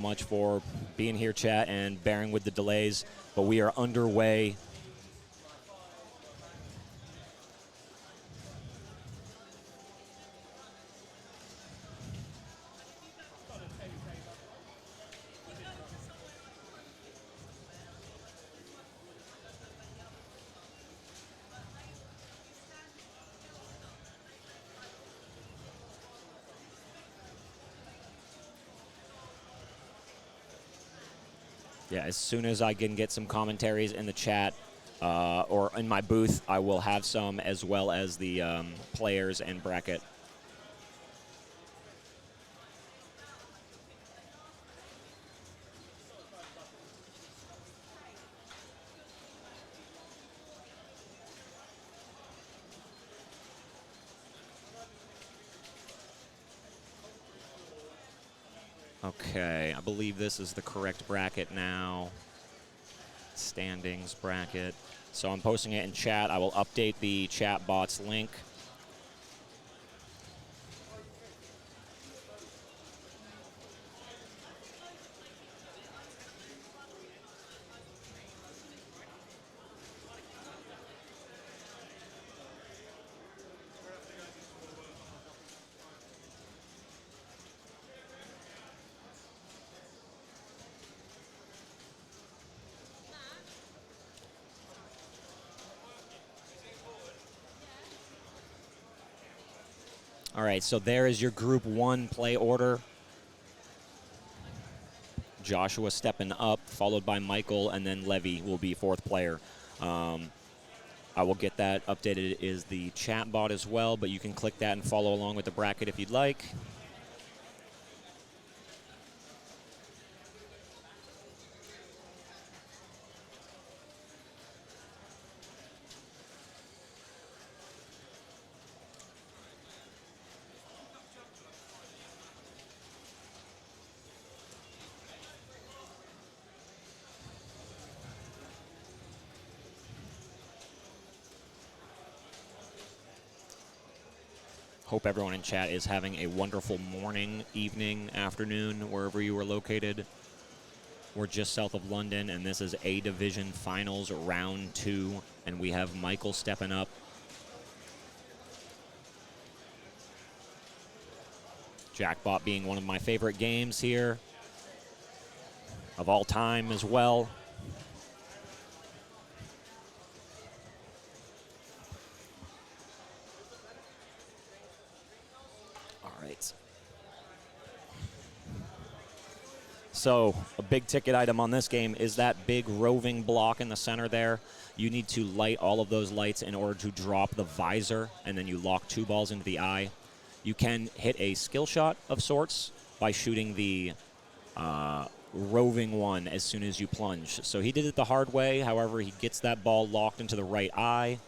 Much for being here, chat, and bearing with the delays, but we are underway. Yeah, as soon as I can get some commentaries in the chat or in my booth, I will have some, as well as the players and bracket. Okay, I believe this is the correct bracket now. Standings bracket. So I'm posting it in chat. I will update the chat bots link. All right, so there is your Group 1 play order. Joshua stepping up, followed by Michael, and then Levy will be fourth player. I will get that updated is the chat bot as well, but you can click that and follow along with the bracket if you'd like. Hope everyone in chat is having a wonderful morning, evening, afternoon, wherever you are located. We're just south of London, and this is A Division Finals Round 2, and we have Michael stepping up. Jackpot being one of my favorite games here, of all time as well. So a big ticket item on this game is that big roving block in the center there. You need to light all of those lights in order to drop the visor, and then you lock 2 balls into the eye. You can hit a skill shot of sorts by shooting the roving one as soon as you plunge. So he did it the hard way. However, he gets that ball locked into the right eye.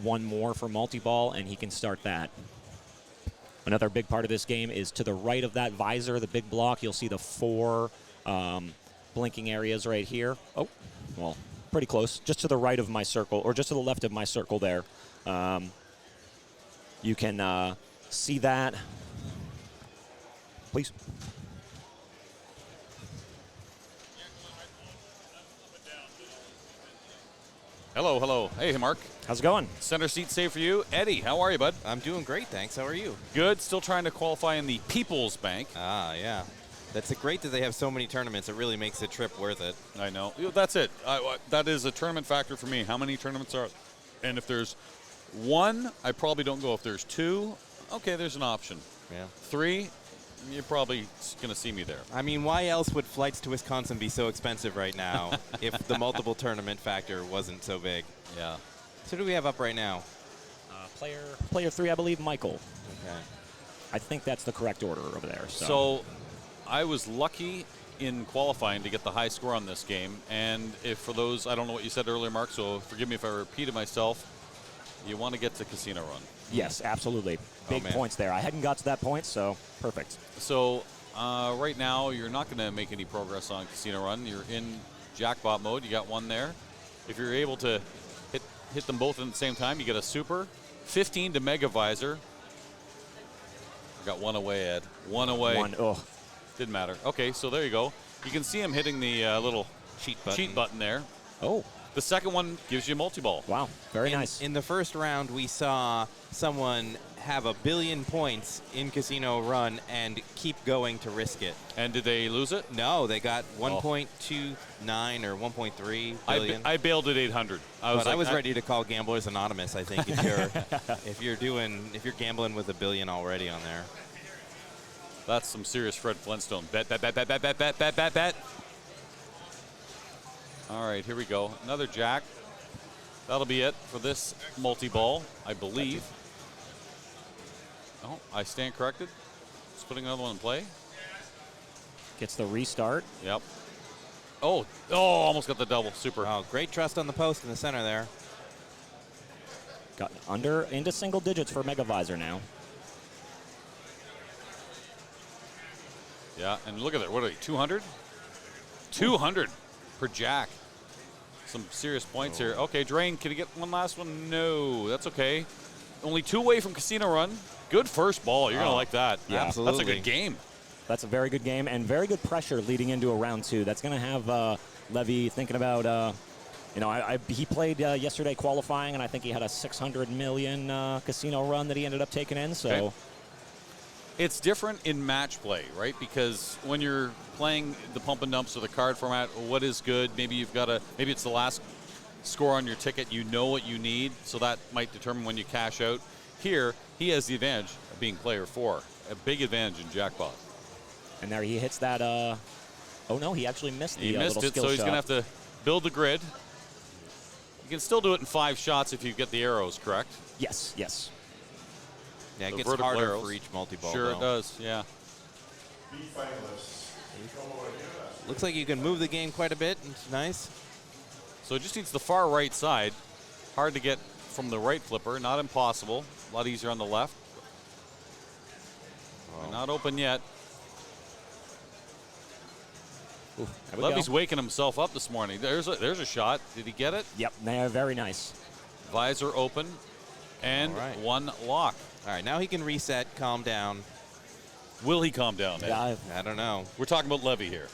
One more for multi-ball, and he can start that. Another big part of this game is to the right of that visor, the big block, you'll see the 4 blinking areas right here. Oh, well, pretty close. Just to the right of my circle, or just to the left of my circle there. You can see that. Please. Hello, hello. Hey, Mark. How's it going? Center seat safe for you. Eddie, how are you, bud? I'm doing great, thanks. How are you? Good. Still trying to qualify in the People's Bank. Ah, yeah. That's great that they have so many tournaments. It really makes the trip worth it. I know. That's it. That is a tournament factor for me. How many tournaments are? And if there's 1, I probably don't go. If there's 2, okay, there's an option. Yeah. 3, you're probably going to see me there. I mean, why else would flights to Wisconsin be so expensive right now if the multiple tournament factor wasn't so big? Yeah. So who do we have up right now? Player 3, I believe, Michael. Okay. I think that's the correct order over there. So I was lucky in qualifying to get the high score on this game. And if for those, I don't know what you said earlier, Mark, so forgive me if I repeated myself, you want to get to Casino Run. Yes, absolutely. Big points there. I hadn't got to that point, so perfect. So right now, you're not going to make any progress on Casino Run. You're in jackpot mode. You got 1 there. If you're able to hit them both at the same time, you get a super. 15 to Mega Visor. Got 1 away, Ed. 1 away. 1. Oh. Didn't matter. Okay, so there you go. You can see him hitting the little cheat button there. Oh. The second one gives you a multi-ball. Wow. Very nice. In the first round, we saw someone have 1 billion points in Casino Run and keep going to risk it. And did they lose it? No, they got 1.29 or 1.3 billion. I bailed at 800. I was ready to call Gamblers Anonymous. I think if you're gambling with 1 billion already on there. That's some serious Fred Flintstone. Bet, bet, bet, bet, bet, bet, bet, bet, bet, bet. All right, here we go. Another jack. That'll be it for this multi-ball, I believe. Oh, I stand corrected. Just putting another one in play. Gets the restart. Yep. Oh, almost got the double. Super. Oh, great trust on the post in the center there. Got into single digits for Mega Visor now. Yeah, and look at that. What are they, 200? 200 per jack. Some serious points here. Okay, Drain, can you get one last one? No, that's okay. Only 2 away from Casino Run. Good first ball. You're going to like that. Yeah, absolutely. That's a good game. That's a very good game and very good pressure leading into a round 2. That's going to have Levy thinking about, he played yesterday qualifying, and I think he had a 600 million Casino Run that he ended up taking in. So. Okay. It's different in match play, right? Because when you're playing the pump and dumps or the card format, what is good? Maybe maybe it's the last score on your ticket. You know what you need, so that might determine when you cash out. Here, he has the advantage of being player 4, a big advantage in jackpot. And there he hits that. Oh no, he actually missed the He missed little it, skill so he's shot. going to have to build the grid. You can still do it in 5 shots if you get the arrows correct. Yes, yes. Yeah, it The gets vertical harder arrows. for each multi-ball. Sure, though. it does. Yeah. Looks like you can move the game quite a bit. It's nice. So it just needs the far right side. Hard to get from the right flipper. Not impossible. A lot easier on the left. They're not open yet. Ooh, there we Levy's go. waking himself up this morning. There's a shot. Did he get it? Yep, they're very nice. Visor open. And All right. 1 lock. All right, now he can reset, calm down. Will he calm down, Ed? Yeah, I don't know. We're talking about Levy here.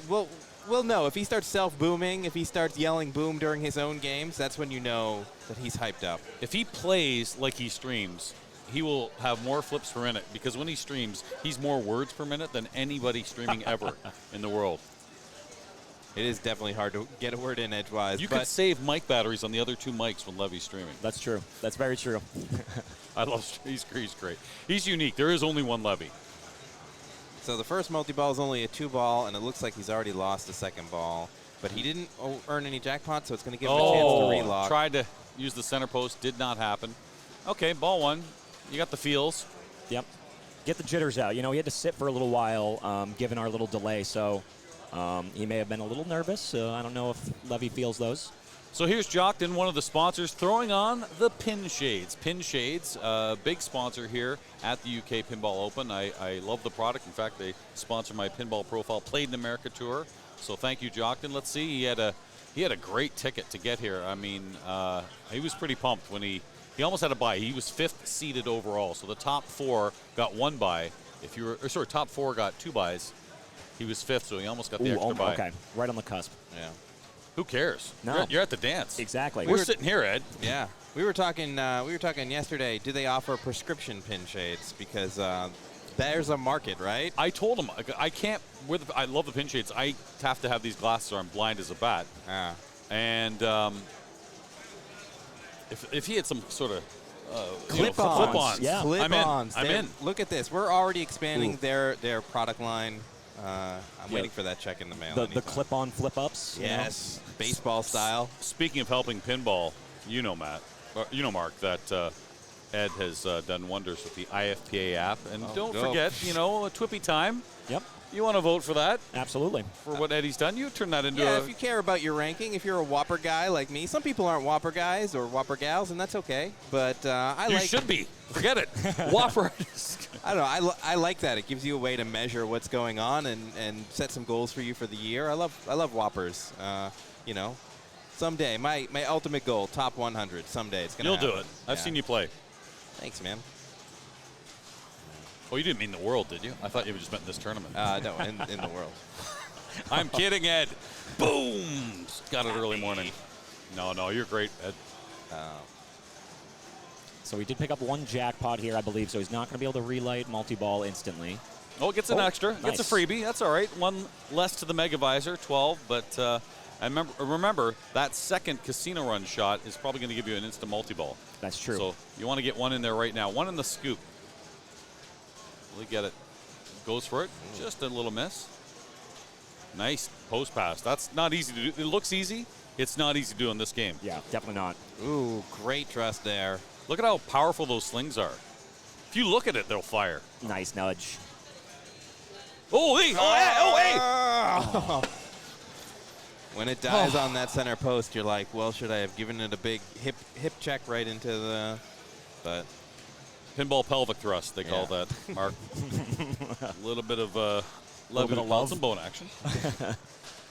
We'll know. If he starts self-booming, if he starts yelling boom during his own games, that's when you know that he's hyped up. If he plays like he streams, he will have more flips per minute, because when he streams, he's more words per minute than anybody streaming ever in the world. It is definitely hard to get a word in edgewise. You but could save mic batteries on the other 2 mics when Levy's streaming. that's true. That's very true. I love he's great. He's unique. There is only one Levy. So the first multi-ball is only a 2-ball, and it looks like he's already lost the second ball. But he didn't earn any jackpots, so it's going to give him a chance to relock. Tried to use the center post. Did not happen. Okay, ball 1. You got the feels. Yep. Get the jitters out. You know, he had to sit for a little while, given our little delay, so he may have been a little nervous. I don't know if Levy feels those. So here's Jockton, one of the sponsors, throwing on the Pin Shades. Pin Shades, big sponsor here at the UK Pinball Open. I love the product. In fact, they sponsor my Pinball Profile Played in America tour. So thank you, Jockton. Let's see. He had a great ticket to get here. I mean, he was pretty pumped when he almost had a bye. He was 5th seeded overall. So the top 4 got 1 bye. Top 4 got 2 byes. He was 5th, so he almost got the extra bye. Okay, right on the cusp. Yeah. Who cares? No. You're at the dance. Exactly. We're sitting here, Ed. Yeah. We were talking yesterday, do they offer prescription pin shades? Because there's a market, right? I told him I can't. I love the Pin Shades. I have to have these glasses, or I'm blind as a bat. Yeah. And if he had some sort of Clip-ons. Yeah. Clip-ons. I'm in. Look at this. We're already expanding their product line. I'm waiting for that check in the mail. The clip-on flip-ups. Yes. Baseball style. Speaking of helping pinball, you know, Matt, Mark, that Ed has done wonders with the IFPA app. And don't forget, a Twippy time. Yep. You want to vote for that? Absolutely. For what Eddie's done? You turn that into if you care about your ranking, if you're a Whopper guy like me, some people aren't Whopper guys or Whopper gals, and that's okay. But You should be. Forget it. Whopper. I don't know. I like that. It gives you a way to measure what's going on and set some goals for you for the year. I love Whoppers. Someday, my ultimate goal, top 100. Someday it's gonna. You'll do it. I've Yeah. seen you play. Thanks, man. Oh, you didn't mean the world, did you? I thought you just meant this tournament. No, in the world. I'm kidding, Ed. Boom! Got it early morning. No, you're great, Ed. So he did pick up one jackpot here, I believe, so he's not going to be able to relight multi-ball instantly. Oh, gets an extra. Nice. Gets a freebie. That's all right. One less to the Mega Visor, 12. But I remember that second casino run shot is probably going to give you an instant multi-ball. That's true. So you want to get one in there right now. One in the scoop. Will he get it? Goes for it. Just a little miss. Nice post pass. That's not easy to do. It looks easy. It's not easy to do in this game. Yeah, definitely not. Ooh, great trust there. Look at how powerful those slings are. If you look at it, they'll fire. Nice nudge. Oh, hey! Oh, hey! When it dies on that center post, you're like, well, should I have given it a big hip check right into the... But Pinball pelvic thrust, they call that, Mark. A little bit of love. Some bone action.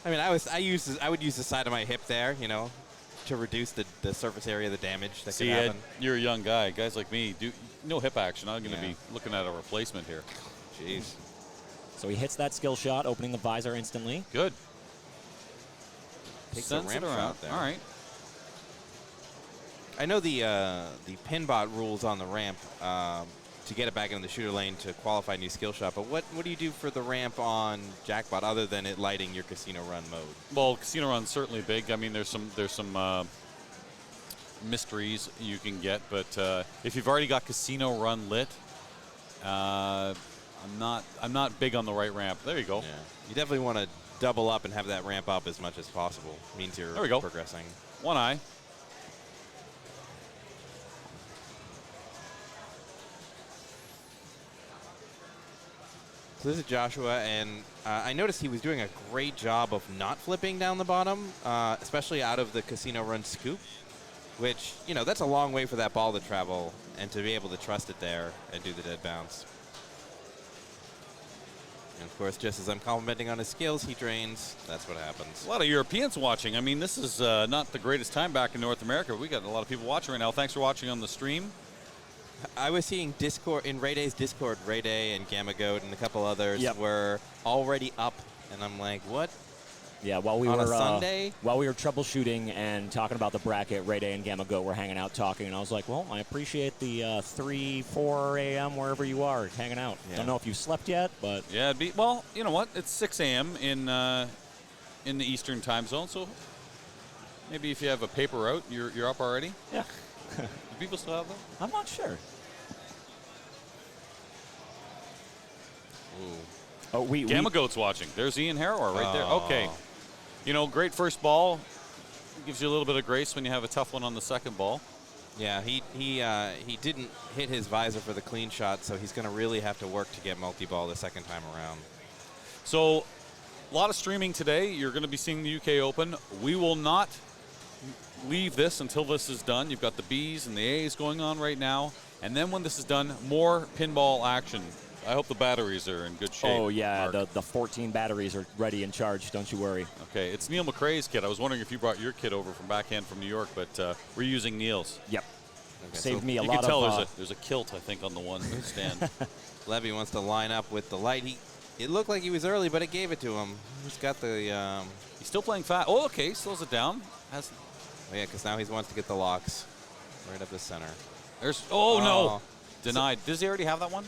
I mean, I would use the side of my hip there, you know, to reduce the surface area of the damage that could happen. Ed, you're a young guy. Guys like me, no hip action. I'm going to be looking at a replacement here. Jeez. So he hits that skill shot, opening the visor instantly. Good. Takes a ramp shot there. All right. I know the pinbot rules on the ramp to get it back into the shooter lane to qualify a new skill shot, but what do you do for the ramp on Jackbot other than it lighting your casino run mode? Well, casino run's certainly big. I mean, there's some mysteries you can get, but if you've already got casino run lit, I'm not big on the right ramp. There you go. Yeah. You definitely want to double up and have that ramp up as much as possible. Means you're progressing. One eye. So this is Joshua, and I noticed he was doing a great job of not flipping down the bottom, especially out of the casino run scoop, which, you know, that's a long way for that ball to travel and to be able to trust it there and do the dead bounce. And of course, just as I'm complimenting on his skills, he drains. That's what happens. A lot of Europeans watching. I mean, this is not the greatest time back in North America. We got a lot of people watching right now. Thanks for watching on the stream. I was seeing Discord in Ray Day's Discord. Ray Day and Gamma Goat and a couple others were already up, and I'm like, what? Yeah, while we on were a Sunday, while we were troubleshooting and talking about the bracket, Ray Day and Gamma Goat were hanging out talking, and I was like, well, I appreciate the 3, 4 a.m. wherever you are hanging out. Yeah. Don't know if you slept yet, but yeah, well, you know what? It's 6 a.m. in the Eastern time zone, so maybe if you have a paper route, you're up already. Yeah. Do people still have that? I'm not sure. Ooh. Oh, Gamma Goat's watching. There's Ian Harrower right there. Okay. You know, great first ball. Gives you a little bit of grace when you have a tough one on the second ball. Yeah, he didn't hit his visor for the clean shot, so he's going to really have to work to get multi-ball the second time around. So, a lot of streaming today. You're going to be seeing the UK Open. We will not leave this until this is done. You've got the Bs and the As going on right now. And then when this is done, more pinball action. I hope the batteries are in good shape. Oh, yeah, Mark. the 14 batteries are ready and charged. Don't you worry. Okay, it's Neil McRae's kit. I was wondering if you brought your kit over from backhand from New York, but we're using Neil's. Yep. Okay, Saved me a you lot can tell of... there's a kilt, I think, on the one stand. Levy wants to line up with the light. It looked like he was early, but it gave it to him. He's got the... He's still playing fast. Oh, okay, slows it down. Oh, yeah, because now he wants to get the locks right up the center. There's... Oh, no. Denied. Does he already have that one?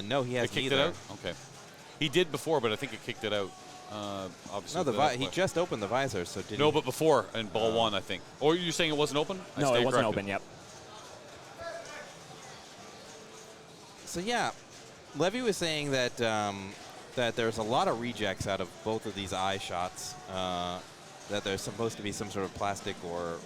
No, he has It kicked neither. it out? Okay. He did before, but I think it kicked it out. Obviously. No, he just opened the visor, so didn't. No, but before in ball one, I think. Or you're saying it wasn't open? No, it wasn't open, yep. So, yeah, Levy was saying that that there's a lot of rejects out of both of these eye shots, that there's supposed to be some sort of plastic or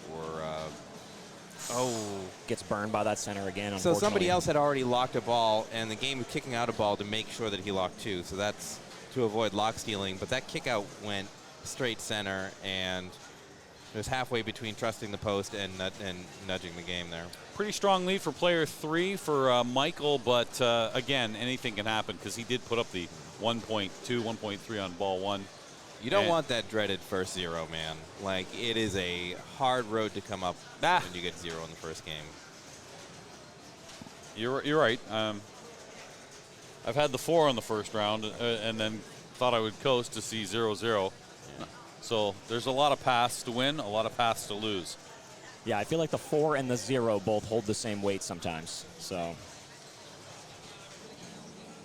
Gets burned by that center again, So unfortunately. somebody else had already locked a ball, and the game was kicking out a ball to make sure that he locked two. So that's to avoid lock stealing. But that kick out went straight center, and it was halfway between trusting the post and nudging the game there. Pretty strong lead for player 3 for Michael, but again, anything can happen because he did put up the 1.2, 1.3 on ball one. You don't want that dreaded first zero, man. Like, it is a hard road to come up when you get zero in the first game. You're right. I've had the 4 on the first round, and then thought I would coast to see 0-0. Yeah. So there's a lot of paths to win, a lot of paths to lose. Yeah, I feel like the 4 and the 0 both hold the same weight sometimes. So.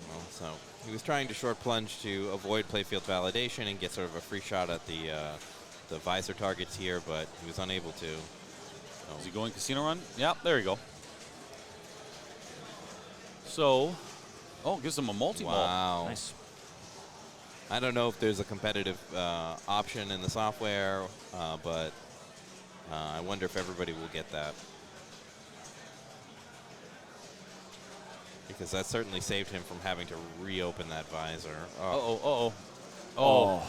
Well, so he was trying to short plunge to avoid playfield validation and get sort of a free shot at the visor targets here, but he was unable to. Is he going casino run? Yeah, there you go. So, gives him a multi-ball. Wow. Nice. I don't know if there's a competitive option in the software, but I wonder if everybody will get that. Because that certainly saved him from having to reopen that visor. Oh.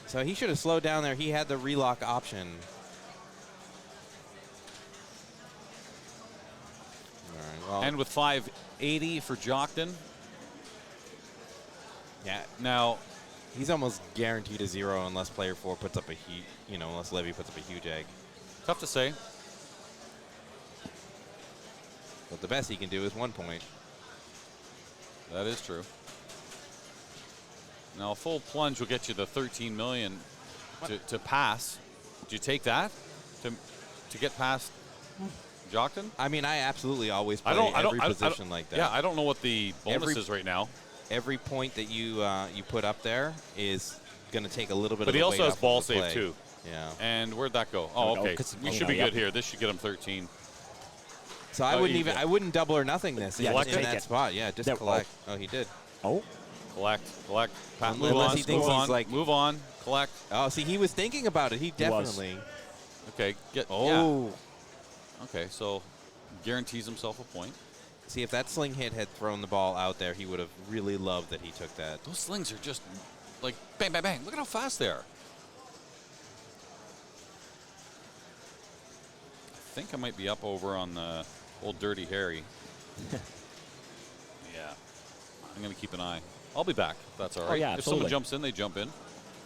So he should have slowed down there. He had the relock option. All right, well, And with 580 for Jockton. yeah, Now, he's almost guaranteed a 0 unless player 4 puts up unless Levy puts up a huge egg. tough to say. But the best he can do is 1 point. That is true. Now, a full plunge will get you the 13 million to pass. Do you take that to get past Jockton? I mean, I absolutely always play every position like that. Yeah, I don't know what the bonus is right now. Every point that you put up there is going to take a little bit But of the he also weight has off ball of the save, play. too. Yeah. And where'd that go? Oh, okay. We should be good here. This should get him 13. So I wouldn't double or nothing this Yeah, in just take that it. spot. Yeah, just There- collect. Oh, he did. Oh. Collect. Unless Move on. he thinks Move he's on. like- Move on. Collect. Oh, see, he was thinking about it. He was. definitely. Okay. Oh. Yeah. Okay, so guarantees himself a point. See, if that sling hit had thrown the ball out there, he would have really loved that he took that. Those slings are just like bang, bang, bang. Look at how fast they are. I think I might be up over on the old Dirty Harry. Yeah. I'm going to keep an eye. I'll be back. If that's all right. yeah, if someone absolutely. jumps in, they jump in.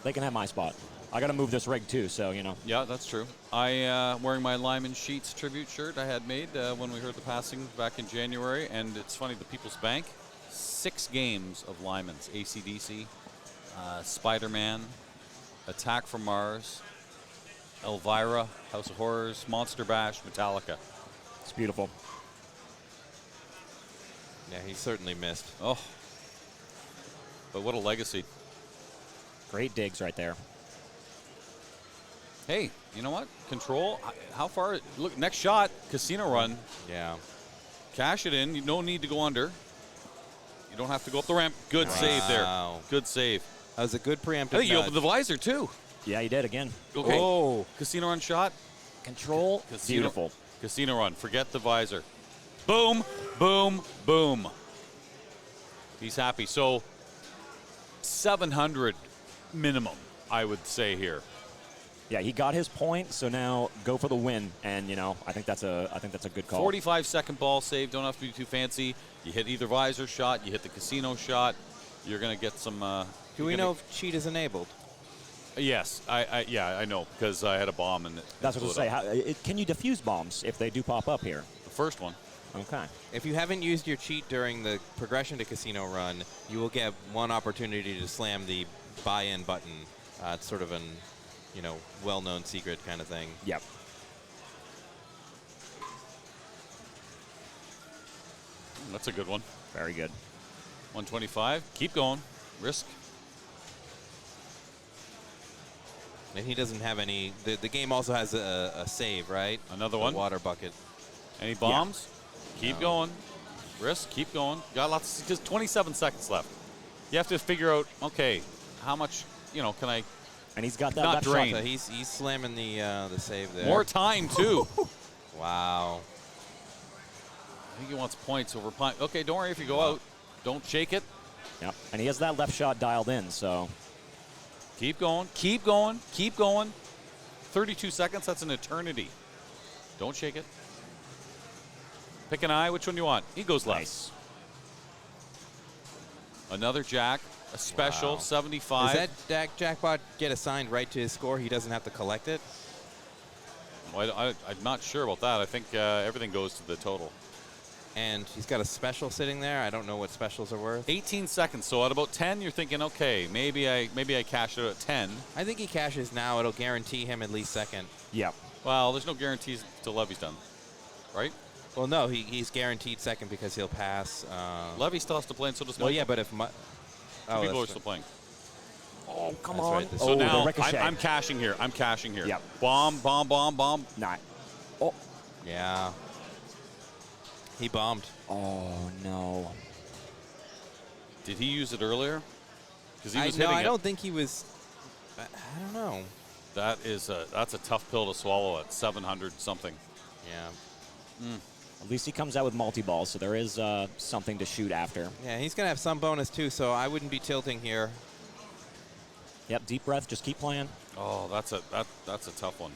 They can have my spot. I got to move this rig too, so, you know. Yeah, that's true. I wearing my Lyman Sheets tribute shirt I had made when we heard the passing back in January. And it's funny, the People's Bank, 6 games of Lyman's. AC/DC, Spider-Man, Attack from Mars, Elvira, House of Horrors, Monster Bash, Metallica. It's beautiful. Yeah, he certainly missed. Oh, but what a legacy. Great digs right there. Hey, you know what? Control, how far? Look, next shot, casino run. Yeah. Cash it in. You don't need to go under. You don't have to go up the ramp. Good save there. Wow. Good save. That was a good preemptive I think you nudge. opened the visor, too. Yeah, he did again. Okay. Oh. Casino run shot. Control. Casino, Beautiful. Casino run. Forget the visor. Boom, boom, boom. He's happy. So 700 minimum, I would say here. Yeah, he got his point, so now go for the win. And, you know, I think that's a good call. 45-second ball save. Don't have to be too fancy. You hit either visor shot. You hit the casino shot. You're going to get some. Do we know if cheat is enabled? Yes, I know because I had a bomb and That's what I was say. Can you defuse bombs if they do pop up here? The first one. Okay. If you haven't used your cheat during the progression to casino run, you will get one opportunity to slam the buy-in button. It's sort of an, well-known secret kind of thing. Yep. That's a good one. Very good. 125. Keep going. Risk. And he doesn't have any. The game also has a save, right? Another A one. water bucket. Any bombs? Keep going. Risk. Keep going. Got lots. Just 27 seconds left. You have to figure out. Okay, how much? Can I? And he's got that Not left drained. shot. So he's slamming the save there. More time too. Wow. I think he wants points over point. Okay, don't worry if you go out. Don't shake it. Yep. And he has that left shot dialed in, so. Keep going. Keep going. Keep going. 32 seconds. That's an eternity. Don't shake it. Pick an eye. Which one do you want? He goes left. Nice. Another jack. A special. Wow. 75. Does that jackpot get assigned right to his score? He doesn't have to collect it? Well, I'm not sure about that. I think everything goes to the total. And he's got a special sitting there. I don't know what specials are worth. 18 seconds. So at about 10, you're thinking, okay, maybe I cash it at 10. I think he cashes now. It'll guarantee him at least second. Yep. Well, there's no guarantees till Levy's done, right? Well, no, he's guaranteed second because he'll pass. Levy still has to play, and so does Well, Michael. yeah, but if Two people are still playing. Oh, come That's on. right, this- So Oh, the now ricochet. I'm cashing here. I'm cashing here. Yep. Bomb, bomb, bomb, bomb. Not. Oh. Yeah. He bombed. Oh, no. Did he use it earlier? Because he was No, hitting I it. don't think he was. I don't know. That's a tough pill to swallow at 700 something. Yeah. At least he comes out with multi-balls, so there is something to shoot after. Yeah, he's going to have some bonus, too, so I wouldn't be tilting here. Yep, deep breath, just keep playing. Oh, that's a tough one.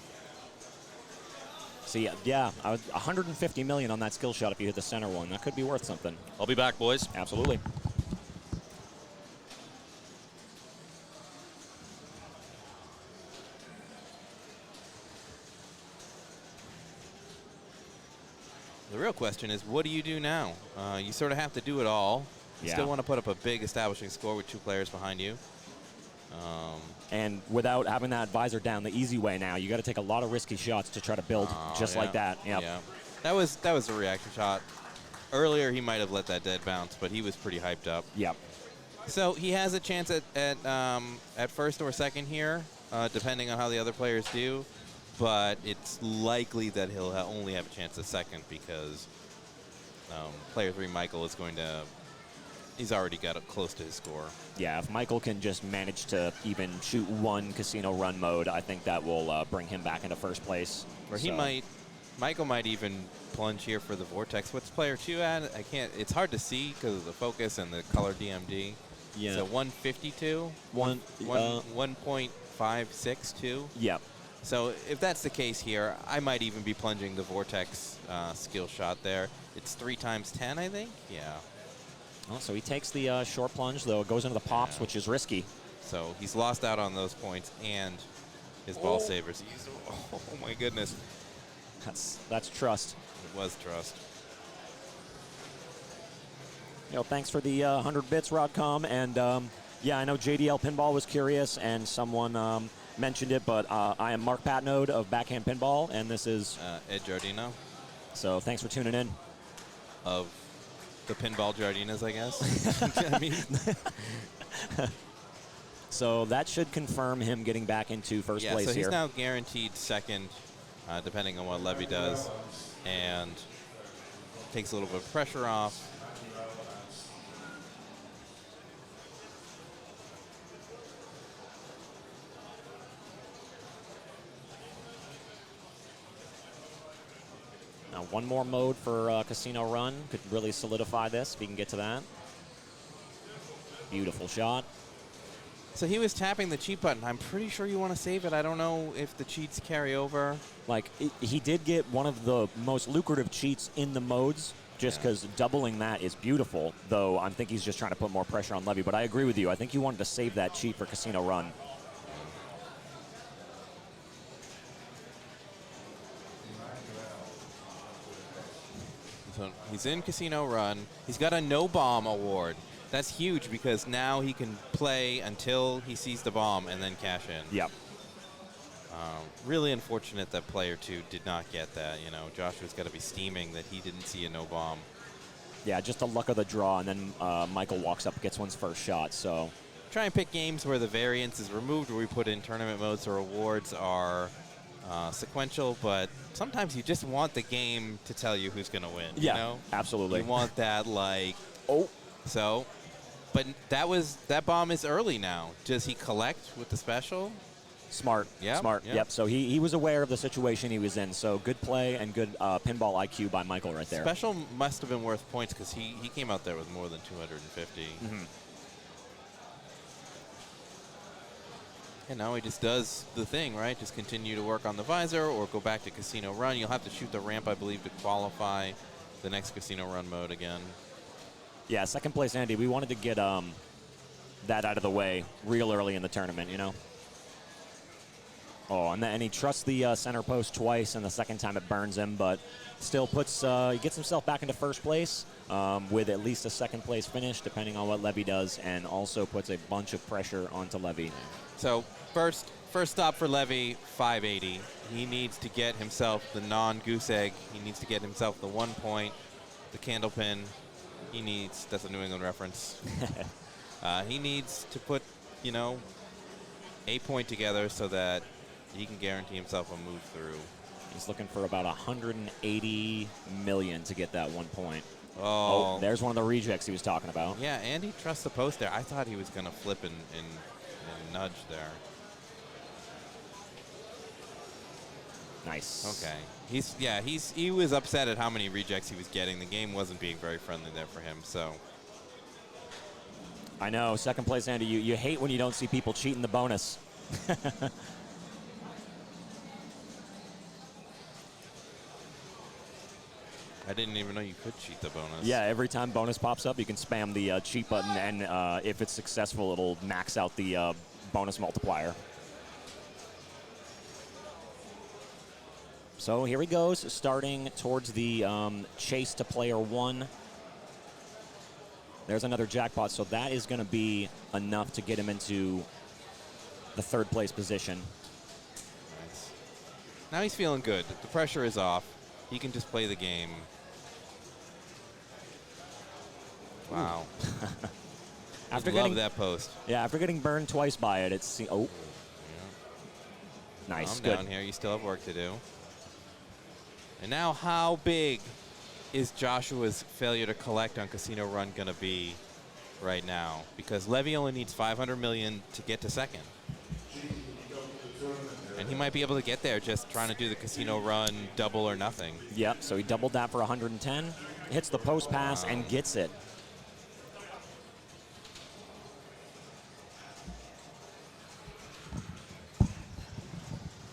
See, yeah, 150 million on that skill shot if you hit the center one. That could be worth something. I'll be back, boys. Absolutely. The real question is, what do you do now? You sort of have to do it all. You Yeah. still want to put up a big establishing score with 2 players behind you. And without having that visor down the easy way now, you got to take a lot of risky shots to try to build just yeah. like that. Yep. Yeah. That was a reaction shot. Earlier, he might have let that dead bounce, but he was pretty hyped up. Yep. So he has a chance at first or second here, depending on how the other players do. But it's likely that he'll only have a chance at second because player 3, Michael, is going to. He's already got it close to his score. Yeah, if Michael can just manage to even shoot one casino run mode, I think that will bring him back into first place. Or Michael might even plunge here for the Vortex. What's player 2 at? I can't. It's hard to see because of the focus and the color DMD. Yeah. So 152. 1.562. Yep. So if that's the case here, I might even be plunging the Vortex skill shot there. It's 3 times 10, I think. Yeah. Well, so he takes the short plunge, though it goes into the pops, which is risky. So he's lost out on those points and his ball savers. Oh my goodness. That's trust. It was trust. Thanks for the 100 bits, Rodcom. And yeah, I know JDL Pinball was curious, and someone mentioned it, but I am Mark Patnode of Backhand Pinball, and this is Ed Giardino. So thanks for tuning in. Of the Pinball Giardinas, I guess. I mean, so that should confirm him getting back into first place so here. he's now guaranteed second, depending on what Levy does, and takes a little bit of pressure off. Now one more mode for Casino Run could really solidify this if he can get to that. Beautiful shot. So he was tapping the cheat button. I'm pretty sure you want to save it. I don't know if the cheats carry over. Like, he did get one of the most lucrative cheats in the modes, just because doubling that is beautiful, though I think he's just trying to put more pressure on Levy. But I agree with you. I think you wanted to save that cheat for Casino Run. So he's in Casino Run. He's got a no bomb award. That's huge because now he can play until he sees the bomb and then cash in. Yep. Really unfortunate that player 2 did not get that. You know, Joshua's got to be steaming that he didn't see a no bomb. Yeah, just the luck of the draw, and then Michael walks up, gets one's first shot. So Try and pick games where the variance is removed, where we put in tournament modes so rewards are sequential, but sometimes you just want the game to tell you who's going to win. yeah, You know? absolutely. You want that, like, Oh, so. But that bomb is early now. Does he collect with the special? smart. Yep, Smart. yep. Yep. So he was aware of the situation he was in. So good play and good pinball IQ by Michael right there. Special must have been worth points because he came out there with more than 250. And now he just does the thing, right? Just continue to work on the visor or go back to Casino Run. You'll have to shoot the ramp, I believe, to qualify the next Casino Run mode again. Yeah, second place, Andy. We wanted to get that out of the way real early in the tournament, you know? Oh, and he trusts the center post twice, and the second time it burns him, but still he gets himself back into first place with at least a second place finish, depending on what Levy does, and also puts a bunch of pressure onto Levy. So first stop for Levy, 580. He needs to get himself the non-goose egg. He needs to get himself the 1 point, the candle pin. That's a New England reference. He needs to put, a point together so that he can guarantee himself a move through. He's looking for about 180 million to get that 1 point. Oh, there's one of the rejects he was talking about. Yeah, and he trusts the post there. I thought he was going to flip and nudge there. Nice. Okay. He was upset at how many rejects he was getting. The game wasn't being very friendly there for him, so. I know, second place, Andy. You hate when you don't see people cheating the bonus. I didn't even know you could cheat the bonus. Yeah, every time bonus pops up, you can spam the cheat button, and if it's successful, it'll max out the bonus multiplier. So here he goes, starting towards the chase to player 1. There's another jackpot, so that is going to be enough to get him into the third place position. Nice. Now he's feeling good. The pressure is off. He can just play the game. Wow. Love that post. Yeah, after getting burned twice by it, it's yeah. Nice. Calm down here. You still have work to do. And now, how big is Joshua's failure to collect on Casino Run going to be right now? Because Levy only needs 500 million to get to second. And he might be able to get there just trying to do the Casino Run double or nothing. Yep, so he doubled that for 110, hits the post pass, and gets it.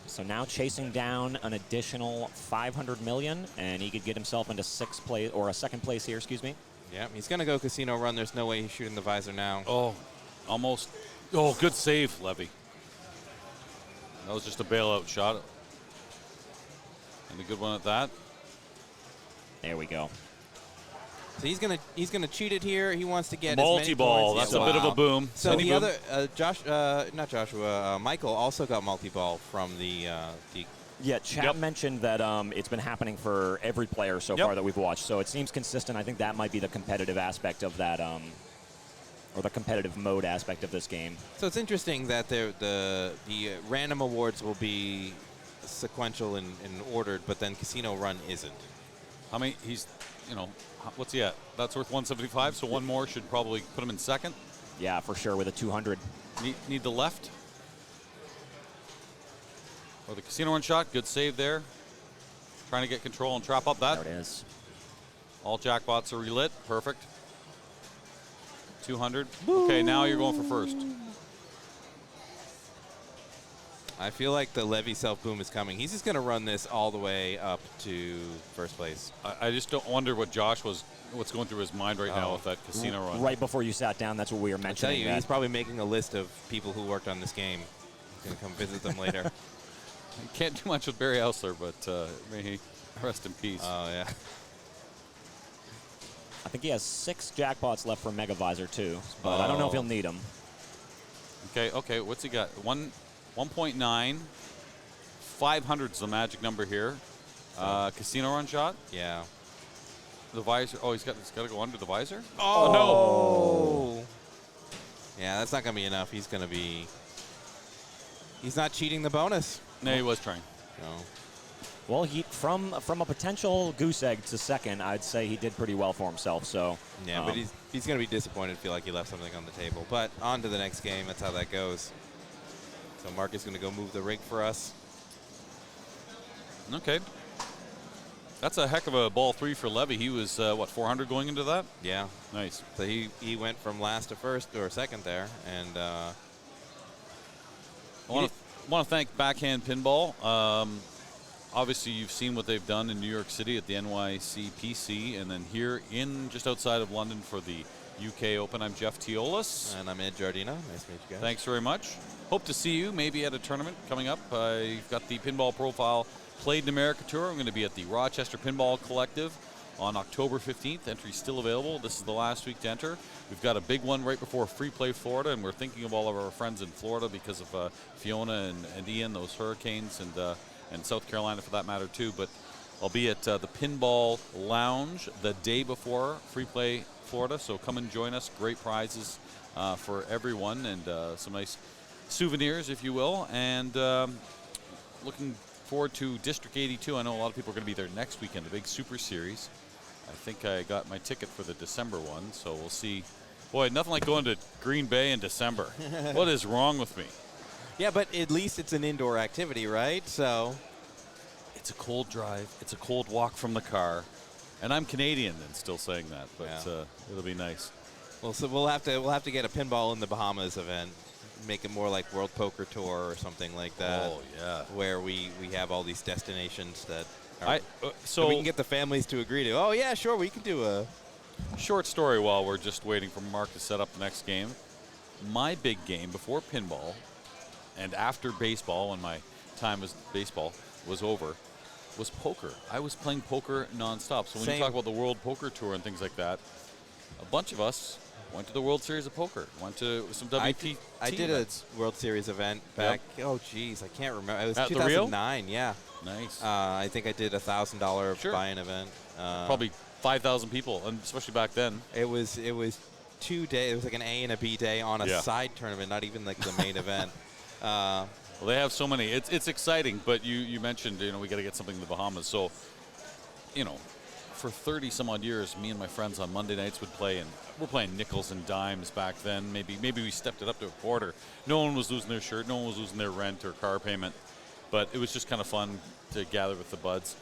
So now chasing down an additional 500 million, and he could get himself into sixth place, or a second place here, excuse me. Yeah, he's going to go Casino Run. There's no way he's shooting the visor now. Oh, almost. Oh, good save, Levy. That was just a bailout shot. And a good one at that. There we go. So he's gonna cheat it here. He wants to get multi-ball. As many points. That's a bit of a boom. So the other Michael also got multi-ball from the. Yeah, Chad mentioned that it's been happening for every player so far that we've watched. So it seems consistent. I think that might be the competitive aspect of that, or the competitive mode aspect of this game. So it's interesting that the random awards will be sequential and ordered, but then Casino Run isn't. I mean, what's he at? That's worth 175, so one more should probably put him in second. Yeah, for sure, with a 200. Need the left. Or the Casino Run shot. Good save there. Trying to get control and trap up that. There it is. All jackpots are relit. Perfect. 200. Okay, now you're going for first. I feel like the Levy self-boom is coming. He's just going to run this all the way up to first place. I just don't wonder what's going through his mind right now with that Casino Run. Right before you sat down, that's what we were mentioning. I tell you, he's probably making a list of people who worked on this game. He's going to come visit them later. Can't do much with Barry Ausler, but may he rest in peace. Oh, yeah. I think he has 6 jackpots left for Mega Visor, too, but I don't know if he'll need them. Okay, what's he got? 1.9. 500's the magic number here. Casino Run shot. Yeah. The visor. Oh, he's got to go under the visor. Oh no! Yeah, that's not gonna be enough. He's not cheating the bonus. No, he was trying. No. Well, from a potential goose egg to second, I'd say he did pretty well for himself. So yeah, but he's gonna be disappointed. Feel like he left something on the table. But on to the next game. That's how that goes. So Mark is going to go move the rig for us. Okay. That's a heck of a ball 3 for Levy. He was, 400 going into that? Yeah. Nice. So he went from last to first or second there. And I want to thank Backhand Pinball. Obviously, you've seen what they've done in New York City at the NYCPC, and then here just outside of London for the UK Open. I'm Jeff Teolis. And I'm Ed Giardina. Nice to meet you guys. Thanks very much. Hope to see you maybe at a tournament coming up. You've got the Pinball Profile Played in America Tour. I'm going to be at the Rochester Pinball Collective on October 15th. Entry's still available. This is the last week to enter. We've got a big one right before Free Play Florida, and we're thinking of all of our friends in Florida because of Fiona and Ian, those hurricanes, and South Carolina for that matter too. But I'll be at the Pinball Lounge the day before Free Play Florida, so come and join us. Great prizes for everyone, and some nice souvenirs, if you will. And looking forward to District 82. I know a lot of people are going to be there next weekend, the big Super Series. I think I got my ticket for the December one, so we'll see. Boy, nothing like going to Green Bay in December. What is wrong with me? Yeah, but at least it's an indoor activity, right? So it's a cold drive. It's a cold walk from the car. And I'm Canadian and still saying that, but it'll be nice. Well, so we'll have to get a Pinball in the Bahamas event. Make it more like World Poker Tour or something like that. Oh, yeah. Where we have all these destinations that so we can get the families to agree to. Oh, yeah, sure, we can do a short story while we're just waiting for Mark to set up the next game. My big game before pinball and after baseball, when my time as baseball was over, was poker. I was playing poker nonstop. So when you talk about the World Poker Tour and things like that, a bunch of us went to the World Series of Poker. Went to some WPT. I did events. a World Series event back. Yep. Oh, geez, I can't remember. It was At 2009. Yeah. Nice. I think I did a $1,000 buy-in event. Probably 5,000 people, and especially back then. It was 2 days. It was like an A and a B day on a side tournament, not even like the main event. Well, they have so many. It's exciting, but you mentioned, we got to get something in the Bahamas. So, for 30 some odd years, me and my friends on Monday nights would play, and we're playing nickels and dimes back then. Maybe we stepped it up to a quarter. No one was losing their shirt. No one was losing their rent or car payment. But it was just kind of fun to gather with the buds.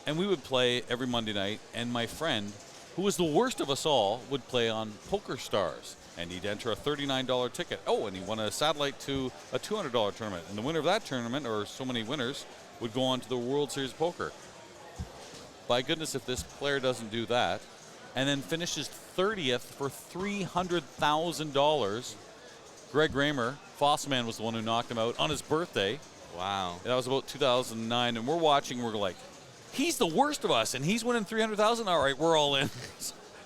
And we would play every Monday night, and my friend, who was the worst of us all, would play on Poker Stars. And he'd enter a $39 ticket. Oh, and he won a satellite to a $200 tournament. And the winner of that tournament, or so many winners, would go on to the World Series of Poker. By goodness, if this player doesn't do that, and then finishes 30th for $300,000, Greg Raymer, Fossilman was the one who knocked him out on his birthday. Wow. That was about 2009, and we're watching, we're like, he's the worst of us, and he's winning $300,000. All right, we're all in.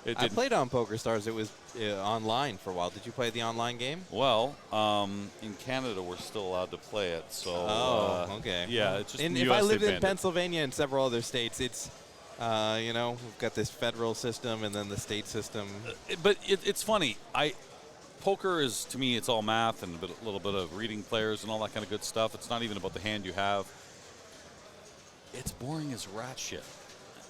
I played on Poker Stars. It was online for a while. Did you play the online game? Well, in Canada, we're still allowed to play it. So. Okay. Yeah, it's just if I lived in Pennsylvania and several other states, it's, we've got this federal system and then the state system. But it's funny. Poker is, to me, it's all math and a little bit of reading players and all that kind of good stuff. It's not even about the hand you have. It's boring as rat shit.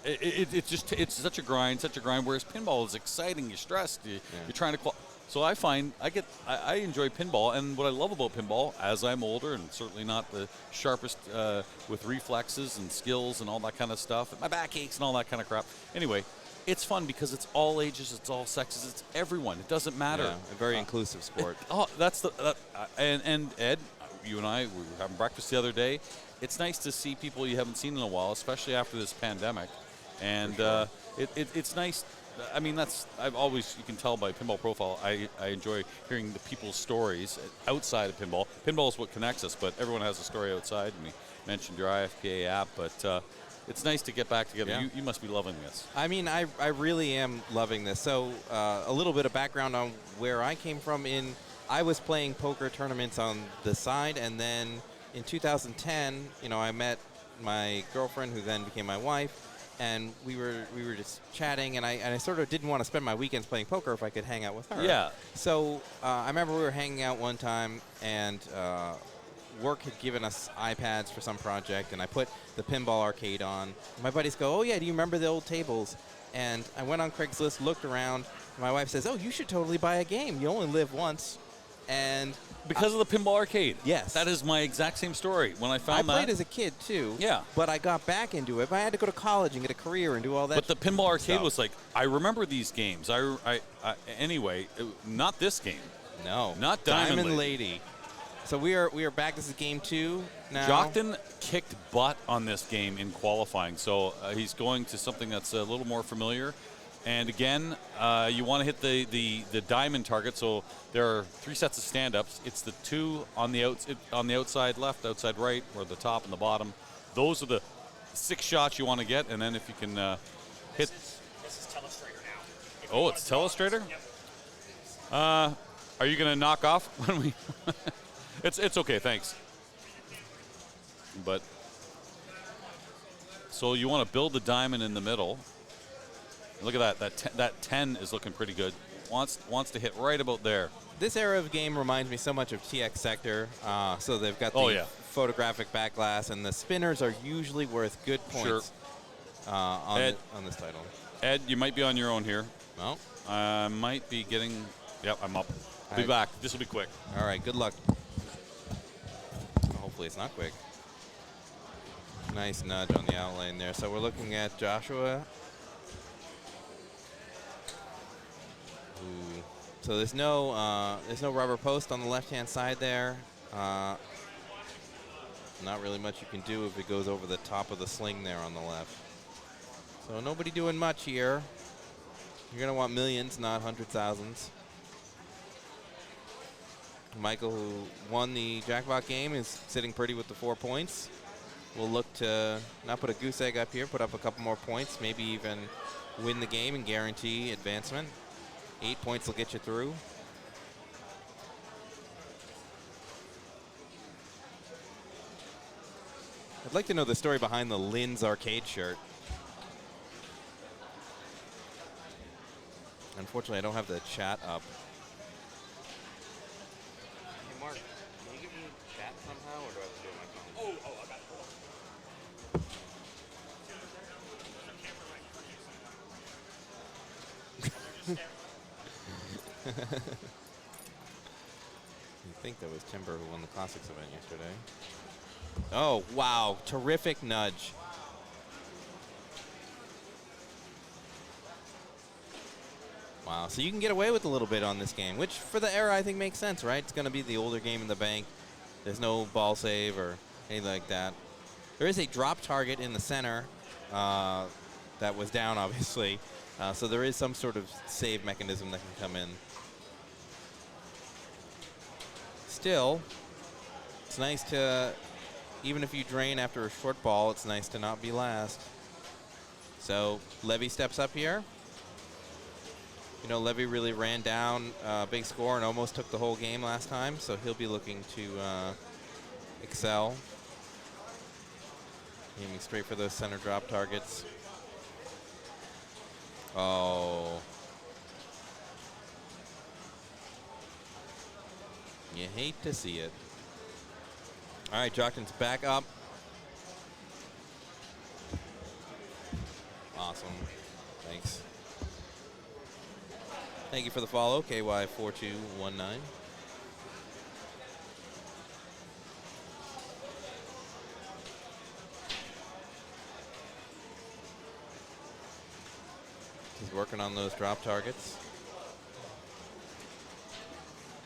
It's such a grind, whereas pinball is exciting. You're stressed. You're trying to so I find I enjoy pinball, and what I love about pinball, as I'm older and certainly not the sharpest with reflexes and skills and all that kind of stuff, my back aches and all that kind of crap. Anyway, it's fun because it's all ages, it's all sexes, it's everyone. It doesn't matter. Yeah, a very inclusive sport. And Ed, you and I, we were having breakfast the other day. It's nice to see people you haven't seen in a while, especially after this pandemic. And sure. It's nice. I mean, you can tell by Pinball Profile, I enjoy hearing the people's stories outside of pinball. Pinball is what connects us, but everyone has a story outside. And we mentioned your IFPA app, but it's nice to get back together. Yeah. You must be loving this. I mean, I really am loving this. So a little bit of background on where I came from. I was playing poker tournaments on the side, and then in 2010, I met my girlfriend, who then became my wife. And we were just chatting, and I sort of didn't want to spend my weekends playing poker if I could hang out with her. Yeah. So I remember we were hanging out one time, and work had given us iPads for some project, and I put the Pinball Arcade on. My buddies go, "Oh yeah, do you remember the old tables?" And I went on Craigslist, looked around. And my wife says, "Oh, you should totally buy a game. You only live once." And because of the Pinball Arcade. Yes. That is my exact same story. When I found that. I played as a kid, too. Yeah. But I got back into it. But I had to go to college and get a career and do all that. But the Pinball Arcade was like, I remember these games. Anyway, not this game. No. Not Diamond Lady. So we are back. This is game 2 now. Jockton kicked butt on this game in qualifying. So he's going to something that's a little more familiar. And again, you want to hit the diamond target. So there are 3 sets of stand-ups. It's the 2 on the outside left, outside right, or the top and the bottom. Those are the 6 shots you want to get. And then if you can hit. This is Telestrator now. Oh, it's Telestrator? Yep. Are you going to knock off when we? It's okay, thanks. But so you want to build the diamond in the middle. Look at that. That 10 is looking pretty good. Wants to hit right about there. This era of game reminds me so much of TX Sector. So they've got the photographic back glass, and the spinners are usually worth good points on this title. Ed, you might be on your own here. No? I might be getting. Yep, I'm up. I'll be back. This will be quick. All right, good luck. Hopefully it's not quick. Nice nudge on the out lane there. So we're looking at Joshua. Ooh. So there's no rubber post on the left-hand side there. Not really much you can do if it goes over the top of the sling there on the left. So nobody doing much here. You're going to want millions, not 100,000s. Michael, who won the jackpot game, is sitting pretty with the 4 points. We'll look to not put a goose egg up here, put up a couple more points, maybe even win the game and guarantee advancement. 8 points will get you through. I'd like to know the story behind the Lynn's Arcade shirt. Unfortunately, I don't have the chat up. Hey, Mark, can you give me chat somehow, or do I have to do it on my phone? Oh, I got it. You think that was Timber who won the Classics event yesterday. Oh, wow. Terrific nudge. Wow. So you can get away with a little bit on this game, which for the era I think makes sense, right? It's going to be the older game in the bank. There's no ball save or anything like that. There is a drop target in the center that was down, obviously. So there is some sort of save mechanism that can come in. Still, it's nice to, even if you drain after a short ball, it's nice to not be last. So Levy steps up here. You know, Levy really ran down a big score and almost took the whole game last time, so he'll be looking to excel. Aiming straight for those center drop targets. Oh. You hate to see it. All right, Jockton's back up. Awesome. Thanks. Thank you for the follow, KY4219. He's working on those drop targets.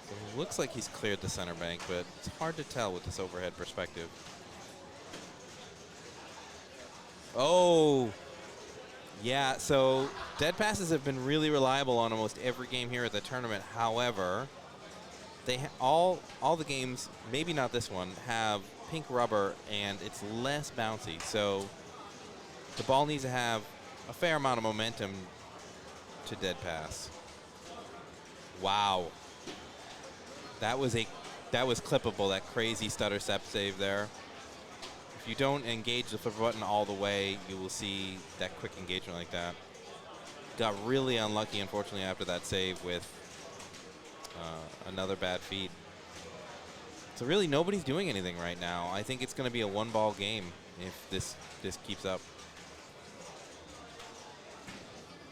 So it looks like he's cleared the center bank, but it's hard to tell with this overhead perspective. Oh, yeah, so dead passes have been really reliable on almost every game here at the tournament. However, they all the games, maybe not this one, have pink rubber and it's less bouncy. So the ball needs to have a fair amount of momentum to dead pass. Wow. That was clippable, that crazy stutter step save there. If you don't engage the flipper button all the way, you will see that quick engagement like that. Got really unlucky, unfortunately, after that save with another bad feed. So really, nobody's doing anything right now. I think it's going to be a one-ball game if this keeps up.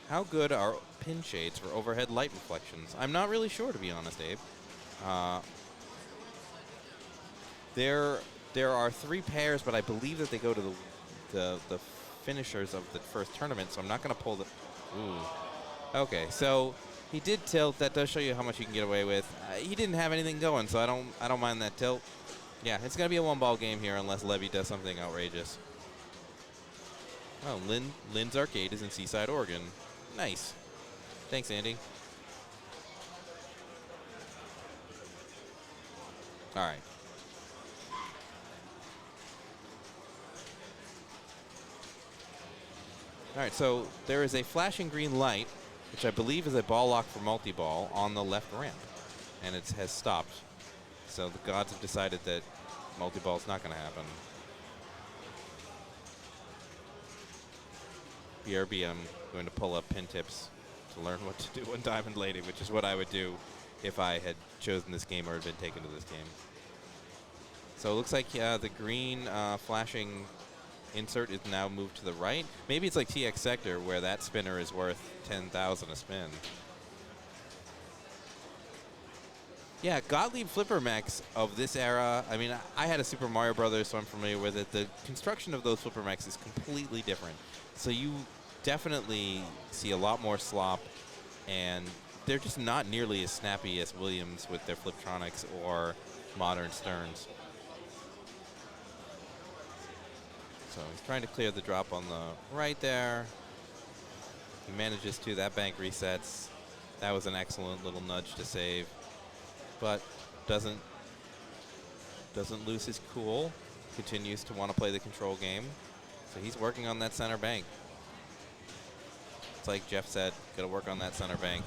How good are pin shades for overhead light reflections? I'm not really sure, to be honest, Abe. There are 3 pairs, but I believe that they go to the finishers of the first tournament, so I'm not going to pull the... Ooh. Okay, so he did tilt. That does show you how much you can get away with. He didn't have anything going, so I don't mind that tilt. Yeah, it's going to be a one-ball game here unless Levy does something outrageous. Oh, Lynn's Arcade is in Seaside, Oregon. Nice. Thanks, Andy. All right. All right, so there is a flashing green light, which I believe is a ball lock for multi-ball on the left ramp, and it has stopped. So the gods have decided that multi-ball is not going to happen. BRB, I'm going to pull up pin tips to learn what to do on Diamond Lady, which is what I would do if I had chosen this game or had been taken to this game. So it looks like the green flashing insert is now moved to the right. Maybe it's like TX Sector, where that spinner is worth 10,000 a spin. Yeah, Gottlieb Flipper Mechs of this era. I mean, I had a Super Mario Brothers, so I'm familiar with it. The construction of those Flipper Mechs is completely different. So you definitely see a lot more slop, and they're just not nearly as snappy as Williams with their Fliptronics or modern Sterns. So he's trying to clear the drop on the right there. He manages to. That bank resets. That was an excellent little nudge to save, but doesn't lose his cool. Continues to want to play the control game. So he's working on that center bank. It's like Jeff said, got to work on that center bank.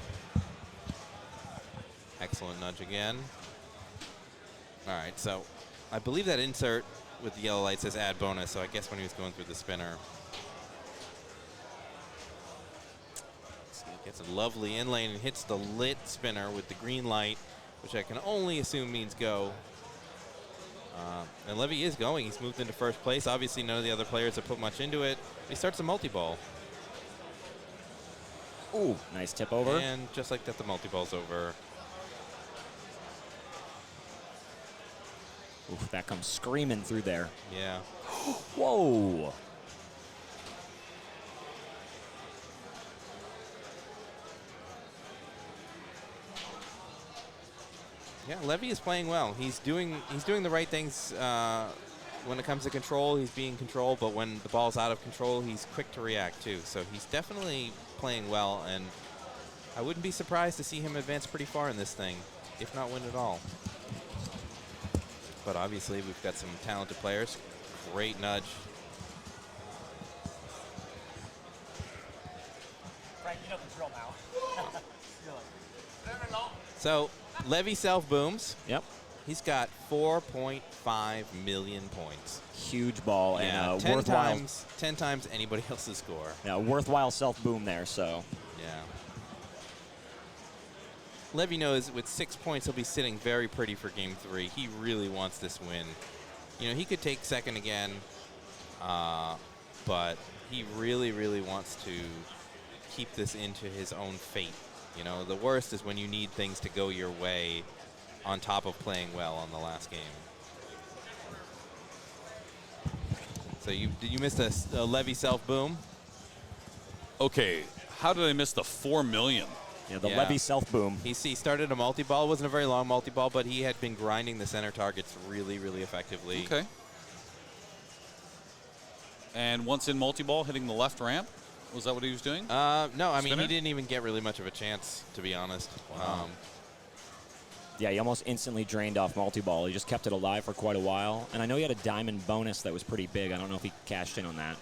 Excellent nudge again. All right, so I believe that insert with the yellow light says add bonus, so I guess when he was going through the spinner. So he gets a lovely in lane and hits the lit spinner with the green light, which I can only assume means go. And Levy is going. He's moved into first place. Obviously, none of the other players have put much into it. He starts a multi-ball. Ooh, nice tip over. And just like that, the multi-ball's over. Oof, that comes screaming through there. Yeah. Whoa. Yeah, Levy is playing well. He's doing the right things when it comes to control. He's being controlled, but when the ball's out of control, he's quick to react too. So he's definitely playing well, and I wouldn't be surprised to see him advance pretty far in this thing, if not win it all. But obviously, we've got some talented players. Great nudge. Frank, you know the drill now. So Levy self-booms. Yep. He's got 4.5 million points. Huge ball, Yeah, and 10 worthwhile. 10 times anybody else's score. Yeah, worthwhile self-boom there, so. Yeah. Levy knows with 6 points, he'll be sitting very pretty for game 3. He really wants this win. You know, he could take second again, but he really, really wants to keep this into his own fate. You know, the worst is when you need things to go your way on top of playing well on the last game. So you missed a Levy self-boom? Okay, how did I miss the 4 million? Yeah, the Yeah. Levy self-boom. He started a multi-ball. It wasn't a very long multi-ball, but he had been grinding the center targets really, really effectively. Okay. And once in multi-ball, hitting the left ramp? Was that what he was doing? No, I mean, Spinner? he didn't even get really much of a chance, to be honest. Wow. Yeah, he almost instantly drained off multi-ball. He just kept it alive for quite a while. And I know he had a diamond bonus that was pretty big. I don't know if he cashed in on that.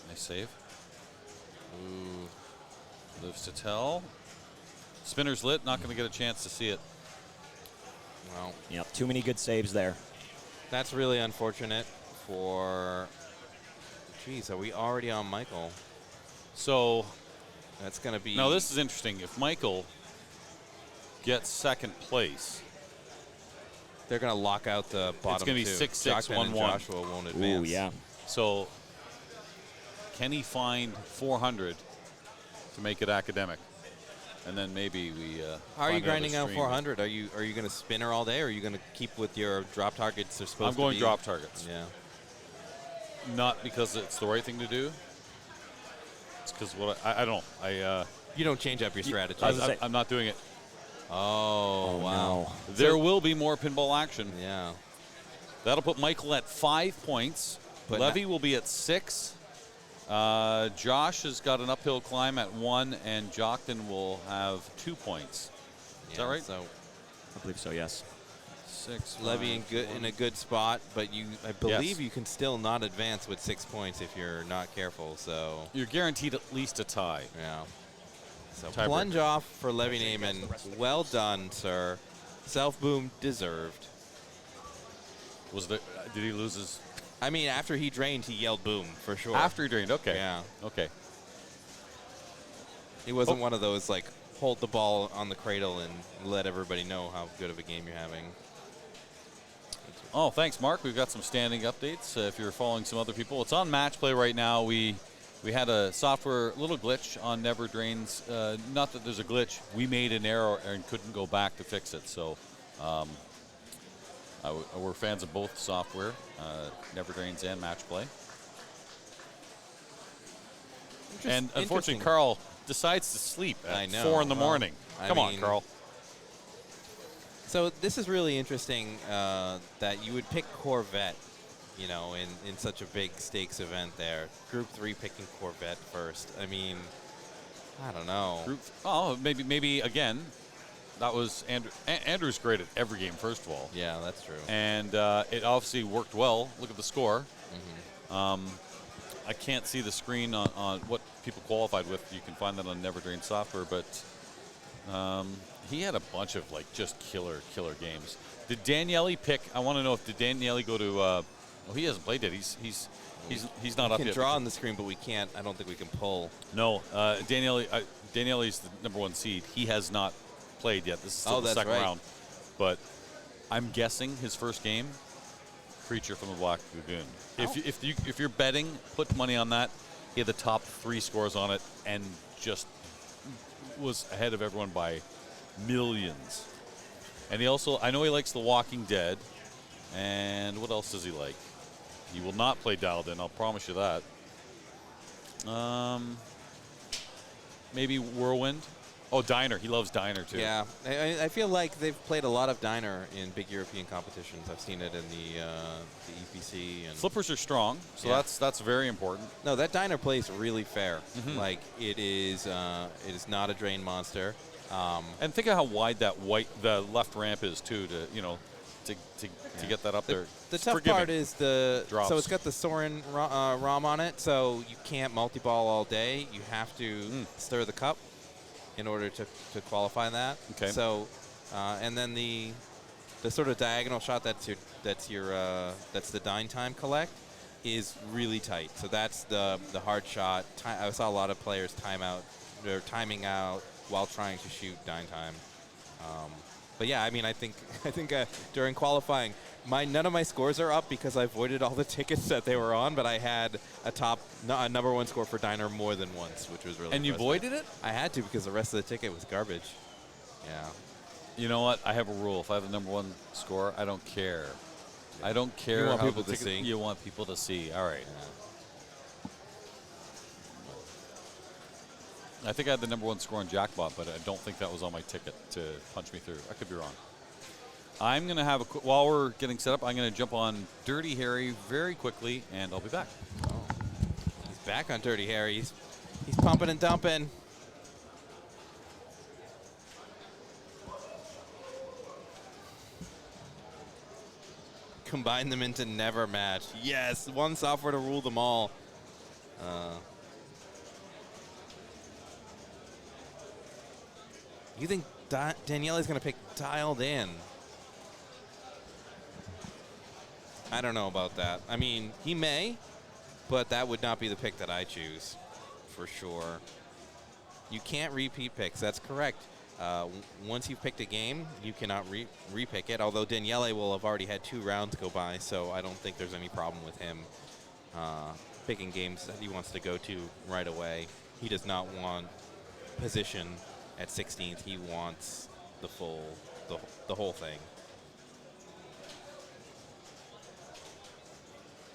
Nice save. Ooh. Lives to tell. Spinner's lit, not going to get a chance to see it. Well, Yep, too many good saves there. that's really unfortunate for... Geez, are we already on Michael? So, That's going to be... now this is interesting. If Michael gets second place, They're going to lock out the bottom gonna be two. 6-6, Jockman and 1-1. Joshua won't advance. Ooh, yeah. so can he find 400 to make it academic? And then maybe we. How are you find another grinding out stream. 400? Are you going to spinner all day, or are you going to keep with your drop targets? They're supposed I'm to going be? drop targets. Yeah. Not because it's the right thing to do. It's because what I don't know. You don't change up your strategy. I was gonna say- I'm not doing it. Oh, wow. No. There will be more pinball action. Yeah. That'll put Michael at 5 points. But Levy will be at 6. Josh has got an uphill climb at 1, and Jockton will have 2 points. Is that right? So I believe so, yes. 6. Levy in a good spot, but I believe Yes. you can still not advance with 6 points if you're not careful. So You're guaranteed at least a tie. yeah. So Tiebreaker. plunge off for Levy Naiman. Well done, sir. Self boom deserved. Did he lose his? I mean, after he drained, he yelled boom for sure. After he drained. Okay. Yeah. Okay. He wasn't one of those like hold the ball on the cradle and let everybody know how good of a game you're having. Oh, thanks, Mark. We've got some standing updates. If you're following some other people, it's on Match Play right now. We had a software little glitch on Never Drains. Not that there's a glitch. We made an error and couldn't go back to fix it. So we're fans of both software, Never Drains and Match Play. And unfortunately, Carl decides to sleep at 4 in the morning. Come on, Carl. So this is really interesting that you would pick Corvette, you know, in such a big stakes event there. Group 3 picking Corvette first. I mean, I don't know. Maybe again, that was Andrew. Andrew's great at every game, first of all. Yeah, that's true. And it obviously worked well. Look at the score. I can't see the screen on what people qualified with. You can find that on Never Drain software, but he had a bunch of like just killer games. Did Daniele pick? I want to know if Daniele go to. Well, he hasn't played yet. He's not up yet. We can draw on the screen, but we can't. I don't think we can pull. No, Daniele's the #1 seed. He has not played yet. This is still the second round. But I'm guessing his first game, Creature from the Black Lagoon. If you're betting, put money on that. He had the top 3 scores on it and just was ahead of everyone by millions. And he also, I know he likes The Walking Dead. And what else does he like? He will not play Dialed In, I'll promise you that. Maybe Whirlwind. Oh, Diner. He loves Diner, too. Yeah. I feel like they've played a lot of Diner in big European competitions. I've seen it in the EPC. And Flippers are strong, so that's very important. No, that Diner plays really fair. Like, it is not a drain monster. And think of how wide the left ramp is, too, to get that up there. The tough part is drops. So it's got the Sorin ROM on it, so you can't multi-ball all day. You have to stir the cup in order to qualify that. Okay. So, and then the sort of diagonal shot that's the dine time collect is really tight. So that's the hard shot. I saw a lot of players timing out while trying to shoot dine time. But yeah, I mean, I think during qualifying, none of my scores are up because I avoided all the tickets that they were on, but I had a #1 score for Diner more than once, which was really And you avoided it? I had to because the rest of the ticket was garbage. Yeah. You know what? I have a rule. If I have a #1 score, I don't care. I don't care. You want how people the to see. You want people to see. All right. Yeah. I think I had the #1 score on Jackpot, but I don't think that was on my ticket to punch me through. I could be wrong. I'm going to have while we're getting set up, I'm going to jump on Dirty Harry very quickly, and I'll be back. Oh. He's back on Dirty Harry. He's pumping and dumping. Combine them into never match. Yes, one software to rule them all. You think Daniele's going to pick Dialed In? I don't know about that. I mean, he may, but that would not be the pick that I choose, for sure. You can't repeat picks. That's correct. Once you've picked a game, you cannot repick it, although Daniele will have already had 2 rounds go by, so I don't think there's any problem with him picking games that he wants to go to right away. He does not want position at 16th. He wants the whole thing.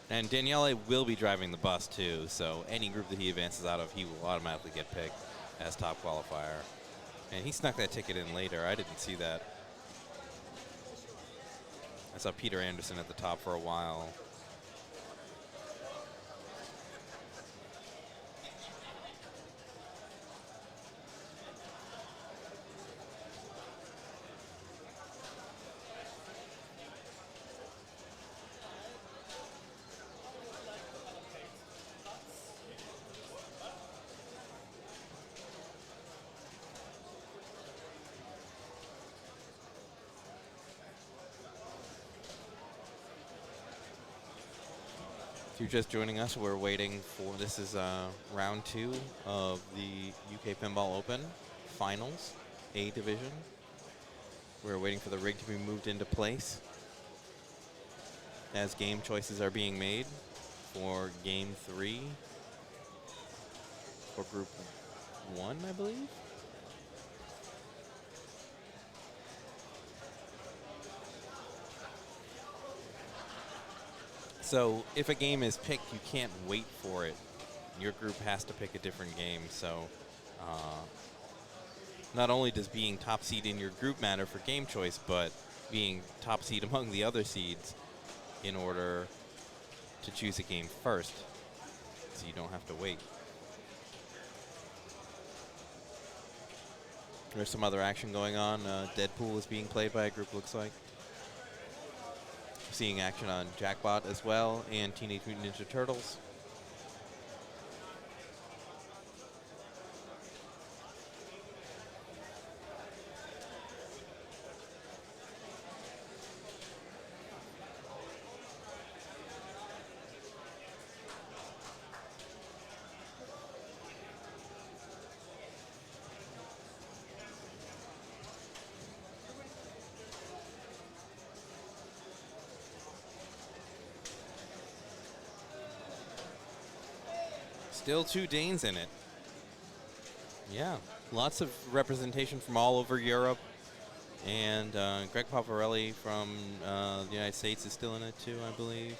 And Daniele will be driving the bus too, so any group that he advances out of, he will automatically get picked as top qualifier. And he snuck that ticket in later. I didn't see that. I saw Peter Anderson at the top for a while. you're just joining us, we're waiting for, this is round 2 of the UK Pinball Open Finals, A Division. We're waiting for the rig to be moved into place as game choices are being made for game 3 for group 1, I believe. So if a game is picked, you can't wait for it. Your group has to pick a different game. So not only does being top seed in your group matter for game choice, but being top seed among the other seeds in order to choose a game first, so you don't have to wait. There's some other action going on. Deadpool is being played by a group, looks like. Seeing action on Jackbot as well, and Teenage Mutant Ninja Turtles. Still 2 Danes in it. Yeah, lots of representation from all over Europe. And Greg Paparelli from the United States is still in it too, I believe.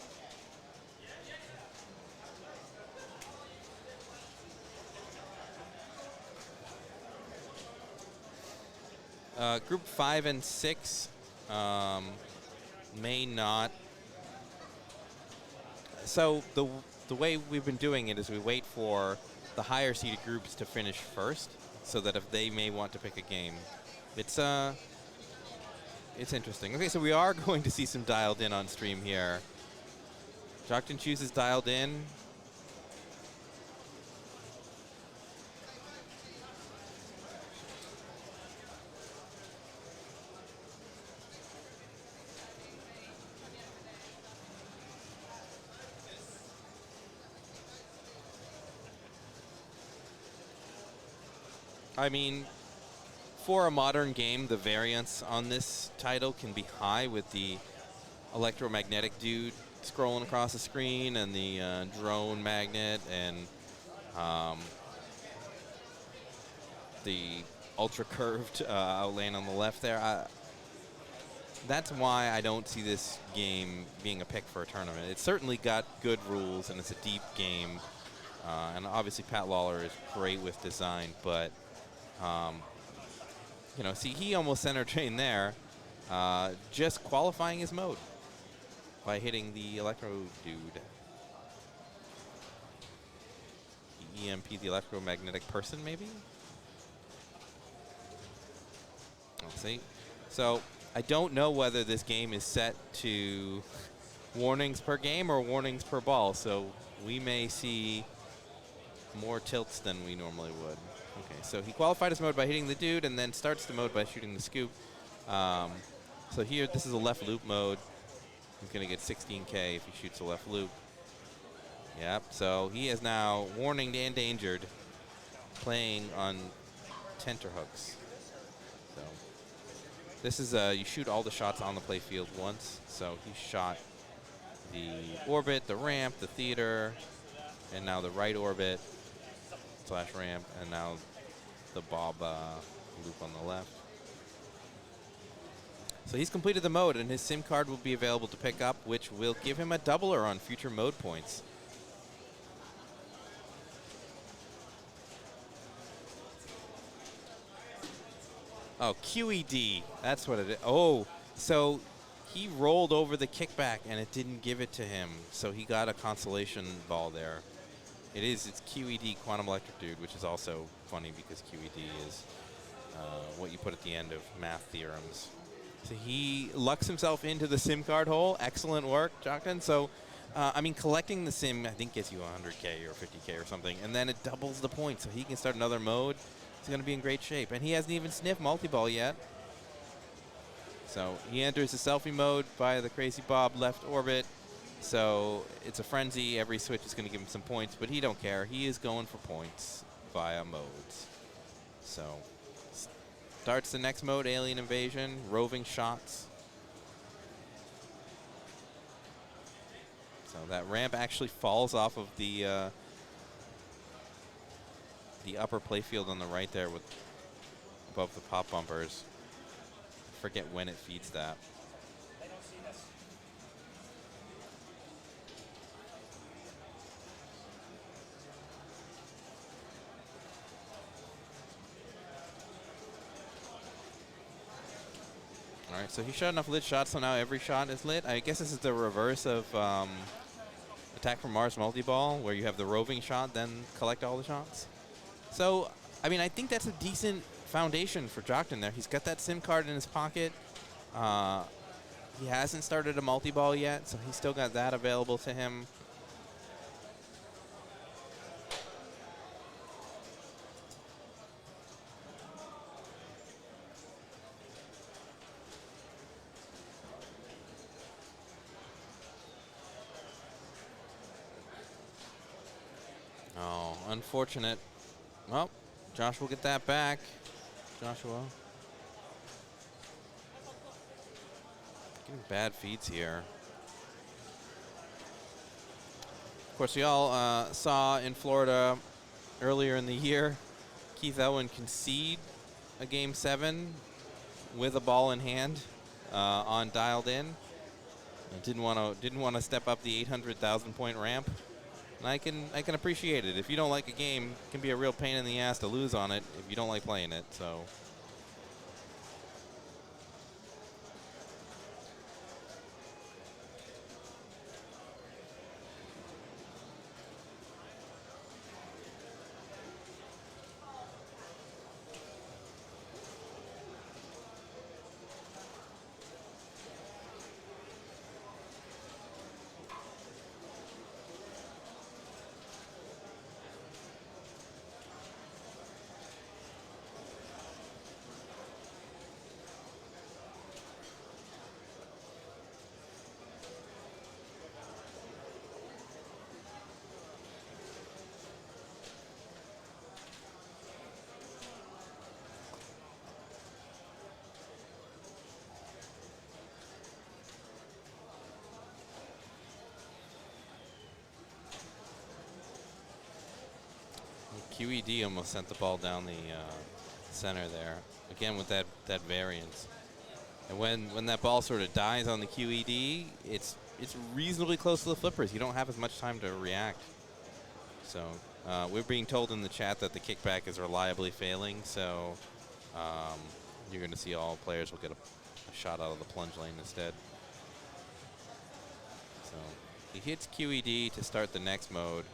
Group 5 and 6 may not. So the way we've been doing it is we wait for the higher seeded groups to finish first, so that if they may want to pick a game, it's interesting. Okay, so we are going to see some dialed in on stream here. Jockton Choose is dialed in. I mean, for a modern game, the variance on this title can be high with the electromagnetic dude scrolling across the screen and the drone magnet and the ultra curved outlane on the left there. That's why I don't see this game being a pick for a tournament. It's certainly got good rules and it's a deep game. And obviously Pat Lawler is great with design, but you know, see, he almost center chain there, just qualifying his mode by hitting the Electro Dude. The EMP, the electromagnetic person, maybe? Let's see. So, I don't know whether this game is set to warnings per game or warnings per ball, so we may see more tilts than we normally would. Okay, so he qualified his mode by hitting the dude and then starts the mode by shooting the scoop. So here, this is a left loop mode. He's going to get 16K if he shoots a left loop. Yep, so he is now warninged and endangered playing on tenterhooks. So this is, you shoot all the shots on the playfield once. So he shot the orbit, the ramp, the theater, and now the right orbit / ramp, and now the bob loop on the left. So he's completed the mode, and his SIM card will be available to pick up, which will give him a doubler on future mode points. Oh, QED. That's what it is. Oh, so he rolled over the kickback, and it didn't give it to him, so he got a consolation ball there. It's QED, Quantum Electric Dude, which is also funny because QED is what you put at the end of math theorems. So he lucks himself into the SIM card hole. Excellent work, Jockton. So, I mean, collecting the SIM, I think, gets you 100K or 50K or something, and then it doubles the points, so he can start another mode. He's going to be in great shape. And he hasn't even sniffed multi-ball yet. So he enters the selfie mode by the Crazy Bob left orbit, So it's a frenzy. Every switch is going to give him some points, but he don't care. He is going for points via modes. So starts the next mode, Alien Invasion, roving shots. So that ramp actually falls off of the upper playfield on the right there with above the pop bumpers. I forget when it feeds that. They don't see this. All right, so he shot enough lit shots, so now every shot is lit. I guess this is the reverse of Attack from Mars multi-ball, where you have the roving shot, then collect all the shots. So, I mean, I think that's a decent foundation for Jockton there. He's got that SIM card in his pocket. He hasn't started a multi-ball yet, so he's still got that available to him. Oh, unfortunate. Well, Josh will get that back. Joshua. Getting bad feeds here. Of course, we all saw in Florida earlier in the year, Keith Elwin concede a Game 7 with a ball in hand on Dialed In. And didn't want to step up the 800,000 point ramp. And I can appreciate it. If you don't like a game, it can be a real pain in the ass to lose on it if you don't like playing it. So. QED almost sent the ball down the center there. Again with that variance. And when that ball sort of dies on the QED, it's reasonably close to the flippers. You don't have as much time to react. So we're being told in the chat that the kickback is reliably failing. So you're going to see all players will get a shot out of the plunge lane instead. So he hits QED to start the next mode.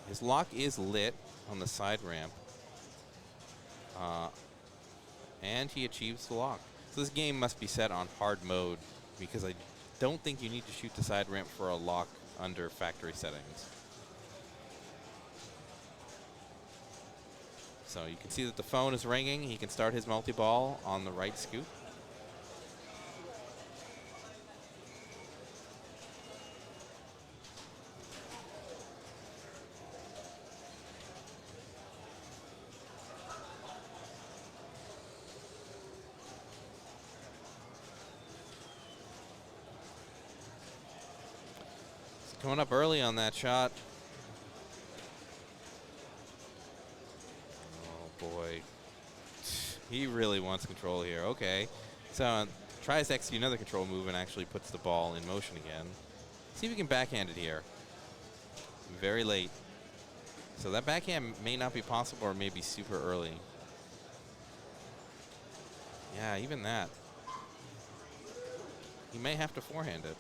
His lock is lit on the side ramp. And he achieves the lock. So this game must be set on hard mode because I don't think you need to shoot the side ramp for a lock under factory settings. So you can see that the phone is ringing. He can start his multi-ball on the right scoop. Coming up early on that shot. Oh, boy. He really wants control here. Okay. So tries to execute another control move and actually puts the ball in motion again. See if we can backhand it here. Very late. So that backhand may not be possible or may be super early. Yeah, even that. He may have to forehand it.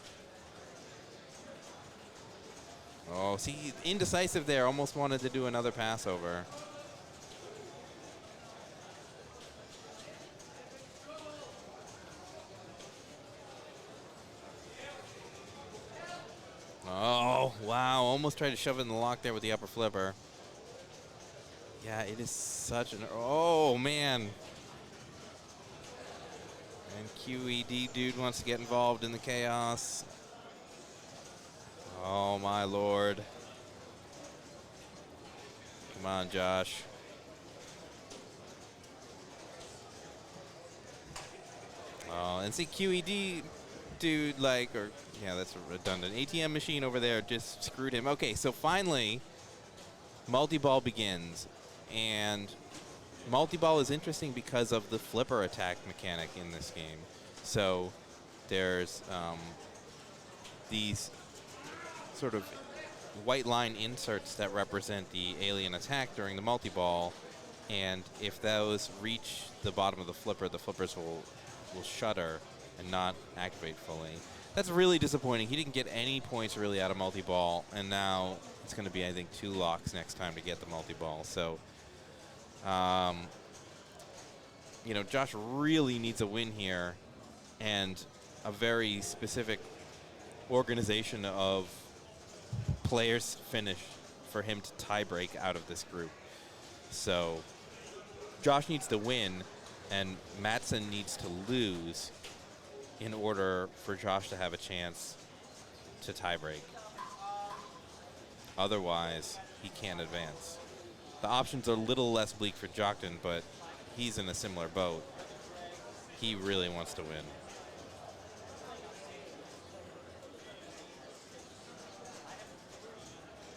Oh, see, indecisive there. Almost wanted to do another pass over. Oh, wow. Almost tried to shove it in the lock there with the upper flipper. Yeah, it is such an... Oh, man. And QED dude wants to get involved in the chaos. Oh my lord. Come on, Josh. Oh, and see QED dude, like, or yeah, that's redundant. ATM machine over there just screwed him. Okay, so finally, multi-ball begins. And multi-ball is interesting because of the flipper attack mechanic in this game. So there's these sort of white line inserts that represent the alien attack during the multi-ball. And if those reach the bottom of the flippers will shutter and not activate fully. That's really disappointing. He didn't get any points really out of multi-ball, and now it's going to be, I think, 2 locks next time to get the multi-ball. So, you know, Josh really needs a win here and a very specific organization of players finish for him to tie-break out of this group. So Josh needs to win, and Mattson needs to lose in order for Josh to have a chance to tie-break. Otherwise, he can't advance. The options are a little less bleak for Jockton, but he's in a similar boat. He really wants to win.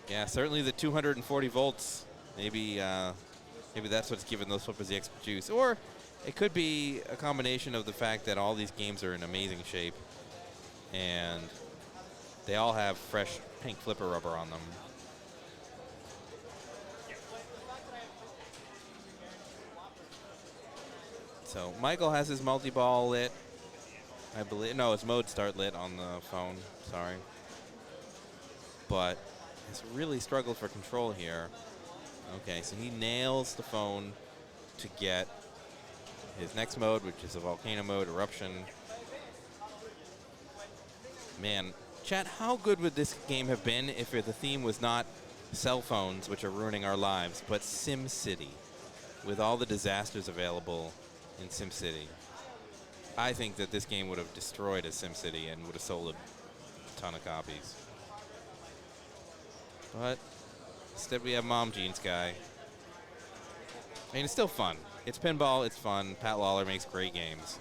Yeah, certainly the 240 volts. Maybe that's what's giving those flippers the extra juice. Or it could be a combination of the fact that all these games are in amazing shape and they all have fresh pink flipper rubber on them. So Michael has his multi-ball lit. I believe, no, it's mode start lit on the phone, sorry. But has really struggled for control here. Okay, so he nails the phone to get his next mode, which is a volcano mode, eruption. Man, chat, how good would this game have been if the theme was not cell phones, which are ruining our lives, but SimCity, with all the disasters available in SimCity? I think that this game would have destroyed a SimCity and would have sold a ton of copies. But instead we have Mom Jeans Guy. I mean, it's still fun. It's pinball, it's fun. Pat Lawler makes great games.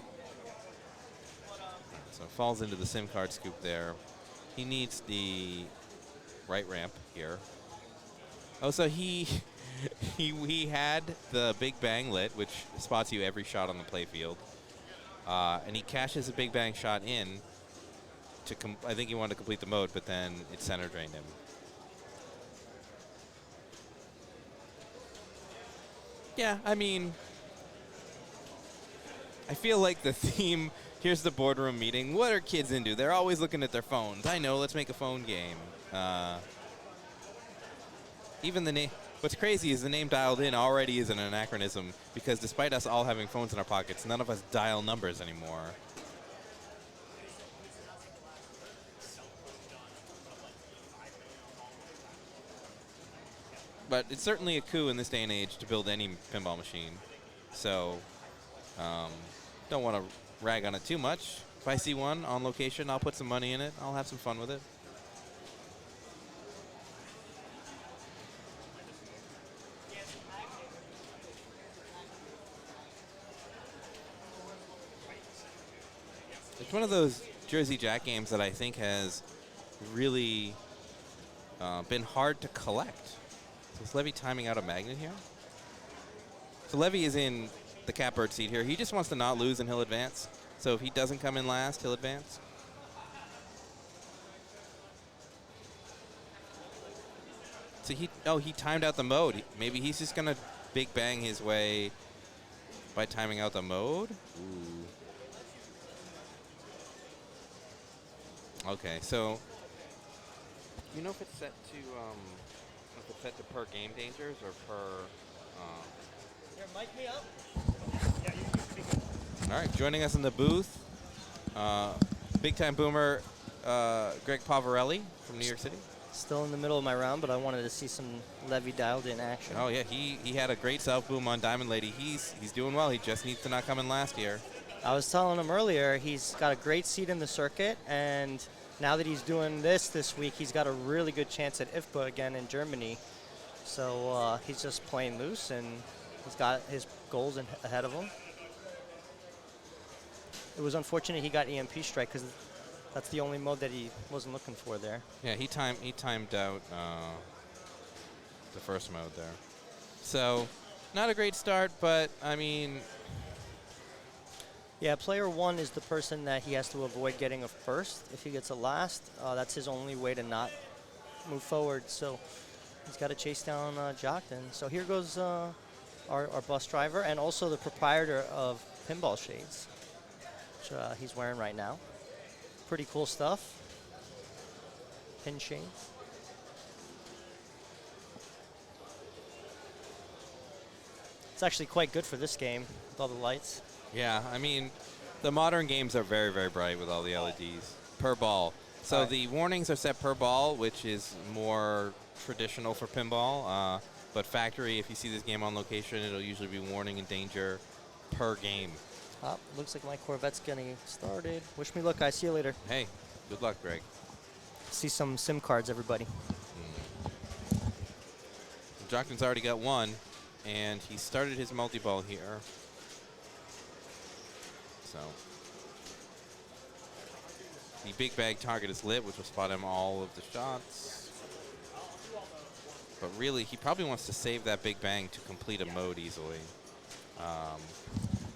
So it falls into the SIM card scoop there. He needs the right ramp here. Oh, so he had the Big Bang lit, which spots you every shot on the playfield. And he cashes a Big Bang shot in to I think he wanted to complete the mode, but then it center drained him. Yeah, I mean, I feel like the theme, here's the boardroom meeting. What are kids into? They're always looking at their phones. I know, let's make a phone game. Even the name, what's crazy is the name dialed in already is an anachronism because despite us all having phones in our pockets, none of us dial numbers anymore. But it's certainly a coup in this day and age to build any pinball machine. So, don't want to rag on it too much. If I see one on location, I'll put some money in it. I'll have some fun with it. It's one of those Jersey Jack games that I think has really been hard to collect. So is Levy timing out a magnet here? So Levy is in the catbird seat here. He just wants to not lose and he'll advance. So if he doesn't come in last, he'll advance. So he timed out the mode. Maybe he's just going to Big Bang his way by timing out the mode? Ooh. Okay, so you know if it's set to per game dangers or per Here, mic me up. All right, joining us in the booth, big time boomer Greg Pavarelli from New York City. Still in the middle of my round, but I wanted to see some Levy dialed in action. Oh yeah, he had a great self boom on Diamond Lady. He's doing well. He just needs to not come in last here. I was telling him earlier, he's got a great seat in the circuit, and now that he's doing this week, he's got a really good chance at IFBA again in Germany. So he's just playing loose, and he's got his goals ahead of him. It was unfortunate he got EMP strike because that's the only mode that he wasn't looking for there. Yeah, he timed out the first mode there. So, not a great start, but I mean. Yeah, player 1 is the person that he has to avoid getting a first. If he gets a last, that's his only way to not move forward. So he's got to chase down Jockton. So here goes our bus driver and also the proprietor of Pinball Shades, which he's wearing right now. Pretty cool stuff. Pin shades. It's actually quite good for this game with all the lights. Yeah, I mean, the modern games are very, very bright with all the LEDs per ball. So Right. the warnings are set per ball, which is more traditional for pinball. But factory, if you see this game on location, it'll usually be warning and danger per game. Oh, looks like my Corvette's getting started. Wish me luck, guys. See you later. Hey, good luck, Greg. See some SIM cards, everybody. Jockton's already got one, and he started his multi-ball here. So the big bag target is lit, which will spot him all of the shots. But really, he probably wants to save that big bang to complete a mode easily.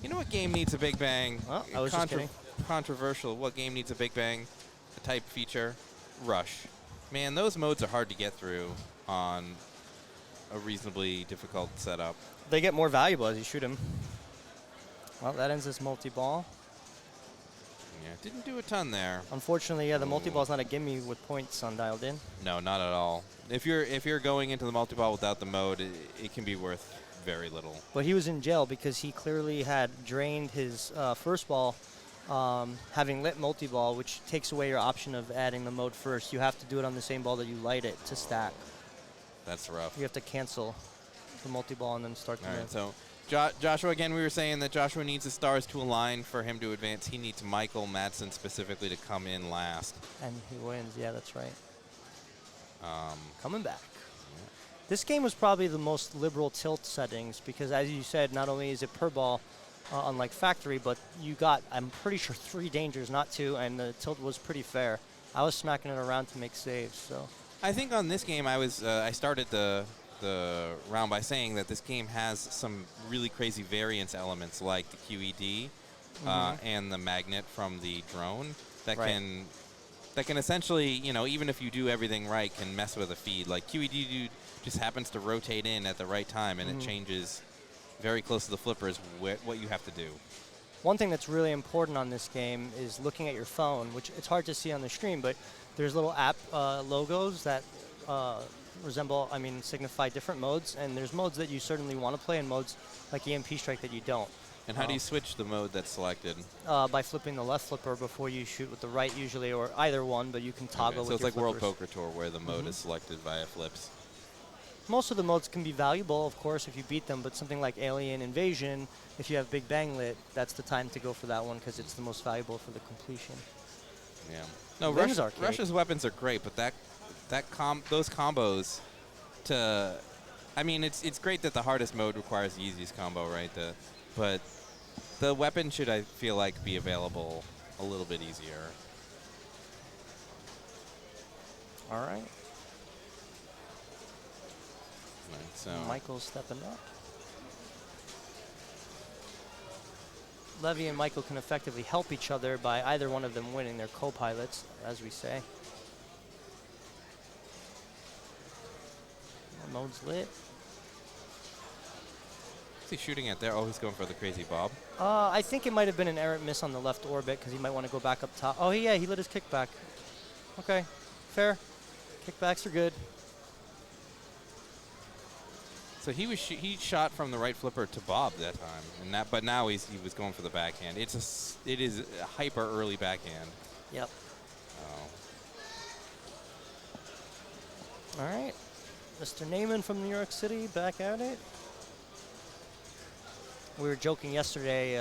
You know what game needs a big bang? Oh, I was just kidding. Controversial. What game needs a big bang? A type feature? Rush. Man, those modes are hard to get through on a reasonably difficult setup. They get more valuable as you shoot them. Well, that ends this multi-ball. Yeah, didn't do a ton there. Unfortunately, yeah, the multi-ball's not a gimme with points on dialed in. No, not at all. If you're going into the multi-ball without the mode, it can be worth very little. But he was in jail because he clearly had drained his first ball, having lit multi-ball, which takes away your option of adding the mode first. You have to do it on the same ball that you light it to stack. That's rough. You have to cancel the multi-ball and then start the All mode. right, so Joshua, again, we were saying that Joshua needs the stars to align for him to advance. He needs Michael Madsen specifically to come in last. And he wins. Yeah, that's right. Coming back. This game was probably the most liberal tilt settings because, as you said, not only is it per ball, unlike Factory, but you got, I'm pretty sure, 3 dangers, not 2, and the tilt was pretty fair. I was smacking it around to make saves. So I think on this game, I started the round by saying that this game has some really crazy variance elements like the QED and the magnet from the drone that can essentially, even if you do everything right, can mess with a feed. Like QED just happens to rotate in at the right time, and it changes very close to the flippers what you have to do. one thing that's really important on this game is looking at your phone, which it's hard to see on the stream, but there's little app logos that signify different modes, and there's modes that you certainly want to play and modes like EMP Strike that you don't. And how do you switch the mode that's selected? By flipping the left flipper before you shoot with the right usually, or either one, but you can toggle with so it's your like World flippers. Poker Tour where the mode is selected via flips. Most of the modes can be valuable, of course, if you beat them, but something like Alien Invasion, if you have Big Bang lit, that's the time to go for that one because it's the most valuable for the completion. Yeah. No, Rings Arcade. Rush's weapons are great, but those combos it's great that the hardest mode requires the easiest combo, right? But the weapon should, I feel like, be available a little bit easier. All right. So Michael's stepping up. Levy and Michael can effectively help each other by either one of them winning. They're co-pilots, as we say. Mode's lit. what's he shooting at there? Oh, he's going for the crazy bob. I think it might have been an errant miss on the left orbit because he might want to go back up top. Oh, yeah, he lit his kickback. Okay, fair. Kickbacks are good. So he shot from the right flipper to bob that time, but now he was going for the backhand. It is a hyper early backhand. Yep. Oh. All right. Mr. Naiman from New York City back at it. We were joking yesterday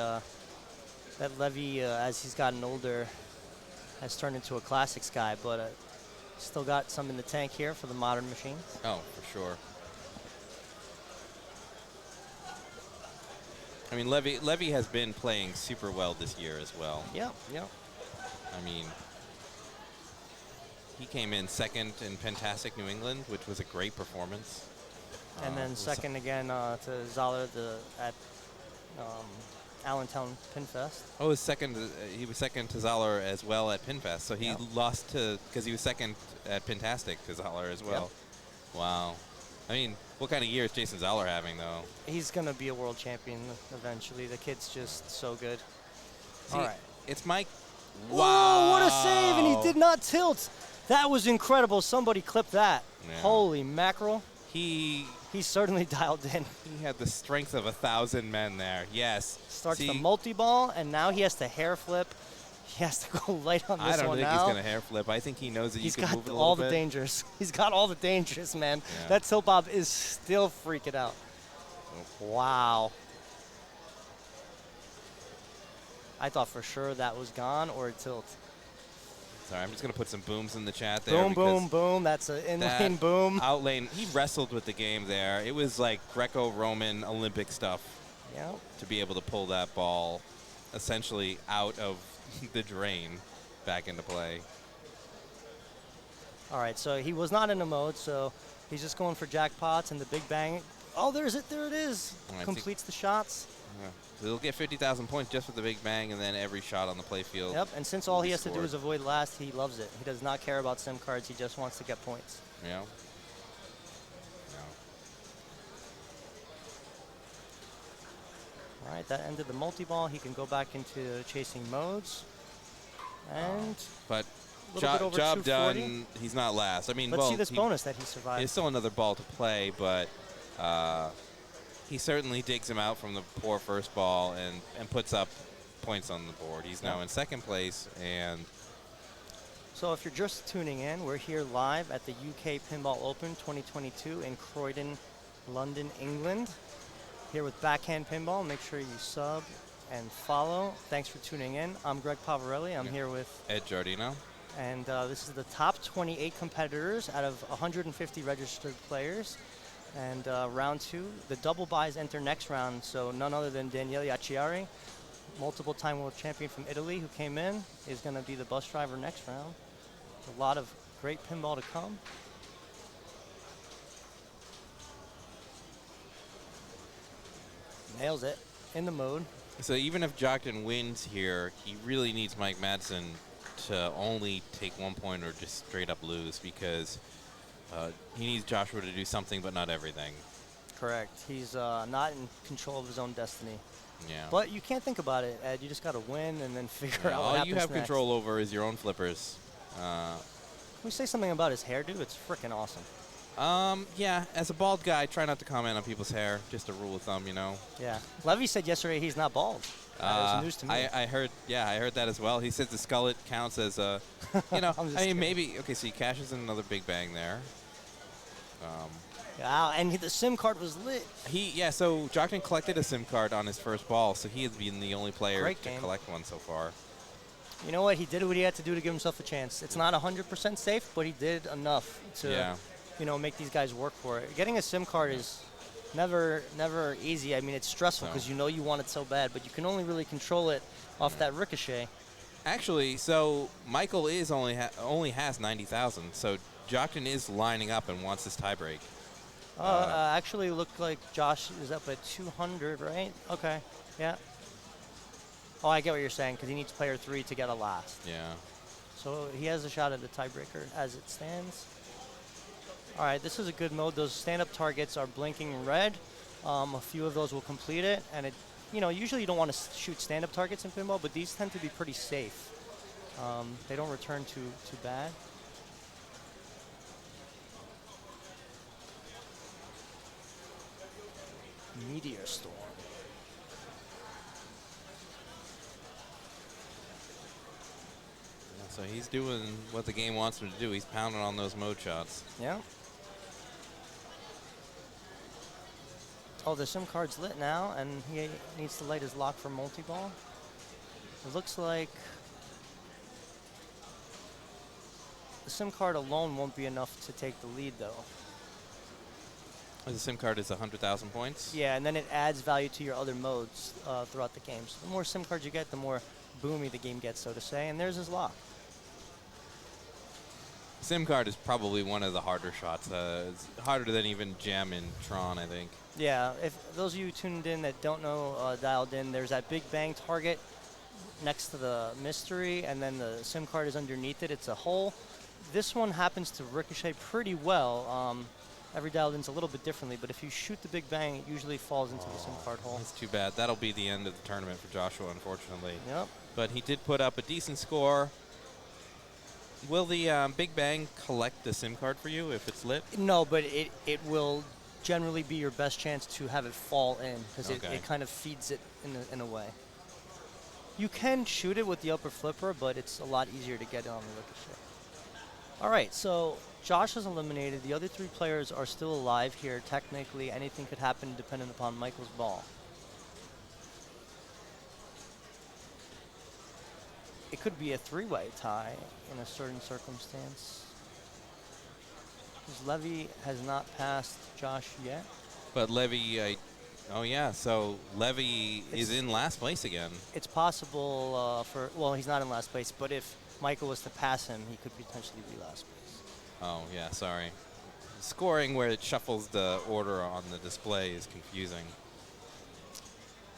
that Levy, as he's gotten older, has turned into a classics guy, but still got some in the tank here for the modern machines. Oh, for sure. I mean, Levy has been playing super well this year as well. Yep, yep. I mean, he came in second in Pentastic New England, which was a great performance. And then second again to Zoller at Allentown Pinfest. Oh, he was second to Zoller as well at Pinfest. So he lost because he was second at Pintastic to Zoller as well. Yep. Wow. I mean, what kind of year is Jason Zoller having, though? He's going to be a world champion eventually. The kid's just so good. See, all right. It's Mike. Wow. Whoa, what a save, and he did not tilt. That was incredible. Somebody clipped that. Yeah. Holy mackerel. He certainly dialed in. He had the strength of 1,000 men there. Yes. Starts the multi-ball, and now he has to hair flip. He has to go light on this one now. I don't think he's going to hair flip. I think he knows that you can move it a little bit. He's got all the dangers. He's got all the dangers, man. Yeah. That tilt bob is still freaking out. Oh. Wow. I thought for sure that was gone or a tilt. Sorry, I'm just going to put some booms in the chat there. Boom, boom, boom. That's an in-lane boom. Outlane. He wrestled with the game there. It was like Greco-Roman Olympic stuff. Yeah. To be able to pull that ball essentially out of the drain back into play. All right, so he was not in a mode, so he's just going for jackpots and the big bang. Oh, there's it. There it is. Completes the shots. Yeah. So he'll get 50,000 points just with the big bang and then every shot on the play field. Yep, and since all he has to do is avoid last, he loves it. He does not care about sim cards. He just wants to get points. Yeah. All right, that ended the multi-ball. He can go back into chasing modes. And but job done. He's not last. I mean, let's see this bonus that he survived. There's still another ball to play, but he certainly digs him out from the poor first ball and puts up points on the board. He's now in second place. And so if you're just tuning in, we're here live at the UK Pinball Open 2022 in Croydon, London, England. Here with Backhand Pinball. Make sure you sub and follow. Thanks for tuning in. I'm Greg Pavarelli. I'm here with Ed Giardino. And this is the top 28 competitors out of 150 registered players. And round two, the double buys enter next round. So none other than Daniele Acciari, multiple-time world champion from Italy who came in, is going to be the bus driver next round. A lot of great pinball to come. Nails it in the mode. So even if Jockton wins here, he really needs Mike Madsen to only take 1 point or just straight up lose because he needs Joshua to do something but not everything. Correct. He's not in control of his own destiny. Yeah. But you can't think about it, Ed. You just got to win and then figure out what happens All you have next. control over is your own flippers. Can we say something about his hairdo? It's freaking awesome. Yeah, as a bald guy, try not to comment on people's hair. Just a rule of thumb, you know. Yeah. Levy said yesterday he's not bald. That was news to me. I heard that as well. He said the skullet counts as a, you know, maybe, okay, so he cashes in another big bang there. Wow, and the SIM card was lit. So Jockton collected a SIM card on his first ball, so he has been the only player to collect one so far. You know what? He did what he had to do to give himself a chance. It's not 100% safe, but he did enough to, make these guys work for it. Getting a SIM card is never easy. I mean, it's stressful because you want it so bad, but you can only really control it off that ricochet. Actually, so Michael is only has 90,000, so Jockton is lining up and wants this tiebreak. Actually, looked like Josh is up at 200, right? Okay, yeah. Oh, I get what you're saying, because he needs player 3 to get a last. Yeah. So he has a shot at the tiebreaker as it stands. All right, this is a good mode. Those stand-up targets are blinking red. A few of those will complete it, and usually you don't want to shoot stand-up targets in pinball, but these tend to be pretty safe. They don't return too bad. Meteor Storm. So he's doing what the game wants him to do. He's pounding on those mode shots. Yeah. Oh, the SIM card's lit now, and he needs to light his lock for multi-ball. It looks like the SIM card alone won't be enough to take the lead, though. The SIM card is 100,000 points. Yeah, and then it adds value to your other modes throughout the game. So the more SIM cards you get, the more boomy the game gets, so to say. And there's his lock. SIM card is probably one of the harder shots. It's harder than even Gem in Tron, I think. Yeah, if those of you tuned in that don't know Dialed In, there's that big bang target next to the mystery, and then the SIM card is underneath it. It's a hole. This one happens to ricochet pretty well. Every Dialed In's a little bit differently, but if you shoot the big bang, it usually falls into the SIM card hole. That's too bad. That'll be the end of the tournament for Joshua, unfortunately. Yep. But he did put up a decent score. Will the Big Bang collect the SIM card for you if it's lit? No, but it will generally be your best chance to have it fall in, because Okay. it kind of feeds it in a way. You can shoot it with the upper flipper, but it's a lot easier to get it on the ricochet. All right, so Josh is eliminated. The other three players are still alive here. Technically, anything could happen depending upon Michael's ball. It could be a three-way tie in a certain circumstance. Because Levy has not passed Josh yet. But Levy, oh yeah, so Levy is in last place again. It's possible well, he's not in last place, but if Michael was to pass him, he could potentially be last place. Oh yeah, sorry. Scoring where it shuffles the order on the display is confusing.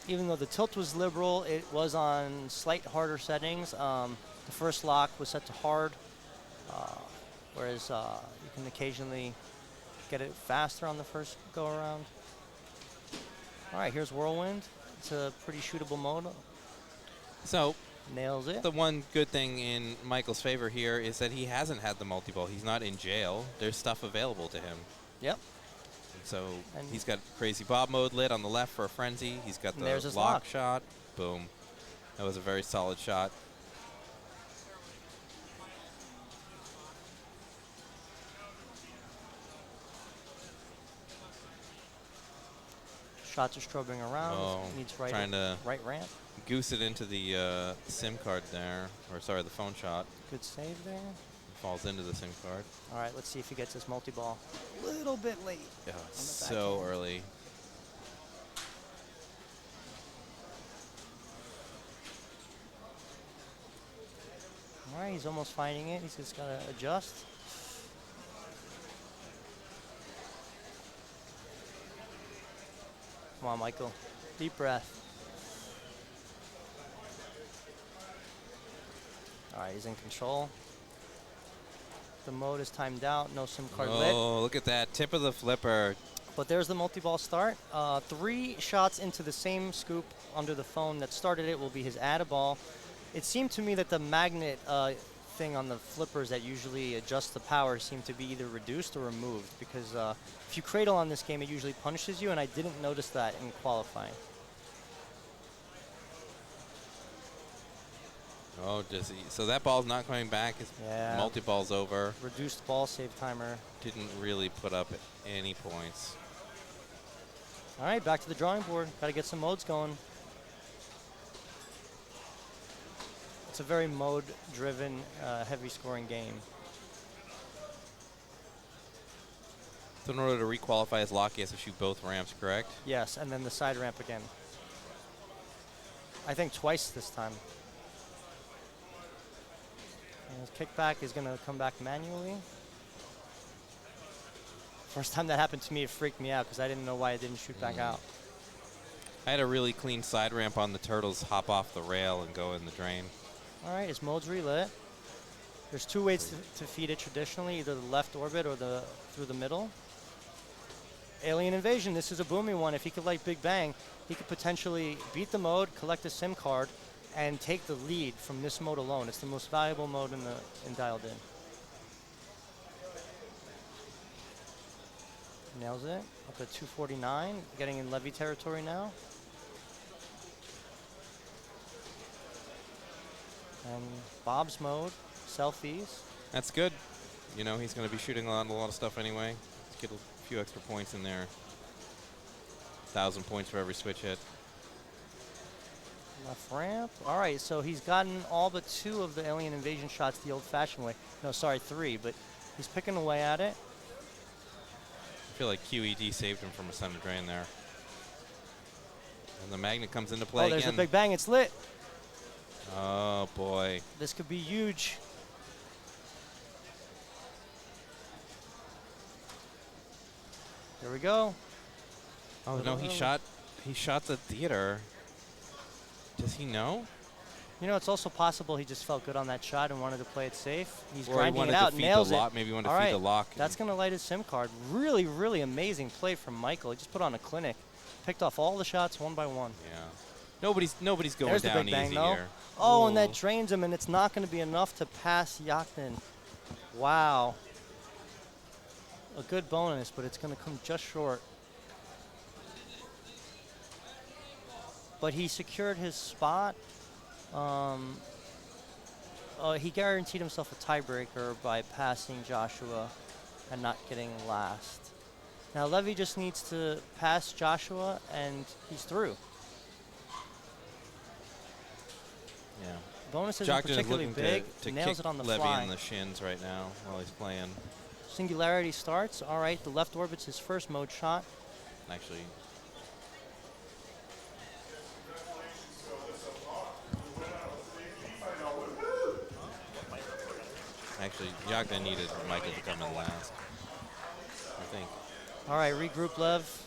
Even though the tilt was liberal, it was on slight harder settings. The first lock was set to hard, whereas you can occasionally get it faster on the first go around. All right, here's Whirlwind. It's a pretty shootable mode. So Nails it. the one good thing in Michael's favor here is that he hasn't had the multi-ball. He's not in jail. There's stuff available to him. Yep. So And he's got Crazy Bob mode lit on the left for a frenzy. He's got And there's the his lock lock. shot. Boom. That was a very solid shot. shots are strobing around. Oh, Needs trying to right ramp. goose it into the SIM card there. Or sorry, the phone shot. Good save there. Falls into the SIM card. All right, let's see if he gets this multi-ball. A little bit late. Yeah, the so backhand. early. All right, he's almost finding it. He's just got to adjust. Come on, Michael. Deep breath. All right, he's in control. The mode is timed out. No SIM card lit. Oh, look at that. Tip of the flipper. But there's the multi-ball start. 3 shots into the same scoop under the phone that started it will be his add a ball. It seemed to me that the magnet thing on the flippers that usually adjusts the power seemed to be either reduced or removed, because if you cradle on this game, it usually punishes you, and I didn't notice that in qualifying. Oh, does he? So that ball's not coming back. His Yeah. multi-ball's over. Reduced ball save timer. Didn't really put up any points. All right, back to the drawing board. Got to get some modes going. It's a very mode-driven, heavy-scoring game. So in order to requalify his lock, he has to shoot both ramps, correct? Yes, and then the side ramp again. I think twice this time. And his kickback is going to come back manually. First time that happened to me, it freaked me out because I didn't know why it didn't shoot back out. I had a really clean side ramp on the turtles, hop off the rail and go in the drain. All right, his mode's relit. There's 2 ways to feed it traditionally, either the left orbit or through the middle. Alien Invasion, this is a boomy one. If he could light Big Bang, he could potentially beat the mode, collect a SIM card, and take the lead from this mode alone. It's the most valuable mode in Dialed In. Nails it. Up at 249, getting in Levy territory now. And Bob's mode, selfies. That's good. You know, he's going to be shooting a lot of stuff anyway. Let's get a few extra points in there. 1,000 points for every switch hit. Left ramp. All right, so he's gotten all but 2 of the alien invasion shots the old-fashioned way. No, sorry, 3, but he's picking away at it. I feel like QED saved him from a center drain there. And the magnet comes into play Oh, there's again. a big bang. It's lit. Oh, boy. This could be huge. Here we go. Oh, no, he shot the theater. Does he know? You know, it's also possible he just felt good on that shot and wanted to play it safe. He's Or he grinding wanted it to out, feed nails the it. lock. Maybe he wanted All to feed right, the lock. that's going to light his SIM card. Really, really amazing play from Michael. He just put on a clinic. Picked off all the shots one by one. Yeah. Nobody's going There's the down big bang, easy though. here. Oh, and Ooh. that drains him, and it's not going to be enough to pass Yachten. Wow. A good bonus, but it's going to come just short. But he secured his spot. He guaranteed himself a tiebreaker by passing Joshua and not getting last. Now Levy just needs to pass Joshua, and he's through. Yeah. Bonus isn't Jockton is particularly looking big. to Nails kick it on the Levy fly. in the shins right now while he's playing. Singularity starts. All right, the left orbit's his first mode shot. Actually, Jockton needed Michael to come in last, I think. All right, regroup Lev.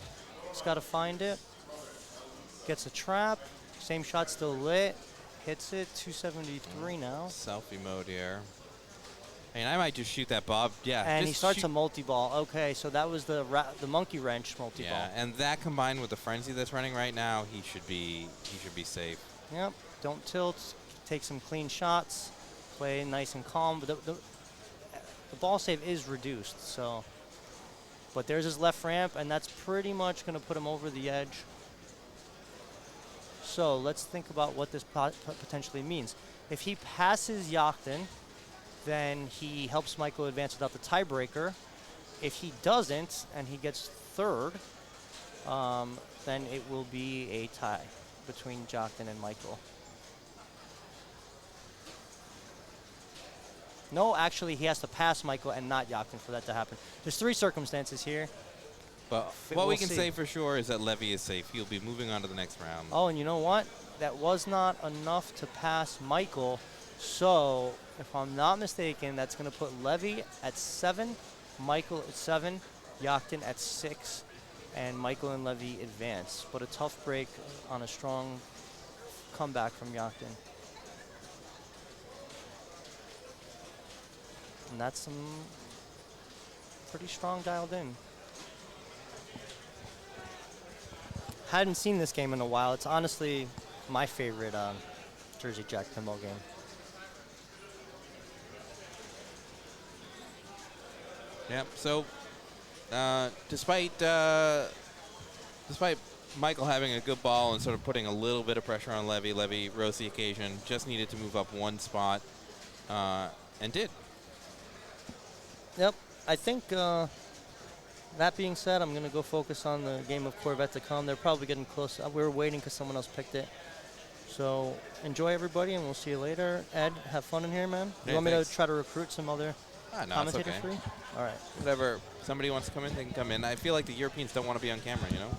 He's got to find it. Gets a trap. Same shot still lit. Hits it. 273 now. Selfie mode here. And I might just shoot that Bob. Yeah. And just he starts shoot. a multi-ball. Okay, so that was the monkey wrench multi-ball. Yeah, and that combined with the frenzy that's running right now, he should be safe. Yep. Don't tilt. Take some clean shots. Play nice and calm. But the ball save is reduced. So, but there's his left ramp, and that's pretty much going to put him over the edge. So let's think about what this potentially means. If he passes Yachten, then he helps Michael advance without the tiebreaker. If he doesn't, and he gets third, then it will be a tie between Yachten and Michael. No, actually, he has to pass Michael and not Yachten for that to happen. There's 3 circumstances here. But what We'll we can see. say for sure is that Levy is safe. He'll be moving on to the next round. Oh, and you know what? That was not enough to pass Michael. So, if I'm not mistaken, that's going to put Levy at 7, Michael at 7, Yachten at 6, and Michael and Levy advance. But a tough break on a strong comeback from Yachten. And that's some pretty strong dialed in. Hadn't seen this game in a while. It's honestly my favorite Jersey Jack pinball game. Yep. So, despite Michael having a good ball and sort of putting a little bit of pressure on Levy, Levy rose the occasion. Just needed to move up 1 spot, and did. Yep. I think that being said, I'm going to go focus on the game of Corvette to come. They're probably getting close. We were waiting because someone else picked it. So enjoy, everybody, and we'll see you later. Ed, have fun in here, man. Hey, You want me thanks. to try to recruit some other No, it's commentators okay. for you? All right. Whatever. Somebody wants to come in, they can come in. I feel like the Europeans don't want to be on camera, you know?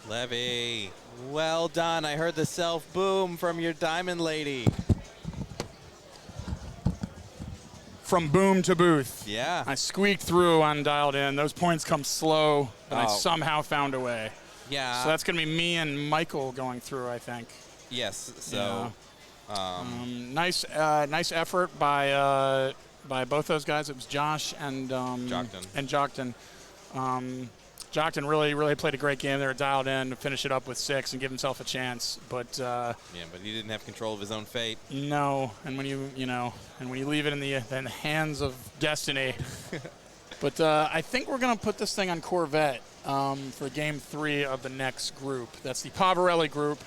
Levy, well done. I heard the self boom from your diamond lady. From boom to booth. Yeah. I squeaked through on dialed in. Those points come slow, but I Oh. somehow found a way. Yeah. So that's going to be me and Michael going through, I think. Yes. So. Nice effort by both those guys. It was Josh and Jokton. Jokton really played a great game there, dialed in to finish it up with 6 and give himself a chance. But but he didn't have control of his own fate. no, and when you leave it in the hands of destiny. But I think we're gonna put this thing on Corvette for Game 3 of the next group. That's the Pavarelli group.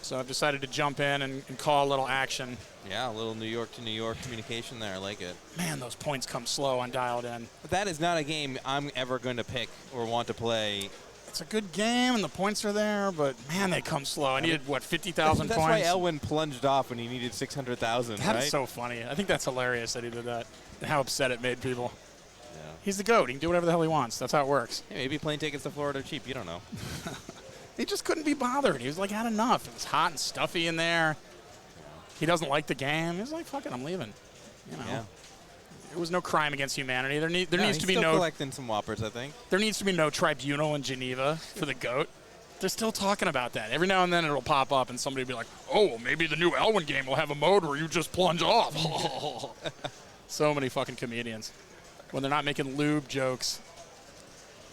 So I've decided to jump in and call a little action. Yeah, a little New York to New York communication there. I like it. Man, those points come slow on dialed in. But that is not a game I'm ever going to pick or want to play. It's a good game, and the points are there, but, man, they come slow. I needed, 50,000 That's points? why Elwin plunged off when he needed 600,000, That right? is so funny. I think that's hilarious that he did that, and how upset it made people. Yeah. He's the GOAT. He can do whatever the hell he wants. That's how it works. Hey, maybe plane tickets to Florida are cheap. You don't know. He just couldn't be bothered. He was like, had enough. It was hot and stuffy in there. He doesn't like the game. He was like, fuck it, I'm leaving. You know. Yeah. There was no crime against humanity. There needs He's to be still no collecting some whoppers, I think. There needs to be no tribunal in Geneva for the GOAT. They're still talking about that. Every now and then it'll pop up and somebody will be like, oh, well, maybe the new Elwin game will have a mode where you just plunge off. So many fucking comedians. When they're not making lube jokes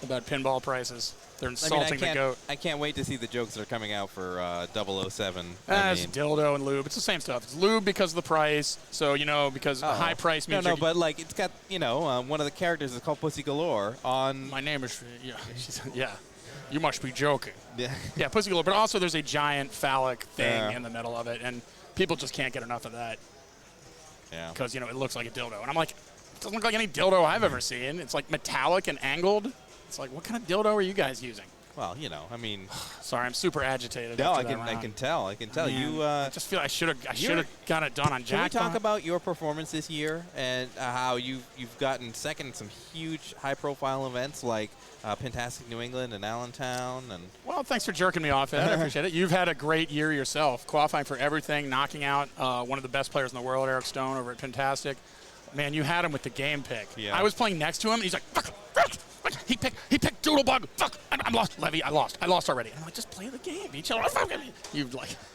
about pinball prices, they're insulting the GOAT. I can't wait to see the jokes that are coming out for 007. It's dildo and lube. It's the same stuff. It's lube because of the price. So, because a high price means No, but like it's got, one of the characters is called Pussy Galore on. My name is, yeah. You must be joking. Yeah. Yeah, Pussy Galore. But also there's a giant phallic thing in the middle of it, and people just can't get enough of that. Yeah. Because, it looks like a dildo. And I'm like, it doesn't look like any dildo I've ever seen. It's like metallic and angled. It's like, what kind of dildo are you guys using? Well, Sorry, I'm super agitated. No, after I can tell. I can tell. Man, I just feel I should have got it done on Can we Jackpot. talk about your performance this year and how you've gotten second in some huge high-profile events like Pintastic New England and Allentown and. Well, thanks for jerking me off, Ed. I appreciate it. You've had a great year yourself, qualifying for everything, knocking out one of the best players in the world, Eric Stone, over at Pintastic. Man, you had him with the game pick. Yeah. I was playing next to him, and he's like, fuck. He picked Doodlebug. Fuck, I'm lost. Levy, I lost already. And I'm like, just play the game. Beat you.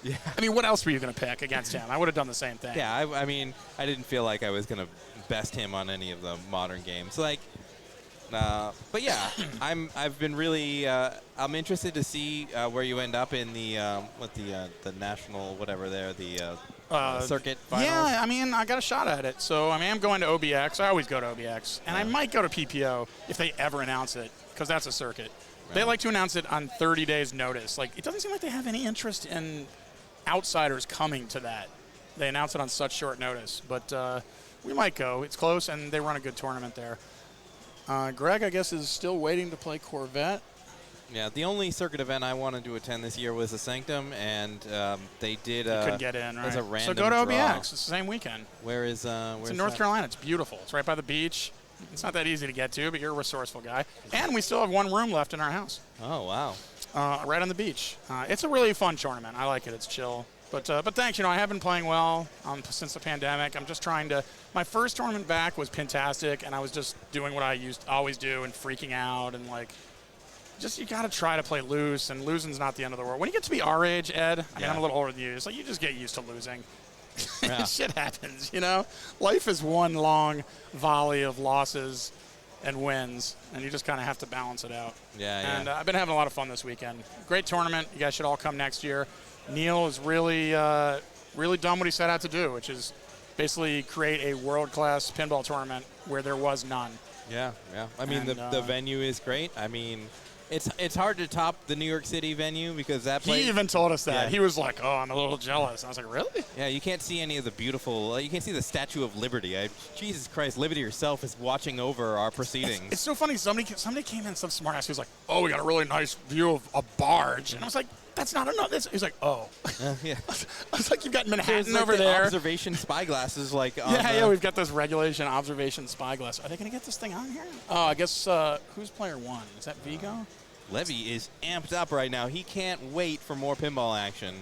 Yeah. I mean, what else were you going to pick against him? I would have done the same thing. Yeah, I mean, I didn't feel like I was going to best him on any of the modern games. But yeah, I've been really, I'm interested to see where you end up in the national, whatever there, the circuit finals. Yeah, I mean, I got a shot at it. So, I mean, I'm going to OBX. I always go to OBX. And I might go to PPO if they ever announce it, because that's a circuit. Right. They like to announce it on 30 days' notice. Like, it doesn't seem like they have any interest in outsiders coming to that. They announce it on such short notice. But we might go. It's close, and they run a good tournament there. Greg, I guess, is still waiting to play Corvette. Yeah, the only circuit event I wanted to attend this year was the Sanctum, and they did. You couldn't get in, right? There's a random So go to draw. OBX. It's the same weekend. Where's it's in North Carolina. It's beautiful. It's right by the beach. It's not that easy to get to, but you're a resourceful guy. And we still have one room left in our house. Oh, wow. Right on the beach. It's a really fun tournament. I like it. It's chill. But thanks. I have been playing well since the pandemic. I'm just trying to. My first tournament back was Pintastic, and I was just doing what I used to always do and freaking out and you got to try to play loose, and losing's not the end of the world. When you get to be our age, Ed, I mean, I'm a little older than you, so you just get used to losing. Yeah. Shit happens, Life is one long volley of losses and wins, and you just kind of have to balance it out. Yeah. And I've been having a lot of fun this weekend. Great tournament. You guys should all come next year. Neil has really done what he set out to do, which is basically create a world-class pinball tournament where there was none. Yeah. I mean, the venue is great. I mean, it's hard to top the New York City venue because that place. He even told us that. Yeah. He was like, oh, I'm a little jealous. I was like, really? Yeah, you can't see any of the beautiful. You can't see the Statue of Liberty. Jesus Christ, Liberty herself is watching over our proceedings. It's so funny. Somebody came in, some smart ass. He was like, oh, we got a really nice view of a barge. And I was like, that's not enough. He's like, oh. Yeah. I was like, you've got Manhattan There's over there. Observation spyglasses, We've got those regulation observation spyglass. Are they going to get this thing on here? Oh, I guess who's player one? Is that Vigo? Levy is amped up right now. He can't wait for more pinball action.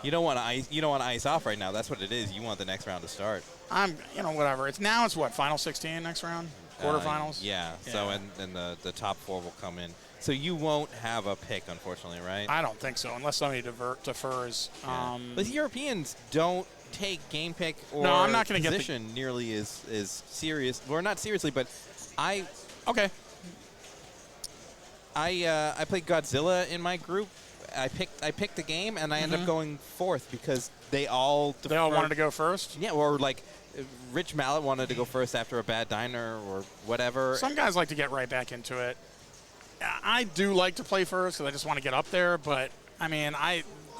You don't want to ice. You don't want to ice off right now. That's what it is. You want the next round to start. Whatever. It's what, final 16 next round? Quarterfinals? Yeah. So and the top 4 will come in. So you won't have a pick, unfortunately, right? I don't think so, unless somebody defers. Yeah. But the Europeans don't take game pick or I'm not gonna position nearly as serious. Well, not seriously, but I played Godzilla in my group. I picked the game, and I ended up going 4th because they all wanted to go first? Yeah, or like Rich Mallet wanted to go first after a bad diner or whatever. Some guys like to get right back into it. I do like to play first because I just want to get up there, but I mean,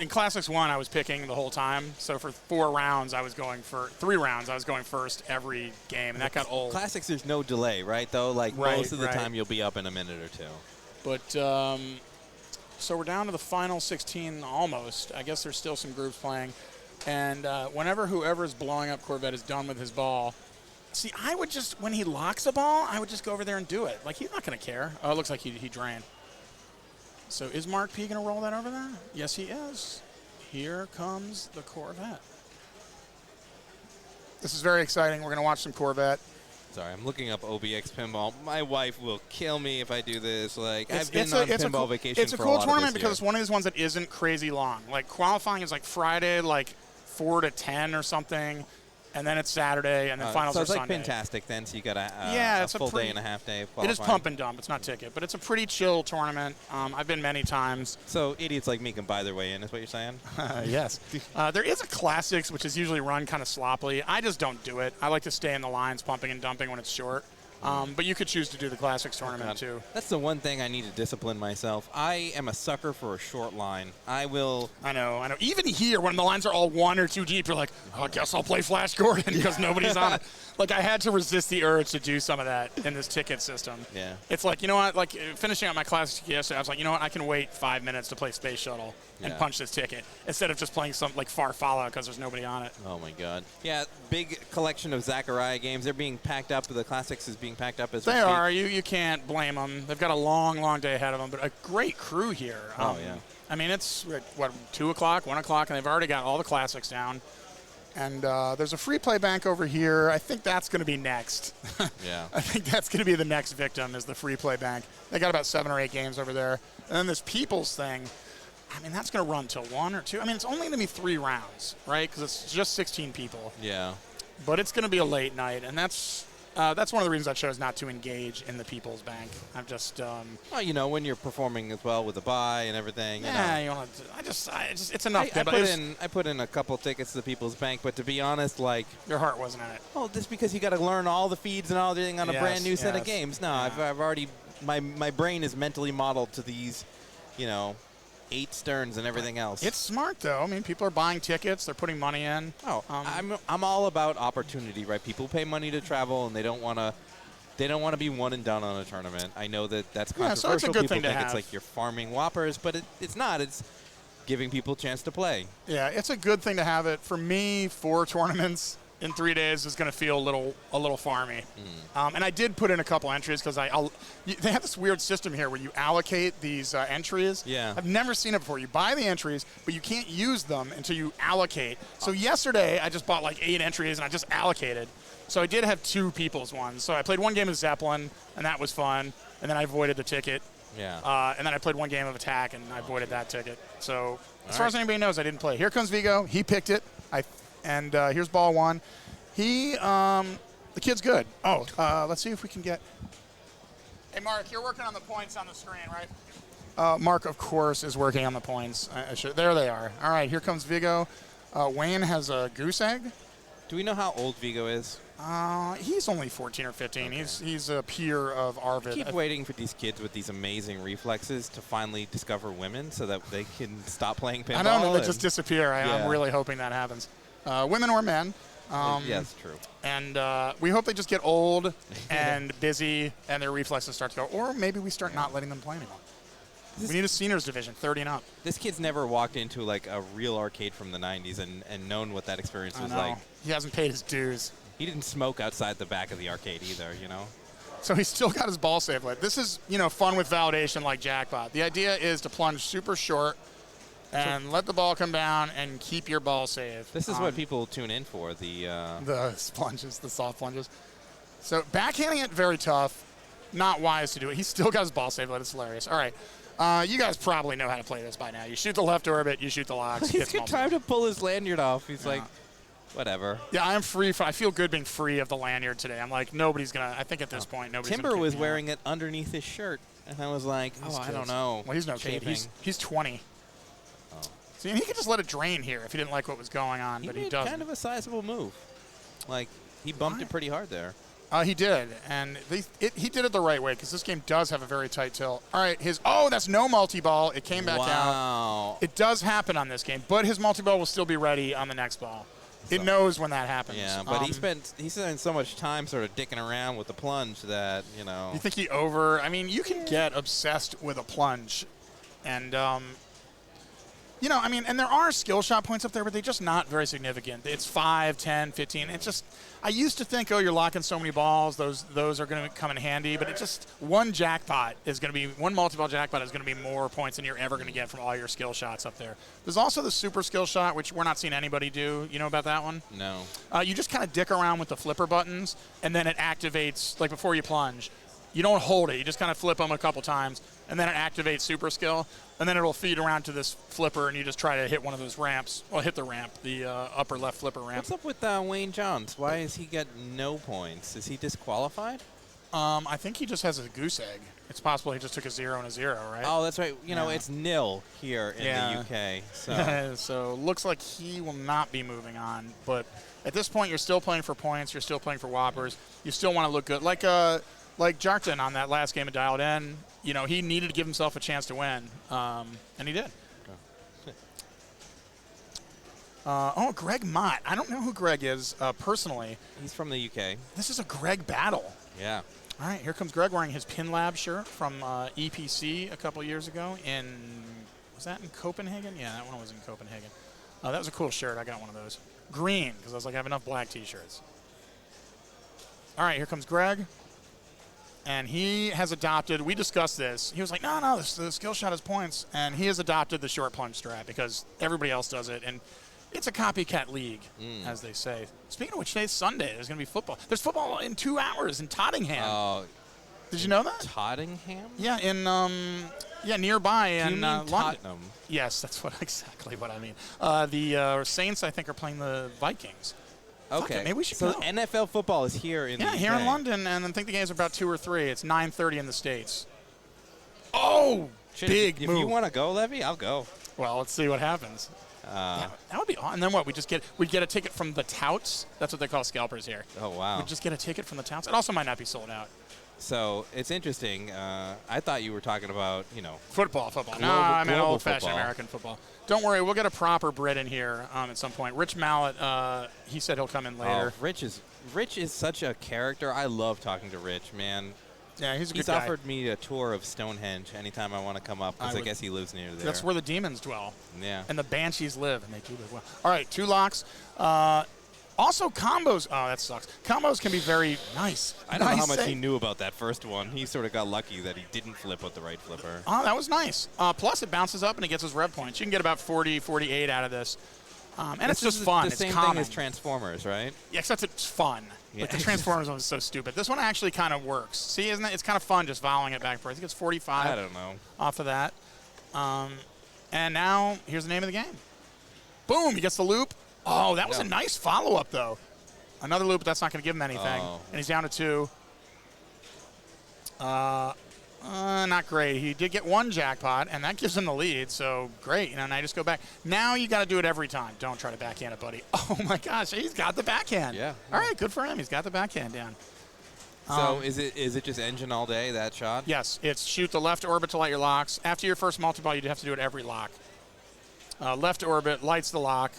in Classics 1, I was picking the whole time. So for 3 rounds, I was going first every game, and that got old. Classics, there's no delay, right? Though, like most of the time, you'll be up in a minute or 2. But so we're down to the final 16 almost. I guess there's still some groups playing, and whenever whoever's blowing up Corvette is done with his ball. See, I would just, when he locks a ball, I would just go over there and do it. Like, he's not going to care. Oh, it looks like he drained. So is Mark P going to roll that over there? Yes, he is. Here comes the Corvette. This is very exciting. We're going to watch some Corvette. Sorry, I'm looking up OBX pinball. My wife will kill me if I do this. Like, I've been on pinball vacation. It's a cool tournament because it's one of these ones that isn't crazy long. Like, qualifying is like Friday, like 4 to 10 or something. And then it's Saturday, and then finals are Sunday. So it's like Pintastic then, so you got a full day and a half day of qualifying. It is pump and dump. It's not ticket, but it's a pretty chill tournament. I've been many times. So idiots like me can buy their way in, is what you're saying? Yes. There is a Classics, which is usually run kind of sloppily. I just don't do it. I like to stay in the lines, pumping and dumping when it's short. But you could choose to do the Classics tournament, too. That's the one thing I need to discipline myself. I am a sucker for a short line. I know. Even here, when the lines are all 1 or 2 deep, you're like, I guess I'll play Flash Gordon because nobody's on it. Like, I had to resist the urge to do some of that in this ticket system. Yeah. It's like, you know what? Like, finishing out my Classics yesterday, I was like, you know what? I can wait 5 minutes to play Space Shuttle and punch this ticket instead of just playing some, like, Far Fallout because there's nobody on it. Oh, my God. Yeah, big collection of Zachariah games. They're being packed up. The Classics is being packed up as they are. You can't blame them. They've got a long, long day ahead of them, but a great crew here. Oh, yeah. I mean, it's, 2 o'clock, 1 o'clock, and they've already got all the Classics down. And there's a free play bank over here. I think that's going to be next. Yeah. I think that's going to be the next victim is the free play bank. They got about 7 or 8 games over there. And then this People's thing, I mean, that's going to run till 1 or 2. I mean, it's only going to be 3 rounds, right? Because it's just 16 people. Yeah. But it's going to be a late night, and that's one of the reasons I chose not to engage in the People's Bank. I'm just. Well, when you're performing as well with the buy and everything. Yeah, you want to. It's enough. I put in a couple tickets to the People's Bank, but to be honest, like your heart wasn't in it. Oh, just because you got to learn all the feeds and all everything on a brand new set of games. No, yeah. I've already my brain is mentally modeled to these, 8 Sterns and everything else. It's smart though. I mean, people are buying tickets. They're putting money in. Oh, I'm all about opportunity, right? People pay money to travel, and they don't want to be one and done on a tournament. I know that's controversial. So it's a good people thing to think have. It's like you're farming whoppers, but it's not. It's giving people a chance to play. Yeah, it's a good thing to have it. For me, 4 tournaments in 3 days is going to feel a little farmy. And I did put in a couple entries because they have this weird system here where you allocate these entries. Yeah. I've never seen it before. You buy the entries, but you can't use them until you allocate. So yesterday, I just bought like 8 entries and I just allocated. So I did have 2 people's ones. So I played 1 game of Zeppelin, and that was fun. And then I avoided the ticket. Yeah. And then I played 1 game of Attack, and I avoided that ticket. So as far as anybody knows, I didn't play. Here comes Vigo. He picked it. And here's ball 1. The kid's good. Oh, let's see if we can get. Hey, Mark, you're working on the points on the screen, right? Mark, of course, is working on the points. There they are. All right, here comes Vigo. Wayne has a goose egg. Do we know how old Vigo is? He's only 14 or 15. Okay. He's a peer of Arvid. I keep waiting for these kids with these amazing reflexes to finally discover women so that they can stop playing pinball. I don't know, they just disappear. I'm really hoping that happens. Women or men. Yes, true. And we hope they just get old and busy and their reflexes start to go. Or maybe we start not letting them play anymore. We need a seniors division, 30 and up. This kid's never walked into like a real arcade from the 90s and known what that experience was like. He hasn't paid his dues. He didn't smoke outside the back of the arcade either, So he's still got his ball save lit. This is, fun with validation like Jackpot. The idea is to plunge super short and let the ball come down and keep your ball safe. This is what people tune in for, the plunges, the soft plunges. So backhanding it, very tough. Not wise to do it. He's still got his ball save lit. It's hilarious. All right. You guys probably know how to play this by now. You shoot the left orbit, you shoot the locks. He's got time to pull his lanyard off. He's like, whatever. Yeah, I am free. I feel good being free of the lanyard today. I'm like, nobody's going to, I think at this point, nobody's Timber was wearing it underneath his shirt, and I was like, I don't know. Well, he's no kid. He's 20. Oh. See, and he could just let it drain here if he didn't like what was going on, but he doesn't. Kind of a sizable move. Like, he bumped it pretty hard there. He did, and he did it the right way because this game does have a very tight tilt. All right, that's no multi-ball. It came back out. It does happen on this game, but his multi-ball will still be ready on the next ball. It knows when that happens. Yeah, but he spent so much time sort of dicking around with the plunge that, You think you can get obsessed with a plunge, and and there are skill shot points up there, but they're just not very significant. It's 5, 10, 15. It's just, I used to think, you're locking so many balls, those are going to come in handy, but one multi-ball jackpot is going to be more points than you're ever going to get from all your skill shots up there. There's also the super skill shot, which we're not seeing anybody do. You know about that one? No. You just kind of dick around with the flipper buttons, and then it activates, like before you plunge. You don't hold it. You just kind of flip them a couple times, and then it activates super skill, and then it'll feed around to this flipper, and you just try to hit one of those ramps. Well, hit the ramp, the upper left flipper ramp. What's up with Wayne Johns? Why is he get no points? Is he disqualified? I think he just has a goose egg. It's possible he just took a 0 and a 0, right? Oh, that's right. It's nil here in the UK. So. So looks like he will not be moving on. But at this point, you're still playing for points. You're still playing for whoppers. You still want to look good. Like Jarkton on that last game of Dialed In, he needed to give himself a chance to win, and he did. Greg Mott. I don't know who Greg is personally. He's from the UK. This is a Greg battle. Yeah. All right, here comes Greg wearing his Pin Lab shirt from EPC a couple years ago was that in Copenhagen? Yeah, that one was in Copenhagen. That was a cool shirt. I got one of those. Green, because I was like, I have enough black T-shirts. All right, here comes Greg. And he has adopted, we discussed this, he was like, no, the skill shot is points. And he has adopted the short plunge strat because everybody else does it. And it's a copycat league, as they say. Speaking of which, today's Sunday. There's going to be football. There's football in 2 hours in Tottenham. Did you know that? Tottenham? Yeah, nearby in London. Tottenham. Yes, that's exactly what I mean. The Saints, I think, are playing the Vikings. Okay. Maybe we should go. So NFL football is here in the UK. here in London, and I think the games are about 2 or 3. It's 9:30 in the States. Oh, big move. If you want to go, Levy, I'll go. Well, let's see what happens. That would be awesome. And then what? We'd get a ticket from the touts. That's what they call scalpers here. Oh, wow. We'd just get a ticket from the touts. It also might not be sold out. So it's interesting. I thought you were talking about, Football. No, I mean old-fashioned American football. Don't worry, we'll get a proper Brit in here at some point. Rich Mallett, he said he'll come in later. Rich is such a character. I love talking to Rich, man. Yeah, he's a good guy. He's offered me a tour of Stonehenge anytime I want to come up because I guess he lives near there. That's where the demons dwell. Yeah. And the banshees live, and they do live well. All right, 2 locks. Also, combos. Oh, that sucks. Combos can be very nice. I don't know how much he knew about that first one. He sort of got lucky that he didn't flip with the right flipper. Oh, that was nice. Plus, it bounces up and it gets his rev points. You can get about 40, 48 out of this. And it's just fun. It's the same thing as Transformers, right? Yeah, except it's fun. Yeah. Like the Transformers one was so stupid. This one actually kind of works. See, isn't it? It's kind of fun just volleying it back and forth. I think it's 45. I don't know. Off of that. And now, here's the name of the game. Boom, he gets the loop. Oh, that was a nice follow-up, though. Another loop, but that's not going to give him anything. Oh. And he's down to 2. Not great. He did get 1 jackpot, and that gives him the lead, so great. Now you just go back. Now you got to do it every time. Don't try to backhand it, buddy. Oh, my gosh, he's got the backhand. Yeah. All right, good for him. He's got the backhand down. So is it just engine all day, that shot? Yes, it's shoot the left orbit to light your locks. After your first multi-ball, you'd have to do it every lock. Left orbit lights the lock,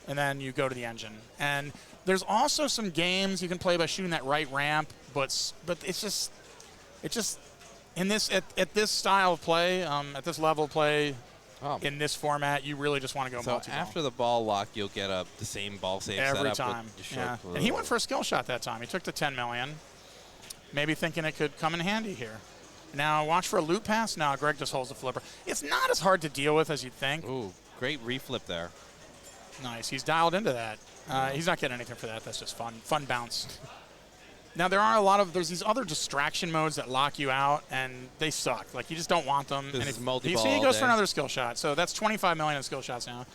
and then you go to the engine. And there's also some games you can play by shooting that right ramp, but it's just in this at this style of play, at this level of play, in this format, you really just want to go multi-ball. So after the ball lock, you'll get the same ball save every setup time. with the short And he went for a skill shot that time. He took the 10 million. maybe thinking it could come in handy here. Now watch for a loop pass. Now Greg just holds the flipper. It's not as hard to deal with as you'd think. Ooh, great reflip there. Nice. He's dialed into that. He's not getting anything for that. That's just fun. Fun bounce. Now there are there's these other distraction modes that lock you out, and they suck. Like you just don't want them. This and is if, multi-ball you see, he all goes day. for another skill shot. So that's 25 million in skill shots now.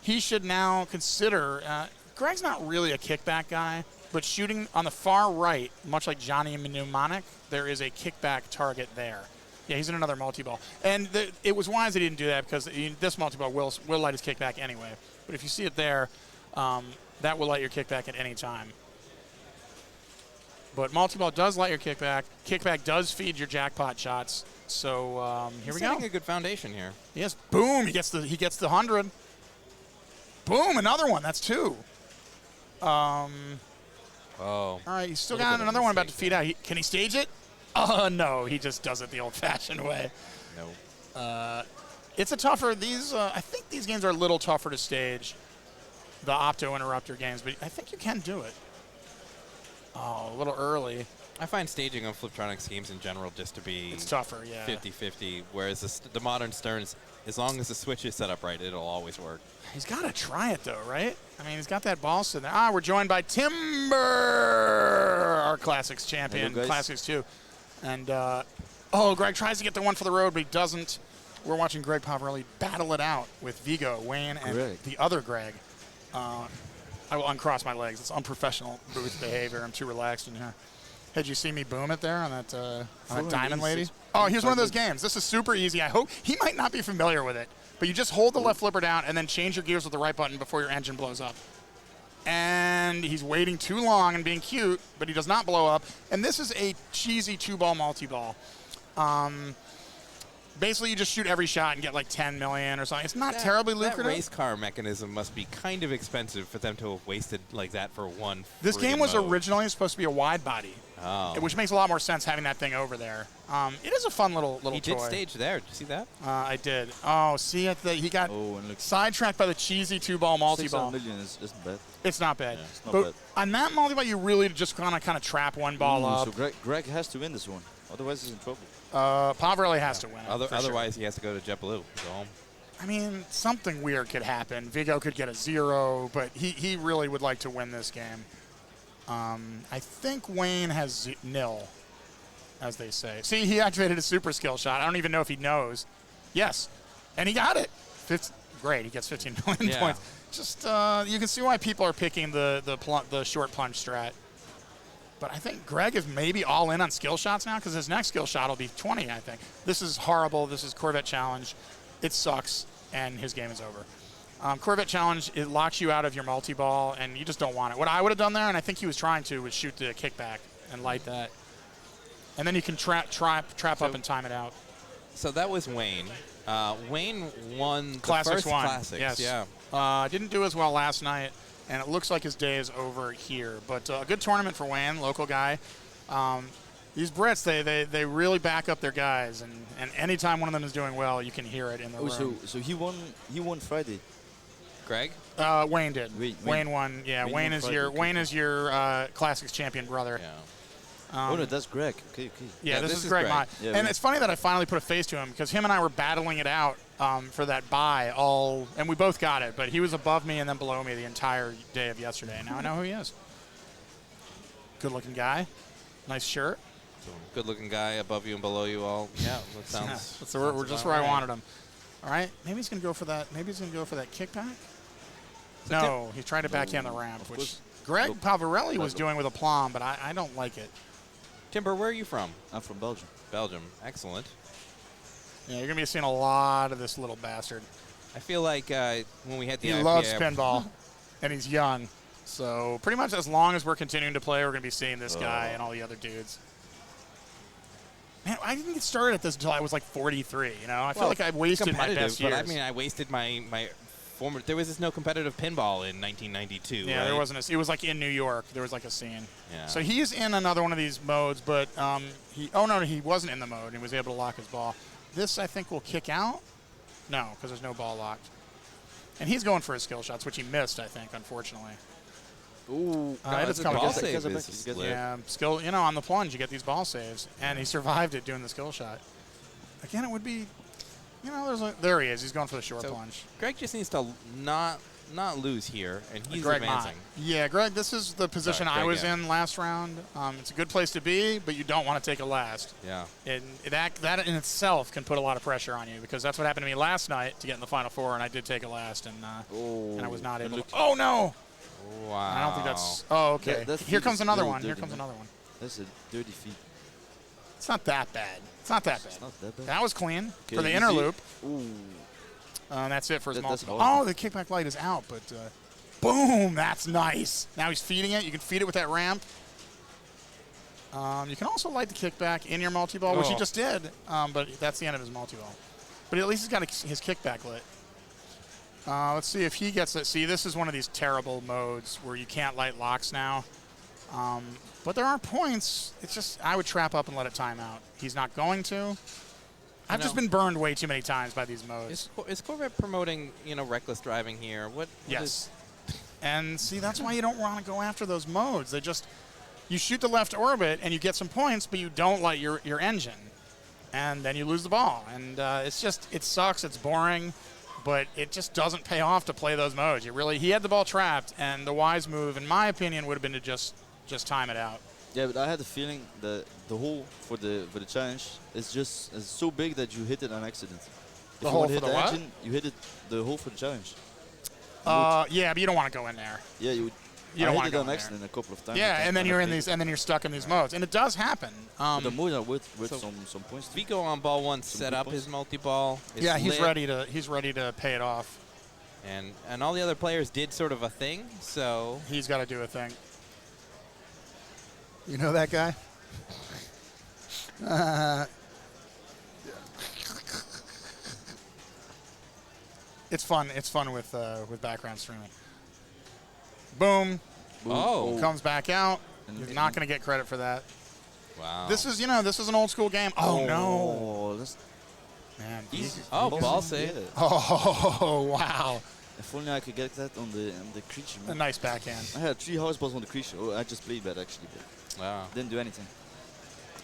He should now consider. Greg's not really a kickback guy, but shooting on the far right, much like Johnny Mnemonic, there is a kickback target there. Yeah, he's in another multi-ball. And it was wise that he didn't do that because this multi-ball will light his kickback anyway. But if you see it there, that will light your kickback at any time. But multi-ball does light your kickback. Kickback does feed your jackpot shots. So here we go. Setting a good foundation here. Yes, boom, he gets the 100. Boom, another one. That's 2. Oh. All right, he's still Little got bit of another one about to mistake feed out. Can he stage it? No, he just does it the old-fashioned way. No. It's a tougher. I think these games are a little tougher to stage, the Opto Interrupter games, but I think you can do it. Oh, a little early. I find staging on Fliptronics games in general just to be It's tougher, yeah. 50-50, whereas the modern Sterns, as long as the switch is set up right, it'll always work. He's got to try it, though, right? I mean, he's got that ball sitting there. We're joined by Timber, our Classics champion, Hello, guys. Classics 2. And, Greg tries to get the one for the road, but he doesn't. We're watching Greg Pavarelli battle it out with Vigo, Wayne, and Greg. the other Greg. I will uncross my legs. It's unprofessional booth behavior. I'm too relaxed in here. Hey, did you see me boom it there on that diamond lady? Oh, here's one of those games. This is super easy. I hope he might not be familiar with it, but you just hold the left flipper down and then change your gears with the right button before your engine blows up. And he's waiting too long and being cute, but he does not blow up. And this is a cheesy 2-ball multi-ball. Basically, you just shoot every shot and get like 10 million or something. It's not terribly lucrative. That race car mechanism must be kind of expensive for them to have wasted like that for one. This game was mode. originally supposed to be a wide body, which makes a lot more sense having that thing over there. It is a fun little He toy. did stage there. Did you see that? I did. Oh, see, he got And look, sidetracked by the cheesy 2-ball multi-ball. 600 million isn't bad. It's not bad. Yeah, it's not but bad. on that multi-ball, you really just kind of trap one ball up. So Greg has to win this one, otherwise he's in trouble. Pavarelli has to win it. for sure. Otherwise, he has to go to JetBlue. Go home. I mean, something weird could happen. Vigo could get a 0, but he really would like to win this game. I think Wayne has 0, as they say. See, he activated his super skill shot. I don't even know if he knows. Yes, and he got it. Great, he gets 15 million Yeah. points. Just you can see why people are picking the short plunge strat. But I think Greg is maybe all in on skill shots now because his next skill shot will be 20, I think. This is horrible. This is Corvette Challenge. It sucks, and his game is over. Corvette Challenge, it locks you out of your multi-ball, and you just don't want it. What I would have done there, and I think he was trying to, was shoot the kickback and light that. And then you can trap up and time it out. So that was Wayne. Wayne won the Classics first won. Classics. Yes. Yeah. Didn't do as well last night, and it looks like his day is over here. But a good tournament for Wayne, local guy. These Brits, they really back up their guys, and anytime one of them is doing well, you can hear it in the room. So he won Friday. Greg? Wayne did. Wayne won. Yeah, Wayne Wayne won is Friday, your okay. Wayne is your Classics champion brother. Yeah. Oh no, that's Greg. Okay. Yeah, Yeah, this this is is Greg Greg. Mott. Yeah, and we- it's funny that I finally put a face to him because him and I were battling it out for that bye and we both got it, but he was above me and then below me the entire day of yesterday. Now I know who he is. Good-looking guy. Nice shirt. So, good-looking guy above you and below you all. Yeah, that sounds. That's we're just where I wanted him. All right, maybe he's gonna go for that. Maybe he's gonna go for that kickback. So No, he's trying to backhand the ramp, Of which course. Greg Look. Pavarelli was Look. doing with aplomb, but I don't like it. Timber, where are you from? I'm from Belgium. Belgium. Excellent. Yeah, you're gonna be seeing a lot of this little bastard. I feel like when we had the He IPA, loves pinball, and he's young. So pretty much as long as we're continuing to play, we're going to be seeing this guy and all the other dudes. Man, I didn't get started at this until I was like 43. You know, I feel like I wasted my competitive, best years. but I mean, I wasted my former. There was just no competitive pinball in 1992. yeah, right? there wasn't. It was like in New York. There was like a scene. Yeah. So he's in another one of these modes, but he wasn't in the mode. He was able to lock his ball. This I think will kick out. No, because there's no ball locked. And he's going for his skill shots, which he missed, I think, unfortunately. Ooh, it's a coming. ball He save gets it is back, he gets it lit. Yeah, skill. On the plunge, you get these ball saves, and he survived it doing the skill shot. Again, it would be, there he is. He's going for the short So plunge. Greg just needs to not lose here, and he's Greg advancing. Yeah, Greg, this is the position Sorry, I Greg, was yeah. in last round. It's a good place to be, but you don't want to take a last. Yeah. And that in itself can put a lot of pressure on you, because that's what happened to me last night to get in the Final Four, and I did take a last, and I was not able to. Oh, no! Wow. I don't think that's. Oh, okay. That Here feed comes is another real one. Here dirty, comes man. another one. That's a dirty feed. It's not that bad. It's not that bad. It's not that bad. That was clean Okay, for the you inner see- loop. Ooh. That's it for his That's multi. hard. Oh, the kickback light is out, but boom, that's nice. Now he's feeding it. You can feed it with that ramp. You can also light the kickback in your multi-ball, which he Oh. just did, but that's the end of his multi-ball. But at least he's got his kickback lit. Let's see if he gets it. See, this is one of these terrible modes where you can't light locks now. But there are points. It's just I would trap up and let it time out. He's not going to. I've just been burned way too many times by these modes. Is Corvette promoting, reckless driving here? What Yes. And see, that's why you don't want to go after those modes. You shoot the left orbit and you get some points, but you don't light your engine. And then you lose the ball. And it sucks. It's boring. But it just doesn't pay off to play those modes. He had the ball trapped, and the wise move, in my opinion, would have been to just time it out. Yeah, but I had the feeling that the hole for the challenge is so big that you hit it on accident. If The you hole want to for hit the what? engine, you hit it the hole for the challenge. Yeah, but you don't want to go in there. Yeah, you You don't I want hit to it go on in there. accident a couple of times. Yeah, It and then kinda you're in crazy. these, and then you're stuck in these modes, and it does happen. But the modes are with So- some points. Vigo on ball one Some set good up points. his multi-ball. It's Yeah, he's lit, ready to pay it off. And all the other players did sort of a thing, so He's got to do a thing. You know that guy? It's fun. It's fun with background streaming. Boom. Boom. Oh. Comes back out. And You're then- not going to get credit for that. wow. This is an old school game. Oh, no. Oh, that's Man. easy. Oh, Easy. ball save. Yeah. Oh, wow. If only I could get that on the creature. A Man. nice backhand. I had 3 house balls on the creature. Oh, I just played bad actually, but Wow. didn't do anything.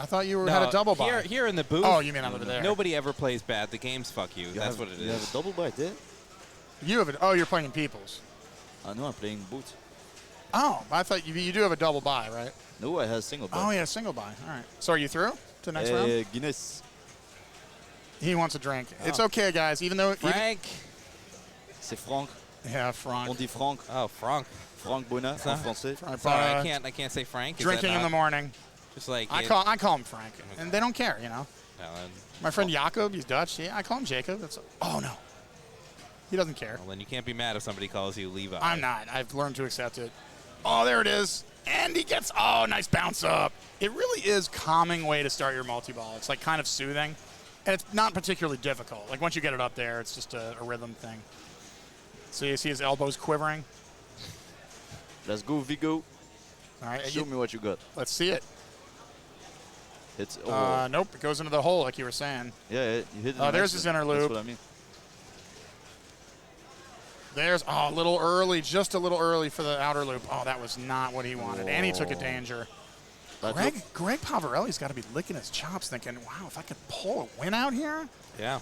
I thought you had a double buy. Here in the booth. Oh, you mean over there? Nobody ever plays bad. The games fuck you. That's have, what it You have is. a double bite there? You have it. Oh, you're playing in Peoples. I know I'm playing both. Oh, I thought you do have a double buy, right? No, I had a single bite. Oh, yeah, single buy. All right. So are you through to the next round? Guinness. He wants a drink. It's okay, guys. Even though Frank. C'est Franck. yeah, Frank. On dit Franck. Oh, Frank. Franck Bonat en français. Sorry, I can't say Frank. Is that Drinking in the not- morning. Just like I call him Frank, and they don't care, No, My friend Jakob, he's Dutch. Yeah, I call him Jacob. Oh no, he doesn't care. well, then you can't be mad if somebody calls you Levi. I'm not. I've learned to accept it. Oh, there it is, and he gets nice bounce up. It really is calming way to start your multi-ball. It's like kind of soothing, and it's not particularly difficult. Like once you get it up there, it's just a rhythm thing. So you see his elbows quivering. Let's go, Vigo. All right, Show me what you got. let's see it. It's Nope, it goes into the hole like you were saying. yeah, you hit it. Oh, on there's his accident. inner loop. That's what I mean. There's a little early, just a little early for the outer loop. Oh, that was not what he wanted, and he took a danger. But Greg Pavarelli's got to be licking his chops, thinking, "Wow, if I could pull a win out here." Yeah.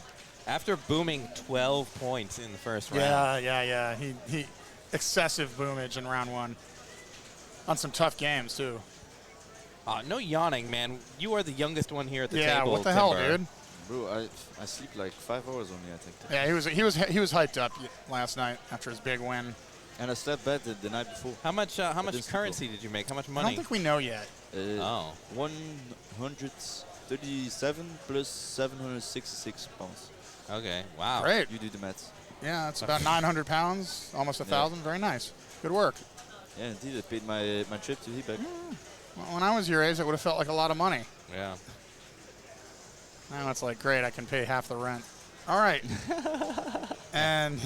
After booming 12 points in the first round. Yeah. He excessive boomage in round one on some tough games too. No yawning, man. You are the youngest one here at the Yeah, table. what the hell, Timber. dude? Bro, I sleep like 5 hours only, I think. Yeah, he was hyped up last night after his big win. And I slept bad the night before. How much didn't currency did you make? How much I money? don't think we know yet. Oh. 137 plus 766 pounds. Okay. Wow. Great. You do the maths. Yeah, it's about 900 pounds, almost 1,000. Very nice. Good work. Yeah, indeed, I paid my trip to Hebeck. Well, when I was your age, it would have felt like a lot of money. Yeah. Now it's like, great, I can pay half the rent. All right. and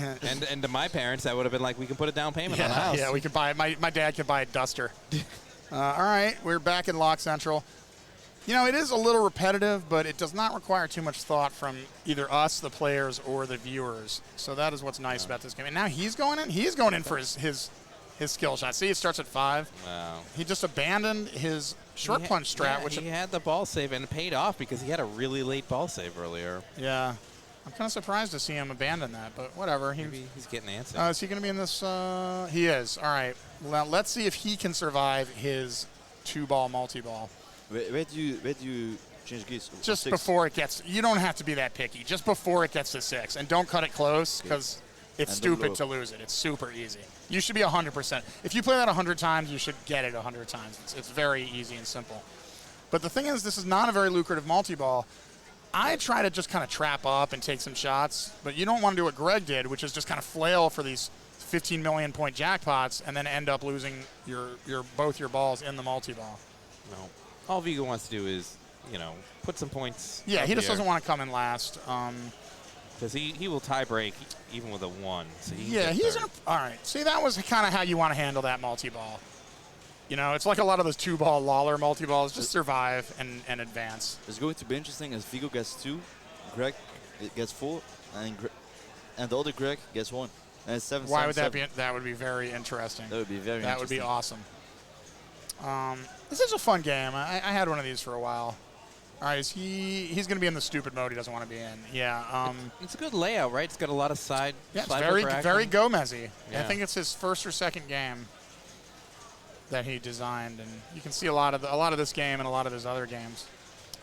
And to my parents, that would have been like, we can put a down payment on a house. yeah, we could buy. My dad could buy a duster. All right, we're back in Lock Central. You know, it is a little repetitive, but it does not require too much thought from either us, the players, or the viewers. So that is what's nice about this game. And now he's going in. He's going in for his his skill shot. See, it starts at 5. Wow. He just abandoned his short punch strat, yeah, which he had the ball save, and it paid off because he had a really late ball save earlier. yeah. I'm kind of surprised to see him abandon that, but whatever. Maybe he's getting antsy. Is he going to be in this? He is. All right. Well, let's see if he can survive his 2-ball multi-ball. Where do you change gears? Just 6? before it gets, you don't have to be that picky. Just before it gets to 6, and don't cut it close because it's And don't stupid blow to lose it. It's super easy. You should be 100%. If you play that 100 times, you should get it 100 times. It's very easy and simple. But the thing is, this is not a very lucrative multi-ball. I try to just kind of trap up and take some shots, but you don't want to do what Greg did, which is just kind of flail for these 15 million point jackpots and then end up losing both your balls in the multi-ball. No. All Vigo wants to do is, put some points. Yeah, up he just here. doesn't want to come in last. Because he will tie break even with a 1. So he can Yeah, get he's third. in a. All right. See, that was kind of how you want to handle that multi-ball. It's like a lot of those 2-ball Lawler multi-balls. Just survive and advance. It's going to be interesting as Vigo gets 2, Greg gets 4, and the other Greg gets 1. And it's 7. Why 7, would that 7. be? That would be very interesting. That would be very That would be interesting. awesome. This is a fun game. I had one of these for a while. All right, he's going to be in the stupid mode he doesn't want to be in. Yeah. It's a good layout, right? It's got a lot of side. Yeah, it's slide very over very action. Gomez-y. I Yeah. think it's his first or second game that he designed, and you can see a lot of this game and a lot of his other games.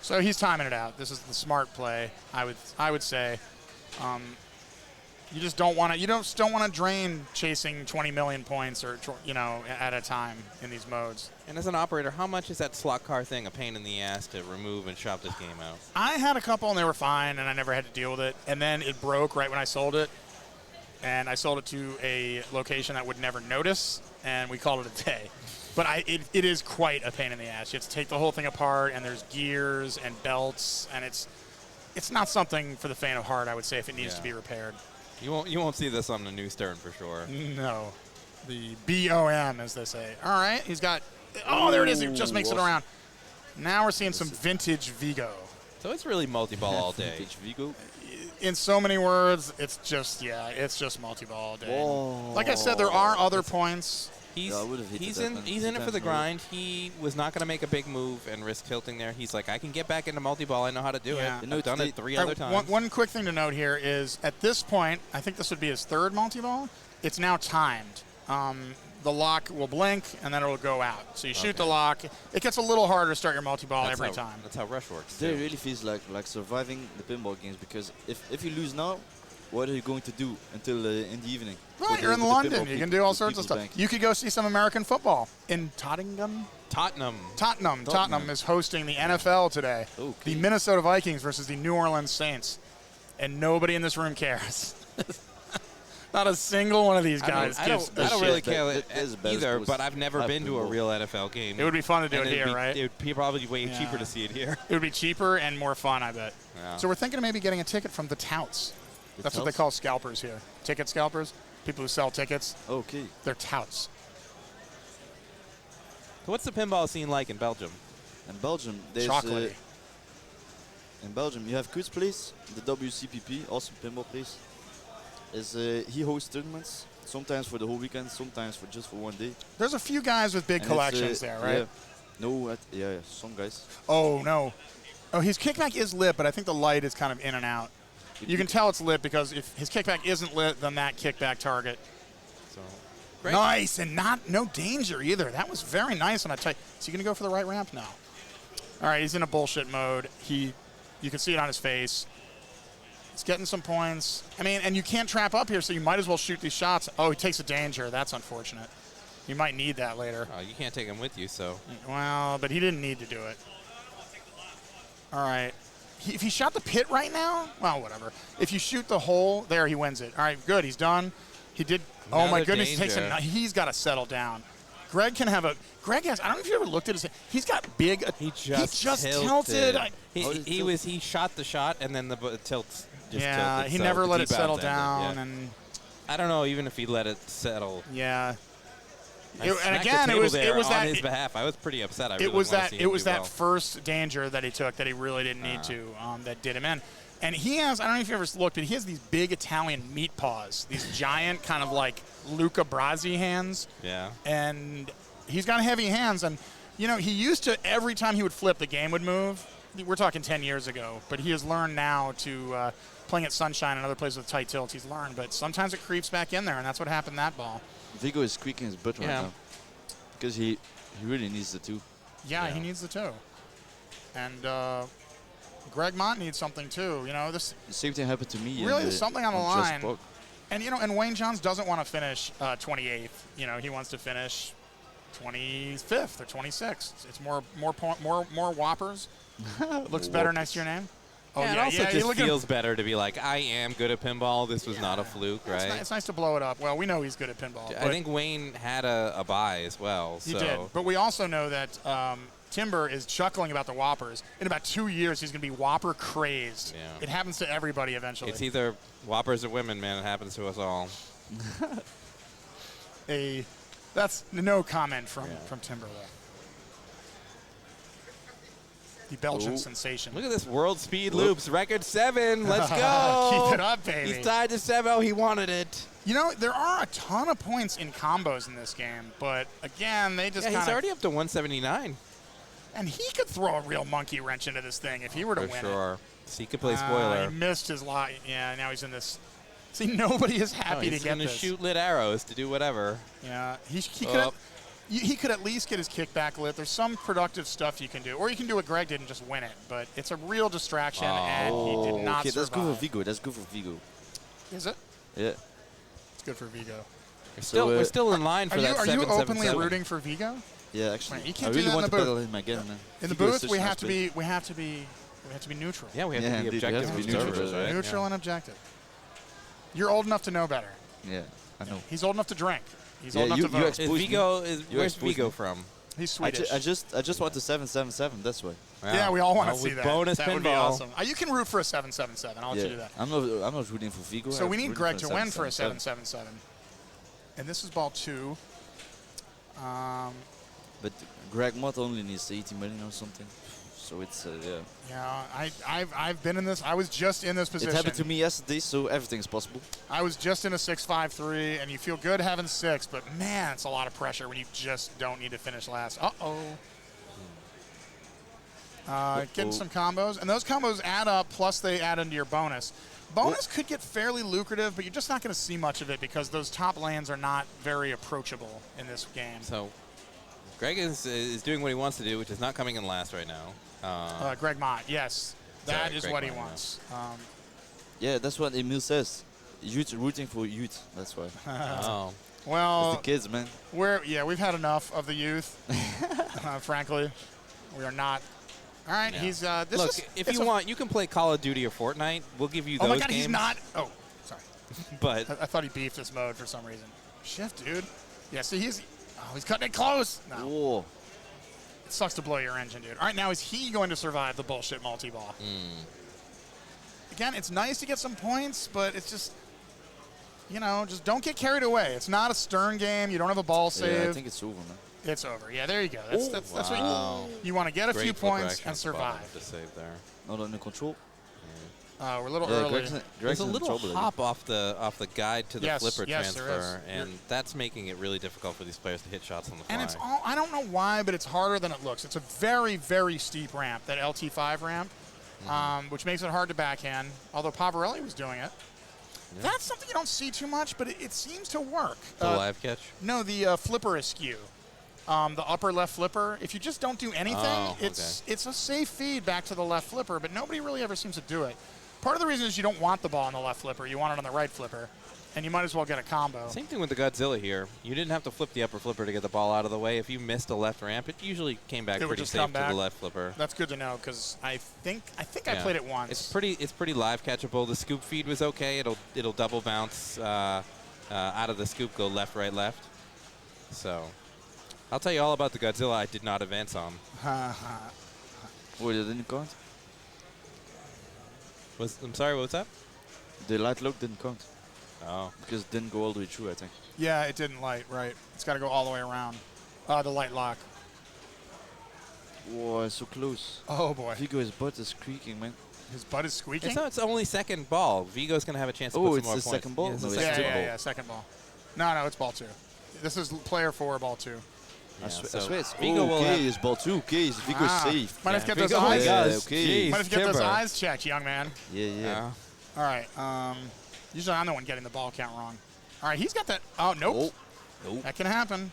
So he's timing it out. This is the smart play, I would say. You just don't want to drain chasing 20 million points or at a time in these modes. And as an operator, how much is that slot car thing a pain in the ass to remove and shop this game out? I had a couple and they were fine, and I never had to deal with it. And then it broke right when I sold it, and I sold it to a location that would never notice, and we called it a day. But it is quite a pain in the ass. You have to take the whole thing apart, and there's gears and belts, and it's not something for the faint of heart, I would say, if it needs to be repaired. You won't see this on the new Stern for sure. No. The BOM, as they say. All right, he's got... Oh, there it is. He just makes it around. Now we're seeing some vintage Vigo. So it's really multi-ball all day. Vintage Vigo. In so many words, it's just multi-ball all day. Whoa. Like I said, there are other points. He's Yeah, I would've hated he's that, in man. he's in it for the Sometimes grind. He was not going to make a big move and risk tilting there. He's like, I can get back into multi-ball. I know how to do Yeah. it. I've done it 3 All other right, times. One quick thing to note here is, at this point, I think this would be his 3rd multi-ball. It's now timed. The lock will blink, and then it will go out. So you shoot the lock. It gets a little harder to start your multi-ball every time. That's how Rush works. It too. really feels like surviving the pinball games, because if you lose now, what are you going to do until in the evening? Well, With you're in with the London. pinball You can do all with sorts of People's stuff. Bank? You could go see some American football in Tottenham. Tottenham is hosting the NFL today. Okay. The Minnesota Vikings versus the New Orleans Saints. And nobody in this room cares. Not a single one of these guys I gives don't a really shit. care That is the best either, post. but I've never I've been to a pinball. real NFL game. It would be fun to do And it here, right? It would be probably way Yeah. cheaper to see it here. It would be cheaper and more fun, I bet. Yeah. So we're thinking of maybe getting a ticket from the touts. The That's what they touts? call scalpers here. Ticket scalpers. People who sell tickets. Okay. They're touts. So what's the pinball scene like in Belgium? In Belgium, there's Chocolatey. in Belgium you have Koets Place, the WCPP, awesome pinball place. He hosts tournaments, sometimes for the whole weekend, sometimes for just for one day. There's a few guys with big And collections it's, there, right? Yeah. No, yeah, some guys. Oh, no. Oh, his kickback is lit, but I think the light is kind of in and out. You can tell it's lit because if his kickback isn't lit, then that kickback target. So great. Nice, and no danger either. That was very nice on a tight. Is he going to go for the right ramp? No. All right, he's in a bullshit mode. You can see it on his face. He's getting some points. I mean, and you can't trap up here, so you might as well shoot these shots. Oh, he takes a danger. That's unfortunate. You might need that later. You can't take him with you, so. Well, but he didn't need to do it. All right. If he shot the pit right now, well, whatever. If you shoot the hole, there, he wins it. All right, good. He's done. He did. Oh, my Another goodness. He takes danger. he's got to settle down. Greg has, I don't know if you ever looked at his, he's got big, He just tilted. He shot the shot, and then the tilt just Yeah, tilted. he so never the let it T-bounce settle ended, down. yeah. And I don't know, even if he let it settle. yeah. I And smacked the again, it table was there on that his behalf. I was pretty upset. I it really was wanna that see it him was do that well. first danger that he took that he really didn't need to that did him in. And he has, I don't know if you ever looked, but he has these big Italian meat paws, these giant kind of like Luca Brasi hands. Yeah. And he's got heavy hands. And, you know, he used to, every time he would flip, the game would move. We're talking 10 years ago. But he has learned now to, playing at Sunshine and other places with tight tilts, he's learned. But sometimes it creeps back in there, and that's what happened to that ball. Vigo is squeaking his butt right now. Because he really needs the 2. Yeah, he needs the 2. And Greg Mott needs something too. You know, this The same thing happened to me. really is something on the line. Just And you know, and Wayne Johns doesn't want to finish 28th. You know, he wants to finish 25th or 26th. It's more whoppers. Looks better next to your name. Oh Yeah, yeah, it also you just look at him. feels better to be like, I am good at pinball. This was not a fluke, It's right? it's nice to blow it up. Well, we know he's good at pinball. I think Wayne had a bye as well. he so did. But we also know that Timber is chuckling about the Whoppers. In about 2 years, he's going to be Whopper crazed. Yeah. It happens to everybody eventually. it's either whoppers or women, man. It happens to us all. That's no comment from Timber there. The Belgian Ooh. sensation. Look at this world speed loops. Record 7. Let's go. Keep it up, baby. He's tied to 7. Oh, he wanted it. You know, there are a ton of points in combos in this game, but again, they just Yeah, kind he's of. already up to 179. And he could throw a real monkey wrench into this thing if he were to For win sure. So he could play it. spoiler. He missed his lot. Yeah, now he's in this. See, nobody is happy to he's get going to this. shoot lit arrows to do whatever. Yeah, he could. Oh. He could at least get his kickback lit. There's some productive stuff you can do, or you can do what Greg did and just win it. But it's a real distraction, and he did not okay, survive. that's good for Vigo. That's good for Vigo. Is it? Yeah. It's good for Vigo. We're still in line for Are you, that are you 777. openly rooting for Vigo? Yeah, actually. Right, you I can't do really that in want the to booth. battle him again, man. In the Vigo is booth, such we a have nice to player. be neutral. Yeah, we have Yeah, to be indeed, we have objective. to be observers, neutral, right? Neutral Yeah. and objective. You're old enough to know better. Yeah, I know. He's old enough to drink. He's Yeah, old enough you- to you vote. ex- Is Exposed Vigo, You where's exposed Vigo me. from? He's I Swedish. just want the 777. That's why. Yeah, we all want to With see that. bonus that would be pinball. awesome. You can root for a 777. I'll let you do that. I'm not rooting for Vigo. So I'm we need rooting Greg for to win for a 777. 777. And this is ball 2. But Greg Mott only needs 80 million or something. So it's yeah. Yeah, I've been in this. I was just in this position. It happened to me yesterday, so everything's possible. I was just in a 6.53, and you feel good having 6, but man, it's a lot of pressure when you just don't need to finish last. Getting some combos, and those combos add up, plus they add into your bonus. Bonus could get fairly lucrative, but you're just not going to see much of it because those top lanes are not very approachable in this game. So Greg is doing what he wants to do, which is not coming in last right now. Greg Mott, yes. That Sorry, is Greg what he Mott, wants. Yeah, that's what Emil says. Youth rooting for youth. That's why. Oh. Well, It's the kids, man. we've had enough of the youth, frankly. We are not. All right, Yeah. he's Look, if it's you a- want, you can play Call of Duty or Fortnite. We'll give you those Oh my God, games. he's not. Oh, sorry. But I thought he beefed this mode for some reason. Shift, dude. Yeah, see, he's cutting it close. No, Whoa. it sucks to blow your engine, dude. All right, now is he going to survive the bullshit multi-ball? Again, it's nice to get some points, but it's just, just don't get carried away. It's not a Stern game. You don't have a ball save. Yeah, I think it's over, man. It's over. Yeah, there you go. That's wow. what you want to get a Great few flip points action and at the bottom survive. of the save there. Not under control. We're a little Yeah, early. Greg's There's a in little trouble. hop off the guide to the Yes, flipper yes, there transfer, is. and that's making it really difficult for these players to hit shots on the fly. And it's all, I don't know why, but it's harder than it looks. It's a very, very steep ramp, that LT5 ramp, which makes it hard to backhand, although Pavarelli was doing it. Yeah. That's something you don't see too much, but it seems to work. The live catch. No, the flipper askew. The upper left flipper, if you just don't do anything, it's a safe feed back to the left flipper, but nobody really ever seems to do it. Part of the reason is you don't want the ball on the left flipper. You want it on the right flipper, and you might as well get a combo. Same thing with the Godzilla here. You didn't have to flip the upper flipper to get the ball out of the way. If you missed a left ramp, it usually came back It would pretty just safe come to back. the left flipper. That's good to know because I think I Yeah. played it once. It's pretty live catchable. The scoop feed was okay. It'll double bounce out of the scoop, go left, right, left. So I'll tell you all about the Godzilla I did not advance on. Oh, they didn't count? I'm sorry, what was that? The light lock didn't count. Oh. Because it didn't go all the way through, I think. Yeah, it didn't light, right. It's got to go all the way around. The light lock. Whoa, it's so close. Oh, boy. Vigo's butt is creaking, man. His butt is squeaking? It's only second ball. Vigo's going to have a chance to put some more it's the points. second ball? Yeah, it's No, the it's second tip ball. ball. second ball. No, it's ball 2. This is player 4, ball 2. I swear it's Vigo will have- it's ball 2. Okay, it's Vigo's safe. Might have to get those Vigo, eyes. Yeah, guys. okay. Jeez, Might have to get those Timber. eyes checked, young man. Yeah. All right. Usually I'm the one getting the ball count wrong. All right, he's got that. Oh, nope. Nope. That can happen.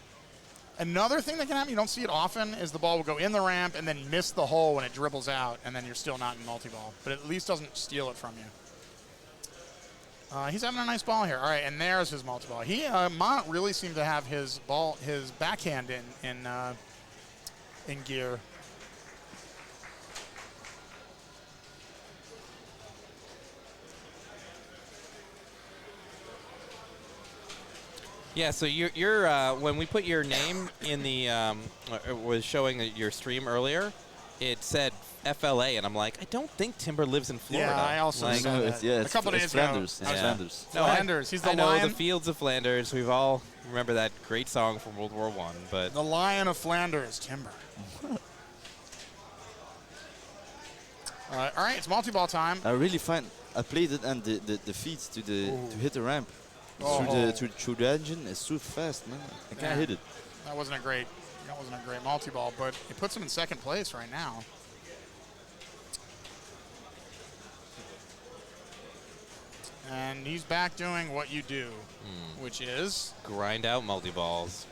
Another thing that can happen, you don't see it often, is the ball will go in the ramp and then miss the hole when it dribbles out, and then you're still not in multi-ball. But it at least doesn't steal it from you. He's having a nice ball here. All right, and there's his multi-ball. Mont really seemed to have his backhand in gear. Yeah, so you're when we put your name in the was showing your stream earlier, it said FLA, and I'm like, I don't think Timber lives in Florida. Yeah, I also like, saw that. It's a couple it's days ago. Flanders. It's Yeah. Flanders. No, Flanders. He's the I know lion. the fields of Flanders. We've all remember that great song from World War I, but The Lion of Flanders, Timber. All right, it's multi-ball time. I really find I played it and the feet to hit the ramp through the engine is so fast, man. I can't hit it. That wasn't a great multi-ball, but it puts him in second place right now. And he's back doing what you do, which is grind out multi-balls.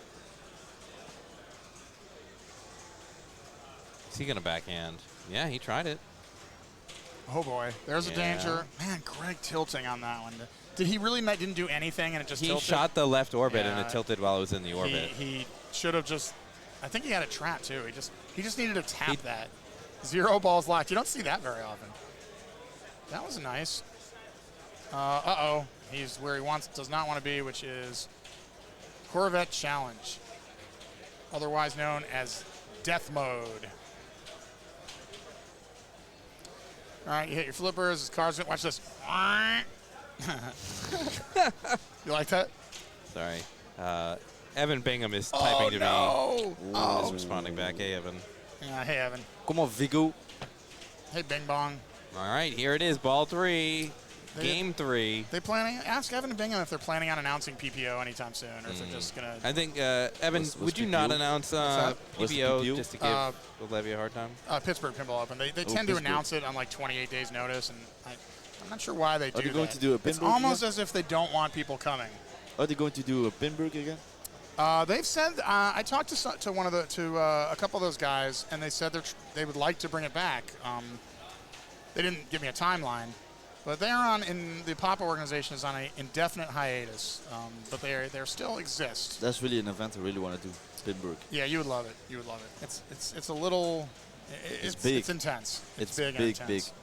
Is he going to backhand? Yeah, he tried it. oh boy, there's a danger. Man, Greg tilting on that one. Did he really didn't do anything and it just He tilted? shot the left orbit and Yeah. it tilted while it was in the orbit. He should have just. I think he had a trap too. He just needed to tap that. 0 balls locked. You don't see that very often. That was nice. Uh-oh. He's where he does not want to be, which is Corvette Challenge, otherwise known as Death Mode. All right, you hit your flippers. His car's gonna watch this. You like that? Sorry. Evan Bingham is typing to me. Oh, Is responding back. Hey, Evan. Yeah, hey, Evan. Come on, Vigo. Hey, Bing Bong. All right, here it is, ball 3, game 3. They ask Evan and Bingham if they're planning on announcing PPO anytime soon, or if they're just gonna. I think, Evan, What's would you PPO? not announce What's the PPO PPO? just to give Levy a hard time? Pittsburgh Pinball Open. They tend to Pittsburgh. announce it on like 28 days notice, and I'm not sure why they do Are they going that. to do a It's Pinball almost again? as if they don't want people coming. Are they going to do a Pinburg again? They've said I talked to a couple of those guys, and they said they would like to bring it back. They didn't give me a timeline, but the Papa organization is on an indefinite hiatus, but they still exist. That's really an event I really want to do. Pinburg. Yeah, you would love it. You would love it. It's a little. It's big. It's intense. It's big. big, and intense. big.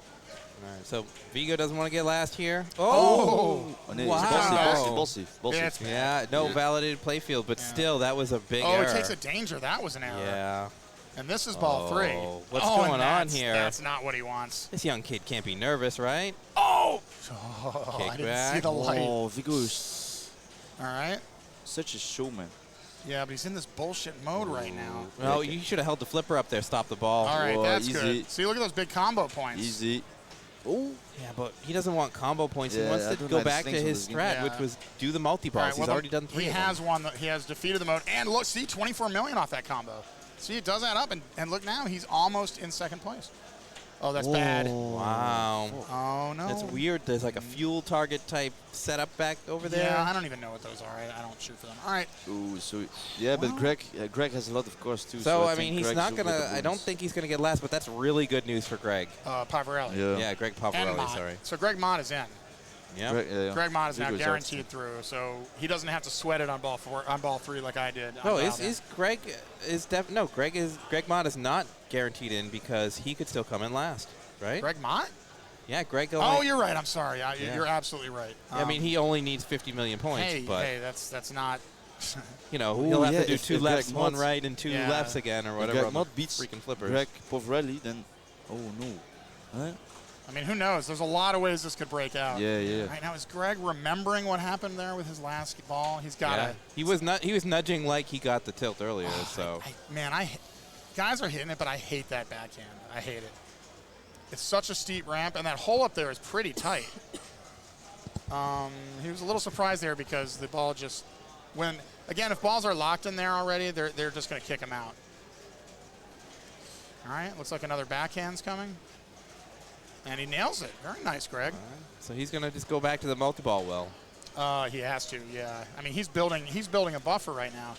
All right, so Vigo doesn't want to get last here. Oh! Oh, nee, Wow. ball safe. Yeah, it's Yeah, no Yeah. validated playfield, but still, that was a big error. it takes a danger. That was an error. Yeah. And this is ball 3. What's and going on that's- here? That's not what he wants. This young kid can't be nervous, right? Oh, Kick I didn't back. see the light. Oh, Vigo is All right. such a showman. Yeah, but he's in this bullshit mode right now. No, you should have held the flipper up there, stop the ball. All right, Whoa, that's easy. good. See, look at those big combo points. Easy. Oh, Yeah, but he doesn't want combo points. He Yeah, wants I to don't go like the back to things on his this game. strat, Yeah. which was do the multi-balls. All right, He's well, already done 3 He of has them. one. He has defeated the mode. And look, see, 24 million off that combo. See, it does add up. And look now, he's almost in second place. Oh, that's bad. Wow. Oh, no. That's weird. There's like a fuel target type setup back over there. Yeah, I don't even know what those are. I don't shoot for them. All right. oh, so yeah, but Greg has a lot of cores too. So, I think mean, he's Greg's not over going the to – I don't bonus. think he's going to get last, but that's really good news for Greg. Pavarelli. Yeah, Greg And Pavarelli, Mott. sorry. So Greg Mott is in. Yeah. Greg Mott is now Vigo's out. guaranteed through, so he doesn't have to sweat it on ball 3 like I did. No, on is Greg is no Greg Mott is not guaranteed in because he could still come in last, right? Greg Mott? Yeah, Greg. Oh, Only, you're right. I'm sorry. Yeah. You're absolutely right. I mean, he only needs 50 million points, Hey, but that's not. you know Ooh, he'll have yeah, to do if 2 Greg lefts, 1 Mott- right, and 2 Yeah. lefts again, or If whatever. Greg on the Mott beats freaking flippers. Greg Pavarelli, then oh no. Huh? I mean, who knows? There's a lot of ways this could break out. Yeah. Right now, is Greg remembering what happened there with his last ball? He's got Yeah. to. He was nudging like he got the tilt earlier. So Guys are hitting it, but I hate that backhand. I hate it. It's such a steep ramp, and that hole up there is pretty tight. He was a little surprised there because the ball just again, if balls are locked in there already, they're just going to kick him out. All right, looks like another backhand's coming. And he nails it. Very nice, Greg. So he's going to just go back to the multi-ball well. He has to, yeah. I mean, he's building a buffer right now.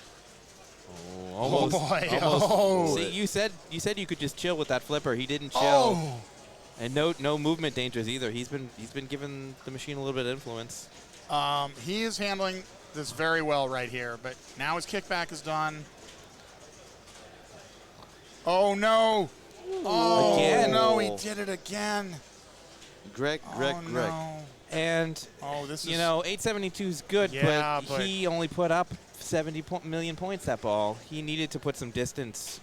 Oh, almost. Oh, boy. Almost. Oh. See, you said you could just chill with that flipper. He didn't chill. Oh. And no movement dangers either. He's been giving the machine a little bit of influence. He is handling this very well right here, but now his kickback is done. Oh, no. Oh, Again. no, he did it again. Greg. No. And, this is, 872 is good, Yeah, but he only put up 70 million points that ball. He needed to put some distance.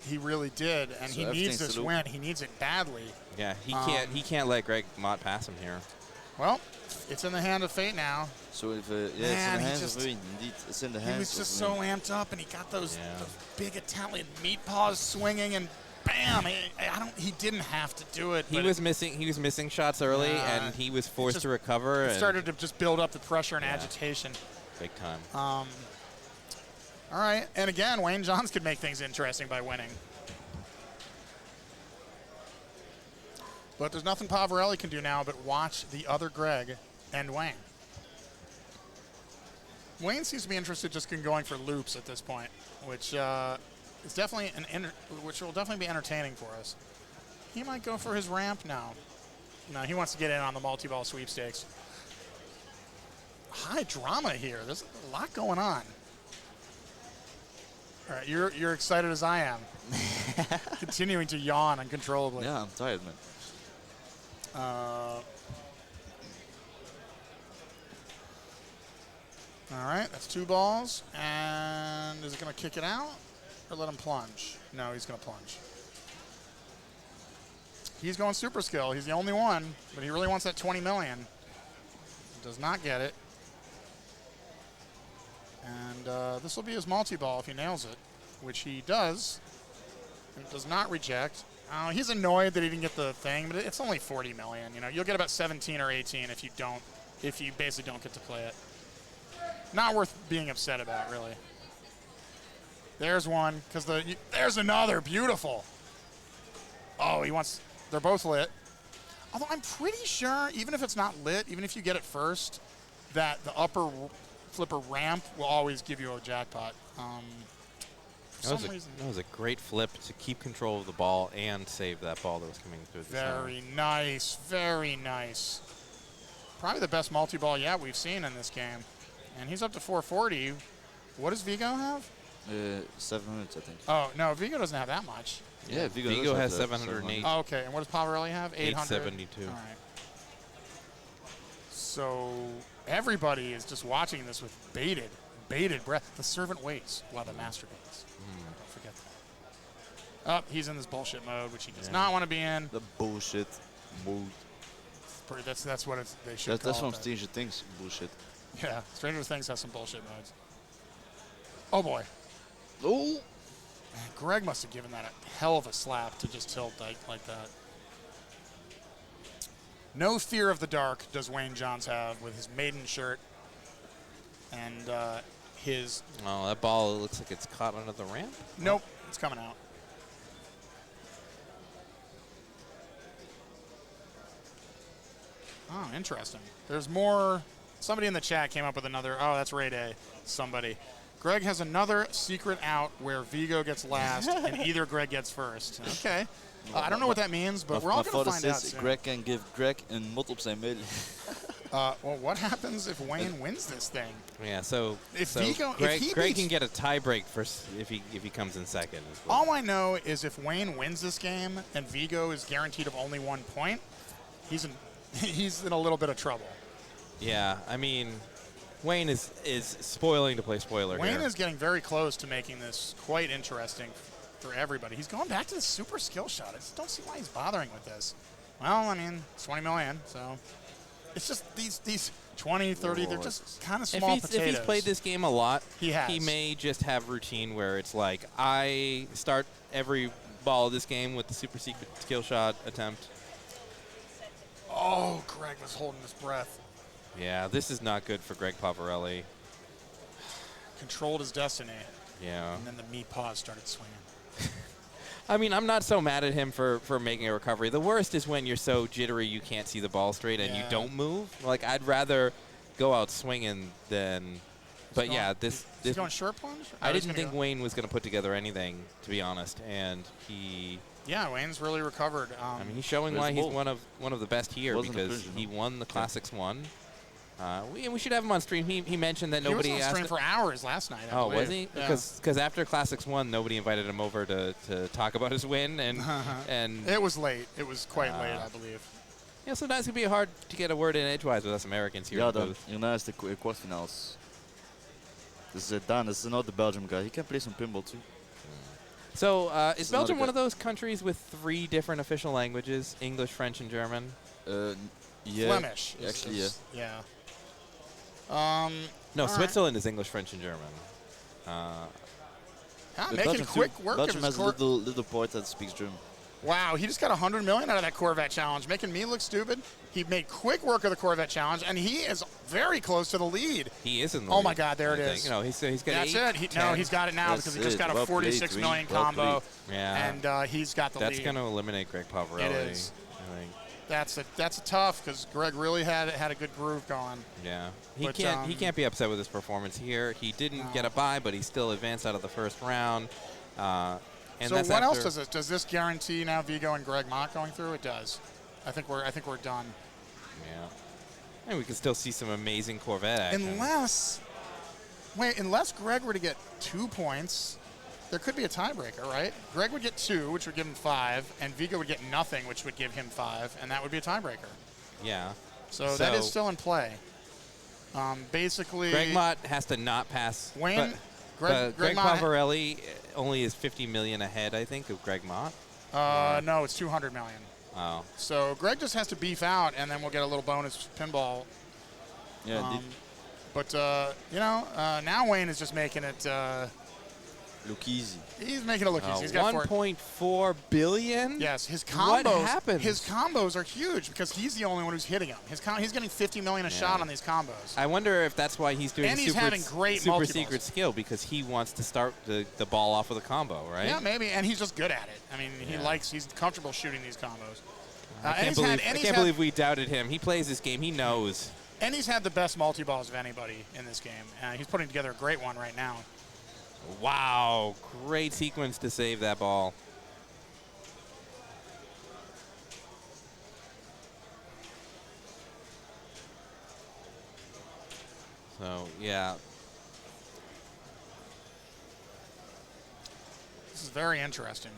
He really did, and So he needs everything's this to do. win. He needs it badly. Yeah, he can't let Greg Mott pass him here. Well, it's in the hand of fate now. So if it's in the Man, he hands just- of Wayne, indeed, it's in the He hands. was just of so Wayne. amped up, and he got those Yeah. big Italian meat paws swinging, and bam! He didn't have to do it. He but was missing shots early, Yeah. and he was forced just- to recover. it And started to just build up the pressure and Yeah. agitation. big time. All right, and again, Wayne Johns could make things interesting by winning. But there's nothing Pavarelli can do now but watch the other Greg and Wayne. Wayne seems to be interested just in going for loops at this point, which is definitely which will definitely be entertaining for us. He might go for his ramp now. No, he wants to get in on the multi-ball sweepstakes. High drama here. There's a lot going on. All right, you're excited as I am. Continuing to yawn uncontrollably. Yeah, I'm tired, man. All right, that's 2 balls. And is it going to kick it out or let him plunge? No, he's going to plunge. He's going super skill. He's the only one, but he really wants that 20 million. Does not get it. And this will be his multi-ball if he nails it, which he does. And does not reject. He's annoyed that he didn't get the thing, but it's only 40 million. You'll get about 17 or 18 if you basically don't get to play it. Not worth being upset about, really. There's one, because there's another. Beautiful. Oh, they're both lit. Although I'm pretty sure, even if it's not lit, even if you get it first, that the upper flipper ramp will always give you a jackpot. For some reason. That was a great flip to keep control of the ball and save that ball that was coming through the center. Very nice, very nice. Probably the best multi-ball yet we've seen in this game. And he's up to 440. What does Vigo have? 700, I think. Oh, no, Vigo doesn't have that much. Yeah, Vigo has does have 708. Oh, okay, and what does Pavarelli have? 800? 872. All right. So everybody is just watching this with bated breath. The servant waits while the master waits. Don't forget that. Oh, he's in this bullshit mode, which he does not want to be in. The bullshit mode. That's what they should That's call from it. Stranger Things bullshit. Yeah, Stranger Things has some bullshit modes. Oh, boy. Oh! Man, Greg must have given that a hell of a slap to just tilt like that. No fear of the dark does Wayne Johns have with his maiden shirt and his... Oh, that ball looks like it's caught under the ramp. Nope, it's coming out. Oh, interesting. There's more... Somebody in the chat came up with another... Oh, that's Ray Day. Somebody. Greg has another secret out where Vigo gets last and either Greg gets first. Okay. I don't know what that means, but we're all going to find out soon. Greg can give Greg een mot op zijn mail. Well, what happens if Wayne wins this thing? Yeah, so Greg can get a tie break first if he comes in second. As well. All I know is if Wayne wins this game and Vigo is guaranteed of only 1 point, he's in a little bit of trouble. Yeah, I mean, Wayne is spoiling to play spoiler Wayne here. is getting very close to making this quite interesting for everybody. He's going back to the super skill shot. I just don't see why he's bothering with this. Well, I mean, it's 20 million, so it's just these 20, 30, they're just kind of small potatoes. If he's played this game a lot, He has. he may just have routine where it's like, I start every ball of this game with the super secret skill shot attempt. Oh, Greg was holding his breath. Yeah, this is not good for Greg Pavarelli. Controlled his destiny. Yeah. And then the meat paws started swinging. I mean, I'm not so mad at him for making a recovery. The worst is when you're so jittery you can't see the ball straight and you don't move. Like, I'd rather go out swinging than. But yeah, Is he going short plunge? I didn't think Wayne was going to put together anything, to be honest, and he. Yeah, Wayne's really recovered. I mean, he's showing why he's one of the best here because he won the Classics 1. We should have him on stream. He mentioned that nobody he was on asked stream for hours last night. I believe. Was he? Yeah. Because after Classics 1, nobody invited him over to talk about his win, and it was late. It was quite late, I believe. Yeah, sometimes it can be hard to get a word in edgewise with us Americans here. Ja, in the dan booth. hierna is de kwartfinals. Dus Daan is another Belgium guy. He can play some pinball too. So is It's Belgium not a one of those countries with 3 different official languages, English, French, and German? Yeah. Flemish. Actually, yeah. No, all Switzerland is English, French, and German. Making Belgium quick too. work Belgium of has his a little part that speaks German. Wow, he just got 100 million out of that Corvette challenge, making me look stupid. He made quick work of the Corvette challenge, and he is very close to the lead. He is in the Oh lead, my God, there I it think. is. You know, he's got That's 8, it. 10. He's got it now because he just got a Well 46 played, million well combo, Yeah. and he's got the That's lead. going to eliminate Greg Pavarelli. It is. I think. That's a tough because Greg really had a good groove going. Yeah, he But, can't be upset with his performance here. He didn't get a bye, but he still advanced out of the first round. And So that's what else after- does this? Does this guarantee now Vigo and Greg Mott going through? It does. I think we're done. Yeah, and we can still see some amazing Corvette action. Unless Greg were to get 2 points, there could be a tiebreaker, right? Greg would get 2, which would give him 5, and Vigo would get nothing, which would give him 5, and that would be a tiebreaker. Yeah. So that is still in play. Basically, Greg Mott has to not pass. Wayne. Greg Greg Mott. Pavarelli only is 50 million ahead, I think, of Greg Mott. No, it's 200 million. Oh. So Greg just has to beef out, and then we'll get a little bonus pinball. Yeah, indeed. But now Wayne is just making it. Look easy. He's making it look easy. He's got 1.4 billion. Yes, his What combos. happens? His combos are huge because he's the only one who's hitting them. He's getting 50 million a shot on these combos. I wonder if that's why he's doing And he's having great super multi-balls. secret skill, because he wants to start the ball off with a combo, right? Yeah, maybe, and he's just good at it. I mean, he's comfortable shooting these combos. I can't believe we doubted him. He plays this game. He knows. And he's had the best multi-balls of anybody in this game. He's putting together a great one right now. Wow, great sequence to save that ball. So, yeah. This is very interesting.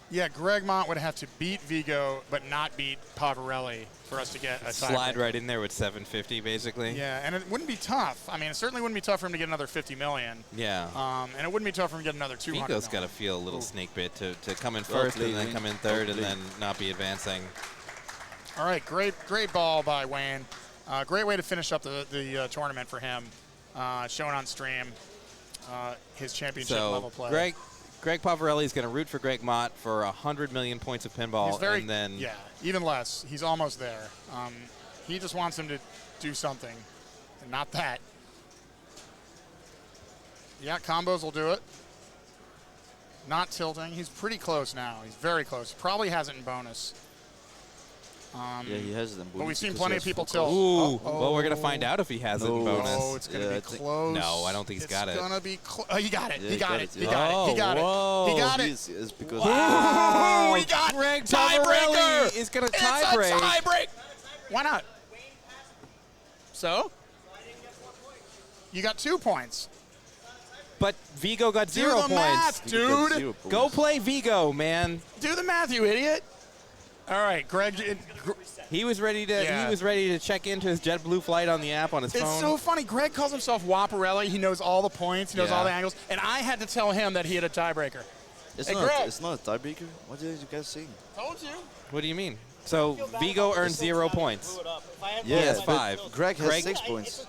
Yeah, Greg Mott would have to beat Vigo, but not beat Pavarelli for us to get a Slide tiebreaker. right in there with 750, basically. Yeah, and it wouldn't be tough. I mean, it certainly wouldn't be tough for him to get another 50 million. Yeah. And it wouldn't be tough for him to get another 200 Vigo's got million. to feel a little snake bit to come in Well first played, and then Wayne. come in third Well and played. then not be advancing. All right, great ball by Wayne. Great way to finish up the tournament for him. Shown on stream, his championship level play. Greg Pavarelli is going to root for Greg Mott for 100 million points of pinball, and then even less. He's almost there. He just wants him to do something, and not that. Yeah, combos will do it. Not tilting. He's pretty close now. He's very close. Probably has it in bonus. Yeah, he has them. But we've seen plenty of people tilt. Ooh, well, we're going to find out if he has it in No. bonus. Oh, it's going to Yeah, be I think- close. No, I don't think he's got it. It's going to be close. Oh, he got it. Yeah, he got it. yeah. He got it. He got Oh, it. He got it. It's because Oh, he got Greg tiebreaker. Pavarelli is going to tie-break. It's a tie-break. Why not? So? You got 2 points. But Vigo got Do 0 the points. math, he got dude. 0 points. Go play Vigo, man. Do the math, you idiot. All right, Greg. He was ready to. Yeah. He was ready to check into his JetBlue flight on the app on his phone. It's so funny. Greg calls himself Waparelli. He knows all the points. He knows Yeah. all the angles. And I had to tell him that he had a tiebreaker. It's Hey, not. Greg. It's not a tiebreaker. What are you guys saying? Told you. What do you mean? So Vigo earned 0 points. Yeah, He has but 5. Greg has Greg- 6 points.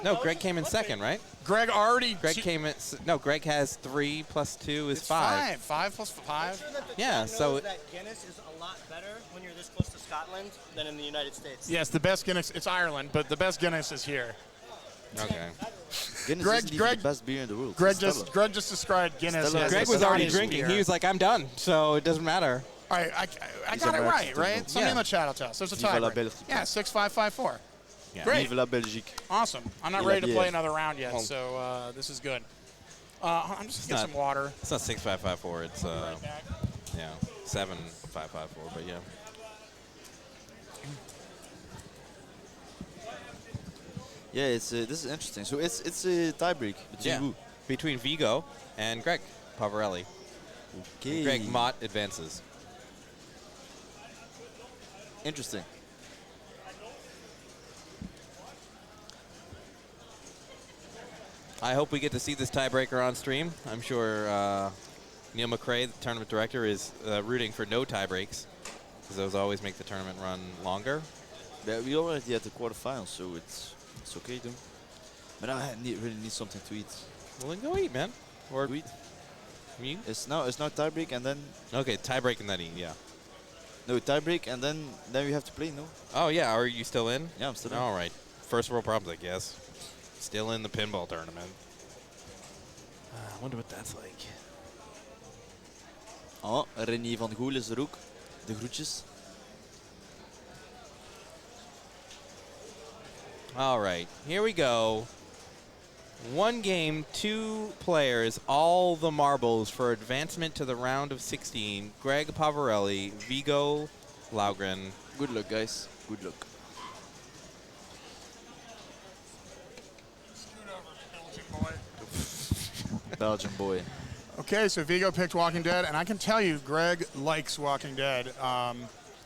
No, Greg came in second, right? Greg already. Greg came in. No, Greg has 3 plus 2 is It's 5. 5 plus 5. Yeah, so that Guinness is a lot better when you're this close to Scotland than in the United States. Yes, the best Guinness. It's Ireland, but the best Guinness is here. okay. Guinness Greg- isn't even Greg- the best beer in the world. Greg Stella. just described Guinness. Stella. as Greg a was already Scottish drinking. beer. He was like, I'm done, so it doesn't matter. All right, I He's got it American, right, too, right? though. Somebody Yeah. in the chat will tell us. There's a Viva la tiebreaker. Belgique. Yeah, 6-5-5-4. Yeah. Great. Vive la Belgique. Awesome. I'm not Viva ready to la play bière. another round yet, Well- so this is good. I'm just gonna get not- some water. It's not 6-5-5-4. It's Right back. yeah 7-5-5-4. But yeah. Yeah, it's this is interesting. So it's a tiebreak between Yeah. who? Between Vigo and Greg Pavarelli. Okay. Greg Mott advances. Interesting. I hope we get to see this tiebreaker on stream. I'm sure Neil McRae, the tournament director, is rooting for no tiebreaks because those always make the tournament run longer. Yeah, we already at the quarterfinals, so it's okay though. But I really need something to eat. Well, then go eat, man. Or To eat. you? It's now tiebreak and then Okay, tiebreak and then eat. Yeah. no tiebreak and then we have to play. No. Oh yeah. Are you still in? Yeah, I'm still in. All right. First world problems, I guess. Still in the pinball tournament. I wonder what that's like. Oh, René van Gool is er ook. De groetjes. All right, here we go. 1 game, 2 players, all the marbles for advancement to the round of 16. Greg Pavarelli, Vigo Laugren. Good luck, guys. Good luck. Belgian boy. Okay, so Vigo picked Walking Dead, and I can tell you, Greg likes Walking Dead.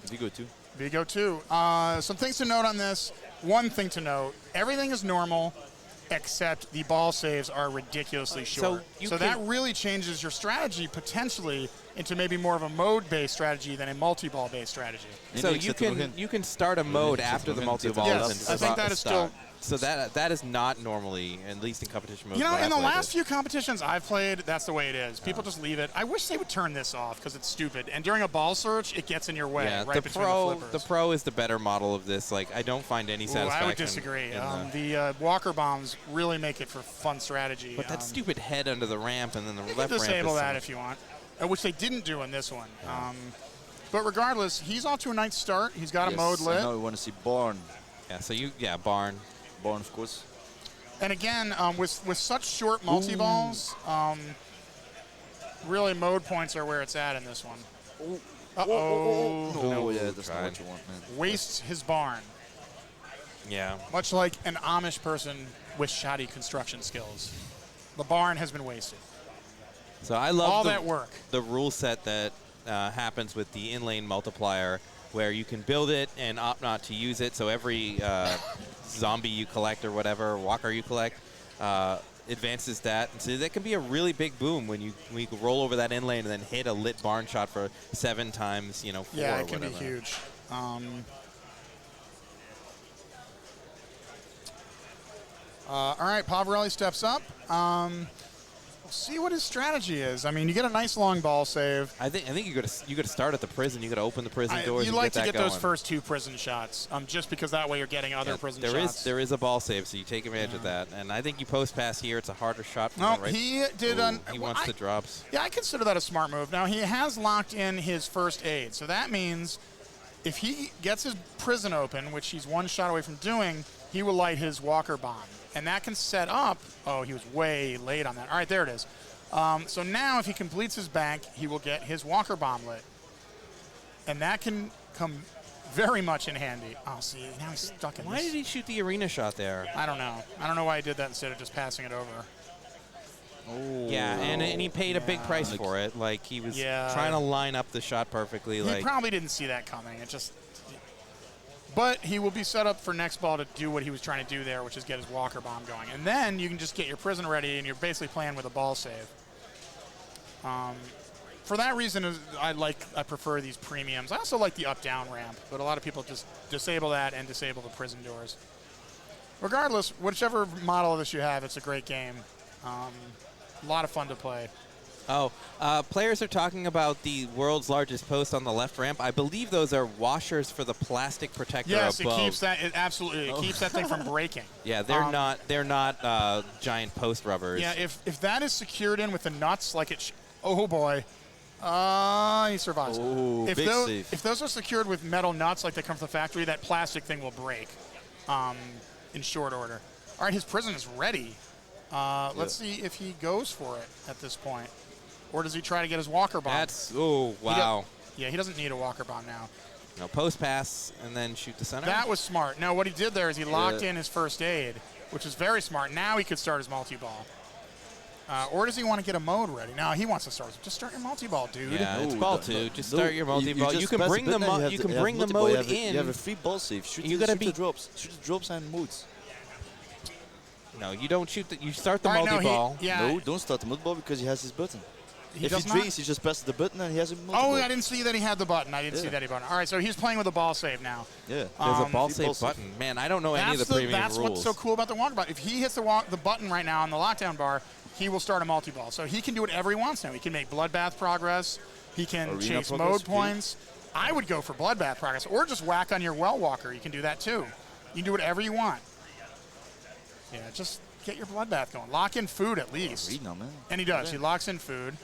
Vigo too. Vigo too. Some things to note on this. One thing to note, everything is normal except the ball saves are ridiculously short. you So that can- really changes your strategy potentially into maybe more of a mode-based strategy than a multi-ball-based strategy. So Index you zet er nog can in. you can start a mode Index zet after er the nog in. multi-balls Yes, and I think that is start. still- So that is not normally, at least in competition mode. You know, what in the I've played last it. few competitions I've played, that's the way it is. People just leave it. I wish they would turn this off because it's stupid. And during a ball search, it gets in your way Yeah, right the between pro the flippers. pro is the better model of this. Like I don't find any Ooh, satisfaction. I would disagree. in The Walker bombs really make it for fun strategy. but that stupid head under the ramp and then the You left can ramp. disable is that if you want, which they didn't do in this one. But regardless, he's off to a nice start. He's got a mode Yes, lit. and now we want to see Barn. Yeah. So Barn. Barn, of course. And again, with such short multi-balls, really mode points are where it's at in this one. Uh-oh. No, yeah, that's not tried. what you want, man. Wastes his barn. Yeah. Much like an Amish person with shoddy construction skills. The barn has been wasted. So I love All that work. the rule set that happens with the in-lane multiplier, where you can build it and opt not to use it. So every zombie you collect or whatever, walker you collect, advances that. And so that can be a really big boom when you roll over that in lane and then hit a lit barn shot for 7 times, 4 Yeah, or it can whatever. be huge. All right, Pavarelli steps up. We'll see what his strategy is. I mean, you get a nice long ball save. I think you got to start at the prison. You got to open the prison doors. You and like get to that get those going. first 2 prison shots, just because that way you're getting other prison shots. There is a ball save, so you take advantage of that. And I think you post pass here. It's a harder shot. From No, the right. he did Ooh, he wants the drops. Yeah, I consider that a smart move. Now, he has locked in his first aid, so that means if he gets his prison open, which he's 1 shot away from doing, he will light his Walker bomb. And that can set up, oh, he was way late on that. All right, there it is. So now if he completes his bank, he will get his Walker bomb lit. And that can come very much in handy. Oh, see, now he's stuck in Why this. did he shoot the arena shot there? I don't know. I don't know why he did that instead of just passing it over. Yeah, and he paid a big price for it. Like he was trying to line up the shot perfectly. He Like probably didn't see that coming. But he will be set up for next ball to do what he was trying to do there, which is get his Walker bomb going. And then you can just get your prison ready, and you're basically playing with a ball save. for that reason, I prefer these premiums. I also like the up-down ramp, but a lot of people just disable that and disable the prison doors. Regardless, whichever model of this you have, it's a great game. A lot of fun to play. Oh, players are talking about the world's largest post on the left ramp. I believe those are washers for the plastic protector Yes, above. it keeps that. It absolutely keeps that thing from breaking. Yeah, they're not. They're not giant post rubbers. Yeah, if that is secured in with the nuts, like it. Oh boy, he survives. Oh, big save. If those are secured with metal nuts, like they come from the factory, that plastic thing will break in short order. All right, his prison is ready. Let's see if he goes for it at this point. Or does he try to get his walker bomb? Wow. He doesn't need a walker bomb now. No, post pass and then shoot the center. That was smart. No, what he did there is he locked in his first aid, which is very smart. Now he could start his multi-ball. Or does he want to get a mode ready? No, he wants to start. Just start your multi-ball, dude. Yeah, it's ball two. Just start your multi-ball. You just can press bring the button and you can bring the multi-ball. mode in. You have a free ball save. Shoot You the gotta shoot the drops. Shoot the drops and modes. No, you don't shoot. You start the All right, no, multi-ball. No, don't start the multi-ball because he has his button. He If does he not? drinks, he just presses the button and he has a multi-ball. Oh, I didn't see that he had the button. I didn't see that he button. All right, so he's playing with a ball save now. Yeah. There's a ball free save ball save. button. Man, I don't know any of the premium That's rules. what's so cool about the walker bar. If he hits the button right now on the lockdown bar, he will start a multi-ball. So he can do whatever he wants now. He can make bloodbath progress. He can Arena chase progress, mode okay. points. I would go for bloodbath progress, or just whack on your well walker. You can do that too. You can do whatever you want. Yeah, just get your bloodbath going. Lock in food at least. Arena, man. And he does. He locks in food.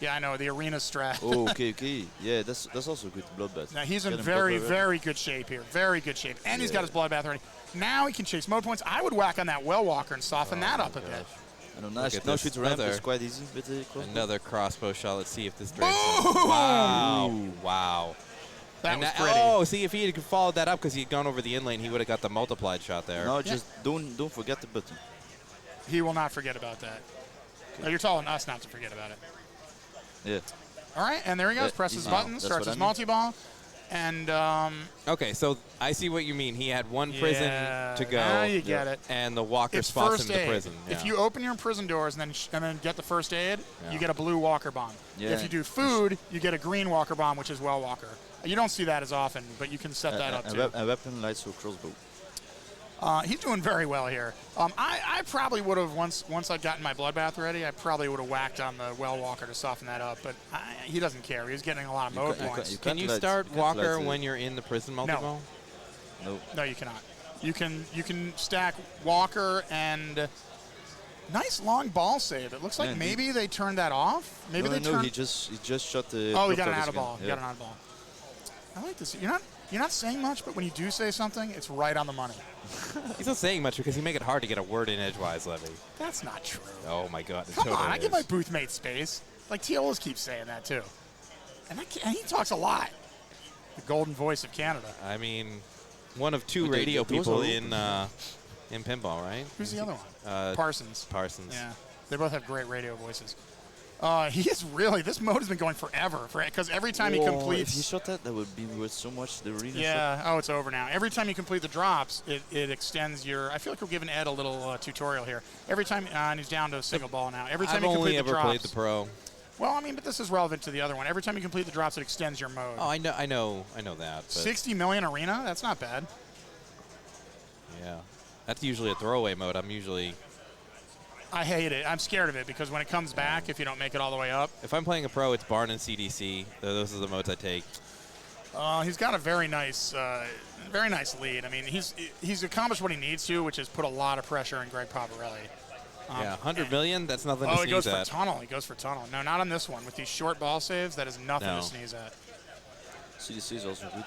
Yeah, I know, the arena strat. Oh, okay. Yeah, that's also good. Bloodbath. Now he's in Get him very, bloodbath ready. very good shape here. Very good shape. And he's got his bloodbath ready. Now he can chase mode points. I would whack on that well walker and soften that up a bit. I know, now Look at now this. shoot the ramp Another- is quite easy with the crossbow. Another crossbow shot. Let's see if this drains. Boom! Wow. That And was that- pretty. oh, see, if he had followed that up because he had gone over the in lane, he would have got the multiplied shot there. No, just don't forget the button. He will not forget about that. No, you're telling us not to forget about it. Yeah. All right, and there he goes. Yeah, Presses easy. button, That's starts what his I mean. multi-ball. And, Okay, so I see what you mean. He had one prison yeah, to go, now you get it. and the walker It's spots first him to aid. prison. If Yeah. you open your prison doors and then get the first aid, Yeah. you get a blue walker bomb. Yeah. If you do food, you get a green walker bomb, which is well walker. You don't see that as often, but you can set that up too. A weapon lights or crossbow. He's doing very well here. I probably would have, once I'd gotten my bloodbath ready, I probably would have whacked on the well walker to soften that up, but he doesn't care. He's getting a lot of mode points. Can you let- start can't walker let when you're in the prison multi-ball? No. No, you cannot. You can stack walker and nice long ball save. It looks like Yeah, maybe they turned that off. Maybe no, they no, turned. he just shot the. Oh, he clock got an targets out of ball. again. He got an out of ball. I like this. You're not saying much, but when you do say something, it's right on the money. He's not saying much because he make it hard to get a word in edgewise, Levy. That's not true. Oh my God! it Come totally on, I is. give my booth mate space. Like Teolis keeps saying that too, and he talks a lot. The golden voice of Canada. I mean, one of two But radio those people are in pinball, right? Who's the other one? Uh, Parsons. Parsons. Yeah, they both have great radio voices. He is really. This mode has been going forever. Because every time he Whoa, completes. If he shot that would be worth so much. The arena. Yeah. Oh, it's over now. Every time you complete the drops, it extends your. I feel like we're giving Ed a little tutorial here. Every time, and he's down to a single ball now. Every time I've you complete only the ever drops. played the pro. Well, I mean, but this is relevant to the other one. Every time you complete the drops, it extends your mode. Oh, I know that. But 60 million arena. That's not bad. yeah, that's usually a throwaway mode. I hate it. I'm scared of it because when it comes back, if you don't make it all the way up, If I'm playing a pro, it's Barn and CDC. Those are the modes I take. he's got a very nice lead. I mean, he's accomplished what he needs to, which is put a lot of pressure on Greg Pavarelli. Yeah, 100 million. That's nothing to Oh, he goes sneeze for at. tunnel. He goes for tunnel. No, not on this one. With these short ball saves, that is nothing No. to sneeze at. CDC is also good.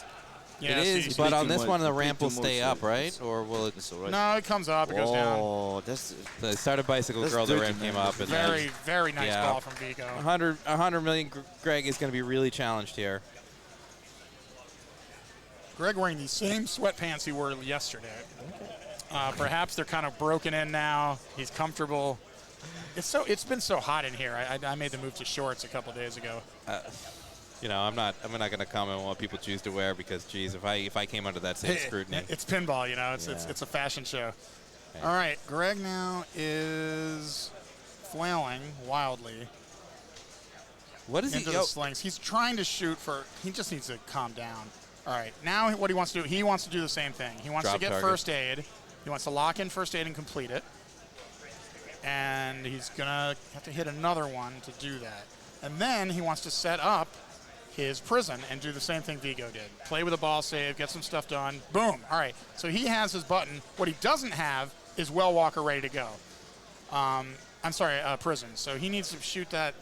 Yeah, It is, CDC. but on too this much- one, the you play ramp too will stay much, up, so right? it's- Or will it? It's alright. No, it comes up. It goes down. Oh, that's. The started bicycle That's girl, the dirty, ramp man. came up. And Very, very nice Yeah. ball from Vigo. 100 million. Greg is going to be really challenged here. Greg wearing the same sweatpants he wore yesterday. Perhaps they're kind of broken in now. He's comfortable. It's been so hot in here. I made the move to shorts a couple days ago. I'm not going to comment on what people choose to wear because, geez, if I came under that same scrutiny. It's pinball, it's a fashion show. Okay. All right, Greg now is flailing wildly. What is into he? the slings. He's trying to shoot for. He just needs to calm down. All right, now what he wants to do, he wants to do the same thing. He wants Drop to get target. first aid. He wants to lock in first aid and complete it. And he's going to have to hit another one to do that. And then he wants to set up his prison and do the same thing Vigo did. Play with a ball save, get some stuff done. Boom. All right, so he has his button. What he doesn't have is Well Walker ready to go. I'm sorry, prison. So he needs to shoot that.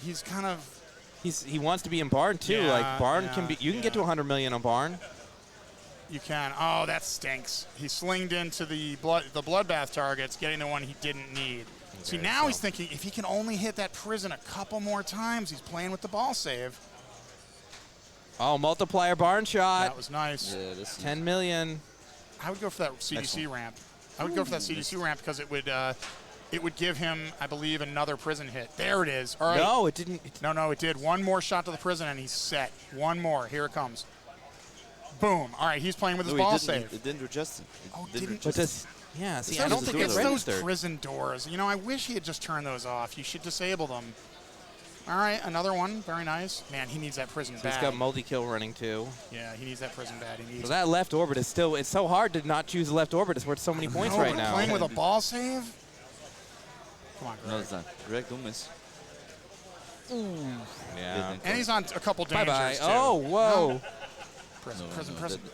He's kind of... He wants to be in Barn too. Yeah, like Barn yeah, can be. You can get to yeah. 100 million on Barn. You can. Oh, that stinks. He slinged into the bloodbath targets, getting the one he didn't need. See, now he's thinking if he can only hit that prison a couple more times, he's playing with the ball save. Oh, multiplier Barn shot. That was nice. Yeah, that's 10 million. I would go for that CDC ramp. I would go for that CDC ramp because it would give him, I believe, another prison hit. There it is. All right. No, it didn't. No, it did. One more shot to the prison, and he's set. One more. Here it comes. Boom. All right, he's playing with his ball save. It didn't adjust it. Didn't But this, yeah. See, I It's don't those think doors. it's It's those registered. prison doors. You know, I wish he had just turned those off. You should disable them. All right, another one. Very nice. Man, he needs that prison He's bad. got multi-kill running too. Yeah, he needs that prison bad. He So needs that left orbit is still. It's so hard to not choose the left orbit. It's worth so many points right now. Playing with a ball save? Come on, No, Greg. it's not. Greg, don't miss. Yeah. And he's on a couple dangers, Bye bye. too. Oh, whoa. Prison.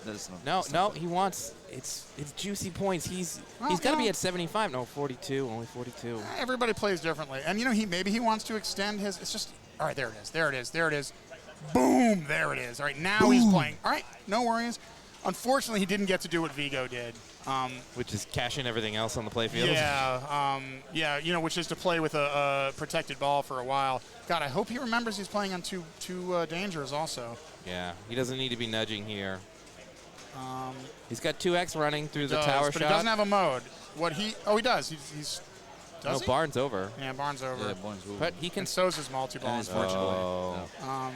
That's not. No. He wants. It's juicy points. He's Well, got to you be know- at 75. No, 42. Only 42. Everybody plays differently. And, you know, maybe he wants to extend his... It's just... All right, there it is. Boom, there it is. All right, now he's playing. All right, no worries. Unfortunately, he didn't get to do what Vigo did. Which is cashing everything else on the playfield. Yeah, you know, which is to play with a protected ball for a while. God, I hope he remembers he's playing on two dangers also. Yeah. He doesn't need to be nudging here. He's got 2x running through the tower but shot. he doesn't have a mode. He does. He's does he? Barnes over. Yeah, Barnes over. Yeah, Barnes over. But he can. And so's his multi-ball, And his unfortunately. Oh.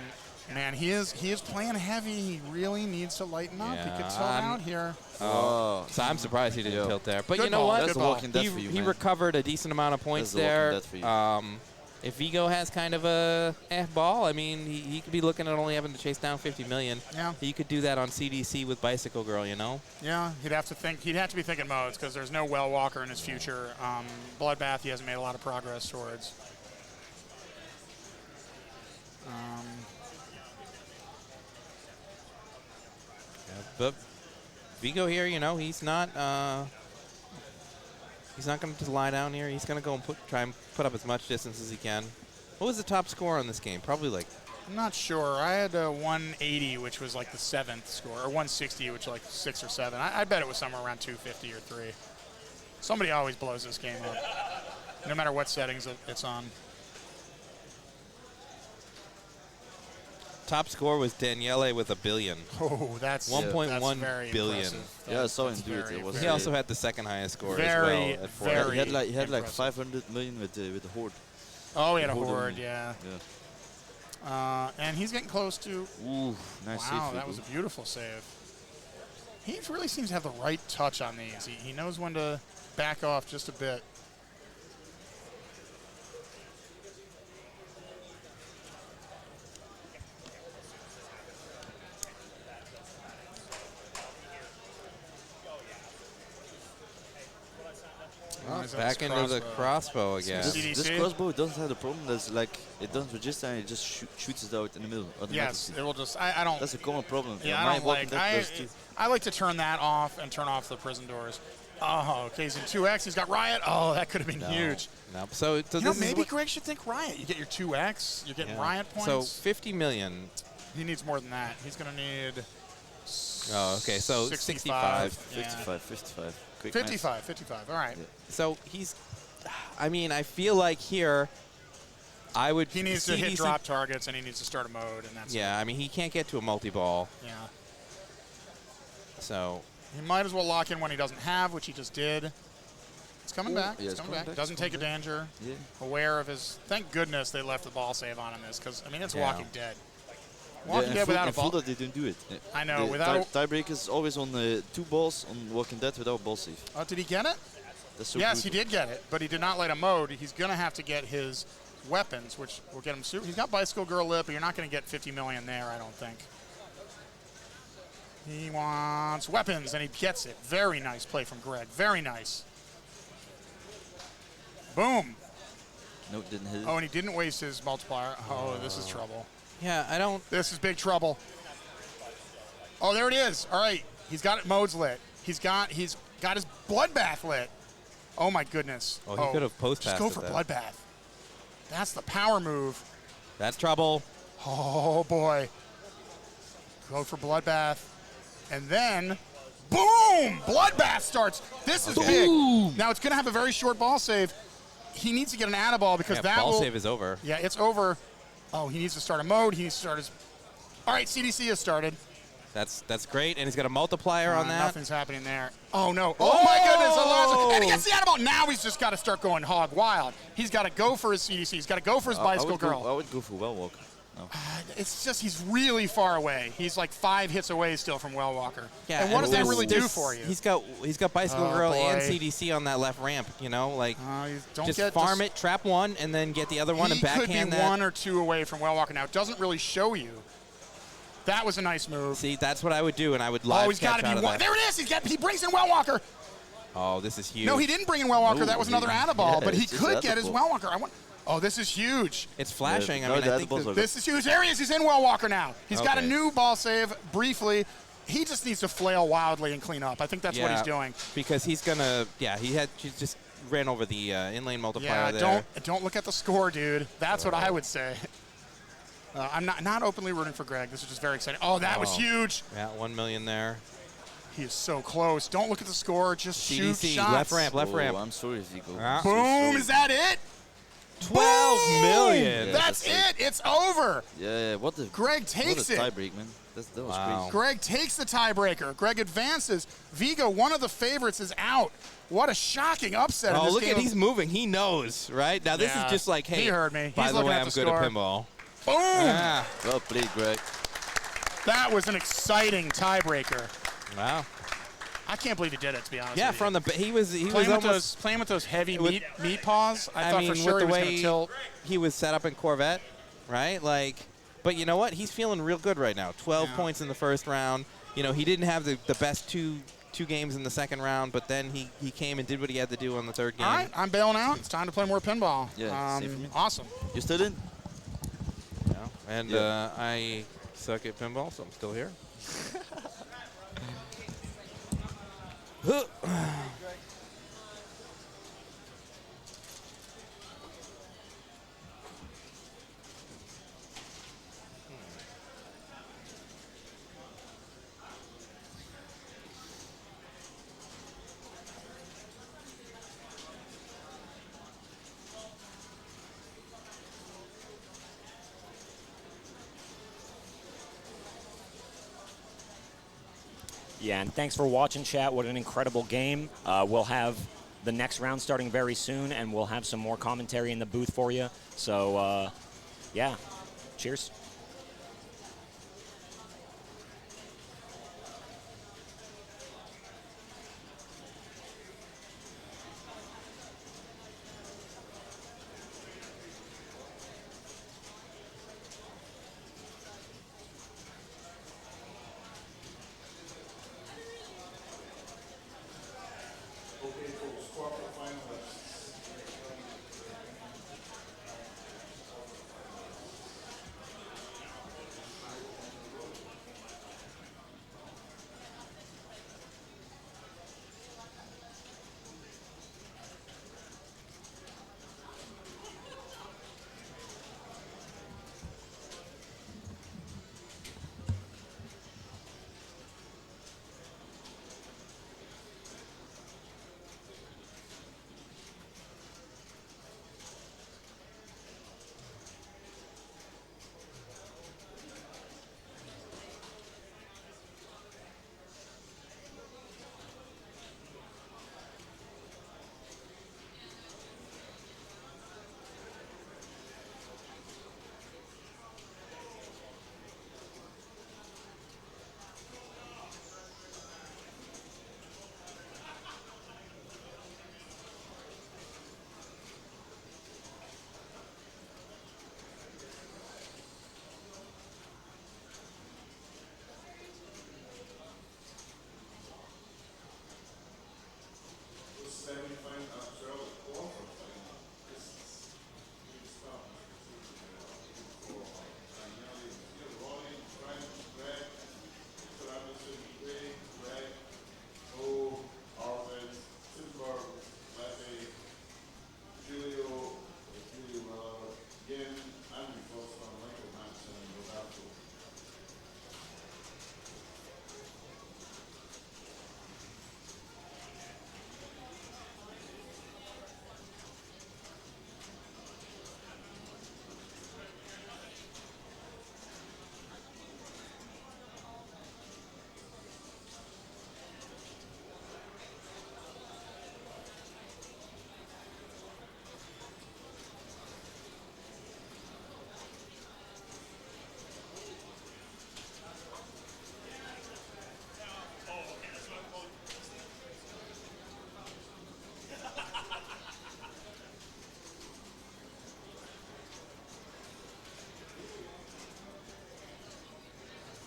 Man, he is playing heavy. He really needs to lighten up. He Yeah, could tilt out here. Oh. So I'm surprised he didn't Yeah. tilt there. But Good you know ball, what? That's good the ball. Walking Dead for you, He man. recovered a decent amount of points That's the Walking there. Dead for you. If Vigo has kind of a ball, I mean, he could be looking at only having to chase down 50 million. Yeah. He could do that on CDC with Bicycle Girl, you know? Yeah, he'd have to be thinking modes because there's no Well Walker in his future. Bloodbath, he hasn't made a lot of progress towards. But Vigo here, you know, he's not going to lie down here. He's going to go and try and put up as much distance as he can. What was the top score on this game? Probably like... I'm not sure. I had 180, which was like the 7th score, or 160, which was like 6 or 7. I bet it was somewhere around 250 or 3. Somebody always blows this game up, no matter what settings it's on. Top score was Daniele with 1 billion. Oh, that's 1.1 very billion. impressive. Yeah, I saw him That's do it. very, It was He very- also had the second highest score Very, as well at 4. very- He had like impressive. 500 million with the Horde. Oh, he had a Horde horde, only. yeah. Yeah. And he's getting close to. Ooh, nice save. Wow, for that was a Blue. beautiful save. He really seems to have the right touch on these. He knows when to back off just a bit. Back into the crossbow again. CDC? This crossbow doesn't have the problem. That's like it doesn't register and it just shoots it out in the middle. Yes, automatically. it will just. I don't. That's a common problem. Yeah, My I don't Walking like. Dead does too. I like to turn that off and turn off the prison doors. Oh, okay. He's in 2x. He's got Riot. Oh, that could have been huge. No. So You know, this is maybe what- Greg should think Riot. You get your 2x. You're getting yeah. Riot So points. 50 million. He needs more than that. He's going to need. Oh, okay. So 65. 55, 55. Quick math. 55. All right. Yeah. So he's. I mean, I feel like here, I would. He needs to hit CDC drop targets and he needs to start a mode, and that's Yeah, I mean, he can't get to a multi-ball. it. Yeah. So He might as well lock in when he doesn't have, which he just did. It's coming back. Yeah, it's coming back. Doesn't it's take a coming back. danger. Yeah. Aware of his. Thank goodness they left the ball save on in this, because I mean it's Yeah. Walking Dead. Yeah, Walking and Dead without a in ball. Full that they didn't do it. I know, The without tiebreak is always on 2 balls on Walking Dead without ball save. Oh, did he get it? That's so Yes, he brutal. did get it, but he did not light a mode. He's going to have to get his weapons, which will get him. He's got Bicycle Girl Lip, but you're not going to get 50 million there, I don't think. He wants weapons, and he gets it. Very nice play from Greg. Very nice. Boom. No, didn't hit it. Oh, and he didn't waste his multiplier. Oh, this is trouble. Yeah, I don't. This is big trouble. Oh, there it is. All right, he's got it. Modes lit. He's got his bloodbath lit. Oh my goodness. Oh, he could have post passed. Just go for bloodbath. That's the power move. That's trouble. Oh boy. Go for bloodbath, and then, boom! Bloodbath starts. This is big. Now it's going to have a very short ball save. He needs to get an add-a-ball because Yeah, that ball will. save is over. Yeah, it's over. Oh, he needs to start a mode. He needs to start his. All right, CDC has started. That's great, and he's got a multiplier on that. Nothing's happening there. Oh no! Oh my goodness! Eliza. And he gets the add-a-ball. Now he's just got to start going hog wild. He's got to go for his CDC. He's got to go for his Bicycle Girl. I would go for Well Walker. No. It's just he's really far away. He's like 5 hits away still from Well Walker. Yeah, and what does that really do for you? He's got Bicycle Oh, Girl boy. and CDC on that left ramp. You know, like Don't just get farm it, trap one, and then get the other one and He could backhand be that. 1 or 2 away from Well Walker now. It doesn't really show you. That was a nice move. See, that's what I would do, and I would live Oh, he's got catch to out be of 1. that. There it is. He brings in Well Walker. Oh, this is huge. No, he didn't bring in Well Walker. No, That was he another didn't. add-a-ball, Yeah, but he it's just could get his add-a-ball. Well Walker. Oh, this is huge. It's flashing. Yeah, I mean, no, I think that was This is huge. There he is. He's in Well Walker now. He's got a Okay. new ball save briefly. He just needs to flail wildly and clean up. I think that's what he's doing. because he's gonna. Yeah, he just ran over the in-lane multiplier Yeah, there. don't look at the score, dude. That's what I would say. I'm not openly rooting for Greg. This is just very exciting. Oh, that was huge. Yeah, 1 million there. He is so close. Don't look at the score. Just shoot CDC, shots. left ramp, left ramp. I'm sorry if you go. Ah. Boom. Is that it? 12 Boom! million. That's it. It's over. Yeah, what the? Greg takes what a it. tiebreak, man. That was Wow. crazy. Greg takes the tiebreaker. Greg advances. Vigo, one of the favorites, is out. What a shocking upset in Oh, this look game. at he's moving. He knows, right? Now this Yeah. is just like, hey, He heard me. by He's the looking way, at I'm the good score. at pinball. Boom. Ah, Well played, Greg. That was an exciting tiebreaker. wow. I can't believe he did it, to be honest Yeah, with from you. the he was Playing with those heavy with- meat paws. I thought mean, for sure with he the was going way to tilt. he was set up in Corvette, right? Like, but you know what? He's feeling real good right now. 12 Yeah. points in the first round. You know, he didn't have the best two games in the second round, but then he came and did what he had to do on the third game. All right, I'm bailing out. It's time to play more pinball. Yeah, same for me. Awesome. You still in? Yeah. And Yeah. I suck at pinball, so I'm still here. Yeah, and thanks for watching, chat. What an incredible game. We'll have the next round starting very soon, and we'll have some more commentary in the booth for you. So, yeah, cheers.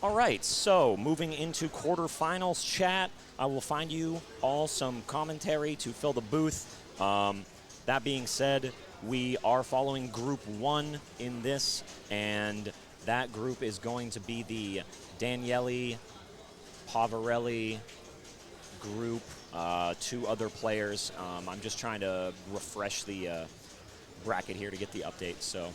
All right, so moving into quarterfinals chat, I will find you all some commentary to fill the booth. That being said, we are following Group 1 in this, and that group is going to be the Daniele Pavarelli group, 2 other players. I'm just trying to refresh the bracket here to get the update. So.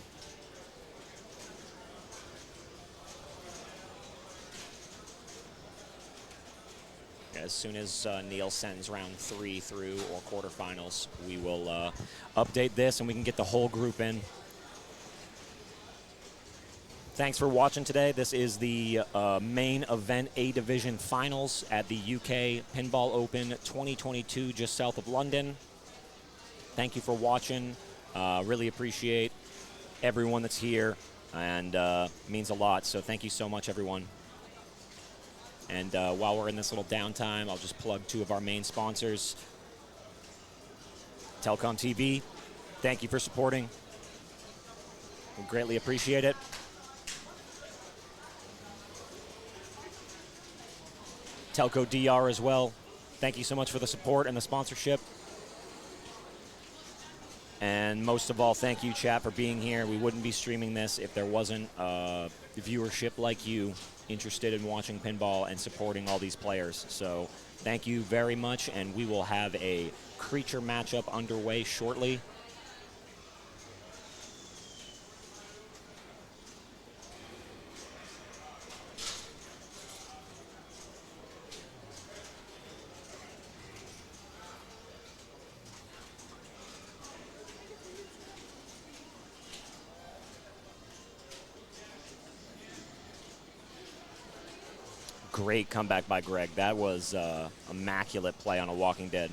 As soon as Neil sends round 3 through or quarterfinals, we will update this and we can get the whole group in. Thanks for watching today. This is the main event A Division Finals at the UK Pinball Open 2022 just south of London. Thank you for watching. Really appreciate everyone that's here, and means a lot. So thank you so much, everyone. And while we're in this little downtime, I'll just plug 2 of our main sponsors. Telcom TV, thank you for supporting. We greatly appreciate it. Telco DR as well. Thank you so much for the support and the sponsorship. And most of all, thank you, chat, for being here. We wouldn't be streaming this if there wasn't viewership like you interested in watching pinball and supporting all these players. So thank you very much, and we will have a creature matchup underway shortly. Great comeback by Greg. That was immaculate play on a Walking Dead.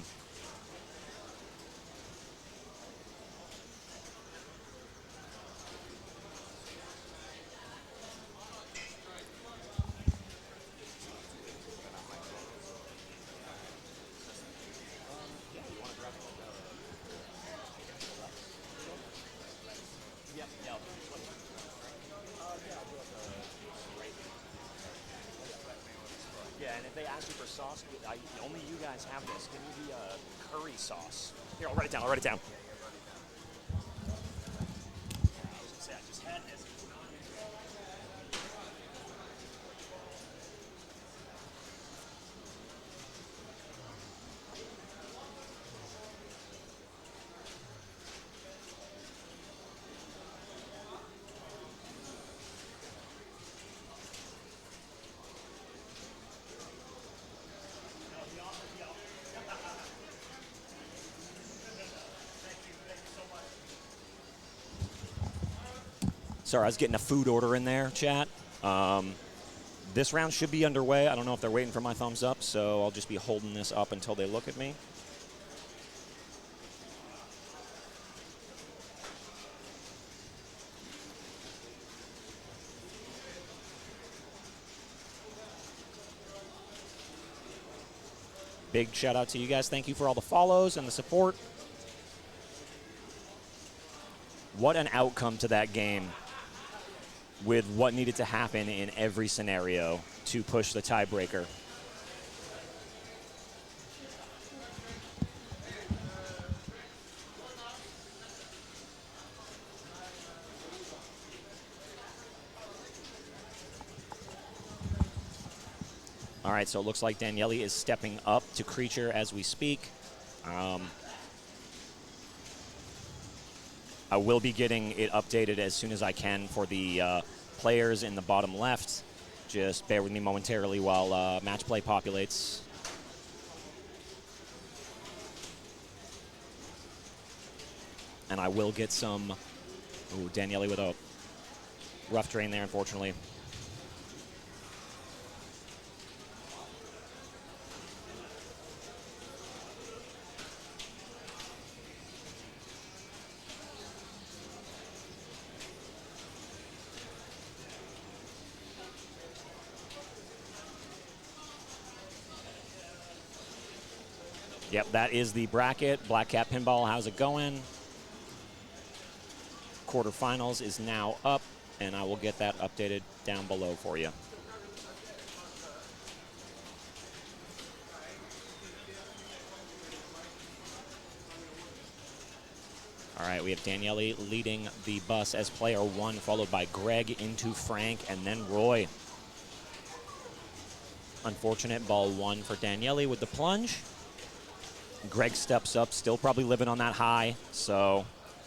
Yeah, and if they ask you for sauce, only you guys have this. Give me the curry sauce. Here, I'll write it down. I was gonna say, I just had this. Sorry, I was getting a food order in there, chat. This round should be underway. I don't know if they're waiting for my thumbs up, so I'll just be holding this up until they look at me. Big shout out to you guys. Thank you for all the follows and the support. What an outcome to that game, with what needed to happen in every scenario to push the tiebreaker. All right, so it looks like Daniele is stepping up to creature as we speak. I will be getting it updated as soon as I can for the players in the bottom left. Just bear with me momentarily while match play populates. And I will get some... Ooh, Daniele with a rough drain there, unfortunately. Yep, that is the bracket. Black Cat Pinball, how's it going? Quarterfinals is now up, and I will get that updated down below for you. All right, we have Daniele leading the bus as player 1, followed by Greg into Frank, and then Roy. Unfortunate ball 1 for Daniele with the plunge. Greg steps up, still probably living on that high, so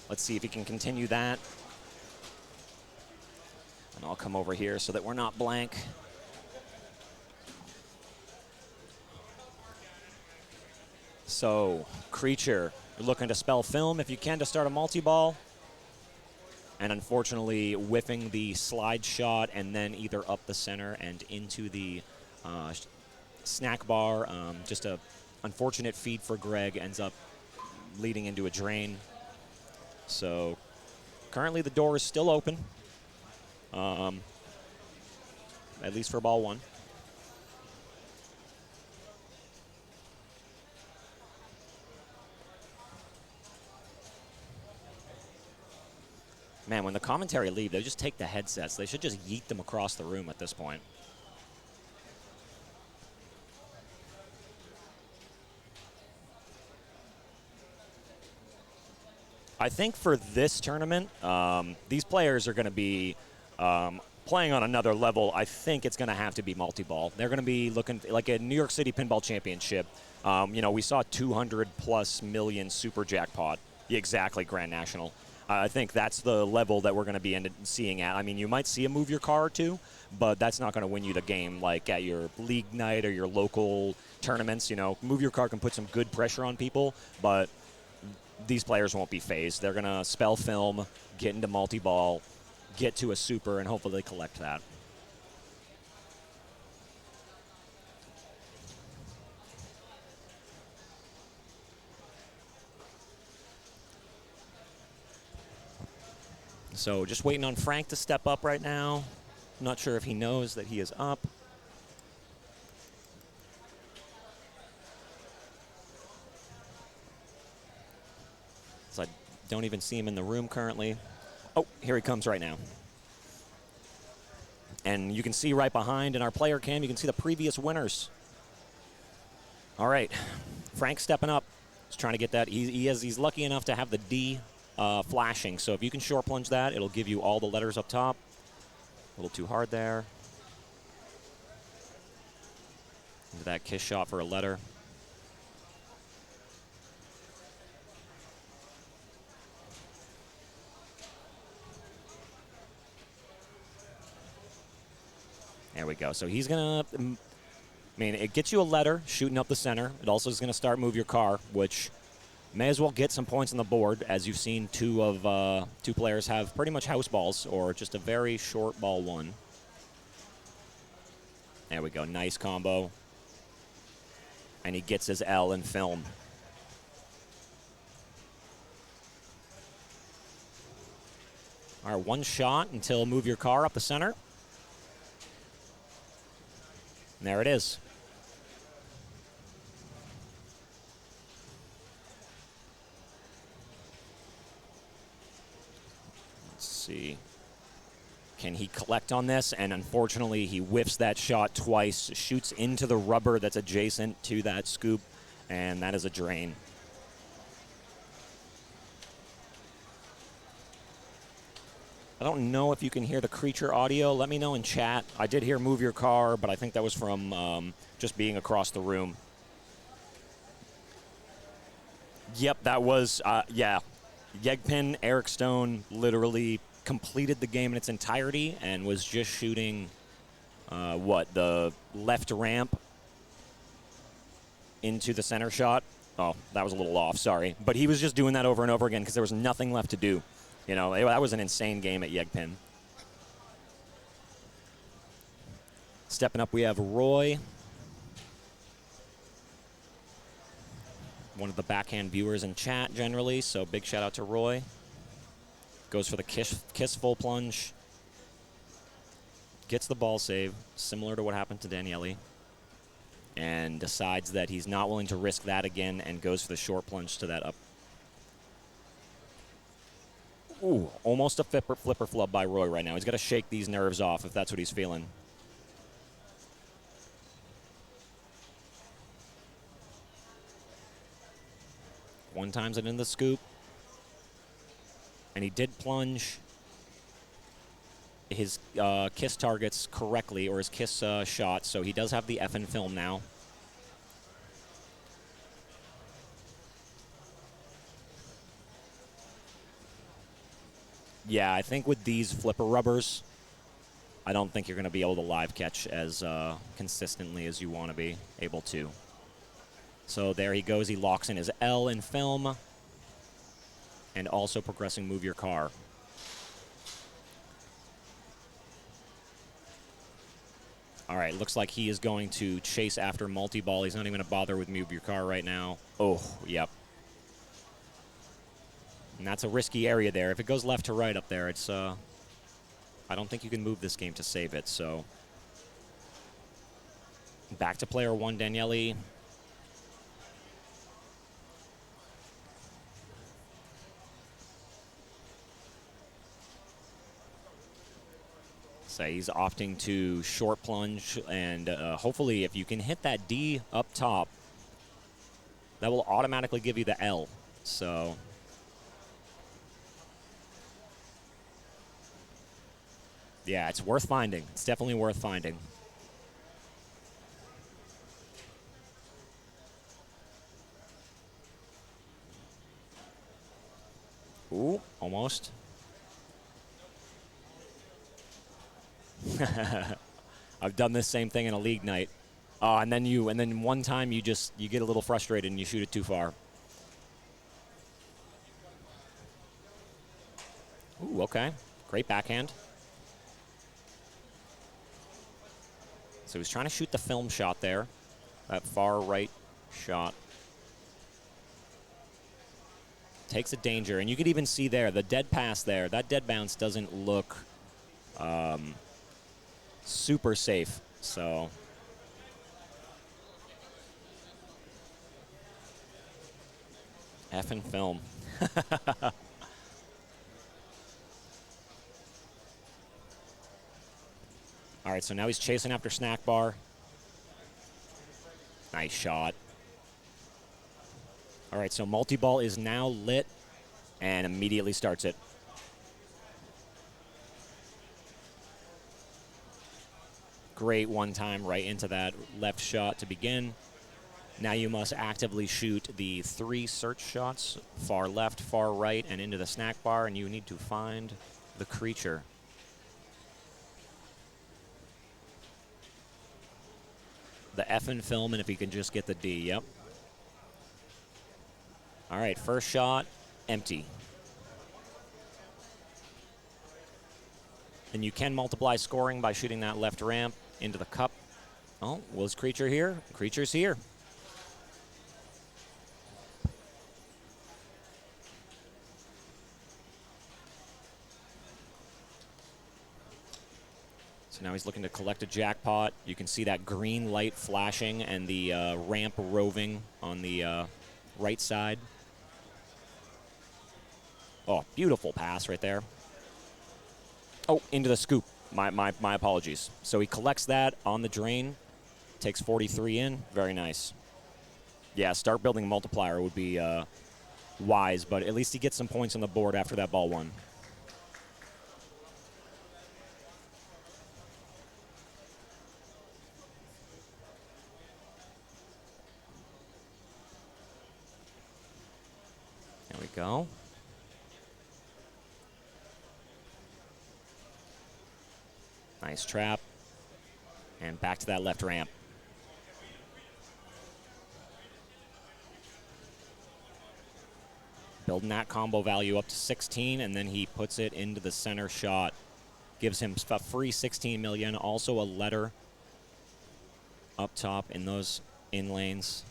let's see if he can continue that. And I'll come over here so that we're not blank. So, Creature, you're looking to spell film if you can to start a multi-ball. And unfortunately, whiffing the slide shot and then either up the center and into the snack bar. Just a unfortunate feed for Greg, ends up leading into a drain. So, currently the door is still open. At least for ball 1. Man, when the commentary leave, they just take the headsets. They should just yeet them across the room at this point. I think for this tournament, these players are going to be playing on another level. I think it's going to have to be multi-ball. They're going to be looking like a New York City Pinball Championship. You know, we saw 200+ million super jackpot, exactly Grand National. I think that's the level that we're going to be seeing at. I mean, you might see a move your car or two, but that's not going to win you the game like at your league night or your local tournaments. You know, move your car can put some good pressure on people, but these players won't be phased. They're going to spell film, get into multi-ball, get to a super, and hopefully they collect that. So just waiting on Frank to step up right now. Not sure if he knows that he is up. So I don't even see him in the room currently. Oh, here he comes right now. And you can see right behind in our player cam, you can see the previous winners. All right, Frank stepping up. He's trying to get that. He's lucky enough to have the D flashing. So if you can short plunge that, it'll give you all the letters up top. A little too hard there. Into that kiss shot for a letter. There we go. So he's going to, I mean, it gets you a letter shooting up the center. It also is going to start move your car, which may as well get some points on the board. As you've seen, two players have pretty much house balls or just a very short ball 1. There we go. Nice combo. And he gets his L in film. All right, 1 shot until move your car up the center. And there it is. Let's see. Can he collect on this? And unfortunately, he whiffs that shot twice, shoots into the rubber that's adjacent to that scoop, and that is a drain. I don't know if you can hear the Creature audio. Let me know in chat. I did hear move your car, but I think that was from just being across the room. Yep, that was, yeah. Yegpin, Eric Stone literally completed the game in its entirety and was just shooting, the left ramp into the center shot. Oh, that was a little off, sorry. But he was just doing that over and over again because there was nothing left to do. You know, that was an insane game at Yegpin. Stepping up, we have Roy. One of the backhand viewers in chat generally, so big shout out to Roy. Goes for the kiss full plunge. Gets the ball save, similar to what happened to Daniele. And decides that he's not willing to risk that again and goes for the short plunge to that up. Ooh, almost a flipper flub by Roy right now. He's got to shake these nerves off if that's what he's feeling. One times it in the scoop. And he did plunge his kiss targets correctly, or his kiss shot, so he does have the F in film now. Yeah, I think with these flipper rubbers, I don't think you're going to be able to live catch as consistently as you want to be able to. So there he goes. He locks in his L in film and also progressing move your car. All right, looks like he is going to chase after multi-ball. He's not even going to bother with move your car right now. Oh, yep. And that's a risky area there. If it goes left to right up there, it's I don't think you can move this game to save it. So back to player one, Daniele. So he's opting to short plunge, and hopefully if you can hit that D up top, that will automatically give you the L. So yeah, it's worth finding. It's definitely worth finding. Ooh, almost. I've done this same thing in a league night. And then one time you get a little frustrated and you shoot it too far. Ooh, okay. Great backhand. So he's trying to shoot the film shot there. That far right shot. Takes a danger. And you could even see there, the dead pass there, that dead bounce doesn't look super safe. So effing film. All right, so now he's chasing after snack bar. Nice shot. All right, so multi-ball is now lit and immediately starts it. Great one time right into that left shot to begin. Now you must actively shoot the 3 search shots, far left, far right, and into the snack bar, and you need to find the creature. The F in film, and if you can just get the D, yep. All right, first shot, empty. And you can multiply scoring by shooting that left ramp into the cup. Oh, was creature here? Creature's here. So now he's looking to collect a jackpot. You can see that green light flashing and the ramp roving on the right side. Oh, beautiful pass right there. Oh, into the scoop. My apologies. So he collects that on the drain, takes 43 in. Very nice. Yeah, start building a multiplier would be wise, but at least he gets some points on the board after that ball one. There we go. Nice trap. And back to that left ramp. Building that combo value up to 16, and then he puts it into the center shot. Gives him a free 16 million. Also a letter up top in those in lanes.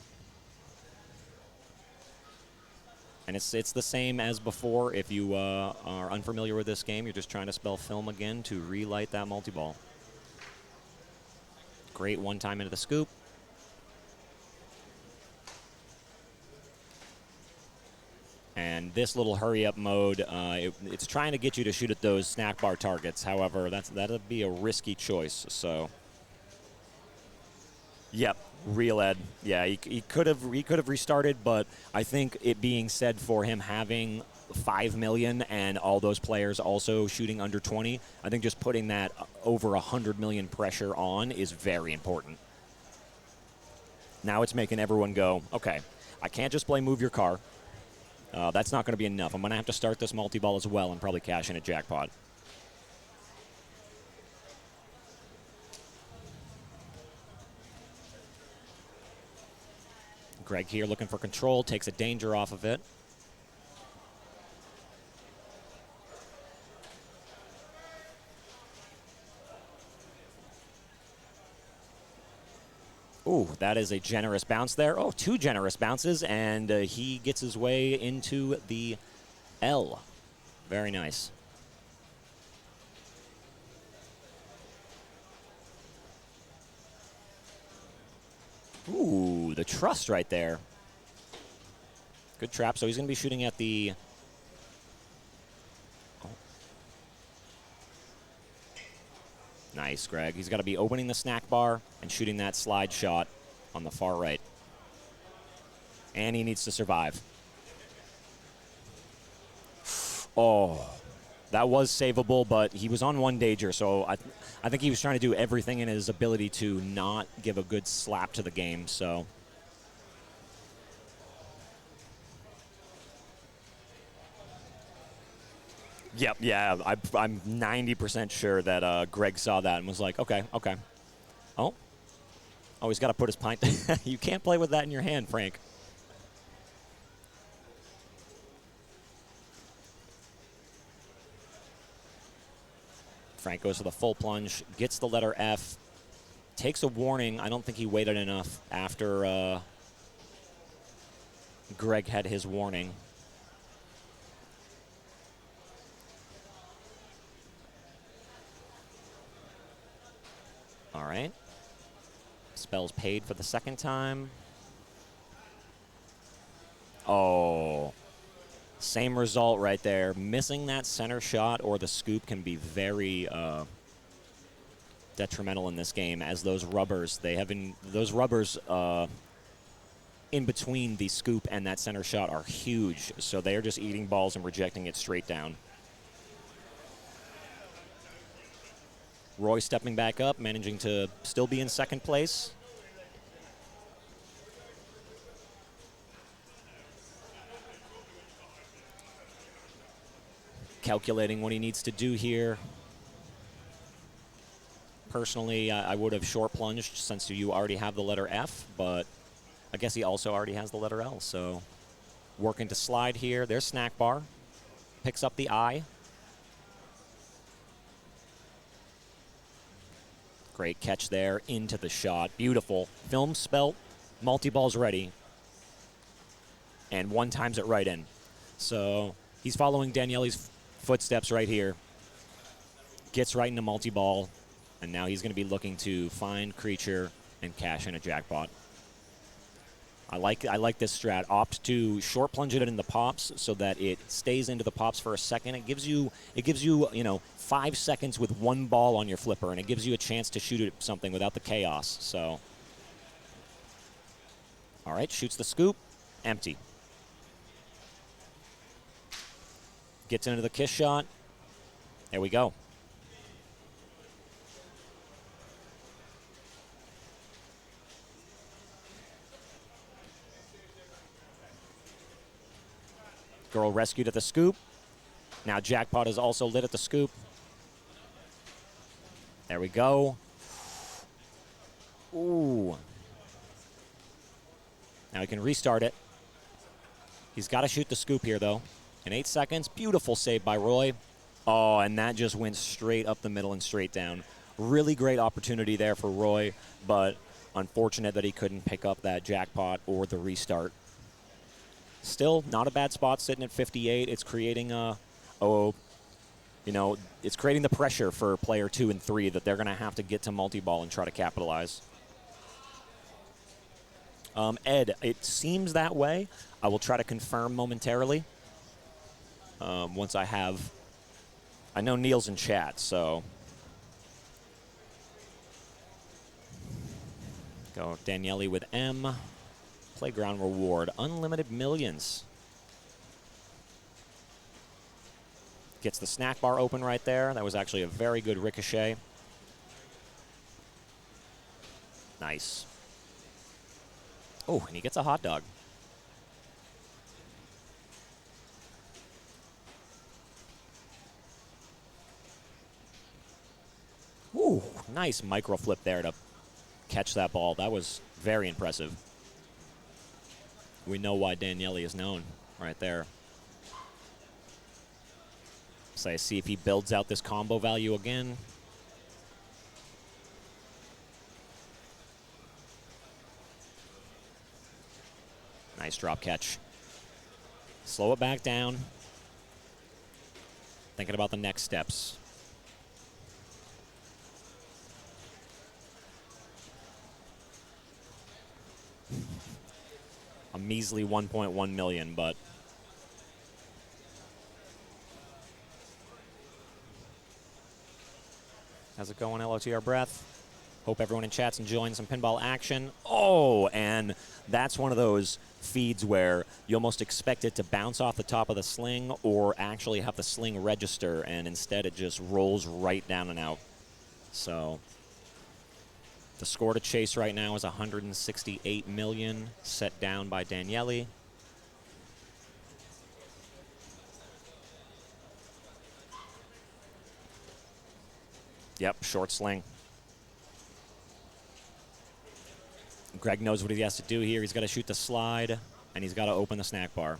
And it's the same as before. If you are unfamiliar with this game, you're just trying to spell film again to relight that multi-ball. Great one time into the scoop. And this little hurry-up mode, it's trying to get you to shoot at those snack bar targets. However, that'd be a risky choice. So Yep, real Ed. Yeah, he could have restarted, but I think it being said for him having 5 million and all those players also shooting under 20, I think just putting that over 100 million pressure on is very important. Now it's making everyone go, okay, I can't just play move your car. That's not going to be enough. I'm going to have to start this multi-ball as well and probably cash in a jackpot. Greg here looking for control, takes a danger off of it. Ooh, that is a generous bounce there. Oh, 2 generous bounces, and he gets his way into the L. Very nice. Ooh, the trust right there. Good trap. So he's going to be shooting at the... Oh. Nice, Greg. He's got to be opening the snack bar and shooting that slide shot on the far right. And he needs to survive. Oh, that was savable, but he was on 1 danger, so I think he was trying to do everything in his ability to not give a good slap to the game, so... Yep, yeah, I'm 90% sure that Greg saw that and was like, okay. Oh, he's got to put his pint. You can't play with that in your hand, Frank. Frank goes for the full plunge, gets the letter F, takes a warning. I don't think he waited enough after Greg had his warning. All right. Spell's paid for the second time. Oh. Same result right there. Missing that center shot or the scoop can be very detrimental in this game, as those rubbers, in between the scoop and that center shot are huge, so they are just eating balls and rejecting it straight down. Roy stepping back up, managing to still be in second place. Calculating what he needs to do here. Personally, I would have short plunged since you already have the letter F, but I guess he also already has the letter L, so working to slide here. There's snack bar. Picks up the I. Great catch there into the shot. Beautiful. Film spelt. Multi-ball's ready. And one times it right in. So he's following Daniele's footsteps right here. Gets right into multi-ball. And now he's going to be looking to find creature and cash in a jackpot. I like this strat. Opt to short plunge it in the pops so that it stays into the pops for a second. It gives you 5 seconds with 1 ball on your flipper, and it gives you a chance to shoot at something without the chaos. So, all right, shoots the scoop, empty. Gets into the kiss shot. There we go. Girl rescued at the scoop. Now jackpot is also lit at the scoop. There we go. Ooh. Now he can restart it. He's got to shoot the scoop here, though. In 8 seconds. Beautiful save by Roy. Oh, and that just went straight up the middle and straight down. Really great opportunity there for Roy, but unfortunate that he couldn't pick up that jackpot or the restart. Still, not a bad spot sitting at 58. It's creating it's creating the pressure for player 2 and 3 that they're going to have to get to multi-ball and try to capitalize. Ed, it seems that way. I will try to confirm momentarily once I have... I know Neil's in chat, so... Go Daniele with M. Playground reward, unlimited millions. Gets the snack bar open right there. That was actually a very good ricochet. Nice. Oh, and he gets a hot dog. Ooh, nice micro flip there to catch that ball. That was very impressive. We know why Daniele is known right there. So I see if he builds out this combo value again. Nice drop catch. Slow it back down. Thinking about the next steps. A measly 1.1 million, but how's it going, LOTR Breath? Hope everyone in chat's enjoying some pinball action. Oh, and that's one of those feeds where you almost expect it to bounce off the top of the sling or actually have the sling register, and instead it just rolls right down and out. So the score to chase right now is 168 million, set down by Daniele. Yep, short sling. Greg knows what he has to do here. He's got to shoot the slide, and he's got to open the snack bar.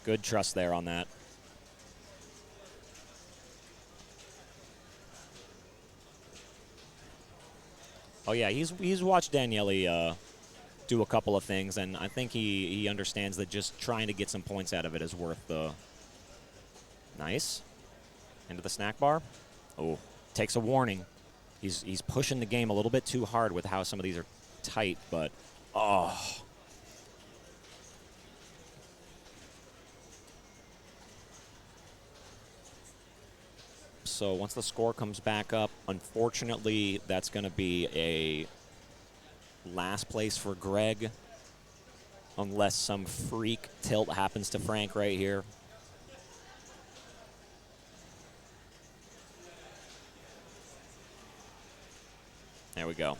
Good trust there on that. Oh, yeah, he's watched Daniele do a couple of things, and I think he understands that just trying to get some points out of it is worth the... Nice. Into the snack bar. Oh, takes a warning. He's pushing the game a little bit too hard with how some of these are tight, but... Oh. So once the score comes back up, unfortunately, that's going to be a last place for Greg, unless some freak tilt happens to Frank right here. There we go.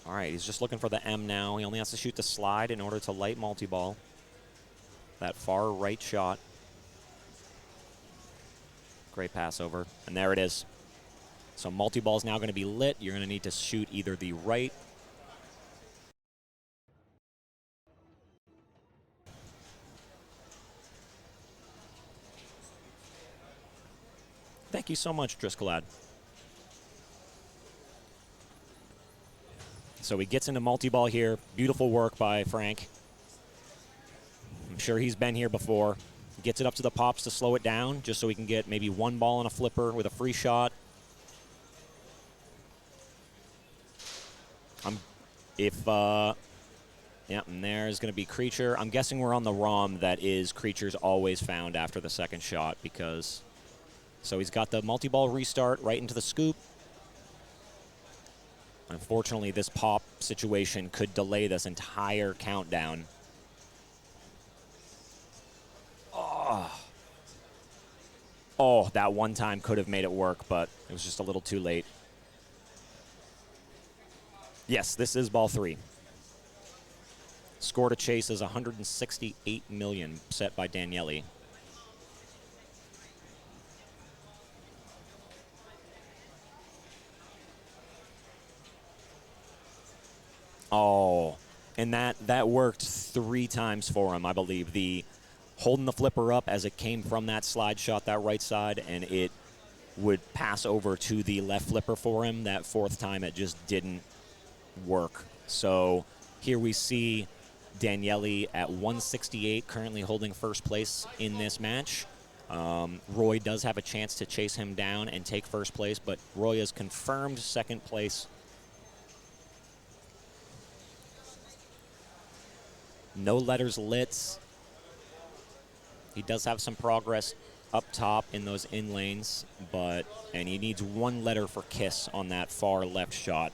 All right, he's just looking for the M now. He only has to shoot the slide in order to light multi-ball. That far right shot. Great pass over. And there it is. So multi-ball is now going to be lit. You're going to need to shoot either the right. Thank you so much, Driscollad. So he gets into multi-ball here. Beautiful work by Frank. I'm sure he's been here before. Gets it up to the pops to slow it down, just so he can get maybe one ball on a flipper with a free shot. Yeah, and there's going to be Creature. I'm guessing we're on the ROM that is Creature's always found after the second shot, because... So he's got the multi-ball restart right into the scoop. Unfortunately, this pop situation could delay this entire countdown. Oh, that one time could have made it work, but it was just a little too late. Yes, this is ball 3. Score to chase is 168 million, set by Daniele. Oh, and that worked 3 times for him, I believe. The holding the flipper up as it came from that slide shot, that right side, and it would pass over to the left flipper for him. That 4th time, it just didn't work. So here we see Daniele at 168, currently holding first place in this match. Roy does have a chance to chase him down and take first place, but Roy is confirmed second place. No letters lit. He does have some progress up top in those in lanes, and he needs one letter for kiss on that far left shot.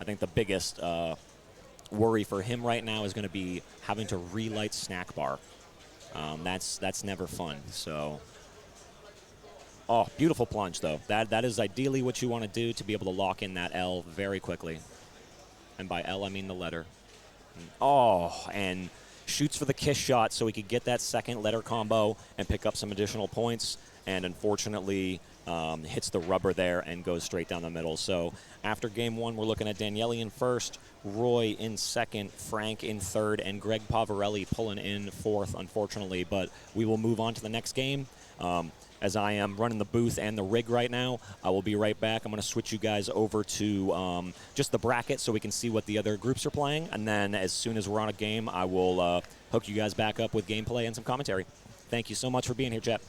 I think the biggest worry for him right now is going to be having to relight snack bar. That's never fun. So, oh, beautiful plunge though. That is ideally what you want to do to be able to lock in that L very quickly. And by L, I mean the letter. Oh, and shoots for the kiss shot so he could get that second letter combo and pick up some additional points. And unfortunately, hits the rubber there and goes straight down the middle. So after game one, we're looking at Daniele in first, Roy in second, Frank in third, and Greg Pavarelli pulling in fourth, unfortunately. But we will move on to the next game. As I am running the booth and the rig right now, I will be right back. I'm going to switch you guys over to just the bracket so we can see what the other groups are playing. And then as soon as we're on a game, I will hook you guys back up with gameplay and some commentary. Thank you so much for being here, chat.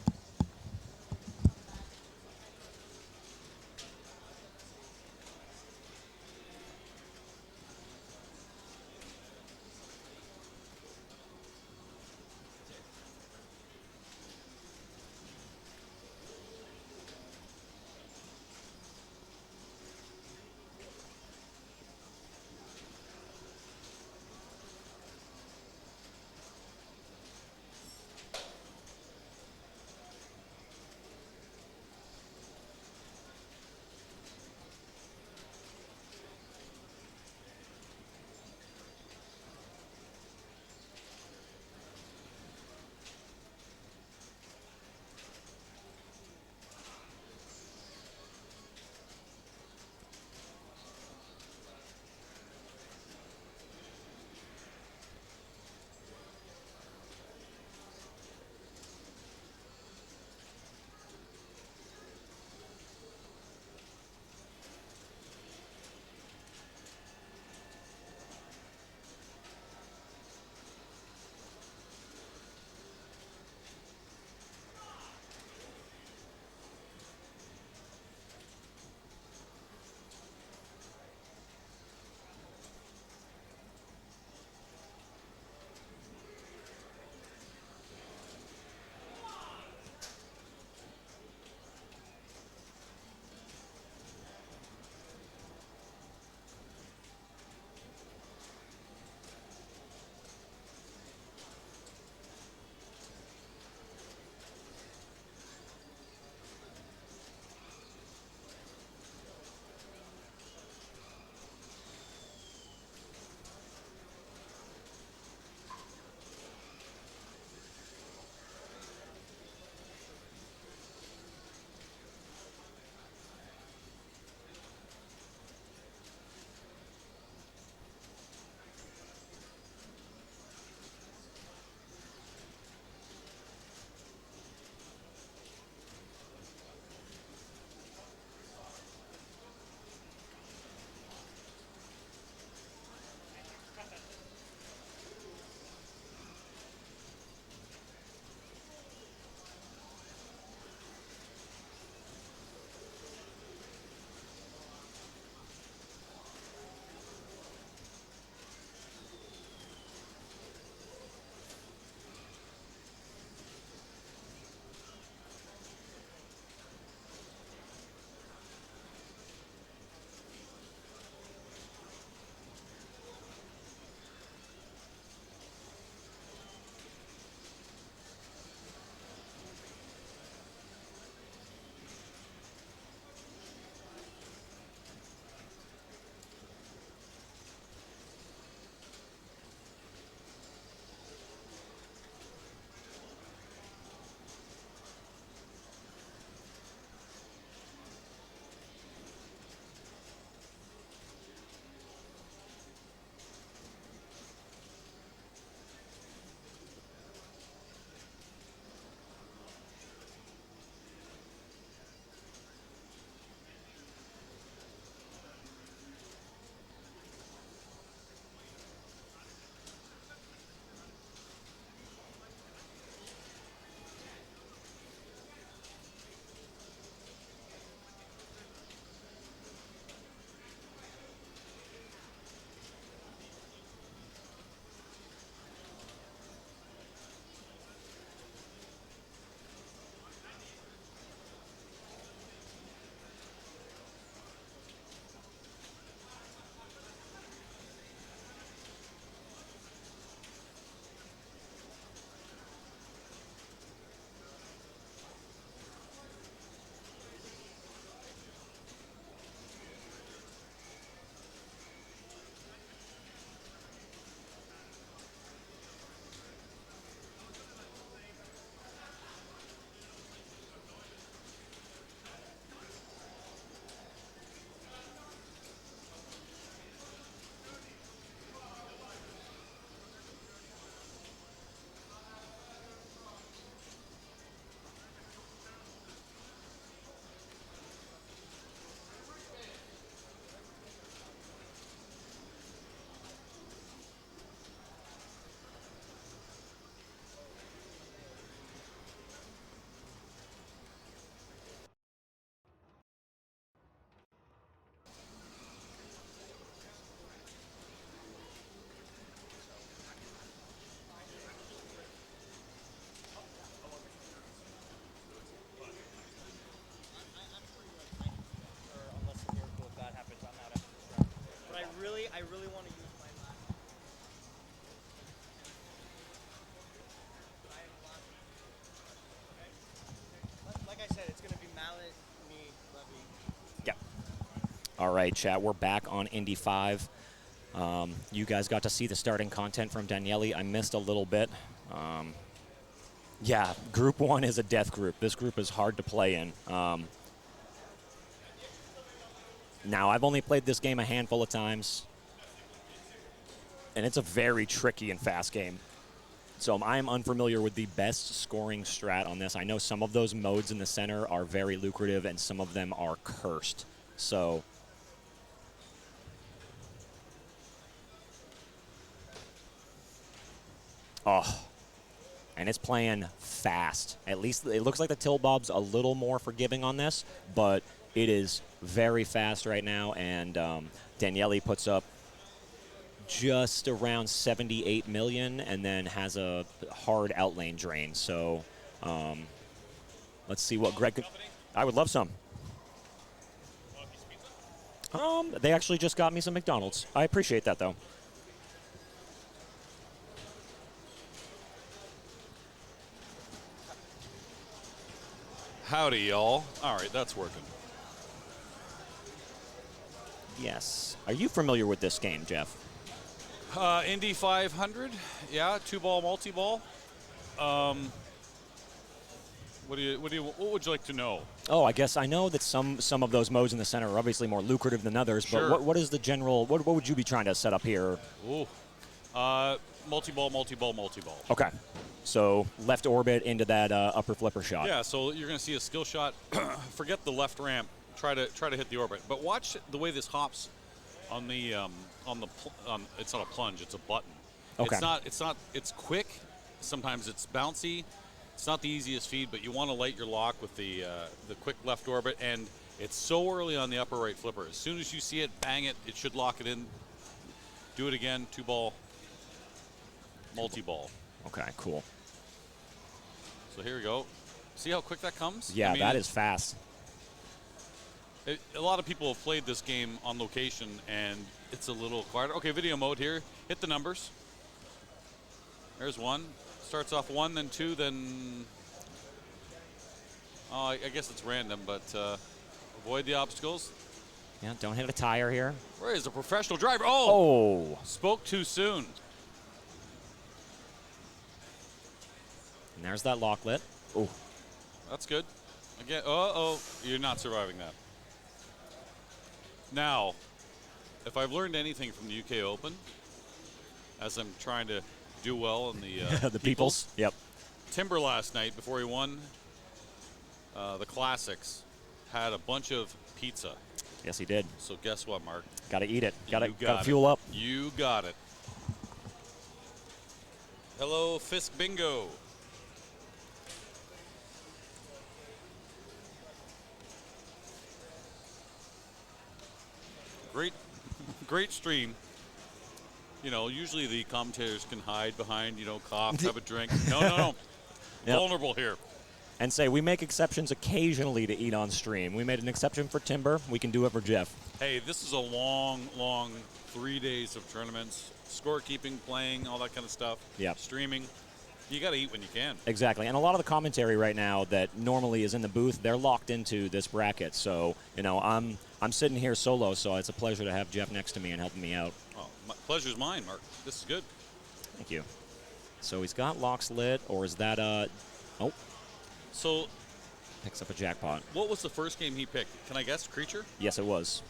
I really want to use my last. I have a lot. Okay. Like I said, it's going to be Mallet, me, Levy. Yeah. All right, chat. We're back on Indy 5. You guys got to see the starting content from Daniele. I missed a little bit. Yeah, Group 1 is a death group. This group is hard to play in. Now, I've only played this game a handful of times, and it's a very tricky and fast game. So I am unfamiliar with the best scoring strat on this. I know some of those modes in the center are very lucrative, and some of them are cursed. So... Oh, and it's playing fast. At least it looks like the Till Bob's a little more forgiving on this, but it is very fast right now, and Daniele puts up just around 78 million and then has a hard outlane drain. So let's see what Greg could... I would love some. They actually just got me some McDonald's. I appreciate that, though. Howdy, y'all. All right, that's working. Yes. Are you familiar with this game, Jeff? Indy 500, yeah, 2-ball, multi-ball. What would you like to know? Oh, I guess I know that some of those modes in the center are obviously more lucrative than others. Sure. But what is the general? What would you be trying to set up here? Ooh, multi-ball, multi-ball, multi-ball. Okay. So left orbit into that upper flipper shot. Yeah, so you're going to see a skill shot. Forget the left ramp. Try to hit the orbit. But watch the way this hops on the it's not a plunge. It's a button. Okay. It's quick. Sometimes it's bouncy. It's not the easiest feed, but you want to light your lock with the quick left orbit, and it's so early on the upper right flipper. As soon as you see it, bang it. It should lock it in. Do it again. 2-ball, multi-ball. Okay, cool. So here we go. See how quick that comes? Yeah, that is fast. A lot of people have played this game on location, and it's a little quieter. Okay, video mode here. Hit the numbers. There's 1. Starts off 1, then 2, then... Oh, I guess it's random, but avoid the obstacles. Yeah, don't hit a tire here. Where is a professional driver? Oh! Spoke too soon. And there's that lock lit. Oh. That's good. Again, you're not surviving that. Now, if I've learned anything from the UK Open, as I'm trying to do well in the the Peoples. Yep. Timber last night, before he won the Classics, had a bunch of pizza. Yes, he did. So guess what, Mark? Got to eat it. Got to got fuel up. You got it. Hello, Fisk Bingo. Great stream. You know, usually the commentators can hide behind, cough, have a drink. No. Yep. Vulnerable here. And say, we make exceptions occasionally to eat on stream. We made an exception for Timber. We can do it for Jeff. Hey, this is a long 3 days of tournaments, scorekeeping, playing, all that kind of stuff. Yep. Streaming. You got to eat when you can. Exactly. And a lot of the commentary right now that normally is in the booth, they're locked into this bracket. So, I'm sitting here solo, so it's a pleasure to have Jeff next to me and helping me out. Oh, my pleasure's mine, Mark. This is good. Thank you. So he's got locks lit, or is that oh. So picks up a jackpot. What was the first game he picked? Can I guess? Creature? Yes, it was.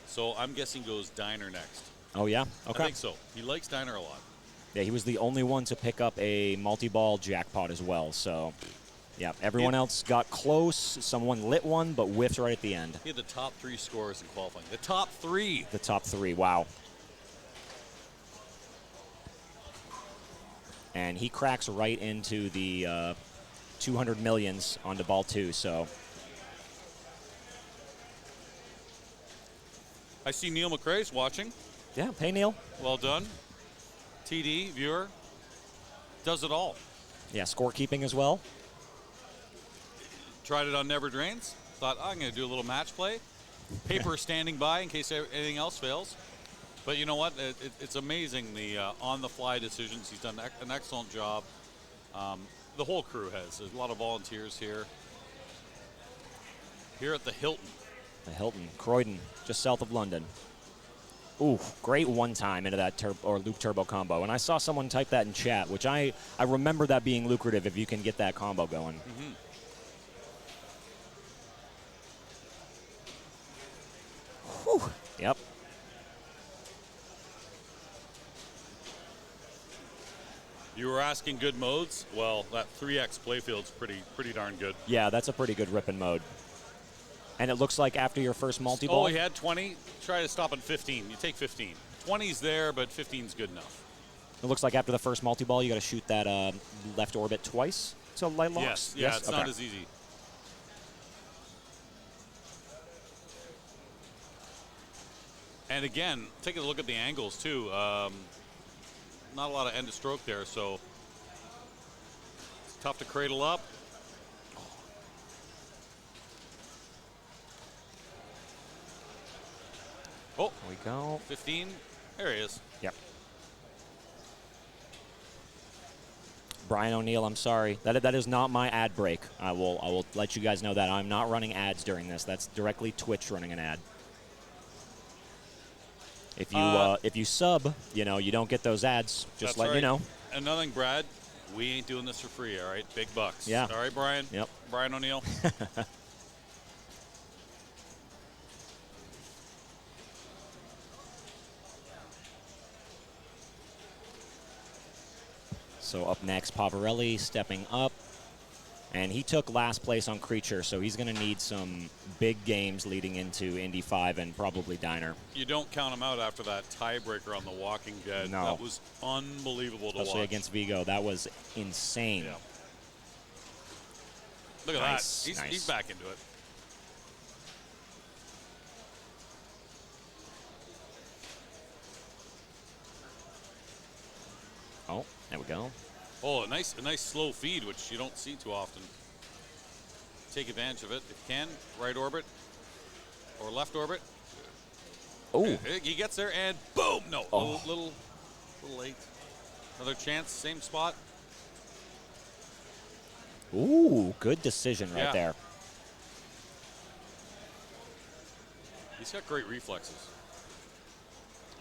So I'm guessing goes Diner next. Oh, yeah? Okay. I think so. He likes Diner a lot. Yeah, he was the only one to pick up a multi-ball jackpot as well. So, yeah, everyone else got close. Someone lit one, but whiffed right at the end. He had the top 3 scores in qualifying. The top 3. The top 3. Wow. And he cracks right into the 200 millions onto ball 2. So, I see Neil McRae's watching. yeah, hey, Neil. Well done. TD, viewer, does it all. Yeah, scorekeeping as well. Tried it on Never Drains. Thought, I'm going to do a little match play. Paper standing by in case anything else fails. But you know what? It's amazing the on-the-fly decisions. He's done an excellent job. The whole crew has. There's a lot of volunteers here. Here at the Hilton. The Hilton, Croydon, just south of London. Ooh, great one time into that loop turbo combo. And I saw someone type that in chat, which I remember that being lucrative if you can get that combo going. Mm-hmm. Whew. Yep. You were asking good modes? Well, that 3X playfield's pretty darn good. Yeah, that's a pretty good ripping mode. And it looks like after your first multi-ball. Oh, he had 20. Try to stop at 15. You take 15. 20's there, but 15's good enough. It looks like after the first multi-ball, you got to shoot that left orbit twice. So light locks? Yes. Yeah, it's okay. not as easy. And again, take a look at the angles, too. Not a lot of end of stroke there, so it's tough to cradle up. Oh, There we go. 15. There he is. Yep. Brian O'Neill, I'm sorry. That is not my ad break. I will let you guys know that I'm not running ads during this. That's directly Twitch running an ad. If you sub, you don't get those ads. Just let you know. And another thing, Brad, we ain't doing this for free, all right? Big bucks. Yeah. All right, Brian? Yep. Brian O'Neill. So up next, Pavarelli stepping up. And he took last place on Creature, so he's going to need some big games leading into Indy 5 and probably Diner. You don't count him out after that tiebreaker on The Walking Dead. No. That was unbelievable to watch. Especially against Vigo. That was insane. Yeah. Look at Nice, that. nice. He's back into it. Oh, there we go. Oh, a nice slow feed, which you don't see too often. Take advantage of it if you can. Right orbit or left orbit. Oh, He gets there and boom! No, Oh. little late. Another chance, same spot. ooh, good decision right Yeah. there. He's got great reflexes.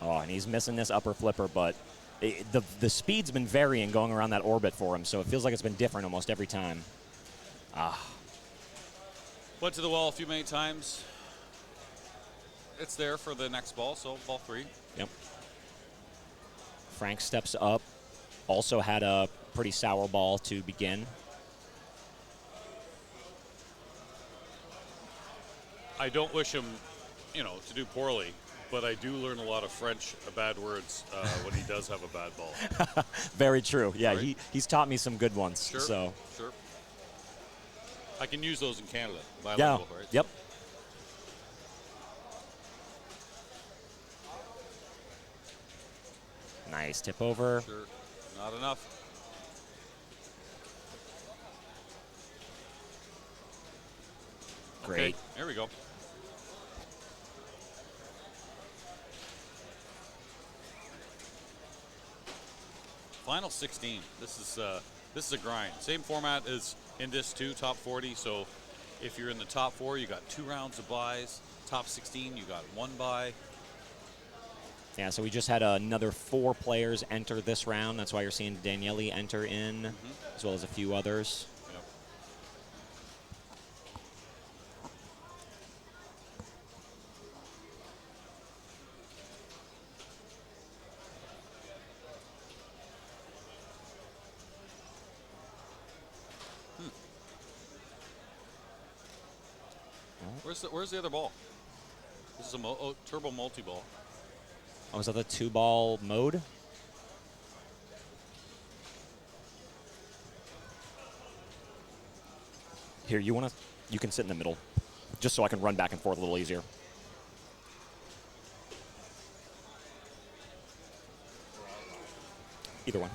Oh, and he's missing this upper flipper, but the speed's been varying going around that orbit for him, so it feels like it's been different almost every time. Went to the wall a few many times. It's there for the next ball, so ball 3. Yep. Frank steps up. Also had a pretty sour ball to begin. I don't wish him, to do poorly, but I do learn a lot of French bad words when he does have a bad ball. Very true. Yeah, Right. he's taught me some good ones. Sure, So sure. I can use those in Canada. yeah, Bilingual, right? yep. Nice tip over. Sure. Not enough. Great. Okay, there we go. Final 16. This is a grind. Same format as in this 2, top 40. So if you're in the top 4, you got 2 rounds of buys. Top 16, you got 1 buy. Yeah, so we just had another 4 players enter this round. That's why you're seeing Daniele enter in, as well as a few others. Yep. Where's the other ball? This is a turbo multi-ball. Oh, is that the 2-ball mode? Here, you can sit in the middle, just so I can run back and forth a little easier. Either one.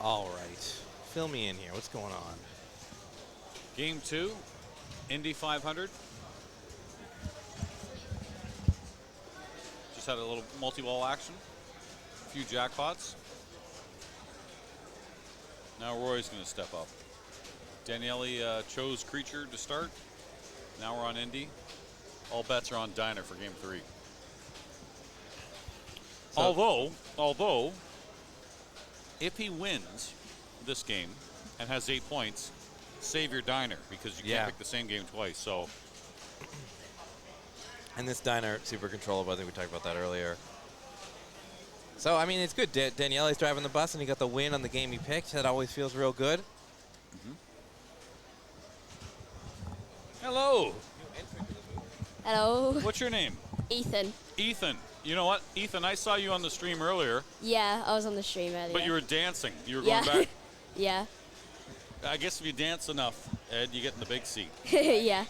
All right. Fill me in here. What's going on? Game 2, Indy 500. Just had a little multi-ball action. A few jackpots. Now Roy's going to step up. Daniele chose Creature to start. Now we're on Indy. All bets are on Diner for game 3. So Although, if he wins this game and has 8 points, save your Diner because you can't pick the same game twice. So, and this Diner, super controllable. I think we talked about that earlier. So, I mean, it's good. Daniele's driving the bus, and he got the win on the game he picked. That always feels real good. hello. Hello. What's your name? Ethan. Ethan. You know what, Ethan? I saw you on the stream earlier, Yeah, I was on the stream earlier. but you were dancing. You were yeah. going back. Yeah. I guess if you dance enough, Ed, you get in the big seat. Yeah.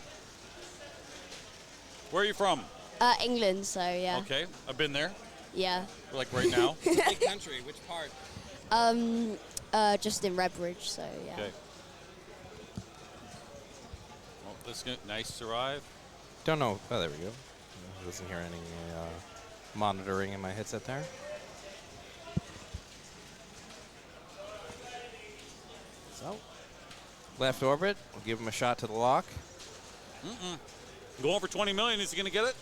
Where are you from? England, so yeah. Okay, I've been there. Yeah. Like right now. Big country. Which part? Just in Redbridge, so yeah. Okay. Well, this is nice to arrive. Don't know. Oh, there we go. I wasn't hearing any monitoring in my headset there. So, left orbit. We'll give him a shot to the lock. Going for 20 million. Is he going to get it?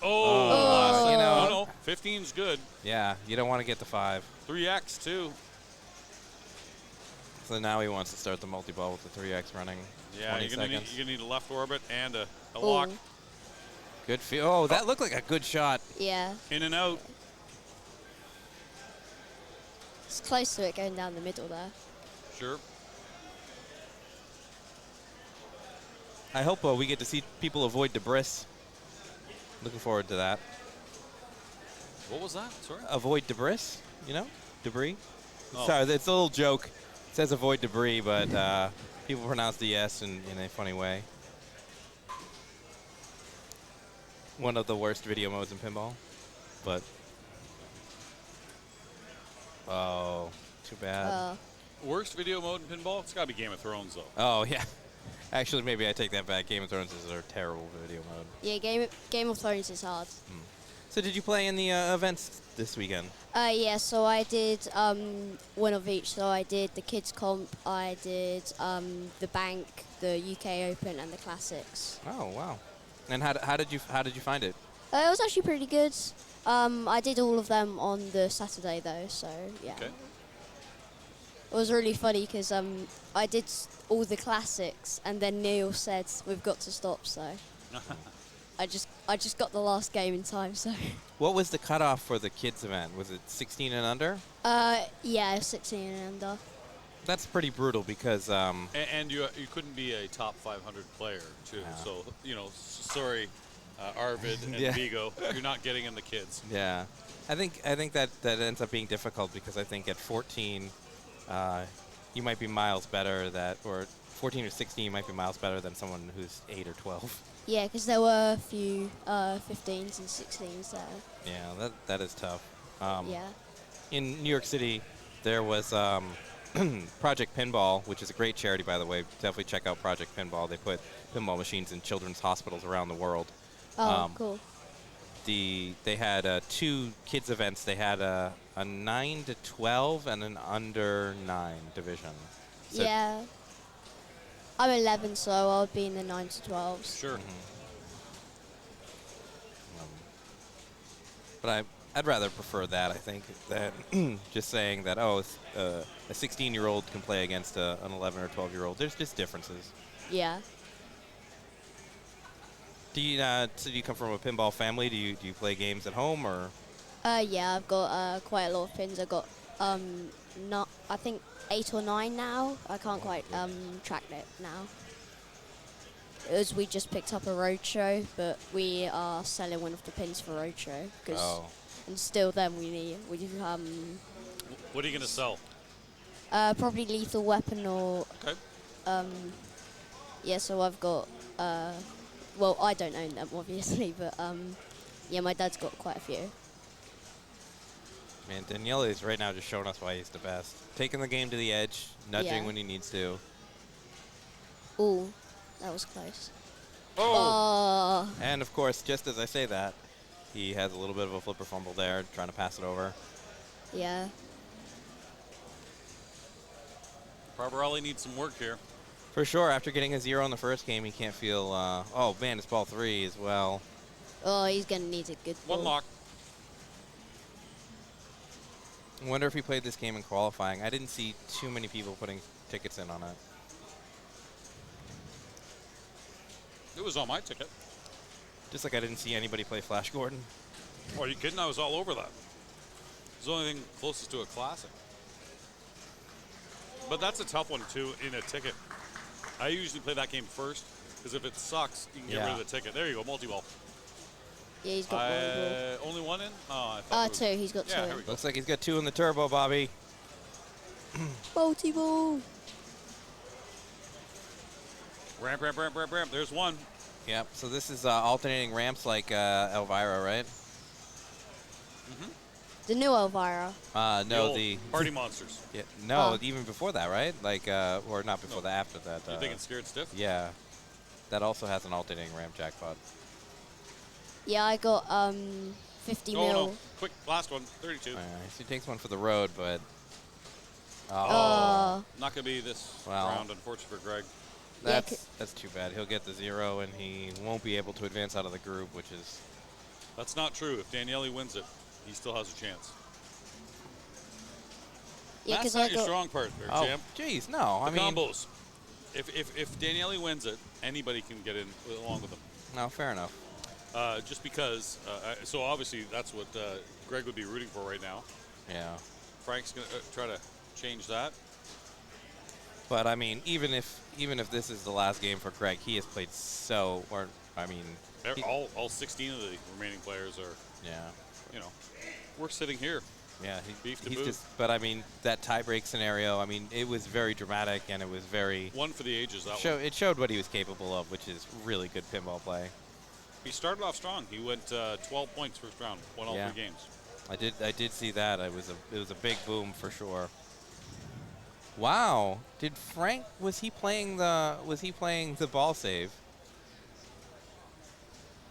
You know. No. 15's good. Yeah, you don't want to get the 5. 3x too. So now he wants to start the multi-ball with the 3x running. Yeah, 20 you're gonna seconds. need a left orbit and a lock. Good feel. Oh, that looked like a good shot. Yeah. In and out. It's close to it going down the middle there. Sure. I hope we get to see people avoid debris. Looking forward to that. What was that? Sorry. Avoid debris, you know? Debris. Oh. Sorry, it's a little joke. It says avoid debris, but people pronounce the S in a funny way. One of the worst video modes in pinball, but oh, too bad. Worst video mode in pinball? It's got to be Game of Thrones, though. Oh yeah, actually maybe I take that back. Game of Thrones is a terrible video mode. Yeah, Game of Thrones is hard. So did you play in the events this weekend? Yeah, so I did one of each. So I did the kids comp, I did the bank, the UK Open, and the classics. Oh wow! And how did you find it? It was actually pretty good. I did all of them on the Saturday though, so yeah. Okay. It was really funny because I did all the classics, and then Neil said we've got to stop, so I just got the last game in time. So. What was the cutoff for the kids event? Was it 16 and under? Yeah, 16 and under. That's pretty brutal because And you couldn't be a top 500 player too. Yeah. So sorry, Arvid and Yeah. Vigo, you're not getting in the kids. yeah, I think that ends up being difficult because I think at 14, you might be miles better or 14 or 16 you might be miles better than someone who's 8 or 12. Yeah, because there were a few 15s and 16s there. Yeah, that is tough. Yeah. In New York City, there was Project Pinball, which is a great charity, by the way. Definitely check out Project Pinball. They put pinball machines in children's hospitals around the world. Oh, cool. They had 2 kids events. They had a 9 to 12 and an under 9 division. So Yeah. I'm 11, so I'll be in the 9 to 12s. Sure. But I'd rather prefer that, I think, that just saying that, a 16-year-old can play against an 11 or 12-year-old. There's just differences. Yeah. Do you come from a pinball family? Do you play games at home or? Yeah, I've got quite a lot of pins. I've got I think 8 or 9 now. I can't quite track it now. As we just picked up a roadshow, but we are selling one of the pins for roadshow. And still then we What are you going to sell? probably Lethal Weapon or Okay. yeah. So I've got well, I don't own them obviously, but yeah, my dad's got quite a few. Man, Daniele is right now just showing us why he's the best. Taking the game to the edge, nudging Yeah. when he needs to. Ooh, that was close. Oh. And of course, just as I say that, He has a little bit of a flipper fumble there, trying to pass it over. Yeah. Barbarelli needs some work here. For sure, after getting a 0 in the first game, he can't feel, oh man, it's ball 3 as well. Oh, he's going to need a good ball. One lock. I wonder if he played this game in qualifying. I didn't see too many people putting tickets in on it. It was on my ticket. Just like I didn't see anybody play Flash Gordon. Oh, are you kidding? I was all over that. It's the only thing closest to a classic. But that's a tough one, too, in a ticket. I usually play that game first, because if it sucks, you can get rid of the ticket. There you go, multi-ball. Yeah, he's got volleyball. Only one in? Oh, I thought it was- 2. He's got 2 Yeah, in. here we go. Looks like he's got 2 in the turbo, Bobby. Multi-ball. Ramp, ramp, ramp, ramp, ramp. There's one. Yep, so this is alternating ramps like Elvira, right? The new Elvira. No, old the Party Monsters. yeah, no, Oh. even before that, right? Like, or not before that, after that. You think it's scared stiff? Yeah, that also has an alternating ramp jackpot. Yeah, I got 50 Oh, mil. no. Quick, last one. 32. So he takes one for the road, but Oh. Not going to be this Well. round, unfortunately for Greg. Yeah, that's too bad. He'll get the 0, and he won't be able to advance out of the group, which is That's not true. If Daniele wins it, he still has a chance. Yeah, That's because not I your got. strong part there, oh, champ. jeez, no. I The mean, combos. If Daniele wins it, anybody can get in along with him. no, fair enough. Just because, so obviously that's what Greg would be rooting for right now. Yeah, Frank's going to try to change that. but I mean, even if this is the last game for Greg, he has played so. Or I mean, he- All 16 of the remaining players are, yeah. we're sitting here. Yeah, Beef to he's boot. just. But I mean, that tiebreak scenario. I mean, it was very dramatic and it was very. One for the ages, that one. It showed what he was capable of, which is really good pinball play. He started off strong. He went 12 points first round, won all Yeah. 3 games. I did see that. It was a big boom for sure. Wow, did Frank was he playing the ball save?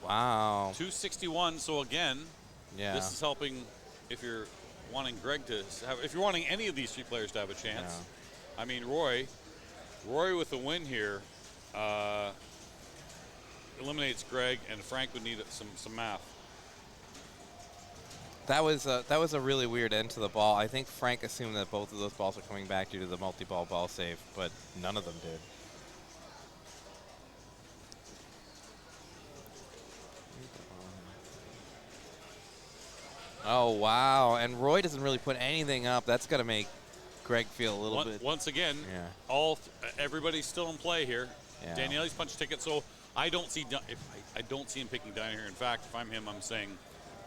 Wow. 261. So again, Yeah. this is helping if you're wanting Greg to have, if you're wanting any of these 3 players to have a chance. Yeah. I mean, Roy with the win here eliminates Greg, and Frank would need some math. That was a really weird end to the ball. I think Frank assumed that both of those balls were coming back due to the multi-ball ball save, but none of them did. Oh wow! And Roy doesn't really put anything up. That's got to make Greg feel a little bit. Once again, Yeah. everybody's still in play here. Yeah. Daniele's punch ticket, so I don't see I don't see him picking down here. In fact, if I'm him, I'm saying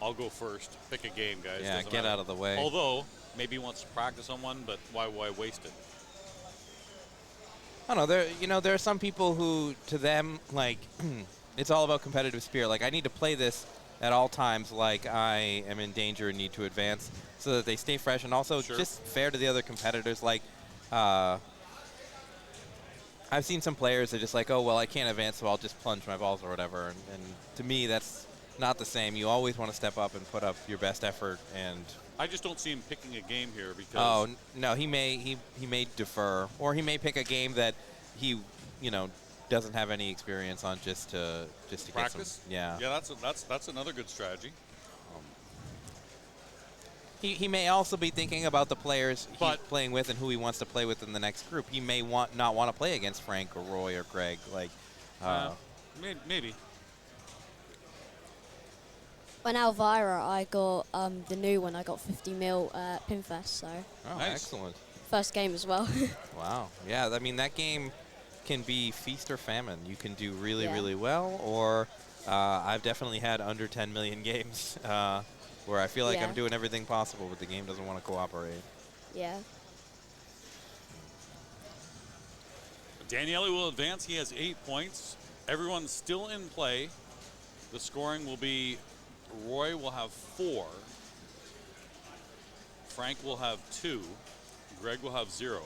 I'll go first. Pick a game, guys. Yeah, Doesn't get matter. out of the way. Although maybe he wants to practice on one, but why waste it? I don't know. There are some people who, to them, like, it's all about competitive spirit. Like, I need to play this at all times like I am in danger and need to advance so that they stay fresh and also Sure. just fair to the other competitors. Like, I've seen some players that are just like, oh, well, I can't advance, so I'll just plunge my balls or whatever. And to me, that's not the same. You always want to step up and put up your best effort. And I just don't see him picking a game here because oh no, he may defer, or he may pick a game that he doesn't have any experience on just to practice. get some, yeah. Yeah, that's another good strategy. He may also be thinking about the players he's But- playing with and who he wants to play with in the next group. He may not want to play against Frank or Roy or Greg. Like, Maybe. On Elvira, I got the new one. I got 50 mil Pinfest, so oh, Nice. excellent. first game as well. Wow. Yeah, I mean, that game can be feast or famine. You can do really, Yeah. really well, or I've definitely had under 10 million games where I feel like Yeah. I'm doing everything possible, but the game doesn't want to cooperate. Yeah. Daniele will advance. He has 8 points. Everyone's still in play. The scoring will be Roy will have 4. Frank will have 2. Greg will have 0.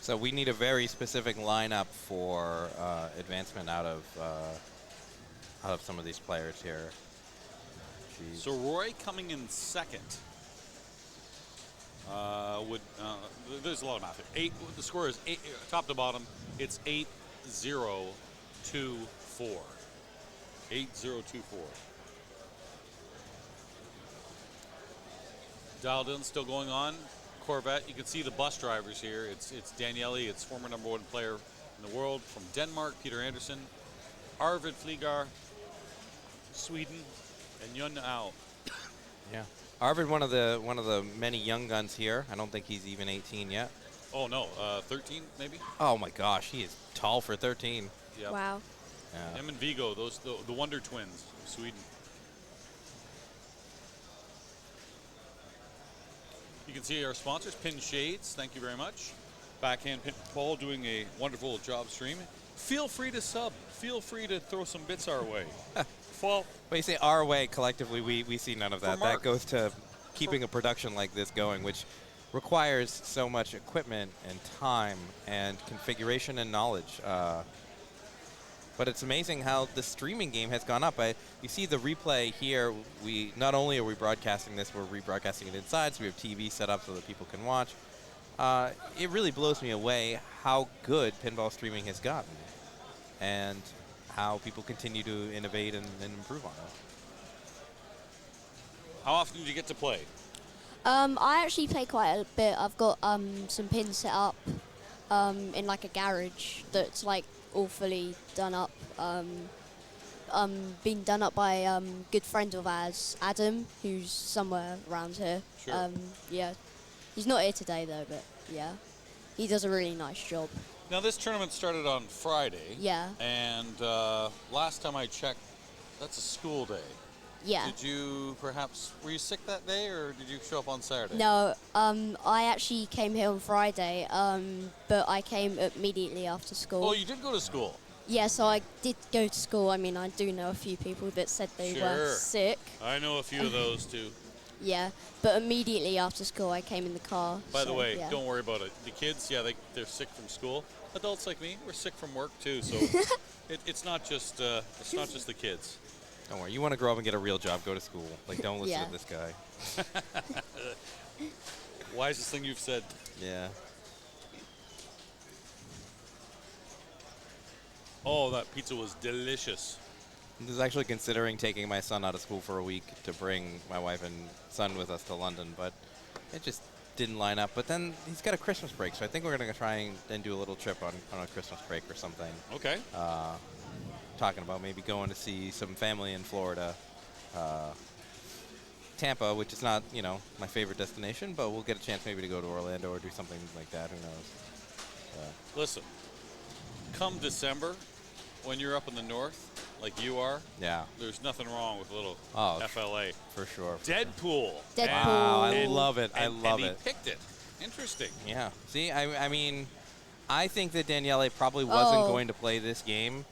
So we need a very specific lineup for advancement out of out of some of these players here. Jeez. So Roy coming in second. There's a lot of math here. The score is 8, top to bottom. It's 8-0-2-4. 8-0-2-4. Dialed in, still going on. Corvette. You can see the bus drivers here. It's Daniele. It's former #1 player in the world from Denmark, Peter Anderson, Arvid Flygar, Sweden, and Yun Ao. Yeah. Arvid, one of the many young guns here. I don't think he's even 18 yet. Oh no, 13 maybe. Oh my gosh, he is tall for 13. Yeah. Wow. Yeah. Him and Vigo, the Wonder Twins from Sweden. You can see our sponsors, Pin Shades. Thank you very much. Backhand Pinball doing a wonderful job stream. Feel free to sub. Feel free to throw some bits our way. Well, when you say our way, collectively, we see none of that. That Mark. goes to keeping a production like this going, which requires so much equipment and time and configuration and knowledge. But it's amazing how the streaming game has gone up. You see the replay here. We not only are we broadcasting this, we're rebroadcasting it inside, so we have TV set up so that people can watch. It really blows me away how good pinball streaming has gotten, and how people continue to innovate and improve on it. how often do you get to play? I actually play quite a bit. I've got some pins set up in like a garage that's like all fully done up. Being done up by a good friend of ours, Adam, who's somewhere around here. Sure. Yeah, he's not here today though, but yeah, he does a really nice job. Now this tournament started on Friday. Yeah. And last time I checked, that's a school day. Yeah. Did you were you sick that day, or did you show up on Saturday? No, I actually came here on Friday, but I came immediately after school. Oh, you did go to school. Yeah, so I did go to school. I mean, I do know a few people that said they were Sure. sick. I know a few of those too. Yeah, but immediately after school, I came in the car. By the so, way, yeah. don't worry about it. The kids, yeah, they're sick from school. Adults like me, we're sick from work too. So it's not just the kids. Don't worry. You want to grow up and get a real job, go to school. Like, don't listen Yeah. to this guy. Wisest thing you've said. Yeah. Oh, that pizza was delicious. I was actually considering taking my son out of school for a week to bring my wife and son with us to London, but it just didn't line up. But then he's got a Christmas break, so I think we're going to try and do a little trip on a Christmas break or something. Okay. Talking about maybe going to see some family in Florida. Tampa, which is not, my favorite destination, but we'll get a chance maybe to go to Orlando or do something like that. Who knows? Listen, come December, when you're up in the north, like you are, Yeah, there's nothing wrong with a little Oh, FLA. for sure. Deadpool. Deadpool. Wow, I And- love it. I and love he it. picked it. Interesting. Yeah. See, I mean, I think that Daniele probably wasn't Oh. going to play this game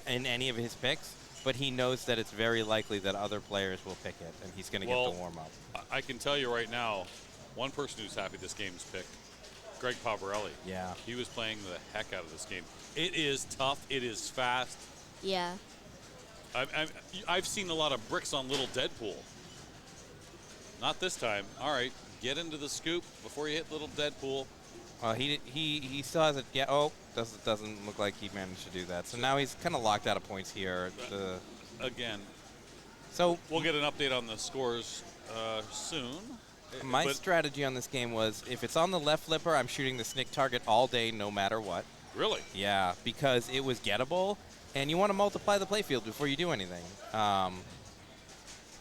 in any of his picks, but he knows that it's very likely that other players will pick it, and he's going to get Well, the warm-up. I can tell you right now, one person who's happy this game's picked, Greg Pavarelli. Yeah. He was playing the heck out of this game. It is tough. It is fast. Yeah. I've seen a lot of bricks on little Deadpool. Not this time. All right, get into the scoop before you hit little Deadpool. He still has it. Yeah. Oh, doesn't look like he managed to do that. So now he's kind of locked out of points here. Again, So we'll get an update on the scores soon. my But strategy on this game was if it's on the left flipper, I'm shooting the snick target all day, no matter what. really, Yeah, because it was gettable, and you want to multiply the playfield before you do anything.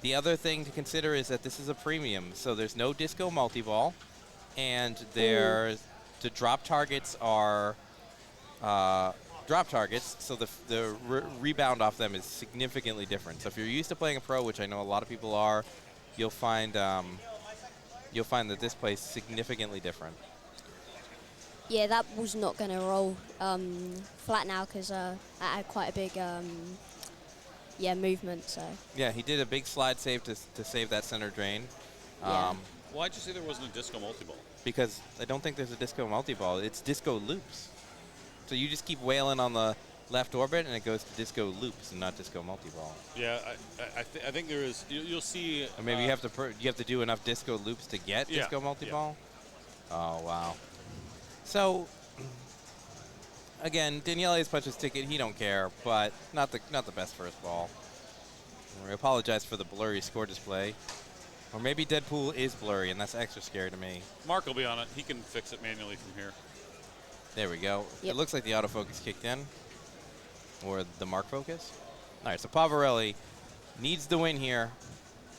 The other thing to consider is that this is a premium, so there's no disco multi-ball, and the drop targets are drop targets, so the rebound off them is significantly different. So if you're used to playing a pro, which I know a lot of people are, you'll find that this plays significantly different. Yeah, that was not going to roll flat now because I had quite a big movement. So Yeah, he did a big slide save to save that center drain. Yeah. why'd you say there wasn't a disco multi-ball? Because I don't think there's a disco multi-ball. It's disco loops. So you just keep wailing on the left orbit, and it goes to disco loops and not disco multi-ball. Yeah, I think there is. You'll see. Or maybe you have to do enough disco loops to get disco multi-ball. Yeah. Oh wow. So again, Daniele's punch his ticket. He don't care, but not the best first ball. We apologize for the blurry score display. Or maybe Deadpool is blurry, and that's extra scary to me. Mark will be on it. He can fix it manually from here. There we go. Yep. It looks like the autofocus kicked in. Or the mark focus. All right, so Pavarelli needs the win here.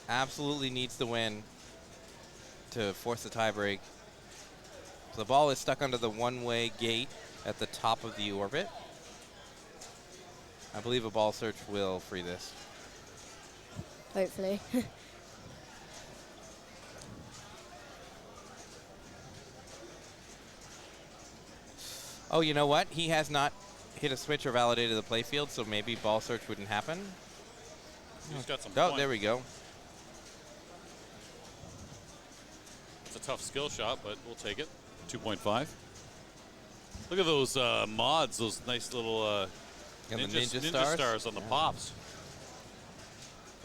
Absolutely needs the win to force the tiebreak. So the ball is stuck under the one-way gate at the top of the orbit. I believe a ball search will free this. Hopefully. Oh, you know what? He has not hit a switch or validated the playfield, so maybe ball search wouldn't happen. He's got some Oh, point. there we go. It's a tough skill shot, but we'll take it. 2.5. Look at those mods, those nice little And the ninja ninja stars on the pops.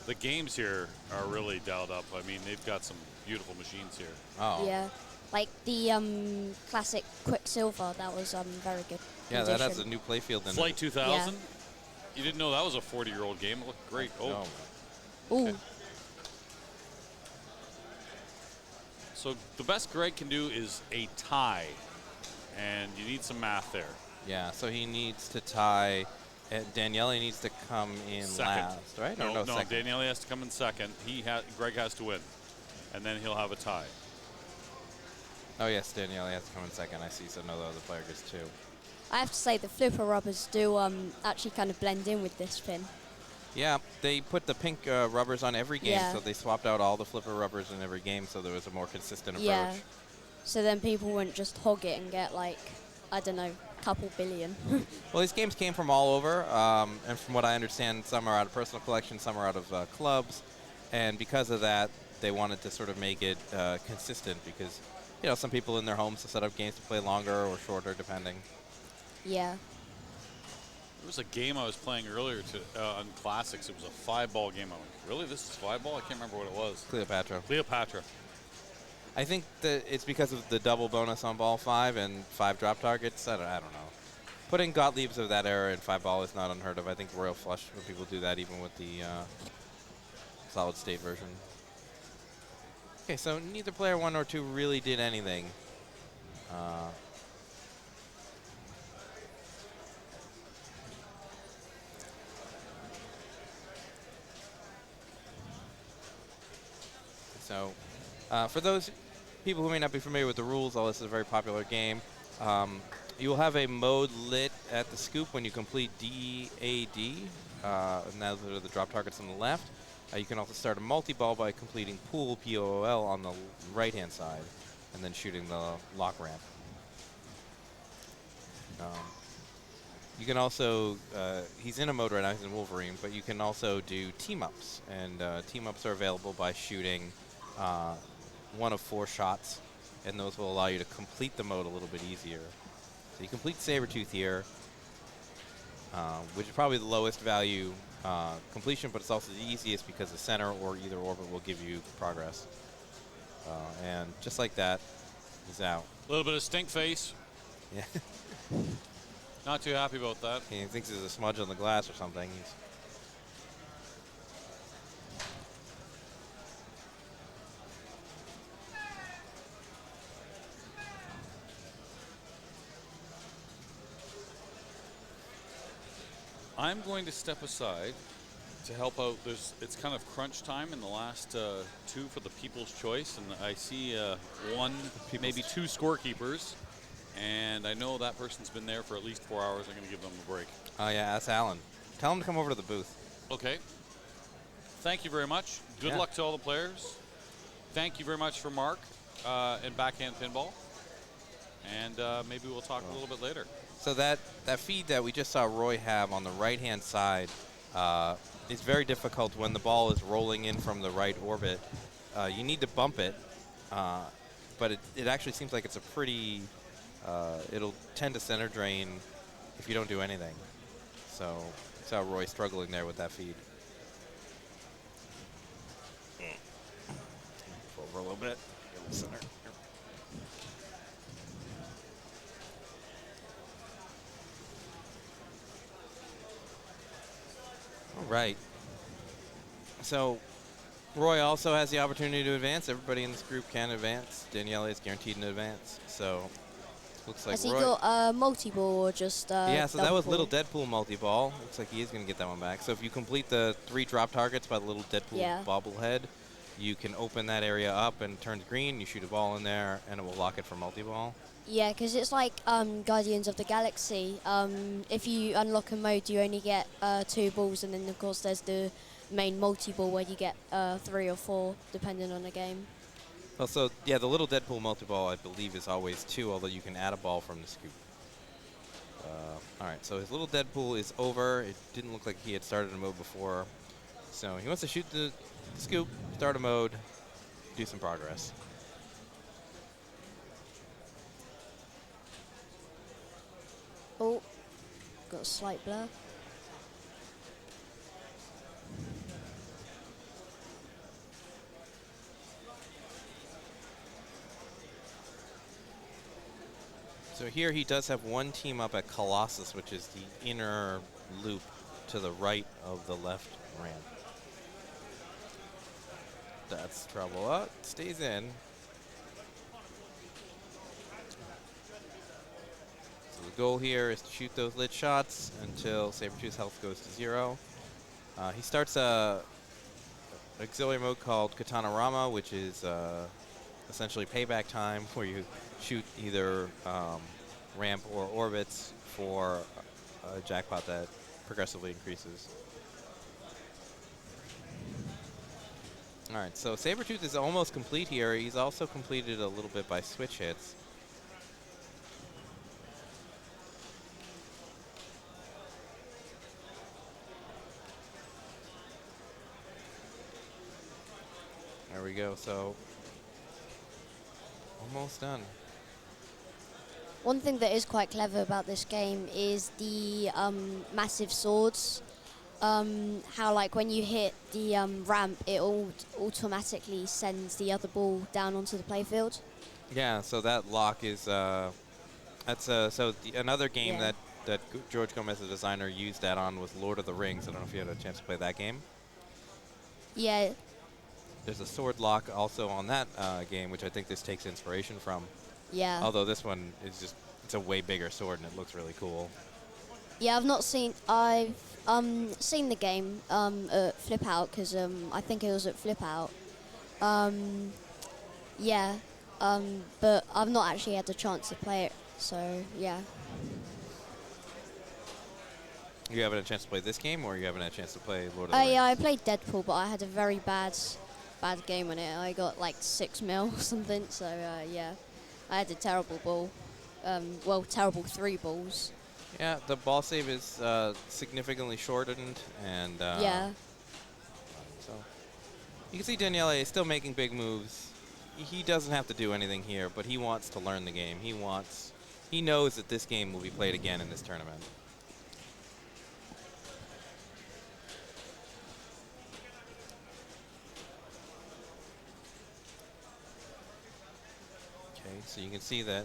The games here are really dialed up. I mean, they've got some beautiful machines here. Oh. Yeah. Like the classic Quicksilver, that was very good. Yeah, that has a condition. new playfield in Flight it. 2000. You didn't know that was a 40-year-old game. It looked great. Oh. Ooh. Okay. So the best Greg can do is a tie, and you need some math there. Yeah, so he needs to tie. Daniele needs to come in Second. last, right? No, Or second? Daniele has to come in second. Greg has to win, and then he'll have a tie. Oh, yes, Daniele has to come in second. I see, so no other player gets two. I have to say the flipper rubbers do actually kind of blend in with this pin. Yeah, they put the pink rubbers on every game, Yeah. so they swapped out all the flipper rubbers in every game, so there was a more consistent approach. Yeah. So then people wouldn't just hog it and get like, I don't know, couple billion. Well, these games came from all over, and from what I understand, some are out of personal collections, some are out of clubs, and because of that, they wanted to sort of make it consistent because, you know, some people in their homes to set up games to play longer or shorter, depending. Yeah. There was a game I was playing earlier on Classics. It was a 5-ball game. I went, really? This is 5-ball? I can't remember what it was. Cleopatra. I think that it's because of the double bonus on ball 5 and 5 drop targets. I don't know. Putting Gottliebs of that era in 5-ball is not unheard of. I think Royal Flush, when people do that, even with the solid state version. Okay, so neither player 1 or 2 really did anything. So, for those people who may not be familiar with the rules, this is a very popular game. You will have a mode lit at the scoop when you complete DAD. And those are the drop targets on the left. You can also start a multi-ball by completing pool, P-O-O-L, on the right-hand side, and then shooting the lock ramp. You can also, he's in a mode right now, he's in Wolverine, but you can also do team-ups. And team-ups are available by shooting 1 of 4 shots, and those will allow you to complete the mode a little bit easier. So you complete Sabretooth here, which is probably the lowest value completion, but it's also the easiest because the center or either orbit will give you progress. And just like that, he's out. A little bit of stink face. Yeah. Not too happy about that. He thinks there's a smudge on the glass or something. I'm going to step aside to help out. It's kind of crunch time in the last 2 for the People's Choice, and I see maybe 2 scorekeepers, and I know that person's been there for at least 4 hours. I'm going to give them a break. Oh, yeah, that's Alan. Tell him to come over to the booth. Okay. Thank you very much. Good luck to all the players. Thank you very much for Mark and Backhand Pinball. And maybe we'll talk a little bit later. So that feed that we just saw Roy have on the right-hand side is very difficult when the ball is rolling in from the right orbit. You need to bump it, but it actually seems like it's a pretty, it'll tend to center drain if you don't do anything. So saw Roy struggling there with that feed. Over a little bit. Center. All right. So Roy also has the opportunity to advance. Everybody in this group can advance. Daniele is guaranteed an advance. So looks like Has he Roy. got a multi-ball or just Yeah, so that double was ball? little Deadpool multi-ball. Looks like he is going to get that one back. So if you complete the 3 drop targets by the little Deadpool bobblehead, you can open that area up and it turns green. You shoot a ball in there, and it will lock it for multi-ball. Yeah, because it's like Guardians of the Galaxy. If you unlock a mode, you only get 2 balls, and then of course there's the main multi-ball where you get 3 or 4, depending on the game. Also, yeah, the little Deadpool multi-ball, I believe, is always 2, although you can add a ball from the scoop. All right, so his little Deadpool is over. It didn't look like he had started a mode before. So he wants to shoot the scoop, start a mode, do some progress. Oh, got a slight blur. So here he does have one team up at Colossus, which is the inner loop to the right of the left ramp. That's trouble. Oh, stays in. So the goal here is to shoot those lit shots until Sabretooth's health goes to 0. He starts a auxiliary mode called Katana Rama, which is essentially payback time, where you shoot either ramp or orbits for a jackpot that progressively increases. All right, so Sabretooth is almost complete here. He's also completed a little bit by switch hits. There we go, so almost done. One thing that is quite clever about this game is the massive swords. How like when you hit the ramp, it automatically sends the other ball down onto the playfield. Yeah, so that lock is that's another game that George Gomez, the designer, used that on was Lord of the Rings. I don't know if you had a chance to play that game. Yeah. There's a sword lock also on that game, which I think this takes inspiration from. Yeah. Although this one is just, it's a way bigger sword and it looks really cool. Yeah, I've seen the game at Flip Out, because I think it was at Flip Out. Yeah, but I've not actually had the chance to play it, so yeah. You haven't had a chance to play this game, or you haven't had a chance to play Lord of the Rings? Yeah, I played Deadpool, but I had a very bad game on it. I got like 6 mil or something, so yeah. I had a terrible ball. Terrible 3 balls. Yeah, the ball save is significantly shortened, and yeah. So you can see Daniele is still making big moves. He doesn't have to do anything here, but he wants to learn the game. He knows that this game will be played again in this tournament. Okay, so you can see that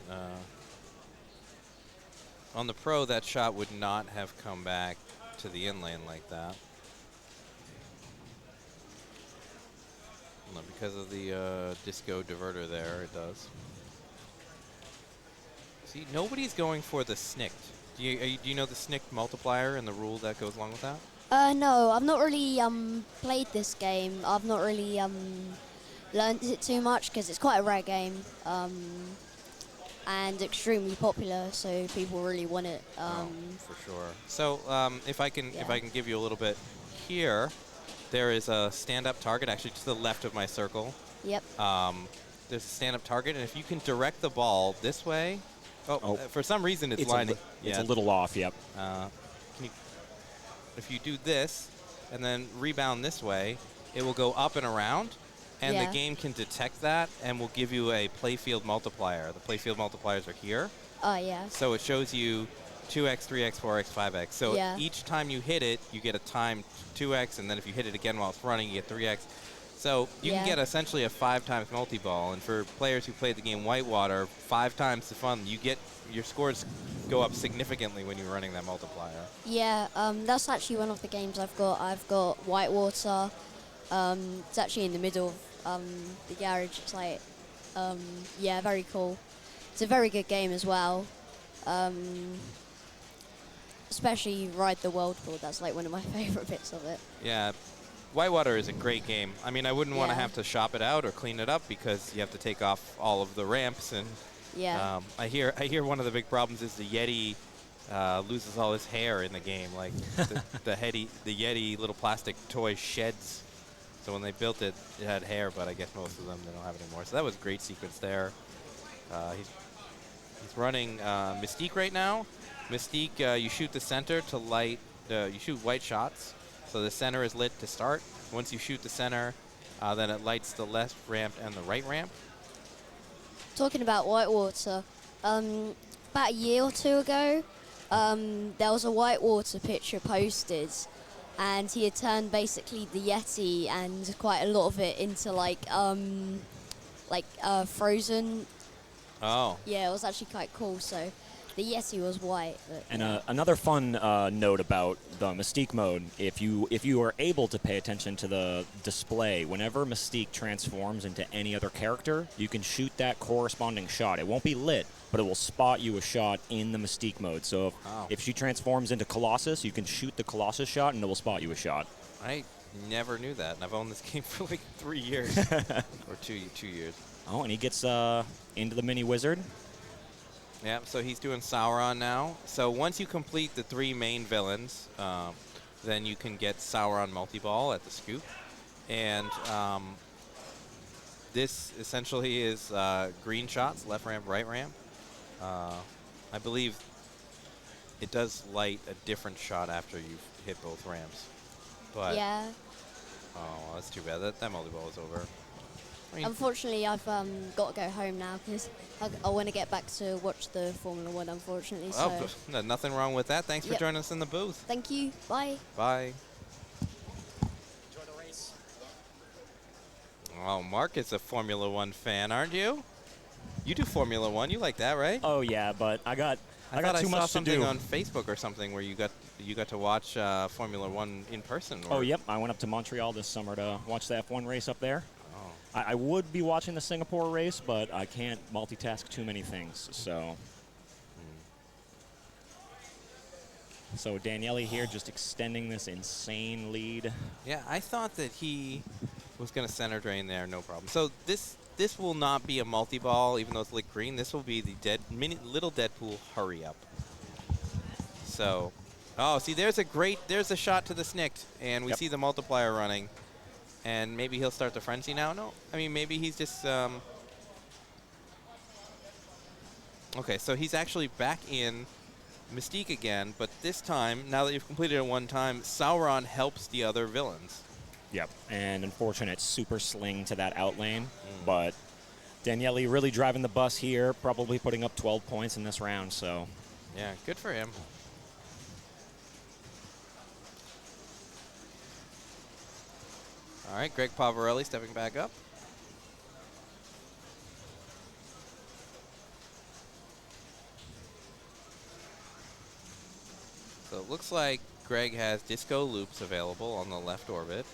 on the Pro, that shot would not have come back to the in lane like that. No, because of the disco diverter there, it does. See, nobody's going for the snicked. Do you know the snicked multiplier and the rule that goes along with that? No, I've not really played this game. I've not really learned it too much, because it's quite a rare game and extremely popular, so people really want it. For sure. So if I can give you a little bit here, there is a stand-up target actually to the left of my circle. Yep. There's a stand-up target, and if you can direct the ball this way, for some reason it's lining. It's a little off. Yep. If you do this and then rebound this way, it will go up and around, and the game can detect that and will give you a playfield multiplier. The playfield multipliers are here. Oh, yeah. So it shows you 2x, 3x, 4x, 5x. So Yeah. each time you hit it, you get a timed 2x, and then if you hit it again while it's running, you get 3x. So you can Yeah. get essentially a 5 times multi-ball, and for players who played the game Whitewater, 5 times the fun. Your scores go up significantly when you're running that multiplier. Yeah, that's actually one of the games I've got. I've got Whitewater. It's actually in the middle of the garage. It's like, yeah, very cool. It's a very good game as well. Especially Ride the World Pool. That's like one of my favorite bits of it. Yeah, Whitewater is a great game. I mean, I wouldn't want to Yeah. have to shop it out or clean it up because you have to take off all of the ramps. And Yeah. I hear one of the big problems is the Yeti loses all his hair in the game. Like the Yeti little plastic toy sheds. So when they built it, it had hair, but I guess most of them they don't have it anymore. So that was a great sequence there. He's running Mystique right now. Mystique, you shoot the center to light. You shoot white shots. So the center is lit to start. Once you shoot the center, then it lights the left ramp and the right ramp. Talking about Whitewater, about a year or two ago, there was a Whitewater picture posted, and he had turned basically the Yeti and quite a lot of it into like frozen. Oh. Yeah, it was actually quite cool. So the Yeti was white. But And yeah. another fun note about the Mystique mode, if you are able to pay attention to the display, whenever Mystique transforms into any other character, you can shoot that corresponding shot. It won't be lit, but it will spot you a shot in the Mystique mode. So if she transforms into Colossus, you can shoot the Colossus shot, and it will spot you a shot. I never knew that, and I've owned this game for like 3 years. Or 2 years. Oh, and he gets into the Mini Wizard. Yeah, so he's doing Sauron now. So once you complete the 3 main villains, then you can get Sauron multi-ball at the scoop. And this essentially is green shots, left ramp, right ramp. I believe it does light a different shot after you've hit both ramps. But Yeah. oh, that's too bad. That multi-ball is over. I mean, Unfortunately, I've got to go home now because I want to get back to watch the Formula One. Unfortunately, so oh, no, nothing wrong with that. Thanks for Yep. joining us in the booth. thank you. Bye. Bye. Enjoy the race. Oh, Mark is a Formula One fan, aren't you? You do Formula One. You like that, right? Oh yeah, but I got thought too I saw much to something do. on Facebook or something where you got to watch Formula One in person. Oh or- yep, I went up to Montreal this summer to watch the F1 race up there. Oh. I would be watching the Singapore race, but I can't multitask too many things. So Daniele here just extending this insane lead. Yeah, I thought that he was going to center drain there, no problem. So this will not be a multi-ball, even though it's lit green. This will be the little Deadpool hurry up. So, oh, see, there's a shot to the snicked, and we Yep. see the multiplier running. And maybe he'll start the frenzy now? No. I mean, maybe he's just... Okay, so he's actually back in Mystique again, but this time, now that you've completed it one time, Sauron helps the other villains. Yep, and unfortunate super sling to that out lane, but Daniele really driving the bus here, probably putting up 12 points in this round, so. Yeah, good for him. All right, Greg Pavarelli stepping back up. So it looks like Greg has disco loops available on the left orbit.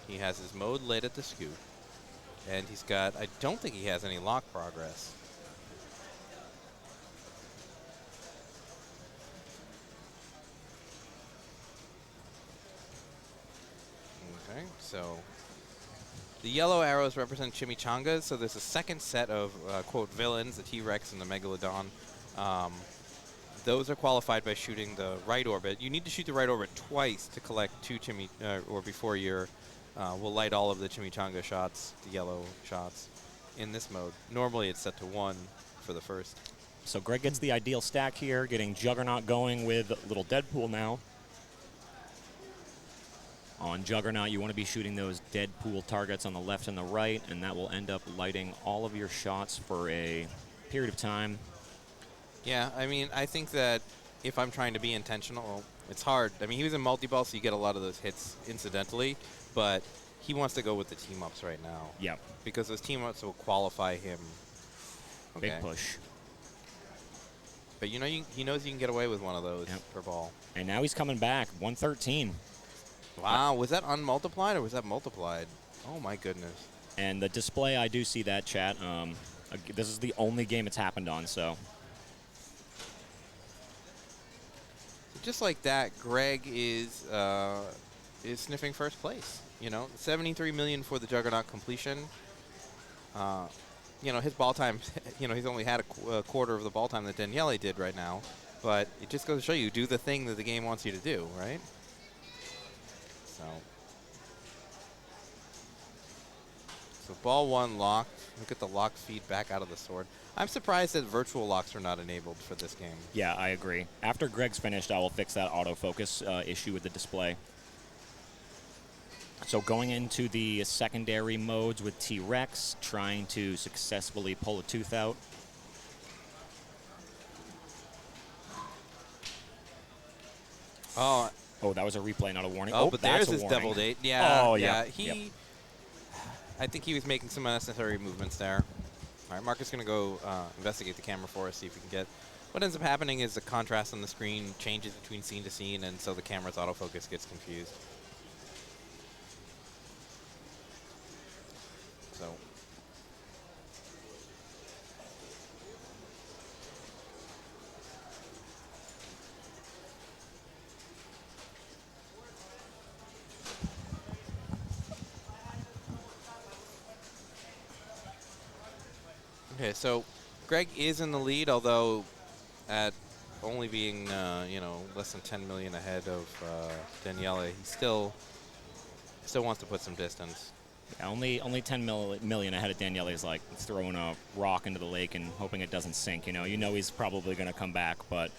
He has his mode lit at the scoop. And he's got, I don't think he has any lock progress. Okay, so the yellow arrows represent chimichangas. So there's a second set of, quote, villains, the T-Rex and the Megalodon. Those are qualified by shooting the right orbit. You need to shoot the right orbit twice to collect two or before you're, we'll light all of the chimichanga shots, the yellow shots, in this mode. Normally it's set to 1 for the first. So Greg gets the ideal stack here, getting Juggernaut going with little Deadpool now. On Juggernaut, you want to be shooting those Deadpool targets on the left and the right, and that will end up lighting all of your shots for a period of time. Yeah, I mean, I think that if I'm trying to be intentional, it's hard. I mean, he was in multi-ball, so you get a lot of those hits incidentally, but he wants to go with the team-ups right now. Yep. Because those team-ups will qualify him. Okay. Big push. But you know, he knows you can get away with one of those per ball. And now he's coming back, 113. Wow, was that unmultiplied or was that multiplied? Oh my goodness. And the display, I do see that, chat. This is the only game it's happened on, so. Just like that, Greg is sniffing first place. You know, 73 million for the Juggernaut completion. You know, his ball time, you know, he's only had a quarter of the ball time that Daniele did right now. But it just goes to show you, do the thing that the game wants you to do, right? So ball one locked. Look at the lock feed back out of the sword. I'm surprised that virtual locks are not enabled for this game. Yeah, I agree. After Greg's finished, I will fix that autofocus issue with the display. So going into the secondary modes with T-Rex, trying to successfully pull a tooth out. Oh, that was a replay, not a warning. Oh, but there's that's a his warning. double date. Yeah. Oh, yeah. Yep. I think he was making some unnecessary movements there. All right, Marcus is going to go investigate the camera for us, see if we can get. What ends up happening is the contrast on the screen changes between scene to scene, and so the camera's autofocus gets confused. So. Okay, so Greg is in the lead, although at only being, you know, less than 10 million ahead of Daniele, he still wants to put some distance. Yeah, only 10 million ahead of Daniele is like throwing a rock into the lake and hoping it doesn't sink. You know he's probably going to come back, but.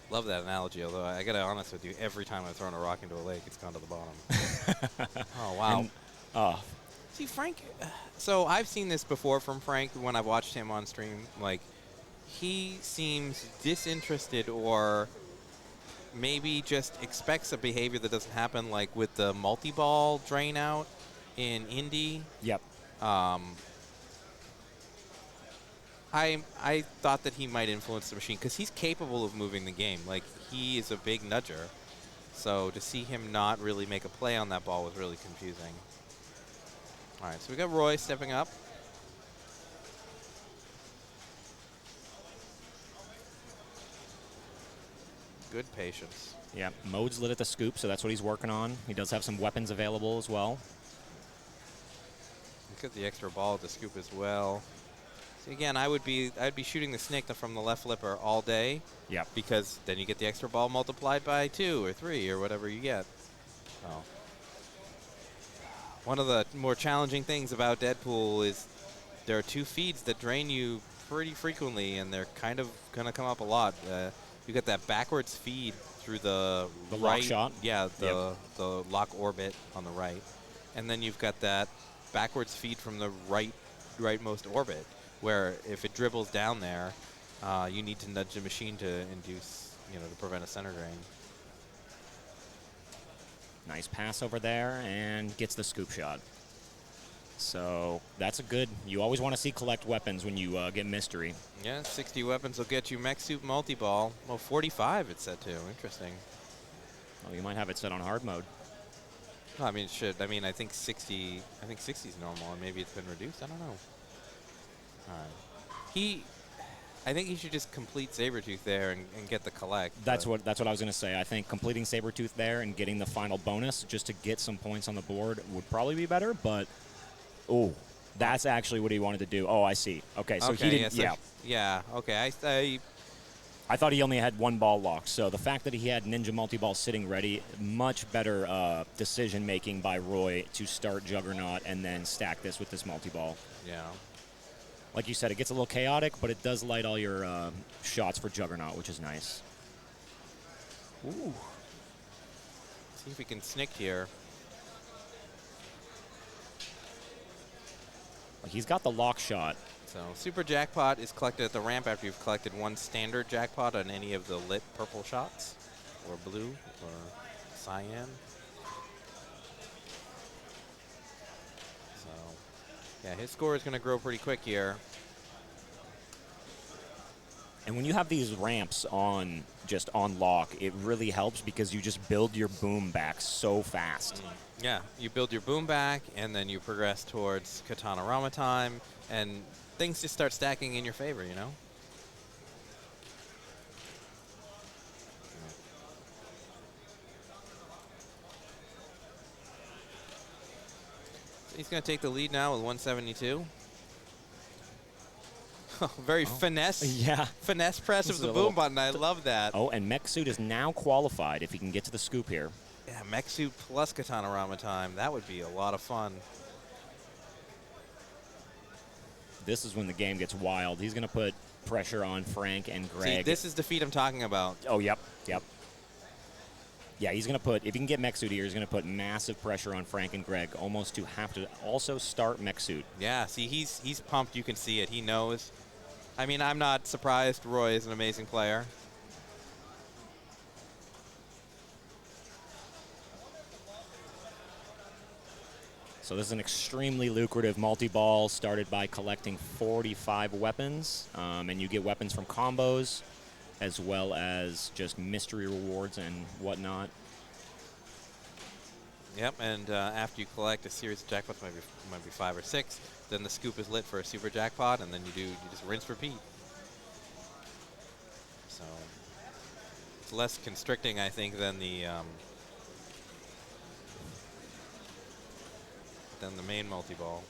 Love that analogy, although I got to be honest with you, every time I've thrown a rock into a lake, it's gone to the bottom. Oh, wow. And, see, Frank, so I've seen this before from Frank when I've watched him on stream. Like, he seems disinterested or maybe just expects a behavior that doesn't happen, like with the multi-ball drain out in Indy. Yep. I thought that he might influence the machine because he's capable of moving the game. Like, he is a big nudger. So to see him not really make a play on that ball was really confusing. All right, so we got Roy stepping up. Good patience. Yeah, mode's lit at the scoop, so that's what he's working on. He does have some weapons available as well. Look at the extra ball at the scoop as well. So again, I'd be shooting the snake from the left flipper all day. Yep. Because then you get the extra ball multiplied by 2 or 3 or whatever you get. Oh. One of the more challenging things about Deadpool is there are 2 feeds that drain you pretty frequently, and they're kind of going to come up a lot. You get that backwards feed through the right lock shot. Yeah, the lock orbit on the right, and then you've got that backwards feed from the rightmost orbit, where if it dribbles down there, you need to nudge the machine to induce, to prevent a center drain. Nice pass over there and gets the scoop shot. So that's a good. You always want to see collect weapons when you get mystery. Yeah, 60 weapons will get you mech suit multi-ball. Well, 45 it's set to. Interesting. Oh, you might have it set on hard mode. No, I mean, it should. I mean, I think 60. I think 60 is normal, and maybe it's been reduced. I don't know. All right. I think he should just complete Sabretooth there and get the collect. That's what I was going to say. I think completing Sabretooth there and getting the final bonus just to get some points on the board would probably be better, but oh, that's actually what he wanted to do. Oh, I see. Okay, so he didn't. Yeah. Okay. I thought he only had 1 ball locked. So the fact that he had Ninja Multi-Ball sitting ready, much better decision making by Roy to start Juggernaut and then stack this with this multi-ball. Yeah. Like you said, it gets a little chaotic, but it does light all your shots for Juggernaut, which is nice. Ooh. See if we can snick here. He's got the lock shot So super jackpot is collected at the ramp after you've collected one standard jackpot on any of the lit purple shots, or blue, or cyan. So yeah, his score is going to grow pretty quick here. And when you have these ramps on lock, it really helps because you just build your boom back so fast. Yeah, you build your boom back, and then you progress towards Katana Rama time, and things just start stacking in your favor, you know? So he's going to take the lead now with 172. Very finesse. Yeah. Finesse press of the boom button. I love that. Oh, and Mech Suit is now qualified if he can get to the scoop here. Yeah, Mech Suit plus Katana Rama time. That would be a lot of fun. This is when the game gets wild. He's going to put pressure on Frank and Greg. See, this is the feat I'm talking about. Oh, yep. Yeah, he's going to put, if he can get Mech Suit here, he's going to put massive pressure on Frank and Greg, almost to have to also start Mech Suit. Yeah, see, he's pumped. You can see it. He knows. I mean, I'm not surprised. Roy is an amazing player. So this is an extremely lucrative multi-ball started by collecting 45 weapons, and you get weapons from combos as well as just mystery rewards and whatnot. Yep, and after you collect a series of jackpots, might be 5 or 6, then the scoop is lit for a super jackpot, and then you just rinse repeat. So it's less constricting, I think, than the main multi-ball.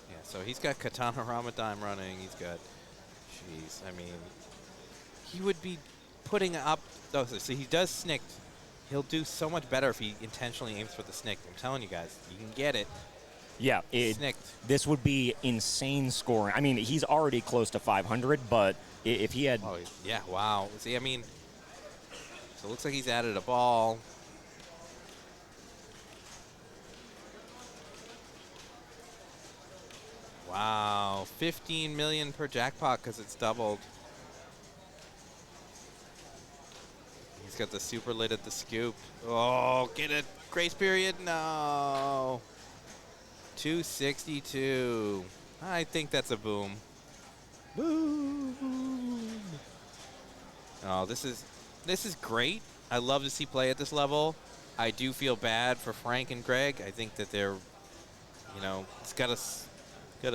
Yeah, so he's got Katana Rama time running. He's got, jeez, I mean, he would be putting up those. So he does snicked. He'll do so much better if he intentionally aims for the snick. I'm telling you guys, you can get it. Yeah, Snicked. This would be insane scoring. I mean, he's already close to 500, but if he had... Oh, yeah, wow. See, I mean, so it looks like he's added a ball. Wow, 15 million per jackpot because it's doubled. He's got the super lit at the scoop. Oh, get it. Grace period. No. 262. I think that's a boom. Boom. Oh, this is great. I love to see play at this level. I do feel bad for Frank and Greg. I think that they're, you know, it's gotta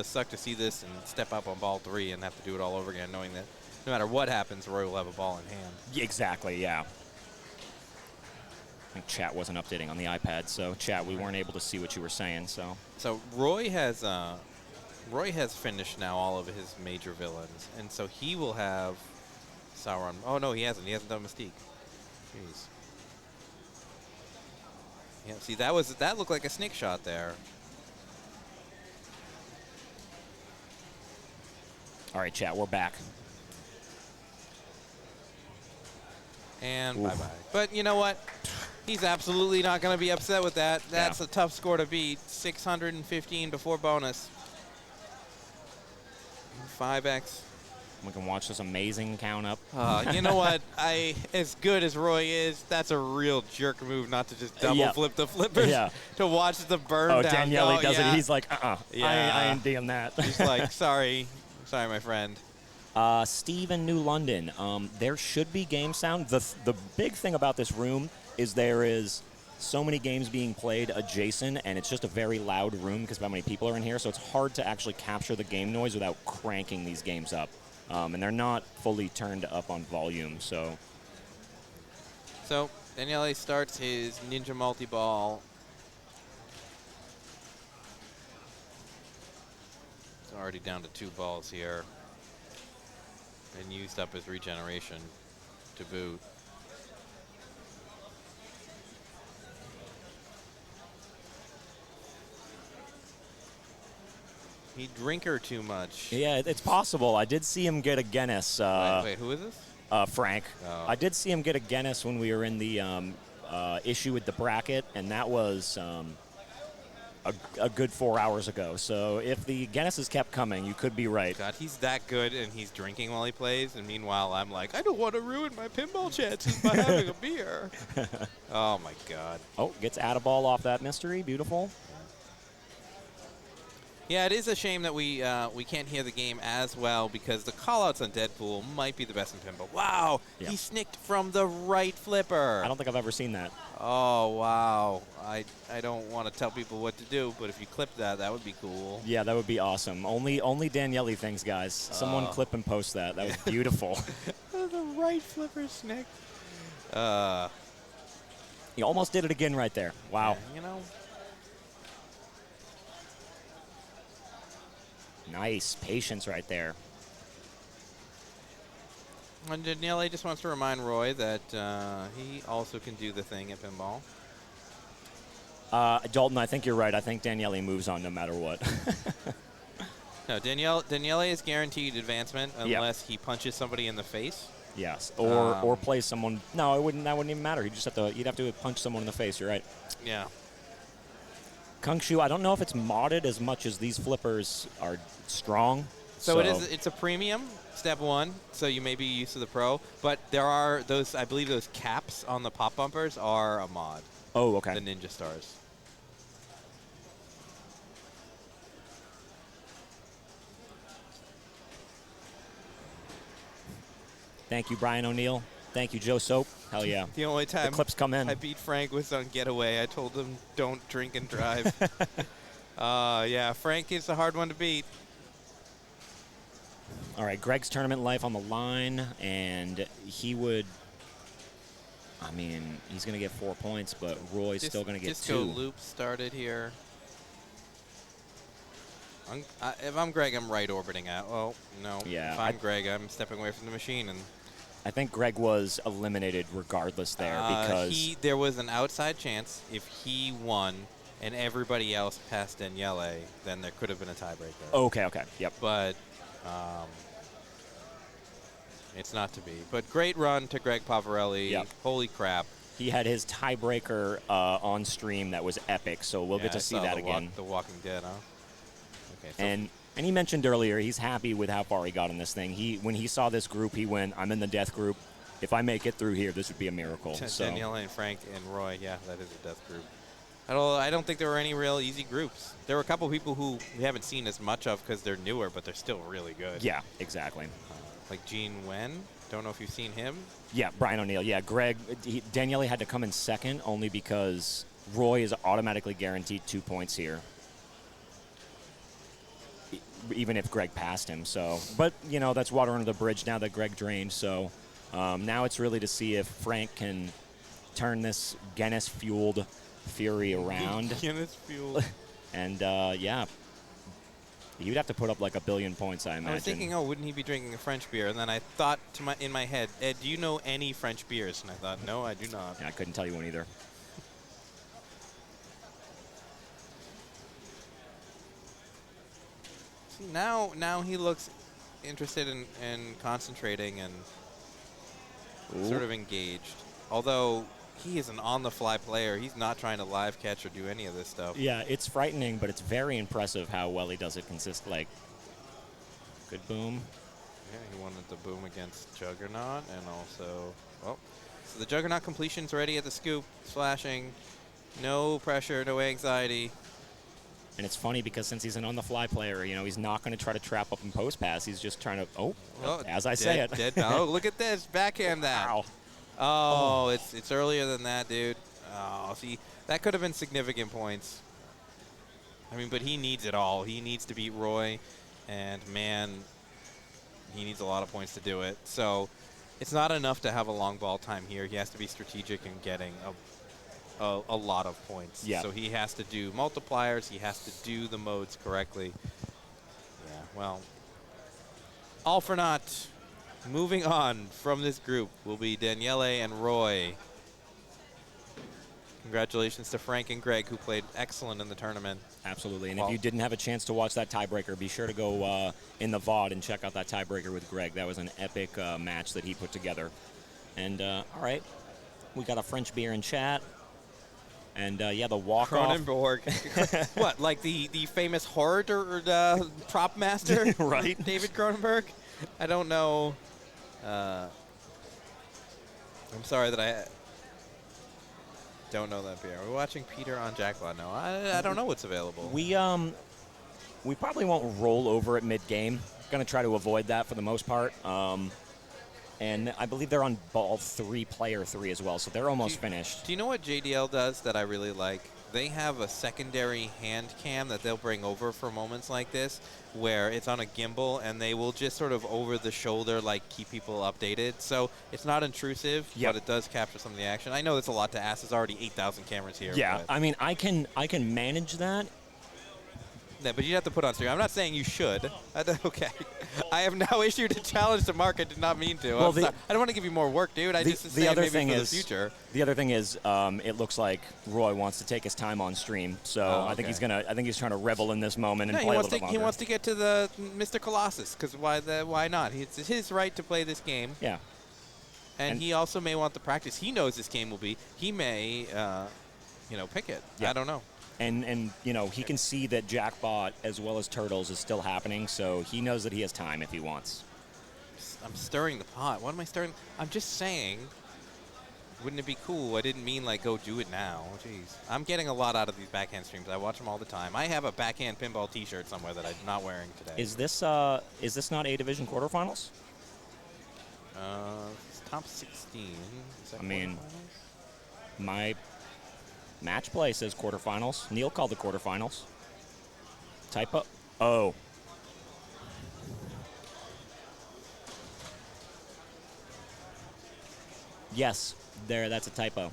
suck to see this and step up on ball 3 and have to do it all over again, knowing that no matter what happens, Roy will have a ball in hand. Exactly, yeah. I think chat wasn't updating on the iPad, so chat, we weren't able to see what you were saying. So Roy has finished now all of his major villains, and so he will have Sauron. Oh no, he hasn't. He hasn't done Mystique. Jeez. Yeah, see that looked like a sneak shot there. All right, chat, we're back. And bye-bye. But you know what? He's absolutely not going to be upset with that. That's a tough score to beat. 615 before bonus. 5x. We can watch this amazing count up. You know what? As good as Roy is, that's a real jerk move not to just double flip the flippers. Yeah. To watch the burn Oh, down. Daniele does it. He's like, Yeah. I ain't doing that. He's like, sorry, my friend. Steve in New London, there should be game sound. The big thing about this room is there is so many games being played adjacent, and it's just a very loud room because of how many people are in here, so it's hard to actually capture the game noise without cranking these games up. And they're not fully turned up on volume, so... So, Daniele starts his Ninja Multi-Ball. It's already down to 2 balls here. And used up his regeneration to boot. He drinker too much. Yeah, it's possible. I did see him get a Guinness. Wait, who is this? Frank. Oh. I did see him get a Guinness when we were in the issue with the bracket, and that was a good 4 hours ago. So if the Guinnesses kept coming, you could be right. God, he's that good, and he's drinking while he plays. And meanwhile, I'm like, I don't want to ruin my pinball chances by having a beer. Oh my God. Oh, gets out of ball off that mystery. Beautiful. Yeah, it is a shame that we can't hear the game as well because the callouts on Deadpool might be the best in pinball. Wow, Yeah. he snicked from the right flipper. I don't think I've ever seen that. Oh, wow. I don't want to tell people what to do, but if you clip that, that would be cool. Yeah, that would be awesome. Only Daniele things, guys. Someone clip and post that. That was beautiful. The right flipper snicked. You almost did it again right there. Wow. Yeah, you know. Nice patience right there. And Daniele just wants to remind Roy that he also can do the thing at pinball. Dalton, I think you're right. I think Daniele moves on no matter what. No, Daniele is guaranteed advancement unless he punches somebody in the face. Yes, or plays someone. No, it wouldn't. That wouldn't even matter. You'd have to punch someone in the face. You're right. Yeah. Kung Shu, I don't know if it's modded as much as these flippers are strong. So it's a premium, step one, so you may be used to the pro, but there are those, I believe those caps on the pop bumpers are a mod. Oh, okay. The Ninja Stars. Thank you, Brian O'Neill. Thank you, Joe Soap. Hell yeah. The only time the clips come in. I beat Frank was on Getaway. I told him don't drink and drive. Yeah, Frank is a hard one to beat. All right, Greg's tournament life on the line, and he would. I mean, he's going to get 4 points, but Roy's still going to get 2. Disco loop started here. If I'm Greg, I'm right orbiting out. Well, no. Yeah, If I'm Greg, I'm stepping away from the machine. And I think Greg was eliminated regardless there because there was an outside chance if he won and everybody else passed Daniele, then there could have been a tiebreaker. Okay, yep. But it's not to be. But great run to Greg Pavarelli. Yep. Holy crap. He had his tiebreaker on stream that was epic, so we'll get to see that again. The Walking Dead, huh? Okay. So And he mentioned earlier he's happy with how far he got in this thing. When he saw this group, he went, I'm in the death group. If I make it through here, this would be a miracle. So Daniele and Frank and Roy, yeah, that is a death group. I don't think there were any real easy groups. There were a couple people who we haven't seen as much of because they're newer, but they're still really good. yeah, exactly. Like Gene Wen. Don't know if you've seen him. Yeah, Brian O'Neill. Yeah, Greg. Daniele had to come in second only because Roy is automatically guaranteed 2 points here, even if Greg passed him. So, but that's water under the bridge now that Greg drained. So now it's really to see if Frank can turn this Guinness-fueled fury around. Guinness-fueled. And yeah, you'd have to put up like 1 billion points, I imagine. I was thinking, oh, wouldn't he be drinking a French beer? And then I thought in my head, Ed, do you know any French beers? And I thought, no, I do not. Yeah, I couldn't tell you one either. See, now he looks interested in concentrating and sort of engaged. Although he is an on-the-fly player. He's not trying to live catch or do any of this stuff. Yeah, it's frightening, but it's very impressive how well he does it consistently. Good boom. Yeah, he wanted the boom against Juggernaut, and also, well, so the Juggernaut completion's ready at the scoop, flashing. No pressure, no anxiety. And it's funny because since he's an on-the-fly player, he's not going to try to trap up and post pass. He's just trying to, as I say it. Oh, look at this. Backhand that. Wow. Oh, it's earlier than that, dude. Oh, see, that could have been significant points. I mean, but he needs it all. He needs to beat Roy, and man, he needs a lot of points to do it. So it's not enough to have a long ball time here. He has to be strategic in getting a lot of points. Yeah. So he has to do multipliers. He has to do the modes correctly. Yeah, well, all for naught. Moving on from this group will be Daniele and Roy. Congratulations to Frank and Greg, who played excellent in the tournament. Absolutely. And if you didn't have a chance to watch that tiebreaker, be sure to go in the VOD and check out that tiebreaker with Greg. That was an epic match that he put together. And all right, we got a French beer in chat. And yeah, the walk-off. Cronenberg. What, like the famous horror prop master? Right. David Cronenberg? I don't know. I'm sorry that I don't know that beer. We're watching Peter on Jackpot now. I don't know what's available. We probably won't roll over at mid-game. Going to try to avoid that for the most part. And I believe they're on ball 3, player 3 as well, so they're almost finished. Do you know what JDL does that I really like? They have a secondary hand cam that they'll bring over for moments like this, where it's on a gimbal, and they will just sort of over the shoulder, like, keep people updated. So it's not intrusive, but it does capture some of the action. I know that's a lot to ask. There's already 8,000 cameras here. Yeah, I mean, I can manage that. Yeah, but you have to put on stream. I'm not saying you should. Okay. I have now issued a challenge to Mark. I did not mean to. Well, I don't want to give you more work, dude. I just the other maybe thing for is the future. The other thing is, it looks like Roy wants to take his time on stream, so I think he's gonna. I think he's trying to revel in this moment and play a little bit longer. He wants to get to the Mr. Colossus, because why not? It's his right to play this game. Yeah. And he also may want the practice. He knows this game will be. He may, pick it. Yeah. I don't know. And he can see that Jackbot as well as Turtles is still happening, so he knows that he has time if he wants. I'm stirring the pot. What am I stirring? I'm just saying, wouldn't it be cool? I didn't mean, like, go do it now. Jeez. I'm getting a lot out of these backhand streams. I watch them all the time. I have a backhand pinball T-shirt somewhere that I'm not wearing today. Is this not A-Division quarterfinals? It's top 16. Is that I mean, quarterfinals? my match play says quarterfinals. Neil called the quarterfinals. Typo. Oh. Yes, that's a typo.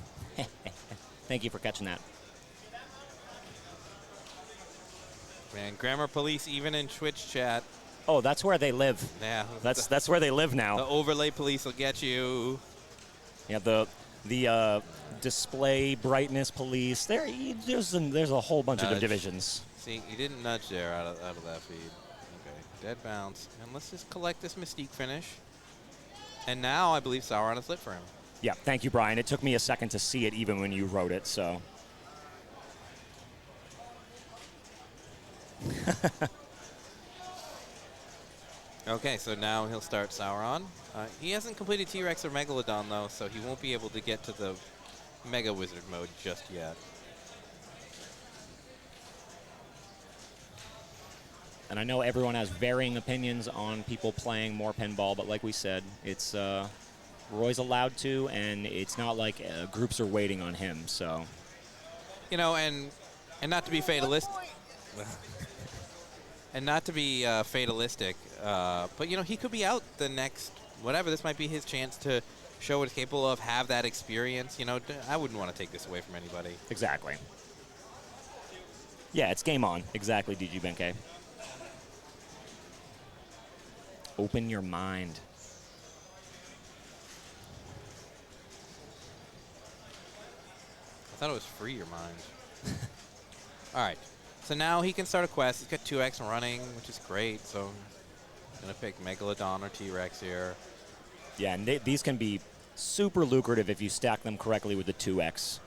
Thank you for catching that. Man, Grammar Police even in Twitch chat. Oh, that's where they live. Yeah. That's where they live now. The overlay police will get you. Yeah, the display brightness police. There's a whole bunch of divisions. See, you didn't nudge there out of that feed. Okay, dead bounce. And let's just collect this Mystique finish. And now I believe Sauron is lit for him. Yeah, thank you, Brian. It took me a second to see it even when you wrote it, so. Okay, so now he'll start Sauron. He hasn't completed T-Rex or Megalodon, though, so he won't be able to get to the Mega Wizard mode just yet. And I know everyone has varying opinions on people playing more pinball, but like we said, it's Roy's allowed to, and it's not like groups are waiting on him, so. And not to be fatalistic. And not to be fatalistic, but, he could be out the next, whatever. This might be his chance to show what he's capable of, have that experience. I wouldn't want to take this away from anybody. Exactly. Yeah, it's game on. Exactly, DG Benkei. Open your mind. I thought it was free your mind. All right. So now he can start a quest. He's got 2X running, which is great. So I'm going to pick Megalodon or T-Rex here. Yeah, and these can be super lucrative if you stack them correctly with the 2X.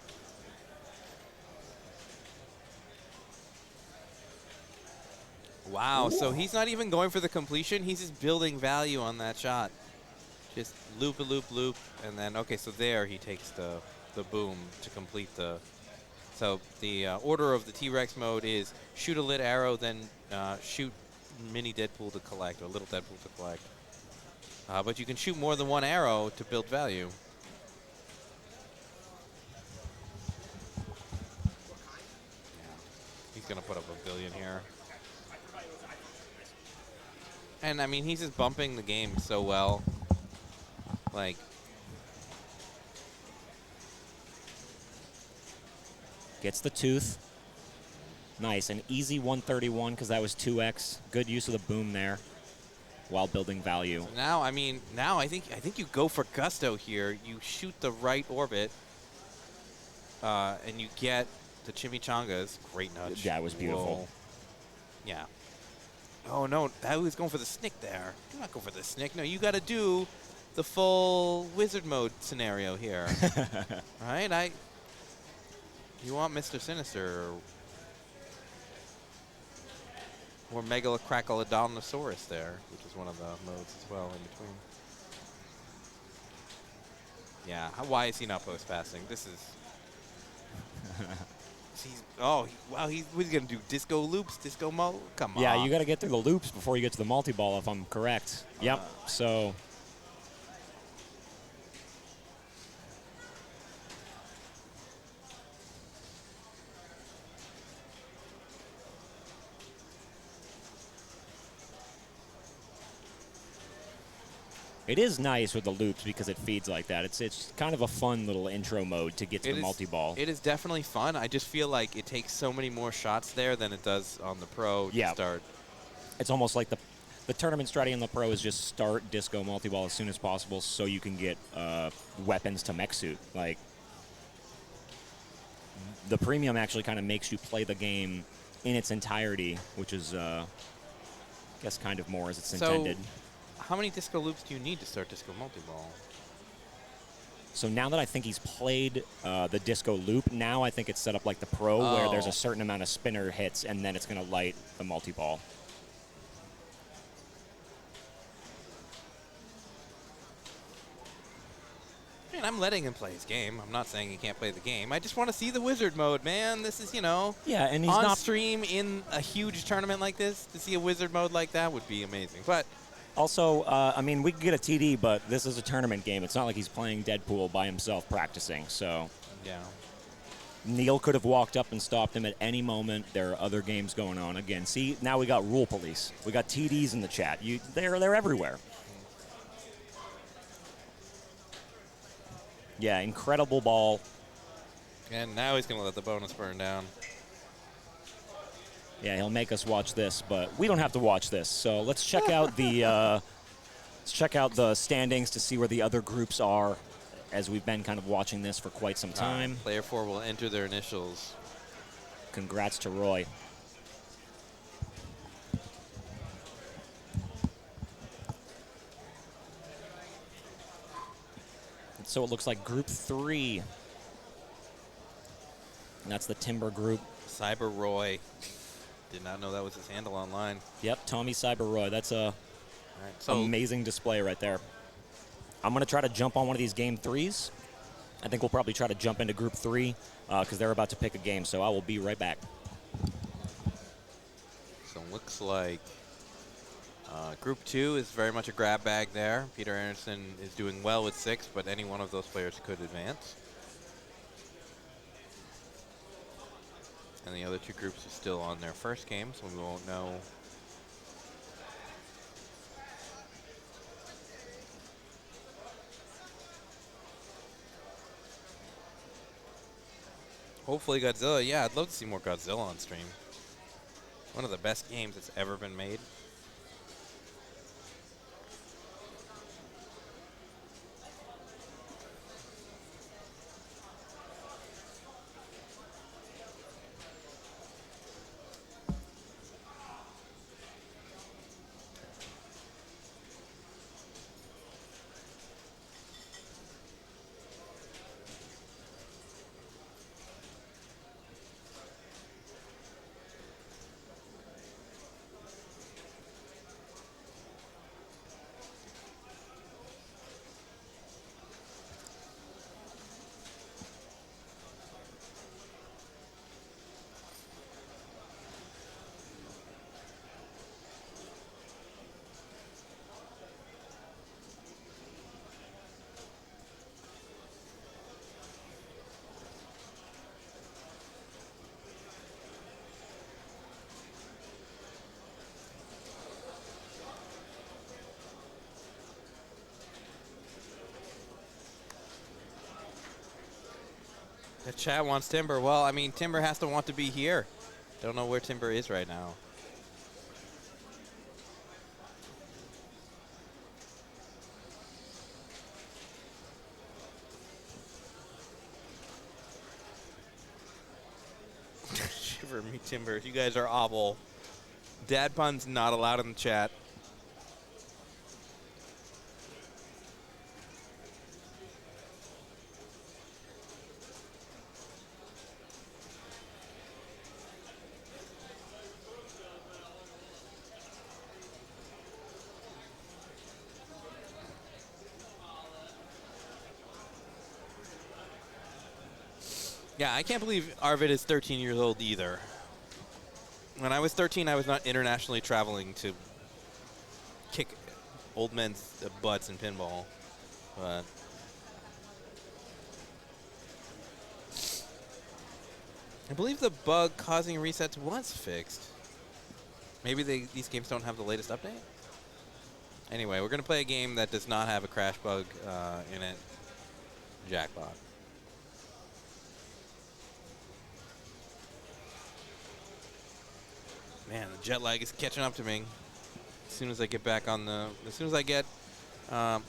Wow, so he's not even going for the completion. He's just building value on that shot. Just loop, a loop, loop, and then, okay, so there he takes the boom to complete the... So the order of the T-Rex mode is shoot a lit arrow, then shoot mini Deadpool to collect, or little Deadpool to collect. But you can shoot more than one arrow to build value. Yeah. He's going to put up a billion here. And, I mean, he's just bumping the game so well. Like... Gets the tooth. Nice, an easy 131 because that was 2X. Good use of the boom there while building value. So now, I think you go for gusto here. You shoot the right orbit, and you get the chimichangas. Great nudge. Yeah, it was beautiful. Whoa. Yeah. Oh no, that was going for the snick there. Do not go for the snick. No, you got to do the full wizard mode scenario here. Right? You want Mr. Sinister or Megalocrackalodontosaurus there, which is one of the modes as well in between. Yeah, why is he not post passing? This is. Wow, he's going to do disco loops, disco mo? Come on. Yeah, you got to get through the loops before you get to the multi-ball, if I'm correct. Yep, so. It is nice with the loops because it feeds like that. It's kind of a fun little intro mode to get to the multi-ball. It is definitely fun. I just feel like it takes so many more shots there than it does on the Pro to start. It's almost like the tournament strategy on the Pro is just start disco multi-ball as soon as possible so you can get weapons to mech suit. Like, the premium actually kind of makes you play the game in its entirety, which is, I guess, kind of more as it's intended. How many disco loops do you need to start disco multi-ball? So now that I think he's played the disco loop, now I think it's set up like the Pro, where there's a certain amount of spinner hits, and then it's going to light the multi-ball. Man, I'm letting him play his game. I'm not saying he can't play the game. I just want to see the wizard mode, man. This is, yeah, and he's on not stream in a huge tournament like this. To see a wizard mode like that would be amazing. But also, I mean, we could get a TD, but this is a tournament game. It's not like he's playing Deadpool by himself practicing. So yeah, Neil could have walked up and stopped him at any moment. There are other games going on. Again, see, now we got rule police. We got TDs in the chat. They're everywhere. Yeah, incredible ball. And now he's going to let the bonus burn down. Yeah, he'll make us watch this, but we don't have to watch this. So let's check out the standings to see where the other groups are, as we've been kind of watching this for quite some time. Player 4 will enter their initials. Congrats to Roy. So it looks like Group 3. And that's the Timber group. Cyber Roy. Did not know that was his handle online. Yep, Tommy Cyber Roy. That's a amazing display right there. I'm going to try to jump on one of these game 3s. I think we'll probably try to jump into Group 3 because they're about to pick a game. So I will be right back. So it looks like Group 2 is very much a grab bag there. Peter Anderson is doing well with 6, but any one of those players could advance. And the other two groups are still on their first game, so we won't know. Hopefully Godzilla. Yeah, I'd love to see more Godzilla on stream. One of the best games that's ever been made. The chat wants Timber. Well, I mean, Timber has to want to be here. Don't know where Timber is right now. Shiver me timbers. You guys are awful. Dad puns not allowed in the chat. Yeah, I can't believe Arvid is 13 years old either. When I was 13, I was not internationally traveling to kick old men's butts in pinball. But I believe the bug causing resets was fixed. Maybe these games don't have the latest update? Anyway, we're going to play a game that does not have a crash bug in it. Jackpot. Man, the jet lag is catching up to me. As soon as I get back on the... As soon as I get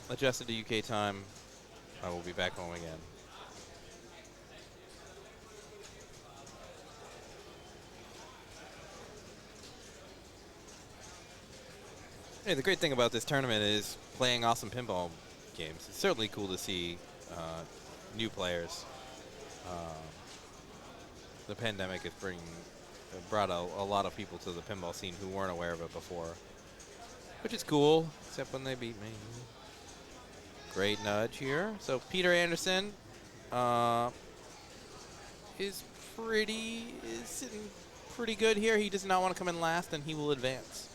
adjusted to UK time, I will be back home again. Hey, the great thing about this tournament is playing awesome pinball games. It's certainly cool to see new players. The pandemic has brought a lot of people to the pinball scene who weren't aware of it before, which is cool, except when they beat me. Great nudge here. So Peter Anderson is sitting pretty good here. He does not want to come in last, and he will advance.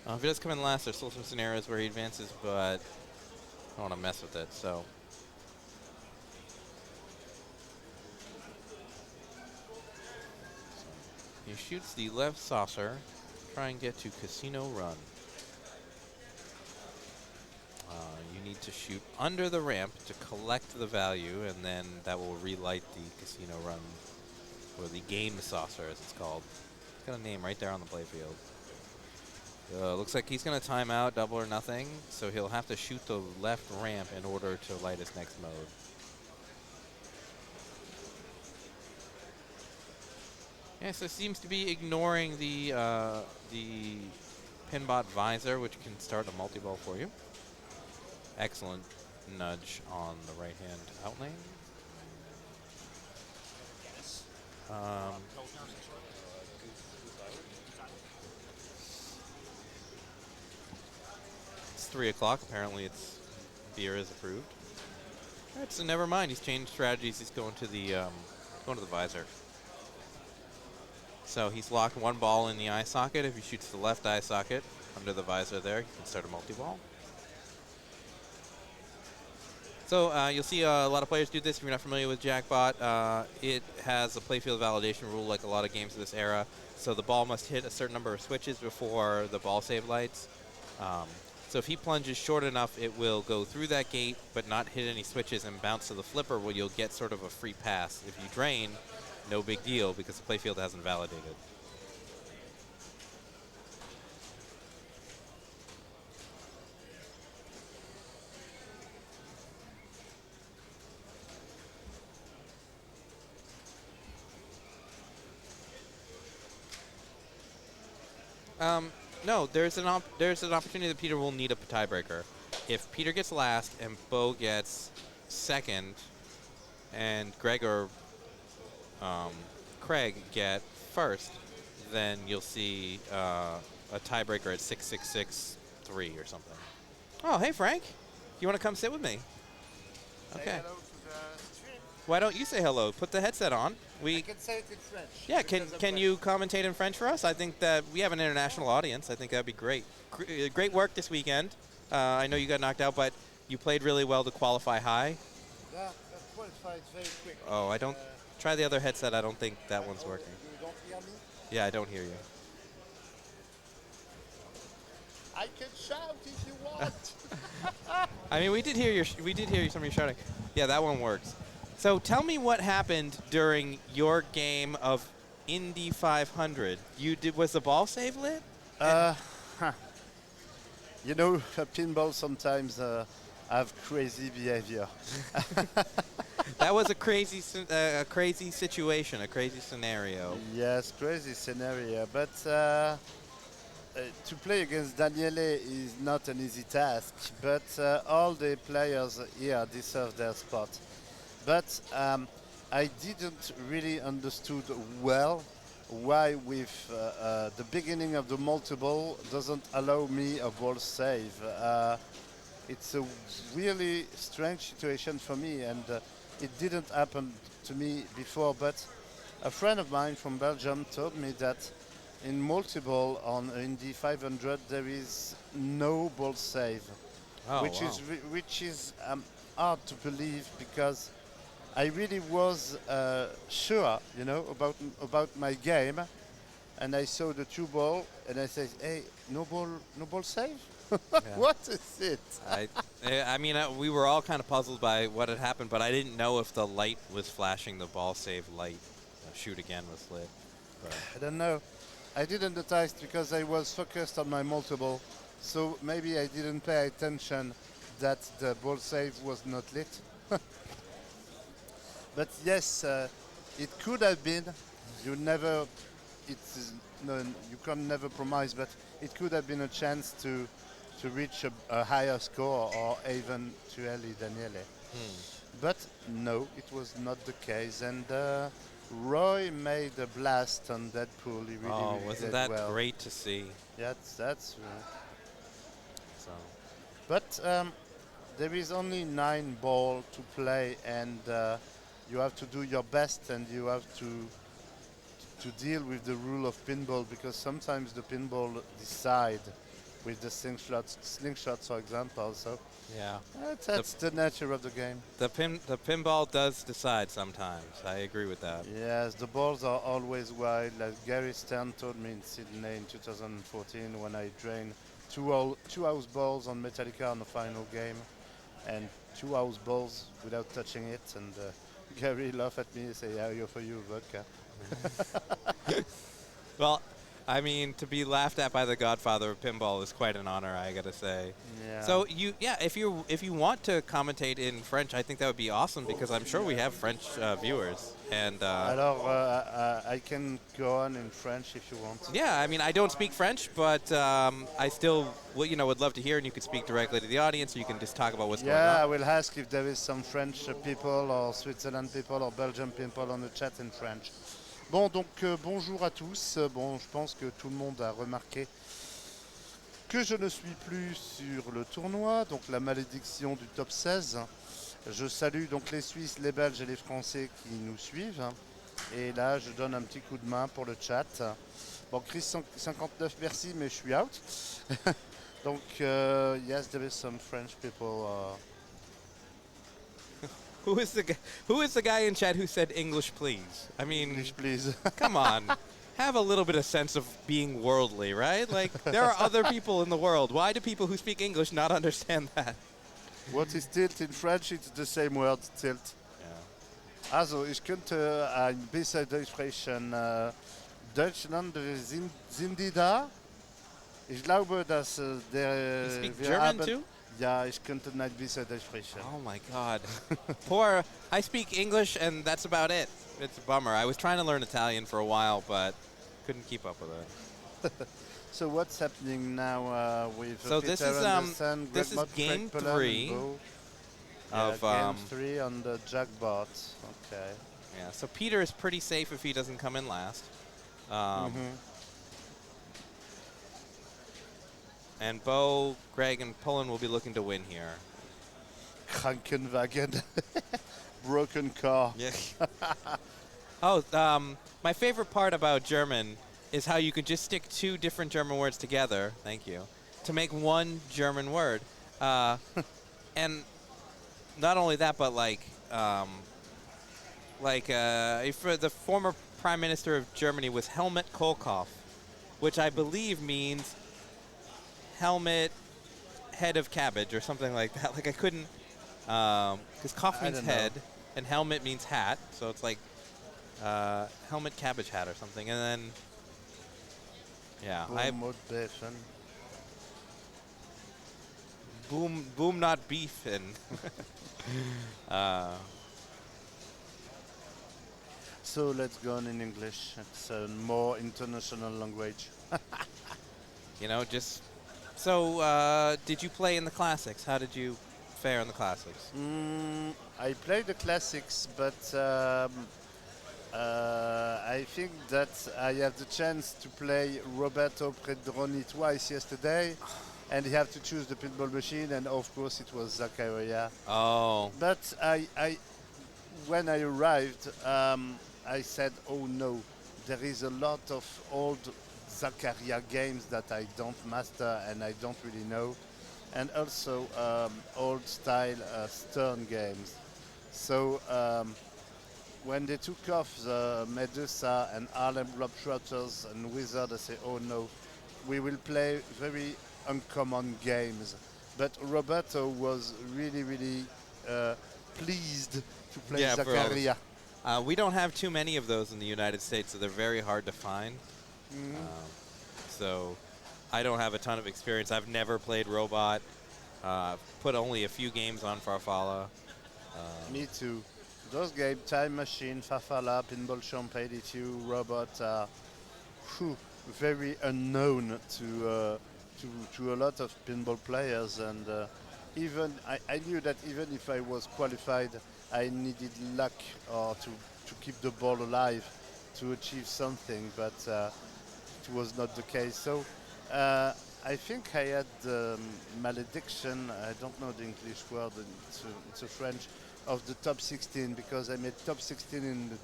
If he does come in last, there's still some scenarios where he advances, but I don't want to mess with it, so. He shoots the left saucer, try and get to Casino Run. You need to shoot under the ramp to collect the value, and then that will relight the Casino Run, or the game saucer as it's called. It's got a name right there on the playfield. Looks like he's going to time out double or nothing, so he'll have to shoot the left ramp in order to light his next mode. Yeah, so seems to be ignoring the Pinbot visor, which can start a multi-ball for you. Excellent nudge on the right-hand outlane. It's 3 o'clock. Apparently, beer is approved. All right, so never mind. He's changed strategies. He's going to the visor. So he's locked one ball in the eye socket. If he shoots the left eye socket under the visor there, he can start a multi-ball. So you'll see a lot of players do this. If you're not familiar with Jackbot, it has a playfield validation rule like a lot of games of this era. So the ball must hit a certain number of switches before the ball save lights. So if he plunges short enough, it will go through that gate but not hit any switches and bounce to the flipper where you'll get sort of a free pass. If you drain, no big deal because the playfield hasn't validated. No, there's an opportunity that Peter will need a tiebreaker. If Peter gets last and Bo gets second, and Greg or Craig get first, then you'll see a tiebreaker at 6-6-6-3 or something. Oh, hey Frank, you want to come sit with me? Okay. Say hello to the stream. Why don't you say hello? Put the headset on. I can say it in French. Yeah, can you commentate in French for us? I think that we have an international audience. I think that'd be great. Great work this weekend. I know you got knocked out, but you played really well to qualify high. Yeah, that qualified very quick. Oh, I don't. Try the other headset. I don't think that one's working. You don't hear me? Yeah, I don't hear you. I can shout if you want. I mean, we did hear some of your shouting. Yeah, that one works. So tell me what happened during your game of Indy 500. Was the ball save lit? You know, pinball sometimes have crazy behavior. That was a crazy situation, a crazy scenario. Yes, crazy scenario. But to play against Daniele is not an easy task. But all the players here deserve their spot. But I didn't really understood well why with the beginning of the multiple doesn't allow me a ball save. It's a really strange situation for me, and it didn't happen to me before, but a friend of mine from Belgium told me that in multiple on in the 500 there is no ball save, Oh, which wow. is hard to believe because I really was sure, about my game, and I saw the 2 ball and I said, "Hey, no ball save? What is it?" I mean, we were all kind of puzzled by what had happened, but I didn't know if the light was flashing, the ball save light, shoot again was lit. But I don't know. I didn't notice because I was focused on my multiple, so maybe I didn't pay attention that the ball save was not lit. But yes, it could have been. You never. No, you can never promise, but it could have been a chance to reach a higher score or even to Eli Daniele. But no, it was not the case. And Roy made a blast on that pool. He really wasn't did that well. great to see? Yeah, that's right. So But there is only 9 ball to play, and you have to do your best, and you have to deal with the rule of pinball, because sometimes the pinball decide with the slingshots, for example. So yeah, that's the nature of the game. the pinball does decide sometimes. I agree with that. Yes, the balls are always wide. Like Gary Stern told me in Sydney in 2014 when I drained two house balls on Metallica on the final game, and 2 house balls without touching it. And Gary laughed at me and said, "Yeah, you're for you, vodka." Well, I mean, to be laughed at by the godfather of pinball is quite an honor, I gotta say. Yeah. So if you want to commentate in French, I think that would be awesome, because I'm sure we have French viewers. And Alors, I can go on in French if you want. yeah, I mean, I don't speak French, but I still would love to hear, and you could speak directly to the audience, or you can just talk about what's going Yeah, I on. will ask if there is some French people or Switzerland people or Belgian people on the chat in French. Bon, donc bonjour à tous. Bon, je pense que tout le monde a remarqué que je ne suis plus sur le tournoi, donc la malédiction du top 16. Je salue donc les Suisses, les Belges et les Français qui nous suivent. Et là, je donne un petit coup de main pour le chat. Bon, Chris 59, merci, mais je suis out. Donc, yes, there is some French people. Who is the guy in chat who said English, please? I mean, English, please. come on. Have a little bit of sense of being worldly, right? Like, there are other people in the world. Why do people who speak English not understand that? What is tilt in French? It's the same word, tilt. Yeah. Also, ich könnte ein bisschen Deutsch sprechen. Deutschland, sind die da? Ich glaube, dass You speak wir German haben, too? Ja, ich könnte ein bisschen Deutsch sprechen. Oh my God. I speak English and that's about it. It's a bummer. I was trying to learn Italian for a while, but couldn't keep up with it. So what's happening now with So Peter this is, Anderson, this Greg is game Mott, Craig Pullen, 3 and Bo? of, game 3 on the jackpot. Okay. yeah, so Peter is pretty safe if he doesn't come in last. And Bo, Greg, and Pullen will be looking to win here. Krankenwagen. Broken car. Yeah. My favorite part about German is how you can just stick 2 different German words together, thank you, to make one German word. And not only that, but for the former Prime Minister of Germany was Helmut Kohlkopf, which I believe means helmet, head of cabbage, or something like that. Like, I couldn't, because Kopf means head, and helmet means hat, so it's like helmet cabbage hat or something. And then, yeah, boom not beef, and So let's go on in English. It's a more international language. just. So, did you play in the classics? How did you fare in the classics? I played the classics, but I think that I have the chance to play Roberto Pedroni twice yesterday, and you have to choose the pinball machine, and of course it was Zakaria. Oh. But when I arrived, I said, oh no, there is a lot of old Zakaria games that I don't master and I don't really know, and also old style Stern games. So when they took off the Medusa and Harlem Globetrotters and Wizard, I say, oh no, we will play very uncommon games. But Roberto was really, really pleased to play Yeah, for all this. Zakaria. We don't have too many of those in the United States, so they're very hard to find. So I don't have a ton of experience. I've never played Robot. Put only a few games on Farfalla. Me too. Those games, Time Machine, Farfalla, Pinball Champ 82, Robot, are very unknown to a lot of pinball players, and even I knew that even if I was qualified, I needed luck or to keep the ball alive to achieve something, but it was not the case. So I think I had the malediction, I don't know the English word, it's a French, of the top 16, because I made top 16 in the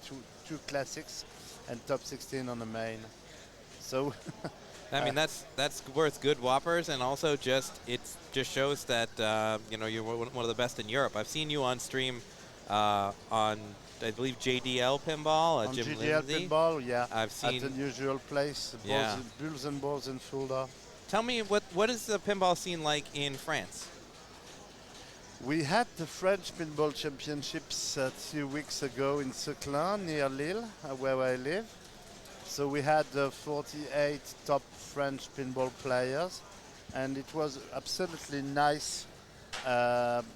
two classics and top 16 on the main. So I mean, that's worth good whoppers, and also it just shows that you're one of the best in Europe. I've seen you on stream on, I believe, JDL Pinball, on Jim GDL Lindsay. Pinball, yeah, I've seen at the usual place, Yeah. Bulls and Balls in Fulda. Tell me, what is the pinball scene like in France? We had the French Pinball Championships a few weeks ago in Seclin, near Lille, where I live. So we had 48 top French pinball players, and it was absolutely nice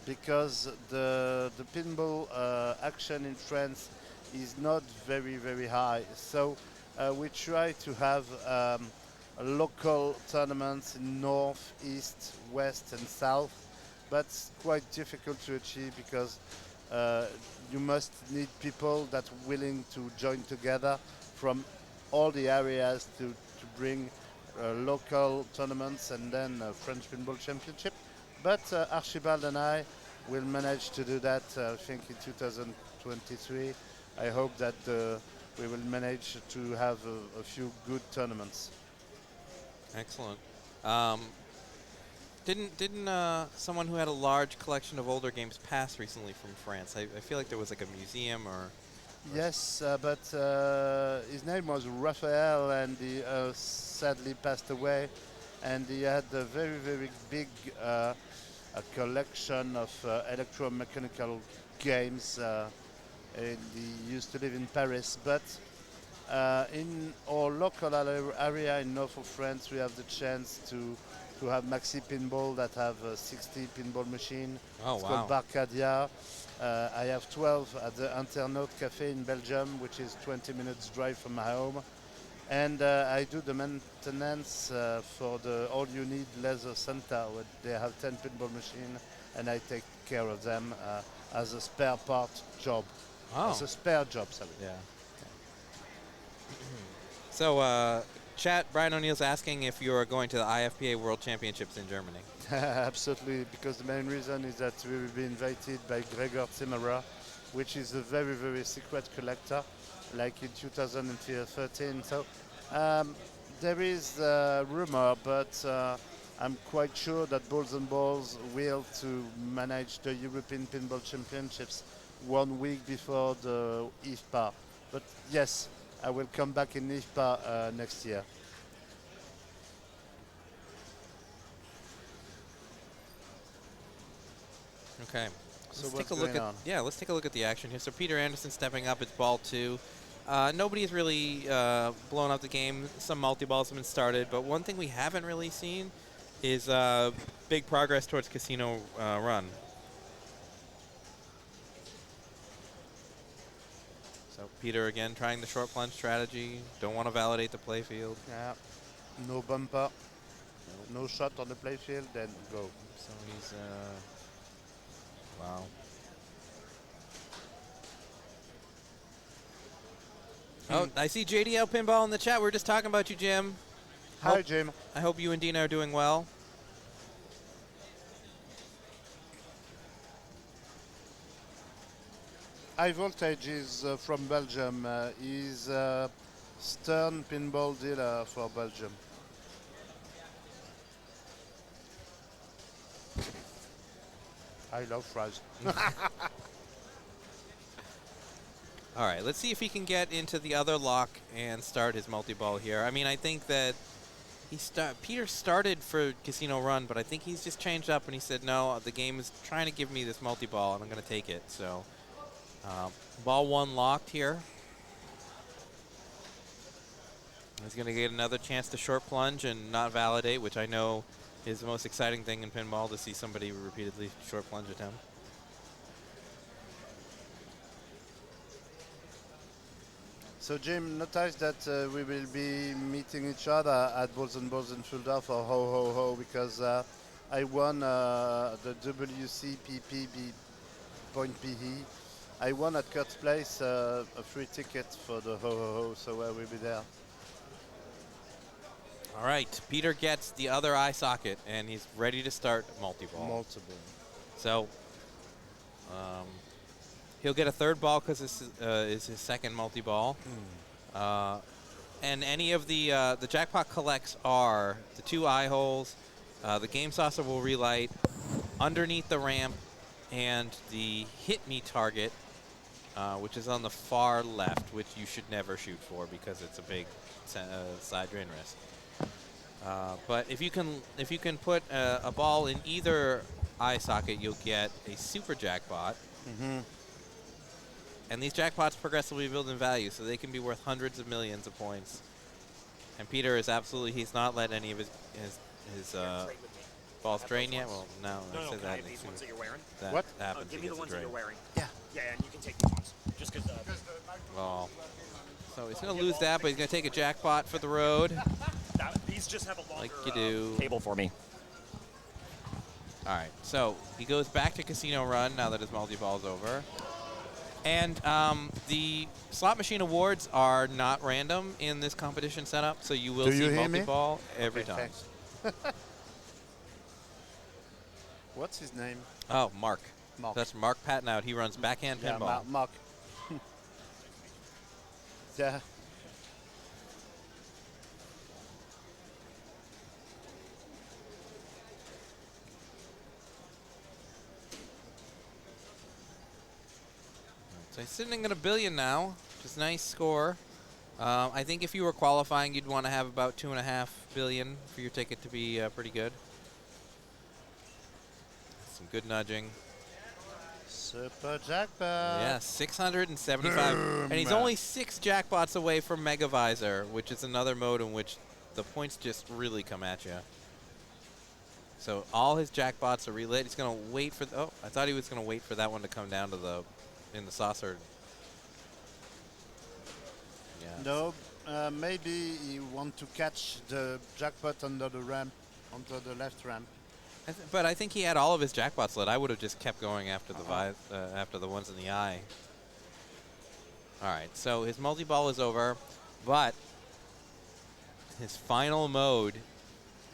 because the pinball action in France is not very, very high. So we try to have local tournaments in north, east, west, and south, but it's quite difficult to achieve because you must need people that are willing to join together from all the areas to bring local tournaments and then French Pinball Championship. But Archibald and I will manage to do that, I think, in 2023. I hope that we will manage to have a few good tournaments. Excellent. Didn't someone who had a large collection of older games pass recently from France? I feel like there was like a museum or... Yes, but his name was Raphael, and he sadly passed away. And he had a very, very big a collection of electromechanical games. And he used to live in Paris. But in our local area in north of France, we have the chance to have Maxi Pinball that have 60 pinball machine. Oh, it's wow. called Barcadia. I have 12 at the Internaute Cafe in Belgium, which is 20 minutes drive from my home. And I do the maintenance for the All You Need Leather Center, where they have 10 pinball machines, and I take care of them as a spare part job. Oh. As a spare job, sorry. Yeah. So, chat, Brian O'Neill's asking if you're going to the IFPA World Championships in Germany. Absolutely, because the main reason is that we will be invited by Gregor Zimmerer, which is a very, very secret collector, like in 2013. So there is a rumor, but I'm quite sure that Balls and Balls will to manage the European Pinball Championships 1 week before the IFPA. But yes, I will come back in IFPA next year. Okay. So Let's what's take a look going at on? let's take a look at the action here. So Peter Anderson stepping up. It's ball 2. Nobody's really blown up the game. Some multi-balls have been started, but one thing we haven't really seen is big progress towards Casino Run. So Peter again trying the short plunge strategy. Don't want to validate the playfield. Yeah, no bumper, no shot on the playfield, then go. So he's wow. Oh, I see JDL Pinball in the chat. We're just talking about you, Jim. Hi, Jim. I hope you and Dina are doing well. High Voltage is from Belgium. He's Stern pinball dealer for Belgium. I love fries. All right, let's see if he can get into the other lock and start his multi-ball here. I mean, I think that Peter started for Casino Run, but I think he's just changed up and he said, no, the game is trying to give me this multi-ball, and I'm going to take it. So, ball 1 locked here. He's going to get another chance to short plunge and not validate, which I know is the most exciting thing in pinball, to see somebody repeatedly short plunge attempt. So Jim, notice that we will be meeting each other at Balls and Balls in Fulda for Ho Ho Ho, because I won the WCPP Point PE. I won at Kurt's place a free ticket for the Ho Ho Ho, so I will be there. All right, Peter gets the other eye socket, and he's ready to start multi-ball. Multiple. So he'll get a third ball because this is his second multi-ball. And any of the jackpot collects are the 2 eye holes, the game saucer will relight, underneath the ramp, and the hit me target, which is on the far left, which you should never shoot for because it's a big side drain risk. But if you can put a ball in either eye socket, you'll get a super jackpot. And these jackpots progressively build in value, so they can be worth hundreds of millions of points. And Peter is he's not let any of his balls drain yet. Well, no, I said that. These ones that you're wearing? What? Happens. Give me the ones that you're wearing. Yeah. Yeah, and you can take these ones. Just because. Well, so he's going to lose that, but he's going to take a jackpot for the road. These just have a longer Like you do. table for me. All right, so he goes back to Casino Run now that his multi-ball is over. And the slot machine awards are not random in this competition setup, so you will see multi-ball every time. What's his name? Oh, Mark. Mark. That's Mark Patnout. He runs backhand Yeah, pinball. Mark. Yeah. So he's sitting at $1 billion now, which is a nice score. I think if you were qualifying, you'd want to have about $2.5 billion for your ticket to be pretty good. Some good nudging. Super jackpot. Yeah, 675. And he's only 6 jackpots away from Mega Visor, which is another mode in which the points just really come at you. So all his jackpots are relit. He's going to wait for... Oh, I thought he was going to wait for that one to come down to in the saucer. Yeah. No, maybe he want to catch the jackpot under the ramp, onto the left ramp. But I think he had all of his jackpots lit. I would have just kept going after after the ones in the eye. All right, so his multi-ball is over, but his final mode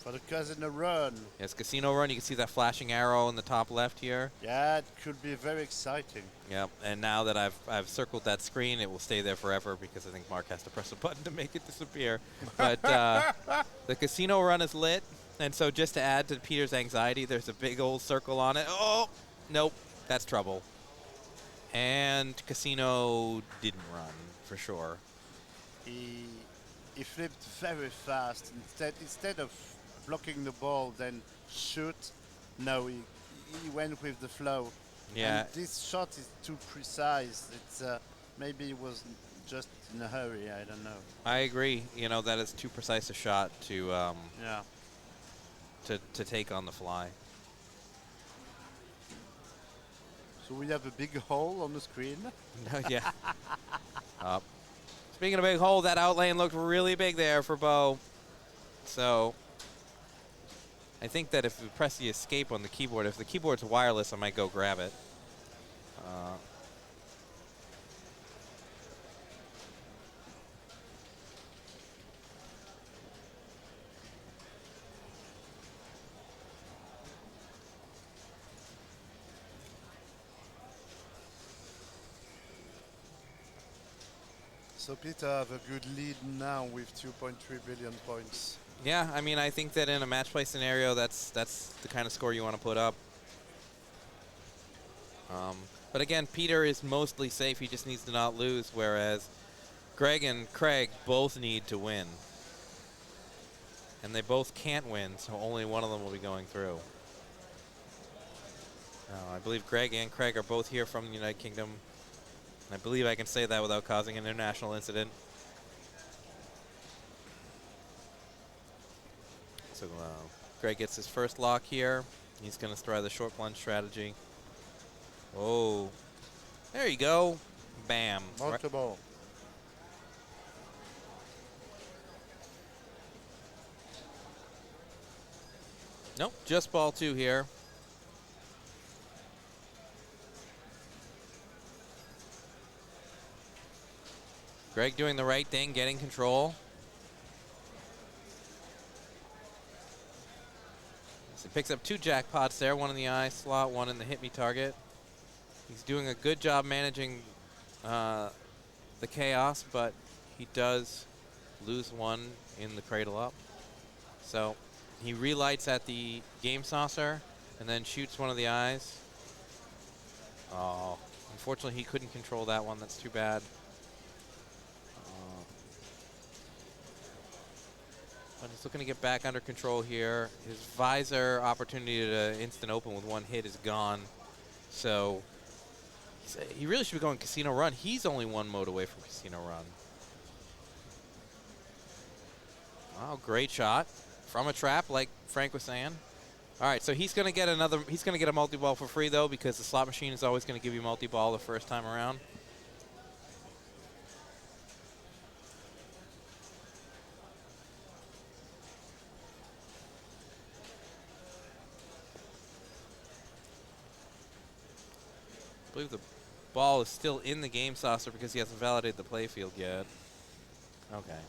For the Casino Run. is Casino Run. You can see that flashing arrow in the top left here. Yeah, it could be very exciting. Yep, and now that I've circled that screen, it will stay there forever because I think Mark has to press a button to make it disappear. But the Casino Run is lit. And so just to add to Peter's anxiety, there's a big old circle on it. Oh, nope, that's trouble. And Casino didn't run, for sure. He flipped very fast. Instead of blocking the ball, then shoot, no, he went with the flow. Yeah. And this shot is too precise. It's maybe he was just in a hurry, I don't know. I agree. You know, that is too precise a shot to Yeah. to take on the fly. So we have a big hole on the screen. Yeah. Speaking of big hole, that outlane looked really big there for Bo. So I think that if we press the escape on the keyboard, if the keyboard's wireless, I might go grab it. So Peter have a good lead now with 2.3 billion points. Yeah, I mean, I think that in a match play scenario, that's the kind of score you want to put up. But again, Peter is mostly safe. He just needs to not lose, whereas Greg and Craig both need to win. And they both can't win, so only one of them will be going through. Now, I believe Greg and Craig are both here from the United Kingdom. I believe I can say that without causing an international incident. So Greg gets his first lock here. He's going to try the short plunge strategy. Oh, there you go. Bam. Multiple. Nope, just ball 2 here. Greg doing the right thing, getting control. So he picks up 2 jackpots there, one in the eye slot, one in the hit me target. He's doing a good job managing the chaos, but he does lose one in the cradle up. So he relights at the game saucer and then shoots one of the eyes. Oh, unfortunately he couldn't control that one. That's too bad. But he's looking to get back under control here. His visor opportunity to instant open with 1 hit is gone. So he really should be going casino run. He's only 1 mode away from casino run. Wow, great shot from a trap, like Frank was saying. All right, so he's going to get another. He's going to get a multi-ball for free though, because the slot machine is always going to give you multi-ball the first time around. I believe the ball is still in the game saucer because he hasn't validated the playfield yet. Okay.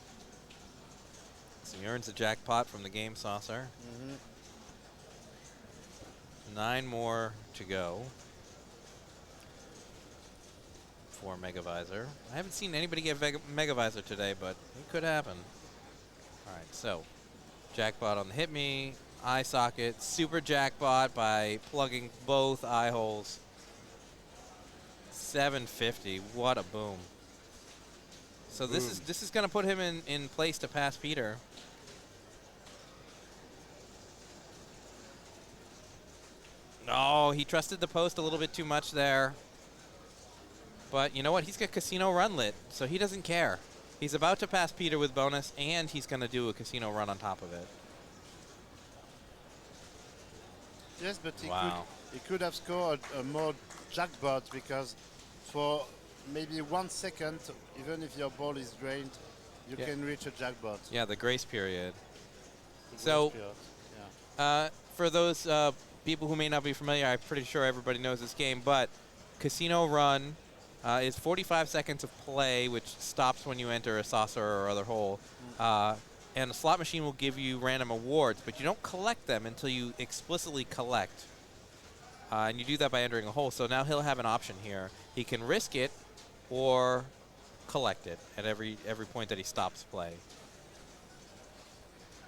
So he earns a jackpot from the game saucer. 9 more to go for Megavisor. I haven't seen anybody get Megavisor today, but it could happen. All right, so jackpot on the hit me, eye socket, super jackpot by plugging both eye holes. 750, what a boom. So this is going to put him in place to pass Peter. Oh, he trusted the post a little bit too much there. But you know what? He's got casino run lit, so he doesn't care. He's about to pass Peter with bonus, and he's going to do a casino run on top of it. Yes, but he could have scored a more jackpot, because for maybe 1 second, even if your ball is drained, you can reach a jackpot. Yeah, the grace period. So, for those people who may not be familiar, I'm pretty sure everybody knows this game, but Casino Run is 45 seconds of play, which stops when you enter a saucer or other hole. And a slot machine will give you random awards, but you don't collect them until you explicitly collect. And you do that by entering a hole. So now he'll have an option here. He can risk it or collect it at every point that he stops play.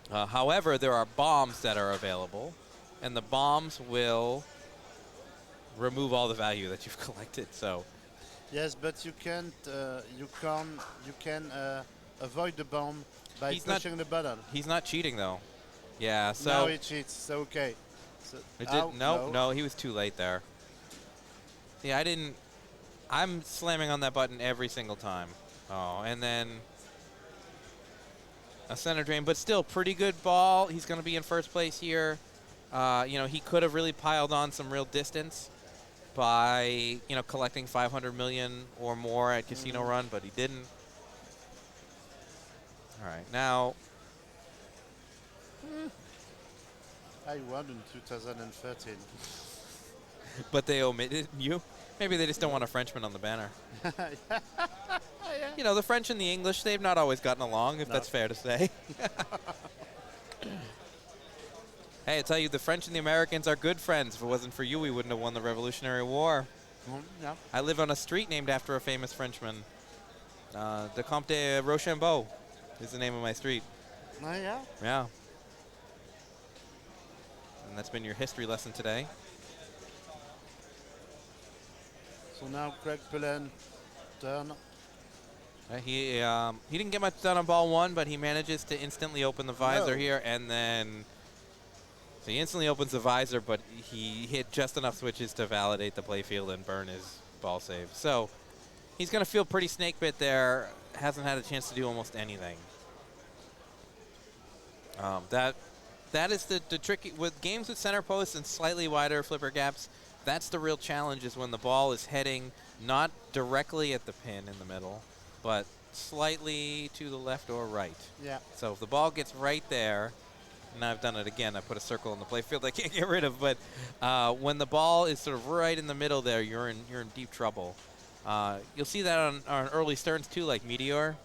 However, there are bombs that are available, and the bombs will remove all the value that you've collected. So yes, but you can avoid the bomb by pushing the button. He's not cheating though. Yeah, so now he cheats. So okay. So no, he was too late there. Yeah, I'm slamming on that button every single time. Oh, and then a center drain, but still pretty good ball. He's going to be in first place here. He could have really piled on some real distance by, collecting 500 million or more at Casino Run, but he didn't. All right, now. I won in 2013. But they omitted you? Maybe they just don't want a Frenchman on the banner. The French and the English, they've not always gotten along, if that's fair to say. Hey, I tell you, the French and the Americans are good friends. If it wasn't for you, we wouldn't have won the Revolutionary War. Yeah. I live on a street named after a famous Frenchman. The Comte de Rochambeau is the name of my street. Oh, yeah? Yeah. And that's been your history lesson today. So now Craig Pullen, turn. He didn't get much done on ball one, but he manages to instantly open the visor here, and then so he instantly opens the visor, but he hit just enough switches to validate the playfield and burn his ball save. So he's going to feel pretty snake bit there. Hasn't had a chance to do almost anything. That is the tricky with games with center posts and slightly wider flipper gaps. That's the real challenge, is when the ball is heading not directly at the pin in the middle, but slightly to the left or right. Yeah. So if the ball gets right there, and I've done it again, I put a circle in the playfield I can't get rid of, but when the ball is sort of right in the middle there, you're in deep trouble. You'll see that on early Sterns too, like Meteor.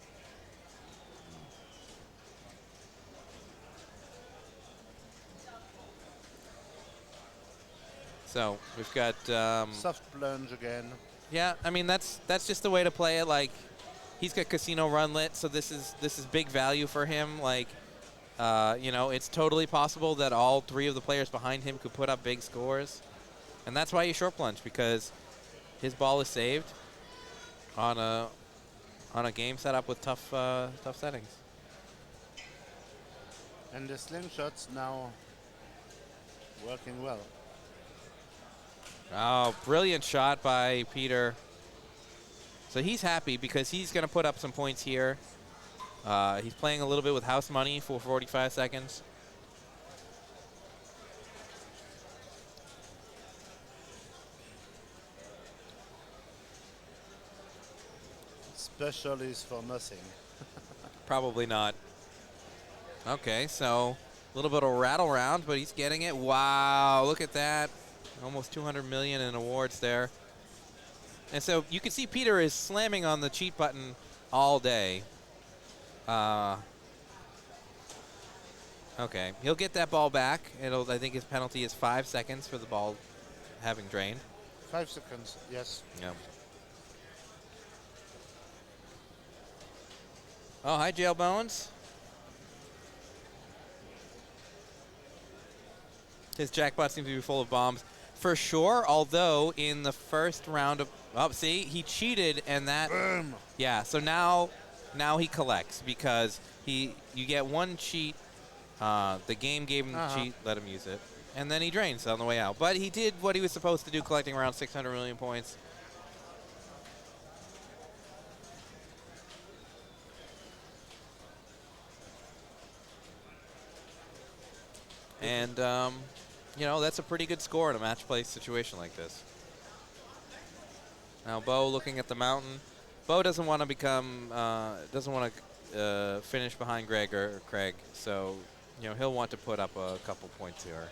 So we've got soft plunge again. Yeah, I mean that's just the way to play it. Like, he's got Casino Run lit, so this is big value for him. Like, you know, it's totally possible that all three of the players behind him could put up big scores, and that's why you short plunge, because his ball is saved on a game set up with tough settings. And the slingshot's now working well. Oh, brilliant shot by Peter. So he's happy because he's going to put up some points here. He's playing a little bit with house money for 45 seconds. Special is for nothing. Probably not. Okay, so a little bit of rattle round, but he's getting it. Wow, look at that. Almost 200 million in awards there. And so you can see Peter is slamming on the cheat button all day. Okay, he'll get that ball back. I think his penalty is 5 seconds for the ball having drained. 5 seconds, yes. Yeah. Oh, hi, Jail Bones. His jackpot seems to be full of bombs. For sure, although in the first round of... Oh, see, he cheated, and that... Boom. Yeah, so now he collects, because you get one cheat. The game gave him the cheat, let him use it. And then he drains on the way out. But he did what he was supposed to do, collecting around 600 million points. And, you know, that's a pretty good score in a match play situation like this. Now Bo looking at the mountain. Bo doesn't want to become, finish behind Greg or Craig. So, you know, he'll want to put up a couple points here.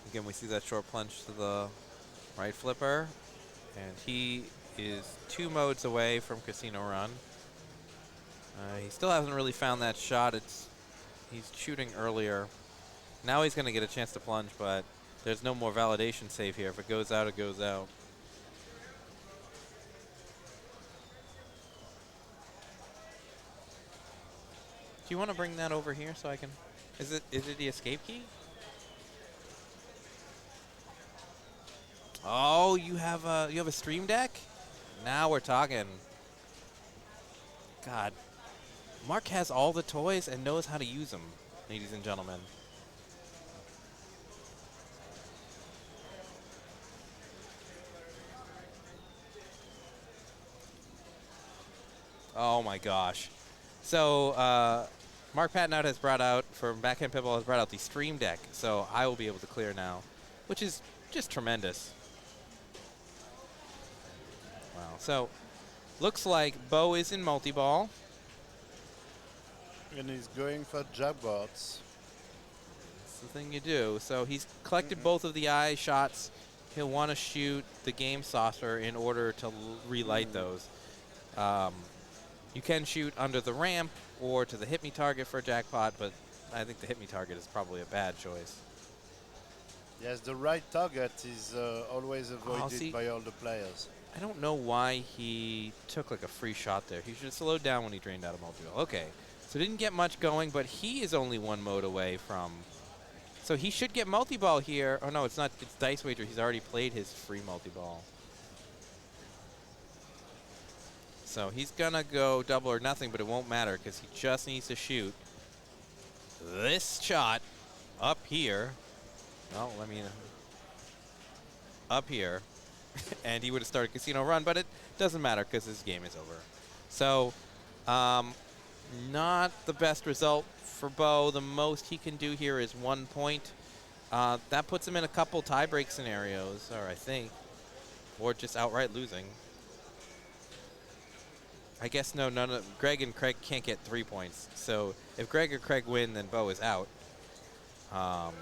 Again, we see that short plunge to the right flipper, and he is 2 modes away from Casino Run. He still hasn't really found that shot. He's shooting earlier. Now he's going to get a chance to plunge, but there's no more validation save here. If it goes out, it goes out. Do you want to bring that over here so I can... Is it the escape key? Oh, you have a stream deck? Now we're talking. God. Mark has all the toys and knows how to use them, ladies and gentlemen. Oh my gosh. So Mark Patnout has brought out, from Backhand Pinball, has brought out the stream deck. So I will be able to clear now, which is just tremendous. Wow. So looks like Bo is in multi-ball. And he's going for jackpots. That's the thing you do. So he's collected both of the eye shots he'll want to shoot the game saucer in order to relight those. You can shoot under the ramp or to the hit me target for a jackpot, but I think the hit me target is probably a bad choice. Yes, the right target is always avoided see, by all the players. I don't know why he took like a free shot there. He should have slowed down when he drained out a multi-ball. Okay, so didn't get much going, but he is only one mode away from. So he should get multi-ball here. Oh no, it's not. It's Dice Wager. He's already played his free multi-ball. So he's gonna go double or nothing, but it won't matter because he just needs to shoot this shot up here. Well, I mean, up here. And he would have started Casino Run, but it doesn't matter because his game is over. So, not the best result for Bo. The most he can do here is 1 point. That puts him in a couple tiebreak scenarios, or I think, or just outright losing. I guess no, none of Greg and Craig can't get 3 points. So if Greg or Craig win, then Bo is out. No,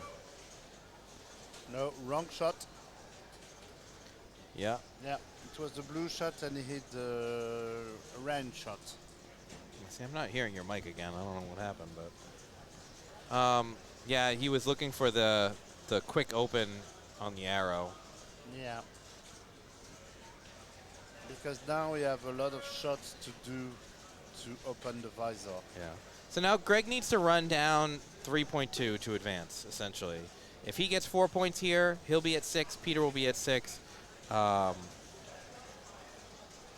wrong shot. Yeah. Yeah, it was the blue shot and he hit the orange shot. See, I'm not hearing your mic again. I don't know what happened, but yeah, he was looking for the quick open on the arrow. Yeah. Because now we have a lot of shots to do to open the visor. Yeah. So now Greg needs to run down 3.2 to advance, essentially. If he gets 4 points here, he'll be at 6. Peter will be at 6.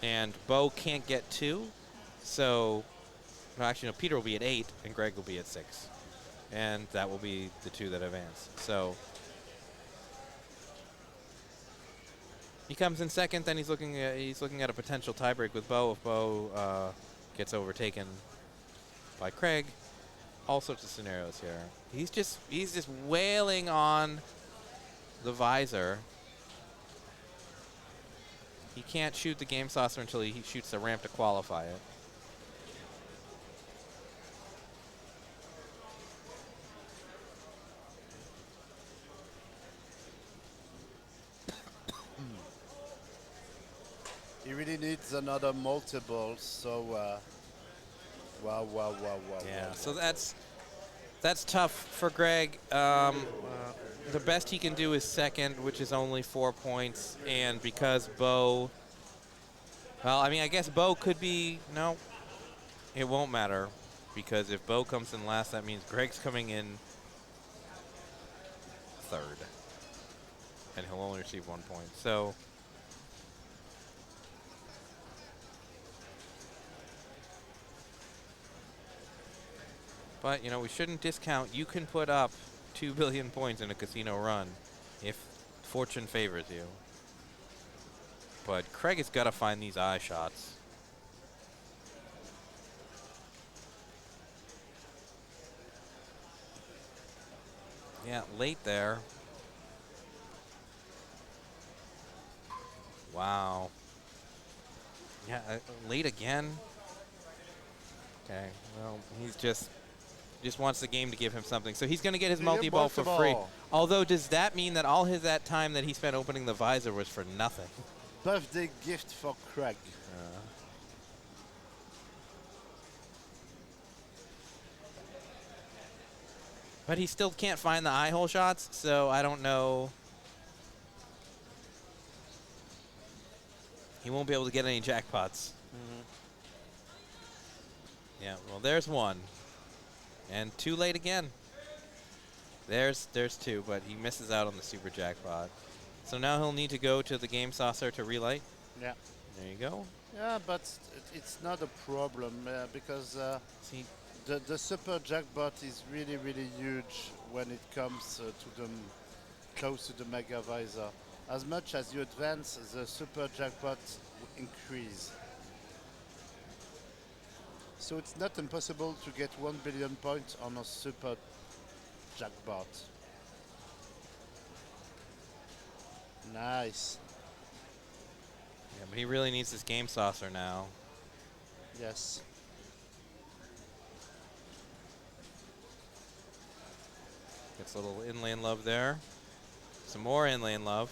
And Bo can't get 2. So, no, actually, no, Peter will be at 8, and Greg will be at 6. And that will be the 2 that advance. So, he comes in second, then he's looking at a potential tiebreak with Bo if Bo gets overtaken by Craig. All sorts of scenarios here. He's just wailing on the visor. He can't shoot the game saucer until he shoots the ramp to qualify it. He really needs another multiple, so wow. Yeah, so that's tough for Greg. The best he can do is second, which is only 4 points, and because Bo, well, I mean, I guess Bo could be, no, it won't matter, because if Bo comes in last, that means Greg's coming in third, and he'll only receive 1 point. So, but, you know, we shouldn't discount. You can put up 2 billion points in a casino run if fortune favors you. But Craig has got to find these eye shots. Yeah, late there. Wow. Yeah, late again. Okay, well, he's just wants the game to give him something. So he's going to get his multi-ball for free. Although, does that mean that all that time that he spent opening the visor was for nothing? Birthday gift for Craig. But he still can't find the eye hole shots, so I don't know. He won't be able to get any jackpots. Yeah, well, there's one. And too late again. There's 2, but he misses out on the super jackpot. So now he'll need to go to the game saucer to relight. Yeah. There you go. Yeah, but it's not a problem because the super jackpot is really, really huge when it comes to the close to the mega visor. As much as you advance, the super jackpot increase. So it's not impossible to get 1 billion points on a super jackpot. Nice. Yeah, but he really needs this game saucer now. Yes. Gets a little in-lane love there. Some more in-lane love.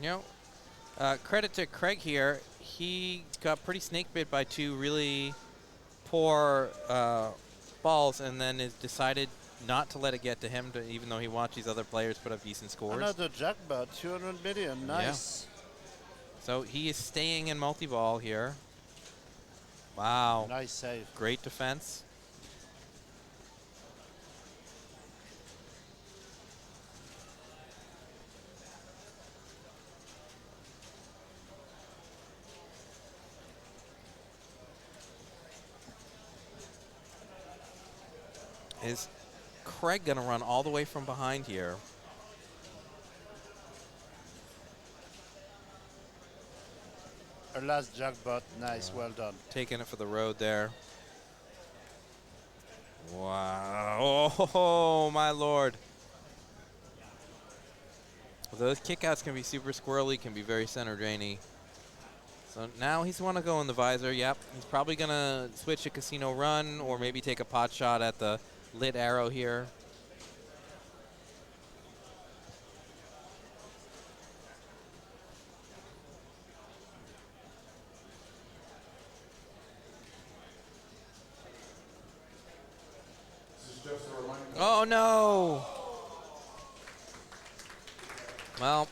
You know, credit to Craig here. He got pretty snake bit by 2 really poor balls, and then has decided not to let it get to him, even though he watched these other players put up decent scores. Another jackpot, 200 million, nice. Yeah. So he is staying in multi-ball here. Wow. Nice save. Great defense. Is Craig going to run all the way from behind here? Our last jackpot, nice, well done. Taking it for the road there. Wow. Oh, my lord. Those kickouts can be super squirrely, can be very center drainy. So now he's want to go in the visor. Yep, he's probably going to switch to casino run or maybe take a pot shot at the lit arrow here. Oh no! Well,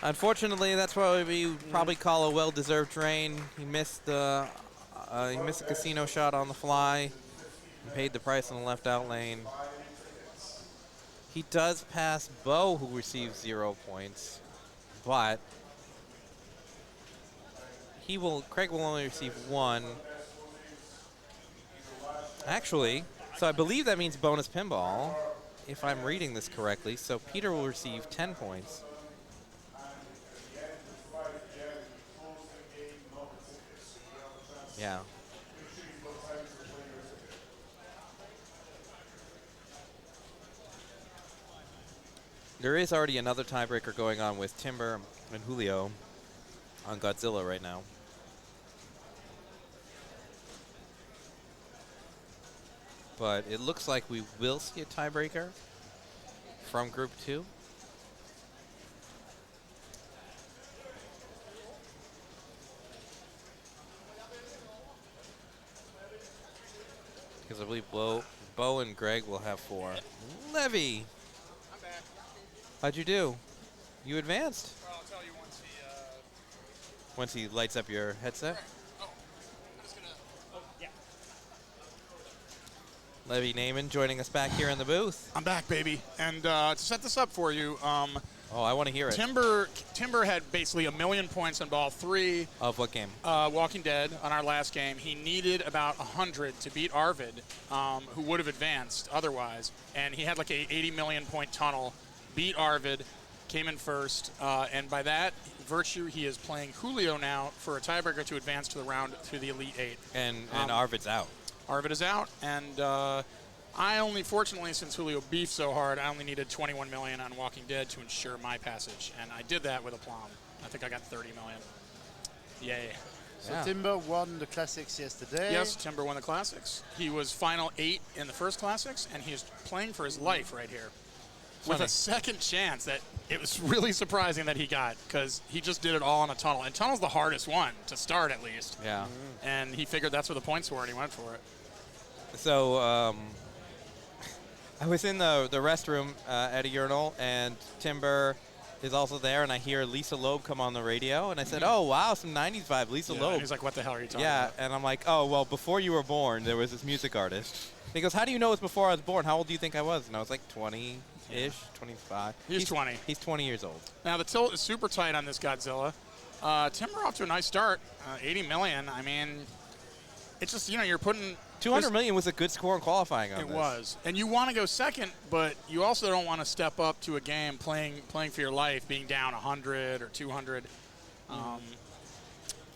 unfortunately, that's what we probably call a well-deserved drain. He missed the casino shot on the fly, and paid the price in the left out lane. He does pass Bo, who receives 0 points, but Craig will only receive 1. Actually, so I believe that means bonus pinball, if I'm reading this correctly. So Peter will receive 10 points. Yeah. There is already another tiebreaker going on with Timber and Julio on Godzilla right now. But it looks like we will see a tiebreaker from Group 2. Because I believe Bo and Greg will have 4. Levy! I'm back. How'd you do? You advanced? Well, I'll tell you Once he lights up your headset? Oh, I'm just gonna. Oh, yeah. Levy Naiman joining us back here in the booth. I'm back, baby. And to set this up for you, Oh, I want to hear it. Timber had basically 1 million points on ball 3. Of what game? Walking Dead on our last game. He needed about 100 to beat Arvid, who would have advanced otherwise. And he had like a 80 million point tunnel, beat Arvid, came in first. And by that virtue, he is playing Julio now for a tiebreaker to advance to the round to the Elite 8. And Arvid's out. Arvid is out, and I only, fortunately, since Julio beefed so hard, I only needed 21 million on Walking Dead to ensure my passage, and I did that with aplomb. I think I got 30 million. Yay. So Timber won the Classics yesterday. Yes, Timber won the Classics. He was final 8 in the first Classics, and he is playing for his life right here. With a second chance that it was really surprising that he got, because he just did it all on a tunnel. And tunnel's the hardest one to start, at least. Yeah. And he figured that's where the points were, and he went for it. So I was in the restroom at a urinal, and Timber is also there, and I hear Lisa Loeb come on the radio, and I said, oh, wow, some 90s vibe, Lisa Loeb. And he's like, what the hell are you talking yeah, about? and I'm like, oh, well, before you were born, there was this music artist. He goes, how do you know it's before I was born? How old do you think I was? And I was like 20-ish, 25. He's 20. He's 20 years old. Now, the tilt is super tight on this Godzilla. Timber off to a nice start, 80 million. I mean, it's just, you're putting... 200 million was a good score in qualifying on It this. was. And you want to go second, but you also don't want to step up to a game playing for your life, being down 100 or 200.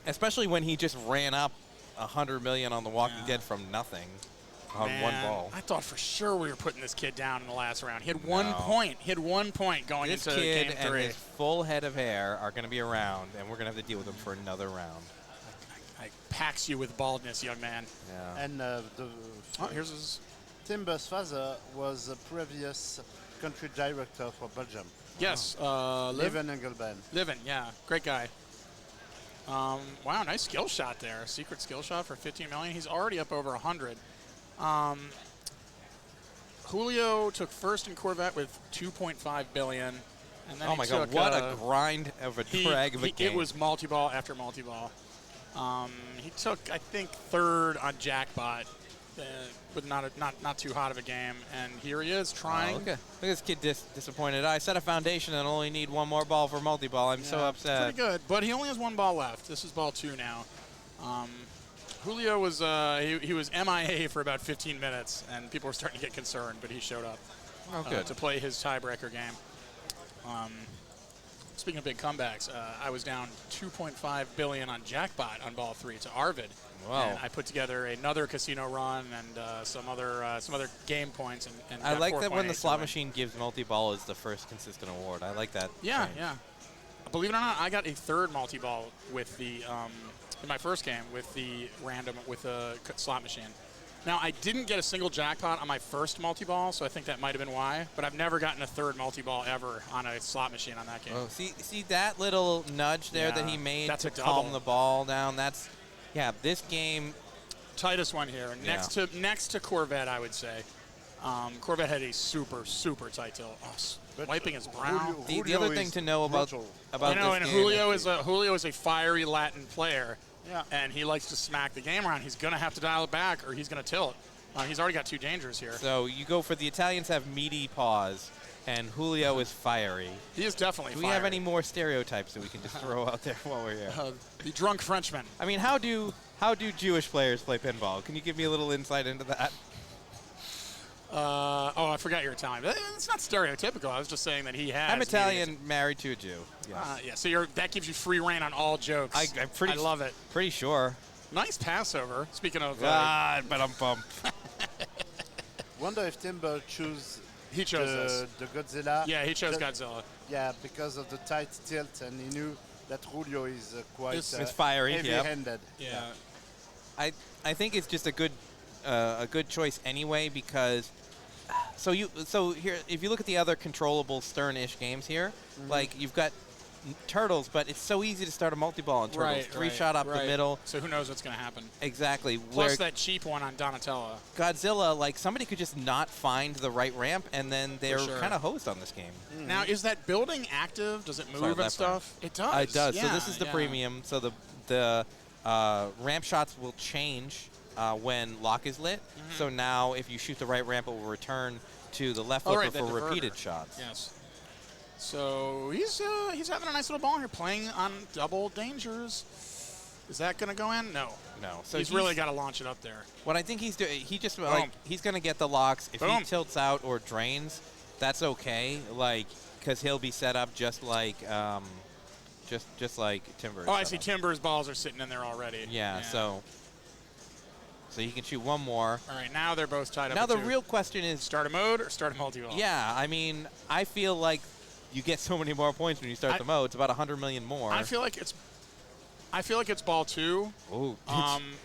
Especially when he just ran up 100 million on the Walking Dead from nothing on one ball. I thought for sure we were putting this kid down in the last round. He had 1 point. He had 1 point going this into kid game and 3. his full head of hair are going to be around, and we're going to have to deal with him for another round. I packs you with baldness, young man. Yeah. And here's his... Timber's father was a previous country director for Belgium. Yes. Leven Engelben. Livin, yeah. Great guy. Wow, nice skill shot there. Secret skill shot for 15 million. He's already up over 100. Julio took first in Corvette with 2.5 billion. And then Oh my God, what a grind of a drag of a game. It was multi-ball after multi-ball. He took, I think, third on Jackpot with not too hot of a game. And here he is trying. Look at this kid disappointed. I set a foundation and only need one more ball for multi-ball. I'm so upset. Pretty good, but he only has one ball left. This is ball 2 now. Julio was he was MIA for about 15 minutes, and people were starting to get concerned, but he showed up to play his tiebreaker game. Speaking of big comebacks, I was down 2.5 billion on Jackpot on ball 3 to Arvid. Wow. And I put together another casino run and some other game points. And I got like that when the 4.8 slot to win. machine gives multi-ball as the first consistent award. I like that. Yeah, change. yeah. Believe it or not, I got a third multi-ball with the in my first game with the slot machine. Now, I didn't get a single jackpot on my first multi-ball, so I think that might have been why. But I've never gotten a third multi-ball ever on a slot machine on that game. Oh, see that little nudge there that he made that's to a calm double. the ball down. This game. Tightest one here. Next to Corvette, I would say. Corvette had a super tight tilt. Oh, wiping his brow. The other thing to know about you this know, and game Julio is a fiery Latin player. Yeah. And he likes to smack the game around. He's going to have to dial it back or he's going to tilt. He's already got 2 dangers here. So you go for the Italians have meaty paws, and Julio is fiery. He is definitely Do fiery. we have any more stereotypes that we can just throw out there while we're here? The drunk Frenchman. I mean, how do Jewish players play pinball? Can you give me a little insight into that? I forgot you're Italian. It's not stereotypical. I was just saying that he has. I'm Italian, married to a Jew. Yes. Yeah, so that gives you free reign on all jokes. I love it. Pretty sure. Nice passover. Speaking of. But I'm bummed. Wonder if Timber chose. He chose the Godzilla. Yeah, he chose Godzilla. Yeah, because of the tight tilt, and he knew that Julio is quite It's fiery, heavy-handed. Yeah. I think it's just a good choice anyway because. So here, if you look at the other controllable Stern-ish games here, like you've got Turtles, but it's so easy to start a multi-ball in Turtles. Three shot up the middle. So who knows what's going to happen? Exactly. Plus that cheap one on Donatello. Godzilla, like somebody could just not find the right ramp, and then they're kind of hosed on this game. Now, is that building active? Does it move and stuff? It does. It does. Yeah, So this is the premium. So the ramp shots will change when lock is lit. So now if you shoot the right ramp, it will return to the left flipper for repeated shots. Yes. So he's having a nice little ball here, playing on double dangers. Is that going to go in? No. No. So he's really got to launch it up there. What I think he's doing, he just he's going to get the locks. If he tilts out or drains, that's okay. Like because he'll be set up just like just like Timber's. Oh, I see. Timber's balls are sitting in there already. Yeah. So he can shoot one more. All right, now they're both tied up. Now the real question is start a mode or start a multi-ball. Yeah, I mean, I feel like you get so many more points when you start the mode. It's about 100 million more. I feel like it's ball 2. Ooh.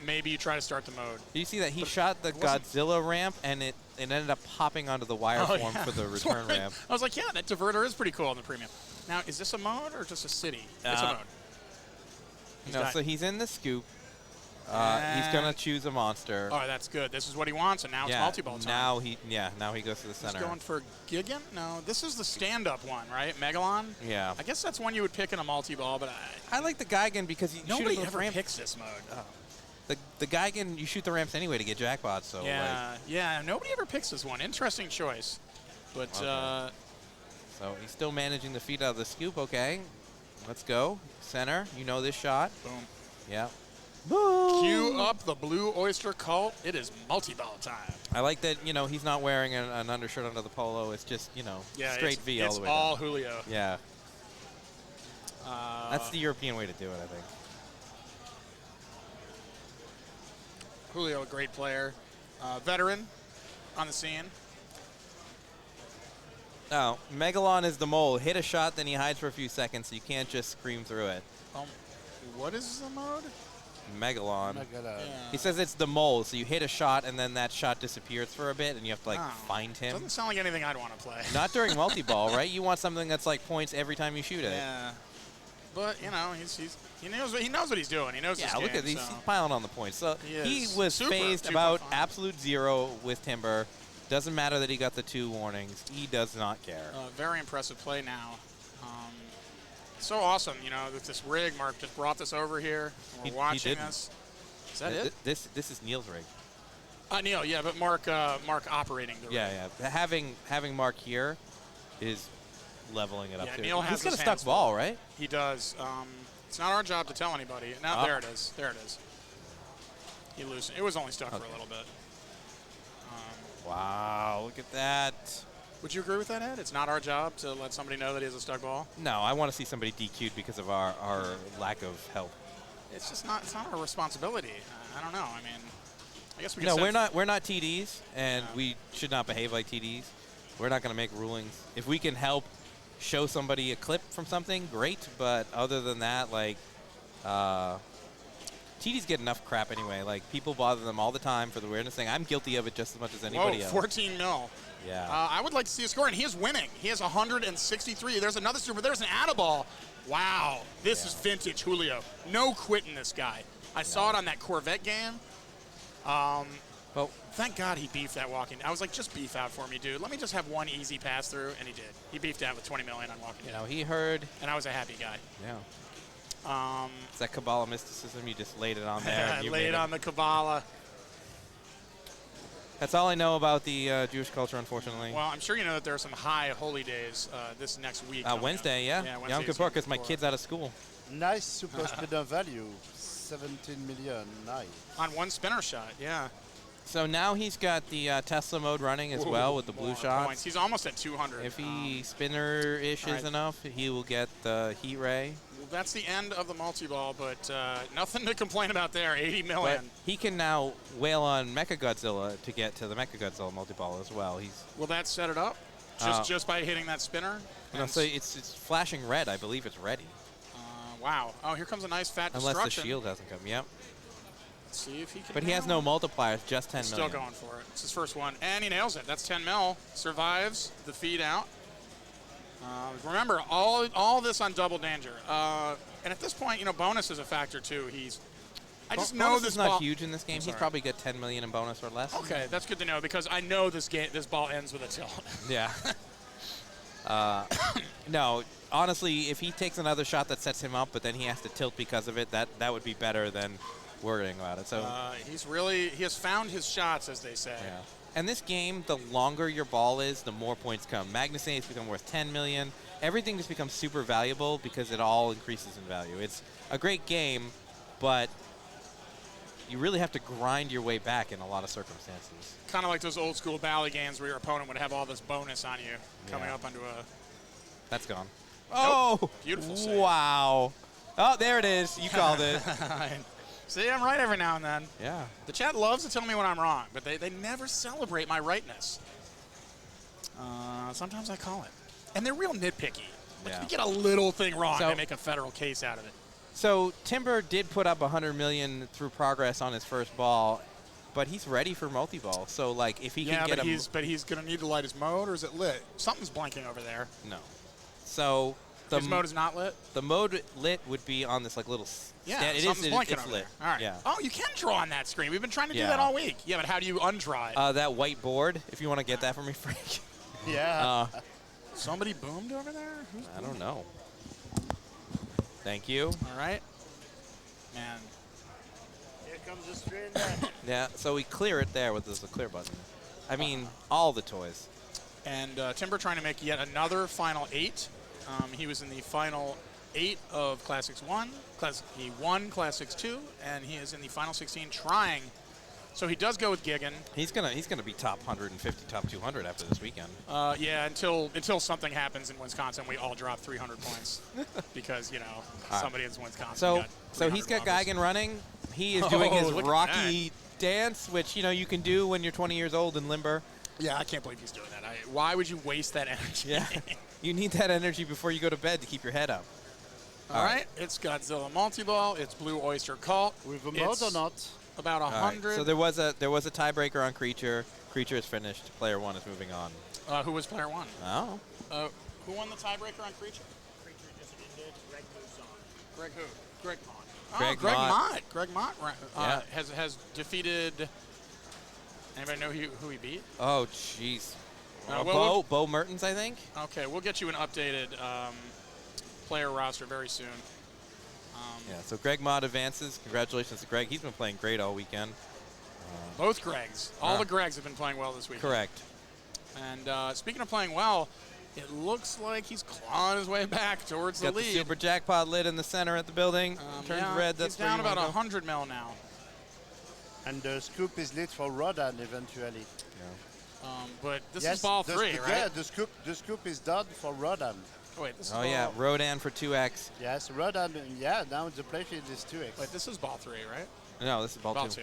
Maybe you try to start the mode. Do you see that he shot the Godzilla ramp and it ended up popping onto the wire form for the return ramp? I was like, yeah, that diverter is pretty cool in the premium. Now, is this a mode or just a city? It's a mode. No, so he's in the scoop. He's gonna choose a monster. Oh, that's good. This is what he wants, and now it's multi-ball time. Now he goes to the center. He's going for Gigan? No, this is the stand-up one, right? Megalon? Yeah. I guess that's one you would pick in a multi-ball, but I like the Gigan because you nobody shoot ever ramp. picks this mode. The Gigan, you shoot the ramps anyway to get jackpots. So yeah, nobody ever picks this one. Interesting choice, but. Okay. So he's still managing the feet out of the scoop. Okay, let's go center. You know this shot. Boom. Yeah. Cue up the Blue Oyster Cult. It is multi-ball time. I like that, he's not wearing an undershirt under the polo. It's just, straight V all the way It's all down. Julio. Yeah. That's the European way to do it, I think. Julio, a great player. Veteran on the scene. Now, Megalon is the mole. Hit a shot, then he hides for a few seconds, so you can't just scream through it. What is the mode? Megalon. Megalon. He says it's the mole, so you hit a shot and then that shot disappears for a bit and you have to like find him. Doesn't sound like anything I'd want to play. Not during multi-ball, right? You want something that's like points every time you shoot it. Yeah. But, you know, he knows what he's doing. He knows his game. Look at these. So. He's piling on the points. So he is was super, phased super about fun. absolute zero with Timber. Doesn't matter that he got the 2 warnings. He does not care. Very impressive play now. So awesome, you know, that this rig, Mark just brought this over here. And we're watching this. Is that it? This is Neil's rig. Neil, yeah, but Mark operating the rig. Yeah. Having Mark here is leveling it up. Yeah, too. Neil has He's got a his stuck hands ball, full. right? He does. It's not our job to tell anybody. Now there it is. There it is. He loosened. It was only stuck for a little bit. Wow, look at that. Would you agree with that, Ed? It's not our job to let somebody know that he has a stuck ball. No, I want to see somebody DQ'd because of our lack of help. It's just not. It's not our responsibility. I don't know. I mean, I guess we. No, we're not TDs, and we should not behave like TDs. We're not going to make rulings. If we can help show somebody a clip from something, great. But other than that, like, TDs get enough crap anyway. Like, people bother them all the time for the weirdness thing. I'm guilty of it just as much as anybody else. 14 mil. Yeah. I would like to see a score, and he is winning. He has 163. There's another super. There's an Atta-ball. Wow. This is vintage Julio. No quitting this guy. I saw it on that Corvette game. Well, thank God he beefed that walking. I was like, just beef out for me, dude. Let me just have one easy pass through, and he did. He beefed out with 20 million on walking. You know, he heard. And I was a happy guy. Yeah. It's that Kabbalah mysticism. You just laid it on there. I laid on the Kabbalah. That's all I know about the Jewish culture, unfortunately. Well, I'm sure you know that there are some high holy days this next week. Wednesday, yeah. Yom Kippur, because my kid's out of school. Nice super spinner value, 17 million. Nice. On one spinner shot, yeah. So now he's got the Tesla mode running as well with the blue shots. Points. He's almost at 200. If he spinner-ishes enough, he will get the heat ray. Well, that's the end of the multi-ball, but nothing to complain about there. 80 million. But he can now wail on Mechagodzilla to get to the Mechagodzilla multi-ball as well. Will that set it up? Just by hitting that spinner? No, so it's flashing red. I believe it's ready. Wow. Oh, here comes a nice fat Unless destruction. the shield hasn't come. Yep. Let's see if he can. But he has no multipliers, just 10 million. Still going for it. It's his first one, and he nails it. That's 10 mil. Survives the feed out. Remember, all this on double danger. And at this point, you know, bonus is a factor too. I just know bonus this is not ball, huge in this game. He's probably get 10 million in bonus or less. Okay, that's good to know because I know this ball ends with a tilt. Yeah. No, honestly, if he takes another shot that sets him up, but then he has to tilt because of it, that would be better than worrying about it. So he has found his shots, as they say. Yeah. And this game, the longer your ball is, the more points come. Magnus A's become worth 10 million. Everything just becomes super valuable because it all increases in value. It's a great game, but you really have to grind your way back in a lot of circumstances. Kind of like those old school Bally games where your opponent would have all this bonus on you coming up onto a. That's gone. Nope. Oh! Beautiful save. Wow. Oh, there it is. You called it. See, I'm right every now and then. Yeah. The chat loves to tell me when I'm wrong, but they never celebrate my rightness. Sometimes I call it. And they're real nitpicky. Like, if you get a little thing wrong, they make a federal case out of it. So Timber did put up 100 million through progress on his first ball, but he's ready for multi-ball. So, like, if he can get but he's going to need to light his mode, or is it lit? Something's blinking over there. No. So his mode is not lit? The mode lit would be on this, like, little something's blinking over lit. There. All right. Yeah. Oh, you can draw on that screen. We've been trying to do that all week. Yeah, but how do you undraw it? That white board, if you want to get that for me, Frank. Yeah. Somebody boomed over there? I don't know. Thank you. All right. Man. Here comes the screen there. Yeah, so we clear it there with the clear button. I mean, all the toys. And Timber trying to make yet another final 8. He was in the final 8 of Classics 1. He won Classics 2, and he is in the final 16 trying. So he does go with Gigan. He's gonna be top 150, top 200 after this weekend. Yeah, until something happens in Wisconsin, we all drop 300 points because somebody in Wisconsin. So he's got Geigen running. He is doing his Rocky dance, which you can do when you're 20 years old and limber. Yeah, I can't believe he's doing that. Why would you waste that energy? Yeah, you need that energy before you go to bed to keep your head up. All right. It's Godzilla multi-ball. It's Blue Oyster Cult. With a mode or not? About All right, 100. so there was a tiebreaker on Creature. Creature is finished. Player 1 is moving on. Who was player 1? Oh. Who won the tiebreaker on Creature? Creature just ended. Greg moves on. Greg who? Greg Mott. Greg Greg Mott. Mott. Greg Mott Yeah. has defeated. Anybody know who he beat? Oh, jeez. Bo Mertens, I think. Okay, we'll get you an updated player roster very soon. Yeah, so Greg Mott advances. Congratulations to Greg. He's been playing great all weekend. Both Gregs. All the Gregs have been playing well this week. Correct. And speaking of playing well, it looks like he's clawing his way back towards Got the lead. the super jackpot lid in the center at the building. Turns red. That's he's down where you about wanna go. 100 mil now. And the scoop is lit for Rodan eventually. But this Yes, is ball the 3, scoop- right? Yeah, the scoop is done for Rodan. Oh, wait, this is Oh, ball. yeah. Rodan for 2x. Yes, Rodan. Yeah, now the playfield is 2x. Wait, this is ball 3, right? No, this is ball 2. 2. Okay.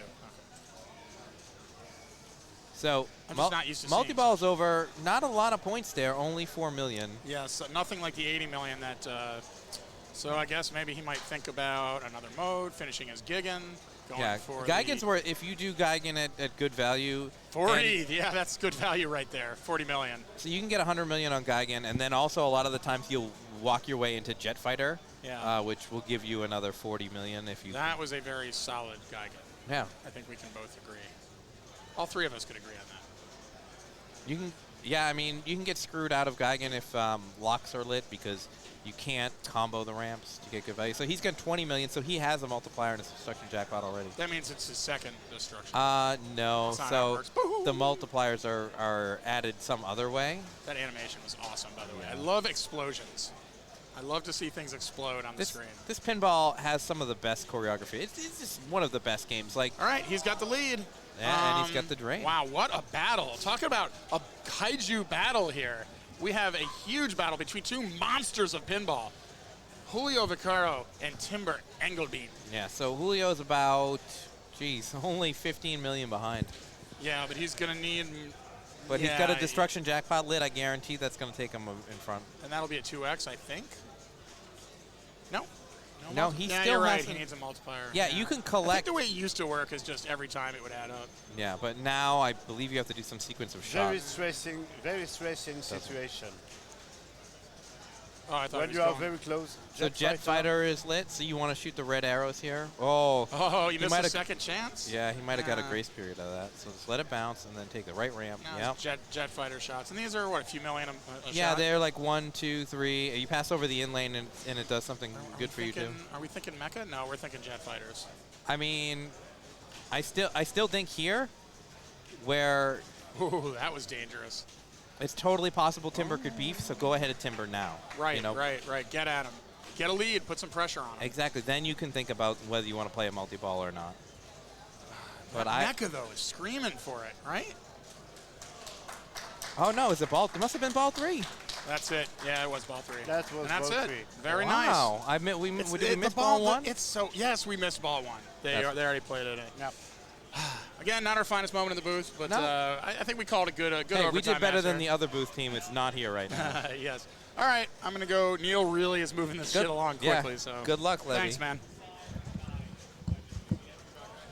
So, I'm just not used to seeing multi-ball's over. Not a lot of points there. Only 4 million. Yeah, so nothing like the 80 million that. So I guess maybe he might think about another mode, finishing his Gigan, going Yeah, for Geigen's the worth. If you do Geigen at good value, 40. and- Yeah, that's good value right there. 40 million. so you can get 100 million on Geigen, and then also a lot of the times you'll walk your way into Jet Fighter, Yeah. which will give you another 40 million if you. That was a very solid Geigen. Yeah, I think we can both agree. All three of us could agree on that. you can. Yeah, I mean you can get screwed out of Geigen if locks are lit because you can't combo the ramps to get good value. So he's got 20 million, so he has a multiplier in his destruction jackpot already. That means it's his second destruction. No. That's not how it So works. Boo! the multipliers are added some other way. That animation was awesome, by the way. I love explosions. I love to see things explode on the screen. This pinball has some of the best choreography. It's just one of the best games. Like, All right, he's got the lead. and he's got the drain. Wow, what a battle. Talk about a kaiju battle here. We have a huge battle between two monsters of pinball, Julio Vaccaro and Timber Engelbein. Yeah, so Julio's about, only 15 million behind. Yeah, but he's going to need... But he's got a destruction jackpot lit. I guarantee that's going to take him in front. And that'll be a 2x, I think. No. No, he yeah, still you're right. hasn't- He needs a multiplier. Yeah, you can I think collect. the way it used to work is just every time it would add up. Yeah, but now I believe you have to do some sequence of Very shots. stressing situation. Oh, I thought When it was you are going. very close. So Jet Fighter is lit, so you want to shoot the red arrows here. Oh, Oh, you missed might a have- second chance? yeah, he might have got a Yeah. grace period out of that. So just let it bounce and then take the right ramp. Now Yep. it's jet fighter shots. And these are, what, a few million a Yeah, shot? they're like 1, 2, 3. You pass over the in lane and it does something Are good we for you too. thinking- Are we thinking mecha? No, we're thinking jet fighters. I mean, I still think here, where Ooh, that was dangerous. it's totally possible Timber could beef. So go ahead at Timber now. Right, you know? right. Get at him. Get a lead. Put some pressure on him. Exactly. Then you can think about whether you want to play a multi-ball or not. But Mecha, though, is screaming for it, right? Oh no, is it ball? It must have been ball 3. That's it. Yeah, it was ball 3. That was and that's ball it. 3. Very Wow. nice. Did we The miss ball 1? It's so yes, we missed ball 1. They That's- already played it. Yep. Again, not our finest moment in the booth, but No. I think we called a good Hey, overtime we did better match than there. the other booth team. It's not here right now. Yes. All right, I'm gonna go. Neil really is moving this shit along quickly. Yeah. So Good luck, Levy. Thanks, man.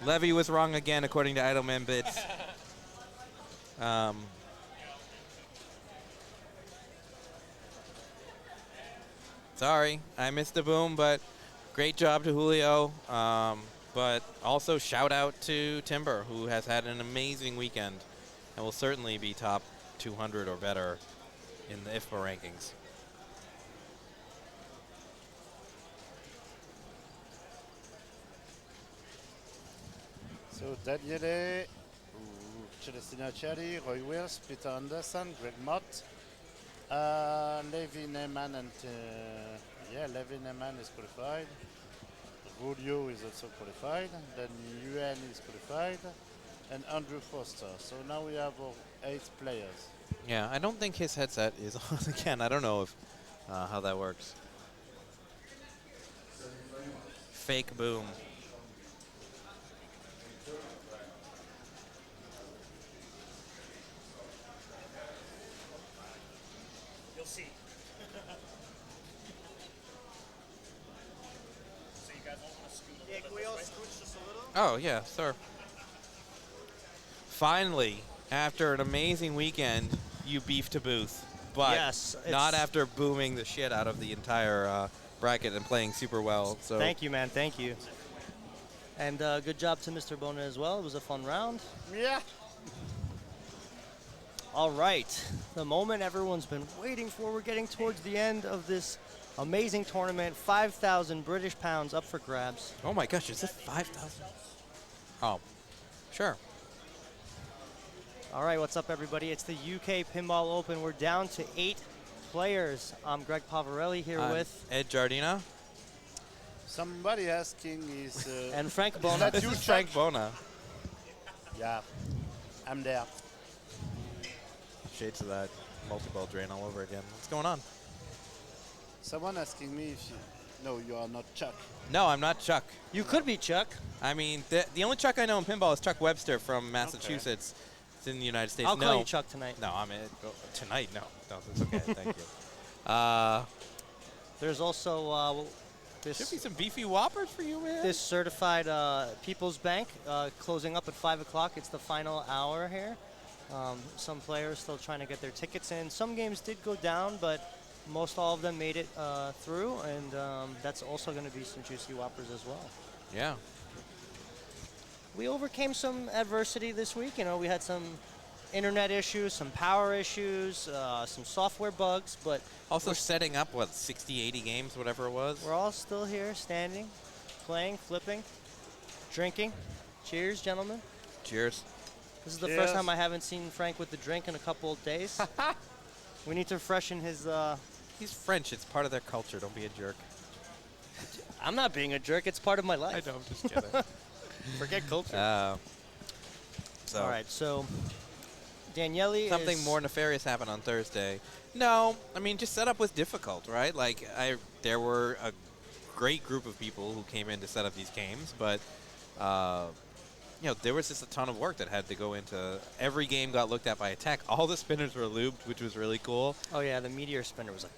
Levy was wrong again, according to Idleman Bits. Sorry, I missed the boom, but great job to Julio. But also shout out to Timber, who has had an amazing weekend and will certainly be top 200 or better in the IFBA rankings. So Daniele, Celestina Cherry, Roy Wills, Peter Anderson, Greg Mott, Levi Neyman, and Levi Neyman is qualified. Julio is also qualified. Then Yuan is qualified, and Andrew Foster. So now we have 8 players. Yeah, I don't think his headset is on again. I don't know if how that works. Fake boom. You'll see. Yeah, can we all scooch just a little? Oh, yeah, sir. Finally, after an amazing weekend, you beefed to booth. But Yes, not it's- after booming the shit out of the entire bracket and playing super well. So Thank you, man. Thank you. And good job to Mr. Bona as well. It was a fun round. Yeah. All right, the moment everyone's been waiting for. We're getting towards the end of this amazing tournament. 5,000 British pounds up for grabs. Oh my gosh, is this 5,000? Oh, sure. All right, what's up, everybody? It's the UK Pinball Open. We're down to 8 players. I'm Greg Pavarelli here with... Ed Giardina. Somebody asking is. And Frank is Bona. that This you, is Frank Bona. Yeah, I'm there. Shades of that multi-ball drain all over again. What's going on? Someone asking me if you. No, you are not Chuck. No, I'm not Chuck. You could be Chuck. I mean, the only Chuck I know in pinball is Chuck Webster from Massachusetts. It's in the United States. I'll no. call you Chuck tonight. No, I'm it. Tonight, no. No, it's okay. Thank you. There's also Should be this some beefy whoppers for you, man. this certified People's Bank closing up at 5 o'clock. It's the final hour here. Some players still trying to get their tickets in. Some games did go down, but most all of them made it through, and that's also going to be some juicy whoppers as well. Yeah. We overcame some adversity this week. You know, we had some internet issues, some power issues, some software bugs, but Also setting up, what, 60, 80 games, whatever it was? we're all still here, standing, playing, flipping, drinking. Cheers, gentlemen. Cheers. This is the Cheers. first time I haven't seen Frank with the drink in a couple of days. We need to freshen his... He's French. It's part of their culture. Don't be a jerk. I'm not being a jerk. It's part of my life. I know. I'm just kidding. Forget culture. So All right, so Daniele something is... more nefarious happened on Thursday. No, I mean, just setup was difficult, right? Like, there were a great group of people who came in to set up these games, but you know, there was just a ton of work that had to go into. Every game got looked at by a tech. All the spinners were lubed, which was really cool. Oh, yeah, the Meteor spinner was like...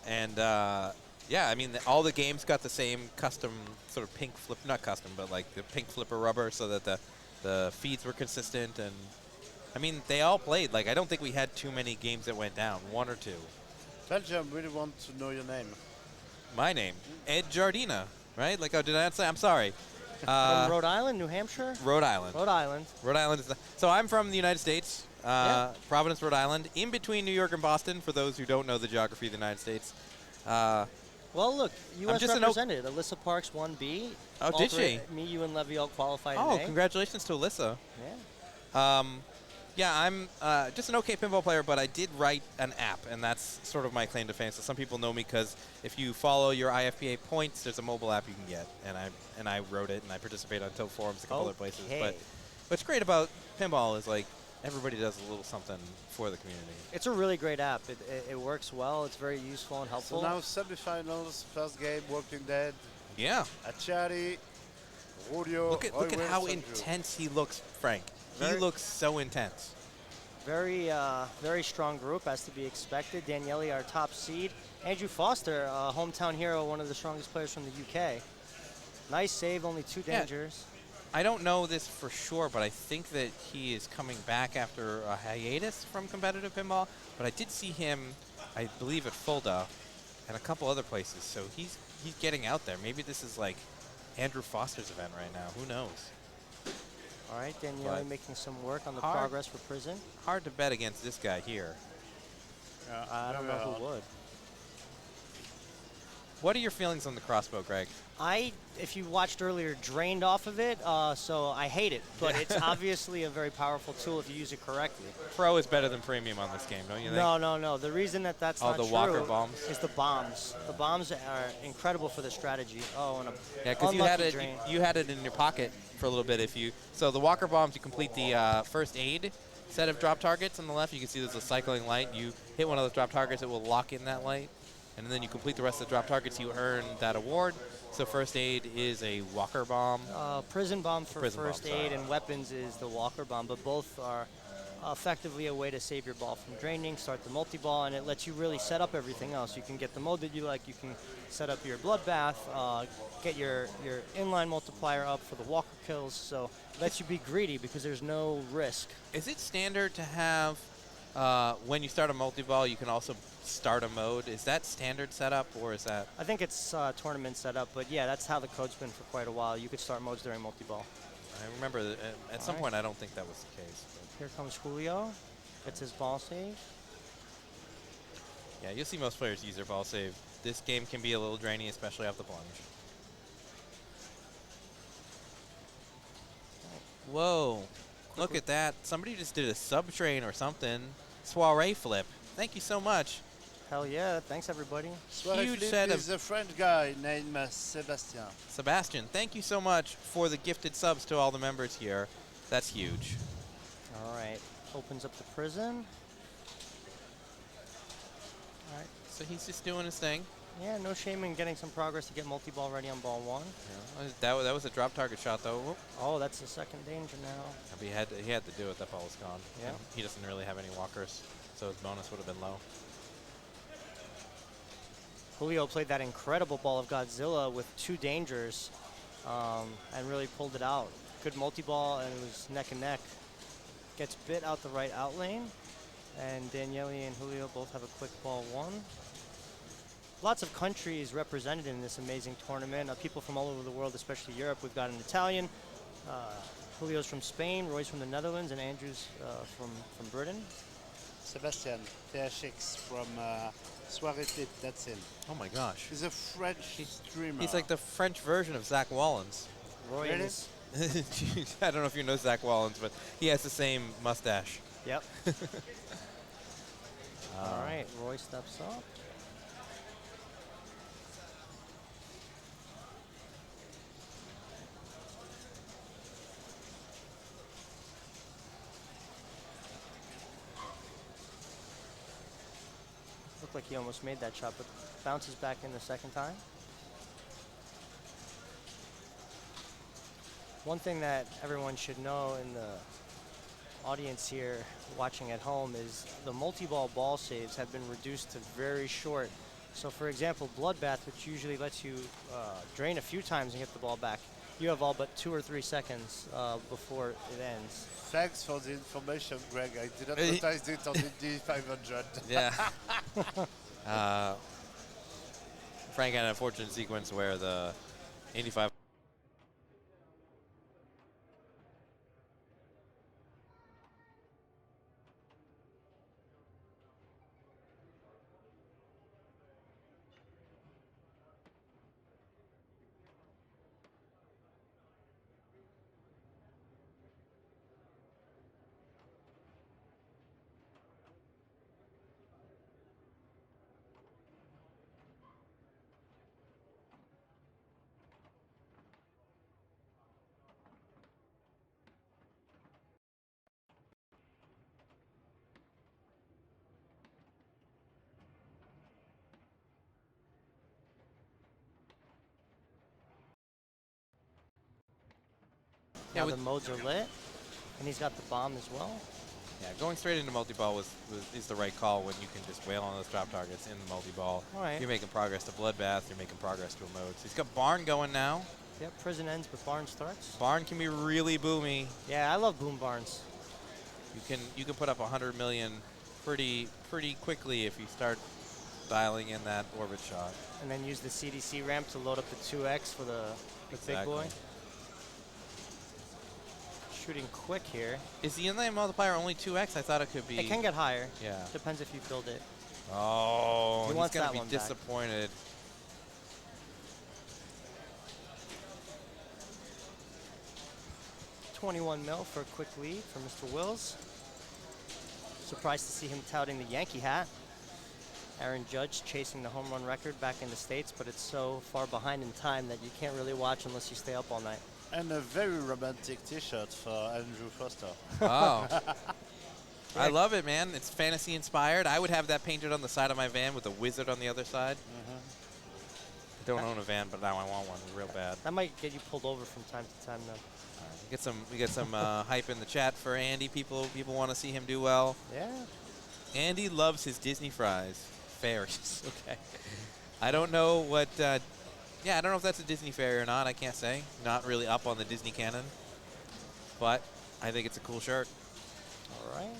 And yeah, I mean, all the games got the same custom sort of pink flip, not custom, but like the pink flipper rubber so that the feeds were consistent. And I mean, they all played. Like, I don't think we had too many games that went down, 1 or 2. Belgium really want to know your name. My name, Ed Giardina, right? Like, oh, did I not say? I'm sorry. From Rhode Island, New Hampshire? Rhode Island. Rhode Island. Rhode Island is so I'm from the United States, Yeah. Providence, Rhode Island, in between New York and Boston. For those who don't know the geography of the United States, Well, look, U.S. just an represented. Alyssa Parks 1B. Oh, All did three- she? Me, you, and Levy all qualified oh, in A. congratulations to Alyssa. Yeah. Yeah, I'm just an okay pinball player, but I did write an app, and that's sort of my claim to fame. So some people know me because if you follow your IFPA points, there's a mobile app you can get, and I wrote it, and I participate on Tilt forums, a couple other places. But Okay. what's great about pinball is like everybody does a little something for the community. It's a really great app. It works well. It's very useful and helpful. So now semifinals, first game, Walking Dead, Yeah. Achari, Rodeo. Look at how intense he looks, Frank. He Very- looks so intense. Very, very strong group, as to be expected. Daniele, our top seed. Andrew Foster, hometown hero, one of the strongest players from the UK. Nice save, only 2 Yeah. dangers. I don't know this for sure, but I think that he is coming back after a hiatus from competitive pinball. But I did see him, I believe, at Fulda and a couple other places. So he's getting out there. Maybe this is like Andrew Foster's event right now. Who knows? All right, Daniele But making some work on the hard- progress for prison. Hard to bet against this guy here. I don't know who would. What are your feelings on the crossbow, Greg? If you watched earlier, drained off of it, so I hate it. But it's obviously a very powerful tool if you use it correctly. Pro is better than premium on this game, don't you think? No. The reason that's Oh, not the true Walker bombs? is the bombs. The bombs are incredible for the strategy. Oh, and a Yeah, because you had it in your pocket for a little bit. So the Walker bombs, you complete the first aid set of drop targets on the left. You can see there's a cycling light. You hit one of those drop targets, it will lock in that light. And then you complete the rest of the drop targets, you earn that award. So first aid is a Walker bomb. Prison bomb for Prison bomb, first sorry. aid, and weapons is the Walker bomb. But both are effectively a way to save your ball from draining, start the multi-ball, and it lets you really set up everything else. You can get the mode that you like, you can set up your bloodbath, get your inline multiplier up for the walker kills, so it lets you be greedy because there's no risk. Is it standard to have, when you start a multi-ball, you can also start a mode? Is that standard setup, or is that? I think it's tournament setup, but yeah, that's how the code's been for quite a while. You could start modes during multi-ball. I remember that at some point I don't think that was the case. Here comes Julio, gets his ball save. Yeah, you'll see most players use their ball save. This game can be a little draining, especially off the plunge. Whoa, look at that. Somebody just did a sub-train or something. Soiree flip. Thank you so much. Hell yeah, thanks everybody. Huge set is a French guy named Sebastian. Sebastian, thank you so much for the gifted subs to all the members here. That's huge. All right, opens up the prison. All right, so he's just doing his thing. Yeah, no shame in getting some progress to get multi-ball ready on ball one. Yeah. That was a drop target shot, though. Whoop. Oh, that's the second danger now. But he had to do it. That ball was gone. Yeah. He doesn't really have any walkers, so his bonus would have been low. Julio played that incredible ball of Godzilla with 2 dangers and really pulled it out. Good multi-ball, and it was neck and neck. Gets bit out the right out lane, and Daniele and Julio both have a quick ball 1. Lots of countries represented in this amazing tournament. People from all over the world, especially Europe. We've got an Italian. Julio's from Spain, Roy's from the Netherlands, and Andrew's from Britain. Sebastian, THX from Soirée Flip, that's him. Oh my gosh. He's a French streamer. He's like the French version of Zach Wallens. Roy Really? is. I don't know if you know Zach Wallens, but he has the same mustache. Yep. All right, Roy steps up. Looked like he almost made that shot, but bounces back in the second time. One thing that everyone should know in the audience here watching at home is the multi-ball ball saves have been reduced to very short. So for example, Bloodbath, which usually lets you drain a few times and get the ball back, you have all but 2 or 3 seconds before it ends. Thanks for the information, Greg. I didn't notice it on the D500. Yeah. Frank had an unfortunate sequence where the 85. Now the modes are lit, and he's got the bomb as well. Yeah, going straight into multi-ball is the right call when you can just wail on those drop targets in the multi-ball. All right. You're making progress to Bloodbath, you're making progress to a mode. So he's got Barn going now. Yep, prison ends, but Barn starts. Barn can be really boomy. Yeah, I love boom barns. You can put up 100 million pretty quickly if you start dialing in that orbit shot. And then use the CDC ramp to load up the 2X for the big boy. Shooting quick here. Is the inline multiplier only 2x? I thought it could be. It can get higher. Yeah. Depends if you build it. Oh, He he's wants going that to one be back. disappointed. $21 mil for a quick lead for Mr. Wills. Surprised to see him touting the Yankee hat. Aaron Judge chasing the home run record back in the States, but it's so far behind in time that you can't really watch unless you stay up all night. And a very romantic T-shirt for Andrew Foster. Oh. I love it, man. It's fantasy inspired. I would have that painted on the side of my van with a wizard on the other side. I don't own a van, but now I want one real bad. That might get you pulled over from time to time, though. We get some hype in the chat for Andy. People want to see him do well. Yeah. Andy loves his Disney fries. Fairies. Okay. I don't know what. I don't know if that's a Disney fairy or not. I can't say. Not really up on the Disney canon. But I think it's a cool shirt. All right.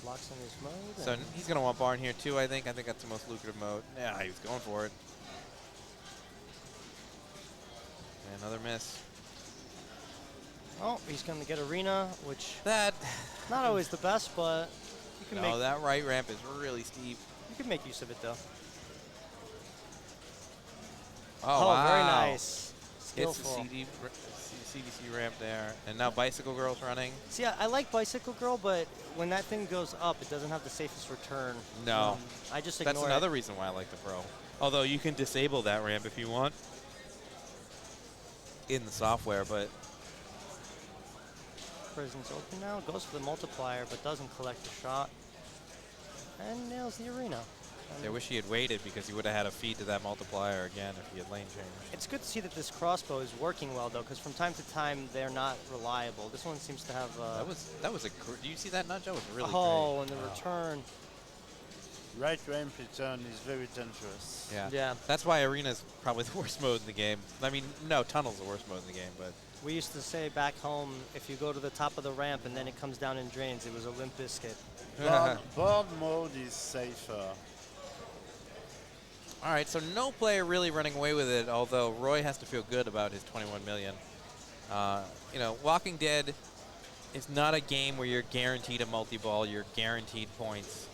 Locks in his mode. So he's going to want barn here too, I think. I think that's the most lucrative mode. Yeah, he was going for it. And another miss. Oh, he's going to get arena, which That. not always the best, but you can No, make that right ramp is really steep. you can make use of it though. Oh, wow. Very nice. It's Skillful. a CDC ramp there. And now Bicycle Girl's running. See, I like Bicycle Girl, but when that thing goes up, it doesn't have the safest return. No. I just ignore That's it. another reason why I like the Pro. Although you can disable that ramp if you want in the software, but Prison's open now. Goes for the multiplier, but doesn't collect the shot. And nails the arena. I wish he had waited because he would have had a feed to that multiplier again if he had lane changed. It's good to see that this crossbow is working well, though, because from time to time they're not reliable. This one seems to have. That was a. Do you see that nut, Joe? It was really oh, great. and the return. Right ramp return is very dangerous. Yeah. Yeah. That's why Arena's probably the worst mode in the game. I mean, no, Tunnel's the worst mode in the game, but. We used to say back home, if you go to the top of the ramp and then it comes down and drains, it was a limp biscuit. Board mode is safer. All right, so no player really running away with it, although Roy has to feel good about his 21 million. You know, Walking Dead is not a game where you're guaranteed a multi-ball, you're guaranteed points.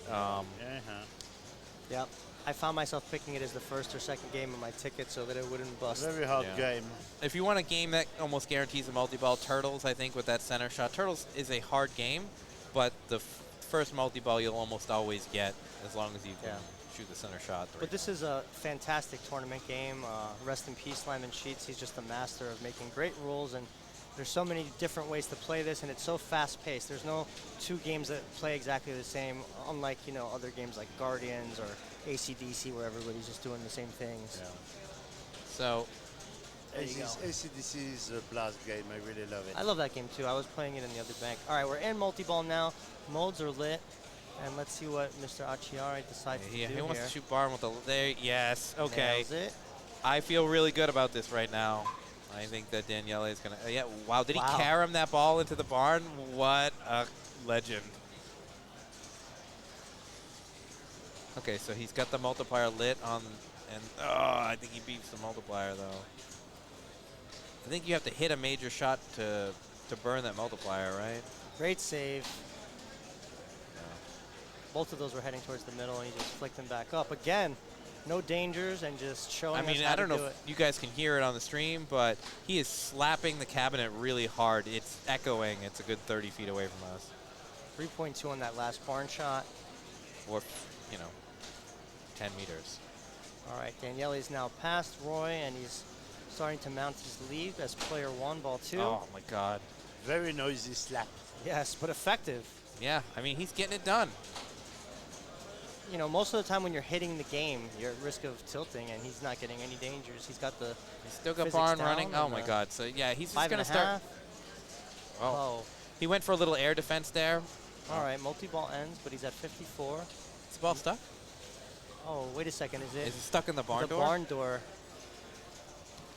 Yep. I found myself picking it as the first or second game of my ticket so that it wouldn't bust. Very hard game. If you want a game that almost guarantees a multi-ball, Turtles, I think, with that center shot. Turtles is a hard game, but the first multi-ball you'll almost always get as long as you can shoot the center shot. But this is a fantastic tournament game. Rest in peace, Lyman Sheets. He's just a master of making great rules, and there's so many different ways to play this, and it's so fast-paced. There's no two games that play exactly the same, unlike, you know, other games like Guardians or AC/DC where everybody's just doing the same things. Yeah. So, AC/DC is a blast game. I really love it. I love that game too. I was playing it in the other bank. All right, we're in multi-ball now. Modes are lit, and let's see what Mr. Achiari decides to do he wants here. to shoot barn with the there. Yes, okay. Nails it. I feel really good about this right now. I think that Daniele is gonna. Yeah, wow! Did he carom that ball into the barn? What a legend! Okay, so he's got the multiplier lit on, and I think he beats the multiplier though. I think you have to hit a major shot to burn that multiplier, right? Great save. Both of those were heading towards the middle, and he just flicked them back up. Again, no dangers, and just showing us how I don't to know do if it. you guys can hear it on the stream, but he is slapping the cabinet really hard. It's echoing. It's a good 30 feet away from us. 3.2 on that last barn shot. Or, 10 meters. All right, Daniele's now past Roy, and he's starting to mount his lead as player one, ball two. Oh, my God. Very noisy slap. Yes, but effective. Yeah, I mean, he's getting it done. You know, most of the time when you're hitting the game, you're at risk of tilting, and he's not getting any dangers. He's got the He's still got physics barn down running. Oh, and, my God. So, yeah, he's just 5 going and to a start. half. Oh. He went for a little air defense there. All right, multi-ball ends, but he's at 54. Is the ball stuck? Oh, wait a second. Is it? Is it stuck in the barn door? The barn door.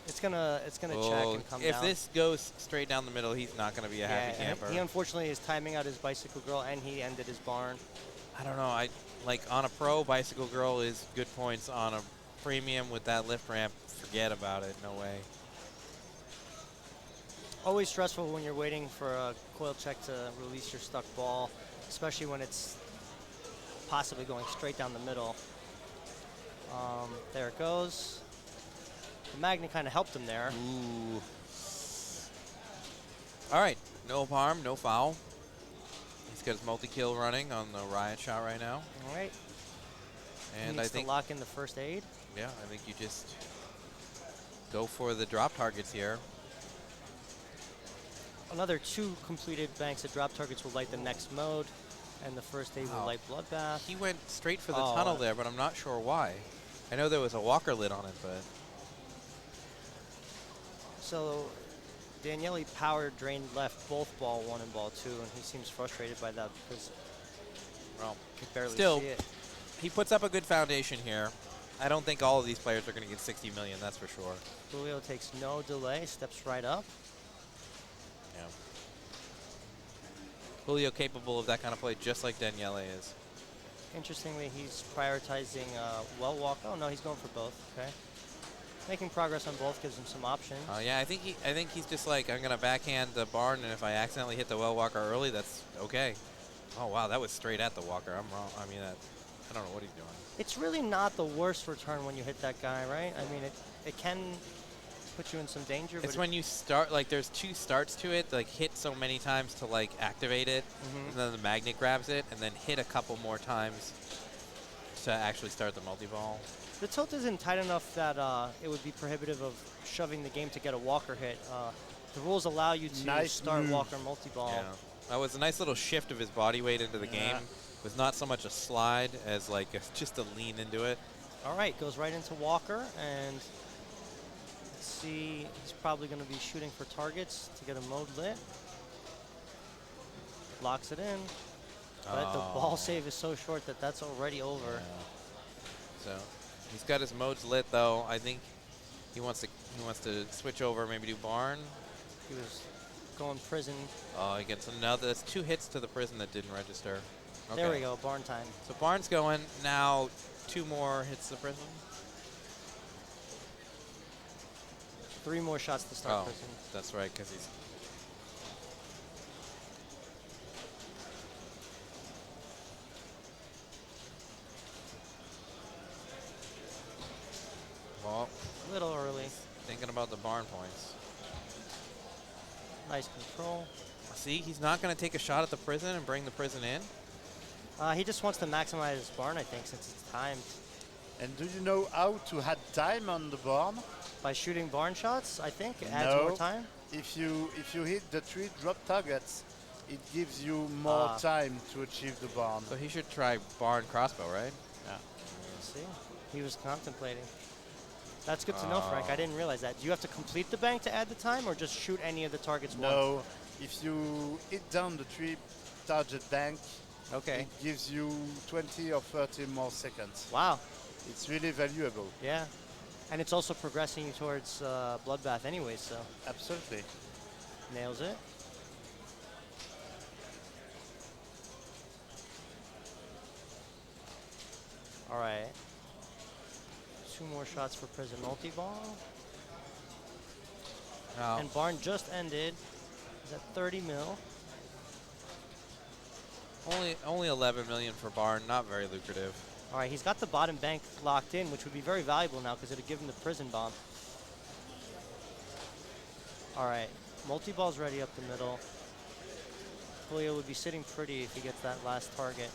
It's gonna check and come down. If this goes straight down the middle, he's not going to be a happy camper. He unfortunately is timing out his Bicycle Girl, and he ended his barn. I don't know. Like on a pro, Bicycle Girl is good points. On a premium with that lift ramp, forget about it. No way. Always stressful when you're waiting for a coil check to release your stuck ball, especially when it's possibly going straight down the middle. There it goes. The magnet kind of helped him there. Ooh. All right, no harm, no foul. He's got his multi-kill running on the riot shot right now. All right. And Needs I think to lock in the first aid. Yeah, I think you just go for the drop targets here. Another 2 completed banks of drop targets will light the next mode, and the first aid will light Bloodbath. He went straight for the tunnel there, but I'm not sure why. I know there was a walker lid on it, but... So Daniele power drained left both ball 1 and ball 2, and he seems frustrated by that because Well, he barely still, see it. he puts up a good foundation here. I don't think all of these players are going to get 60 million, that's for sure. Julio takes no delay, steps right up. Yeah. Julio capable of that kind of play, just like Daniele is. Interestingly, he's prioritizing well walk. Oh no, he's going for both. Okay, making progress on both gives him some options. Yeah, I think he's just like, I'm gonna backhand the barn, and if I accidentally hit the well walker early, that's okay. Oh wow, that was straight at the walker. I'm wrong. I mean, I don't know what he's doing. It's really not the worst return when you hit that guy, right? I mean, it can put you in some danger. It's but when you start, like, there's 2 starts to it, like hit so many times to like activate it, and then the magnet grabs it, and then hit a couple more times to actually start the multi-ball. The tilt isn't tight enough that it would be prohibitive of shoving the game to get a walker hit. The rules allow you to start walker multi-ball. Yeah. That was a nice little shift of his body weight into the game. It was not so much a slide as like just a lean into it. All right, goes right into Walker, and let's see, he's probably going to be shooting for targets to get a mode lit. Locks it in, but the ball save is so short that that's already over. Yeah. So he's got his modes lit though. I think he wants to switch over, maybe do barn. He was going prison. Oh, he gets another. That's 2 hits to the prison that didn't register. Okay. There we go, barn time. So barn's going now. 2 more hits to prison. 3 more shots to start prison. That's right, because he's. Well, A little early. thinking about the barn points. Nice control. See, he's not going to take a shot at the prison and bring the prison in. He just wants to maximize his barn, I think, since it's timed. And do you know how to add time on the barn? By shooting barn shots, I think, it adds more time. If you hit the 3 drop targets, it gives you more time to achieve the barn. So he should try barn crossbow, right? Yeah. Let's see. He was contemplating. That's good to know, Frank. I didn't realize that. Do you have to complete the bank to add the time, or just shoot any of the targets once? No. If you hit down the 3 target bank, it gives you 20 or 30 more seconds. Wow. It's really valuable. Yeah. And it's also progressing you towards Bloodbath anyway, so. Absolutely. Nails it. All right. 2 more shots for prison multi-ball. Oh. And barn just ended. Is at 30 mil. Only 11 million for barn, not very lucrative. All right, he's got the bottom bank locked in, which would be very valuable now because it would give him the prison bomb. All right, multi-ball's ready up the middle. Julio would be sitting pretty if he gets that last target.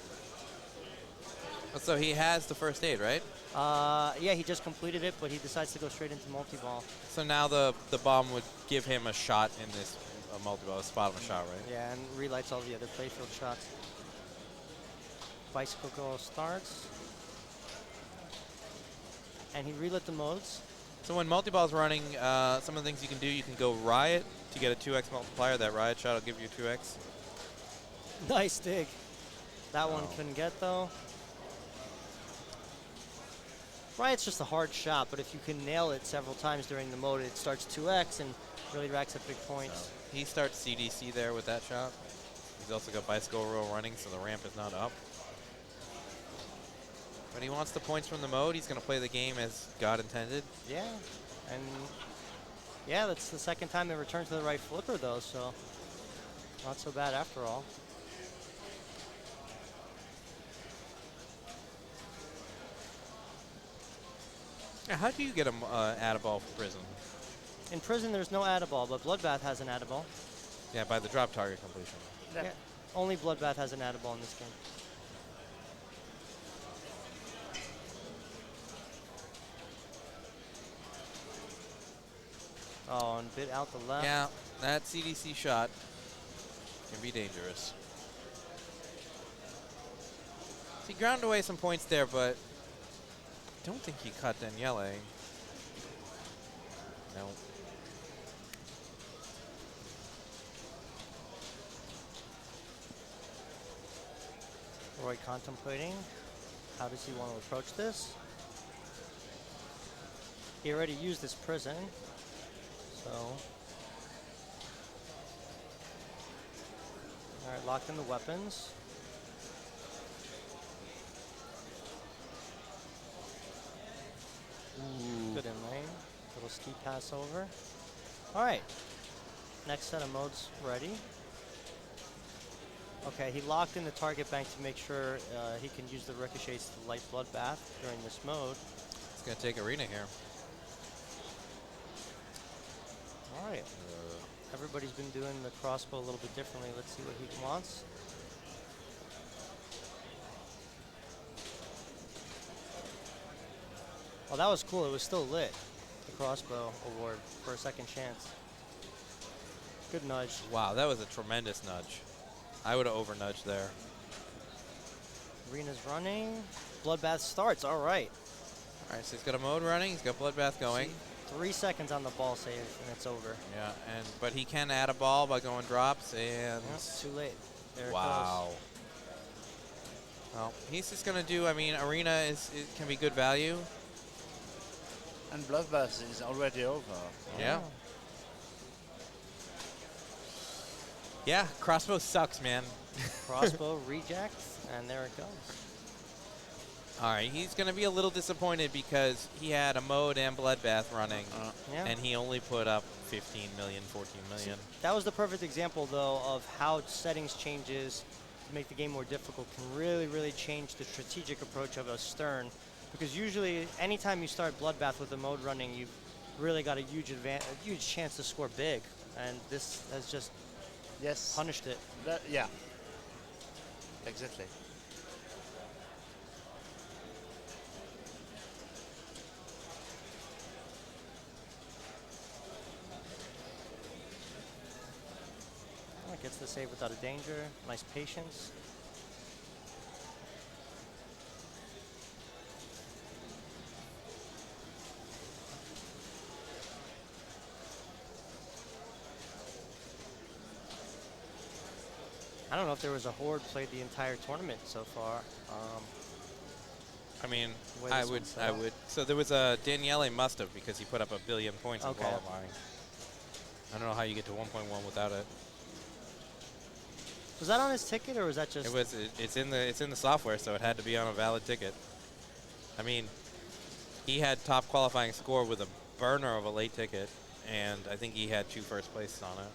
So he has the first aid, right? Yeah, he just completed it, but he decides to go straight into multi-ball. So now the bomb would give him a shot in this multi-ball, a spot of a shot, right? Yeah, and relights all the other playfield shots. Bicycle goal starts. And he relit the modes. So when multi-ball's running, some of the things you can do, you can go riot to get a 2x multiplier. That riot shot will give you 2x. Nice dig. That one couldn't get, though. Riot's just a hard shot, but if you can nail it several times during the mode, it starts 2x and really racks up big points. So he starts CDC there with that shot. He's also got bicycle roll running, so the ramp is not up. But he wants the points from the mode. He's going to play the game as God intended. Yeah, and yeah, that's the second time they returned to the right flipper, though, so not so bad after all. How do you get a add-a-ball for prison? In prison, there's no add-a-ball, but Bloodbath has an add-a-ball. Yeah, by the drop target completion. Yeah, only Bloodbath has an add-a-ball in this game. Oh, and bit out the left. Yeah, that CDC shot can be dangerous. He ground away some points there, but I don't think he caught Daniele. No. Roy contemplating how does he want to approach this. He already used his prison, so. All right, locked in the weapons. Good in lane. Little ski pass over. All right. Next set of modes ready. Okay, he locked in the target bank to make sure he can use the ricochets to light Bloodbath during this mode. It's going to take Arena here. All right. Everybody's been doing the crossbow a little bit differently. Let's see what he wants. Well, that was cool. It was still lit, the crossbow award for a second chance. Good nudge. Wow, that was a tremendous nudge. I would have over-nudged there. Arena's running. Bloodbath starts. All right. All right, so he's got a mode running. He's got Bloodbath going. See, 3 seconds on the ball save, and it's over. Yeah, but he can add a ball by going drops, and... Yep, too late. There it wow. goes. Well, he's just going to do, I mean, Arena can be good value. And Bloodbath is already over. Yeah. Yeah, crossbow sucks, man. Crossbow rejects, and there it goes. All right, he's going to be a little disappointed because he had a mode and Bloodbath running, Yeah. and he only put up 15 million, 14 million. That was the perfect example, though, of how settings changes to make the game more difficult can really, really change the strategic approach of a Stern. Because usually, anytime you start Bloodbath with the mode running, you've really got a huge chance to score big. And this has just punished it. Yeah. Exactly. Oh, gets the save without a danger. Nice patience. I don't know if there was a Horde played the entire tournament so far. I mean, way I this would. one's set up. So there was a Daniele must have because he put up 1 billion points in Okay. qualifying. I don't know how you get to 1.1 without it. Was that on his ticket, or was that just? It was. It's in the software, so it had to be on a valid ticket. I mean, he had top qualifying score with a burner of a late ticket, and I think he had 2 first places on it.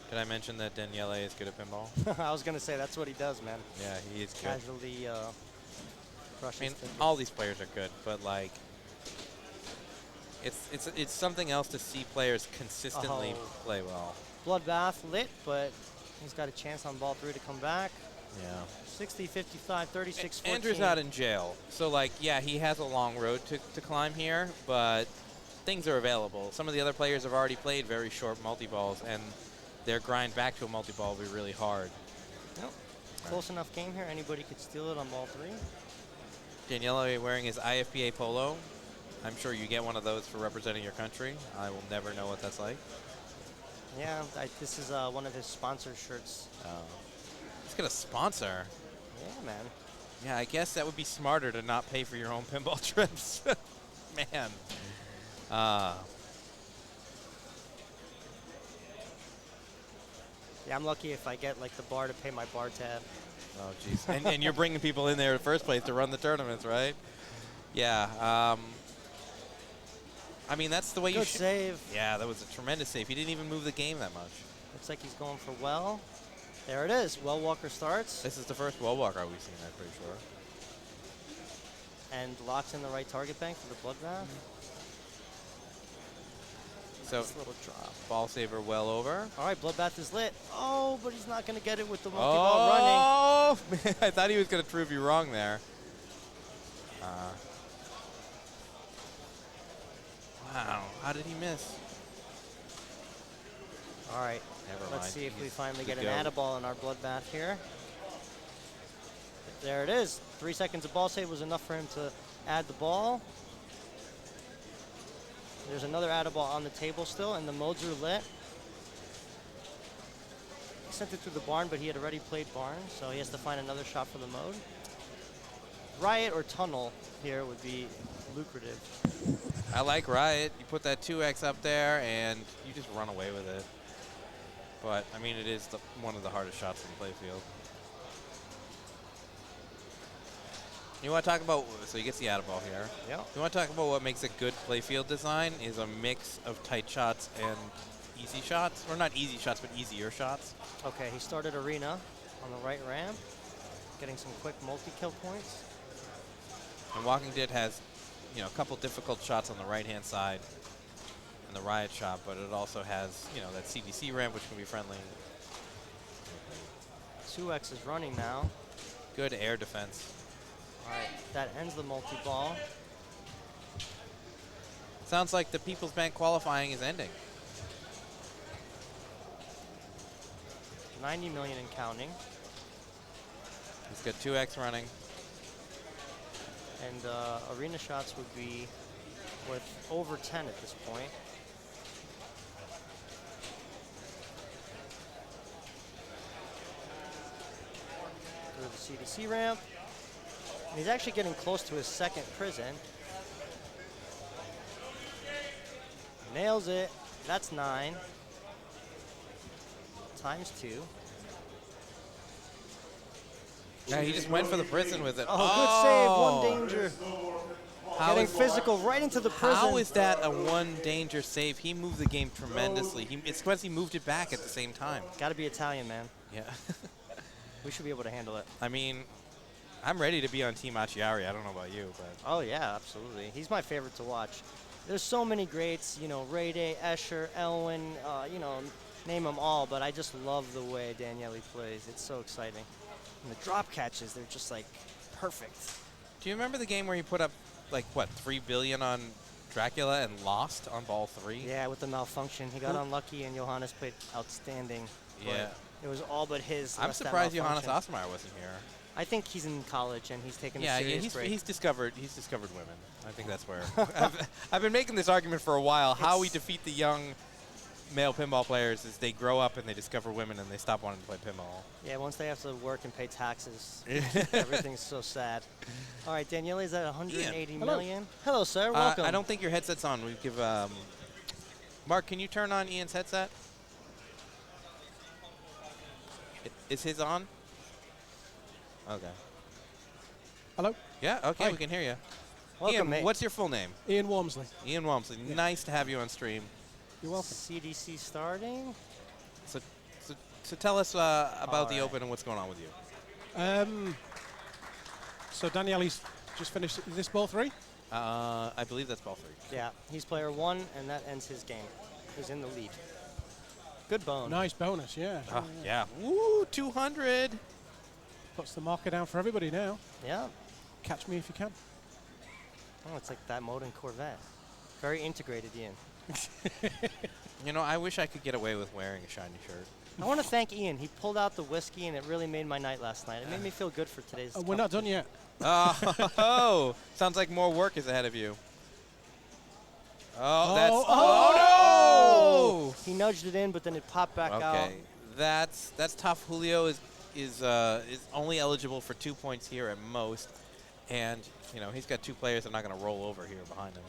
Did I mention that Daniele is good at pinball? I was gonna say that's what he does, man. Yeah, he is good. Casually crushes I mean, tickets. all these players are good, but like, it's something else to see players consistently play well. Bloodbath lit, but he's got a chance on ball 3 to come back. Yeah. 60, 55, 36, 14. Andrew's not in jail, so like, yeah, he has a long road to climb here, but things are available. Some of the other players have already played very short multi-balls, and their grind back to a multi-ball will be really hard. Nope. Close enough game here. Anybody could steal it on ball 3. Daniele wearing his IFBA polo. I'm sure you get one of those for representing your country. I will never know what that's like. Yeah, this is one of his sponsor shirts. He's got a sponsor. Yeah, man. Yeah, I guess that would be smarter to not pay for your own pinball trips. Man. Yeah, I'm lucky if I get like the bar to pay my bar tab. Oh, jeez. and you're bringing people in there in the first place to run the tournaments, right? Yeah. I mean, that's the way you Good should. save. Yeah, that was a tremendous save. He didn't even move the game that much. Looks like he's going for well. There it is. Well Walker starts. This is the first wall walker we've seen, I'm pretty sure. And locks in the right target bank for the Bloodbath. So, Nice little drop. ball saver well over. All right, Bloodbath is lit. Oh, but he's not going to get it with the multi-ball running. Man, I thought he was going to prove you wrong there. Wow, how did he miss? All right, Never let's mind. see if we He's finally good get to an go. Add-a-Ball in our Bloodbath here. There it is. 3 seconds of ball save was enough for him to add the ball. There's another Add-a-Ball on the table still, and the modes are lit. sent it through the barn, but he had already played barn, so he has to find another shot for the mode. Riot or tunnel here would be lucrative. I like Riot. You put that 2x up there, and you just run away with it. But, I mean, it is one of the hardest shots in the playfield. You want to talk about, so he gets the out of ball here. Yeah. You want to talk about what makes a good playfield design is a mix of tight shots and easy shots. Or not easy shots, but easier shots. Okay, he started arena on the right ramp, getting some quick multi-kill points. And Walking Dead has, you know, a couple difficult shots on the right-hand side and the Riot shot, but it also has, you know, that CDC ramp, which can be friendly. 2x is running now. Good air defense. All right, that ends the multi-ball. Sounds like the People's Bank qualifying is ending. 90 million and counting. He's got 2x running. And arena shots would be worth over 10 at this point. Through the CDC ramp. And he's actually getting close to his second prison. Nails it. That's 9. Times 2. Yeah, he just went for the prison with it. Oh, good save. One danger. Getting physical right into the prison. How is that a one danger save? He moved the game tremendously. It's because he moved it back at the same time. Got to be Italian, man. Yeah. We should be able to handle it. I mean, I'm ready to be on Team Achiari. I don't know about you, but. Oh, yeah, absolutely. He's my favorite to watch. There's so many greats, you know, Ray Day, Escher, Elwin, you know, name them all, but I just love the way Daniele plays. It's so exciting. And the drop catches, they're just like perfect. Do you remember the game where he put up like what, 3 billion on Dracula and lost on ball 3? Yeah, with the malfunction. He got unlucky and Johannes played outstanding. Yeah. It was all but his. I'm surprised Johannes Osmeyer wasn't here. I think he's in college and he's taking a Yeah, serious break. he's discovered women. I think that's where I've been making this argument for a while. How we defeat the young male pinball players is they grow up and they discover women and they stop wanting to play pinball. Yeah, once they have to work and pay taxes, everything's so sad. All right, Daniele's at 180 million. Hello, sir. Welcome. I don't think your headset's on. We give Mark. Can you turn on Ian's headset? Is his on? Okay. Hello? Yeah, okay, Hi. we can hear you. Welcome, Ian, mate. what's your full name? Ian Walmsley. Ian Walmsley. Yeah. Nice to have you on stream. You're welcome. CDC starting. So tell us about All the right. Open and what's going on with you. So Daniele's just finished. Is this ball 3? I believe that's ball 3. Yeah, he's player 1, and that ends his game. He's in the lead. Good bone. Nice bonus, yeah. Yeah. Woo, 200. Puts the marker down for everybody now. Yeah. Catch me if you can. Oh, it's like that mode in Corvette. Very integrated, Ian. You know, I wish I could get away with wearing a shiny shirt. I want to thank Ian. He pulled out the whiskey, and it really made my night last night. It made me feel good for today's. We're not done yet. Oh, sounds like more work is ahead of you. Oh, Oh, no! He nudged it in, but then it popped back out. Okay, that's tough. Julio is only eligible for 2 points here at most, and you know he's got 2 players that are not going to roll over here behind him.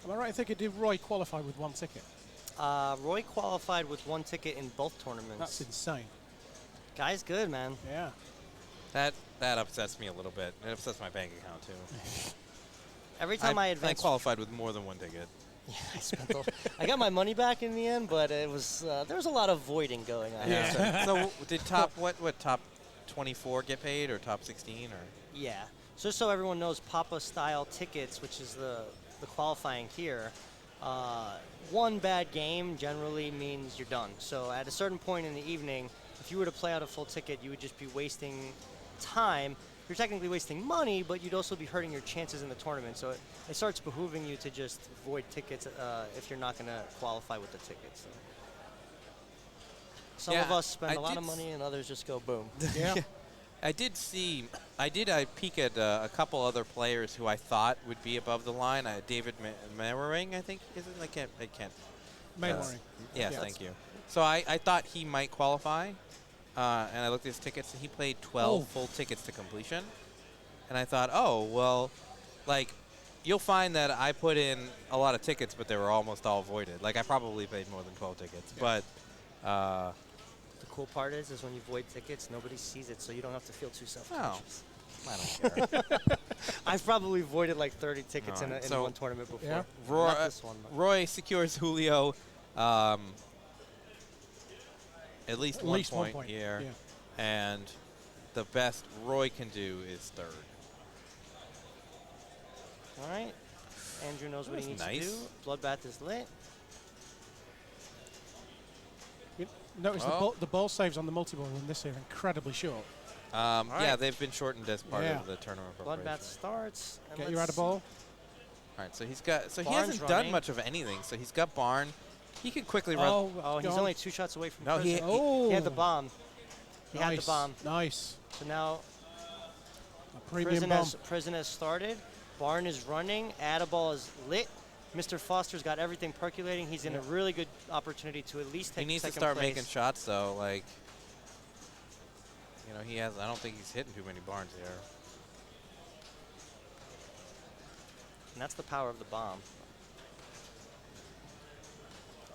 Am I right in thinking, did Roy qualify with 1 ticket? Roy qualified with 1 ticket in both tournaments. That's insane. Guy's good, man. Yeah. That upsets me a little bit. It upsets my bank account too. Every time I I advance, qualified with more than 1 ticket. yeah, I got my money back in the end, but it was there was a lot of voiding going on. Yeah. So did top top 24 get paid or top 16 or? Yeah. Just so everyone knows, Papa style tickets, which is the qualifying here, 1 bad game generally means you're done. So at a certain point in the evening, if you were to play out a full ticket, you would just be wasting time. You're technically wasting money, but you'd also be hurting your chances in the tournament. So it starts behooving you to just void tickets if you're not going to qualify with the tickets. So. Some of us spend a lot of money, and others just go boom. Yeah. I did peek at a couple other players who I thought would be above the line. David Mering, I think, isn't? I can't. Mayori. Yes, Yeah. thank you. So I thought he might qualify, and I looked at his tickets, and he played 12 full tickets to completion. And I thought, oh, well, like, you'll find that I put in a lot of tickets, but they were almost all voided. Like, I probably played more than 12 tickets. Yeah. But The cool part is when you void tickets, nobody sees it, so you don't have to feel too self-conscious. I don't care. I've probably voided like 30 tickets in So- one tournament before. Yeah. Not this one, but Roy secures Julio at least At one least 1 point point. here. Yeah. And the best Roy can do is third. All right. Andrew knows what he needs Nice. to do. Bloodbath is lit. You notice Oh. the ball saves on the multi-ball in this here incredibly short. Yeah, right. they've been shortened as part Yeah. of the tournament Bloodbath preparation. starts. And Get you let's out of ball. All right, so he's got. So he Barnes hasn't running. done much of anything. So he's got Barn. He can quickly run. Oh, he's gone. only 2 shots away from No, he- first. Oh. He had the bomb. He had the Nice. bomb. Nice. So now A premium bomb. Prison has started. Barn is running. Adaball is lit. Mr. Foster's got everything percolating. He's in a really good opportunity to at least take He needs to second start place. making shots though. Like, you know, he has. I don't think he's hitting too many Barns here. And that's the power of the bomb.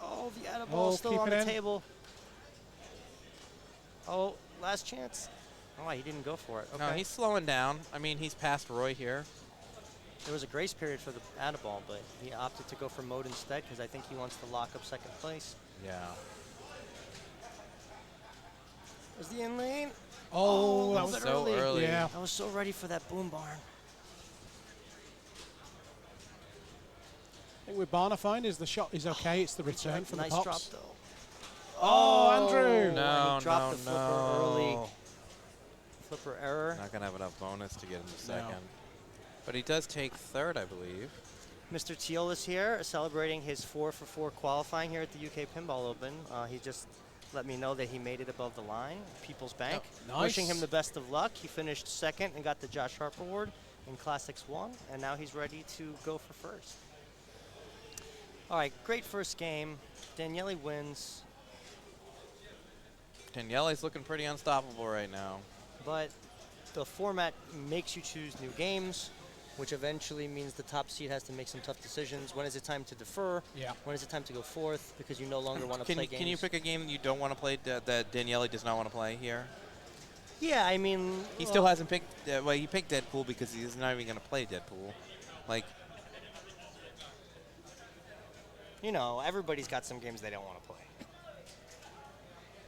Oh, the Adaball Oh, still keep on it the in. table. Oh, last chance. Oh, he didn't go for it. Okay. No, he's slowing down. I mean, he's past Roy here. There was a grace period for the Adaball, but he opted to go for mode instead because I think he wants to lock up second place. Yeah. There's the in lane. Oh, that a was bit so early. Yeah. I was so ready for that boom barn. I think with Barn, I find is the shot is okay. It's the return from Nice the drop pops. though. Oh, Andrew. No, he dropped no, the flipper no. early. Flipper error. Not gonna have enough bonus to get him to No. second. But he does take third, I believe. Mr. Teal is here celebrating his 4-for-4 qualifying here at the UK Pinball Open. He just let me know that he made it above the line, People's Bank. Oh, Wishing him nice. the best of luck. He finished second and got the Josh Harper Award in Classics 1, and now he's ready to go for first. All right, great first game. Daniele wins, Daniele's looking pretty unstoppable right now. but the format makes you choose new games, which eventually means the top seed has to make some tough decisions. When is it time to defer? Yeah. When is it time to go fourth because you no longer want to play games? Can you pick a game that you don't want to play that Daniele does not want to play here? Yeah, I mean, He still hasn't picked. Well, he picked Deadpool because he's not even going to play Deadpool. Like, you know, everybody's got some games they don't want to play.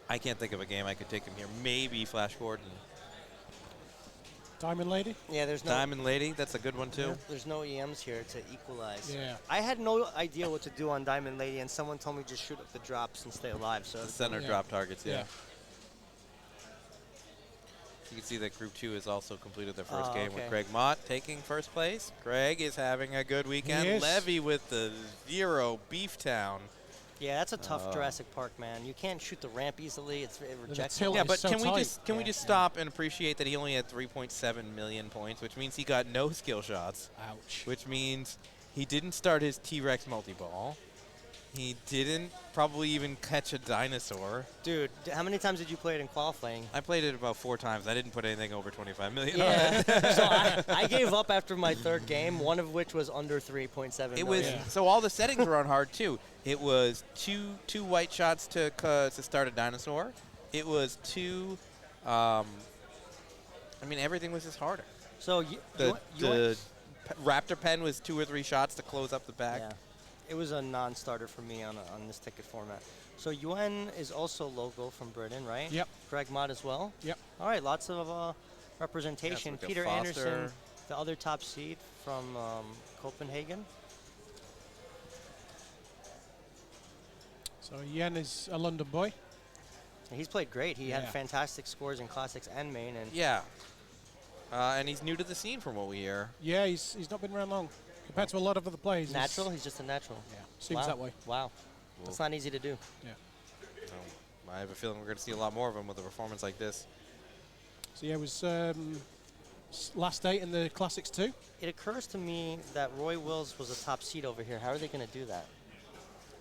I can't think of a game I could take him here. Maybe Flash Gordon. Diamond Lady. Yeah, there's no Diamond Lady, that's a good one too. there's no EMs here to equalize. Yeah. I had no idea what to do on Diamond Lady, and someone told me just shoot up the drops and stay alive. So The center Yeah. drop targets, yeah. Yeah. You can see that Group 2 has also completed their first Oh, game okay. with Greg Mott taking first place. Greg is having a good weekend. is. Levy with the 0 Beeftown. yeah, that's a tough Jurassic Park, man. You can't shoot the ramp easily; it rejects. tilt it. Yeah, is but so can we tight. just Yeah. stop and appreciate that he only had 3.7 million points, which means he got no skill shots, Ouch. which means he didn't start his T-Rex multi-ball. He didn't probably even catch a dinosaur. Dude, how many times did you play it in qualifying? I played it about 4 times. I didn't put anything over 25 million Yeah. on it. So I gave up after my third game, one of which was under 3.7 It was million. so all the settings were on hard too. It was two white shots to start a dinosaur. It was two. I mean, everything was just harder. So The Raptor pen was 2 or 3 shots to close up the back. Yeah. It was a non-starter for me on this ticket format. So Yuen is also local from Britain, right? Yep. Greg Mott as well? Yep. All right, lots of representation. Yes, we got Peter Foster. Anderson, the other top seed from Copenhagen. So Yen is a London boy. He's played great. He had Yeah. fantastic scores in Classics and Main. And Yeah. And he's new to the scene from what we hear. Yeah, he's not been around long compared to a lot of other players. he's- natural, he's just a natural. Yeah, seems Wow. that way. Wow. That's not easy to do. Yeah. I have a feeling we're going to see a lot more of him with a performance like this. So yeah, it was last 8 in the Classics too. It occurs to me that Roy Wills was a top seed over here. How are they going to do that?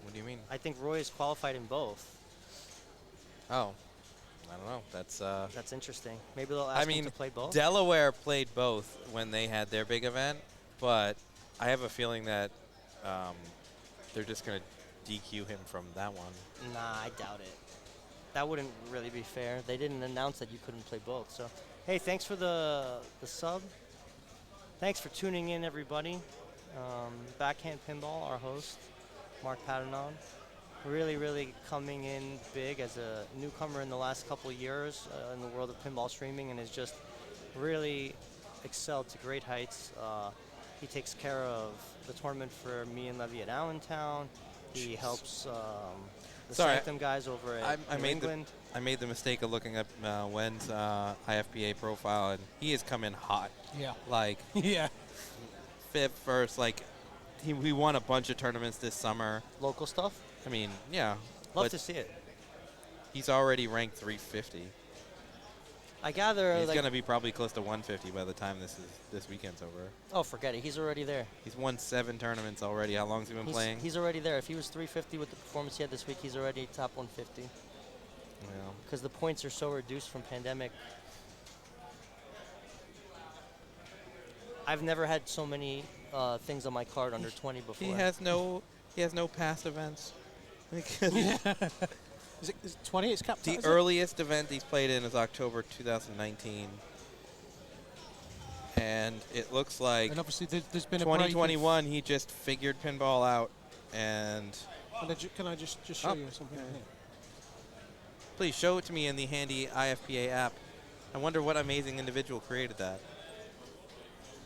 What do you mean? I think Roy is qualified in both. Oh, I don't know. That's interesting. Maybe they'll ask him to play both. Delaware played both when they had their big event, but I have a feeling that they're just going to DQ him from that one. Nah, I doubt it. That wouldn't really be fair. They didn't announce that you couldn't play both. So, hey, thanks for the sub. Thanks for tuning in, everybody. Backhand Pinball, our host, Mark Padanon. Really, really coming in big as a newcomer in the last couple of years in the world of pinball streaming, and has just really excelled to great heights. He takes care of the tournament for me and Levy at Allentown. He helps the Sanctum guys over at New England. I made the mistake of looking up Wen's IFPA profile, and he has come in hot. Yeah. Like, yeah. Fifth, first, like, he won a bunch of tournaments this summer. Local stuff? I mean, yeah. Love to see it. He's already ranked 350. I gather he's going to be probably close to 150 by the time this weekend's over. Oh, forget it. He's already there. He's won 7 tournaments already. How long has he been playing? He's already there. If he was 350 with the performance he had this week, he's already top 150. Yeah. Because the points are so reduced from pandemic. I've never had so many things on my card under 20 before. He has no past events. Is it 20? It's capped. The earliest event he's played in is October 2019. And it looks like and obviously there's been 2021 he just figured pinball out. And can I just show you something here? Please show it to me in the handy IFPA app. I wonder what amazing individual created that.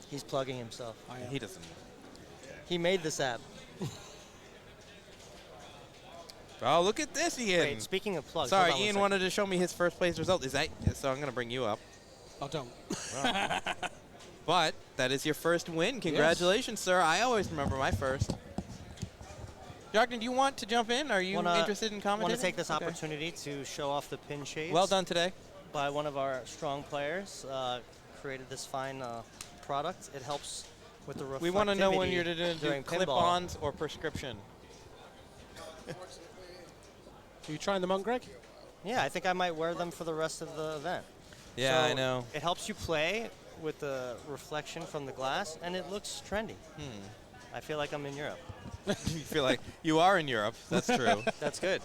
He's plugging himself. Oh, yeah. He doesn't. He made this app. Oh, look at this, Ian. Wait, speaking of plugs. Sorry, Ian wanted to show me his first place result. Is that so? I'm going to bring you up. Oh, don't. Wow. But that is your first win. Congratulations, sir. I always remember my first. Jogden, do you want to jump in? Are you interested in commenting? I want to take this opportunity to show off the pin shades. Well done today. By one of our strong players. Created this fine product. It helps with the reflectivity. We want to know when you're doing clip-ons or prescription. Are you trying them on, Greg? Yeah, I think I might wear them for the rest of the event. Yeah, so I know. It helps you play with the reflection from the glass, and it looks trendy. I feel like I'm in Europe. You feel like you are in Europe. That's true. That's good.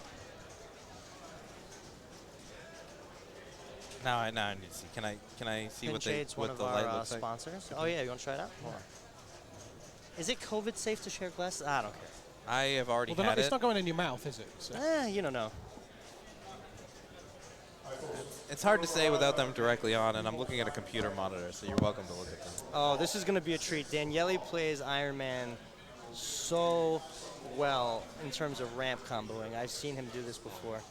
Now I need to see. Can I see Pin what Shade's what one the of light our looks like? sponsors. Oh yeah, you want to try it out? Hold on. Is it COVID safe to share glasses? I don't care. I have already had it. It's not going in your mouth, is it? So. You don't know. It's hard to say without them directly on, and I'm looking at a computer monitor, so you're welcome to look at them. Oh, this is going to be a treat. Daniele plays Iron Man so well in terms of ramp comboing. I've seen him do this before.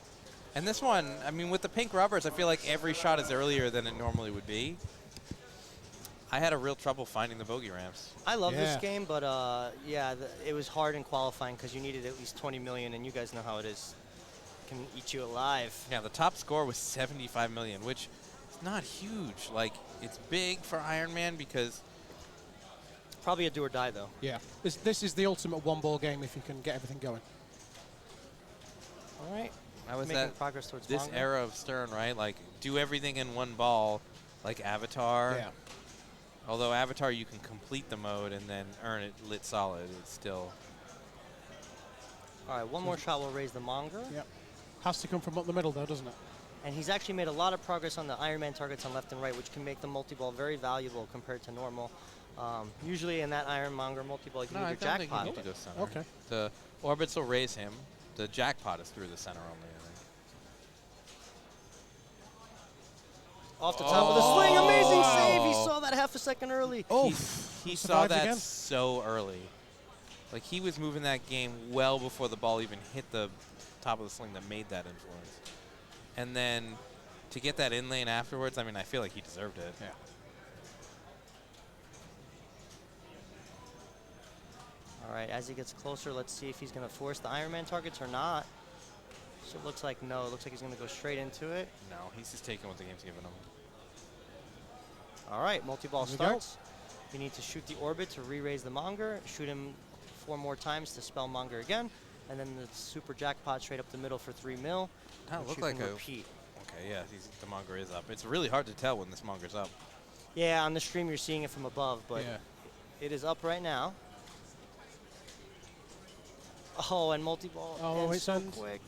And this one, I mean, with the pink rubbers, I feel like every shot is earlier than it normally would be. I had a real trouble finding the bogey ramps. I love this game, but it was hard in qualifying because you needed at least 20 million, and you guys know how it is. It can eat you alive. Yeah, the top score was 75 million, which is not huge. Like, it's big for Iron Man because... Probably a do or die, though. Yeah. This is the ultimate one-ball game if you can get everything going. All right. That was making progress towards this manga. era of Stern, right? Like, do everything in one ball, like Avatar. Yeah. Although Avatar, you can complete the mode and then earn it lit solid. It's still... All right, one more shot will raise the manga. Yep. Has to come from up the middle, though, doesn't it? And he's actually made a lot of progress on the Iron Man targets on left and right, which can make the multi-ball very valuable compared to normal. Usually in that Iron Monger multi-ball, you can move your jackpot. Think you need to go center. Okay. The orbits will raise him. The jackpot is through the center only, I think. Off the top of the swing, amazing save. He saw that half a second early. Oh, he saw that so early. Like, he was moving that game well before the ball even hit the top of the sling that made that influence. And then to get that in lane afterwards, I mean, I feel like he deserved it. Yeah. All right, as he gets closer, let's see if he's going to force the Iron Man targets or not. So it looks like no. It looks like he's going to go straight into it. No, he's just taking what the game's giving him. All right, multi-ball starts. You need to shoot the orbit to re-raise the Monger. Shoot him 4 more times to spell Monger again. and then the super jackpot straight up the middle for 3 mil. That which looked you like can a. repeat. Okay, yeah, the monger is up. It's really hard to tell when this monger's up. Yeah, on the stream you're seeing it from above, but Yeah. it is up right now. Oh, and multi-ball Oh, ends it's so end. quick.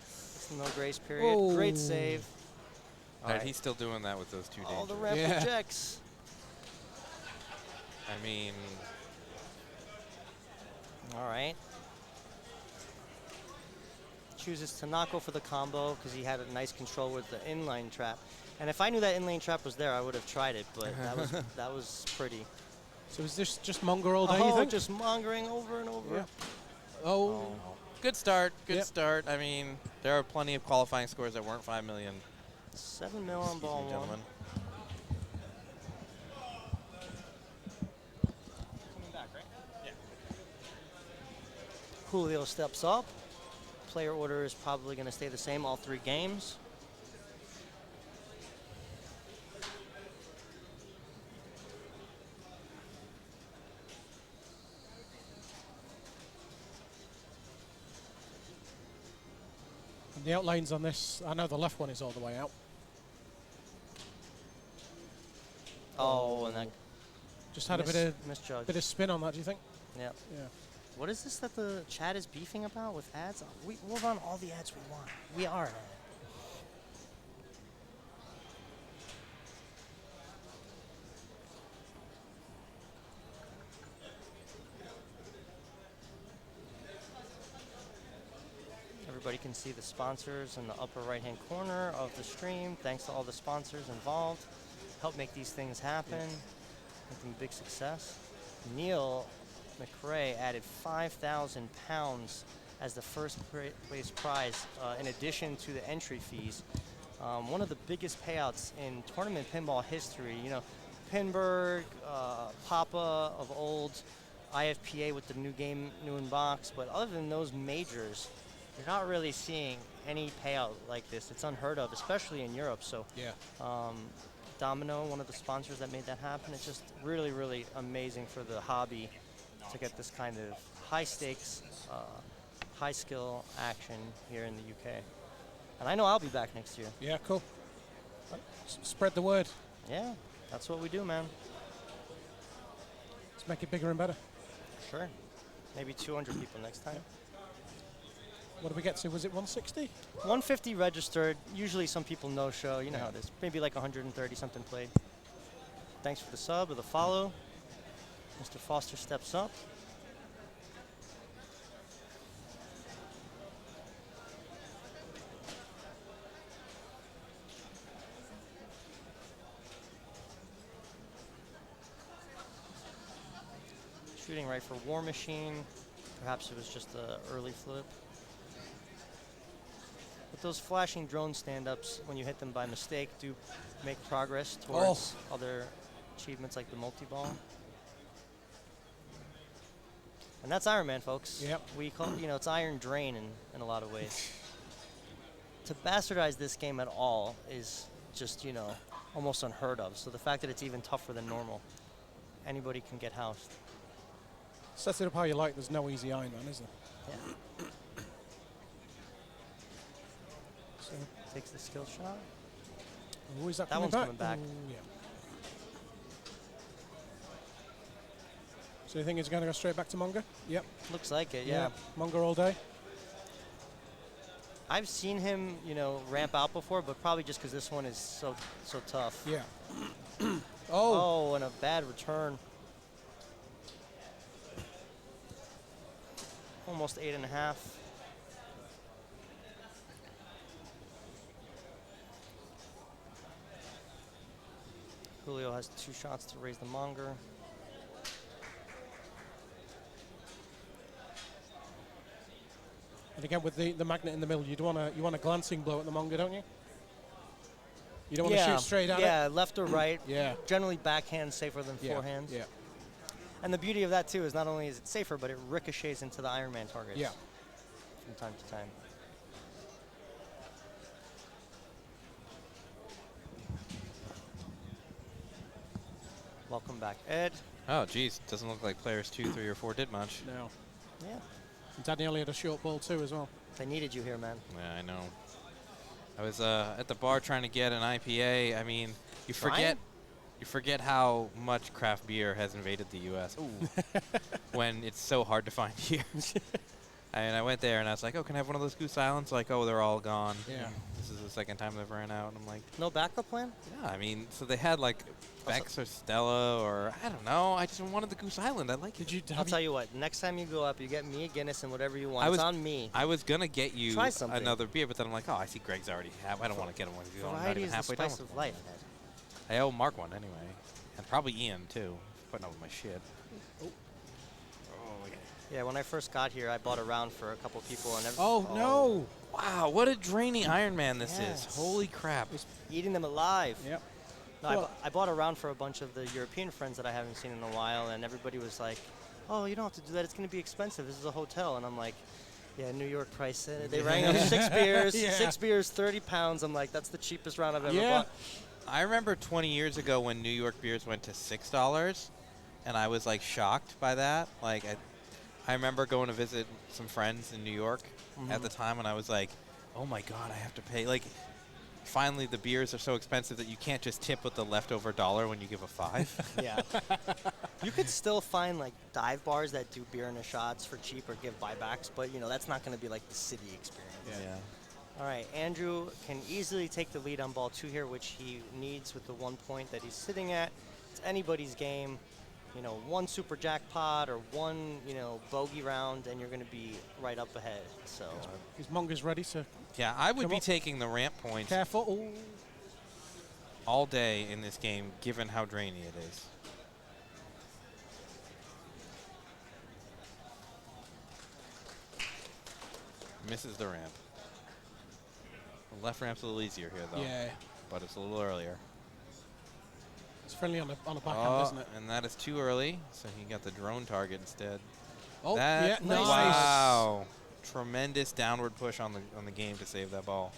It's no grace period. Great Oh. save. All And right. he's still doing that with those 2 Oh, the dangers. ramp rejects. I mean, All right. Chooses Tanako for the combo because he had a nice control with the inline trap. And if I knew that inline trap was there, I would have tried it, but that was pretty. So is this just monger all day, you Oh, think? just mongering over and over. Yeah. oh, good start. Good Yep. start. I mean, there are plenty of qualifying scores that weren't 5 million. 7 mil on Excuse ball me, one. gentlemen. Coming back, right? Yeah. Julio steps up. Player order is probably going to stay the same all 3 games. And the outlines on this, I know the left one is all the way out. Oh, and that Just had a misjudge. bit of spin on that, do you think? Yeah. Yeah. What is this that the chat is beefing about with ads? We'll run all the ads we want. We are an ad. Everybody can see the sponsors in the upper right-hand corner of the stream. Thanks to all the sponsors involved. Help make these things happen. Make them a big success. Neil McRae added 5,000 pounds as the first place prize in addition to the entry fees. One of the biggest payouts in tournament pinball history. You know, Pinberg, Papa of old, IFPA with the new game, new in box. But other than those majors, you're not really seeing any payout like this. It's unheard of, especially in Europe. So, Yeah. Domino, one of the sponsors that made that happen. It's just really, really amazing for the hobby to get this kind of high stakes, high skill action here in the UK. And I know I'll be back next year. Yeah, cool. Spread the word. Yeah, that's what we do, man. Let's make it bigger and better. Sure. Maybe 200 people next time. What did we get to? Was it 160? 150 registered. Usually some people no show. You know how it is. Maybe like 130 something played. Thanks for the sub or the follow. Mr. Foster steps up. Shooting right for War Machine. Perhaps it was just an early flip. But those flashing drone stand-ups, when you hit them by mistake, do make progress towards other achievements like the multi-ball. And that's Iron Man, folks. Yep. We call it's Iron Drain in a lot of ways. To bastardize this game at all is just, almost unheard of. So the fact that it's even tougher than normal, anybody can get housed. Set it up how you like. There's no easy Iron Man, is there? Yeah. So takes the skill shot. Oh, is that That coming one's back? coming back. Ooh, yeah. So you think it's going to go straight back to Monger? Yep. Looks like it, yeah. Monger all day. I've seen him, ramp out before, but probably just because this one is so tough. Yeah. Oh, and a bad return. Almost 8.5. Julio has 2 shots to raise the Monger. And again, with the magnet in the middle, you want a glancing blow at the Monger, don't you? You don't want to shoot straight at it? Yeah, left or right. Yeah. Generally backhand safer than forehand. Yeah. And the beauty of that, too, is not only is it safer, but it ricochets into the Iron Man targets. Yeah. From time to time. Welcome back, Ed. Oh, geez. Doesn't look like players 2, 3, or 4 did much. No. Yeah. And Daniele had a short ball too as well. They needed you here, man. Yeah, I know. I was at the bar trying to get an IPA. I mean, you forget how much craft beer has invaded the U.S. when it's so hard to find here. And I went there and I was like, "Oh, can I have one of those Goose Islands?" Like, "Oh, they're all gone." Yeah. This is the second time they've ran out. And I'm like, No backup plan? yeah. I mean, so they had like Bex or Stella or I don't know. I just wanted the Goose Island. I like it. I'll tell you what. Next time you go up, you get me a Guinness and whatever you want. It's on me. I was gonna get you Try something. another beer, but then I'm like, oh, I see Greg's already have. I don't want to get him one. I'm not Variety even is the halfway done spice with of one. life, Ed. I owe Mark one anyway, and probably Ian too. Putting up with my shit. Yeah, when I first got here, I bought a round for a couple people, and Oh, no! Wow, what a draining Iron Man this Yes. is. Holy crap. Eating them alive. Yep. No, Well- I bought a round for a bunch of the European friends that I haven't seen in a while, and everybody was like, "Oh, you don't have to do that. It's going to be expensive. This is a hotel." And I'm like, "Yeah, New York price. They rang up 6 beers. Yeah. 6 beers, 30 pounds." I'm like, "That's the cheapest round I've ever Yeah. bought." I remember 20 years ago when New York beers went to $6, and I was like shocked by that. Like, I remember going to visit some friends in New York at the time, and I was like, oh my God, I have to pay. Like, finally, the beers are so expensive that you can't just tip with the leftover dollar when you give a 5. Yeah. You could still find like dive bars that do beer in the shots for cheap or give buybacks, but you know that's not going to be like the city experience. Yeah. All right, Andrew can easily take the lead on ball 2 here, which he needs with the 1 point that he's sitting at. It's anybody's game. You know, 1 super jackpot or 1, you know, bogey round, and you're going to be right up ahead. So His Monga's ready, so Yeah, I would Come be on. taking the ramp points careful. Ooh. all day in this game, given how draining it is. Misses the ramp. The left ramp's a little easier here, though. Yeah. But it's a little earlier. It's friendly on the backhand, isn't it? And that is too early, so he got the drone target instead. Oh, That- yeah, nice. Wow. Tremendous downward push on the game to save that ball.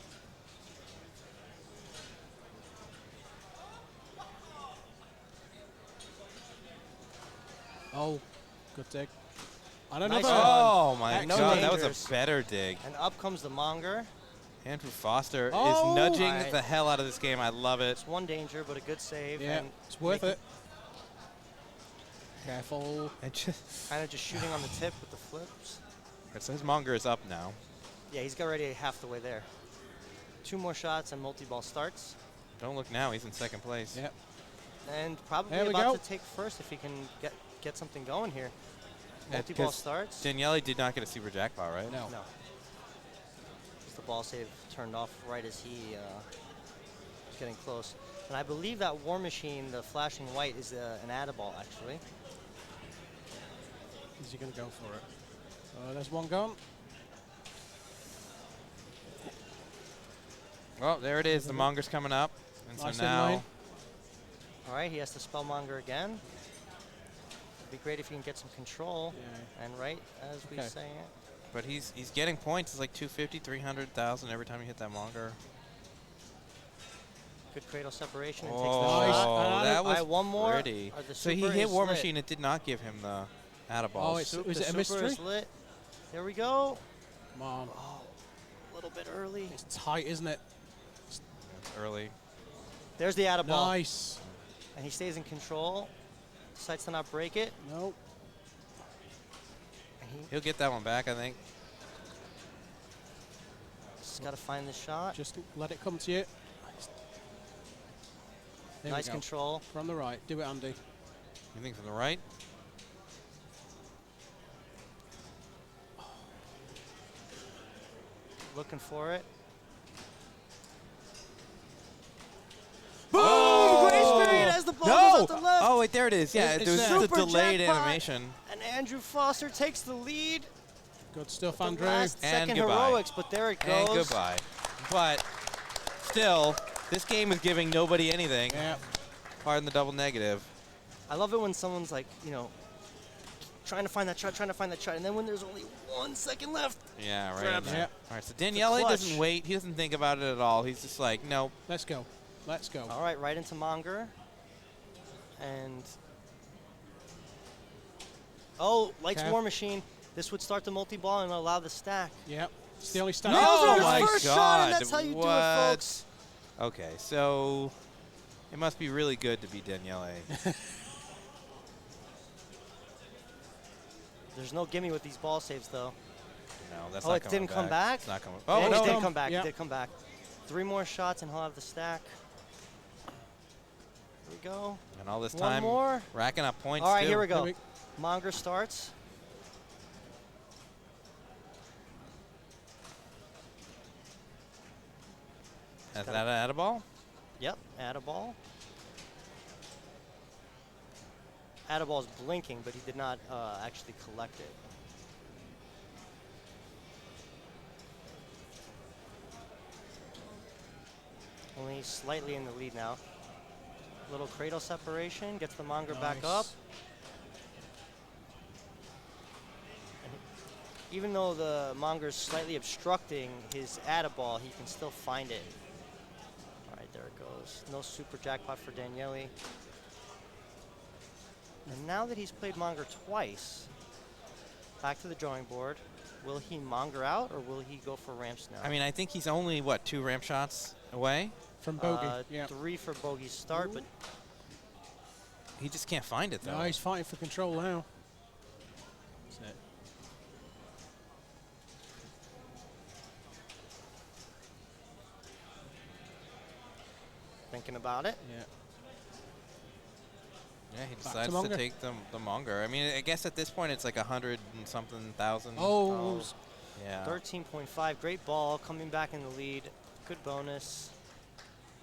Oh, good dig. And Nice another. one. Oh my No God, that was dangers. a better dig. and up comes the Monger. Andrew Foster Oh. is nudging Right. the hell out of this game. I love it. It's 1 danger, but a good save. Yeah, and it's worth it. Careful. It just, Kind of just shooting on the tip with the flips. so his Monger is up now. Yeah, he's already half the way there. 2 more shots and multi-ball starts. Don't look now, he's in second place. Yep. And probably There we about go. to take first if he can get something going here. Yeah, Multi-ball 'cause starts. Daniele did not get a super jackpot, right? No. No. Just the ball save turned off right as he was getting close. And I believe that War Machine, the flashing white, is an add ball actually. Is he going to go for it? There's one gone. Well, there it is. The Monger's coming up. And Nice so in now, lane. All right, he has to spellmonger again. It'd be great if he can get some control. Yeah. And right as we Okay. say it. but he's getting points. It's like 250, 300,000 every time you hit that Monger. Good cradle separation and Oh, takes the Nice. shot. that All was right, one more. pretty. The So he super hit is War lit. Machine. It did not give him the add-a-balls. Oh, it's- Sup- is the it a super mystery? is lit. There we go. Come on. A little bit early. It's tight, isn't it? It's early. There's the add ball. Nice. And he stays in control. Decides to not break it. No. And he He'll get that one back, I think. just got to find the shot. Just let it come to you. There Nice we go. control. From the right. Do it, Andy. You think from the right? Looking for it. Boom! Grace period as the ball goes No! out the left. Oh, wait, there it is. Yeah, It's there was there. just a Super delayed jackpot. animation. And Andrew Foster takes the lead. Good stuff, The Andrew. last And second goodbye. heroics, but there it goes. And goodbye. But still, this game is giving nobody anything. Yeah. Pardon the double negative. I love it when someone's like, you know, trying to find that shot, and then when there's only 1 second left, Yeah, right. Grabs in it. there. All right, so Daniele clutch. doesn't wait. He doesn't think about it at all. He's just like, nope. Let's go. Let's go. all right, into Monger. And, oh, likes Okay. War Machine. This would start the multi-ball and allow the stack. Yep. It's the only stack. Oh my first God! shot, and that's how you what? do it, folks. Okay, so it must be really good to be Daniele. There's no gimme with these ball saves, though. No, that's Oh, not it coming didn't come back. back? It's not coming. Oh, no, it did no. come back. Yeah. It did come back. 3 more shots, and he'll have the stack. Here we go. And all this One time, more. racking up points. All right, too. here we go. Monger starts. Is that an add a ball? Yep, add a ball. Add a ball's blinking, but he did not actually collect it. Only slightly in the lead now. Little cradle separation, gets the Monger back up. And even though the Monger's slightly obstructing his add a ball, he can still find it. All right, there it goes. No super jackpot for Daniele. And now that he's played Monger twice, back to the drawing board. Will he Monger out, or will he go for ramps now? I mean, I think he's only, what, 2 ramp shots away? From bogey. Yeah. 3 for bogey's start, but He just can't find it, though. No, he's fighting for control now. That's it. thinking about it. Yeah. Yeah, he to decides to Monger. take the Monger. I mean, I guess at this point it's like 100 and something thousand. Oh. Yeah. 13.5, great ball, coming back in the lead. Good bonus.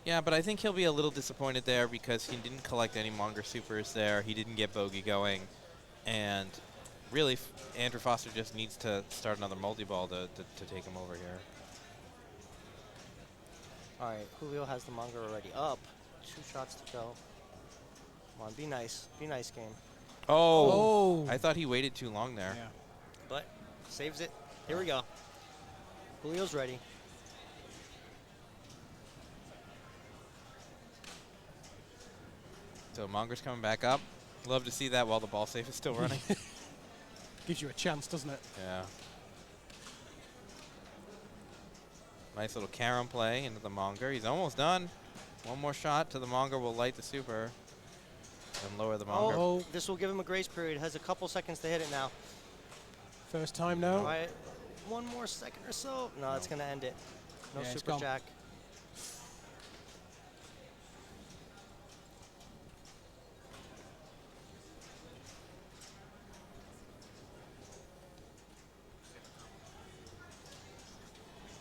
Yeah, but I think he'll be a little disappointed there because he didn't collect any Monger supers there. He didn't get bogey going. And really, Andrew Foster just needs to start another multi-ball to take him over here. All right, Julio has the Monger already up. 2 shots to go. Come on, be nice. Be nice, game. Oh. I thought he waited too long there. Yeah. But saves it. Here we go. Julio's ready. So Monger's coming back up. Love to see that while the ball safe is still running. Gives you a chance, doesn't it? Yeah. Nice little carom play into the Monger. He's almost done. One more shot to the Monger will light the super and lower the Monger. Oh, this will give him a grace period. Has a couple seconds to hit it now. First time now. All right, 1 more second or so. No, it's going to end it. No Yeah, it's super gone. jack.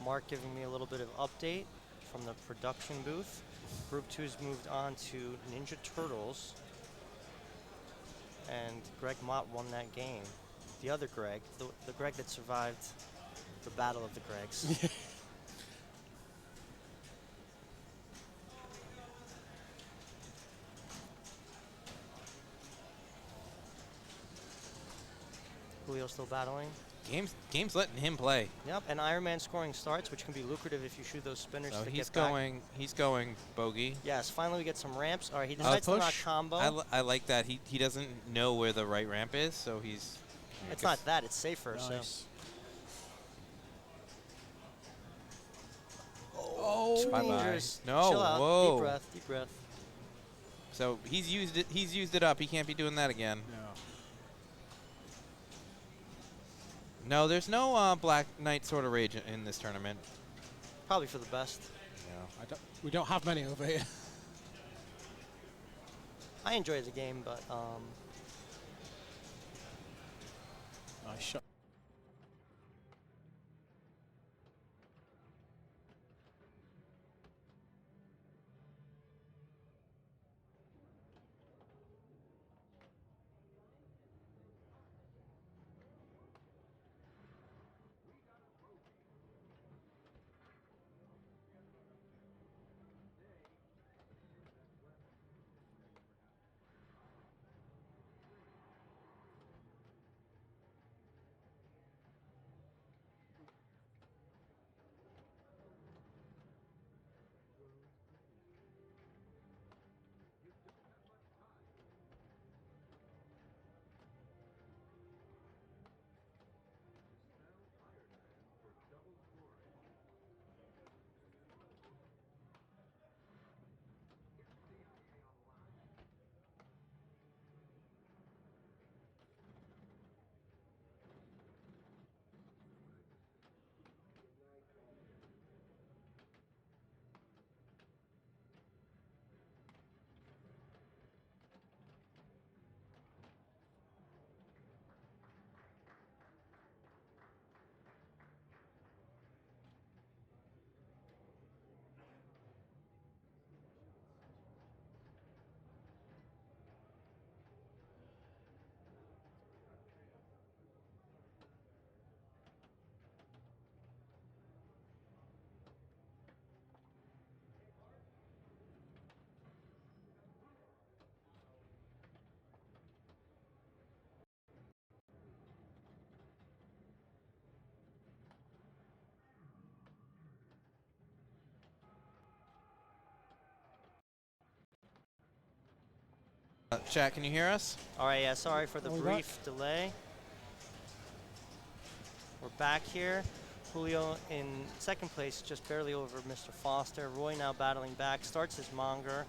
Mark giving me a little bit of update from the production booth. Group 2's moved on to Ninja Turtles. And Greg Mott won that game. The other Greg, the Greg that survived the battle of the Gregs. Julio still battling. Game's letting him play. Yep, and Iron Man scoring starts, which can be lucrative if you shoot those spinners So to he's get back. he's going bogey. Yes, finally we get some ramps. All right, he decides to not combo. I like that. He doesn't know where the right ramp is, so he's. It's not that, it's safer. Nice. So. Bye bye. Dangerous. No, Chill out. whoa. Deep breath, deep breath. So he's used it. He's used it up. He can't be doing that again. No, there's no Black Knight Sword of Rage in this tournament. Probably for the best. Yeah. We don't have many over here. I enjoy the game, but Nice shot. Chat, can you hear us? All right, yeah, sorry for the All right. brief delay. We're back here. Julio in second place, just barely over Mr. Foster. Roy now battling back, starts his monger.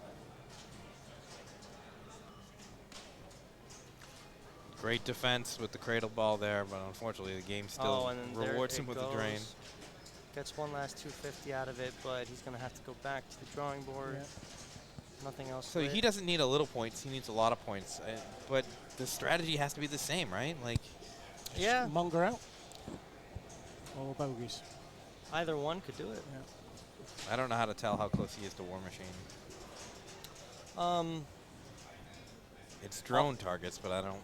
Great defense with the cradle ball there, but unfortunately the game still rewards him with the drain. Gets one last 250 out of it, but he's going to have to go back to the drawing board. Yeah. Nothing else. So he doesn't need a little points, he needs a lot of points. But the strategy has to be the same, right? Like, yeah. Monger out. Or bogeys. Either one could do it. I don't know how to tell how close he is to War Machine. It's drone targets, but I don't.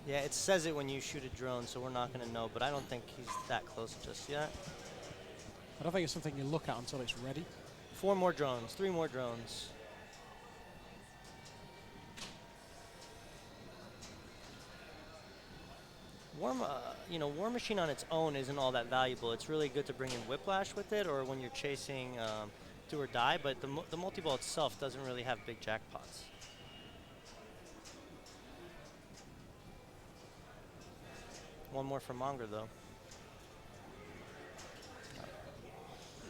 Yeah, it says it when you shoot a drone, so we're not going to know, but I don't think he's that close just yet. I don't think it's something you look at until it's ready. 4 more drones, 3 more drones. War Machine on its own isn't all that valuable. It's really good to bring in Whiplash with it, or when you're chasing Do or Die, but the multi-ball itself doesn't really have big jackpots. One more for Monger, though.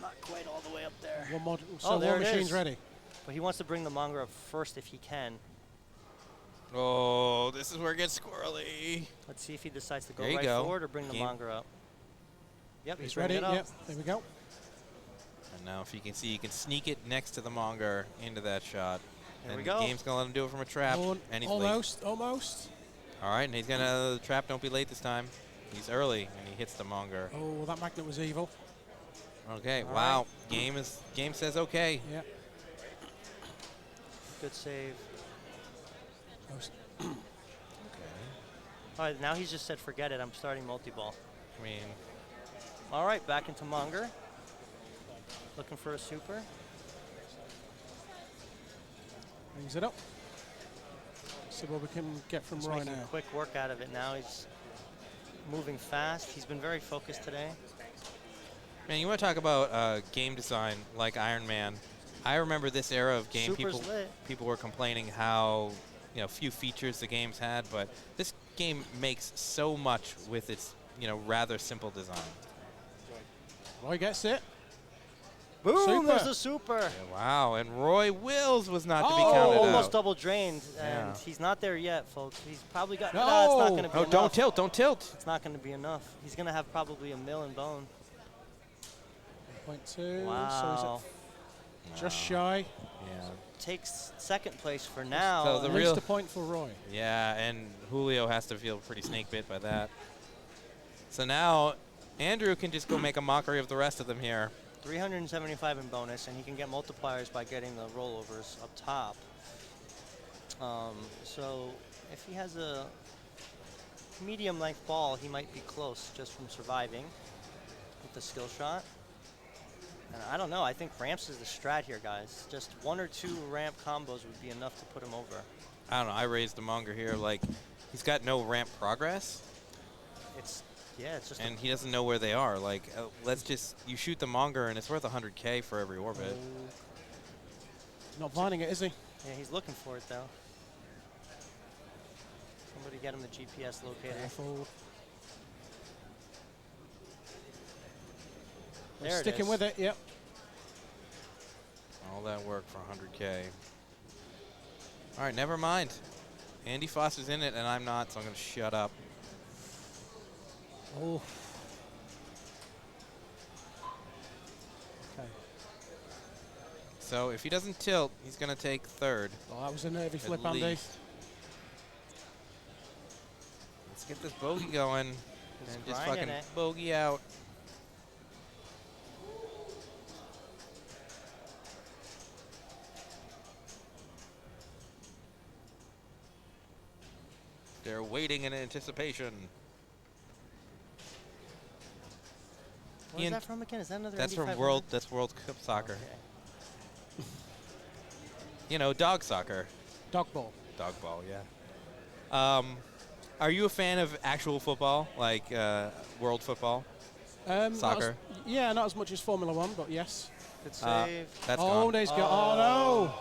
Not quite all the way up there. One more. So Oh, there War it Machine's is. ready. But he wants to bring the Monger up first if he can. Oh, this is where it gets squirrely. Let's see if he decides to go There you right go. forward or bring the Game. Monger up. Yep, He's bringing ready. it up. Yep, there we go. And now if you can see, you can sneak it next to the Monger into that shot. There and we go. The game's going to let him do it from a trap. And he's late. Almost. All right, and he's going to the trap. Don't be late this time. He's early, and he hits the Monger. Oh, that magnet was evil. Okay, All wow. Game says okay. Yeah. Good save. Okay. All right, now he's just said, forget it. I'm starting multi-ball. I mean, all right, back into Monger. Looking for a super. Brings it up. See what we can get from He's Roy making now. quick work out of it now. He's moving fast. He's been very focused today. man, you want to talk about game design like Iron Man. I remember this era of game. Super's lit. People were complaining how few features the games had, but this game makes so much with its rather simple design. Roy gets it. Boom! Super. There's a super. Yeah, wow, and Roy Wills was not to be Oh, counted almost out. double drained, Yeah. and he's not there yet, folks. He's probably got. No. It's not going to be Oh, enough. don't tilt, don't tilt. It's not going to be enough. He's going to have probably $1 million bone. 1.2. Wow. So he's just shy. Yeah. Takes second place for now. So the At real least a point for Roy. Yeah, and Julio has to feel pretty snake bit by that. So now Andrew can just go make a mockery of the rest of them here. 375 in bonus, and he can get multipliers by getting the rollovers up top. So if he has a medium length ball, he might be close just from surviving with the skill shot. And I don't know, I think ramps is the strat here, guys. Just 1 or 2 ramp combos would be enough to put him over. I don't know, I raised the Monger here, like, he's got no ramp progress. It's just and he doesn't know where they are. Like, you shoot the Monger and it's worth 100K for every orbit. Not finding it, is he? Yeah, he's looking for it, though. Somebody get him the GPS locator. Careful. There it Sticking is. with it, yep. All that work for 100K. All right, never mind. Andy Foster's in it and I'm not, so I'm going to shut up. Oh. Okay. So if he doesn't tilt, he's going to take third. Oh, that was a nervy at flip, Andy. least. Let's get this bogey going and just grinding fucking it. bogey out. They're waiting in anticipation. Where's Ian, that from again? Is that another That's Indy from 500? World. That's World Cup soccer. Okay. Dog soccer. Dog ball. Dog ball, yeah. Are you a fan of actual football, like world football? Soccer? Yeah, not as much as Formula One, but yes. Good save. That's Oh, gone. there's got. Oh, no.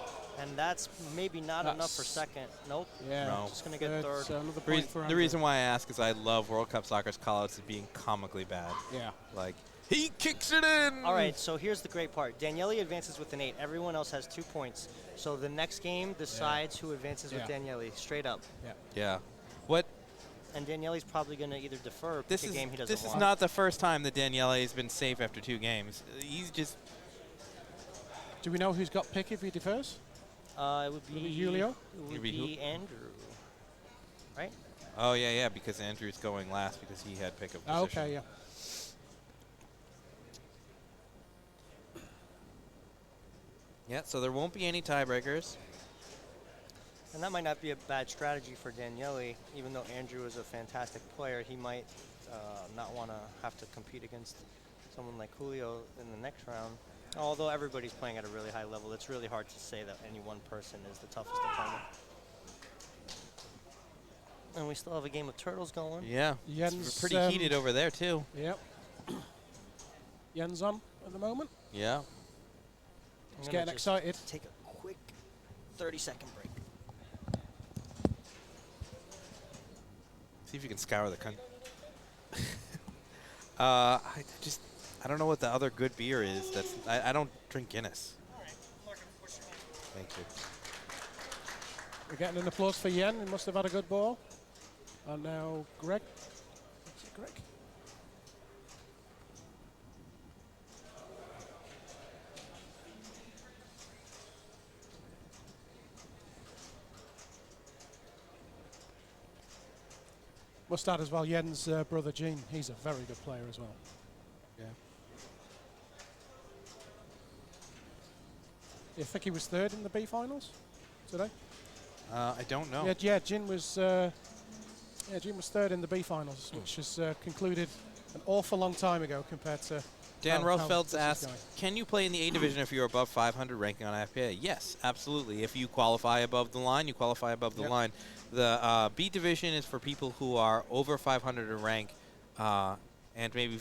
And that's maybe not enough for second. Nope. Yeah. No. Just going to get third. Another point for The Andrew. reason why I ask is I love World Cup Soccer's callouts as being comically bad. Yeah. Like, he kicks it in! All right, so here's the great part. Daniele advances with an 8. Everyone else has 2 points. So the next game decides who advances with Daniele, straight up. Yeah. Yeah. What? And Daniele's probably going to either defer or pick This a is game he doesn't this want. is not the first time that Daniele has been safe after 2 games. He's just... Do we know who's got pick if he defers? It would be Julio? It would be Andrew, right? Oh, yeah, because Andrew's going last because he had pick of position. Oh, okay, yeah. Yeah, so there won't be any tiebreakers. And that might not be a bad strategy for Daniele, even though Andrew is a fantastic player. He might not want to have to compete against someone like Julio in the next round. Although everybody's playing at a really high level, it's really hard to say that any one person is the toughest opponent. And we still have a game of turtles going. Yeah, Jens, it's pretty heated over there, too. Yep. Jens on at the moment. Yeah. He's getting excited. Take a quick 30-second break. See if you can scour the country. I don't know what the other good beer is. I don't drink Guinness. Thank you. We're getting an applause for Yen. He must have had a good ball. And now Greg. Is it Greg? Must add as well, Yen's brother Gene. He's a very good player as well. Yeah. I think he was third in the B finals today. I don't know. Yeah, Jin was third in the B finals, which has concluded an awful long time ago compared to. Dan how Rosefeld's this is asked, going. can you play in the A division if you're above 500 ranking on IFPA? Yes, absolutely. If you qualify above the line, you qualify above the line. The B division is for people who are over 500 in rank, and maybe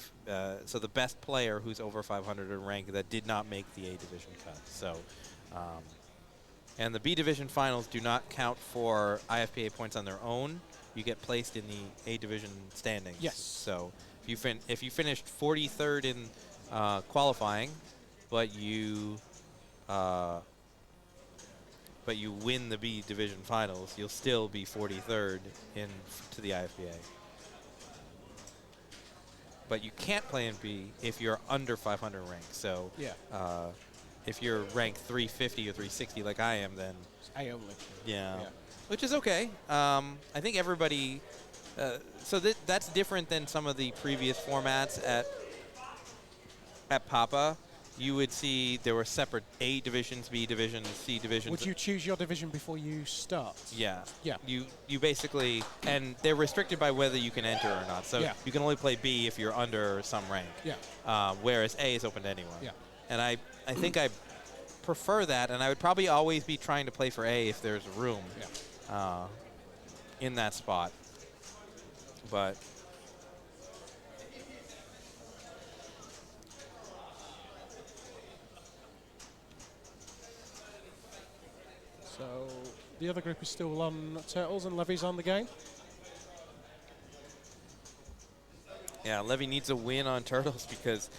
so the best player who's over 500 in rank that did not make the A division cut. So, and the B division finals do not count for IFPA points on their own. You get placed in the A division standings. Yes. So if you finished 43rd in qualifying, but you win the B division finals, you'll still be 43rd to the IFBA. But you can't play in B if you're under 500 rank. So if you're ranked 350 or 360 like I am, then A only. yeah. Which is okay. I think everybody. So that's different than some of the previous formats at Papa. You would see there were separate A divisions, B divisions, C divisions. Would you choose your division before you start? Yeah. Yeah. You basically, and they're restricted by whether you can enter or not. So you can only play B if you're under some rank. Yeah. Whereas A is open to anyone. Yeah. And I think I prefer that, and I would probably always be trying to play for A if there's room in that spot. But so the other group is still on Turtles, and Levy's on the game. yeah, Levy needs a win on Turtles because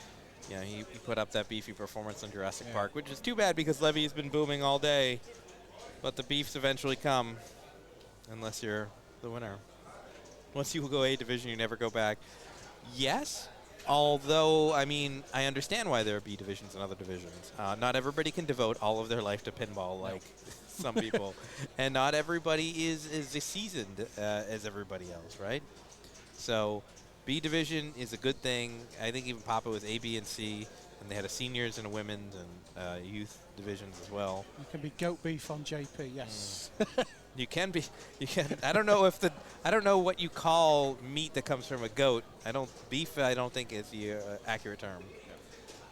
he put up that beefy performance on Jurassic Park, which is too bad because Levy's been booming all day. But the beefs eventually come, unless you're the winner. Once you go A division, you never go back. Yes, although, I mean, I understand why there are B divisions and other divisions. Not everybody can devote all of their life to pinball like some people. And not everybody is as seasoned as everybody else, right? So B division is a good thing. I think even Papa was A, B, and C. And they had a seniors and a women's and youth divisions as well. You can be goat beef on JP, yes. You can be. You can. I don't know if I don't know what you call meat that comes from a goat. Beef. I don't think is the accurate term.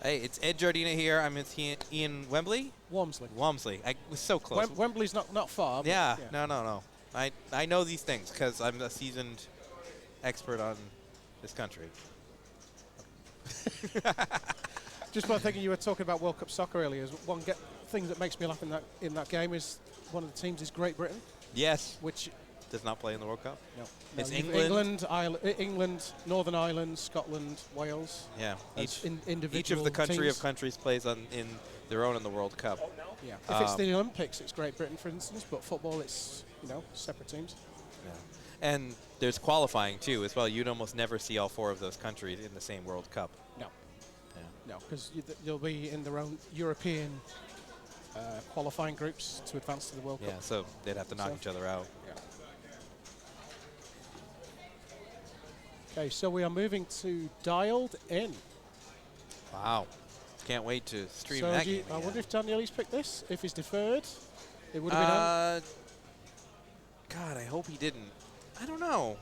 Hey, it's Ed Jardina here. I'm with Ian Wembley. Walmsley. I was so close. Wembley's not far. Yeah. No. I know these things because I'm a seasoned expert on this country. Just one thing, you were talking about World Cup soccer earlier. thing that makes me laugh in that game is one of the teams is Great Britain, Yes. which Does not play in the World Cup. no, It's you've England. England, Northern Ireland, Scotland, Wales. Yeah. as Each individual of the country teams. of countries plays in their own in the World Cup. Yeah. If it's the Olympics, it's Great Britain, for instance. But football, it's separate teams. Yeah. And there's qualifying too as well. You'd almost never see all 4 of those countries in the same World Cup. No. Yeah. No, because you'll be in their own European qualifying groups to advance to the World Yeah. Cup. So they'd have to knock each other out. Yeah. Okay, so we are moving to Dialed In. Wow. Can't wait to stream So that do you- game. I again. wonder if Daniele's picked this. If he's deferred, it would have been on. God, I hope he didn't. I don't know.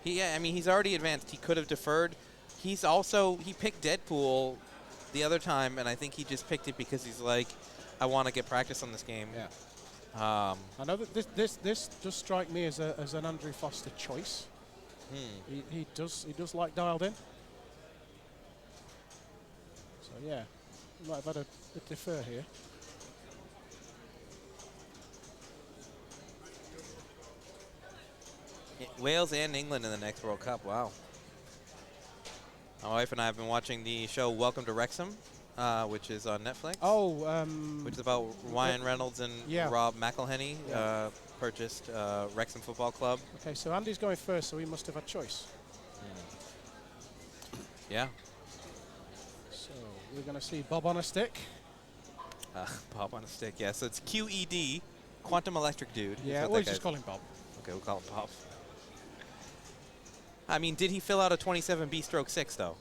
I mean, he's already advanced. He could have deferred. He picked Deadpool the other time, and I think he just picked it because he's like, I want to get practice on this game. Yeah. I know that this does strike me as an Andrew Foster choice. He does like Dialed In. So yeah, we might have had a defer here. Wales and England in the next World Cup. Wow. My wife and I have been watching the show Welcome to Wrexham, which is on Netflix. Oh, which is about Ryan Reynolds and yeah. Rob McElhenney purchased Wrexham Football Club. Okay, so Andy's going first, so he must have had choice. Yeah. So we're going to see Bob on a stick. Bob on a stick, yeah. So it's QED, Quantum Electric Dude. is Yeah, what we'll that just guy's- call him Bob. Okay, we'll call him Bob. I mean, did he fill out a 27B stroke 6, though?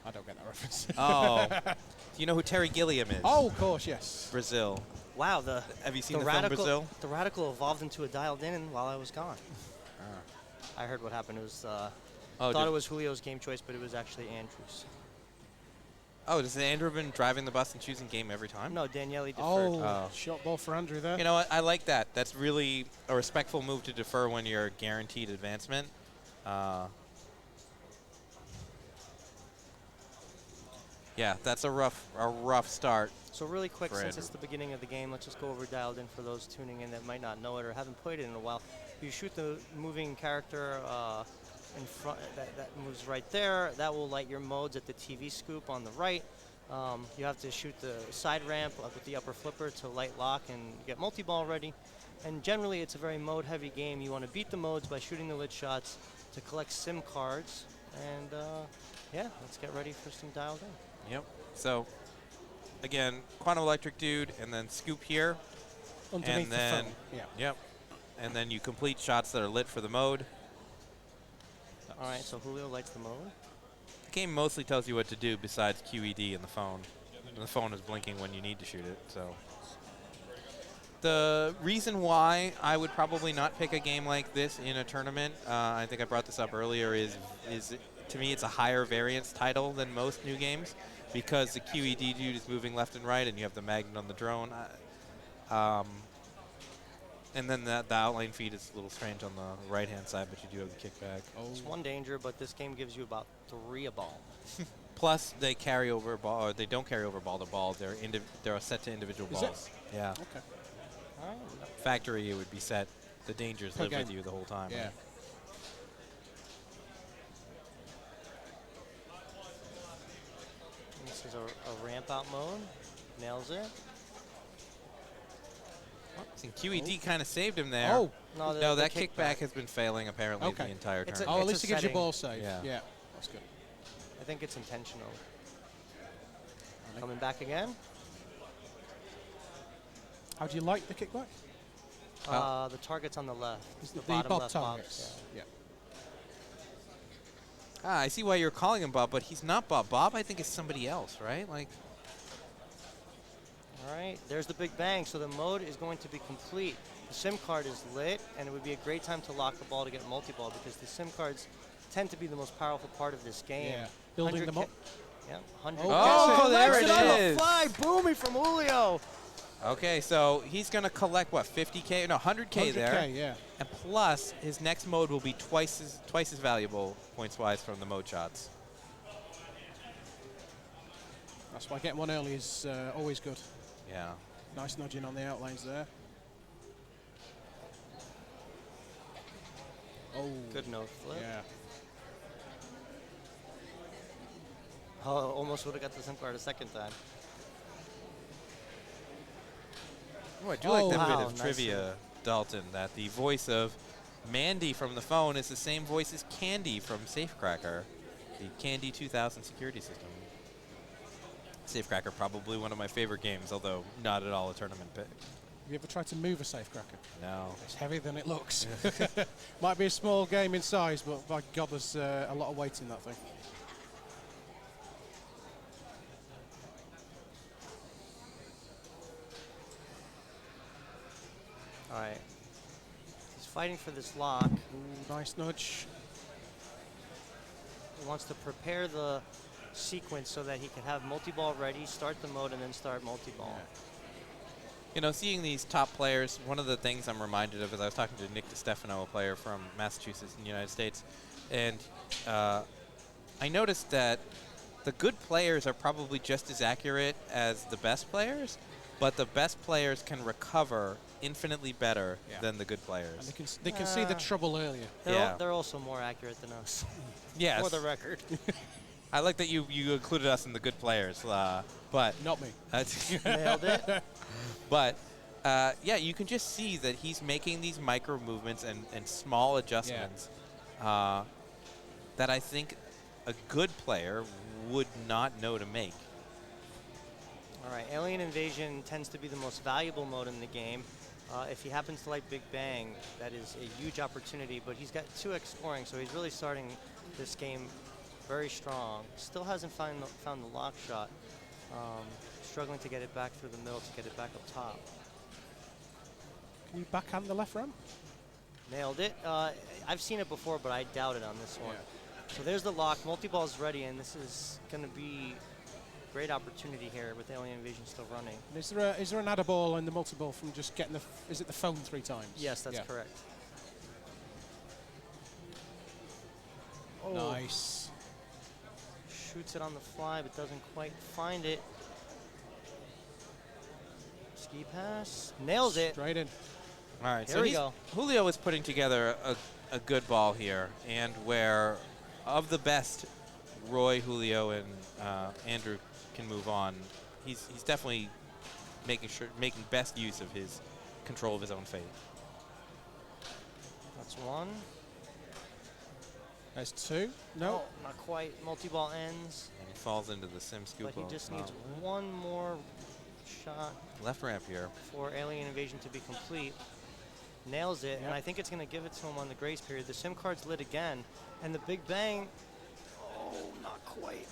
I don't get that reference. Oh. Do you know who Terry Gilliam is? Oh, of course, yes. Brazil. Wow, Have you seen the film Brazil? The Radical evolved into a Dialed In while I was gone. I heard what happened. It was thought it was Julio's game choice, but it was actually Andrew's. Oh, does Andrew have been driving the bus and choosing game every time? No, Daniele deferred. Oh, shot ball for Andrew there. You know what? I like that. That's really a respectful move to defer when you're guaranteed advancement. Yeah, that's a rough start. So really quick, for since Andrew. it's the beginning of the game, let's just go over Dialed In for those tuning in that might not know it or haven't played it in a while. You shoot the moving character in front, that moves right there. That will light your modes at the TV scoop on the right. You have to shoot the side ramp with the upper flipper to light lock and get multi-ball ready. And generally, it's a very mode-heavy game. You want to beat the modes by shooting the lid shots to collect SIM cards. And yeah, let's get ready for some Dialed In. Yep. So, again, Quantum Electric Dude, and then scoop here. Underneath and then, the phone. Yeah. Yep. And then you complete shots that are lit for the mode. All right, so Julio lights the mode. The game mostly tells you what to do besides QED and the phone. And the phone is blinking when you need to shoot it. So, the reason why I would probably not pick a game like this in a tournament, I think I brought this up earlier, is to me it's a higher variance title than most new games because the QED dude is moving left and right and you have the magnet on the drone. And then the outline feed is a little strange on the right-hand side, but you do have the kickback. It's one danger, but this game gives you about 3 a ball. Plus, they carry over ball, or they don't carry over ball to ball. They're set to individual Is balls. it? Yeah. Okay. All right. Factory, it would be set. The dangers live Okay. with you the whole time. Yeah. This is a ramp out mode. Nails it. And QED kind of saved him there. Oh. No, No, the that kickback has been failing apparently Okay. the entire It's tournament. Oh, at least a it gives you setting. ball save. Yeah. Yeah, that's good. I think it's intentional. Coming back again. How do you like the kickback? The target's on the left. Is The the bottom Bob left targets. box. Yeah. I see why you're calling him Bob, but he's not Bob. Bob, I think, is somebody else, right? Like, All right, there's the big bang. So the mode is going to be complete. The SIM card is lit, and it would be a great time to lock the ball to get multi-ball because the SIM cards tend to be the most powerful part of this game. Yeah. Building them up. Yeah, 100. Oh, there Collects it on is. the fly, booming from Julio. okay, so he's going to collect, what, 50K? No, 100K there. 100K, yeah. And plus, his next mode will be twice as valuable points-wise from the mode shots. That's why getting one early is always good. Yeah. Nice nudging on the outlanes there. Oh. Good note flip. Yeah. Oh, almost would have got the sim card a second time. Oh, I do like that wow, bit of trivia, Dalton, that the voice of Mandy from the phone is the same voice as Candy from Safecracker, the Candy 2000 security system. Safecracker, probably one of my favorite games, although not at all a tournament pick. Have you ever tried to move a safecracker? No. It's heavier than it looks. Might be a small game in size, but by God, there's a lot of weight in that thing. All right. He's fighting for this lock. Ooh, nice nudge. He wants to prepare the sequence so that he can have multi-ball ready, start the mode, and then start multi-ball. Yeah. You know, seeing these top players, one of the things I'm reminded of is I was talking to Nick DiStefano, a player from Massachusetts in the United States, and I noticed that the good players are probably just as accurate as the best players, but the best players can recover infinitely better than the good players. And they can see the trouble earlier. They're also more accurate than us. Yes. For the record. I like that you included us in the good players, but not me. Nailed it. But yeah, you can just see that he's making these micro movements and small adjustments that I think a good player would not know to make. All right, Alien Invasion tends to be the most valuable mode in the game. If he happens to like Big Bang, that is a huge opportunity, but he's got 2x scoring, so he's really starting this game very strong. Still hasn't found the lock shot. Struggling to get it back through the middle to get it back up top. Can you backhand the left ramp? Nailed it. I've seen it before, but I doubt it on this one. So there's the lock. Multi-ball's ready, and this is going to be a great opportunity here with Alien Invasion still running. And is there an adder ball in the multi-ball from just getting is it the phone 3 times? Yes, that's correct. Oh. Nice. Shoots it on the fly, but doesn't quite find it. Ski pass. Nails it. Straight in. All right, Here so we go. Julio is putting together a good ball here, and where of the best Roy, Julio, and Andrew can move on, he's definitely making best use of his control of his own fate. That's one. That's 2. No. Oh, not quite. Multi-ball ends. And he falls into the sim scoop. But he just needs one more shot. Left ramp here. For Alien Invasion to be complete. Nails it, and I think it's going to give it to him on the grace period. The sim card's lit again, and the Big Bang, oh, not quite.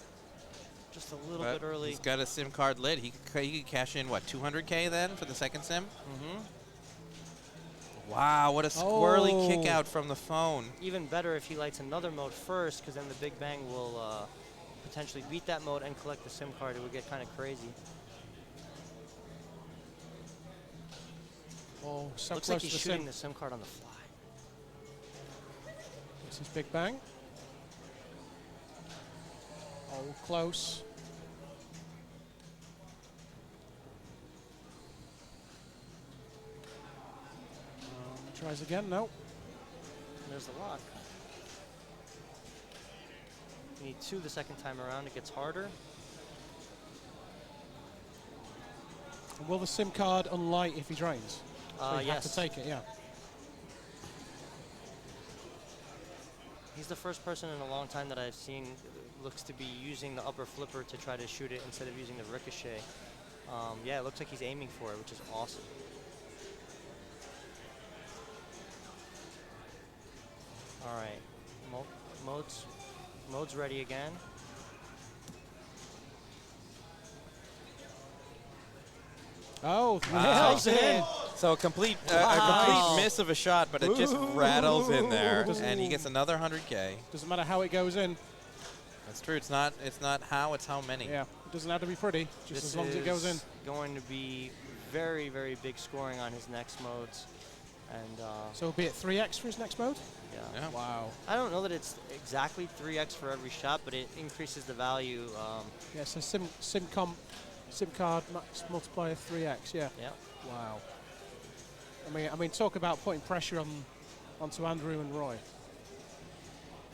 Just a little bit early. He's got a sim card lit. He could cash in, what, 200K then for the second sim? Mm-hmm. Wow, what a squirrely kick out from the phone. Even better if he lights another mode first, because then the Big Bang will potentially beat that mode and collect the sim card. It would get kind of crazy. Oh, so Looks close like to he's the shooting sim. the sim card on the fly. This is Big Bang. Oh, close. Tries again, no. There's the lock. You need 2 the second time around. It gets harder. And will the SIM card unlight if he drains? So you have Yes. to take it, yeah. He's the first person in a long time that I've seen looks to be using the upper flipper to try to shoot it instead of using the ricochet. Yeah, it looks like he's aiming for it, which is awesome. All right, mode's ready again. Oh, Wow. nails it. So a complete miss of a shot, but it just rattles in there, and he gets another 100K. Doesn't matter how it goes in. That's true. It's not how, it's how many. Yeah, it doesn't have to be pretty, just as long as it goes in. Going to be very, very big scoring on his next modes. And so it'll be at 3x for his next mode? Yeah. Wow. I don't know that it's exactly 3x for every shot, but it increases the value. Yeah, so SimComp SIM card max multiplier 3x. Yeah. Yeah. Wow. I mean, talk about putting pressure onto Andrew and Roy.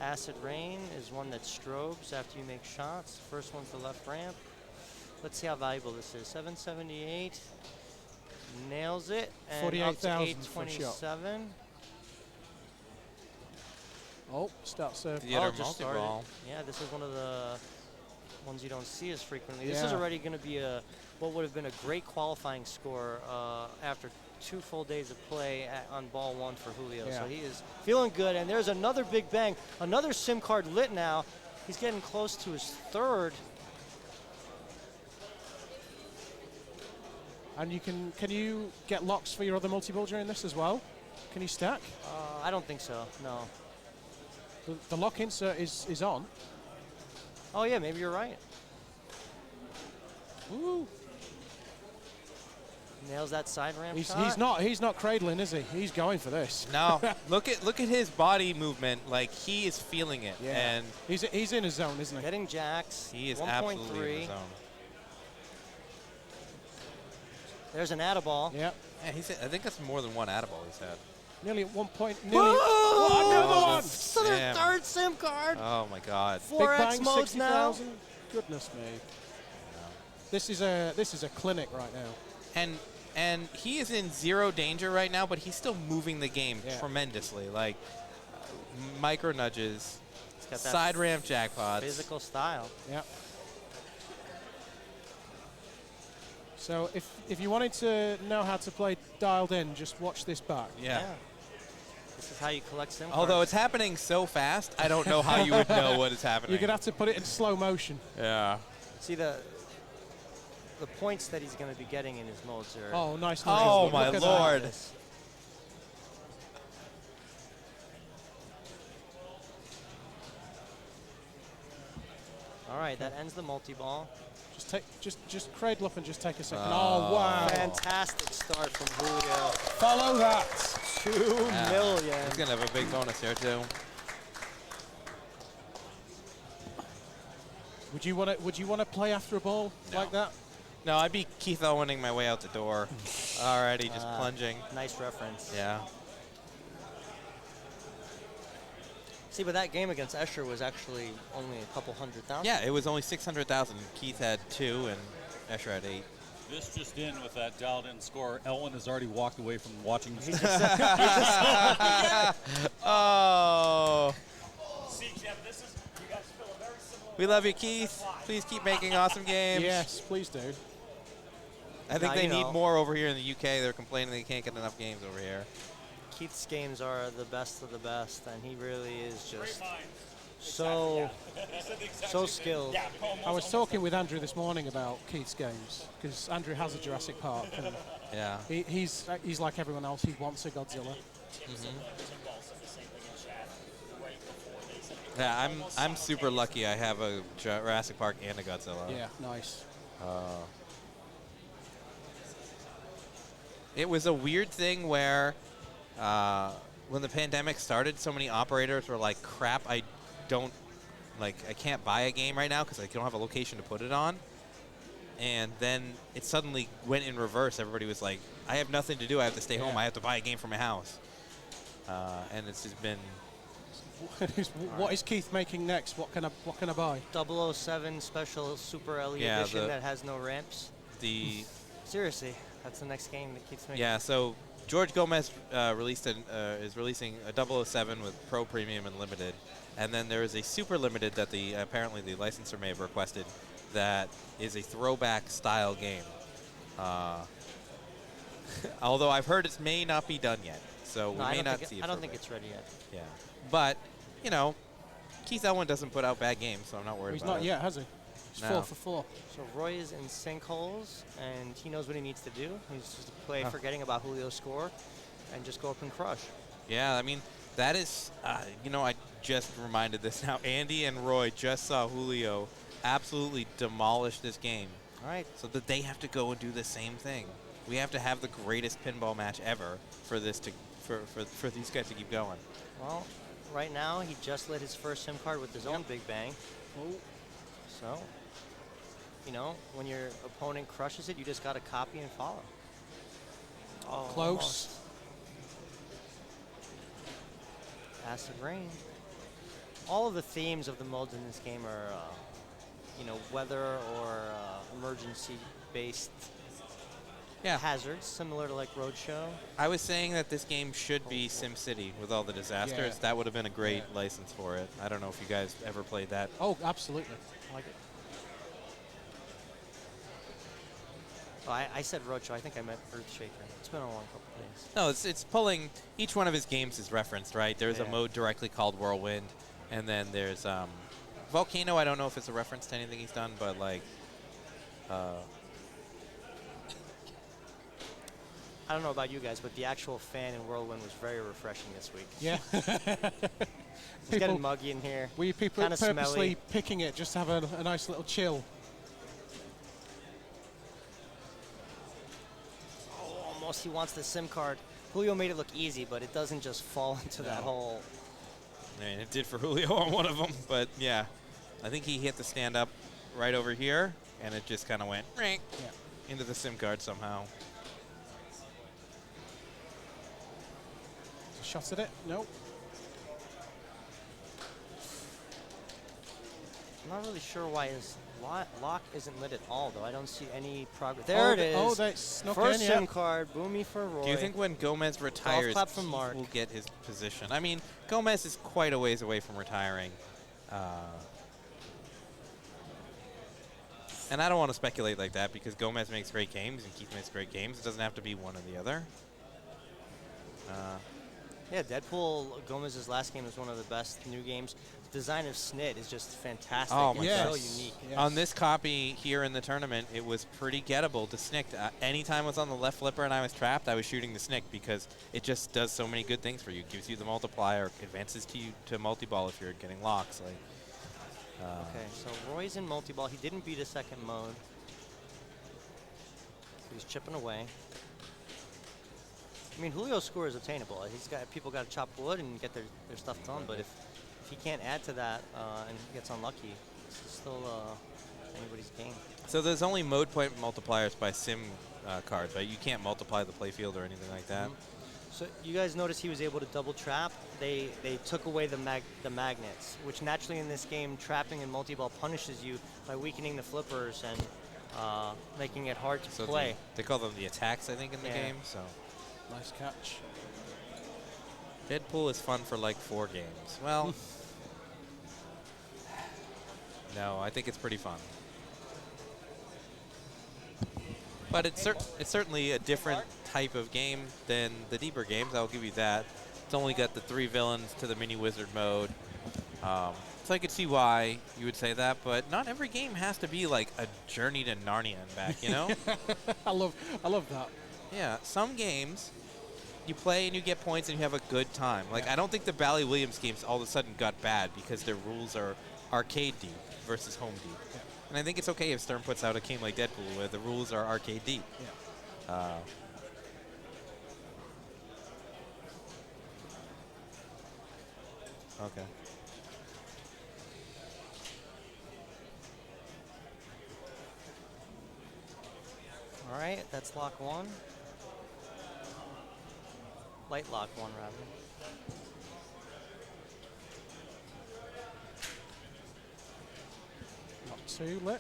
Acid Rain is one that strobes after you make shots. First one's the left ramp. Let's see how valuable this is. 778. Nails it. And up to 48,000 for a shot. 827. Oh, start serve. Theater just multi-ball. started. Yeah, this is one of the ones you don't see as frequently. This Yeah. is already going to be what would have been a great qualifying score after 2 full days of play on ball 1 for Julio. Yeah. So he is feeling good. And there's another big bang. Another SIM card lit now. He's getting close to his 3rd. And can you get locks for your other multi-ball during this as well? Can you stack? I don't think so, no. The lock insert is on. Oh yeah, maybe you're right. Ooh. Nails that side ramp shot. He's not cradling, is he? He's going for this. No, look at his body movement. Like, he is feeling it. Yeah. And He's in his zone, isn't he? Getting jacks. he is 1.3. absolutely in the zone. There's an Atta-ball. Yeah. Yeah, I think that's more than one Atta-ball he's had. Nearly at 1 point. Whoa! Another one! So their Damn. 3rd SIM card. Oh my God. 4X modes now. 60,000. Goodness me. This is a clinic right now. And he is in 0 danger right now, but he's still moving the game Yeah. tremendously. Like, micro nudges, He's got that side ramp jackpots. physical style. Yeah. So if you wanted to know how to play dialed in, just watch this back. Yeah. This is how you collect SIM cards. Although it's happening so fast, I don't know how you would know what is happening. You're gonna have to put it in slow motion. Yeah. See the points that he's going to be getting in his modes are. Oh, nice. Oh Look my at that. Lord. All right, that ends the multi-ball. Just cradle up and just take a second. Oh. Oh wow! Fantastic start from Julio. Follow that. 2 million. He's gonna have a big bonus here too. Would you want to play after a ball like that? No, I'd be Keith Owening my way out the door. Already just plunging. Nice reference. Yeah. See, but that game against Escher was actually only a couple 100,000. Yeah, it was only 600,000. Keith had 2 and Escher had 8. This just in with that dialed-in score. Elwin has already walked away from watching the Oh. See, Jeff, this is, you guys feel a very similar. We love you, Keith. Please keep making awesome games. Yes, please do. I think Now, they you need know. more over here in the UK. They're complaining they can't get enough games over here. Keith's games are the best of the best, and he really is just Great mind. so He said the exact so same thing. skilled. Yeah, I was talking with Andrew this morning about Keith's games because Andrew has a Jurassic Park and Yeah. he's like everyone else. He wants a Godzilla. Yeah, I'm super lucky. I have a Jurassic Park and a Godzilla. Yeah, nice. It was a weird thing where when the pandemic started, so many operators were like, crap, I can't buy a game right now because I don't have a location to put it on. And then it suddenly went in reverse. Everybody was like, I have nothing to do. I have to stay home. I have to buy a game for my house. And it's just been... What is Keith making next? What can I buy? 007 special Super LE Yeah, edition that has no ramps. Seriously, that's the next game that Keith's making. Yeah, so George Gomez is releasing a 007 with Pro Premium and Limited. And then there is a Super Limited that apparently the licensor may have requested that is a throwback style game. Although I've heard it may not be done yet. So we may not see it. I don't think it's ready yet. Yeah. But, you know, Keith Elwin doesn't put out bad games, so I'm not worried He's about it. not yet, has he? He's No. 4 for 4. So Roy is in sinkholes, and he knows what he needs to do. He needs to play forgetting about Julio's score and just go up and crush. Yeah, I mean, that is, I just reminded this now. Andy and Roy just saw Julio absolutely demolish this game. All right. So that they have to go and do the same thing. We have to have the greatest pinball match ever for this to for these guys to keep going. Well, right now he just lit his first SIM card with his own big bang. Oh. So You know, when your opponent crushes it, you just got to copy and follow. Oh, Close. almost. Acid rain. All of the themes of the modes in this game are, you know, weather or emergency-based hazards, similar to like Roadshow. I was saying that this game should be SimCity with all the disasters. Yeah. That would have been a great license for it. I don't know if you guys ever played that. Oh, absolutely. I like it. Oh, I said Roadshow. I think I meant Earthshaker. It's been a long couple days. No, it's pulling, each one of his games is referenced, right? There's a mode directly called Whirlwind, and then there's Volcano. I don't know if it's a reference to anything he's done, but like, I don't know about you guys, but the actual fan in Whirlwind was very refreshing this week. Yeah. It's getting muggy in here. Were you people Kinda purposely smelly. picking it just to have a nice little chill? Oh, almost. He wants the SIM card. Julio made it look easy, but it doesn't just fall into that hole. I mean, it did for Julio on one of them, but yeah. I think he hit the stand up right over here, and it just kind of went into the SIM card somehow. Shot at it? No. I'm not really sure why his lock isn't lit at all, though. I don't see any progress. There it is. Oh, that snuck First in, SIM card, boomy for Roy. Do you think when Gomez retires, clap from he Mark. will get his position? I mean, Gomez is quite a ways away from retiring. And I don't want to speculate like that because Gomez makes great games and Keith makes great games. It doesn't have to be one or the other. Yeah, Deadpool Gomez's last game was one of the best new games. The design of Snit is just fantastic. Oh and my so gosh. unique. On this copy here in the tournament, it was pretty gettable to Snick. Anytime I was on the left flipper and I was trapped, I was shooting the Snick because it just does so many good things for you. It gives you the multiplier, advances to you to multi-ball if you're getting locks. Like, Okay, so Roy's in multi-ball. He didn't beat a second mode. He's chipping away. I mean, Julio's score is obtainable. People got to chop wood and get their stuff done. But if he can't add to that and he gets unlucky, it's still anybody's game. so there's only mode point multipliers by sim cards, right? You can't multiply the playfield or anything like that. So you guys notice he was able to double trap. They took away the magnets, which naturally in this game, trapping and multi-ball punishes you by weakening the flippers and making it hard to So play. they call them the attacks, I think, in the game. So Nice catch. Deadpool is fun for like 4 games. Well, no, I think it's pretty fun. But it's certainly a different type of game than the deeper games. I'll give you that. It's only got the 3 villains to the mini wizard mode. So I could see why you would say that, but not every game has to be like a journey to Narnia and back, you know? I love that. Yeah, some games you play and you get points and you have a good time. Like, I don't think the Bally Williams games all of a sudden got bad because their rules are arcade deep versus home deep. Yeah. And I think it's okay if Stern puts out a game like Deadpool where the rules are arcade deep. Yeah. Okay. All right, that's lock 1. Light lock 1, rather. Not 2 lit.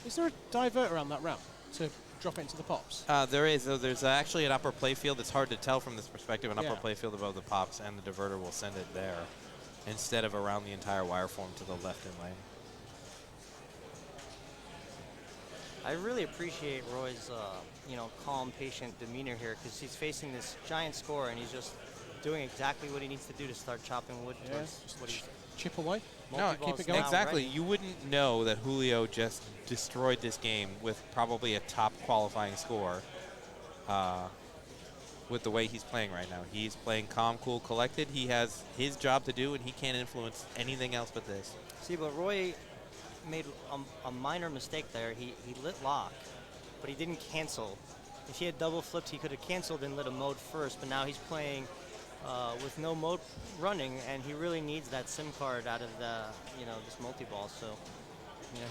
Is there a divert around that ramp to drop it into the pops? There is. So there's actually an upper playfield. It's hard to tell from this perspective. An upper Yeah. playfield above the pops, and the diverter will send it there instead of around the entire wire form to the left in lane. I really appreciate Roy's, calm, patient demeanor here because he's facing this giant score and he's just doing exactly what he needs to do to start chopping wood Yeah, towards just what he's. chip away. No, Multi-ball's keep it going. now exactly. ready. You wouldn't know that Julio just destroyed this game with probably a top qualifying score with the way he's playing right now. He's playing calm, cool, collected. He has his job to do, and he can't influence anything else but this. See, but Roy made a minor mistake there. He lit lock, but he didn't cancel. If he had double flipped, he could have canceled and lit a mode first, but now he's playing with no mode running, and he really needs that SIM card out of this multi-ball. So,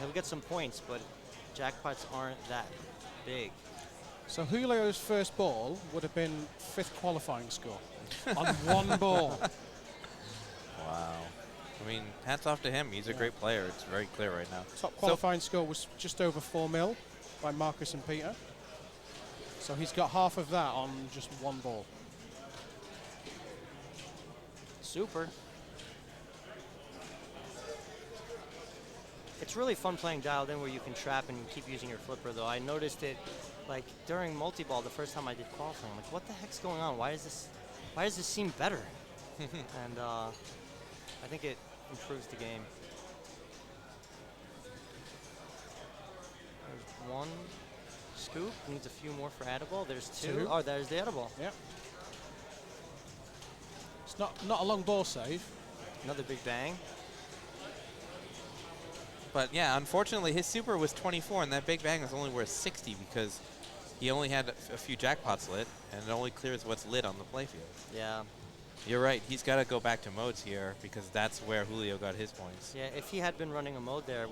he'll get some points, but jackpots aren't that big. So Julio's first ball would have been 5th qualifying score on one ball. Wow. I mean, hats off to him. He's a great player. It's very clear right now. Top qualifying score was just over 4 mil by Marcus and Peter. So he's got half of that on just one ball. Super. It's really fun playing dialed in where you can trap and keep using your flipper, though. I noticed it like during multi-ball the first time I did qualifying. I'm like, what the heck's going on? Why does this seem better? And I think it improves the game. There's one scoop. Needs a few more for edible. There's two. Oh, there's the edible. Yep. It's not a long ball save. Another big bang. But yeah, unfortunately, his super was 24, and that big bang was only worth 60 because he only had a few jackpots lit, and it only clears what's lit on the playfield. Yeah. You're right. He's got to go back to modes here because that's where Julio got his points. Yeah, if he had been running a mode there,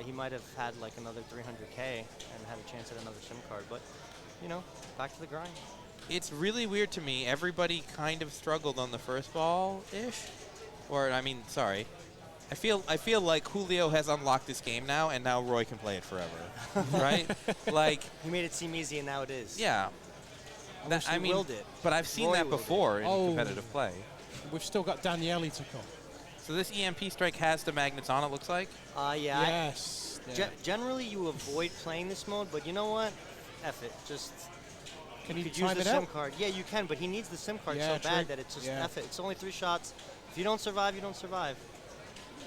he might have had like another 300K and had a chance at another SIM card. But, back to the grind. It's really weird to me. Everybody kind of struggled on the first ball-ish. Or, I mean, sorry. I feel like Julio has unlocked this game now, and now Roy can play it forever, right? Like he made it seem easy, and now it is. Yeah. I mean, willed it. But I've seen Roy that before in competitive play. We've still got Daniele to come. So this EMP strike has the magnets on, it looks like? Yeah. Yes. Generally, you avoid playing this mode, but you know what? F it. Just can you you could use the it SIM out? card. Yeah, you can, but he needs the SIM card so true. bad that it's just F it. It's only 3 shots. If you don't survive, you don't survive.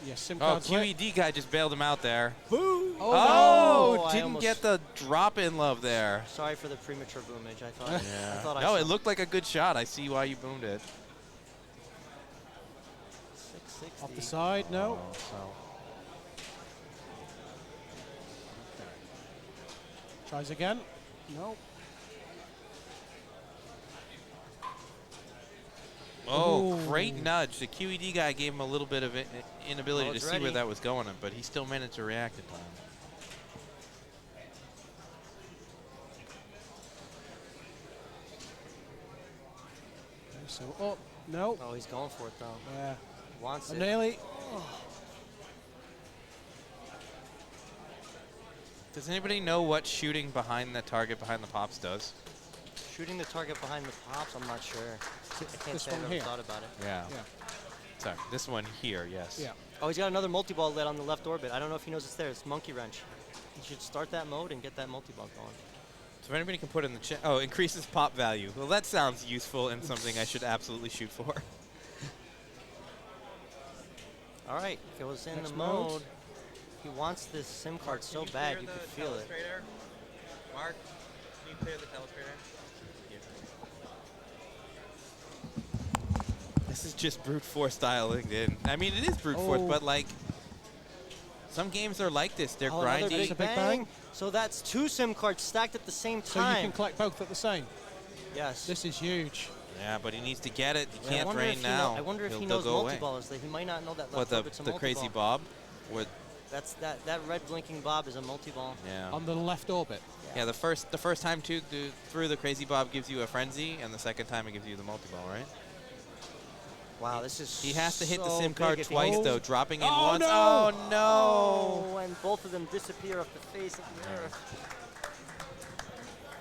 Yeah, SIM Oh, card's lit. QED guy just bailed him out there. Boo! Oh, no! didn't get the drop in love there. Sorry for the premature boomage. I thought. Yeah. I thought I no, saw it looked like a good shot. I see why you boomed it. 660. Off the side, no. Oh, so. Tries again. No. Oh, Ooh. great nudge. The QED guy gave him a little bit of inability Oh, to it's see ready. where that was going, but he still managed to react in time. Okay, so, oh, no. Oh, he's going for it, though. Yeah. Wants it. Nearly. Does anybody know what shooting behind the target behind the pops does? Shooting the target behind the pops, I'm not sure. I can't This say one I've ever here. thought about it. Yeah. Yeah. Sorry, this one here, yes. Yeah. Oh, he's got another multi-ball lit on the left orbit. I don't know if he knows it's there. It's monkey wrench. He should start that mode and get that multi-ball going. So if anybody can put in the chat, oh, increases pop value. Well, that sounds useful and something I should absolutely shoot for. All right, goes in Next the mode. mode. He wants this SIM card so bad, you could feel it. Mark, can you clear the telestrator? This is just brute force dialing in. I mean, it is brute force, Oh. but like, some games are like this. They're Oh, another grindy. big a big bang. bang. So that's 2 SIM cards stacked at the same So you time. can collect both at the same. Yes. This is huge. Yeah, but he needs to get it. He I can't wonder drain if he now. I wonder if he They'll knows go away. multi-ball is that he might not know that left What, the orbit's a multi-ball. crazy bob? With, That's that red blinking bob is a multi-ball. yeah. On the left orbit. Yeah, the first time through the crazy bob gives you a frenzy, and the second time it gives you the multi-ball, right? Wow, this is He has to hit the so SIM big card if he twice, hits- though, dropping in Oh, once. no! Oh, no! Oh, and both of them disappear off the face of the earth.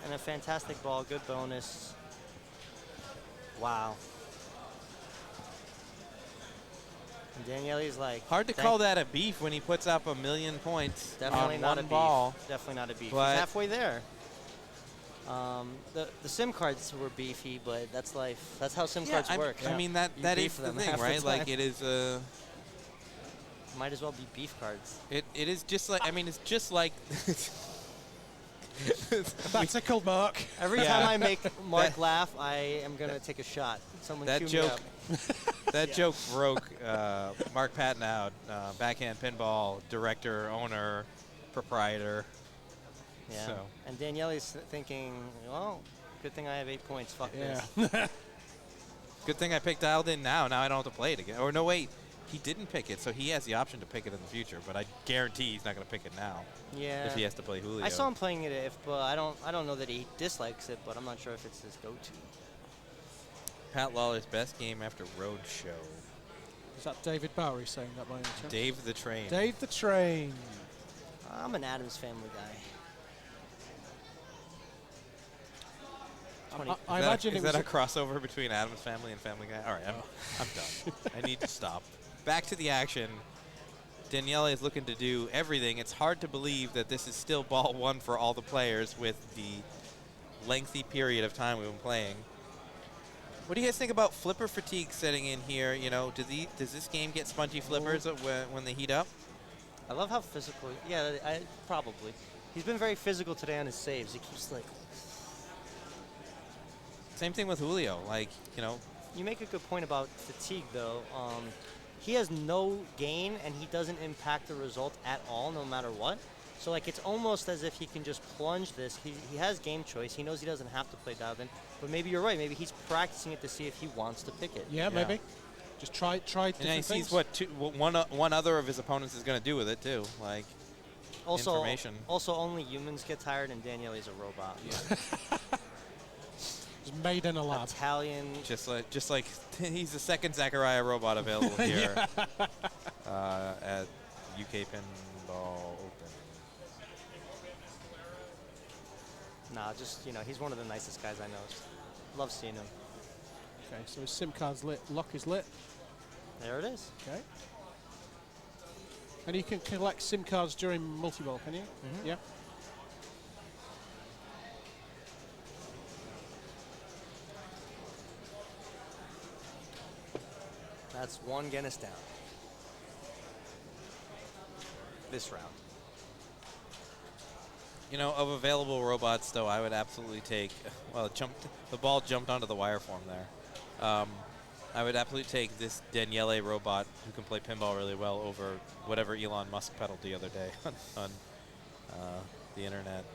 And a fantastic ball, good bonus. Wow. And Daniele's like... Hard to call that a beef when he puts up 1,000,000 points Definitely on not one a beef. ball. Definitely not a beef. But- He's halfway there. The SIM cards were beefy, but that's life. That's how SIM cards work. I mean, that You is beef the them thing, half the right? Like, time. it is Might as well be beef cards. it is just like, I mean, it's just like... That tickled Mark. Every Yeah. time I make Mark laugh, I am going to take a shot. Someone That cue me joke, up. that joke broke Mark Patton out. Backhand pinball director, owner, proprietor. Yeah. So. And Daniele's thinking, well, good thing I have 8 points. Fuck Yeah. this. Good thing I picked dialed in now. Now I don't have to play it again. Or no, wait. He didn't pick it, so he has the option to pick it in the future. But I guarantee he's not going to pick it now. Yeah. If he has to play Julio. I saw him playing it if, but I don't know that he dislikes it, but I'm not sure if it's his go-to. Pat Lawler's best game after Roadshow. Is that David Bowery saying that by any chance? Dave the Train. Dave the Train. I'm an Addams Family guy. I imagine is that a crossover between Addams Family and Family Guy? All right, I'm done. I need to stop. Back to the action. Daniele is looking to do everything. It's hard to believe that this is still ball one for all the players with the lengthy period of time we've been playing. What do you guys think about flipper fatigue setting in here? You know, does this game get spongy flippers when they heat up? I love how physical. Yeah, probably. He's been very physical today on his saves. He keeps like. Same thing with Julio. Like, you know. You make a good point about fatigue, though. He has no gain, and he doesn't impact the result at all, no matter what. So, like, it's almost as if he can just plunge this. He has game choice. He knows he doesn't have to play dialed in. But maybe you're right. Maybe he's practicing it to see if he wants to pick it. Yeah, maybe. Just try different and he things. sees what one other of his opponents is going to do with it, too. Like, information. Also, only humans get tired, and Daniele's a robot. Yeah. He's made in a lab. Italian. Just like he's the second Zachariah robot available here at UK Pinball Open. Nah, just, he's one of the nicest guys I know. Love seeing him. Okay, so his SIM card's lit, lock is lit. There it is. Okay. And you can collect SIM cards during multi-ball, can you? Mm-hmm. Yeah. That's one Guinness down. This round. You know, of available robots, though, I would absolutely take. Well, the ball jumped onto the wire form there. I would absolutely take this Daniele robot who can play pinball really well over whatever Elon Musk peddled the other day on the internet.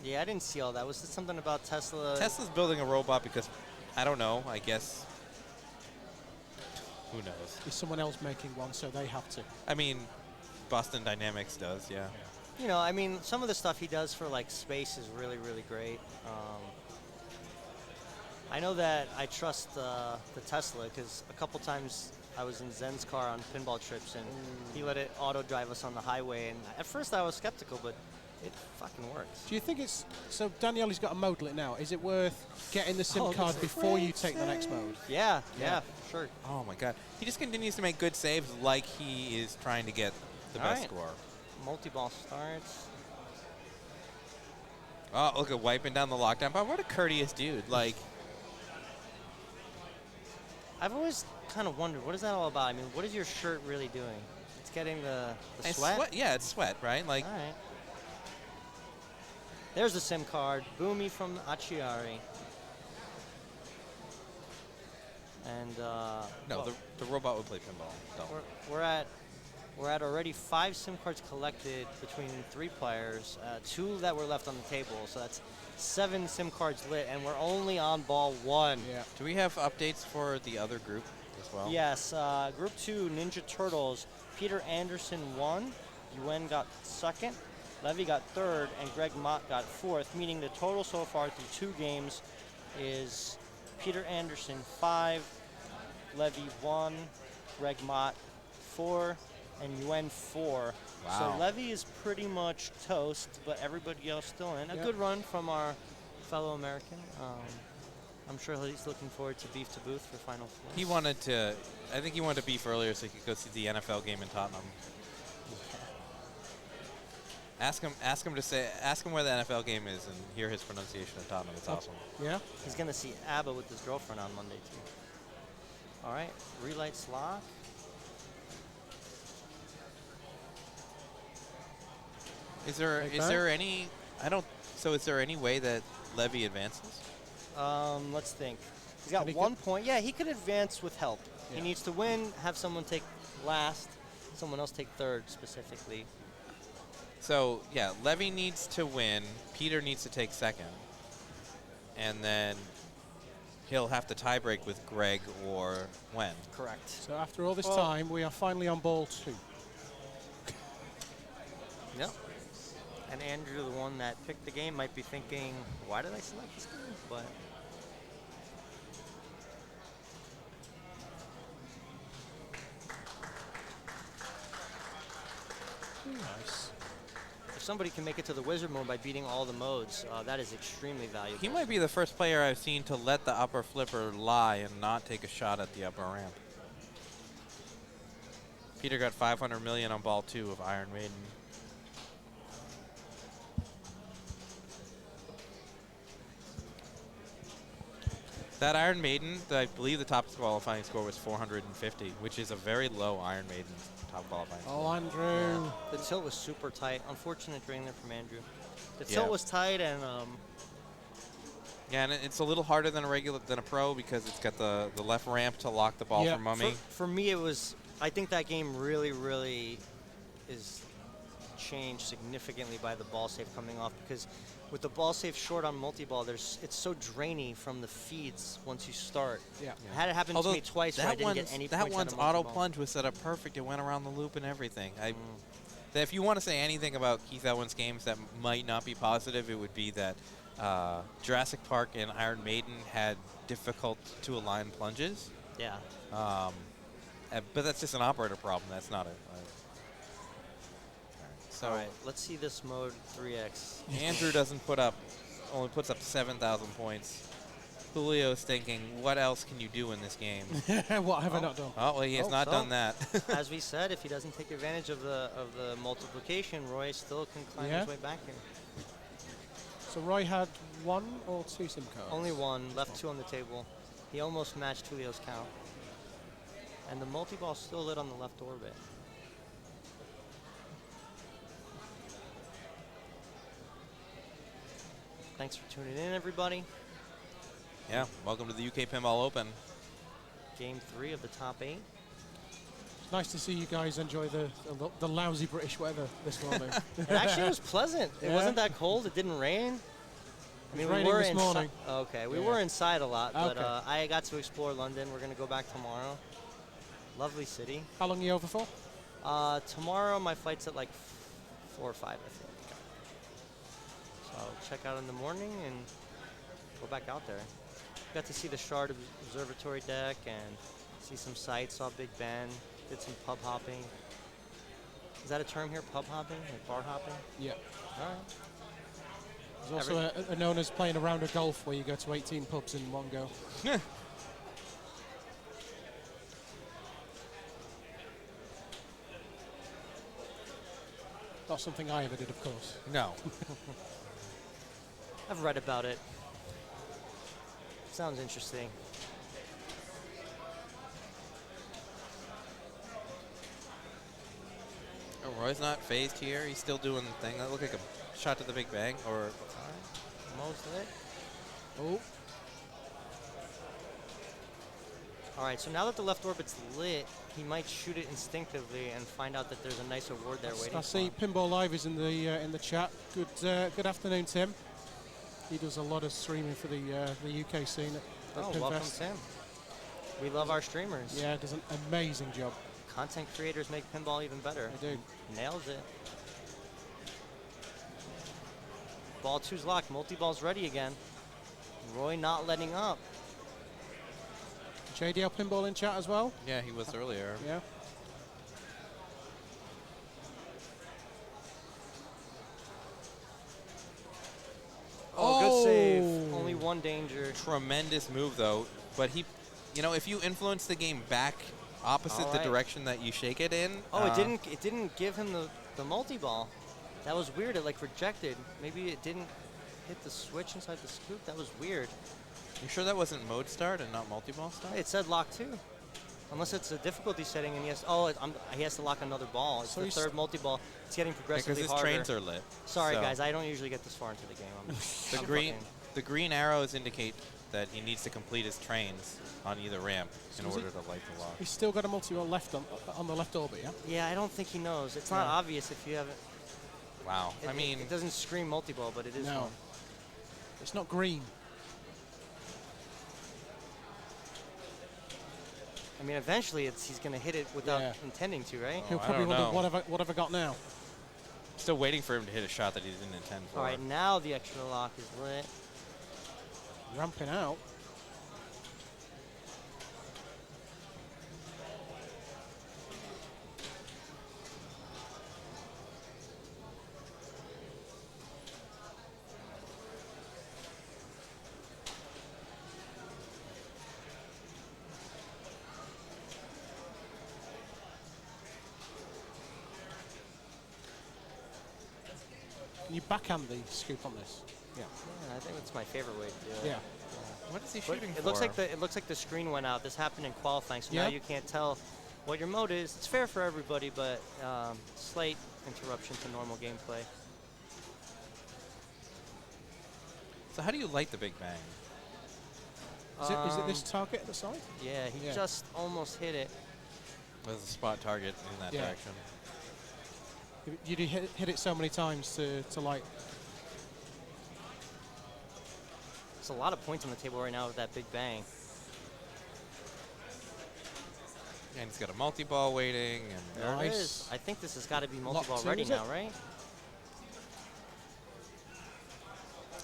Yeah, I didn't see all that. Was this something about Tesla? Tesla's building a robot because, I don't know, I guess. Who knows? Is someone else making one, so they have to? I mean, Boston Dynamics does, yeah. Some of the stuff he does for like space is really, really great. I know that I trust the Tesla because a couple times I was in Zen's car on pinball trips and he let it auto drive us on the highway. And at first I was skeptical, but it fucking works. Do you think it's so? Daniele's got a modal it now. Is it worth getting the SIM card before you take the next mode? Yeah, sure. Oh my God, he just continues to make good saves like he is trying to get the best score. Multi-ball starts. Oh, look at wiping down the lockdown. But what a courteous dude! Like, I've always kind of wondered, what is that all about? I mean, what is your shirt really doing? It's getting the sweat? Yeah, it's sweat, right? Like. All right. There's the SIM card. Boomy from Acciari. And no, the robot would play pinball. Don't. We're at already 5 SIM cards collected between 3 players. 2 that were left on the table, so that's 7 SIM cards lit, and we're only on ball 1. Yeah. Do we have updates for the other group as well? Yes. Group 2, Ninja Turtles. Peter Anderson won. Yuen got 2nd. Levy got 3rd, and Greg Mott got 4th, meaning the total so far through 2 games is Peter Anderson 5, Levy 1, Greg Mott 4, and Yuen 4. Wow. So Levy is pretty much toast, but everybody else still in. A good run from our fellow American. I'm sure he's looking forward to Beef to Booth for Final Four. I think he wanted to beef earlier so he could go see the NFL game in Tottenham. Ask him where the NFL game is and hear his pronunciation of Tottenham. It's awesome. Yeah? He's going to see ABBA with his girlfriend on Monday, too. All right, relights lock. Is there any way that Levy advances? Let's think. He's got 1 point. Yeah, he could advance with help. Yeah. He needs to win, have someone take last, someone else take 3rd specifically. So, yeah, Levy needs to win. Peter needs to take 2nd. And then he'll have to tiebreak with Greg or Wen. Correct. So after all this time, we are finally on ball 2. Yep. And Andrew, the one that picked the game, might be thinking, why did I select this game? But Nice. if somebody can make it to the wizard mode by beating all the modes, that is extremely valuable. He might be the first player I've seen to let the upper flipper lie and not take a shot at the upper ramp. Peter got 500 million on ball 2 of Iron Maiden. That Iron Maiden, I believe the top qualifying score was 450, which is a very low Iron Maiden top qualifying score. Oh, Andrew. The tilt was super tight. Unfortunate drain there from Andrew. The Yeah. tilt was tight, and Yeah, and it's a little harder than a pro because it's got the left ramp to lock the ball Yeah. for Mummy. for me, it was. I think that game really, really is changed significantly by the ball save coming off, because with the ball save short on multi-ball, it's so drainy from the feeds once you start. Yeah. I had it happen to me twice where I didn't get any that points one's out of auto multi-ball. plunge was set up perfect. It went around the loop and everything. If you want to say anything about Keith Elwin's games that might not be positive, it would be that Jurassic Park and Iron Maiden had difficult to align plunges. Yeah. But that's just an operator problem. That's not a. So All right, let's see this mode 3x. Andrew only puts up 7,000 points. Julio's thinking, what else can you do in this game? What have I not done? Oh, well, he has not done that. As we said, if he doesn't take advantage of the multiplication, Roy still can climb his way back here. So Roy had 1 or 2 SIM cards? Only 1, left 2 on the table. He almost matched Julio's count. And the multi-ball still lit on the left orbit. Thanks for tuning in, everybody. Yeah, welcome to the UK Pinball Open. Game 3 of the top 8. It's nice to see you guys enjoy the lousy British weather this morning. It actually was pleasant. It Yeah. wasn't that cold. It didn't rain. I mean, was we raining were this morning. Okay, we Yeah. were inside a lot, but Okay. I got to explore London. We're going to go back tomorrow. Lovely city. How long are you over for? Tomorrow, my flight's at like 4 or 5, I think. So I'll check out in the morning and go back out there. Got to see the Shard Observatory deck and see some sights. Saw Big Ben. Did some pub hopping. Is that a term here? Pub hopping? Like bar hopping? Yeah. All right. There's also a known as playing a round of golf where you go to 18 pubs in one go. Not something I ever did, of course. No. I've read about it. Sounds interesting. Oh, Roy's not phased here. He's still doing the thing. That looked like a shot to the Big Bang. Or Mo's lit. Oh. All right, so now that the left orbit's lit, he might shoot it instinctively and find out that there's a nice award there waiting I for see him. Pinball Live is in the chat. Good afternoon, Tim. He does a lot of streaming for the UK scene at Oh, Pinfest. welcome, Tim. We love our streamers. Yeah, does an amazing job. Content creators make pinball even better. They do. Nails it. Ball 2's locked. Multi-ball's ready again. Roy not letting up. JDL Pinball in chat as well. yeah, he was earlier. Yeah. Oh, good save. Only one danger. Tremendous move though. But if you influence the game back opposite All the right. direction that you shake it in. Oh, it didn't give him the multi-ball. That was weird. It like rejected. Maybe it didn't hit the switch inside the scoop. That was weird. You sure that wasn't mode start and not multi-ball start? It said lock 2. Unless it's a difficulty setting and he has to lock another ball. It's So the he's- third multi-ball. It's getting progressively Because his harder. trains are lit. Sorry, so guys. I don't usually get this far into the game. The green arrows indicate that he needs to complete his trains on either ramp in So is order it- to light the lock. He's still got a multi-ball left on the left orbit, yeah? Yeah, I don't think he knows. It's not No. obvious if you haven't. Wow. I mean, it doesn't scream multi-ball, but it is No. one. It's not green. mean, eventually he's going to hit it without intending to, right? He'll I probably don't know. wonder what have I got now. Still waiting for him to hit a shot that he didn't intend for. All right, now the extra lock is lit. Ramping out. Can you backhand the scoop on this? Yeah. Yeah, I think that's my favorite way to do it. Yeah. What is he But shooting it for? looks like the screen went out. This happened in qualifying, so now Yep. you can't tell what your mode is. It's fair for everybody, but slight interruption to normal gameplay. So how do you light the Big Bang? Is it this target at the side? Yeah, he Yeah. just almost hit it. There's a spot target in that Yeah. direction. You do hit it so many times to like. There's a lot of points on the table right now with that Big Bang. And he's got a multi-ball waiting. And There it Nice. is. I think this has got to be Locked multi-ball in, ready is it? now, right?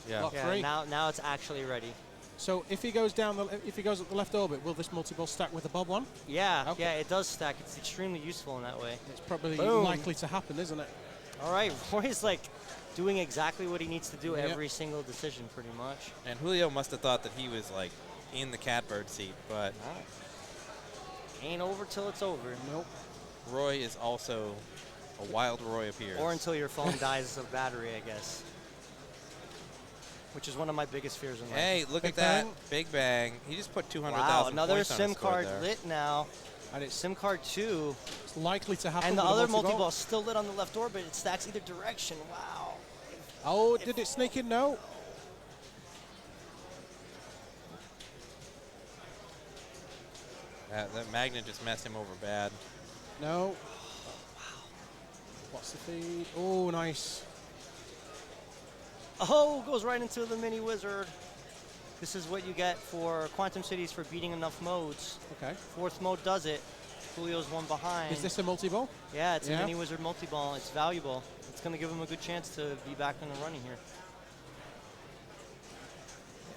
yeah. Lock Yeah, three. now it's actually ready. So if he goes down, if he goes at the left orbit, will this multi-ball stack with the bob one? Yeah, Okay. yeah, it does stack. It's extremely useful in that way. It's probably Boom. likely to happen, isn't it? All right, Roy's like doing exactly what he needs to do Yep. every single decision, pretty much. And Julio must have thought that he was like in the catbird seat, but Ain't over till it's over. Nope. Roy is also a wild Roy appears. Or until your phone dies of battery, I guess. Which is one of my biggest fears in life. Hey, look Big at that. Bang. Big Bang. He just put 200,000 Wow, another points on SIM his score card there. lit now. And it's SIM card 2. likely to happen. And the with other multi-ball. multi-ball still lit on the left orbit. It stacks either direction. Wow. Oh, did it sneak in? No. That magnet just messed him over bad. No. What's the feed? Oh, nice. Oh, goes right into the mini wizard. This is what you get for Quantum Cities for beating enough modes. Okay. Fourth mode does it. Julio's one behind. Is this a multi-ball? Yeah, it's Yeah. a mini wizard multi-ball. It's valuable. It's going to give him a good chance to be back in the running here.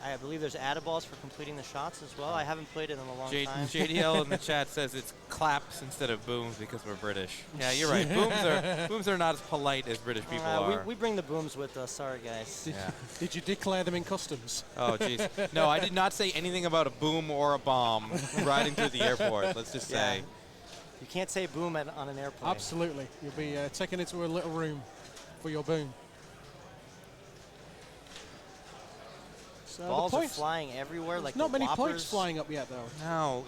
I believe there's add-a-balls for completing the shots as well. I haven't played it in a long time. JDL in the chat says it's claps instead of booms because we're British. Yeah, you're right. Booms are not as polite as British people are. We bring the booms with us. Sorry, guys. Yeah. Did you declare them in customs? Oh, jeez. No, I did not say anything about a boom or a bomb riding through the airport. Let's just say. You can't say boom on an airplane. Absolutely. You'll be taken into a little room for your boom. So Balls the are points. flying everywhere. Like Not the many points whoppers. flying up yet, though. No,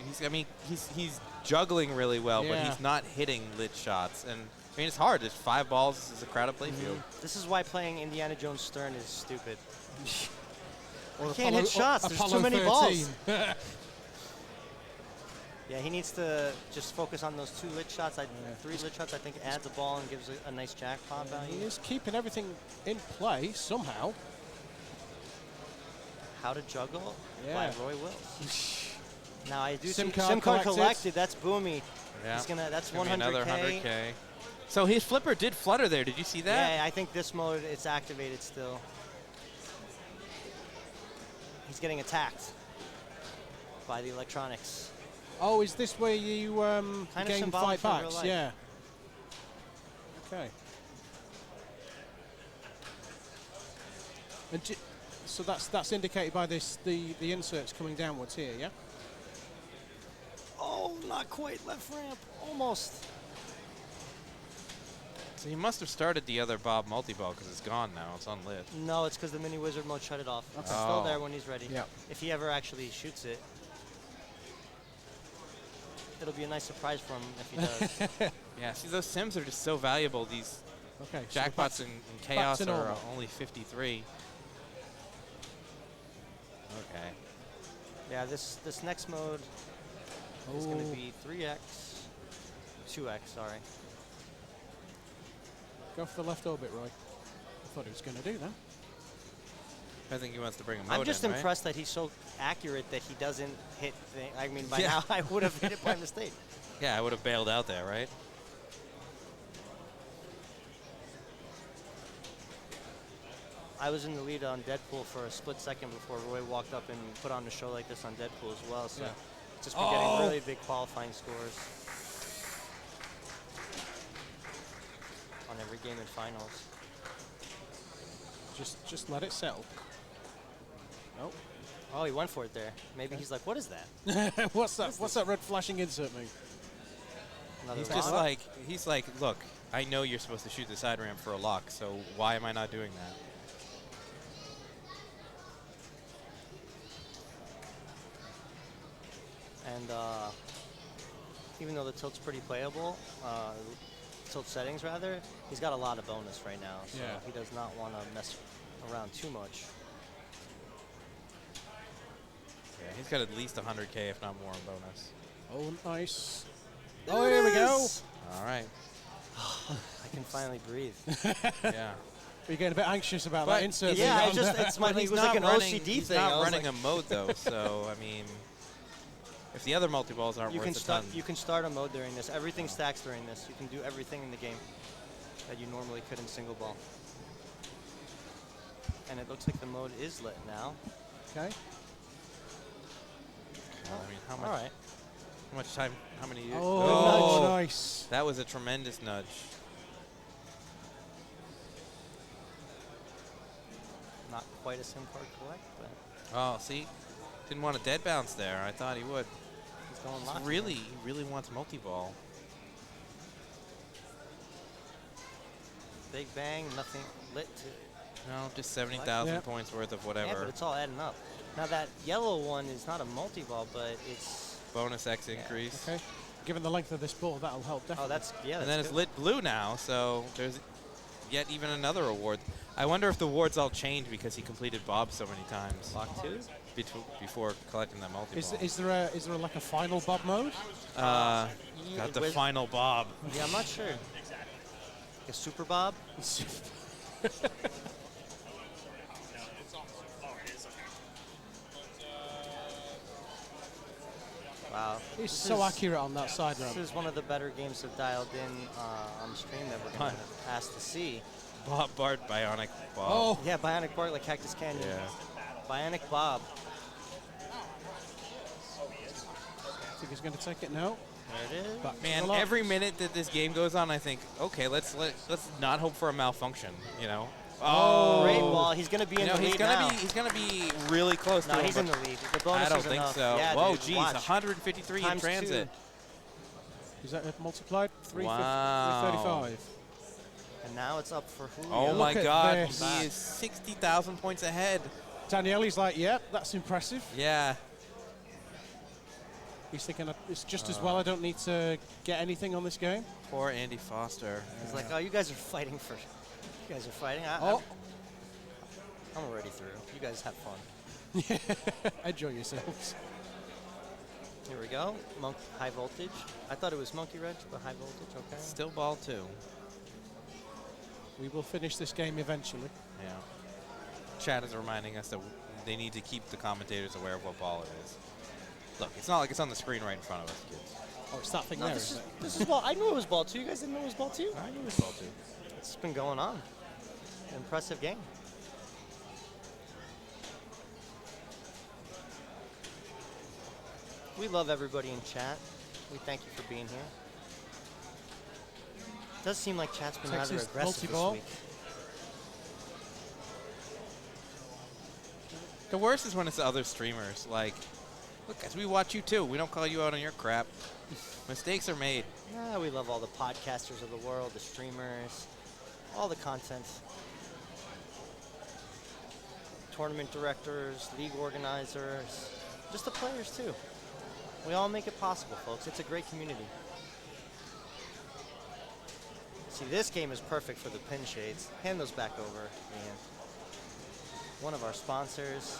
he's juggling really well, but Yeah. he's not hitting lit shots. And I mean, it's hard. There's 5 balls. This is a crowded playfield. This is why playing Indiana Jones Stern is stupid. Or I can't hit shots. There's Apollo too many 13. balls. Yeah, he needs to just focus on those 2 lit shots. 3 lit shots, I think, adds a ball and gives a nice jackpot He value. is keeping everything in play somehow. How to Juggle Yeah. by Roy Wills. Now I do SIM see card SIM card collected. collected. That's boomy. Yeah. That's Gonna be another 100K. 100K. So his flipper did flutter there. Did you see that? Yeah, I think this mode it's activated still. He's getting attacked by the electronics. Oh, is this where you Kind of gain symbolic 5 for real backs? life. Yeah. Okay. And so that's indicated by this the inserts coming downwards here, yeah? Oh, not quite left ramp. Almost. So he must have started the other Bob multi-ball because it's gone now. It's unlit. No, it's because the mini wizard mode shut it off. It's Okay. still Oh. there when he's ready. Yeah. If he ever actually shoots it. It'll be a nice surprise for him if he does. Yeah, see, those sims are just so valuable. These Okay. so jackpots back- in Chaos to are normal. only 53. Okay. Yeah, this next mode is going Oh. to be 3x, 2x, sorry. Go for the left orbit, Roy. I thought he was going to do that. I think he wants to bring a mode I'm just in, right? impressed that he's so accurate that he doesn't hit thing. I mean, by Yeah. now I would have hit it by mistake. Yeah, I would have bailed out there, right? I was in the lead on Deadpool for a split second before Roy walked up and put on a show like this on Deadpool as well. So Yeah. just been getting really big qualifying scores on every game in finals. Just let it settle. Nope. Oh, he went for it there. Maybe he's like, what is that? What's that? What's that red flashing insert mean? Another He's rock? just he's like, look, I know you're supposed to shoot the side ramp for a lock, so why am I not doing that? And even though the tilt's pretty playable, tilt settings rather, he's got a lot of bonus right now. So Yeah. he does not want to mess around too much. Yeah, he's got at least 100K, if not more, in bonus. Oh, nice. Oh, here we go. All right. I can finally breathe. Yeah. You're getting a bit anxious about But that insert. yeah, being I just, on there. it's my, But it was like an OCD he's thing. I not was running like, a mode, though, so, I mean, if the other multi-balls aren't you worth can a start. ton. You can start a mode during this. Everything stacks during this. You can do everything in the game that you normally could in single ball. And it looks like the mode is lit now. Okay. I mean, how All much, right. how much time, how many years? Oh, nice. That was a tremendous nudge. Not quite a sim card collect, but Oh, see? Didn't want a dead bounce there. I thought he would. he's going He lock. really wants multi-ball. Big bang, nothing lit to. No, just 70,000 Yeah. points worth of Yeah, whatever. but it's all adding up. Now that yellow one is not a multi-ball, but it's. Bonus X increase. Okay. Given the length of this ball, that'll help definitely. Oh, that's yeah. And That's then it's good. lit blue now, so there's yet even another award. I wonder if the awards all changed because he completed Bob so many times. Lock two. Before collecting that multi-ball. Is there like a final Bob mode? Got the with- final Bob. Yeah, I'm not sure. Like a super Bob. Wow. He's This so is- accurate on that side This ramp. is one of the better games of dialed in on stream that we're going to ask to see. Bob Bart Bionic Bob. Oh, Yeah, Bionic Bart like Cactus Canyon. Yeah. Bionic Bob. I think he's going to take it now. There it is. Back to Man, the lock. every minute that this game goes on, I think, okay, let's not hope for a malfunction, you know? Oh, great ball. He's going to be in You know, the he's lead gonna now. be really really close No, to him. he's in but the lead. The bonus I don't is think enough. so. Yeah, Whoa, dude, geez, watch. 153 in Times transit. Is that multiplied? Wow. 335. And now it's up for Julio. Oh my Look at God, this. he is 60,000 points ahead. Daniele's like, yep, that's impressive. Yeah. He's thinking, it's just as well I don't need to get anything on this game. Poor Andy Foster. He's like, oh, you guys are fighting for. You guys are fighting. I'm already through. You guys have fun. Enjoy yourselves. Here we go. High voltage. I thought it was Monkey Wrench, but high voltage. Okay. Still ball two. We will finish this game eventually. Yeah. Chat is reminding us that they need to keep the commentators aware of what ball it is. Look, it's not like it's on the screen right in front of us, kids. Oh, it's that thing No, there, this isn't is it? this is ball. I knew it was ball two. You guys didn't know it was ball two. I knew it was ball two. It's been going on. Impressive game. We love everybody in chat. We thank you for being here. It does seem like chat's been rather Texas aggressive this multi-ball. week. The worst is when it's other streamers. Like, look, guys, we watch you too. We don't call you out on your crap. Mistakes are made. Yeah, we love all the podcasters of the world, the streamers, all the content. Tournament directors, league organizers, just the players too. We all make it possible, folks. It's a great community. See, this game is perfect for the pin shades. Hand those back over, Ian. One of our sponsors.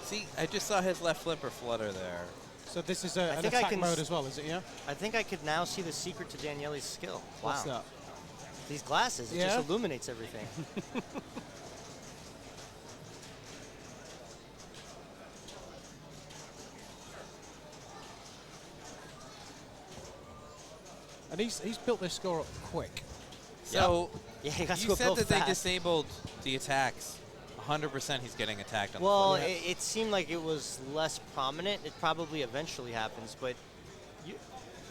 See, I just saw his left flipper flutter there. So this is I an think I attack can mode as well, is it, yeah? I think I could now see the secret to Daniele's skill. What's wow. that? These glasses, it Yeah? just illuminates everything. And he's built this score up quick. So Yeah, he got you to said go that they fast. disabled the attacks. 100% he's getting attacked on Well, the flip. it seemed like it was less prominent. It probably eventually happens, but you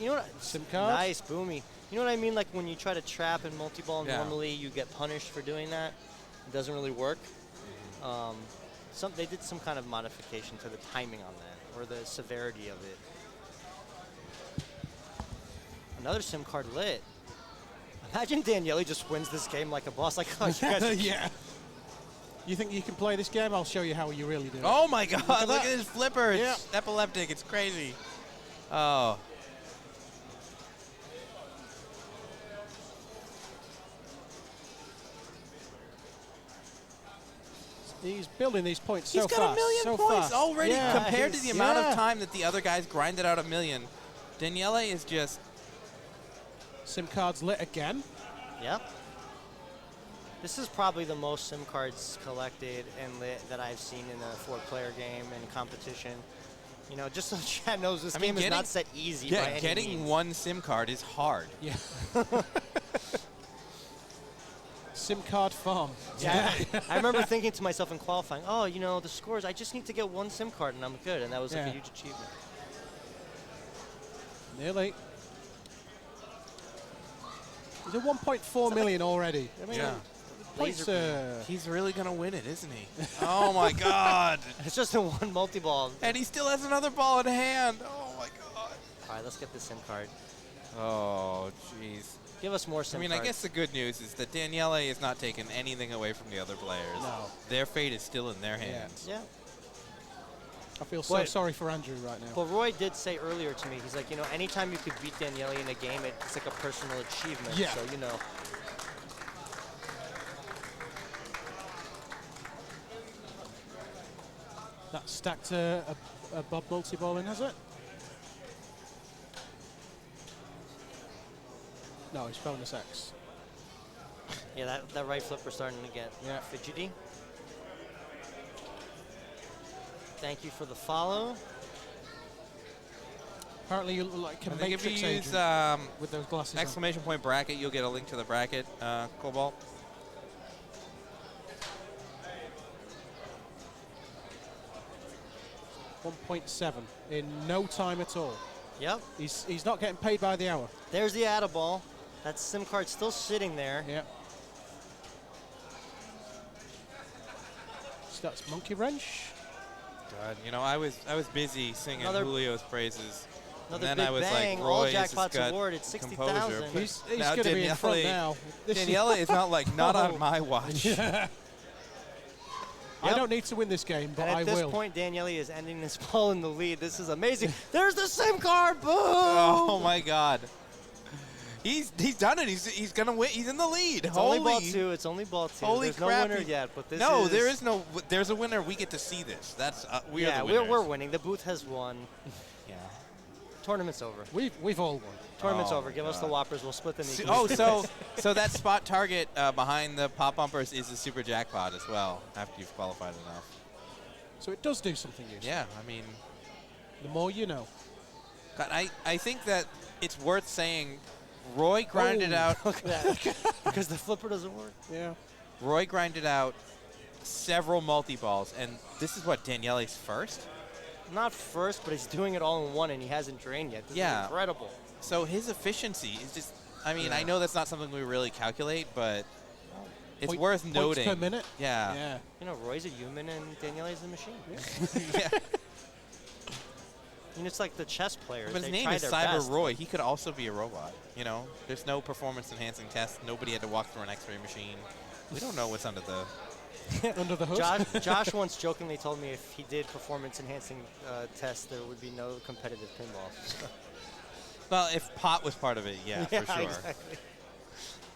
know what? Sim card? Nice, Boomy. You know what I mean? Like when you try to trap in multi-ball, Yeah. normally you get punished for doing that. It doesn't really work. They did some kind of modification to the timing on that, or the severity of it. Another SIM card lit. Imagine Daniele just wins this game like a boss. Like, oh, you guys Yeah. You think you can play this game? I'll show you how you really do it. Oh my God! at Look that. at his flipper. It's Yeah. epileptic. It's crazy. Oh. He's building these points He's so got fast. a million so points fast. already Yeah. compared to the amount Yeah. of time that the other guys grinded out a million. Daniele is just. SIM cards lit again. Yep. This is probably the most SIM cards collected and lit that I've seen in a 4-player game in competition. You know, just so Chad knows, this game is not set easy by any getting means. one SIM card is hard. Yeah. SIM card farm. Yeah, I remember thinking to myself in qualifying, oh, you know, the scores, I just need to get one SIM card and I'm good. And that was like a Yeah. huge achievement. Nearly. He's at 1.4 million already. I mean, Yeah. points, He's really going to win it, isn't he? Oh, my God. It's just a one multi-ball. And he still has another ball in hand. Oh, my God. All right, let's get the SIM card. Oh, jeez. Give us more SIM I mean, cards. I guess the good news is that Daniele is not taking anything away from the other players. No. Their fate is still in their hands. Yeah. I feel so But- sorry for Andrew right now. Well, Roy did say earlier to me, he's like, you know, anytime you could beat Daniele in a game, it's like a personal achievement. Yeah. So, you know. That stacked a Bob multi-ball in, has it? No, it's bonus X. Yeah, that right flipper's starting to get Yeah. fidgety. Thank you for the follow. Apparently, you look like a I think if you Matrix use agent with those glasses on. exclamation point bracket, you'll get a link to the bracket, Cobalt. $1.7 in no time at all. Yep. He's not getting paid by the hour. There's the Atta ball. That SIM card's still sitting there. Yeah. Starts monkey wrench. God, you know, I was busy singing Another- Julio's praises. Another and big then I was bang. like, All Roy has jackpots got awarded, composure. 60,000. But He's now going to be in front Daniele- now. This is- Daniele is not like, not Oh. on my watch. I Yep. don't need to win this game, but And at I this will. point, Daniele is ending this ball in the lead. This is amazing. There's the SIM card. Boom! Oh my God. He's done it. He's gonna win. He's in the lead. It's Holy only ball two. It's only ball two. Holy There's crap. no winner yet, but this no, is... there is no. There's a winner. We get to see this. That's we yeah, are the winners. we're winning. The booth has won. Yeah. Tournament's over. We've all won. Tournament's Oh over. my Give us the God. Whoppers. We'll split them equally. Oh, so that spot target behind the pop bumpers is a super jackpot as well. After you've qualified enough. So it does do something useful. Yeah, I mean, The more you know. God, I think that it's worth saying. Roy grinded Oh, out. Look at that. Because the flipper doesn't work. Yeah. Roy grinded out several multi-balls, and this is what, Daniele's first? Not first, but he's doing it all in one, and he hasn't drained yet. This Yeah. is incredible. So his efficiency is just, I mean, I know that's not something we really calculate, but it's worth Points noting. per minute. Yeah. Yeah. You know, Roy's a human, and Daniele's a machine. Yeah. I mean, it's like the chess players. But his They name try is their Cyber best. Roy. He could also be a robot. You know, there's no performance-enhancing test. Nobody had to walk through an X-ray machine. We don't know what's under the. Under the hood. Josh once jokingly told me if he did performance-enhancing tests, there would be no competitive pinball. Well, if pot was part of it, yeah, for sure. Exactly.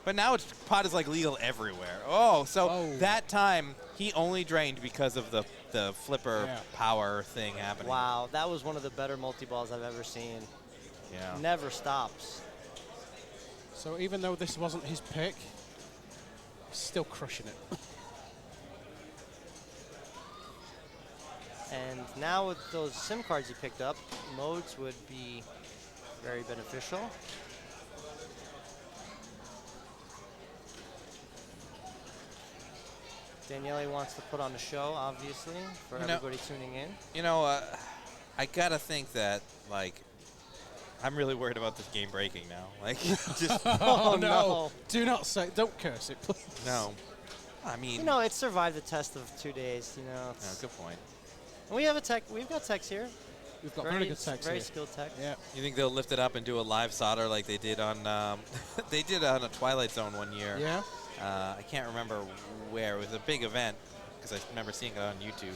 But now pot is like legal everywhere. Oh, so that time he only drained because of the flipper power thing happening. Wow, that was one of the better multi-balls I've ever seen. Yeah. Never stops. So even though this wasn't his pick, he's still crushing it. And now with those SIM cards he picked up, modes would be very beneficial. Daniele wants to put on a show, obviously, for everybody tuning in. You know, I gotta think that like I'm really worried about this game breaking now. Like, just Oh, no. Do not say, don't curse it, please. no. I mean, You know, it survived the test of 2 days. You know, no, good point. and we have a tech. We've got techs here. We've got very good techs Very here. skilled tech. Yeah. You think they'll lift it up and do a live solder like they did on they did on a Twilight Zone one year? Yeah. I can't remember where. It was a big event because I remember seeing it on YouTube.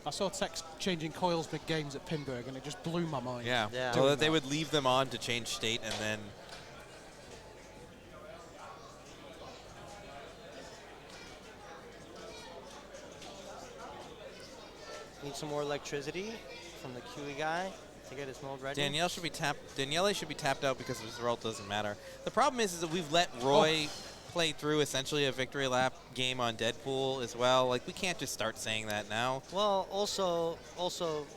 I saw techs changing coils mid-games at Pinburg, and it just blew my mind. Yeah. Yeah. So that they would leave them on to change state and then. Need some more electricity from the QE guy to get his mold ready. Danielle should be tapped out because his result doesn't matter. The problem is that we've let Roy play through essentially a victory lap game on Deadpool as well. Like, we can't just start saying that now. Well, also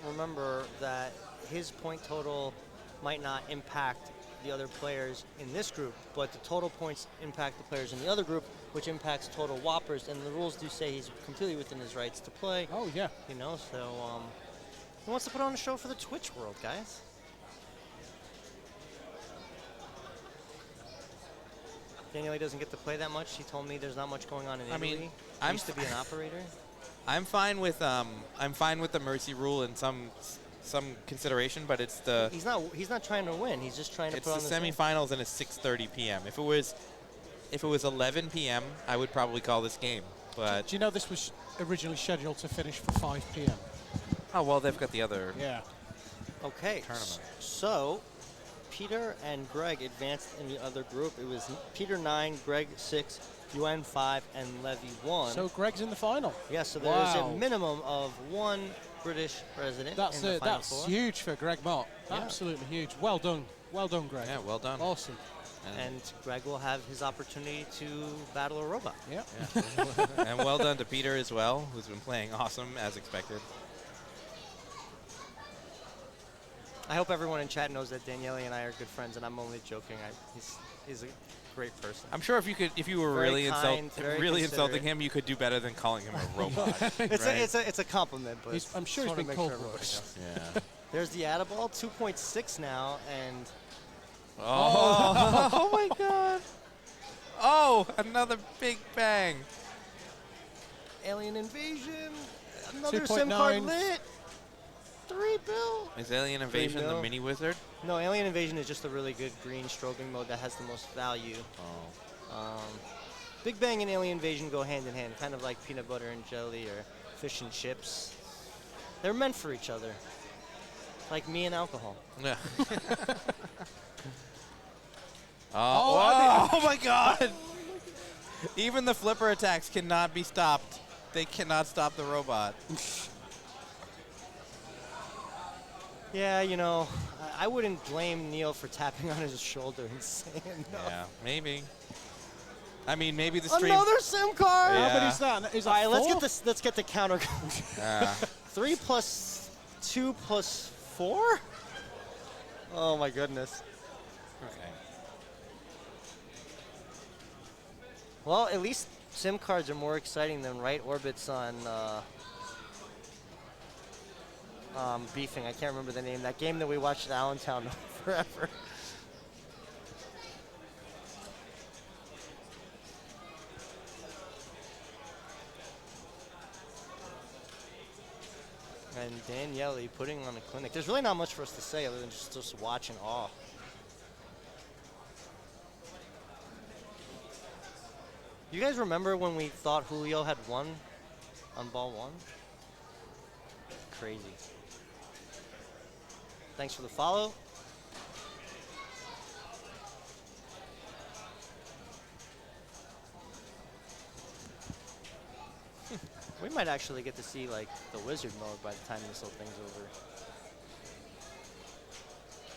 remember that his point total might not impact the other players in this group, but the total points impact the players in the other group, which impacts total whoppers. And the rules do say he's completely within his rights to play. Oh, yeah. You know, so he wants to put on a show for the Twitch world, guys. Daniel doesn't get to play that much. He told me there's not much going on in Italy. mean, I I'm used to be an operator. I'm fine with the mercy rule in some consideration, but it's the He's not trying to win. He's just trying to it's put on the the semifinals and it's 6:30 p.m. If it was 11 p.m., I would probably call this game. But Do you know this was originally scheduled to finish for 5 p.m.? oh well, they've got the other Yeah. Okay. tournament. So Peter and Greg advanced in the other group. It was Peter 9, Greg 6, UN 5, and Levy 1. So Greg's in the final. Yeah, so there is a minimum of 1 British resident That's in the final that's 4. huge for Greg Mott. Yeah. Absolutely huge. Well done. Well done, Greg. Yeah, well done. Awesome. And Greg will have his opportunity to battle a robot. Yeah. And well done to Peter as well, who's been playing awesome as expected. I hope everyone in chat knows that Daniele and I are good friends, and I'm only joking. He's a great person. I'm sure if you were Very really kind, very really insulting considerate. him, you could do better than calling him a robot. It's a compliment, but I'm sure he's just wanna been make called everybody worse. knows. Yeah. There's the Addaball, 2.6 now, and Oh my God! Oh, another big bang. Alien Invasion, another 2.9. SIM card lit. 3 bill. Is Alien Invasion the mil. mini wizard? No, Alien Invasion is just a really good green strobing mode that has the most value. Oh. Big Bang and Alien Invasion go hand in hand, kind of like peanut butter and jelly or fish and chips. They're meant for each other, like me and alcohol. Yeah. Oh my God! Even the flipper attacks cannot be stopped. They cannot stop the robot. Yeah, you know, I wouldn't blame Neil for tapping on his shoulder and saying no. Yeah, maybe. I mean, maybe the stream. Another SIM card. Yeah. How many is that? Is that All right, 4? let's get the counter. Yeah. 3 plus 2 plus 4. Oh my goodness. Okay. Well, at least SIM cards are more exciting than right orbits on beefing. I can't remember the name. That game that we watched at Allentown forever. And Daniele putting on a clinic. There's really not much for us to say other than just watch in awe. You guys remember when we thought Julio had won on ball 1? Crazy. Thanks for the follow. We might actually get to see like the wizard mode by the time this whole thing's over.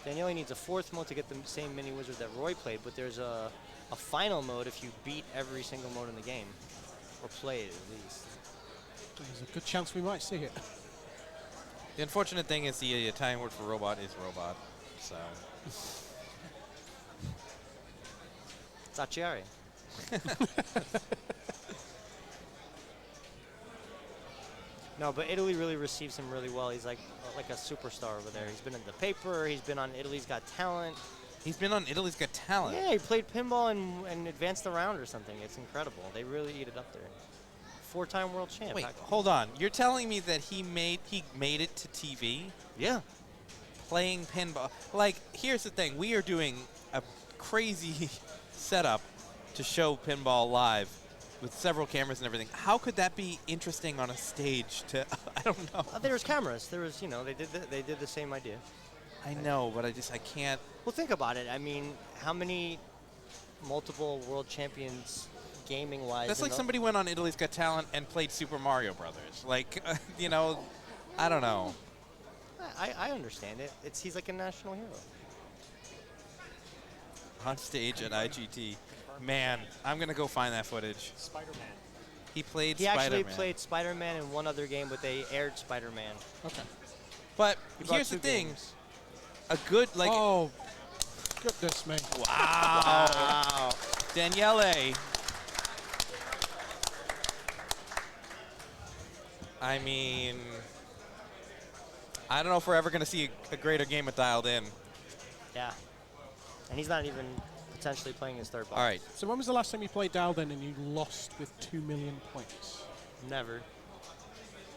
Daniele needs a 4th mode to get the same mini wizard that Roy played, but there's a final mode if you beat every single mode in the game, or play it at least. There's a good chance we might see it. The unfortunate thing is the Italian word for robot is robot. So. No, but Italy really receives him really well. He's like a superstar over there. He's been in the paper. He's been on Italy's Got Talent. He's been on Italy's Got Talent. Yeah, he played pinball and advanced the round or something. It's incredible. They really eat it up there. 4-time world champ. Wait, hold on. You're telling me that he made it to TV? Yeah. Playing pinball. Like, here's the thing. We are doing a crazy setup to show pinball live with several cameras and everything. How could that be interesting on a stage to, I don't know. There was cameras. There was, they did the same idea. I know, but I can't. Well, think about it. I mean, how many multiple world champions gaming-wise? That's like somebody went on Italy's Got Talent and played Super Mario Brothers. Like, I don't know. I understand it. He's like a national hero. On stage at IGT. Man, I'm going to go find that footage. Spider-Man. He played He Spider-Man. actually played Spider-Man in one other game, but they aired Spider-Man. Okay. But He brought here's the 2 thing. games. A good, like... Oh, goodness me. Wow. Daniele. I mean, I don't know if we're ever going to see a greater game at Dialed In. Yeah. And he's not even potentially playing his third box. All right. So when was the last time you played Dialed In and you lost with 2 million points? Never.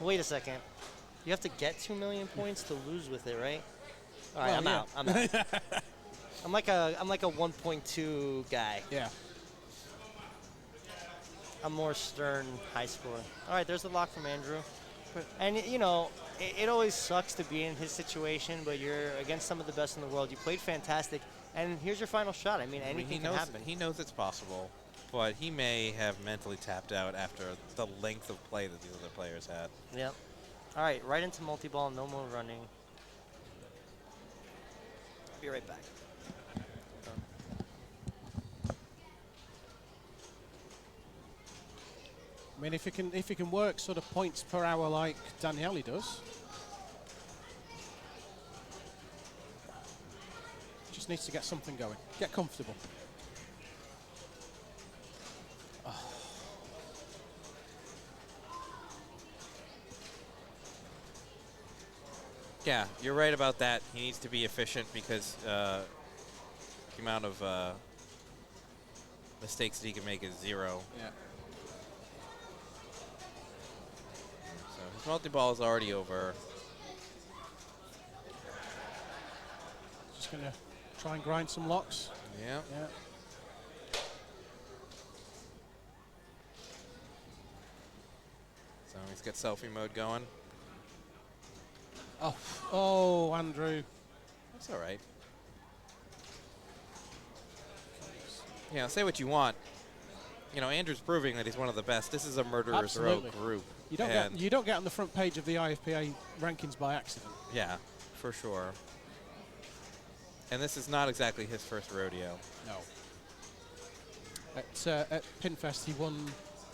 Wait a second. You have to get 2 million points to lose with it, right? All right, Well, I'm out. I'm like a 1.2 guy. Yeah. I'm more stern high score. All right, there's the lock from Andrew. And, it always sucks to be in his situation, but you're against some of the best in the world. You played fantastic, and here's your final shot. I mean, anything can happen. He knows it's possible, but he may have mentally tapped out after the length of play that these other players had. Yep. All right, right into multi-ball, no more running. Be right back. I mean, if you can work sort of points per hour like Daniele does, just needs to get something going, get comfortable. Yeah, you're right about that. He needs to be efficient because the amount of mistakes that he can make is 0. Yeah. So his multi-ball is already over. Just going to try and grind some locks. Yeah. Yeah. So he's got selfie mode going. Oh, Andrew. That's all right. Say what you want. Andrew's proving that he's one of the best. This is a murderer's row Absolutely. group. You don't get on the front page of the IFPA rankings by accident. Yeah, for sure. And this is not exactly his first rodeo. No. At Pinfest, he won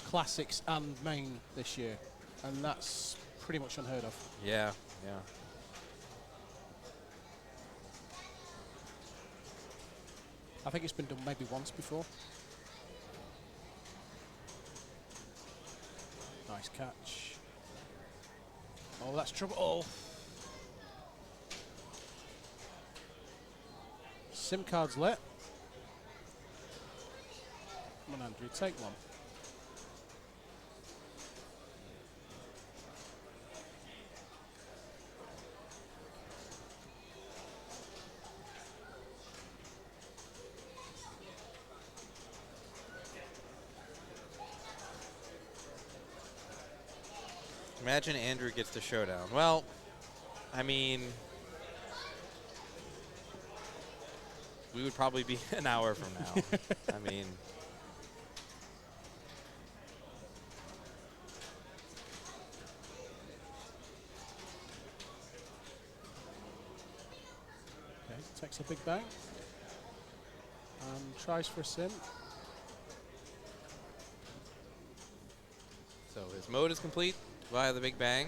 Classics and Main this year, and that's pretty much unheard of. Yeah, yeah. I think it's been done maybe once before. Nice catch. Oh, that's trouble. Oh. SIM card's lit. Come on, Andrew, take one. Imagine Andrew gets the showdown. Well, I mean, we would probably be an hour from now. I mean, Okay, takes a big bang. Tries for a sim. so his mode is complete via the Big Bang,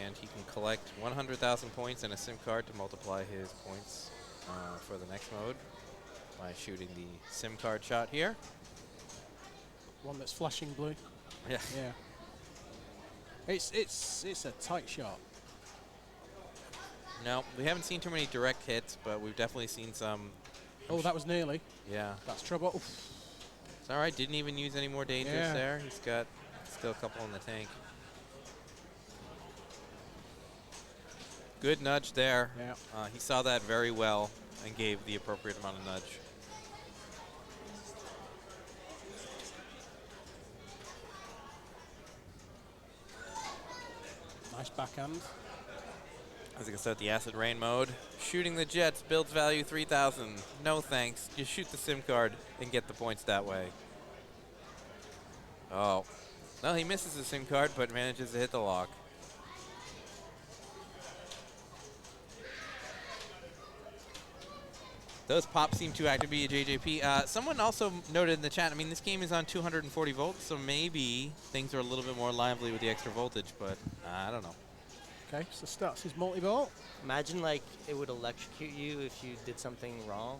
and he can collect 100,000 points and a SIM card to multiply his points for the next mode by shooting the SIM card shot here. One that's flashing blue. Yeah. Yeah. It's a tight shot. No, we haven't seen too many direct hits, but we've definitely seen some. Oh, that was nearly. Yeah. That's trouble. Oof. It's all right. Didn't even use any more dangers Yeah. there. He's got still a couple in the tank. Good nudge there. Yeah. He saw that very well and gave the appropriate amount of nudge. Nice backhand. As I said, the acid rain mode. Shooting the jets builds value 3,000. No thanks. You shoot the SIM card and get the points that way. Oh. No, he misses the SIM card, but manages to hit the lock. Those pops seem too active to be a JJP. Someone also noted in the chat, I mean, this game is on 240 volts, so maybe things are a little bit more lively with the extra voltage, but I don't know. Okay, so starts his multi-ball. Imagine like it would electrocute you if you did something wrong.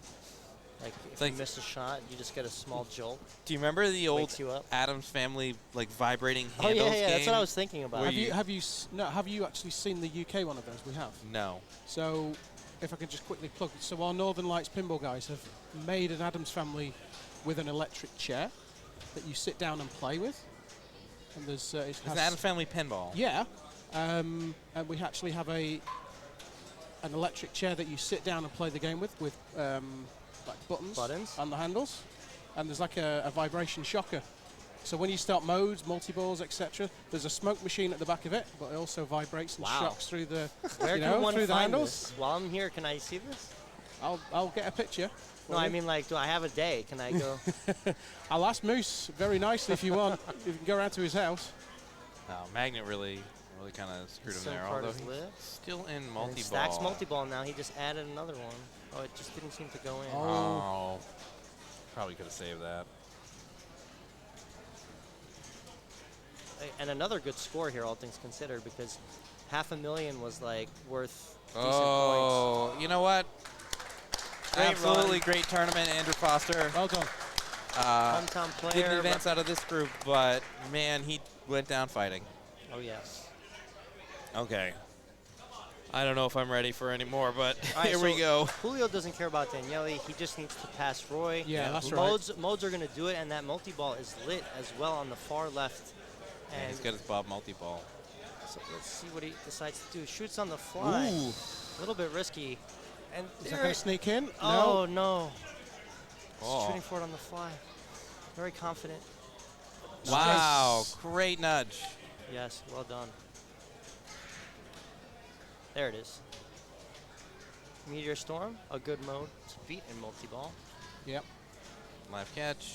Like if like you miss a shot, you just get a small jolt. Do you remember the old Wakes you up. Adams Family like vibrating Oh handles yeah, game? that's what I was thinking about. Have you actually seen the UK one of those? We have. No. So, if I could just quickly plug, so our Northern Lights pinball guys have made an Adams Family with an electric chair that you sit down and play with. And there's It's an Adams Family pinball. Yeah, and we actually have an electric chair that you sit down and play the game with like buttons on the handles, and there's like a vibration shocker. So when you start modes, multi-balls, etc., there's a smoke machine at the back of it, but it also vibrates and shocks through the Where can one through the find handles. this? While I'm here, can I see this? I'll get a picture. No, I mean like, do I have a day? Can I go? I'll ask Moose very nicely if you want. You can go around to his house. Magnet really kind of screwed him Some there. part Although is he's lit. still in And multi-ball. Stacks multi-ball now. He just added another one. Oh, it just didn't seem to go in. Oh. Probably could have saved that. And another good score here, all things considered, because $500,000 was like worth decent Oh, points. you know what? Great Absolutely run. great tournament, Andrew Foster. Well done. Hometown player. Didn't advance out of this group, but man, he went down fighting. Oh yes. Okay. I don't know if I'm ready for any more, but All right, here so we go. Julio doesn't care about Daniele. He just needs to pass Roy. Yeah, that's right. Modes are going to do it, and that multi-ball is lit as well on the far left. And And he's got his Bob multi-ball. so let's see what he decides to do. Shoots on the fly. Ooh. A little bit risky. And Is that going to sneak in? Oh no. Oh. Shooting for it on the fly. Very confident. Wow, great nudge. Yes, well done. There it is. Meteor Storm, a good mode to beat in multi-ball. Yep. Live catch.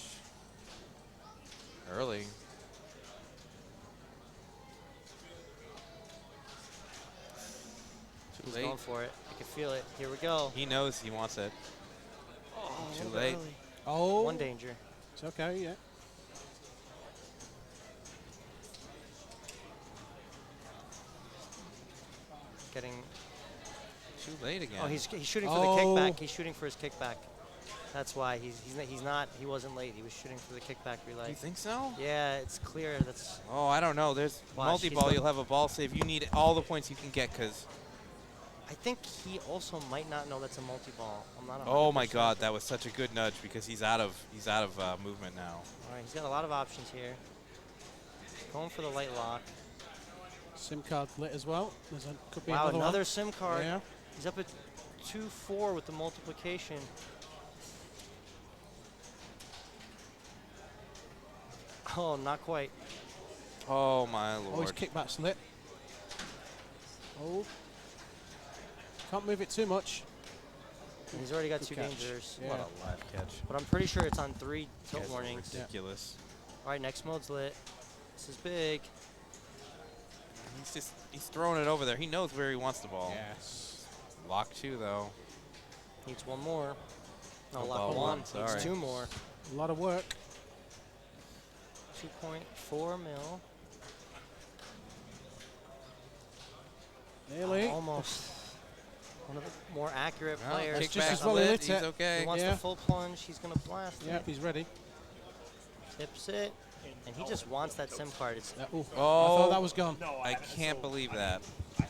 Early. Too He's late. going for it. I can feel it. Here we go. He knows he wants it. Oh, a Too little bit late. early. Oh. One danger. It's okay, yeah. Getting. Too late again. Oh, he's shooting for the kickback. He's shooting for his kickback. That's why he wasn't late. He was shooting for the kickback relay. Do you think so? Yeah, it's clear. That's. Oh, I don't know. There's Watch, he's multi-ball. go- You'll have a ball save. You need all the points you can get because. I think he also might not know that's a multi-ball. I'm not. Oh my 100% God, sure. that was such a good nudge because he's out of movement now. All right, he's got a lot of options here. Going for the light lock. SIM card lit as well. Could be Wow, another another one. SIM card. Yeah. He's up at 2-4 with the multiplication. Oh, not quite. Oh my Lord. Oh, his kickback's lit. Oh. Can't move it too much. He's already got Good two catch. dangers. Yeah. What a live catch. But I'm pretty sure it's on 3 tilt Guys are warnings. ridiculous. All right, next mode's lit. This is big. He's throwing it over there. He knows where he wants the ball. Yes. Lock 2 though. Needs one more. No, Oh, lock ball 1. one, Needs sorry. 2 more. A lot of work. 2.4 mil. Nearly. Almost. One of the more accurate Well, players. kickback just as well he lit. lit He's it. okay. He wants Yeah. the full plunge. He's going to blast Yep, it. he's ready. Tips it. And he just wants that SIM card. It's, I thought that was gone. I can't believe that.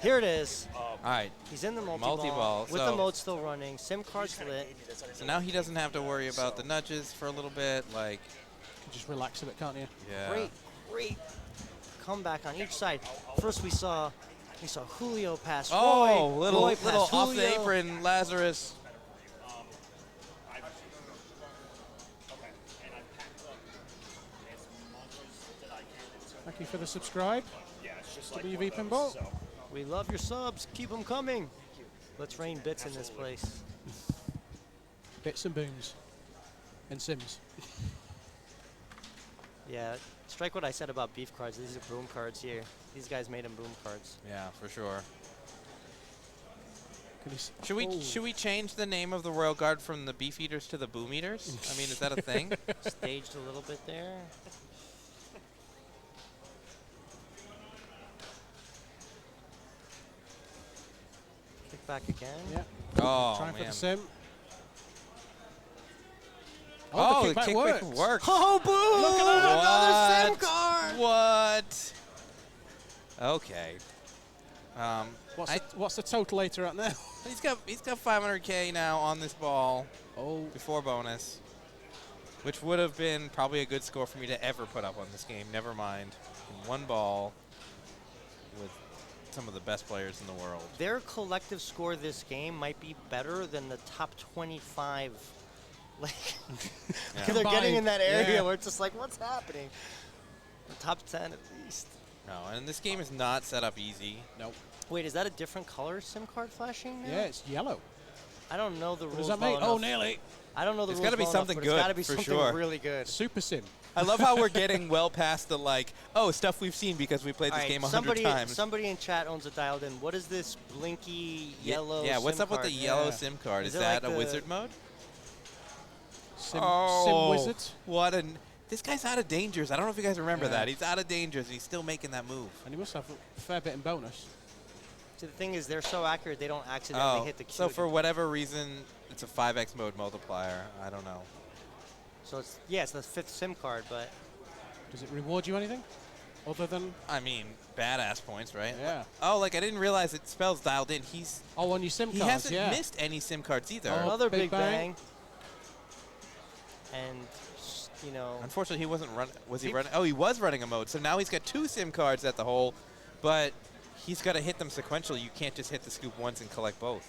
here it is. All right. He's in the Multi-ball, multi-ball with so- the mode still running. SIM card's lit. So now he doesn't have to worry about the nudges for a little bit. Like, You can just relax a bit, can't you? yeah. Great comeback on each side. First we saw Julio pass Oh, Roy. little Roy pass off the Julio. apron, Lazarus. Thank you for the subscribe. WV Pinball. We love your subs. Keep them coming. Let's rain bits in this place. Bits and booms. And Sims. Yeah, strike what I said about beef cards. These are boom cards here. These guys made them boom cards. Yeah, for sure. Can you Should we change the name of the Royal Guard from the Beef Eaters to the Boom Eaters? I mean, is that a thing? Staged a little bit there. Kick back again. Yeah. Oh, Trying for man. the Sim. Oh, the kickback kickback works. works. Oh, boom! Look at that, another SIM card! What? Okay. What's the totalator at now? He's got 500K now on this ball. Oh. Before bonus, which would have been probably a good score for me to ever put up on this game. Never mind, in one ball with some of the best players in the world. Their collective score this game might be better than the top 25. Like, Yeah. they're getting in that area Yeah. where it's just like, what's happening? The top 10 at least. No, and this game is not set up easy. Nope. Wait, is that a different color SIM card flashing now? Yeah, it's yellow. I don't know the What rules. does that well mean? Oh, enough. nearly. I don't know the It's rules. gotta be well something enough, good, It's got to be for something sure. really good. Super Sim. I love how we're getting well past the stuff we've seen because we played this game 100 times. Somebody in chat owns a dialed in. What is this blinky yellow? Yeah, what's SIM up with the card? yellow Yeah. SIM card? Is Is it that like a the- wizard mode? Sim Wizard. What an... This guy's out of dangers. I don't know if you guys remember Yeah. that. He's out of dangers, and he's still making that move. And he must have a fair bit in bonus. So the thing is, they're so accurate they don't accidentally hit the cue. So for whatever reason, it's a 5x mode multiplier. I don't know. So it's the 5th SIM card, but Does it reward you anything? Other than... I mean, badass points, right? Yeah. Oh, like I didn't realize it spells dialed in. Oh, on your SIM He cards, hasn't yeah. missed any SIM cards either. Oh, another Big big Bang. bang. And you know, Unfortunately, he wasn't running. Was he running? Oh, he was running a mode. So now he's got 2 SIM cards at the hole, but he's got to hit them sequentially. You can't just hit the scoop once and collect both.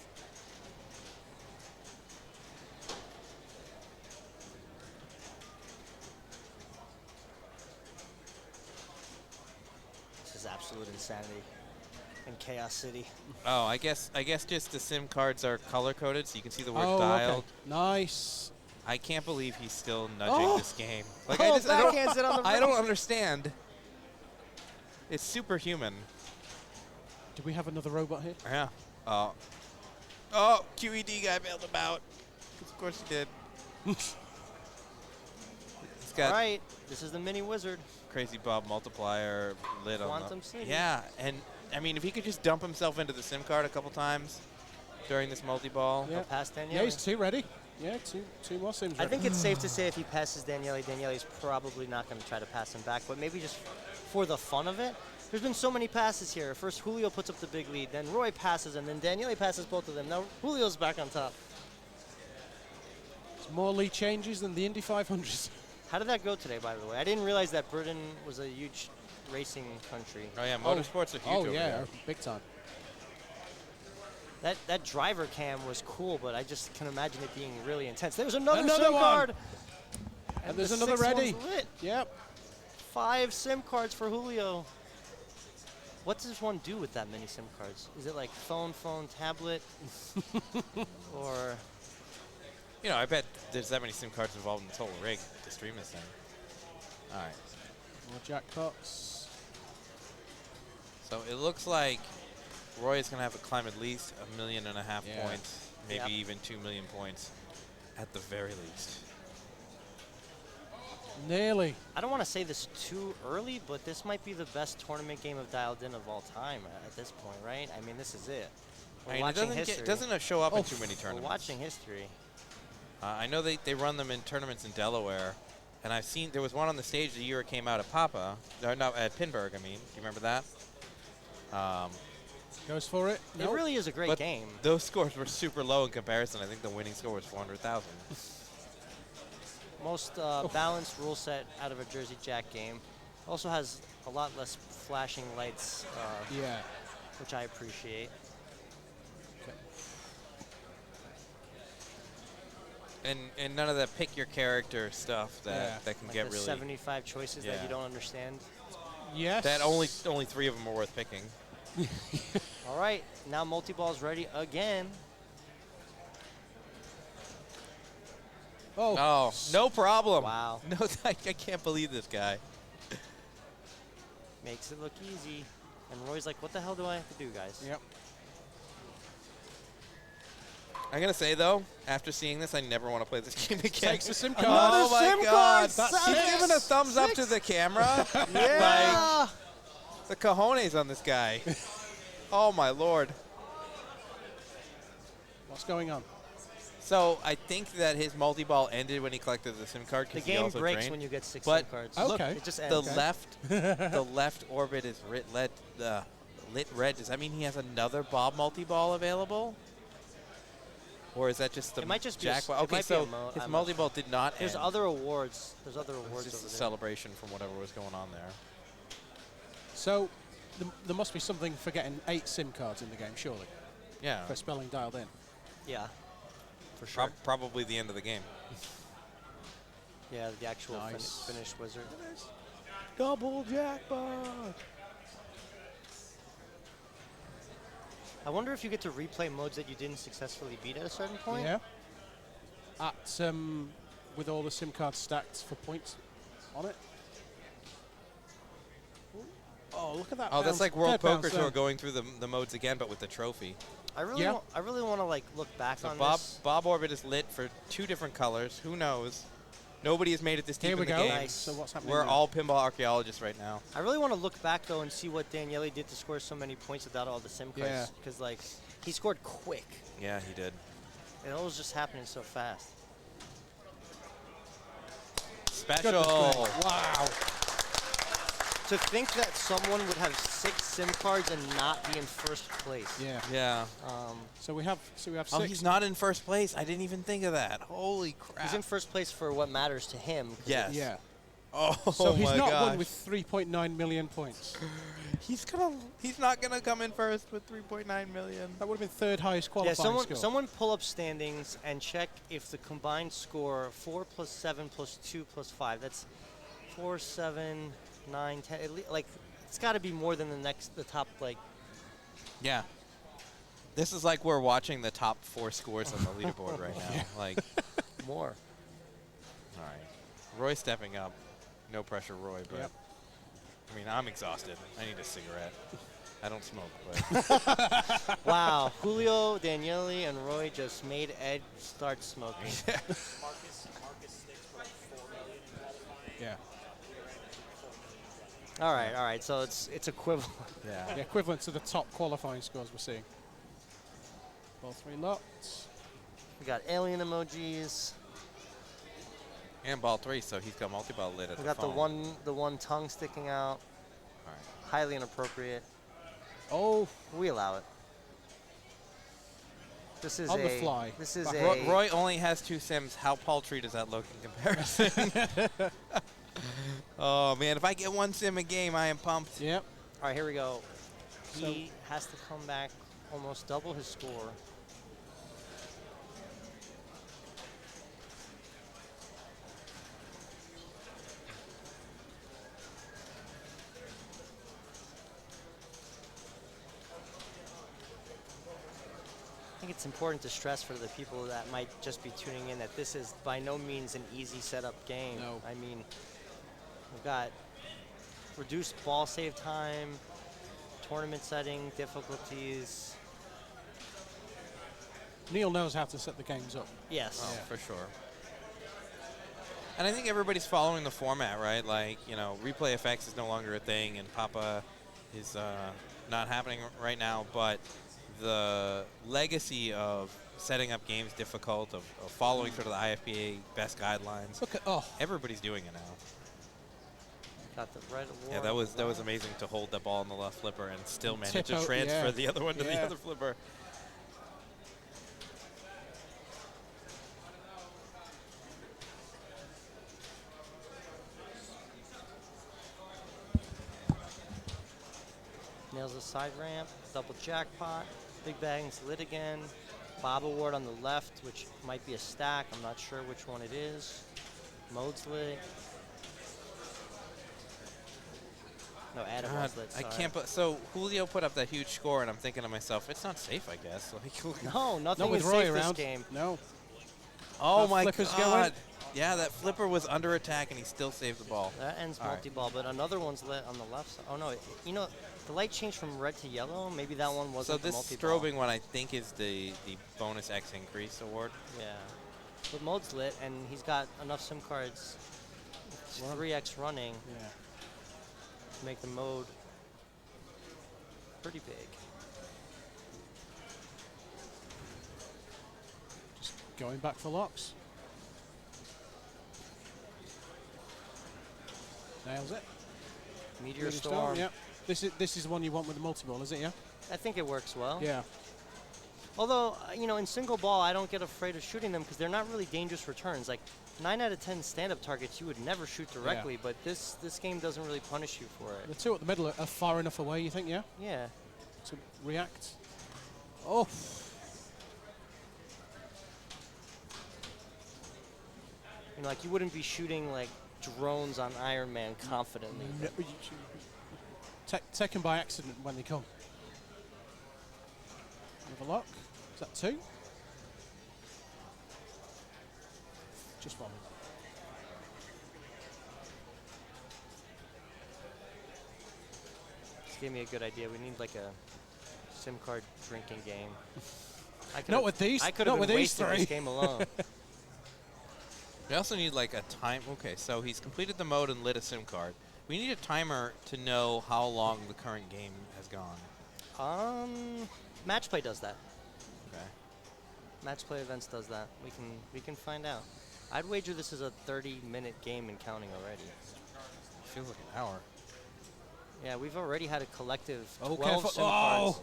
this is absolute insanity in Chaos City. Oh, I guess just the SIM cards are color coded, so you can see the word Oh, dialed. okay. Nice. I can't believe he's still nudging Oh. this game. Like Oh, I don't, backhands it on the I don't rim. understand. It's superhuman. Do we have another robot here? Yeah. QED guy bailed him out. Of course he did. He's got All right, this is the mini wizard. Crazy Bob multiplier lit on Quantum the. City. Yeah, and I mean, if he could just dump himself into the SIM card a couple times during this multi-ball. Yeah. Past Daniele. Yeah, he's 2 ready. Yeah, two more Sims I ready. think it's safe to say if he passes Daniele, Daniele's probably not going to try to pass him back, but maybe just for the fun of it. There's been so many passes here. First, Julio puts up the big lead, then Roy passes, and then Daniele passes both of them. Now Julio's back on top. It's more lead changes than the Indy 500s. How did that go today, by the way? I didn't realize that Britain was a huge racing country. Oh yeah, motorsports are huge Oh, over yeah, there. big time. That driver cam was cool, but I just can imagine it being really intense. There's another Another SIM one. card. And there's the another 6th ready. one's lit. Yep. 5 SIM cards for Julio. What does one do with that many SIM cards? Is it like phone, tablet, or? You know, I bet there's that many SIM cards involved in this whole rig to stream this thing. All right. More jackpots. So it looks like Roy is going to have to climb at least 1.5 million Yeah. points, maybe Yep. even 2 million points at the very least. Nearly. I don't want to say this too early, but this might be the best tournament game of Dialed In of all time at this point, right? I mean, this is it. We're I mean, watching history. it doesn't show up in Oh, too many We're tournaments. watching history. I know they run them in tournaments in Delaware, And I've seen, there was one on the stage the year it came out at Papa, or no, at Pinburg, I mean. Do you remember that? Goes for it. It really is a great game. Those scores were super low in comparison. I think the winning score was 400,000. Most balanced rule set out of a Jersey Jack game. Also has a lot less flashing lights, which I appreciate. And none of the pick your character stuff that can like get the really 75 choices that you don't understand. Yes. That only 3 of them are worth picking. All right, now multi-ball's ready again. Oh, no problem. Wow. No, I can't believe this guy. Makes it look easy. And Roy's like, what the hell do I have to do, guys? Yep. I'm going to say, though, after seeing this, I never want to play this game again. Takes the SIM card. Oh, my SIM God. card. He's giving a thumbs up to the camera. Yeah. Like, the cojones on this guy. Oh, my Lord. What's going on? So I think that his multi-ball ended when he collected the SIM card. The He game also breaks drained. when you get 6 But SIM cards. look, Okay. It just the ends. the left orbit is lit red. Does that mean he has another Bob multi-ball available? Or is that just the It might just be a jackpot? it Okay, might be so a mode. his I'm multi-ball did not There's end. other awards. There's other awards It's just over a there. celebration from whatever was going on there. So there must be something for getting 8 SIM cards in the game, surely. Yeah. For spelling dialed in. Yeah, for sure. Probably the end of the game. Yeah, the actual Nice. finished wizard. Double jackpot. I wonder if you get to replay modes that you didn't successfully beat at a certain point. Yeah. With all the SIM cards stacked for points on it. Oh, look at that! Oh, that's like World dead Poker bounce Tour there. going through the modes again, but with the trophy. I really, Yeah. I really want to like look back So on Bob this. Orbit is lit for 2 different colors. Who knows? Nobody has made it this deep Here we in the go. game. Nice. So what's happening? We're now? all pinball archaeologists right now. I really want to look back though and see what Daniele did to score so many points without all the SIM cards. Yeah. Because like he scored quick. Yeah, he did. It all was just happening so fast. Special. Wow. To think that someone would have 6 SIM cards and not be in first place. Yeah. Yeah. So we have 6. Oh, he's not in first place. I didn't even think of that. Holy crap. He's in first place for what matters to him. 'cause Yes. Yeah. Oh, So he's my not gosh. won with 3.9 million points. He's not gonna come in first with 3.9 million. That would have been third highest Yeah, qualifying score. someone pull up standings and check if the combined score 4 plus 7 plus 2 plus 5. That's 4, 7, 9, 10. Like it's got to be more than the top like. Yeah. This is like we're watching the top 4 scores on the leaderboard right now. Like more. All right. Roy stepping up. No pressure, Roy, but Yep. I mean, I'm exhausted. I need a cigarette. I don't smoke, but Wow, Julio, Daniele, and Roy just made Ed start smoking. Marcus sticks for like 4 million in qualifying. Yeah. All right. So it's equivalent. yeah. The equivalent to the top qualifying scores we're seeing. All 3 lots. We got alien emojis. And ball 3, so he's got multi-ball lit at We the got phone. the one tongue sticking out. All right. Highly inappropriate. Oh, We allow it. This is on the fly. This is Roy only has 2 sims. How paltry does that look in comparison? Oh, man. If I get 1 sim a game, I am pumped. Yep. All right, here we go. So- He has to come back almost double his score. I think it's important to stress for the people that might just be tuning in that this is by no means an easy setup game. No. I mean, we've got reduced ball save time, tournament setting, difficulties. Neil knows how to set the games up. Yes. Oh, for sure. And I think everybody's following the format, right? Like, you know, replay effects is no longer a thing, and Papa is not happening right now, but the legacy of setting up games difficult, of following sort of the IFPA best guidelines. Look at everybody's doing it now. Got the red award. Yeah, that was amazing to hold the ball on the left flipper and still manage Tip to out, transfer yeah. the other one to the Yeah. other flipper. Nails the side ramp, double jackpot, big bangs lit again, Bob award on the left, which might be a stack. I'm not sure which one it is. Mode's lit. No, Adam was lit. I sorry. can't. So Julio put up that huge score, and I'm thinking to myself, it's not safe, I guess. Like, No, nothing Not with is Roy safe around. this game. No. oh That my flipper's God! going. Yeah, that flipper was under attack, and he still saved the ball. That ends All right. multi-ball, but another one's lit on the left side. Oh no, you know, the light changed from red to yellow. Maybe that one So wasn't the this multi-ball. strobing one, I think, is the bonus X increase award. Yeah. But mode's lit, and he's got enough SIM cards, 3x running, Yeah. to make the mode pretty big. Just going back for locks. Nails it. Meteor Storm. Yeah. This is the one you want with the multi-ball, is it? Yeah. I think it works well. Yeah. Although, you know, in single ball, I don't get afraid of shooting them because they're not really dangerous returns. Like 9 out of 10 stand-up targets, you would never shoot directly, but this game doesn't really punish you for The it. two at the middle are far enough away, you think? Yeah. Yeah. To react. Oh. You know, like you wouldn't be shooting like drones on Iron Man confidently. No, taken by accident when they come. Another lock. Is that 2? Just 1. This gave me a good idea. We need like a SIM card drinking game. Not with these. I could Not have with been these wasting three. this game alone. We also need like a time. Okay, so he's completed the mode and lit a SIM card. We need a timer to know how long the current game has gone. Match play does that. Okay. Match play events does that. We can find out. I'd wager this is a 30-minute game and counting already. Feels like an hour. Yeah, we've already had a collective Oh, 12 careful. SIM Oh! cards.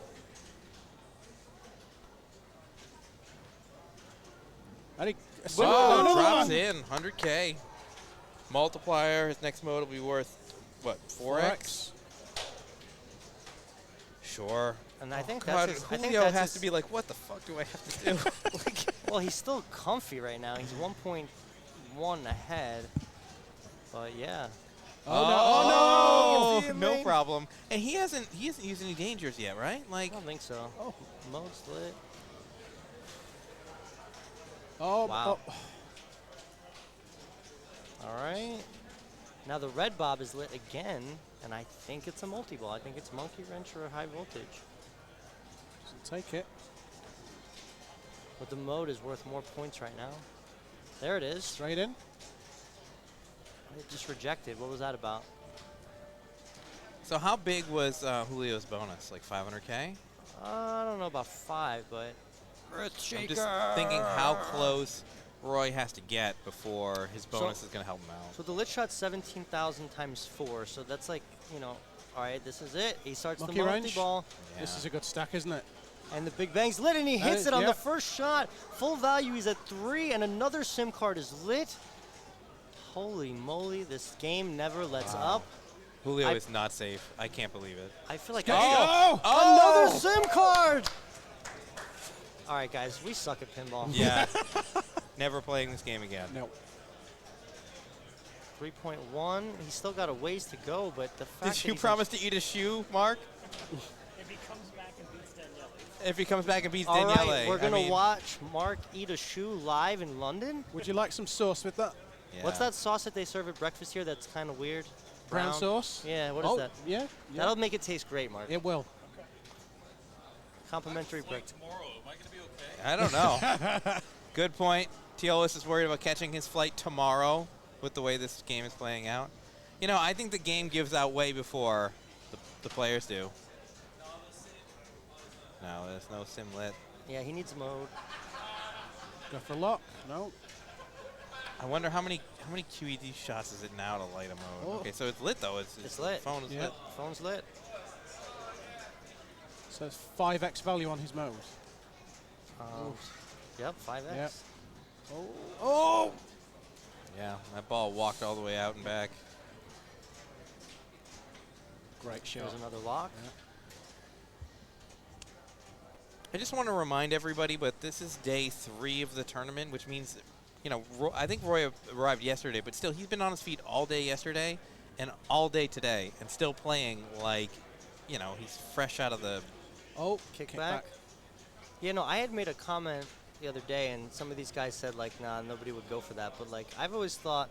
I think. Oh, drops in 100K. Multiplier. His next mode will be worth what? 4x. Sure. And I think God, that's his, I think Julio that's has his- to be like, what the fuck do I have to do? Well, he's still comfy right now. He's 1.1 ahead. But yeah. Oh, no! no problem. And he hasn't used any dangers yet, right? I Like, don't think so. Oh. Mode's lit. Oh, Wow. oh. All right. Now the red bob is lit again, and I think it's a multi-ball. I think it's monkey wrench or high voltage. Doesn't take it. But the mode is worth more points right now. There it is. Straight in. It just rejected. What was that about? so how big was Julio's bonus? Like 500K? I don't know about 5, but I'm just thinking how close Roy has to get before his bonus is going to help him out. So the lit shot's 17,000 times 4, so that's like, you know, all right, this is it. He starts Monkey the wrench. multi-ball, Yeah. This is a good stack, isn't it? and the big bang's lit, and he hits is- it on yeah. the first shot. Full value, he's at 3, and another SIM card is lit. Holy moly, this game never lets up. Julio I- is not safe. I can't believe it. I feel like Oh! another SIM card! All right, guys, we suck at pinball. Yeah. Never playing this game again. No. 3.1. He's still got a ways to go, but the fact Did that you he's promise to eat a shoe, Mark? If he comes back and beats Daniele. If he comes back and beats All Daniele. right, we're I gonna mean, watch Mark eat a shoe live in London. Would you like some sauce with that? yeah. What's that sauce that they serve at breakfast here? That's kind of weird. Brown sauce? Yeah. What is Oh, that? yeah. That'll make it taste great, Mark. It will. Complimentary breakfast. Tomorrow, am I going to be okay? I don't know. Good point. Teolis is worried about catching his flight tomorrow with the way this game is playing out. You know, I think the game gives out way before the players do. No, there's no sim lit. Yeah, he needs mode. Go for a lock. No. I wonder how many QED shots is it now to light a mode? Oh. Okay, so it's lit though. It's lit. Phone is lit. Phone's lit. So it's 5x value on his mode. Yep, 5x. Yep. Oh! Yeah, that ball walked all the way out and back. Great shot. There's another lock. Yeah. I just want to remind everybody, but this is day 3 of the tournament, which means, you know, I think Roy arrived yesterday, but still, he's been on his feet all day yesterday and all day today, and still playing like, you know, he's fresh out of the. Oh, kickback. Yeah, no, I had made a comment the other day, and some of these guys said like, nah, nobody would go for that. But like, I've always thought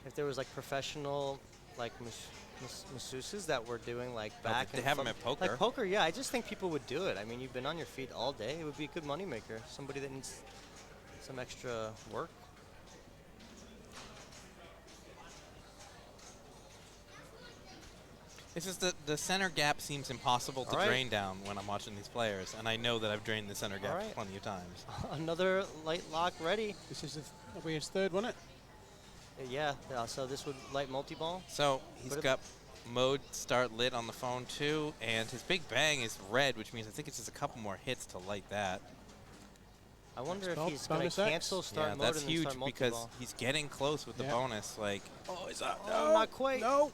if there was like professional, like masseuses that were doing like back. They have them at poker. Like poker, yeah. I just think people would do it. I mean, you've been on your feet all day. It would be a good moneymaker. Somebody that needs some extra work. It's just the center gap seems impossible to drain down when I'm watching these players, and I know that I've drained the center gap plenty of times. Another light lock ready. This is that'll be his third, won't it? Yeah, so this would light multi-ball. So he's got mode start lit on the phone too, and his big bang is red, which means I think it's just a couple more hits to light that. I wonder if he's going to cancel start mode that's and huge then start because multi-ball. he's getting close with the bonus. Like, oh, is that? No, not quite. No.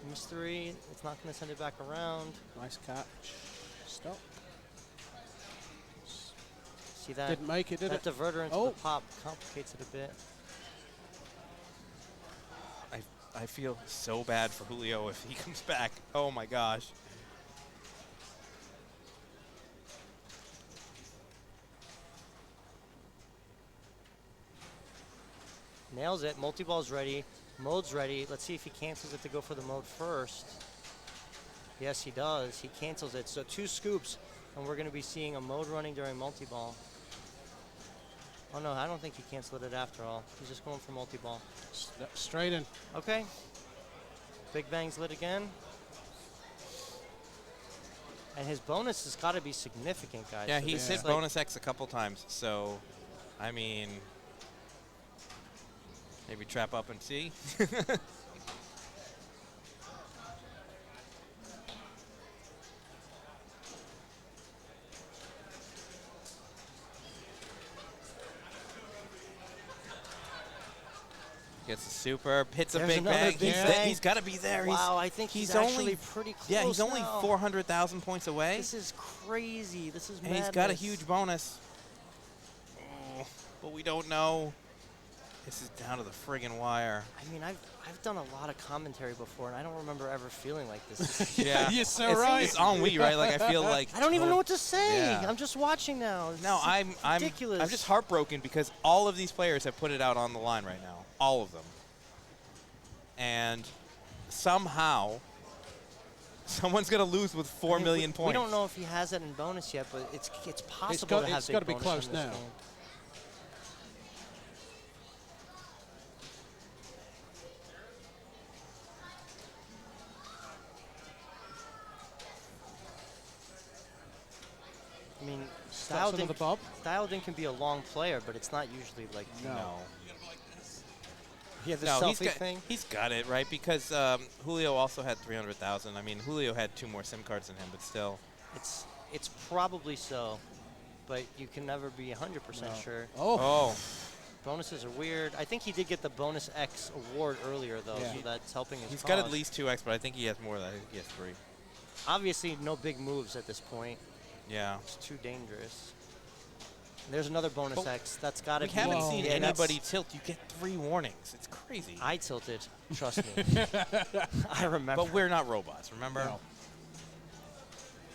Mystery. It's not going to send it back around. Nice catch. Stop. See that? Didn't make it, did that it? diverter into the pop complicates it a bit. I feel so bad for Julio if he comes back. Oh my gosh. Nails it. Multi-ball's ready. Mode's ready. Let's see if he cancels it to go for the mode first. Yes, he does. He cancels it. So 2 scoops, and we're going to be seeing a mode running during multi-ball. Oh, no, I don't think he canceled it after all. He's just going for multi-ball. Straight in. Okay. Big Bang's lit again. And his bonus has got to be significant, guys. Yeah, so he's hit bonus X a couple times. So, I mean, maybe trap up and see. Gets a super, hits a big bang. He's got to be there. Wow, I think he's actually pretty close. Yeah, he's only now. 400,000 points away. This is crazy. This is and madness. he's got a huge bonus. Oh, but we don't know. This is down to the friggin' wire. I mean, I've done a lot of commentary before, and I don't remember ever feeling like this. Yeah, you're so right. It's ennui, right? Like I feel like I don't even know what to say. Yeah. I'm just watching now. No, I'm ridiculous. I'm just heartbroken because all of these players have put it out on the line right now. All of them. And somehow, someone's going to lose with 4 million points. We don't know if he has that in bonus yet, but it's possible to have it's got to be bonus close in this now. game. I mean, Styleden can be a long player, but it's not usually like No. Yeah, the No, selfie thing. He's got it, right? Because Julio also had 300,000. I mean, Julio had 2 more SIM cards than him, but still. It's probably so, but you can never be 100% sure. Oh. Bonuses are weird. I think he did get the bonus X award earlier, though, so that's helping his He's cause. got at least 2X, but I think he has more than I think he has 3. Obviously, no big moves at this point. Yeah. It's too dangerous. There's another bonus But X. That's got to be. We haven't seen anybody tilt. You get 3 warnings. It's crazy. I tilted. Trust me. I remember. But we're not robots, remember? No.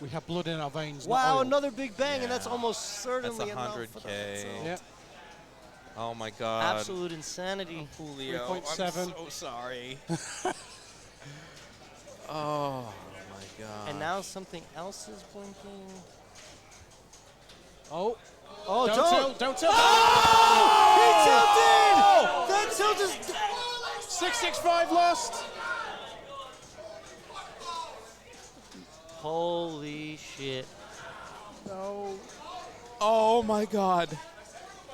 We have blood in our veins. Wow, not oil. another big bang, and that's almost certainly That's enough 100K. for the Yeah. Oh my God. Absolute insanity. Julio, 3.7. I'm so sorry. Oh my God. And now something else is blinking. Oh. Oh, Don't don't. tilt. Don't tilt. Oh! He tilted! That tilt is... 665 lost. Holy shit. No. Oh my God.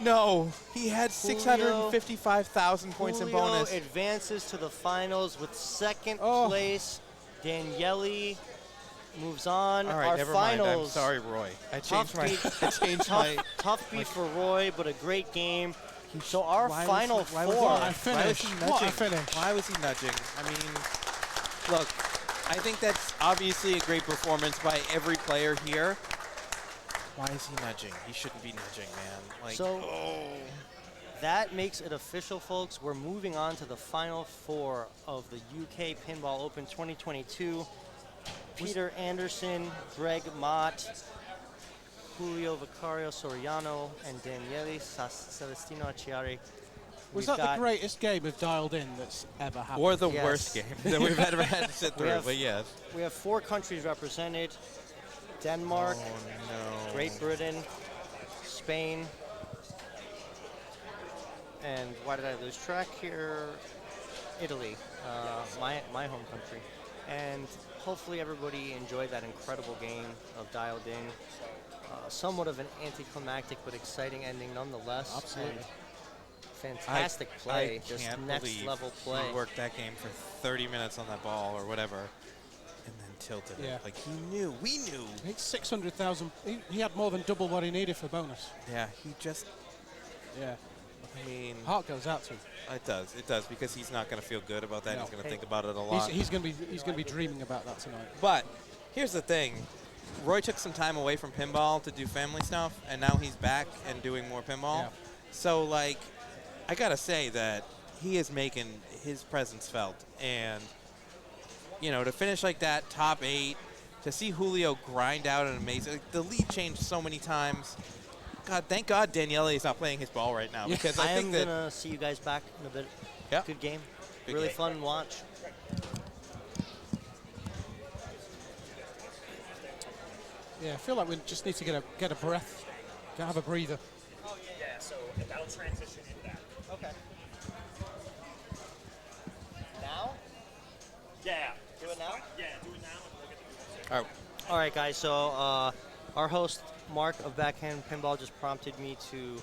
No. He had 655,000 points in bonus. Julio advances to the finals with second place. Daniele moves on. All right, Our never finals. mind. I'm sorry, Roy. I changed my. Tough beat for Roy, but a great game. So our Why final was he- four. why was he nudging? Why was he nudging? I mean, look, I think that's obviously a great performance by every player here. Why is he nudging? He shouldn't be nudging, man. Like, That makes it official, folks. We're moving on to the final four of the UK Pinball Open 2022. Peter Anderson, Greg Mott, Julio Vicario Soriano, and Daniele Celestino Acciari. Was that the greatest game of Dialed In that's ever happened? or the worst game that we've ever had to sit through, but yes. We have 4 countries represented. Denmark, Great Britain, Spain, and why did I lose track here? Italy, my home country. And hopefully everybody enjoyed that incredible game of Dialed In. Somewhat of an anticlimactic but exciting ending nonetheless. Absolutely. And fantastic play, I just can't next believe level play. He worked that game for 30 minutes on that ball or whatever, and then tilted it. Like he knew, we knew. I think 600,000. He had more than double what he needed for bonus. Yeah, he just. Yeah. I mean, heart goes out to him. It does, because he's not going to feel good about that. No. He's going to think about it a lot. He's going to be dreaming about that tonight. But here's the thing. Roy took some time away from pinball to do family stuff, and now he's back and doing more pinball. Yeah. So, like, I got to say that he is making his presence felt. And, you know, to finish like that, top 8, to see Julio grind out an amazing, like, the lead changed so many times. God, thank God Daniele is not playing his ball right now, because I think that am going to see you guys back in a bit. Yeah. Good game. Good really game. fun to watch. Yeah, I feel like we just need to get a breath, have a breather. Oh, yeah, so that'll transition into that. Okay. Now? Yeah. Do it now? Yeah, do it now and we'll get the All right. All right, guys. So our host, Mark of Backhand Pinball, just prompted me to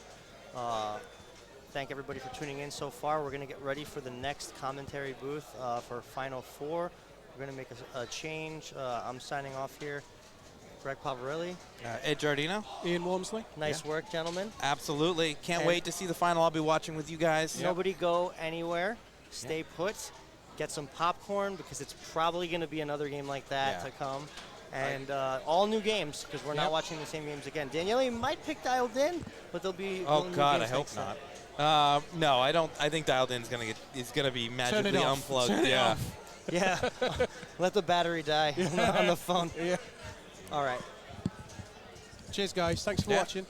thank everybody for tuning in so far. We're going to get ready for the next commentary booth for Final Four. We're going to make a change. I'm signing off here. Greg Pavarelli. Ed Giardino. Ian Walmsley. Nice work, gentlemen. Absolutely. Can't wait to see the final. I'll be watching with you guys. Nobody go anywhere. Stay put. Get some popcorn, because it's probably going to be another game like that to come. And all new games, because we're not watching the same games again. Daniele might pick Dialed In, but there'll be Oh new God, I games hope next time. not. No, I don't. I think Dialed In is gonna be magically unplugged. Turn it off. Yeah. Let the battery die on the phone. Yeah. All right. Cheers, guys. Thanks for watching.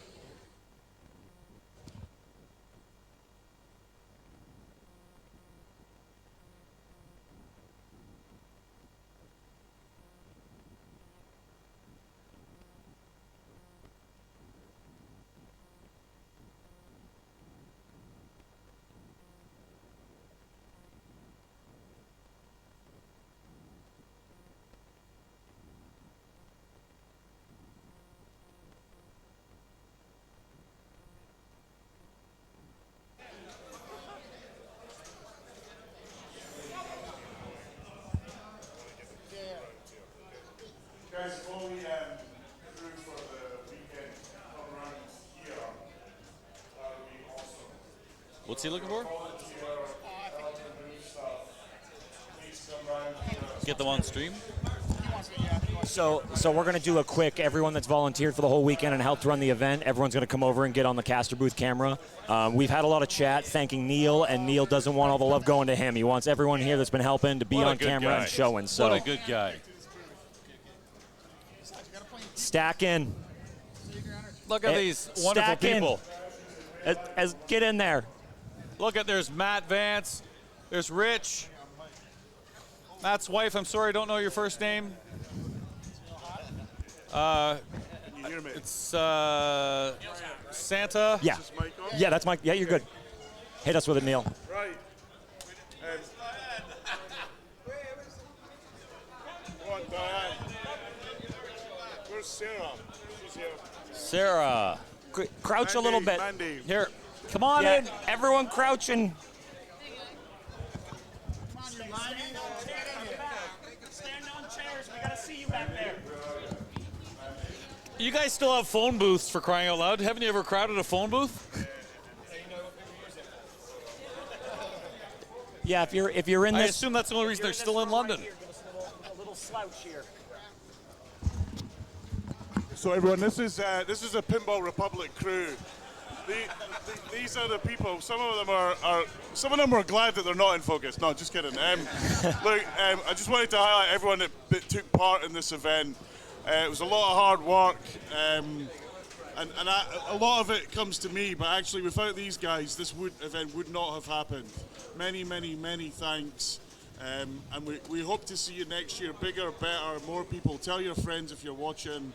Guys, before we through for the weekend come around here, that would be awesome. What's he looking for? Please come around here. Get them on stream. So we're going to do a quick, everyone that's volunteered for the whole weekend and helped run the event, everyone's going to come over and get on the caster booth camera. We've had a lot of chat thanking Neil, and Neil doesn't want all the love going to him. He wants everyone here that's been helping to be What a on good camera guy. and showing. So What a good guy. stack in. Look at these wonderful Stack in. people. Get in there. Look at, there's Matt Vance. There's Rich. Matt's wife, I'm sorry, I don't know your first name. It's Santa. Yeah. Yeah, that's Mike. Yeah, you're good. Hit us with it, Neil. Right. What, Diane? Where's Sarah? She's here. Sarah, crouch a little bit. Mandy. Here, come on in. Everyone crouching. Stand on chairs. We gotta see you back there. You guys still have phone booths, for crying out loud. Haven't you ever crowded a phone booth? Yeah, if you're in I this, assume that's the only reason they're still in London. Give us a little slouch here. So everyone, this is a Pinball Republic crew. These are the people. Some of them are glad that they're not in focus. No, just kidding. Look, I just wanted to highlight everyone that took part in this event. It was a lot of hard work, and a lot of it comes to me. But actually, without these guys, this event would not have happened. Many, many, many thanks. And we hope to see you next year, bigger, better, more people. Tell your friends if you're watching.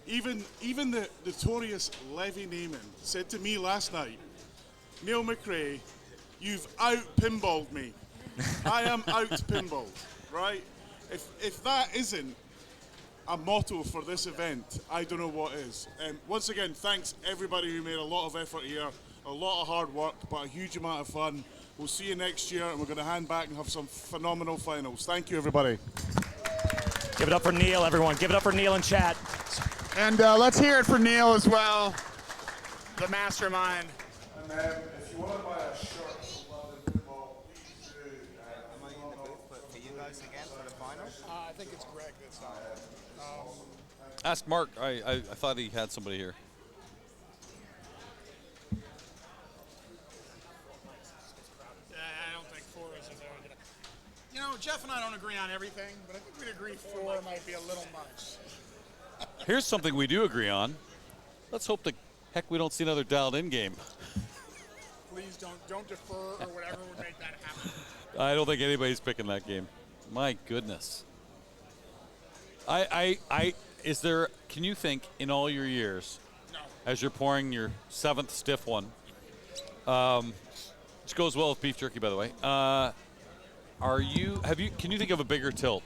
Even the notorious Levy Naiman said to me last night, Neil McRae, you've out-pinballed me. I am out-pinballed, right? If that isn't a motto for this event, I don't know what is. Once again, thanks everybody who made a lot of effort here, a lot of hard work, but a huge amount of fun. We'll see you next year, and we're going to hand back and have some phenomenal finals. Thank you, everybody. give it up for Neil, everyone. Give it up for Neil in chat. And let's hear it for Neil as well, the mastermind. And if you want to buy a shirt from London Pinball, please do. Am I in the booth for you guys again for the final? I think it's Greg this time. Ask Mark. I thought he had somebody here. I don't think 4 is there. You know, Jeff and I don't agree on everything, but I think we'd agree 4 might be a little much. Here's something we do agree on. Let's hope the heck we don't see another dialed-in game. Please don't defer or whatever would make that happen. I don't think anybody's picking that game. My goodness. Can you think in all your years, as you're pouring your 7th stiff one, which goes well with beef jerky, by the way, can you think of a bigger tilt?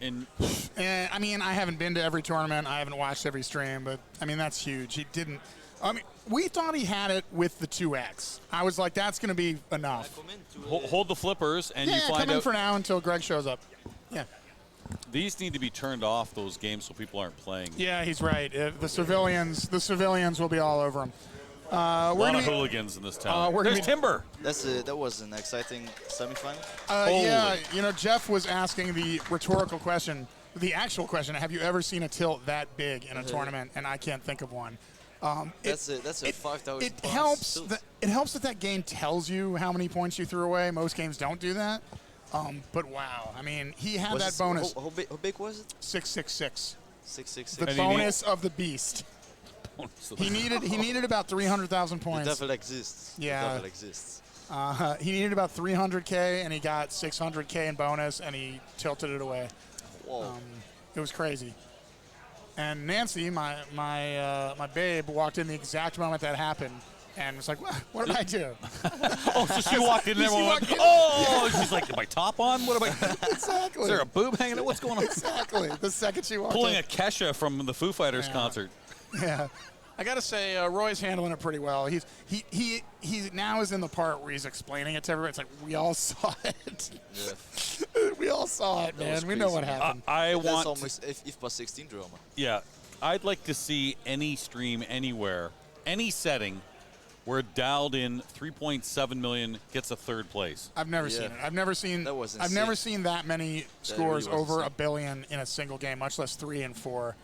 I mean, I haven't been to every tournament. I haven't watched every stream, but I mean, that's huge. He didn't. I mean, we thought he had it with the 2X. I was like, that's going to be enough. Hold the flippers, and you find come in out. for now until Greg shows up. Yeah. These need to be turned off, those games, so people aren't playing. Yeah, he's right. The civilians will be all over him. A lot of hooligans in this town. There's Timber. That was an exciting semifinal. Yeah, you know, Jeff was asking the rhetorical question, the actual question: have you ever seen a tilt that big in a tournament? And I can't think of one. That's a 5,000. It helps. It helps that game tells you how many points you threw away. Most games don't do that. But wow, I mean, he had that bonus. How big was it? 666. 666. The bonus of the beast. He needed about 300,000 points. The devil exists. Yeah. The devil exists. He needed about 300K, and he got 600K in bonus, and he tilted it away. Whoa. It was crazy. And Nancy, my babe, walked in the exact moment that happened, and was like, what did I do? Oh, so she walked in there and went, oh, she's like, am I top on? What am I? Exactly. Is there a boob hanging out? What's going on? Exactly. The second she walked Pulling in. a Kesha from the Foo Fighters concert. Yeah. I got to say, Roy's handling it pretty well. He now is in the part where he's explaining it to everybody. It's like, we all saw it. Yeah. We all saw it, man. We know what happened. That's almost if plus 16 drama. Yeah. I'd like to see any stream anywhere, any setting, where dialed in 3.7 million gets a 3rd place. I've never seen it. I've never seen that many scores really over 1 billion in a single game, much less 3 and 4.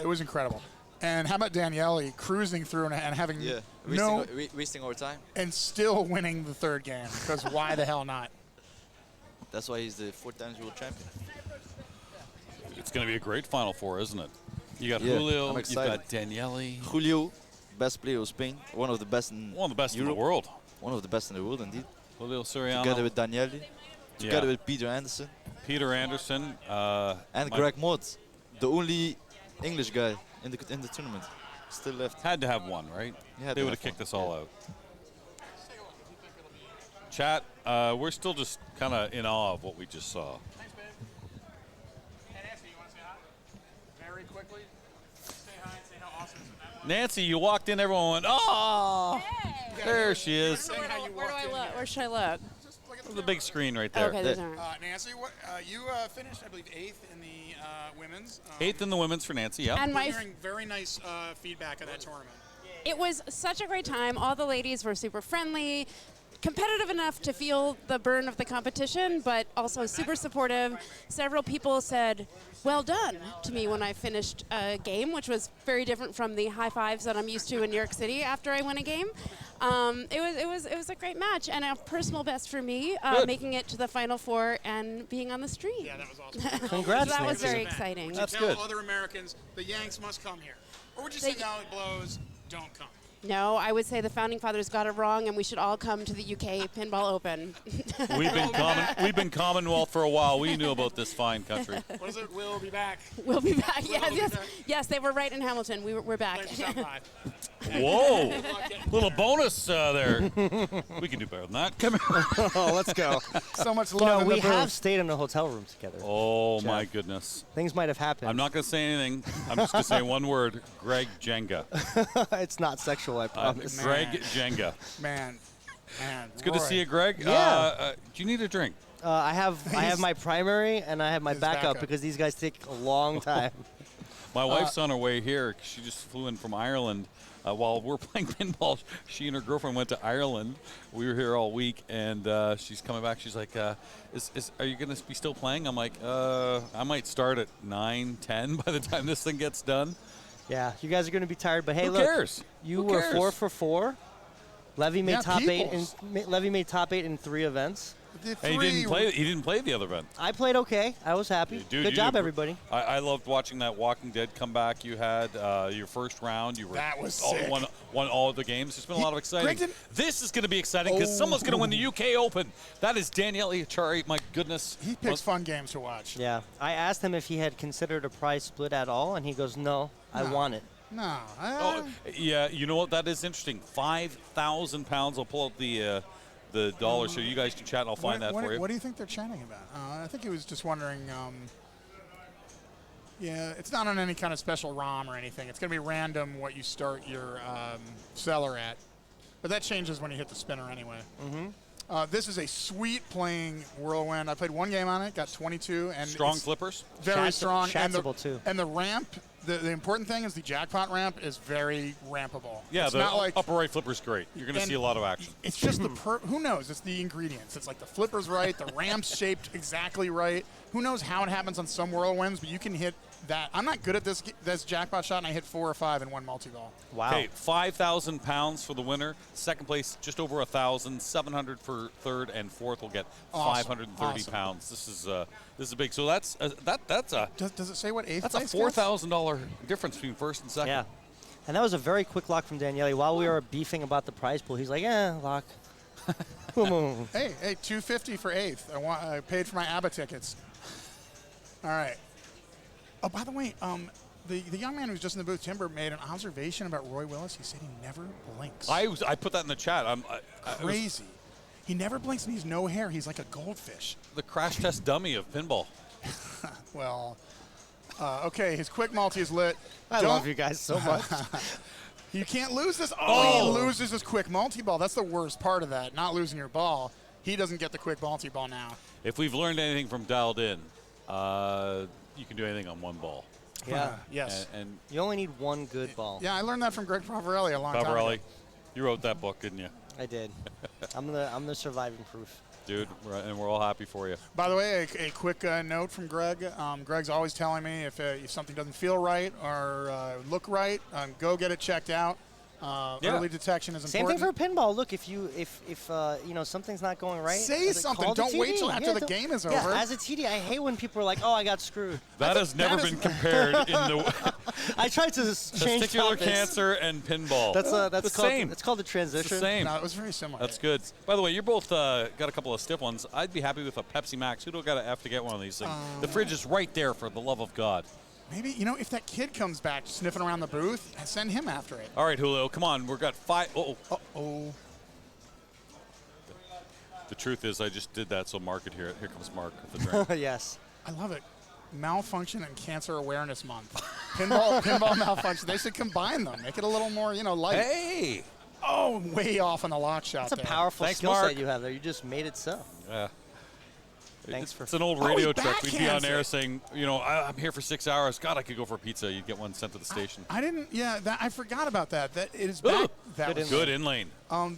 It was incredible. And how about Daniele cruising through and having wasting our time and still winning the 3rd game? Because why the hell not? That's why he's the 4-time world champion. It's going to be a great Final Four, isn't it? You got I'm Julio, excited. you've got Daniele. Julio, best player of Spain, one of the best in the world. One of the best in the world, indeed. Julio Soriano. Together with Daniele, together with Peter Anderson. And Greg Mott, the only English guy in the tournament. Still left. Had to have one, right? They would have kicked us all out. Chat, we're still just kind of in awe of what we just saw. Thanks, babe. Hey, Nancy, you want to say hi? Very quickly. Say hi and say how awesome is that one. Nancy, you walked in, everyone went, oh, there she is. Where do I look? Where should I look? The big screen right there. Okay, there's Nancy, you finished, I believe, 8th in the women's. 8th in the women's for Nancy, yeah. And my hearing very nice feedback of that tournament. It was such a great time. All the ladies were super friendly, competitive enough to feel the burn of the competition, but also super supportive. Several people said, well done, to me when I finished a game, which was very different from the high fives that I'm used to in New York City after I win a game. It was a great match and a personal best for me, making it to the Final Four and being on the stream. Yeah, that was awesome. Congrats, That was Nancy. very exciting. Would you tell other Americans the Yanks must come here? Or would you say now it blows, don't come? No, I would say the Founding Fathers got it wrong, and we should all come to the UK Pinball Open. We've been Commonwealth for a while. We knew about this fine country. What is it? We'll be back. We'll be back. Yes, they were right in Hamilton. We're back. Whoa, little bonus there. We can do better than that. Come here. Oh, let's go. So much You love know, in we the have booth. stayed in a hotel room together. Oh, Jeff. my goodness. Things might have happened. I'm not going to say anything. I'm just going to say one word, Greg Jenga. It's not sexual, I promise. Greg Jenga. Man. It's good to see you, Greg. Yeah. Do you need a drink? I have my primary and I have my His backup backup. because these guys take a long time. My wife's on her way here. 'Cause she just flew in from Ireland. While we're playing pinball, she and her girlfriend went to Ireland. We were here all week, and she's coming back. She's like, are you going to be still playing? I'm like, I might start at 9, 10 by the time this thing gets done. Yeah, you guys are going to be tired, but hey, Who look. cares? You Who were cares? 4 for 4. Levy made Yeah, top 8 peoples. Levy made top 8 in 3 events. And he didn't play the other event. I played okay. I was happy. Dude, Good you job, did- everybody. I loved watching that Walking Dead comeback you had. Your first round, you were That was all, sick. won all of the games. There's been a lot of exciting. Greg didn't- This is going to be exciting because someone's going to win the UK Open. That is Daniele Acciari. My goodness. He picks fun games to watch. Yeah. I asked him if he had considered a prize split at all, and he goes, no, I want it. No. Oh, yeah, you know what? That is interesting. 5,000 pounds. I'll pull up the dollar so you guys can chat and I'll find that for you. What do you think they're chatting about? I think he was just wondering. Yeah, it's not on any kind of special ROM or anything. It's going to be random what you start your seller at. But that changes when you hit the spinner anyway. Mm-hmm. This is a sweet playing Whirlwind. I played one game on it, got 22. And Strong it's flippers? Very strong. Chatsable, too. And the ramp, the important thing is the jackpot ramp is very rampable. Yeah, it's the not like upper right flipper's great. You're going to and see a lot of action. It's just who knows? It's the ingredients. It's like the flipper's right, the ramp's shaped exactly right. Who knows how it happens on some Whirlwinds, but you can hit that. I'm not good at this jackpot shot, and I hit 4 or 5 in one multi-ball. Wow. Okay, 5,000 pounds for the winner. Second place, just over 1,000. 700 for third, and fourth will get Awesome. 530 Awesome. pounds. This is big. So that's a Does it say what eighth that's a place $4,000 difference between first and second. Yeah. And that was a very quick lock from Daniele. While we were beefing about the prize pool, he's like, lock. Boom. Hey, $250 for eighth. I paid for my ABBA tickets. All right. Oh, by the way, the young man who was just in the booth, Timber, made an observation about Roy Willis. He said he never blinks. I put that in the chat. Crazy. He never blinks, and he's no hair. He's like a goldfish. The crash test dummy of pinball. Well, okay, his quick multi is lit. I love you guys so much. You can't lose this. Oh, he loses his quick multi-ball. That's the worst part of that, not losing your ball. He doesn't get the quick multi-ball now. If we've learned anything from Dialed In, you can do anything on one ball. Yeah. Yes. And You only need one good ball. Yeah, I learned that from Greg Pavarelli a long time Pavarelli, ago. you wrote that book, didn't you? I did. I'm the surviving proof. Dude, and we're all happy for you. By the way, a quick note from Greg. Greg's always telling me if something doesn't feel right or look right, go get it checked out. Early detection is Same important. thing for pinball. Look, if you something's not going right, Say something. call the Don't wait TD. till after the don't- game is yeah, over. As a TD, I hate when people are like, "Oh, I got screwed." That has never been compared in the I tried to change testicular topics. cancer and pinball. That's the called same. It's called the transition. It's the same. No, it was very similar. That's good. By the way, you're both got a couple of stiff ones. I'd be happy with a Pepsi Max. Who do I got to have to get one of these things? The fridge is right there, for the love of God. Maybe, if that kid comes back sniffing around the booth, send him after it. All right, Julio, come on. We've got 5. Uh-oh. The truth is, I just did that, so Mark could hear it. Here comes Mark with the drink. Yes. I love it. Malfunction and Cancer Awareness Month. pinball malfunction. They should combine them. Make it a little more, light. Hey! Oh, way off on the lock shot. That's a there. powerful Thanks, skill Mark. set you have there. You just made it so. Yeah. Thanks for. It's an old radio he trick. We'd be on backhands air it. saying, I'm here for 6 hours. God, I could go for pizza. You'd get one sent to the station. I didn't. Yeah, I forgot about that. That it is back. That was Good in lane.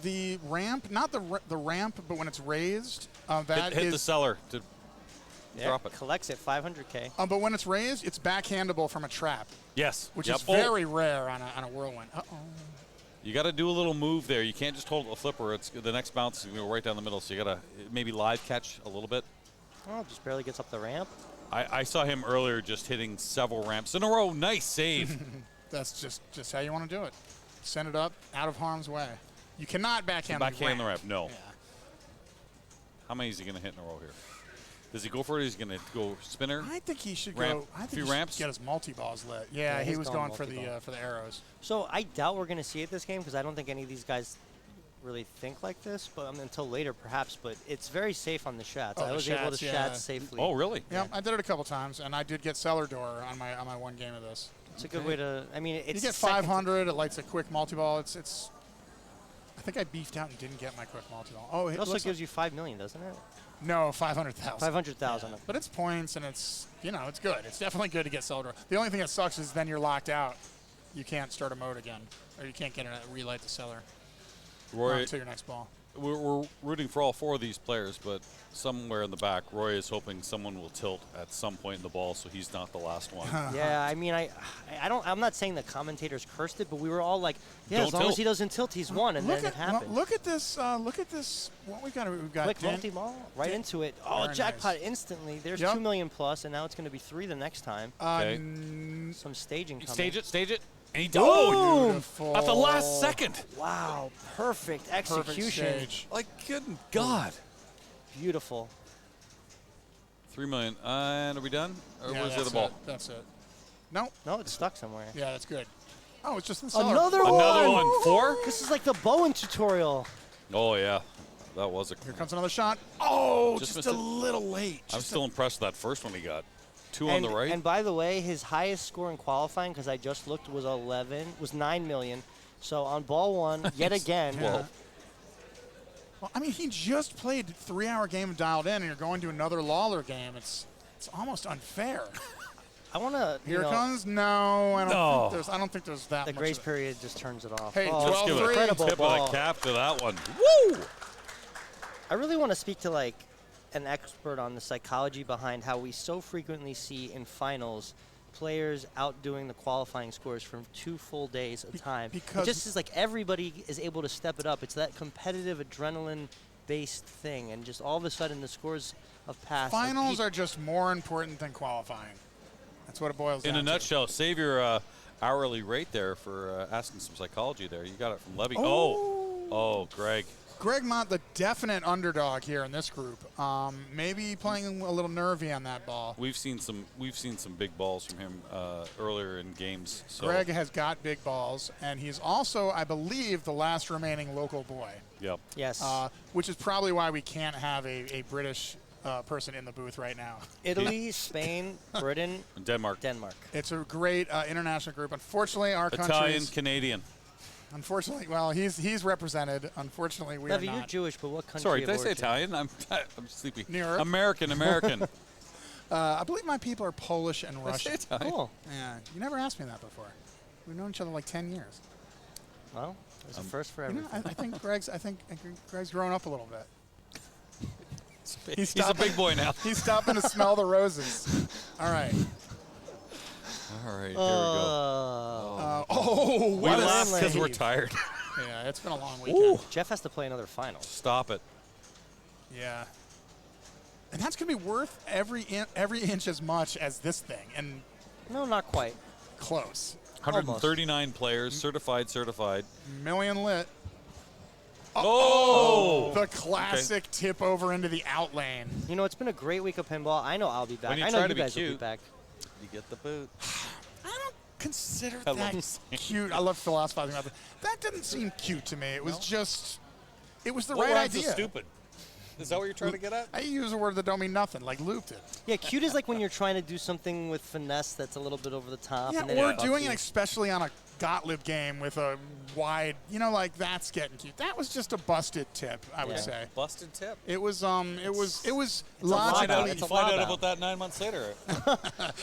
the ramp, not the ramp, but when it's raised, that Hit is. the cellar to drop it. Collects it 500K. But when it's raised, it's backhandable from a trap, Yes. which Yep. is very rare on a whirlwind. Uh-oh. You got to do a little move there. You can't just hold a flipper. It's the next bounce is going to go right down the middle. So you got to maybe live catch a little bit. Oh, just barely gets up the ramp. I saw him earlier just hitting several ramps in a row. Nice save. That's just how you want to do it. Send it up, out of harm's way. You cannot backhand Backhand the ramp. No. Yeah. How many is he going to hit in a row here? Does he go for it? He's going to go spinner. I think he should Ramp. go. I think Few he should ramps? get his multi-balls lit. Yeah, he he's was going going for the arrows. So I doubt we're going to see it this game because I don't think any of these guys really think like this, but until later perhaps. But it's very safe on the shots. Oh, I the was able to shots, yeah. shat safely. Oh, really? Yeah, I did it a couple times, and I did get cellar door on my one game of this. It's a good way to. I mean, it's You get second to- 500. It lights a quick multi-ball. It's. I think I beefed out and didn't get my quick multi-ball. Oh, It also gives you 5 million, doesn't it? No, 500,000. 500,000. But it's points, and it's it's good. It's definitely good to get cellar door. The only thing that sucks is then you're locked out. You can't start a mode again, or you can't get a relight the cellar. Roy, To your next ball. we're rooting for all four of these players, but somewhere in the back, Roy is hoping someone will tilt at some point in the ball, so he's not the last one. Yeah, I mean, I'm not saying the commentators cursed it, but we were all like, yeah, Don't as long tilt. as he doesn't tilt, he's won, and then it happened. Look at this. Look at this. What we got? We've got Quick multi-ball, right into it. Oh, Very jackpot nice. instantly. There's Yep. 2 million plus, and now it's going to be 3 the next time. Okay. Some staging coming. Stage it. And he Boom! Beautiful. at the last second. Wow, perfect execution. stage. Like, good God. Beautiful. 3 million. And are we done? Or Yeah, where's the that's other ball? it. That's it. No. No, it's stuck somewhere. Yeah, that's good. Oh, it's just in the cellar. Another Another one. one. 4? This is like the Bowen tutorial. Oh, yeah. That was a. Here comes another shot. Oh, Just just missed a it. little late. I'm still impressed with that first one he got. 2 And, on the right. and by the way, his highest score in qualifying, because I just looked, was 9 million. So on ball one, yet again. Yeah. Well, I mean, he just played a 3-hour game of Dialed In, and you're going to another Lawler game. It's almost unfair. I want to. Here it comes. No, I don't think there's that The much. grace of it. period just turns it off. Hey, Oh, Let's give it a 12-3. incredible tip ball. of the cap to that one. Woo! I really want to speak to like an expert on the psychology behind how we so frequently see in finals players outdoing the qualifying scores from 2 full days of time. because- it just is like everybody is able to step it up. It's that competitive adrenaline-based thing, and just all of a sudden the scores of past. Finals are just more important than qualifying. That's what it boils down In a to. nutshell, save your hourly rate there for asking some psychology there. You got it from Levy. Oh, Greg. Greg Mont, the definite underdog here in this group. Maybe playing a little nervy on that ball. We've seen some big balls from him earlier in games. So. Greg has got big balls, and he's also, I believe, the last remaining local boy. Yep. Yes. Which is probably why we can't have a British person in the booth right now. Italy, Spain, Britain, Denmark. It's a great international group. Unfortunately, our Italian, country's... Canadian. Unfortunately, well, he's represented. Unfortunately, we Levy, are you're not. Jewish, but what country? Sorry, of did I say origin? Italian? I'm sleepy. Europe. American. I believe my people are Polish and Did I say Russian. Italian? Cool. Yeah, you never asked me that before. We've known each other like 10 years. Well, it's a first for You know, everything. I think Greg's grown up a little bit. He's a big boy now. He's stopping to smell the roses. All right. All right, here we go. We We laugh because we're tired. Yeah, it's been a long weekend. Jeff has to play another final. Stop it. Yeah. And that's going to be worth every inch as much as this thing. And No, not quite. close. 139 players, certified. Million lit. Oh! The classic tip over into the out lane. You know, it's been a great week of pinball. I know I'll be back. When you I know try you to be guys will be cute. back. You get the boot. I don't consider I love that saying cute. I love philosophizing about that. That didn't seem cute to me. It was just, it was the What right rhymes idea. with stupid? Is that what you're trying to get at? I use a word that don't mean nothing, like looped it. Yeah, cute is like when you're trying to do something with finesse that's a little bit over the top. Yeah, and then or it doing bugs it you. especially on a Gottlieb game with a wide, like that's getting cute. That was just a busted tip, I would say. Busted tip. It was Find logically. out about that 9 months later.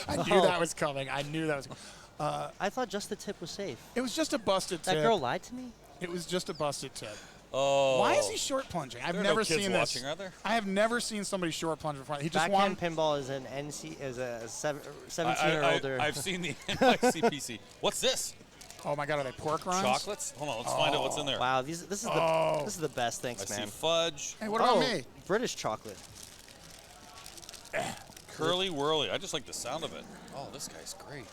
I knew that was coming. I knew that was coming. I thought just the tip was safe. It was just a busted tip. That girl lied to me? It was just a busted tip. Oh. Why is he short plunging? I've There are never no kids seen watching, this. are there? I have never seen somebody short plunge before. He just won. Backhand pinball is an a 17 or older. I've seen the NYCPC. What's this? Oh my God, are they pork rinds? Chocolates? Hold on, let's find out what's in there. Wow, this is the best. Thanks, I man. see fudge. Hey, what about me? British chocolate. Curly whirly. I just like the sound of it. Oh, this guy's great.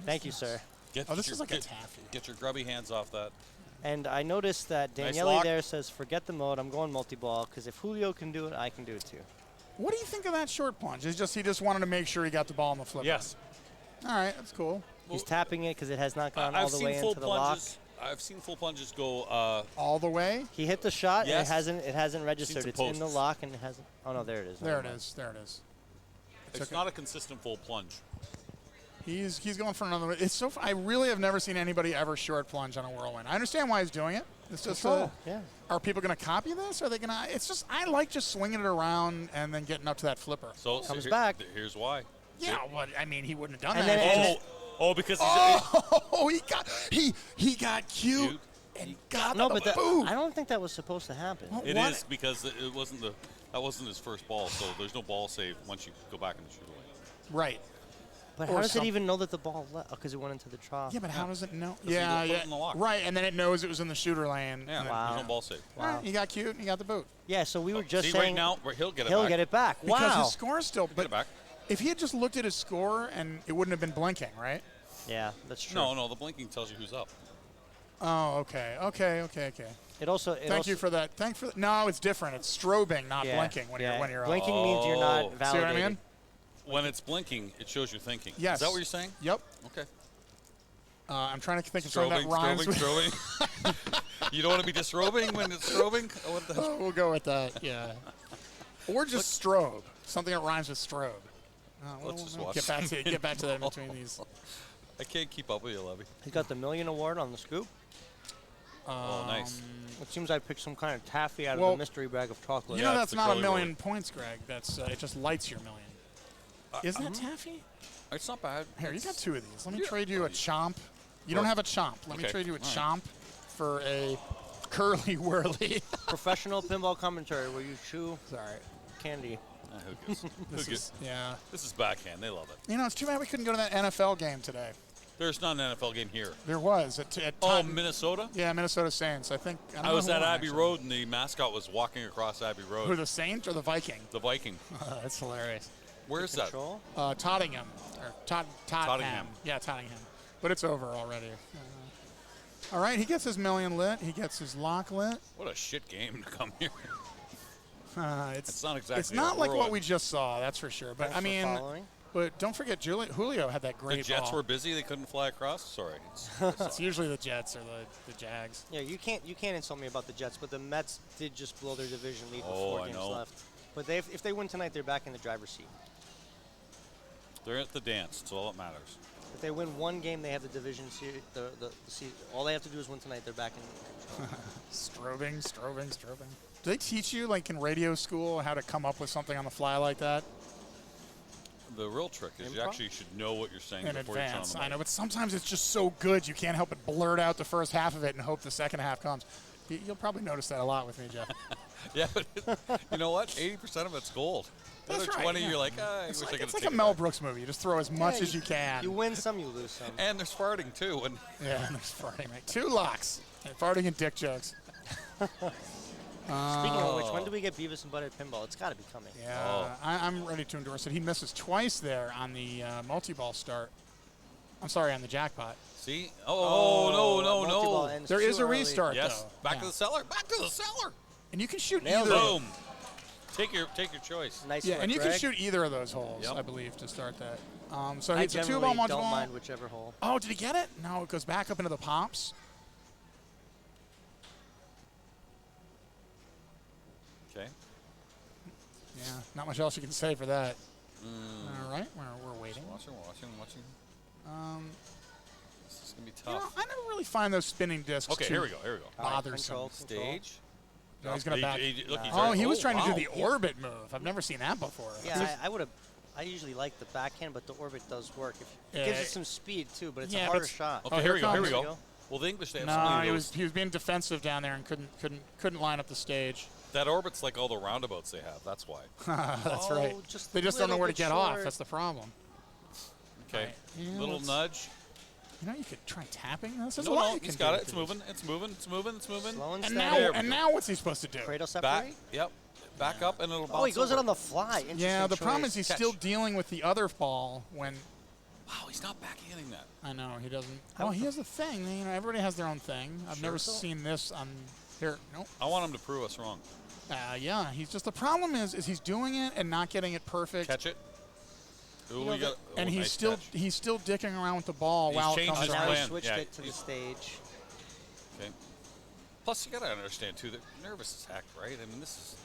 Thank you, sir. This is like a taffy. Get your grubby hands off that. And I noticed that Nice Daniele lock. there says, forget the mode, I'm going multi-ball, because if Julio can do it, I can do it too. What do you think of that short plunge? He just wanted to make sure he got the ball in the flipper. Yes. All right, that's cool. He's tapping it because it has not gone all I've the seen way full into the lock. plunges. I've seen full plunges go. All the way? He hit the shot Yes. and it hasn't registered. some It's in the posts. lock and it hasn't. Oh no, there it is. There Never it mind. is. There it is. It's not a consistent full plunge. He's going for another. It's so. I really have never seen anybody ever short plunge on a whirlwind. I understand why he's doing it. It's just. Yeah. Are people going to copy this? Are they going to? It's just. I like just swinging it around and then getting up to that flipper. So Comes back. Here's why. Yeah. What? I mean, he wouldn't have done And that. then it Because he's Oh, he got cute and got No, the but boot. I don't think that was supposed to happen. It is because it wasn't that wasn't his first ball, so there's no ball save once you go back in the shooter lane. Right. But Or how does it some- even know that the ball left? Because it went into the trough. Yeah, but how does it know? you Yeah, put it yeah. in the lock. Right, and then it knows it was in the shooter lane. Yeah, and then- Wow. there's no ball save. All right, he got cute and he got the boot. Yeah, so we were just See, saying right now, he'll get it he'll back. get it back. Because Wow. his score is still. Get But it back. if he had just looked at his score and it wouldn't have been blinking, right? Yeah, that's true. No, the blinking tells you who's up. Oh, okay. It also. Thank you for that. No, it's different. It's strobing, not Yeah, blinking when yeah. you're up. Blinking means you're not Oh. See validated. what I mean? When it's blinking, it shows you're thinking. Yes. Is that what you're saying? Yep. Okay. I'm trying to think of something that rhymes with. You don't want to be disrobing when it's strobing? Oh, what the Oh, we'll go with that. Yeah. Or just strobe. Something that rhymes with strobe. Let's just we'll watch. get back to that in between these. I can't keep up with you, Levy. He got the million award on the scoop. Oh, nice. It seems I picked some kind of taffy out of Well, the mystery bag of chocolate. You know it's that's the not a curly million roll. points, Greg. That's it just lights your million. Isn't that taffy? It's not bad. Here, you got two of these. Let me trade you a chomp. You don't have a chomp. Let me Okay. trade you a All right. chomp for a curly whirly. Professional pinball commentary where you chew Sorry. candy. Who gives? This is, yeah. This is backhand. They love it. You know, it's too bad we couldn't go to that NFL game today. There's not an NFL game here. There was at Oh, Taunton. Minnesota? Yeah, Minnesota Saints. I think. don't I know was who at won, Abbey actually. Road, and the mascot was walking across Abbey Road. Who, the Saint or the Viking? The Viking. That's hilarious. Where's that? Control? Tottingham. Or Tottenham. Tottenham. Yeah, Tottenham. But it's over already. All right, he gets his million lit. He gets his lock lit. What a shit game to come here. It's not exactly It's not like what whirlwind. we just saw, that's for sure. But Thanks I for mean, following. but don't forget, Julio had that great The Jets ball. were busy. They couldn't fly across. Sorry. It's usually the Jets or the Jags. Yeah, you can't insult me about the Jets, but the Mets did just blow their division lead with Oh, 4 I games know. left. But if they win tonight, they're back in the driver's seat. They're at the dance. That's all that matters. If they win one game, they have the division series. All they have to do is win tonight. They're back in. Strobing. Do they teach you, like in radio school, how to come up with something on the fly like that The real trick is you Improv? actually should know what you're saying in before you turn on advance? the I mic. know, but sometimes it's just so good you can't help but blurt out the first half of it and hope the second half comes. You'll probably notice that a lot with me, Jeff. Yeah, but you know what? 80% of it's gold. The That's other right, 20, yeah. you're like, I It's wish like, I could it's have like a taken Mel that. Brooks movie. You just throw as much Yeah, as you can. You win some, you lose some. And there's farting, too. And Yeah, and there's farting. Right? 2 locks. And farting and dick jokes. Speaking of which, when do we get Beavis and Butthead pinball? It's got to be coming. Yeah, I'm ready to endorse it. He misses twice there on the multi-ball start. I'm sorry, on the jackpot. see? Oh, multi-ball no. ends There too is a early. restart, Yes. though. Back Yeah. to the cellar. Back to the cellar. And you can shoot Nailed either. it. Boom. Take your choice. Nice Yeah, work, and you Greg. can shoot either of those holes, Yep. I believe, to start that. So I it's a 2 generally ball, 1 don't ball. mind whichever hole. Oh, did he get it? No, it goes back up into the pops. Okay. Yeah, not much else you can say for that. All right, we're waiting. Watching. This is going to be You know, tough. I never really find those spinning discs Okay, too here we go. bothersome. Stage. No, he's going to back. Look, He was trying to do wow. the orbit move. I've never seen that before. Yeah, I usually like the backhand, but the orbit does work. It gives it some speed too, but it's a Yeah, harder but- shot. Okay, here we go. Well, the English, they have so No, many he of was being defensive down there and couldn't line up the stage. That orbit's like all the roundabouts they have. That's why. That's right. Just They just don't know little where to bit get off. short. That's the problem. Okay. Yeah, Little let's- nudge. You know, you could try tapping. There's a No, lot no, you can he's got do it. with It's these. moving. It's moving. Slow and And steady. now what's he supposed to do? Cradle Back. separate. Yep. Back up and it'll bounce Oh, he goes over. it on the fly. Interesting Yeah, the problem choice. is he's Catch. still dealing with the other ball when. Wow, he's not backhanding that. I know he doesn't. Oh, he has a thing. You know, everybody has their own thing. I've never seen this on here. Nope. I want him to prove us wrong. Yeah, he's just the problem is he's doing it and not getting it perfect. Catch it. Ooh, You know, we got, And nice he's still dicking around with the ball He's while it changed comes his Now around. he plan. switched Yeah, it to the stage. Okay. Plus, you got to understand too. They're nervous as heck, right? I mean, this is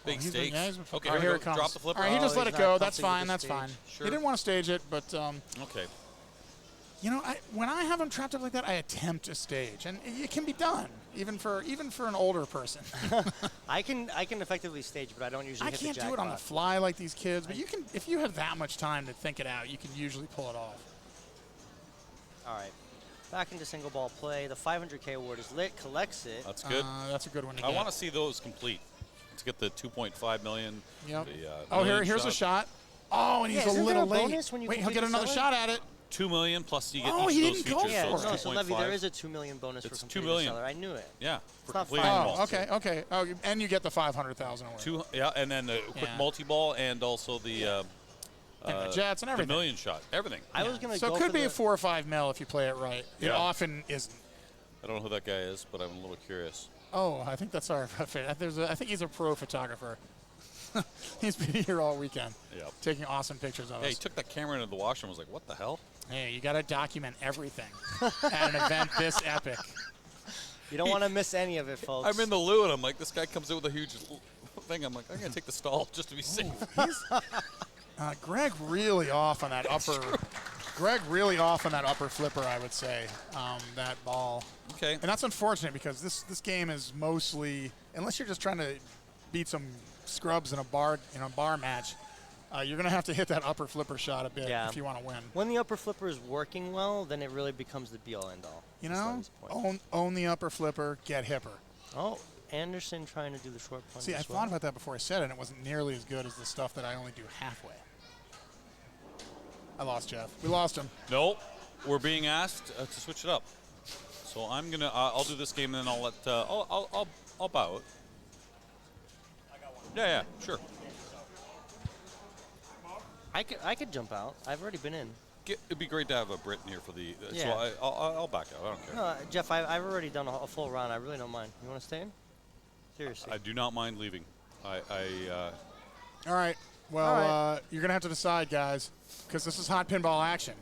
big He's been- stakes. yeah, he's been- Okay, oh, here here we it go. comes. Drop the flipper. All right, he just let he's it not go. That's comfy with fine. the That's stage. fine. Sure. He didn't want to stage it, but Okay. you know, when I have him trapped up like that, I attempt a stage, and it can be done, even for an older person. I can effectively stage, but I don't usually I hit can't the do it on the jackpot. fly like these kids, but you can if you have that much time to think it out, you can usually pull it off. All right. Back into single ball play. The 500K award is lit. Collects it. That's good. That's a good one to I get. want to see those complete. Let's get the 2.5 million. Yep. The, Oh, million here's a shot. Oh, and he's Yeah, a isn't there little a late. bonus when you Wait, he'll complete get the another seller? shot at it. 2 million plus you get Oh, each he of those didn't go features. Yeah, for so it. it's no, so Levy, 2.5. there is a 2 million bonus for It's 2 completing million. the seller. I knew it. Yeah. It's not completing five. the Oh, balls. okay. Oh, and you get the 500,000 award. Yeah, and then the quick Yeah. multi-ball and also the And the jets and the everything. million shot. Everything. I was going to So go it could for be the, a 4 or 5 mil if you play it right. It Yeah. often isn't. I don't know who that guy is, but I'm a little curious. Oh, I think that's our. I think he's a pro photographer. He's been here all weekend, Yep. taking awesome pictures of Hey, he us. took that camera into the washroom. Was like, what the hell? Hey, you got to document everything at an event this epic. You don't want to miss any of it, folks. I'm in the loo, and I'm like, this guy comes in with a huge thing. I'm like, I'm gonna take the stall just to be safe. Greg really off on that upper. Greg really off on that upper flipper, I would say. That ball. Okay. And that's unfortunate because this game is mostly, unless you're just trying to beat some scrubs in a bar match, you're gonna have to hit that upper flipper shot a bit Yeah. if you want to win. When the upper flipper is working well, then it really becomes the be-all, end-all. You That's know, Levy's point. own the upper flipper, get hipper. Oh, Anderson trying to do the short punch. See, I as well. thought about that before I said it, and it wasn't nearly as good as the stuff that I only do halfway. I lost Jeff. We lost him. No, we're being asked to switch it up. So I'm gonna. I'll do this game, and then I'll let. I'll bow it. Yeah, sure. I could jump out. I've already been in. It'd be great to have a Brit in here for the. So Yeah. I'll back out. I don't care. No, Jeff, I've already done a full round. I really don't mind. You want to stay in? Seriously. I do not mind leaving. All right. Well, All right. you're gonna have to decide, guys, because this is hot pinball action,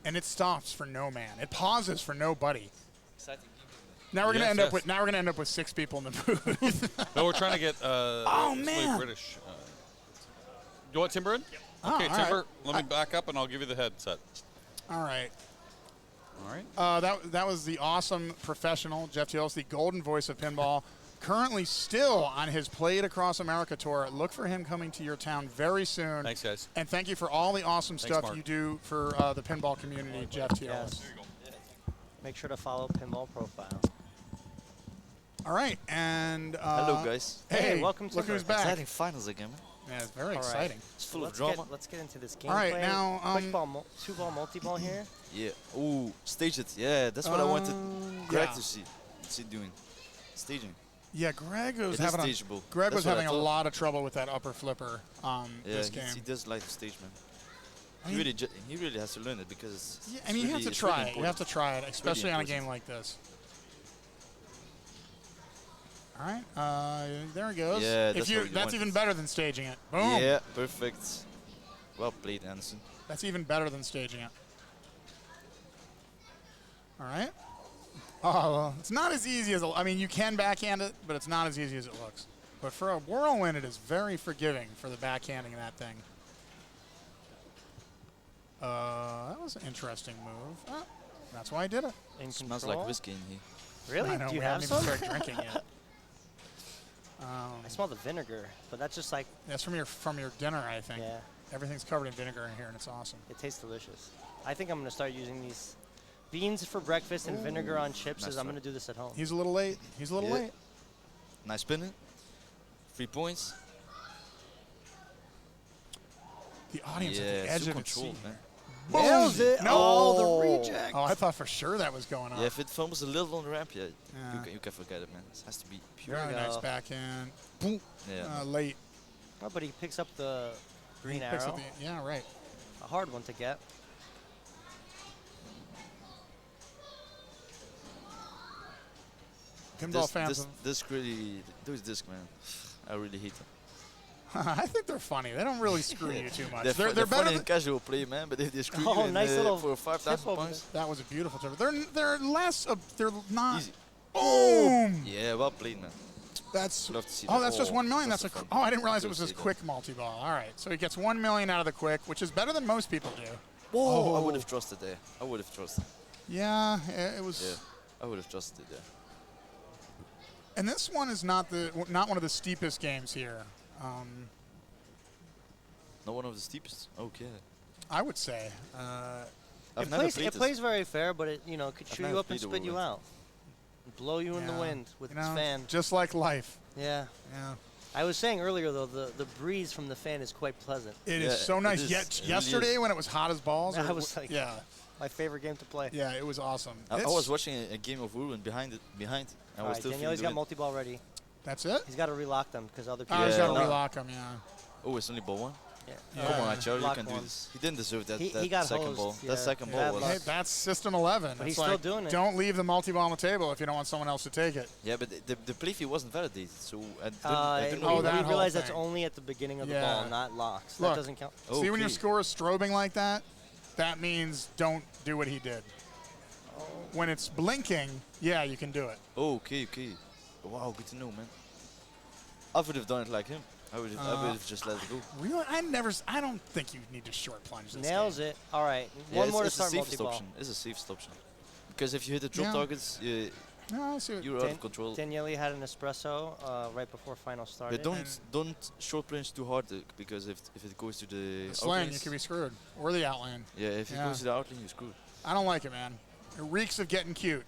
and it stops for no man. It pauses for nobody. Now we're gonna Yes, end yes. up with 6 people in the booth. No, we're trying to get. Oh, somebody man. British. You want Timber in? Oh, Okay, all Timber. right. Let me back up, and I'll give you the headset. All right. All right. That was the awesome professional Jeff Teals, the golden voice of pinball. Currently still on his Played Across America tour. Look for him coming to your town very soon. Thanks, guys. And thank you for all the awesome Thanks, stuff Mark. you do for the pinball community, Jeff Teals. Yes. Make sure to follow Pinball Profile. All right, and Hello, guys. Hey, welcome look Timber. who's back. Exciting finals again, man. Yeah, it's very All right. exciting. It's full of Let's drama. let's get into this game. All right, now, quick ball, 2-ball multi-ball here. Yeah. Ooh, stage it. Yeah, that's what I wanted Greg yeah. to see doing. Staging. Yeah, Greg was It is having stageable. Greg was That's what I having a thought. lot of trouble with that upper flipper Yeah, this game. he does like the stage, man. I mean- He really has to learn it because. Yeah, it's I mean, you really- have to it's really try it. You have to important. try it, It's really especially on a important. game like this. All right, there he goes. Yeah, if that's you, what you that's want. even better than staging it. Boom. Yeah, perfect. Well played, Anderson. That's even better than staging it. All right. Oh, well, it's not as easy as I mean, you can backhand it, but it's not as easy as it looks. But for a whirlwind, it is very forgiving for the backhanding of that thing. That was an interesting move. Oh, that's why I did it. Smells like whiskey in here. Really? I know, Do you we have haven't some? even started drinking yet. I smell the vinegar, but that's just like. That's from your dinner, I think. Yeah. Everything's covered in vinegar in here, and it's awesome. It tastes delicious. I think I'm going to start using these beans for breakfast and vinegar on chips. Nice I'm try. going to do this at home. He's a little late. He's a little late. Nice spinning. 3 points. The audience at Yeah, the edge super of its controlled, seat. man. Boom! Nails it. No. Oh, the reject. Oh, I thought for sure that was going on. Yeah, if it fumbles a little on the ramp, Yeah. you can forget it, man. It has to be pure. Very nice backhand. Boom. Yeah. Late. Oh, but he picks up the green Picks up arrow. yeah, right. A hard one to get. Pinball fans. This really, those discs, man. I really hate them. I think they're funny. They don't really screw you too much. They're better funny than in casual play, man. But if they screw Oh, you in, nice little for 5,000 tip points, That was a beautiful turn. They're less. They're not. easy. Boom! Yeah, well played, man. That's. Love to see Oh, that. that's just 1 million. that's That's a. fun. Oh, I didn't realize it Good was to his see that. quick multi-ball. All right, so he gets 1 million out of the quick, which is better than most people do. Whoa! I would have trusted there. I would have trusted. Yeah, it was. Yeah, I would have trusted there. And this one is not one of the steepest games here. Not one of the steepest. Okay. I would say. It plays very fair, but it could I've chew never you up and played the spit you whirlwind. out, blow you in the wind with its fan. Just like life. Yeah. Yeah. I was saying earlier though, the breeze from the fan is quite pleasant. It is so nice. Yet yesterday when it was hot as balls. I was like, yeah. My favorite game to play. Yeah, it was awesome. I was watching a game of Whirlwind behind. I was still Daniele's feeling got multi-ball ready. That's it? He's got to relock them because other people. Oh, he's got to don't. relock them, yeah. Oh, it's only ball one? Yeah. Come on, Charlie, you Block can do one. this. He didn't deserve that, He that got second hosed, ball. yeah. That second Bad ball luck. Hey, was... that's System 11. But it's he's like, still doing it. Don't leave the multi-ball on the table if you don't want someone else to take it. Yeah, but the play fee wasn't validated, so I don't know. Oh, that we whole realize that's thing. only at the beginning of the Yeah. ball, not locks. Look, that doesn't count. See when your score is strobing like that? That means don't do what he did. When it's blinking, yeah, you can do it. Oh, okay. Wow, good to know, man. I would have done it like him. I would have just let it go. Really? I don't think you need to short plunge this Nails game. it. All right. Yeah, One more to it's start the safest multi-ball. option. It's a safest option. Because if you hit the drop Yeah. targets, No, I see what you're out of control. Daniele had an espresso right before final started. But don't short plunge too hard because if it goes to the slang, you outlanes- could be screwed. Or the outland. Yeah, if it goes to the outline, you're screwed. I don't like it, man. It reeks of getting cute.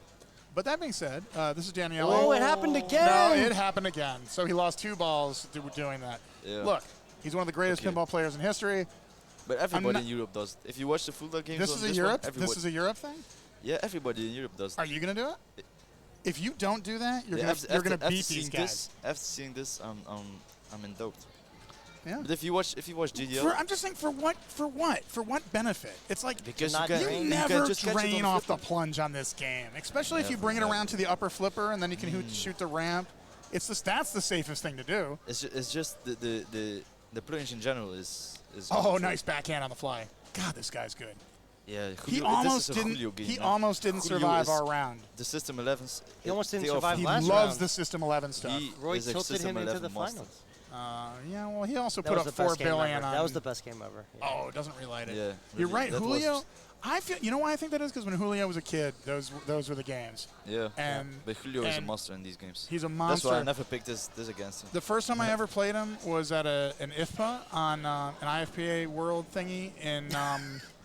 But that being said, this is Daniele. Oh, it happened again. No, it happened again. So he lost 2 balls doing that. Yeah. Look, he's one of the greatest pinball players in history. But everybody in Europe does. If you watch the football games, This on is a this Europe. One, This is a Europe thing. Yeah, everybody in Europe does. Are you gonna do it? If you don't do that, you're Yeah, gonna after beat seeing these guys. After seeing this, I'm in doubt. Yeah. But if you watch GDL, I'm just saying, for what benefit? It's like Because you never drain off the plunge on this game, especially if you bring it around to the upper flipper and then you can shoot the ramp. That's the safest thing to do. It's just the plunge in general is. Oh, nice backhand on the fly. God, this guy's good. Yeah, He Julio, almost this is a didn't. Julio game, He man. almost didn't Julio survive is our round. The System 11s. He almost didn't they are survive He last loves round. the System 11 stuff. He Roy is a tilted System him into 11 the master. finals. Yeah, well, he also That put was up the best $4 game billion ever. on. That was the best game ever. Yeah. Oh, it doesn't relight it. Yeah, You're really, right, that Julio. was- I feel. You know why I think that is? Because when Julio was a kid, those were the games. Yeah, And but Julio is a and monster in these games. He's a That's monster. why I never picked this against him. The first time I ever played him was at an IFPA on an IFPA World thingy in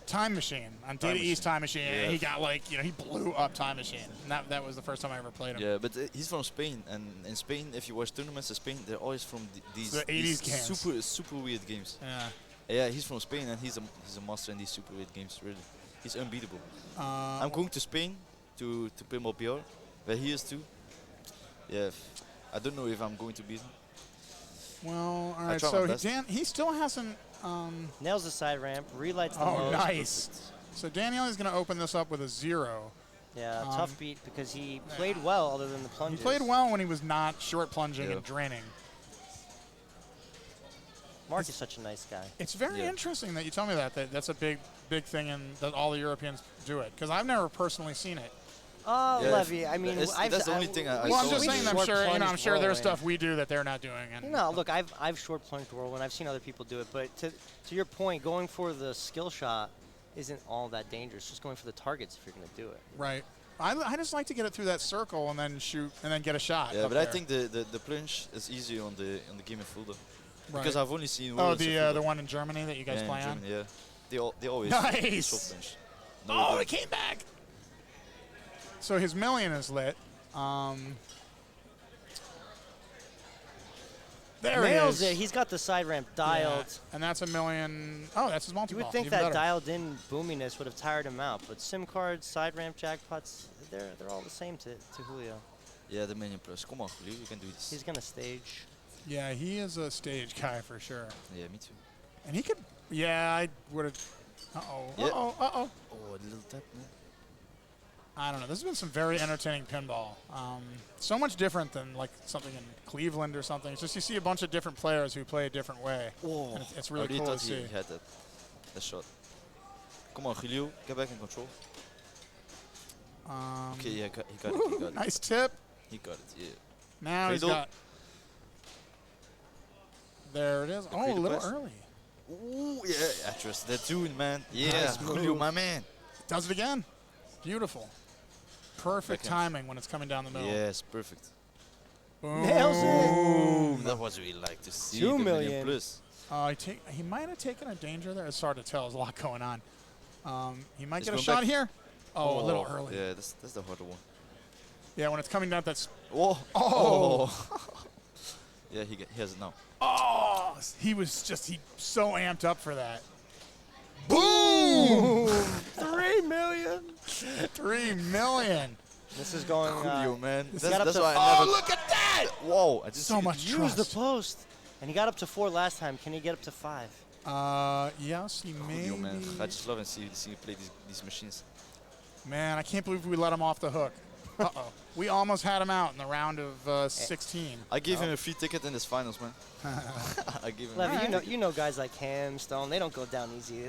Time Machine, on Data East Time Machine. Yeah. And he got he blew up Time Machine. And that was the first time I ever played him. Yeah, but he's from Spain, and in Spain, if you watch tournaments in Spain, they're always from these The 80s games. super weird games. Yeah. Yeah, he's from Spain, and he's a master in these super weird games. Really, he's unbeatable. I'm going to Spain to Pinball PR, where he is too. Yeah, I don't know if I'm going to beat him. Well, all I right. try So my best. he still hasn't. Nails the side ramp, relights the Oh, most. nice. So Daniel is going to open this up with a 0. Yeah, tough beat because he played well other than the He plunges. played well when he was not short plunging and draining. Mark is such a nice guy. It's very interesting that you tell me that that's a big thing, and that all the Europeans do it, because I've never personally seen it. Oh, Yeah, Levy. I mean, that's the only thing I Well, I'm saw just in saying. the- I'm sure there's whirlwind. stuff we do that they're not doing. And No, look, I've short plunged whirlwind. I've seen other people do it, but to your point, going for the skill shot isn't all that dangerous. Just going for the targets if you're going to do it. right. I just like to get it through that circle and then shoot and then get a shot. Yeah, up but I there. think the plunge is easier on the game in Fulda. Right. Because I've only seen. Oh, Worlds in Fulda. the one in Germany that you guys Yeah, play in on. Germany, yeah, they always Nice. short plunge. No, Oh, they it came back. So his million is lit. There Nails it is. it. He's got the side ramp dialed. Yeah, and that's a million. Oh, that's his You multi-ball. would think Even that better. dialed-in boominess would have tired him out, but SIM cards, side ramp jackpots, they're all the same to Julio. Yeah, the million plus. Come on, Julio, you can do this. He's gonna stage. Yeah, he is a stage guy for sure. Yeah, me too. And he could. Yeah, I would have. Uh-oh. Yeah. Uh-oh. Uh-oh. Oh, a little tap, man. I don't know. This has been some very entertaining pinball. So much different than like something in Cleveland or something. It's just you see a bunch of different players who play a different way. Whoa. And it's really I really cool to thought he see. had that shot. Come on, Julio, get back in control. Okay, yeah, he got it. He got it. Nice tip. He got it, yeah. Now he's Cradle. got. There it is. The Oh, a cradle little press. early. Ooh, yeah, I trust that tune, man. Yeah, Nice Julio, move. my man. Does it again. Beautiful. Perfect Backhand. timing when it's coming down the middle. Yes, perfect. Boom. Nails it. Boom. That was really like to see. 2 the million. plus. He might have taken a danger there. It's hard to tell. There's a lot going on. He might It's get a going shot back. here. Oh, a little early. Yeah, that's the harder one. Yeah, when it's coming down, that's. Whoa. Oh. Yeah, he has it now. Oh, he was so amped up for that. Boom! 3 million. 3 million. This is going. Julio, man. He's That's got up to why I never. Look at that! Whoa! I didn't So see it. much Use the trust. post, and he got up to 4 last time. Can he get up to 5? Yes, he may. Julio, man. I just love and see you play these machines. Man, I can't believe we let him off the hook. Uh-oh. We almost had him out in the round of 16. I gave him a free ticket in this finals, man. I gave him. Levy, you know guys like him, Stone, they don't go down easy.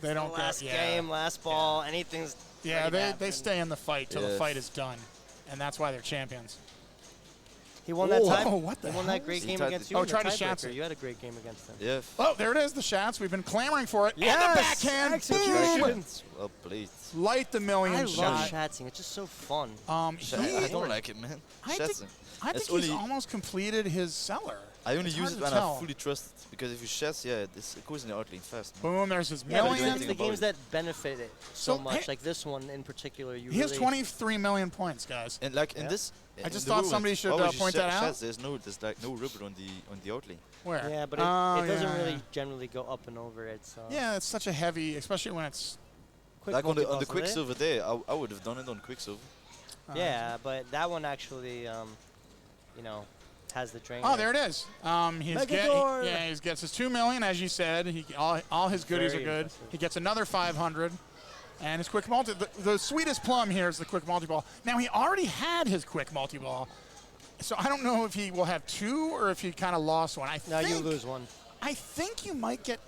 They don't go- last yeah. game, last ball, anything's. Yeah, ready to they happen. stay in the fight till the Yes. fight is done. And that's why they're champions. He won that time. Oh, what the He won hell? that great He game tried against to- you. Oh, in the tried to shots tiebreaker. it. You had a great game against him. Yeah. Oh, there it is, the shots. We've been clamoring for it. And Yes! the backhand. Execution. Well played. Light the million I love shot. shatsing. It's just so fun. Um, I don't like it, man. I think Shatsing. It's he's only- almost completed his cellar. I only It's use hard it to when tell. I fully trust it. Because if you shats, yeah, it goes in the out lane fast. Man. Boom, there's his Yeah, but million. it's the about games it. that benefit it so So, much. hey- Like this one in particular, you He has really. 23 million points, guys. And like in Yeah. this, I just in the thought ruins, somebody should, always you point that out. Shats, there's like no rubber on the out lane. Where? Yeah, but Oh, it doesn't yeah, really yeah. generally go up and over. It's Yeah, it's such a heavy, especially when it's. quick Like on the multi-balls, so they- Quicksilver there, I would have done it on Quicksilver. Yeah, but that one actually, you know, has the drain. Oh, there it is. Megador! He gets his 2 million, as you said. All his goodies Very are good. impressive. He gets another 500. And his quick multi. The sweetest plum here is the quick multi-ball. Now, he already had his quick multi-ball. So I don't know if he will have 2 or if he kind of lost one. No, you lose one. I think you might get.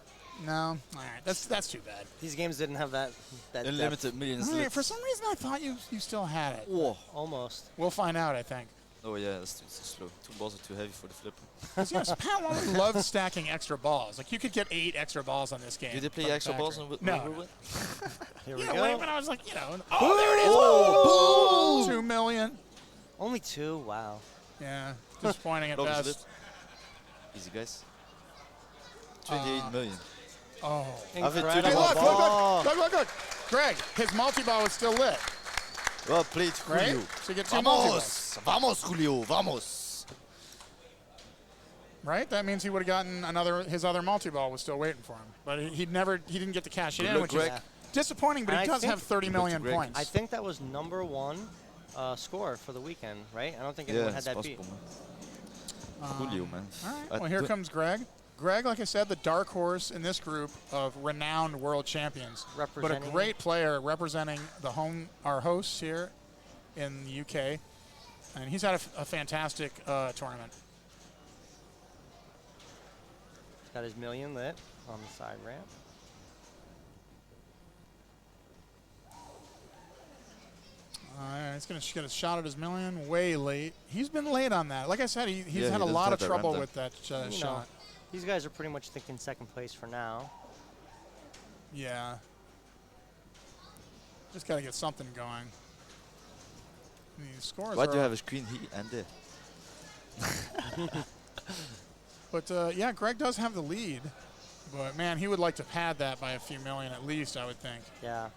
No. All right. That's too bad. These games didn't have that. Unlimited millions. All right, lit. for some reason, I thought you still had it. Whoa. Almost. We'll find out, I think. Oh yeah, that's too slow. 2 balls are too heavy for the flipper. 'Cause, you know, Pat Warren loves stacking extra balls. Like, you could get 8 extra balls on this game. Did they play from the extra balls factory. on No. Whirlwind? Here we You know, go. when I was like, oh, there it is. Boom! 2 million. Only 2. Wow. Yeah, disappointing at Love is best. lit. Easy guys. 28 million. Oh. I've hit Incredible 30 Hey, balls. look. Greg, his multi-ball is still lit, Well played, right? Julio. So you get 2 multi-balls, Vamos, Julio, vamos. right? That means he would have gotten his other multi-ball was still waiting for him. But he didn't get to cash it Good in, luck, which Greg. is disappointing, but And he I does think- have 30 Good luck to million Greg. points. I think that was number 1 score for the weekend, right? I don't think Yeah, anyone had it's that possible, beat. man. Julio, man. All right, well, here comes Greg. Greg, like I said, the dark horse in this group of renowned world champions. But a Representing- great player representing our hosts here in the UK. And he's had a fantastic tournament. Got his million lit on the side ramp. He's going to get a shot at his million way late. He's been late on that. Like I said, he's had a doesn't lot of have that trouble ramp with that You know, shot. these guys are pretty much thinking second place for now. Yeah. Just got to get something going. The scores Why do you are- have a screen here and there? But yeah, Greg does have the lead. But man, he would like to pad that by a few million at least, I would think. Yeah.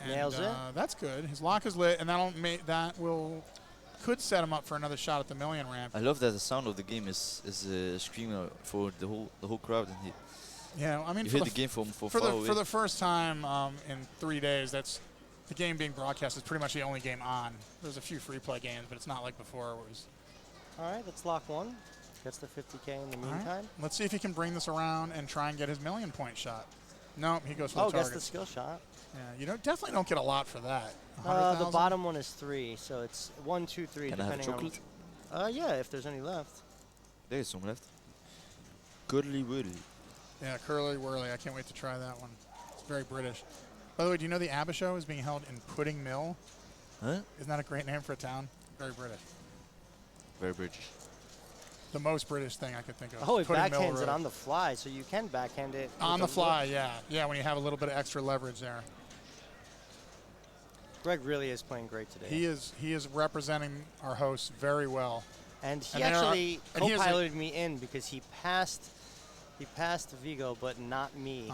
And, Nails it. That's good. His lock is lit, and could set him up for another shot at the million ramp. I love that the sound of the game is screaming for the whole crowd in here. Yeah, I mean, you for hear the game from for far away. the first time in 3 days, that's the game being broadcast is pretty much the only game on. There's a few free play games, but it's not like before. Where it was. All right, that's lock one. Gets the 50K in the All right. meantime. Let's see if he can bring this around and try and get his million-point shot. No, he goes for the Oh, target. gets the skill shot. Yeah, you definitely don't get a lot for that. The 100,000? bottom one is 3, so it's 1, 2, 3, Can I have depending chocolate? on. Yeah, if there's any left. There is some left. Curly whirly. Yeah, Curly Whirly. I can't wait to try that one. It's very British. By the way, do you know the ABBA show is being held in Pudding Mill? Huh? Isn't that a great name for a town? Very British. Very British. The most British thing I could think of. Oh, it Pudding Mill backhands it Road. on the fly, so you can backhand it. On with the a look. fly, yeah. Yeah, when you have a little bit of extra leverage there. Greg really is playing great today. He is representing our hosts very well. And he there are- actually and he has a- co-piloted me in because he passed Vigo, but not me.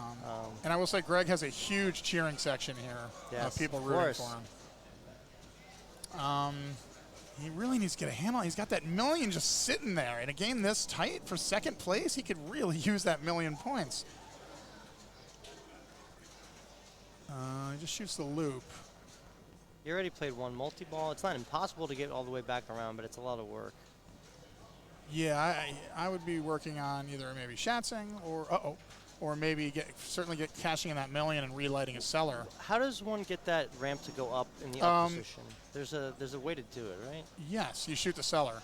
And I will say Greg has a huge cheering section here Yes, of people of rooting course. for him. He really needs to get a handle. He's got that million just sitting there. In a game this tight for second place, he could really use that million points. He just shoots the loop. He already played one multi-ball. It's not impossible to get all the way back around, but it's a lot of work. Yeah, I would be working on either maybe shatzing or maybe certainly get cashing in that million and relighting a cellar. How does one get that ramp to go up in the up position? There's a way to do it, right? Yes, you shoot the cellar,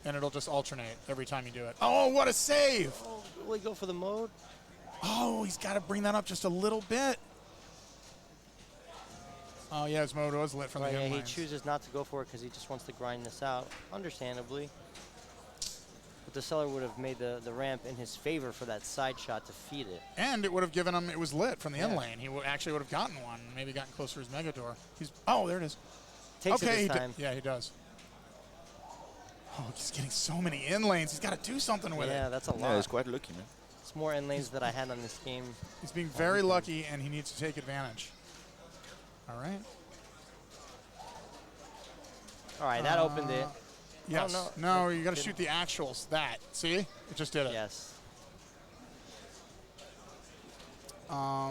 and it'll just alternate every time you do it. Oh, what a save! Oh, will he go for the mode? Oh, he's got to bring that up just a little bit. Oh, yeah, his mode was lit from the Yeah, end he lanes. chooses not to go for it because he just wants to grind this out, understandably. But the seller would have made the ramp in his favor for that side shot to feed it. And it would have given him, it was lit from the end Yeah. lane. He actually would have gotten one, maybe gotten closer to his mega door. Oh, there it is. Takes it okay, this time. Yeah, he does. Oh, he's getting so many in lanes. He's got to do something with it. Yeah, that's a lot. Yeah, he's quite lucky, man. It's more end lanes that I had on this game. He's being very lucky, and he needs to take advantage. All right. All right, that opened it. Yes. Oh, no, it you got to didn't. shoot the actuals. That. See? It just did it. Yes.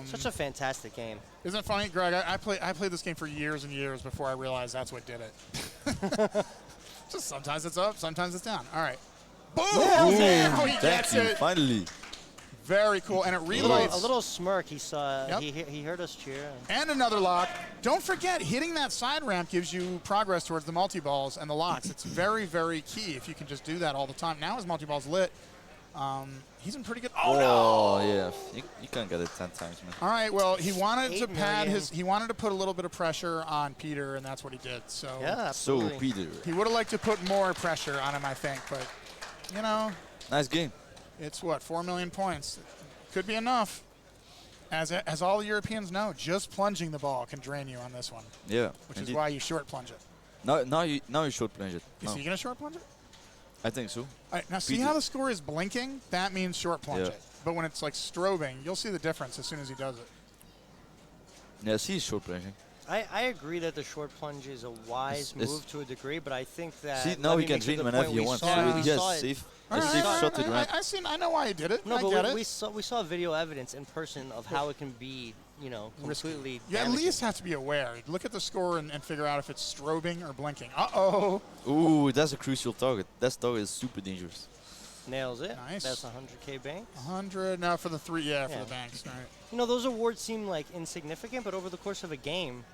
Such a fantastic game. Isn't it funny, Greg? I played this game for years and years before I realized that's what did it. Just sometimes it's up, sometimes it's down. All right. Boom! Oh, he gets it. Finally. Very cool. And it relights. A little smirk. He saw. Yep. He heard us cheer. And another lock. Don't forget, hitting that side ramp gives you progress towards the multi-balls and the locks. It's very, very key if you can just do that all the time. Now his multi-ball's lit. He's in pretty good. Oh, no! Yeah. You can't get it 10 times, man. All right, well, he wanted to 8 pad million. he wanted to put a little bit of pressure on Peter, and that's what he did. So Yeah, So, absolutely. Peter. he would have liked to put more pressure on him, I think, but, you know, Nice game. it's what, 4 million points. Could be enough. As all the Europeans know, just plunging the ball can drain you on this one, Yeah. which is indeed. why you short plunge it. Now you short plunge it. Is No. he going to short plunge it? I think so. All right, now see Peter. how the score is blinking? That means short plunge Yeah. it. But when it's like strobing, you'll see the difference as soon as he does it. Yeah, see, he's short plunging. I agree that the short plunge is a wise It's- move to a degree, but I think that. See, now let he me can make it drain the whenever point he we wants. saw- So we he has saw it- safe. All A right, safe shot to the ramp. I know why he did it. No, I but get it. we saw video evidence in person of how it can be, completely. You at damaging. least have to be aware. Look at the score and figure out if it's strobing or blinking. Uh-oh. Ooh, that's a crucial target. That target is super dangerous. Nails it. Nice. That's 100K bank. 100. No, for the three. Yeah, for Yeah. the banks. All right. Those awards seem like insignificant, but over the course of a game,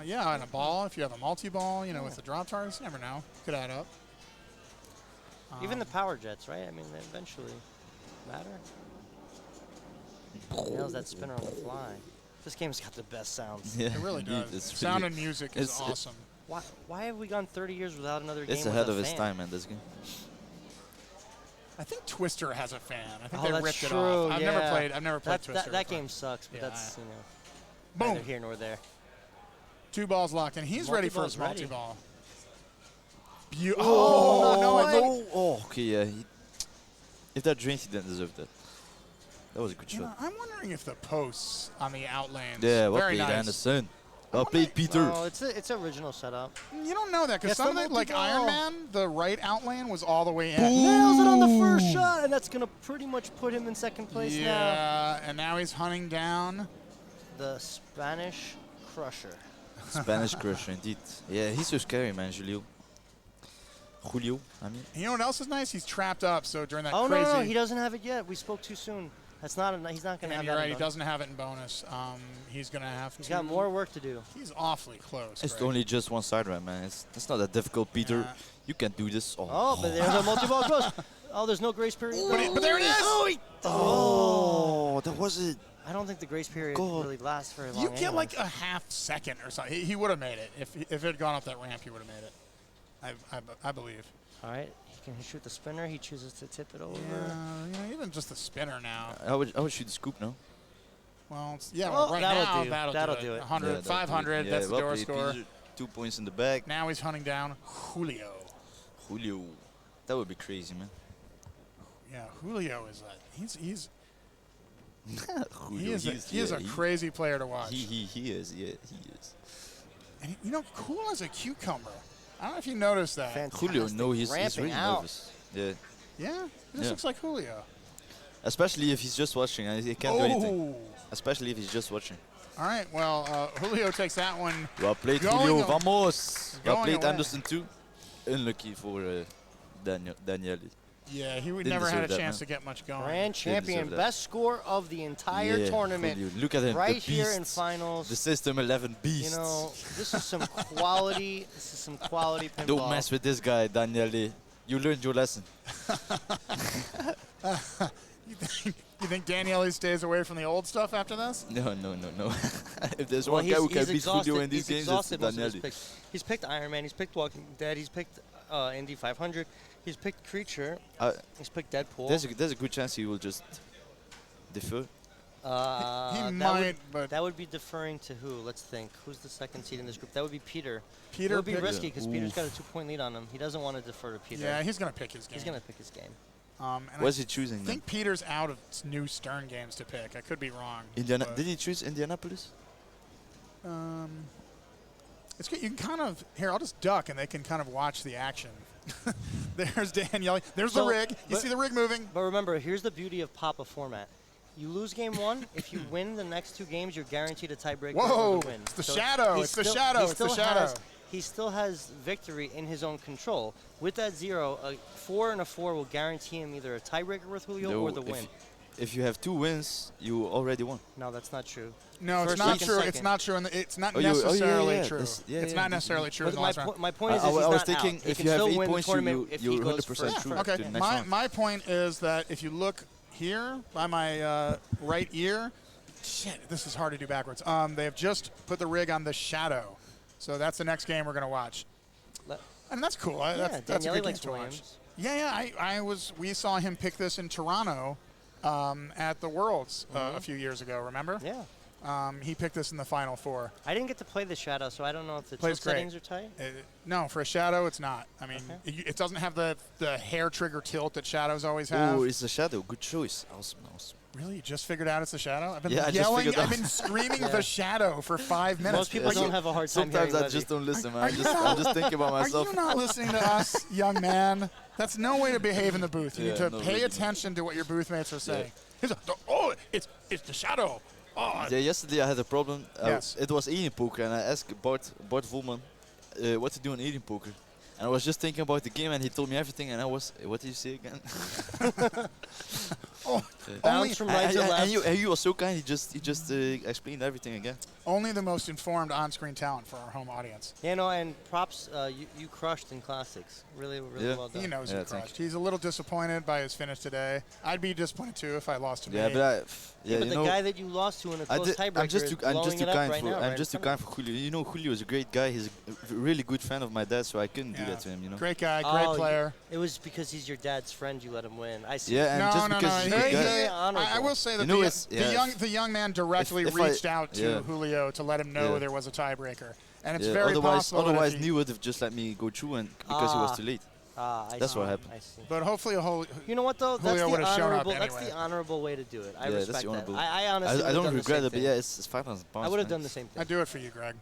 Yeah, and a ball. If you have a multi-ball, with the drop targets, you never know. Could add up. even the power jets, right? I mean, they eventually matter. Nails that spinner on the fly. This game's got the best sounds. It really does. Sound and music is awesome. Why have we gone 30 years without another game? It's with ahead a of its fan? time, man. This game. I think Twister has a fan. I think Oh, they that's ripped it true. off. I've never yeah. played. I've never played Twister. That game sucks, but Yeah, that's Boom. neither here nor there. 2 balls locked, and he's ready for his Multi-ball's ready. multi-ball. Oh, okay, yeah. If that drains, he didn't deserve that. That was a good You know, shot. I'm wondering if the posts on the outlanes. Yeah, well very played, nice. Anderson. Well played, Peter. No, it's original setup. You don't know that because Yes, some of the the, like Iron multi-ball. Man, the right outlane was all the way in. Nails it on the first shot, and that's gonna pretty much put him in second place now. Yeah, and now he's hunting down the Spanish Crusher. Spanish crusher, indeed. Yeah, he's so scary, man, Julio. Julio, I mean. You know what else is nice? He's trapped up, so during that Oh crazy... no, he doesn't have it yet. We spoke too soon. That's not. He's not gonna Yeah, have you're that. right, in he doesn't have it in bonus. He's going to have to... He's got more work to do. He's awfully close. It's Greg. only just one side right, man. It's not that difficult, Peter. You can do this. Oh, but there's a multi-ball close. Oh, there's no grace period. But there it is! Oh, that was it. I don't think the grace period really lasts very long. You get anyways. like a half second or something. He would have made it. If it had gone up that ramp, he would have made it. I believe. All right, he can shoot the spinner. He chooses to tip it over. Yeah, even just the spinner now. I would shoot the scoop now. Well, yeah, Oh, right that'll now, do. that'll do do it. it. 100, Yeah, 500, yeah, that's the well door played, score. Peter. 2 points in the back. Now he's hunting down Julio. Julio. That would be crazy, man. Yeah, Julio is he's Julio, he is a crazy player to watch. He is, yeah, he is. And you know, cool as a cucumber. I don't know if you noticed that. Fantastic. Julio, no, he's Ramping really out. nervous. Yeah. Yeah, this Yeah. looks like Julio. Especially if he's just watching. He can't do anything. Especially if he's just watching. All right, well, Julio takes that one. Well played, Going Julio. away. Vamos. Well Going played, away. Anderson, too. Unlucky for Daniele. Yeah, he would Didn't never had a deserve that, chance man. to get much going. Grand champion, deserve that. best score of the entire Yeah, tournament. Julio. Look at him, right the here in beast. finals. The System 11 beast. You know, this is some quality. This is some quality pinball. Don't mess with this guy, Daniele. You learned your lesson. You think Daniele stays away from the old stuff after this? No. If there's Well, one guy who can beat exhausted. Julio in these He's games, it's exhausted most of his Daniele. picks. He's picked Iron Man. He's picked Walking Dead. He's picked Indy 500. He's picked Creature. He's picked Deadpool. There's a good chance he will just defer. He that might, would, that would be deferring to who? Let's think. Who's the second seed in this group? That would be Peter. Peter It would be picked- risky because Peter's got a Oof. 2-point lead on him. He doesn't want to defer to Peter. Yeah, he's going to pick his game. He's going to pick his game. And What's I he choosing I then? think Peter's out of new Stern games to pick. I could be wrong. but, Did he choose Indianapolis? it's good. You can kind of here. I'll just duck, and they can kind of watch the action. There's Daniele. There's the So, rig. You but- see the rig moving. But remember, here's the beauty of Papa format. You lose game one. If you win the next 2 games, you're guaranteed a tiebreaker. Whoa, or the win. it's the So shadow, he it's the still- shadow, he it's the still shadow. has- He still has victory in his own control. With that 0, a 4 and a 4 will guarantee him either a tiebreaker with Julio or the win. If you have 2 wins, you already won. No, that's not true. No, it's First, not second, true. second. It's not true. It's not Oh, yeah, necessarily yeah. true. That's- yeah, it's yeah. not necessarily true But in the my, last round. my point is, I he's was not thinking out. He if can you have still 8 win the points, tournament if he you're goes 100% first. true Okay, to the next my, round. my point is that if you look here by my right ear, shit, this is hard to do backwards. They have just put the rig on the shadow. So that's the next game we're going to watch. And that's cool. That's a Daniele good game likes to watch. Williams. Yeah, we saw him pick this in Toronto at the Worlds a few years ago, remember? Yeah. He picked this in the Final Four. I didn't get to play the shadow, so I don't know if the Plays tilt great. settings are tight. No, for a shadow, it's not. I mean, it doesn't have the hair trigger tilt that shadows always have. Oh, it's a shadow. Good choice. Awesome. Really? You just figured out it's the shadow? I've been Yeah, I just yelling, figured I've out. been screaming the shadow for 5 minutes. Most people don't have a hard time Sometimes hearing I just Levy. don't listen, man. Are I'm just thinking about myself. Are you not listening to us, young man? That's no way to behave in the booth. You Yeah, need to no, pay really attention to what your booth mates are saying. He's like, oh, it's the shadow. Oh. Yeah, yesterday I had a problem. Yes. It was eating poker, and I asked Bart Volman what to do in eating poker. And I was just thinking about the game, and he told me everything, and I was, what did you say again? Bounce from right to left. And you were so kind. He just explained everything again. Only the most informed on-screen talent for our home audience. Yeah, no, and props, you crushed in classics. Really, really well done. He knows he crushed. He's a little disappointed by his finish today. I'd be disappointed too if I lost to me. Yeah, but the guy that you lost to in a close tiebreaker I'm just too kind now. for Julio. You know, Julio is a great guy. He's a really good friend of my dad, so I couldn't do that to him. You know. Great guy, great player. It was because he's your dad's friend you let him win. I see. Yeah, and just because he's a good guy. I will say that the young man directly reached out to Julio to let him know there was a tiebreaker, and it's very possible. Otherwise, Neil would have just let me go through, and because he was too late. That's what happened. I see. But hopefully, you know what though? Julio would have shown up anyway. That's the honorable way to do it. I respect that. Honorable. I honestly. I don't regret it, but yeah, it's 500 pounds. I would have done the same thing. I'd do it for you, Greg.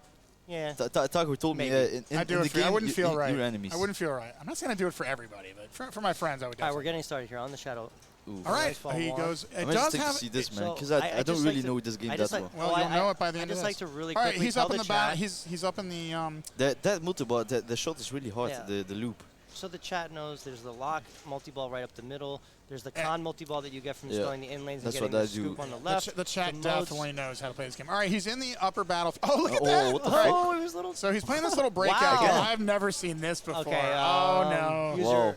Yeah. Taco told me I'd do it for you. I wouldn't feel right. You're enemies. I wouldn't feel right. I'm not saying I do it for everybody, but for my friends, I would. All right, we're getting started here on the shadow. All right, he goes. It I'm does interested have. to see this, man, because I don't really know this game that well. Well, you'll know it by the end of this. I just like to really All right, quickly he's up in the back. He's up in the. That multi-ball, the shot is really hard. The loop. So the chat knows there's the lock multi-ball right up the middle. There's the con multi-ball that you get from throwing the in lanes and getting the scoop on the left. The chat definitely knows how to play this game. All right, he's in the upper battlefield. Oh, look at that! What the fuck? It was little. So he's playing this little breakout game. I've never seen this before. Okay, oh, no. Whoa.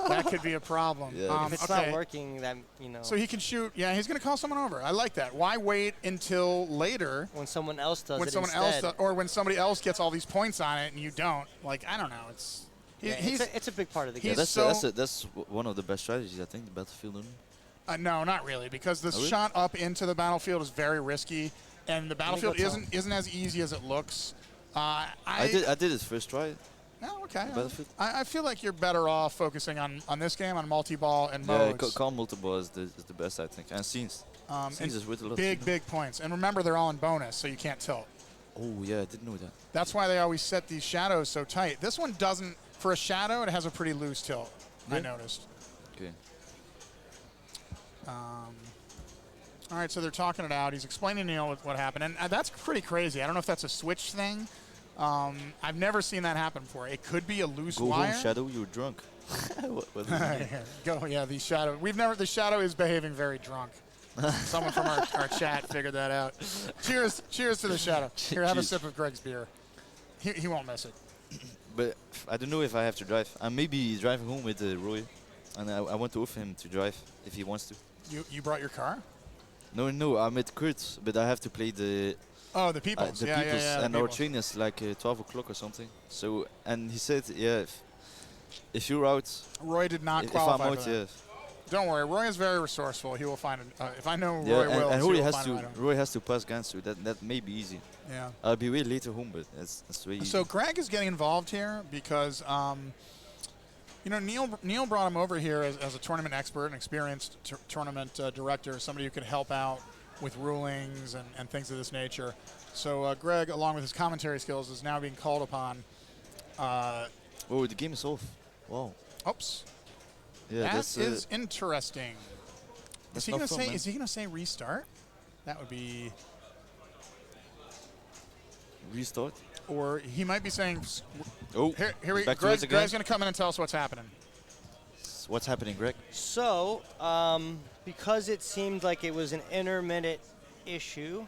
That could be a problem. If it's not working, then, So he can shoot. Yeah, he's going to call someone over. I like that. Why wait until later? When someone else does when it someone instead. else or when somebody else gets all these points on it and you don't. Like, I don't know. It's a big part of the game. Yeah, that's one of the best strategies, I think, the battlefield. No, not really, because the shot up into the battlefield is very risky, and the battlefield isn't as easy as it looks. I did it first try. No, okay. I feel like you're better off focusing on this game, on multi-ball and modes. Yeah, calm multi-ball is the best, I think. And scenes. Scenes is worth a lot. Big points. And remember, they're all in bonus, so you can't tilt. Oh, yeah, I didn't know that. That's why they always set these shadows so tight. This one doesn't. For a shadow, it has a pretty loose tilt, I noticed. Okay. All right, so they're talking it out. He's explaining to Neil what happened, and that's pretty crazy. I don't know if that's a switch thing. I've never seen that happen before. It could be a loose wire. Go home, Shadow. You're drunk. Go, yeah. The shadow. The shadow is behaving very drunk. Someone from our chat figured that out. Cheers to the shadow. Here, have a sip of Greg's beer. He won't miss it. But I don't know if I have to drive. I'm maybe driving home with Roy, and I want to offer him to drive if he wants to. You brought your car? No, I'm at Kurt, but I have to play the. Oh, the Peoples. Yeah, and our train is like 12 o'clock or something. So, and he said, yeah, if you're out. Roy did not qualify for that. Don't worry, Roy is very resourceful. He will find it. If I know Roy will, and Roy has to pass Gansu. That may be easy. Yeah. I'll be way later home, but that's way easy. So Greg is getting involved here because, Neil brought him over here as a tournament expert, an experienced tournament director, somebody who could help out with rulings and things of this nature. So Greg, along with his commentary skills, is now being called upon. Oh, the game is off. Wow. Oops. Yeah, that is interesting. Is he gonna say restart? That would be restart. Or he might be saying. Oh, here we. Greg's gonna come in and tell us what's happening. What's happening, Greg? So, because it seemed like it was an intermittent issue.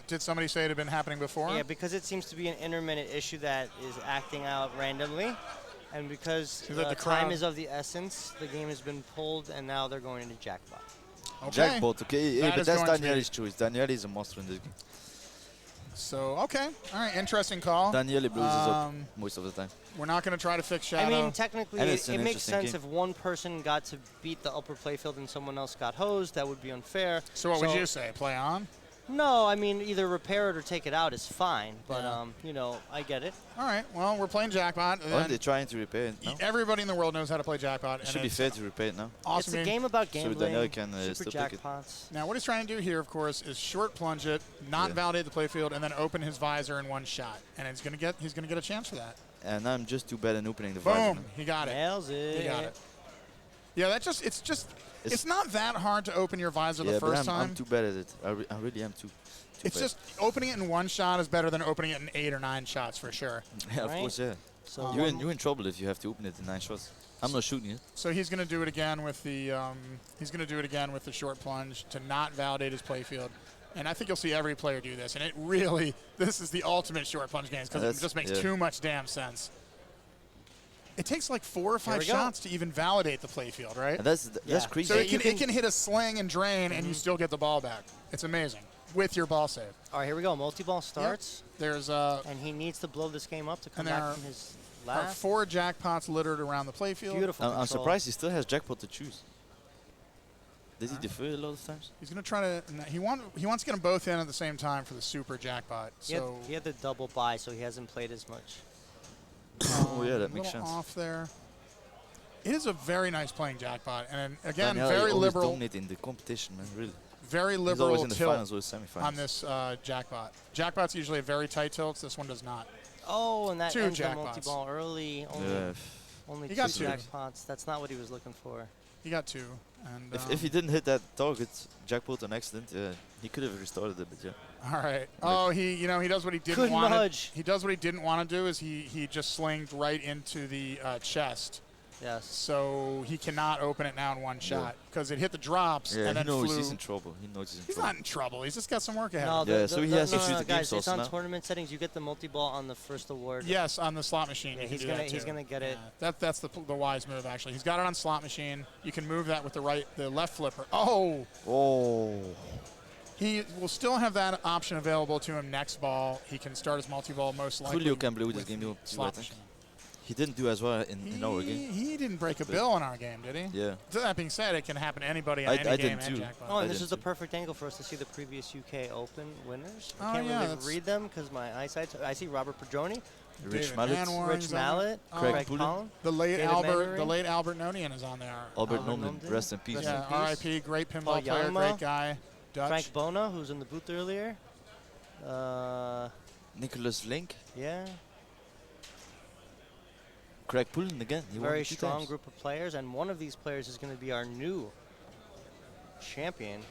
Did somebody say it had been happening before? Yeah, because it seems to be an intermittent issue that is acting out randomly. And because time is of the essence, the game has been pulled, and now they're going into jackpot. Okay. Jackpot, okay. But that's Daniele's choice. Daniele is a master in this game. So, okay. All right, interesting call. Daniele blows us up most of the time. We're not going to try to fix Shadow. I mean, technically, it makes sense if one person got to beat the upper playfield and someone else got hosed. That would be unfair. So what would you say? Play on? No, I mean, either repair it or take it out is fine. But, I get it. All right. Well, we're playing Jackpot. Aren't they trying to repair it now? Everybody in the world knows how to play Jackpot. It should be fair to repair it now. It's Awesome a game about gambling, so Daniele can super jackpots. Now, what he's trying to do here, of course, is short plunge it, not validate the playfield, and then open his visor in one shot. And he's gonna get a chance for that. And I'm just too bad at opening the visor. Boom! He got it. Nails it. He got it. Yeah, it's not that hard to open your visor the first time. I'm too bad at it. I really am too. It's just opening it in one shot is better than opening it in 8 or 9 shots for sure. Yeah, of course, yeah. So You're in trouble if you have to open it in 9 shots. I'm not shooting it. So he's going to do it again with the short plunge to not validate his playfield. And I think you'll see every player do this. And it really, this is the ultimate short plunge games because it just makes too much damn sense. It takes like 4 or 5 shots to even validate the playfield, right? And that's crazy. So it can hit a sling and drain, and you still get the ball back. It's amazing with your ball save. All right, here we go. Multi-ball starts. Yep. There's and he needs to blow this game up to come back from his last. There are 4 jackpots littered around the playfield. Beautiful. I'm surprised he still has jackpot to choose. Did he defer a lot of times? He's going to try to. He wants to get them both in at the same time for the super jackpot. So he had the double buy, so he hasn't played as much. Oh yeah, that makes sense. Off there. It is a very nice playing jackpot, and again, Daniel, very you always liberal. dominate in the competition, man. Really. Very He's liberal always in the tilt finals or semifinals. on this jackpot. Jackpot's usually a very tight tilt. This one does not. Oh, and that 2 ends the jackpots. multi-ball early. Only He 2 got 2 jackpots. That's not what he was looking for. He got 2. And if he didn't hit that target jackpot on accident, he could have restarted a bit. Yeah. all right. Oh, he does what he didn't Good want. nudge. He does what he didn't want to do. Is he just slinged right into the chest. Yes. So he cannot open it now in one shot because it hit the drops Yeah, and then he knows flew. he's in trouble. He knows he's in He's trouble. not in trouble. He's just got some work ahead. No, of him. so he has to shoot the game guys, it's sauce on now. tournament settings. You get the multi-ball on the first award. Yes, on the slot machine. Yeah, you can he's do gonna that he's too. gonna get it. That's the wise move actually. He's got it on slot machine. You can move that with the left flipper. Oh. Oh. He will still have that option available to him next ball. He can start his multi-ball most likely. Julio can blow this with game. the I slot think. machine. He didn't do as well in our game. He didn't break a bill in our game, did he? Yeah. That being said, it can happen to anybody in I any did game too. and jackpot. Oh, and this is the perfect angle for us to see the previous UK Open winners. I can't really read them because my eyesight. I see Robert Pedroni, Rich Mallet. Rich Mallet, Craig Pullen, Pullen. The late David Albert, Mannering. Nonian is on there. Albert Nomden, rest in peace. Yeah, R.I.P. Great pinball Paul player, Janma, great guy. Dutch. Frank Bona, who's in the booth earlier. Nicholas Link. Yeah. Craig Pullen again. He won Very 2 strong times. group of players, and one of these players is going to be our new champion,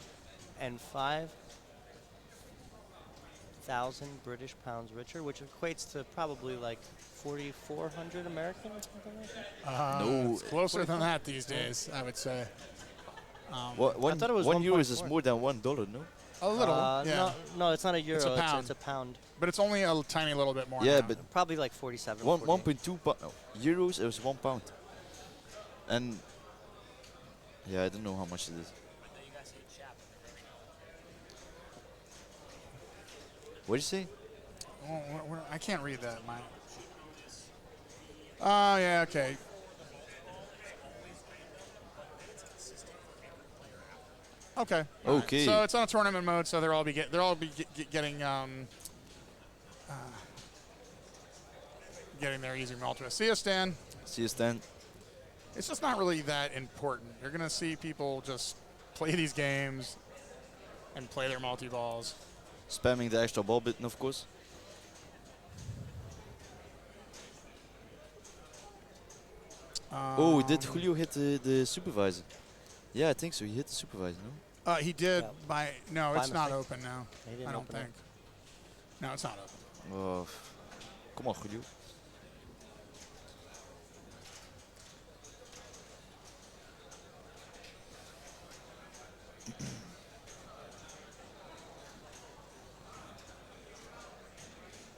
and 5,000 British pounds richer, which equates to probably like 4,400 American or something like that. No, It's closer than that these days, I would say. I thought it was €1 is 1.4. more than $1, no? A little, yeah. No, it's not a euro. It's a pound. It's a pound. But it's only a tiny little bit more. Yeah, now. but Probably like 47. 1.2 euros. It was £1, and yeah, I don't know how much it is. What did you say? Oh, I can't read that. Oh, yeah, okay. Okay. all right. Okay. So it's on a tournament mode, so they'll all be getting getting their easy multi. See you, Stan. See you, Stan. It's just not really that important. You're gonna see people just play these games and play their multi-balls. Spamming the extra ball button, of course. Oh, did Julio hit the supervisor? Yeah, I think so. He hit the supervisor, no? He did by no, By it's not mistake. open now. He didn't I don't open think. No, it's not open. Oh, come on, Julio.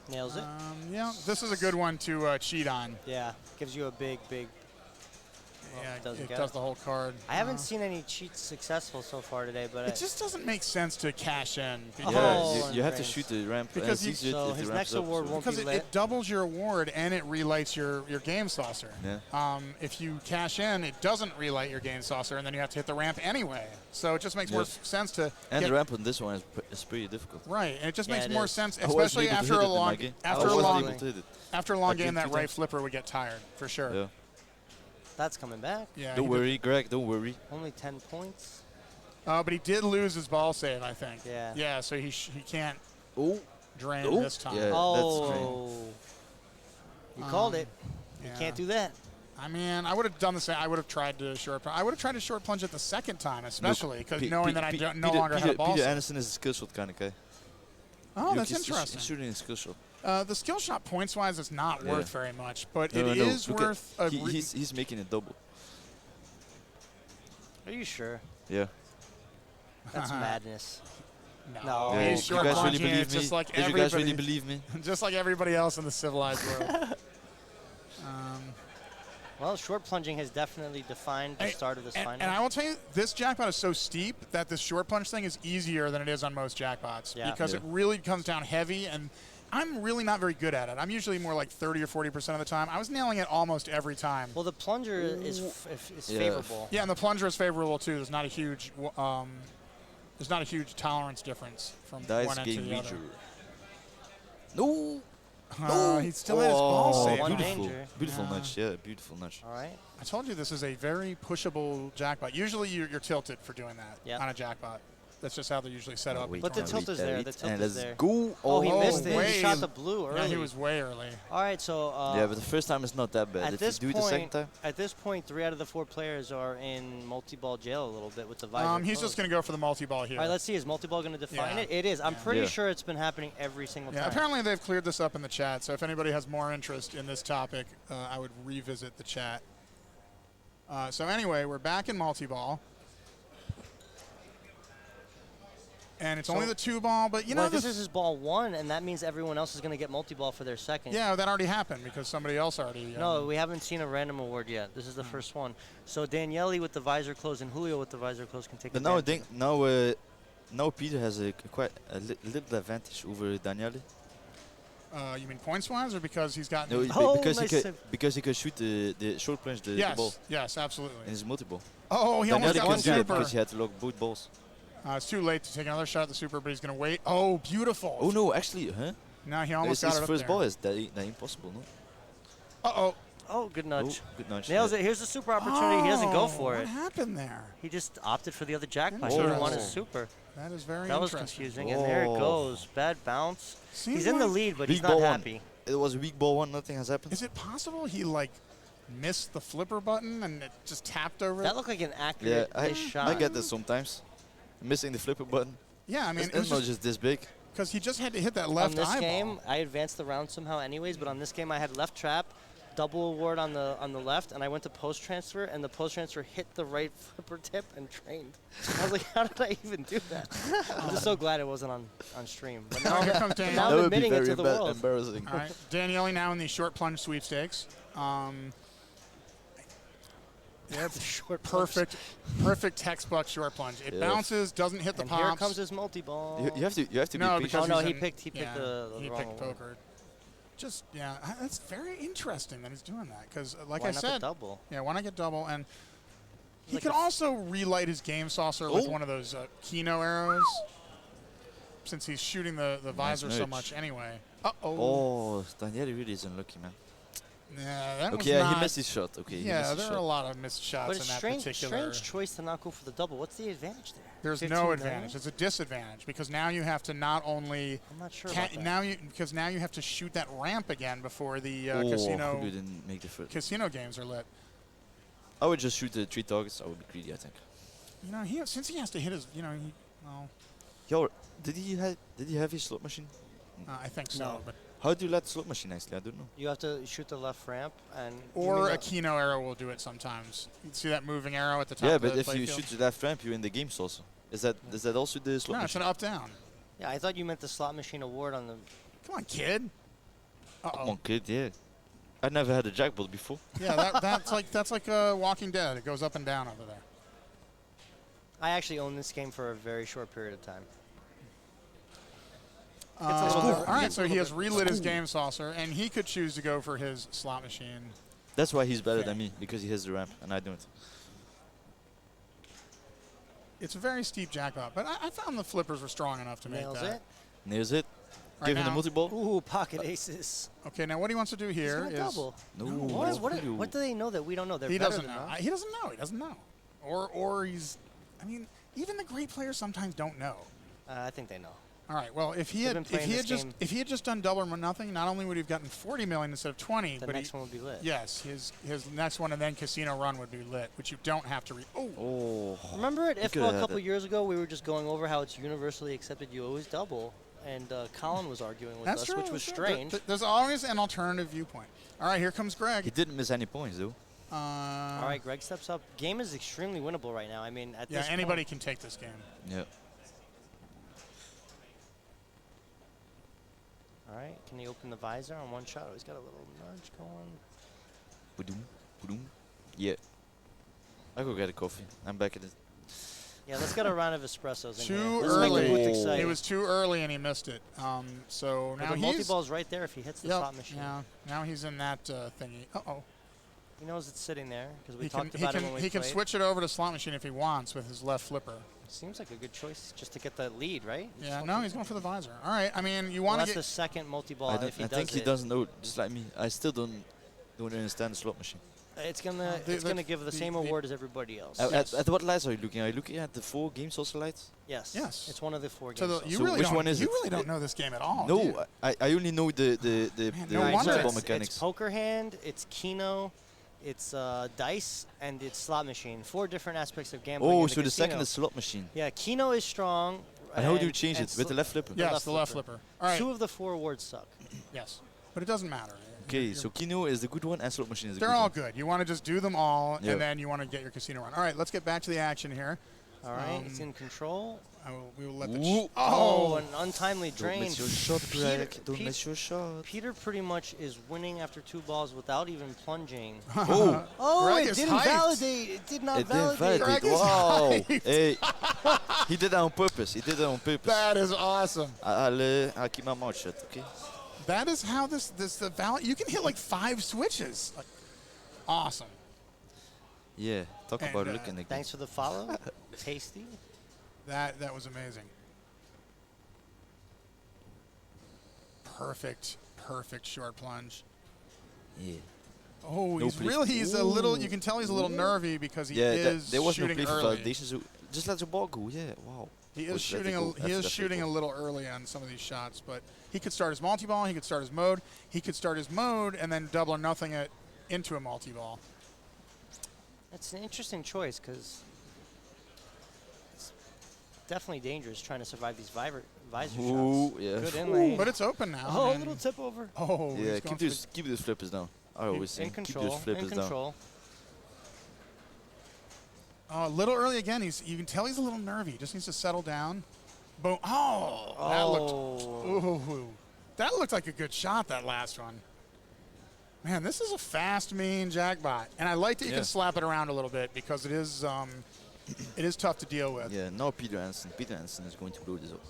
Nails it. Yeah, this is a good one to cheat on. Yeah, gives you a big. Yeah, doesn't it get does it. the whole card. I haven't seen any cheats successful so far today, but It just doesn't make sense to cash in. Oh, Yeah, you have to and shoot the ramp. Because it's you- easier so if the his ramp's next up, award so- won't Because be it doubles your award and it relights your game saucer. Yeah. If you cash in, it doesn't relight your game saucer, and then you have to hit the ramp anyway. So it just makes more Yes. sense to And get the ramp on this one is pretty difficult. right. And it just Yeah, makes it more is. sense, I wasn't especially able to after hit a it in my long game. after I a wasn't long able to hit it. after a long I game. tried That 2 right times. flipper would get tired for sure. Yeah. That's coming back. Yeah, Don't he did- worry, Greg. Don't worry. Only 10 points. but he did lose his ball save, I think. Yeah. Yeah. So he can't Oh. drain Oh. this time. Yeah, Oh. You called it. You yeah. can't do that. I mean, I would have done the same. I would have tried to short. I would have tried to short plunge it the second time, especially because knowing that I no longer had a ball. Peter save. Anderson is a skill shot kind of guy. Oh, that's He's interesting. shooting a skill shot. The skill shot points-wise is not Yeah. worth very much, but No, it no, is look at- worth a he's making it double. Are you sure? Yeah. That's madness. No, Yeah, he's if short you guys really plunging it believe just me, like if you guys really everybody. believe me. Just like everybody else in the civilized world. Well, short plunging has definitely defined the start of this final. And I will tell you, this jackpot is so steep that this short plunge thing is easier than it is on most jackpots because it really comes down heavy, and I'm really not very good at it. I'm usually more like 30 or 40% of the time. I was nailing it almost every time. Well, the plunger is favorable. Yeah, and the plunger is favorable too. There's not a huge tolerance difference from Dice one end to game the other. reacher. No. He still had his ball saved. Beautiful nudge. Yeah, beautiful nudge. All right. I told you this is a very pushable jackpot. Usually you're tilted for doing that on a jackpot. That's just how they're usually set up. But the tilt is there. The tilt is there. Go. Oh, he missed it. Way He shot the blue early. Yeah, he was way early. All right, so yeah, but the first time is not that bad. If you do it the second time. At this point, 3 out of the 4 players are in multi-ball jail a little bit with the visor. He's just going to go for the multi-ball here. All right, let's see. Is multi-ball going to define it? It is. I'm pretty sure it's been happening every single time. Yeah, apparently they've cleared this up in the chat, so if anybody has more interest in this topic, I would revisit the chat. So anyway, we're back in multi-ball. And it's only the 2-ball, but you know this is his ball 1, and that means everyone else is going to get multi-ball for their second. Yeah, that already happened because somebody else already. No, we haven't seen a random award yet. This is the first one. So Daniele with the visor closed and Julio with the visor closed can take. But now Peter has quite a little advantage over Daniele. You mean points-wise, or because he's got? No, because he can shoot the short plunge the ball. Yes, absolutely. In his multi-ball. Oh, he almost got one super. Because he had to lock both balls. It's too late to take another shot at the super, but he's going to wait. Oh, beautiful. Oh, no, actually, No, he almost got it up his first there. ball is that impossible, no? Uh-oh. Oh, good nudge. Oh, good nudge. Nails it. Here's the super opportunity. He doesn't go for it. What happened there? He just opted for the other jackpot. He didn't want his super. That is very That was interesting. confusing. And there it goes. Bad bounce. Seems He's in the like lead, but he's Weak not ball happy. It was a weak ball 1. Nothing has happened. Is it possible he, missed the flipper button and it just tapped over That it? looked like an Yeah, accurate shot. I get this sometimes. Missing the flipper button. Yeah, I mean, it's not just this big. Because he just had to hit that left on this eyeball. game, I advanced the round somehow anyways, but on this game I had left trap, double award on the left, and I went to post transfer, and the post transfer hit the right flipper tip and trained. I was like, how did I even do that? I'm just so glad it wasn't on stream. But now, Here comes Daniele. now I'm admitting it to the world. Embarrassing. All right, Daniele now in the short plunge sweepstakes. Yeah, short perfect textbook short plunge. It bounces, doesn't hit the and pops. here comes his multi-ball. You have to be no, patient. because no, he's he in- picked yeah, the he wrong picked award. poker. Just that's very interesting that he's doing that because, like Why I not the said, double? Yeah, why not get double? And he Like could a- also relight his game saucer with one of those Kino arrows, since he's shooting the visor so nudge. much anyway. Uh-oh. Oh, Daniele really is unlucky, man. Yeah, that was Okay, not, he missed his shot. Okay, he yeah, missed his there are shot. a lot of missed shots But in it's that strange particular. choice to not go for the double. What's the advantage there? There's 15 no million? advantage. It's a disadvantage because now you have to not only I'm not sure about that. now you have to shoot that ramp again before the Oh, casino Julio didn't make the first. casino games are lit. I would just shoot the 3 targets. I would be greedy, I think. Since he has to hit his, well, Yo, did he have his slot machine? I think so. No. But How do you let slot machine actually? I don't know. You have to shoot the left ramp and. or a Kino arrow will do it sometimes. You see that moving arrow at the top. Yeah, of but the if you playfield? shoot the left ramp, you're in the games also. Is that also the slot No, it's machine? an up down. Yeah, I thought you meant the slot machine award on the. Come on, kid. Come on, kid. Yeah. I never had a jackpot before. Yeah, that's like Walking Dead. It goes up and down over there. I actually owned this game for a very short period of time. All right, so he has relit his game saucer, and he could choose to go for his slot machine. That's why he's better than me, because he has the ramp and I don't. It's a very steep jackpot, but I found the flippers were strong enough to Nails make that. it. Nails it. Right Give him the now. multi-ball. Ooh, pocket aces. Okay, now what he wants to do here He's is gonna double. No, What do they know that we don't know? They're he better doesn't than know. us. He doesn't know. He doesn't know. Or he's. I mean, even the great players sometimes don't know. I think they know. All right. Well, if he They've had been playing this game. if he had just done double or nothing, not only would he have gotten 40 million instead of 20, The but next one would be lit. Yes, his next one and then Casino Run would be lit, which you don't have to read. Oh. Remember at You IFCO could've a had couple it. years ago, we were just going over how it's universally accepted you always double. and Colin was arguing with That's us, true. which was that's true. strange. There's always an alternative viewpoint. All right, here comes Greg. He didn't miss any points, though. All right, Greg steps up. Game is extremely winnable right now. I mean, at Yeah, this anybody point, can take this game. Yeah. All right, can he open the visor on one shot? Oh, he's got a little nudge going. Boom, boom. Yeah. I go get a coffee. I'm back at it. Yeah, let's get a round of espressos in Too here. Let's make the early. booth exciting. He was too early and he missed it. So Well, now the he's multi-ball's right there if he hits the Yep, slot machine. Yeah. Now he's in that thingy. Uh-oh. He knows it's sitting there because we He talked can, about it when we he can played. switch it over to slot machine if he wants with his left flipper. Seems like a good choice just to get the lead, right? Yeah, no, he's going for the visor. All right, I mean, you Well, want to that's get... the second multi-ball. I If he think does he it, doesn't know, just like me. I still don't understand the slot machine. It's gonna give the same award as everybody else. At what lights are you looking? Are you looking at the 4 game social lights? Yes. Yes. It's one of the 4 So games. you So really which don't, one is you it? really don't know this game at all. No, do you? I only know the no wonder. football It's mechanics. poker hand, it's keno, it's dice, and it's slot machine. 4 different aspects of gambling. Oh, in so the casino. second is slot machine. Yeah, keno is strong. And how do you change it? With the left flipper? Yes, the left flipper. All right. 2 of the 4 awards suck. Yes, but it doesn't matter. Okay, so Kino is the good one and slot machine is the They're good all one. good. You want to just do them all, Yep. and then you want to get your casino run. All right, let's get back to the action here. All right, it's in control. We will let the... Ooh. Oh, an untimely Don't drain. miss your shot, Greg. Don't miss your shot. Peter pretty much is winning after 2 balls without even plunging. Oh, Oh, Greg it is didn't hyped. validate. It did not it didn't validate. validate. Greg is Wow. hyped. Hey, he did that on purpose. He did that on purpose. That is awesome. I'll keep my mouth shut, okay? That is how the valid. You can hit like 5 switches. Like, awesome. Yeah, talk And, about looking again. Thanks for the follow. Tasty. That was amazing. Perfect short plunge. Yeah. Oh, No, he's please. really, he's a little, you can tell he's a little nervy because he Yeah, is there was no shooting play for early. validation, so just let the ball go. Yeah, wow. He Oh, is shooting let it go. he is Let it shooting go. a little early on some of these shots, but he could start his multi-ball, he could start his mode, he could start his mode and then double or nothing it into a multi-ball. That's an interesting choice because it's definitely dangerous trying to survive these visor Ooh, shots. yeah. Good inlay. But it's open now. Oh, I a mean, little tip over. Oh, Yeah, he's going for the- keep those flippers down. I always say In keep control. those flippers In down. control. a little early again. You can tell he's a little nervy. He just needs to settle down. Boom. Oh, that looked. Ooh, that looked like a good shot. That last one. Man, this is a fast, mean jackpot, and I like that you Yeah. can slap it around a little bit because it is tough to deal with. Yeah, now Peter Hansen. Peter Hansen is going to blow this up.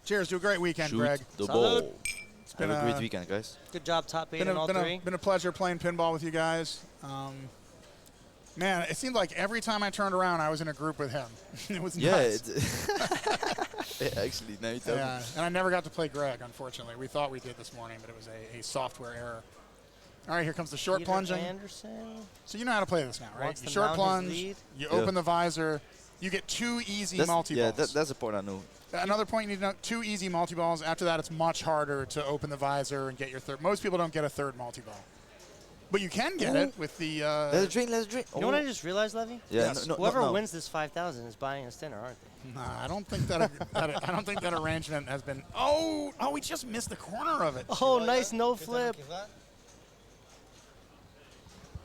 Cheers to a great weekend, Shoot Greg. the Salute. ball. been Have a great a- weekend, guys. Good job, top 8 Been in all 3. been a pleasure playing pinball with you guys. Man, it seemed like every time I turned around, I was in a group with him. It was Yeah, nuts. yeah, actually, now you tell Yeah, me. and I never got to play Greg, unfortunately. We thought we did this morning, but it was a software error. All right, here comes the short Peter plunging. Anderson. So you know how to play this now, right? Wants You to short mount his plunge, lead. you Yeah. open the visor, you get 2 easy That's, multi-balls. yeah, that's the part I know. Another point you need to know, 2 easy multi-balls. After that, it's much harder to open the visor and get your third. Most people don't get a third multi-ball. But you can get it with the... Let it drink, let it drink. You know what I just realized, Levy? Yeah, Yes. no, Whoever no. wins this 5,000 is buying us dinner, aren't they? Nah, I don't think that, I don't think that arrangement has been... Oh, we just missed the corner of it. Oh, nice no flip.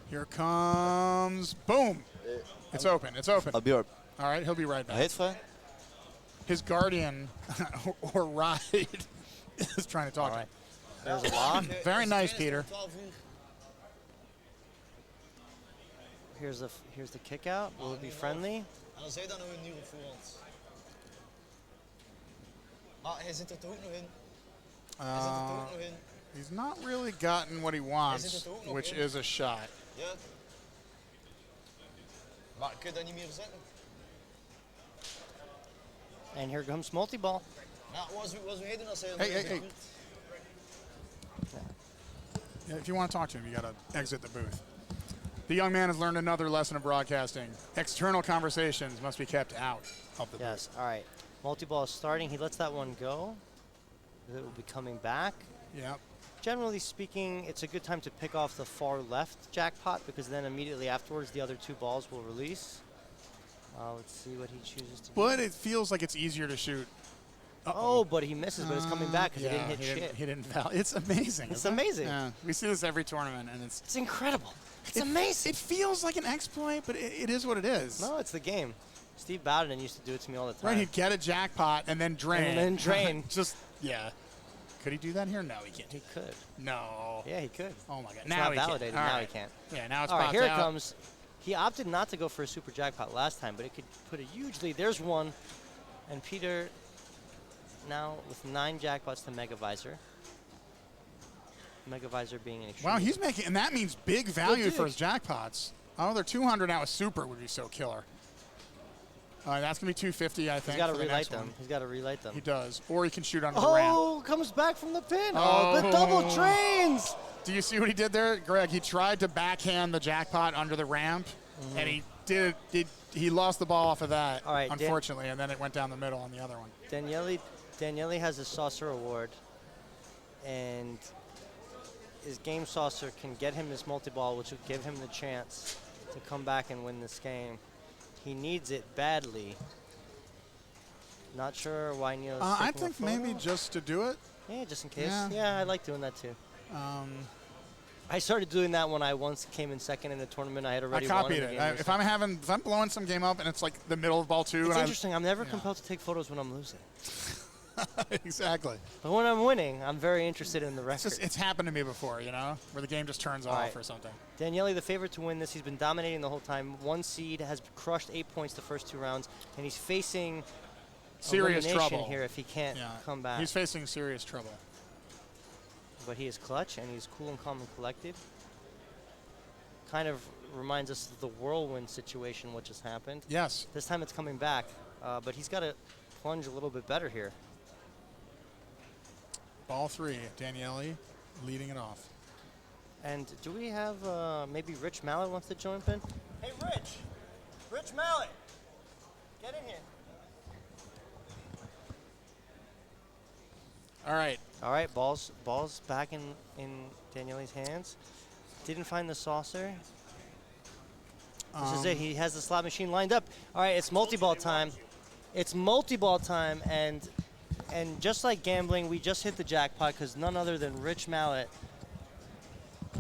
Here comes... Boom. It's open. It's open. I'll be up. All right, he'll be right back. Heet van? His guardian or ride is trying to talk. All right. There's a lock. Very nice, Peter. Here's the kick out. Will it be friendly? En dan zou je dan nog een nieuwe voorhand. Maar hij zit er toch ook nog in. Hij zit er toch ook nog in. He's not really gotten what he wants, which is a shot. Ja. Maar kun je dat niet meer zetten? And here comes multi-ball. Ja, wat zou hij doen als hij... Hey. Yeah, if you want to talk to him, you got to exit the booth. The young man has learned another lesson of broadcasting. External conversations must be kept out of the Yes, all right. Multi-ball is starting. He lets that one go. It will be coming back. Yep. Generally speaking, it's a good time to pick off the far left jackpot because then immediately afterwards the other 2 balls will release. Let's see what he chooses to do. But it feels like it's easier to shoot. Oh, but he misses, but it's coming back because he didn't hit shit. He didn't foul. It's amazing. It's amazing. Yeah, we see this every tournament, and it's incredible. It's amazing. It feels like an exploit, but it is what it is. No, it's the game. Steve Bowden used to do it to me all the time. Right, he'd get a jackpot and then drain. And then drain. Just, yeah. Could he do that here? No, he can't. He could. No. Yeah, he could. Oh, my God. It's now not he validated. Can't. Now Right. he can't. Yeah, now it's all right, popped here out. it comes. He opted not to go for a super jackpot last time, but it could put a huge lead. There's one. And Peter now with 9 jackpots to Mega Visor. Mega Visor being an extreme. Wow, he's making, and that means big value for his jackpots. Another 200 now with super would be so killer. That's going to be 250, I think. He's got to for the relight next them. one. He's got to relight them. He does. Or he can shoot under the ramp. Oh, comes back from the pin. Oh, the double drains. Do you see what he did there, Greg? He tried to backhand the jackpot under the ramp, and he did. He lost the ball off of that, all right, unfortunately, and then it went down the middle on the other one. Daniele has a saucer award, and his game saucer can get him his multi-ball, which would give him the chance to come back and win this game. He needs it badly. Not sure why Neil's I think maybe just to do it. Yeah, just in case. Yeah. Yeah, I like doing that too. I started doing that when I once came in second in a tournament. I had already won. I copied it. If I'm blowing some game up and it's like the middle of ball 2. It's interesting. I'm never compelled to take photos when I'm losing. Exactly. But when I'm winning, I'm very interested in the record. It's happened to me before, where the game just turns off or something. Daniele, the favorite to win this. He's been dominating the whole time. 1 seed, has crushed 8 points the first 2 rounds, and he's facing serious elimination trouble here if he can't come back. He's facing serious trouble. But he is clutch, and he's cool and calm and collected. Kind of reminds us of the whirlwind situation which has happened. Yes. This time it's coming back, but he's got to plunge a little bit better here. Ball 3, Daniele leading it off. And do we have maybe Rich Mallet wants to join in? Hey, Rich Mallet, get in here. All right. All right, balls back in Daniele's hands. Didn't find the saucer. This is it. He has the slot machine lined up. All right, it's multi-ball time. It's multi-ball time, and just like gambling, we just hit the jackpot because none other than Rich Mallet,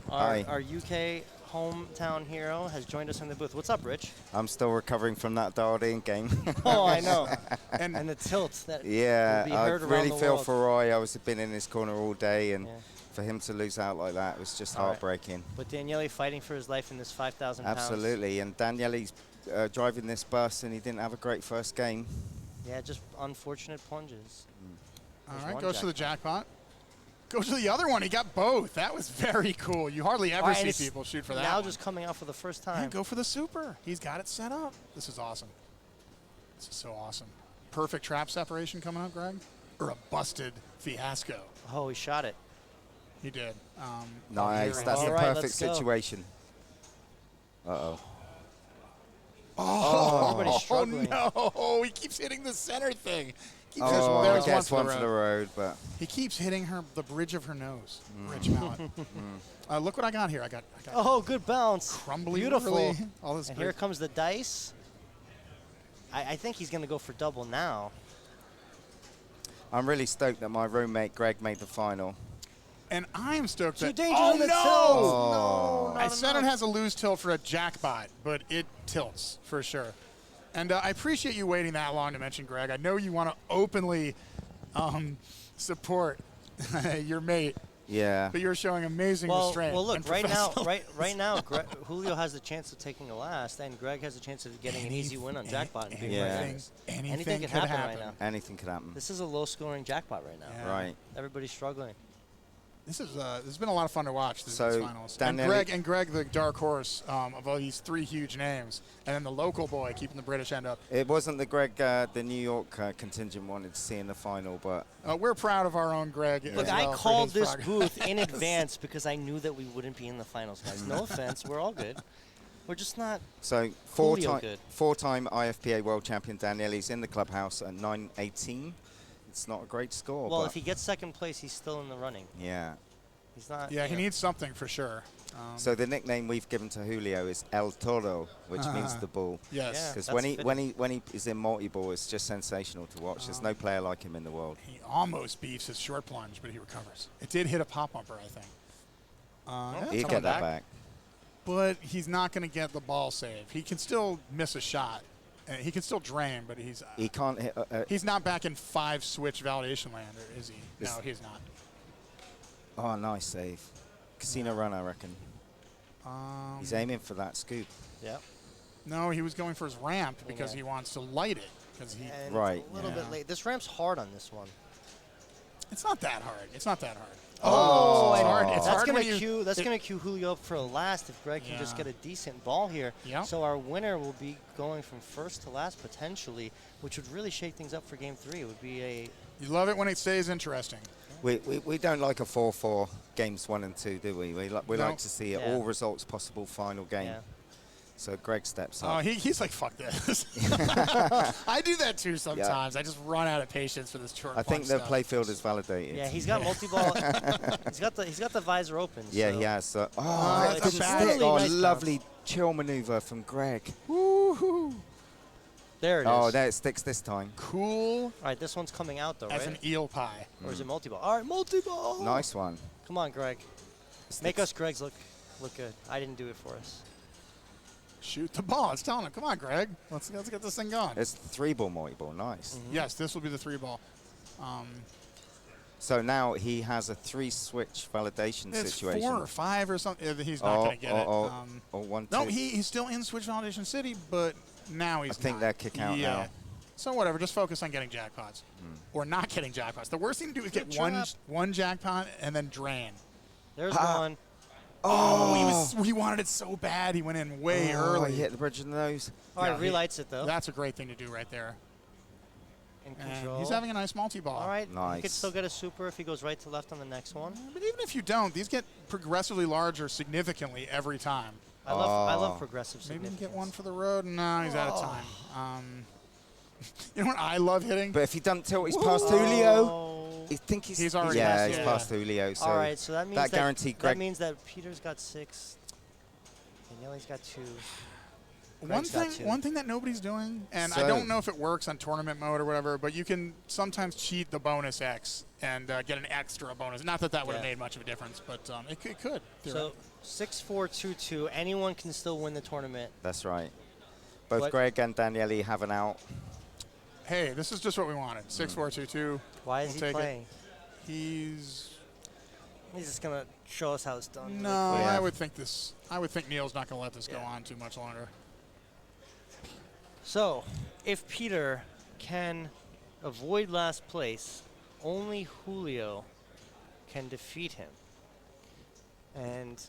our UK hometown hero, has joined us in the booth. What's up, Rich? I'm still recovering from that dialed-in game. Oh, I know. and the tilt that will be I heard around really the feel world. for Roy. I been in his corner all day, and for him to lose out like that was just heartbreaking. But Daniele fighting for his life in this 5,000 pounds. Absolutely, and Daniele's driving this bus, and he didn't have a great first game. Yeah, just unfortunate plunges. All right, goes to the jackpot. Goes to the other one. He got both. That was very cool. You hardly ever see people shoot for that. Now one. just coming out for the first time. Yeah, go for the super. He's got it set up. This is awesome. This is so awesome. Perfect trap separation coming up, Greg? Or a busted fiasco? Oh, he shot it. He did. Nice. That's the perfect situation. Uh-oh. Everybody's struggling. No, he keeps hitting the center thing. There's one for the road, but he keeps hitting the bridge of her nose. Rich Mallet. Look what I got here. I got oh, good bounce. Crumbly, beautiful. Really, all this and here comes the dice. I think he's going to go for double now. I'm really stoked that my roommate Greg made the final. And I'm stoked that. Oh, no! No, I said it has a lose tilt for a jackpot, but it tilts for sure. And I appreciate you waiting that long to mention Greg. I know you want to openly support your mate. Yeah. But you're showing amazing restraint. Well, look, and right now, Julio has the chance of taking the last, and Greg has a chance of getting an easy win on jackpot. And being anything could happen right now. Anything could happen. This is a low-scoring jackpot right now. Yeah. Right. Everybody's struggling. This has been a lot of fun to watch. These finals. Daniele, and Greg, the dark horse of all these 3 huge names, and then the local boy keeping the British end up. It wasn't the Greg the New York contingent wanted to see in the final, but we're proud of our own Greg. Look, I called this booth in advance because I knew that we wouldn't be in the finals, guys. No offense, we're all good. We're just not. So four-time IFPA world champion Daniele's in the clubhouse at 9.18. It's not a great score. Well, if he gets second place, he's still in the running. Yeah. He's not. Yeah, he needs something for sure. So the nickname we've given to Julio is El Toro, which means the bull. Yes. Because Yeah, when he is in multi-ball, it's just sensational to watch. There's no player like him in the world. He almost beats his short plunge, but he recovers. It did hit a pop bumper, I think. He'll get that back. But he's not going to get the ball save. He can still miss a shot. He can still drain, but he can't hit. He's not back in 5 switch validation land, or is he? No, he's not. Oh, nice save. Casino run, I reckon. He's aiming for that scoop. Yeah. No, he was going for his ramp because he wants to light it. And it's a little bit late. This ramp's hard on this one. It's not that hard. It's not that hard. Oh, it's hard. It's that's hard gonna when you- cue. That's gonna cue Julio up for a last if Greg can just get a decent ball here. Yeah. So our winner will be going from first to last potentially, which would really shake things up for Game 3. It would be a. You love it when it stays interesting. We don't like a 4-4 games 1 and 2, do we? We No. like to see all results possible final game. Yeah. So Greg steps Oh, up. he's like, fuck this. I do that too sometimes. I just run out of patience for this short. I think punch the stuff. playfield is validated. Yeah, he's got multi-ball. he's got the visor open. Yeah, so. he has. It it's didn't a stick. really Oh, nice lovely chill maneuver from Greg. Woohoo! There it is. Oh, there it sticks this time. Cool. All right, this one's coming out though, As right? an eel pie. Or is it multi-ball? All right, multi-ball. Nice one. Come on, Greg. Make us Gregs look good. I didn't do it for us. Shoot the ball. It's telling him, come on, Greg. Let's get this thing going. It's 3-ball multi-ball. Nice. Yes, this will be the 3-ball. So now he has a 3-switch validation It's situation. 4 or 5 or something. He's not going to get it. Or 1, 2. No, he's still in Switch Validation City, but now he's I think not. they're kick out now. So whatever, just focus on getting jackpots. Or not getting jackpots. The worst thing to do is get trap. one jackpot and then drain. There's one. Oh, he wanted it so bad. He went in way early. He hit the bridge of the nose. All right, relights it though. That's a great thing to do right there. In And control. he's having a nice multi-ball. All right, he Nice. could still get a super if he goes right to left on the next one. But even if you don't, these get progressively larger significantly every time. I love progressive Maybe significance. you get one for the road. No, he's out of time. You know what I love hitting? But if he doesn't tilt, he's past Julio. I think He's already yeah, past he's Julio. past Julio. So All right, so that means that guaranteed Greg. That means that Peter's got 6. Daniele's got 2. One Greg's got 2. thing that nobody's doing, and I So- don't know if it works on tournament mode or whatever, but you can sometimes cheat the bonus X and get an extra bonus. Not that would have made much of a difference, but it could. So 6-4-2-2. Anyone can still win the tournament. That's right. Both What- Greg and Daniele have an out. Hey, this is just what we wanted. 6-4-2-2. Why is We'll he take playing? it. He's just gonna show us how it's done. no. I would think this. I would think Neil's not gonna let this go on too much longer. So, if Peter can avoid last place, only Julio can defeat him. And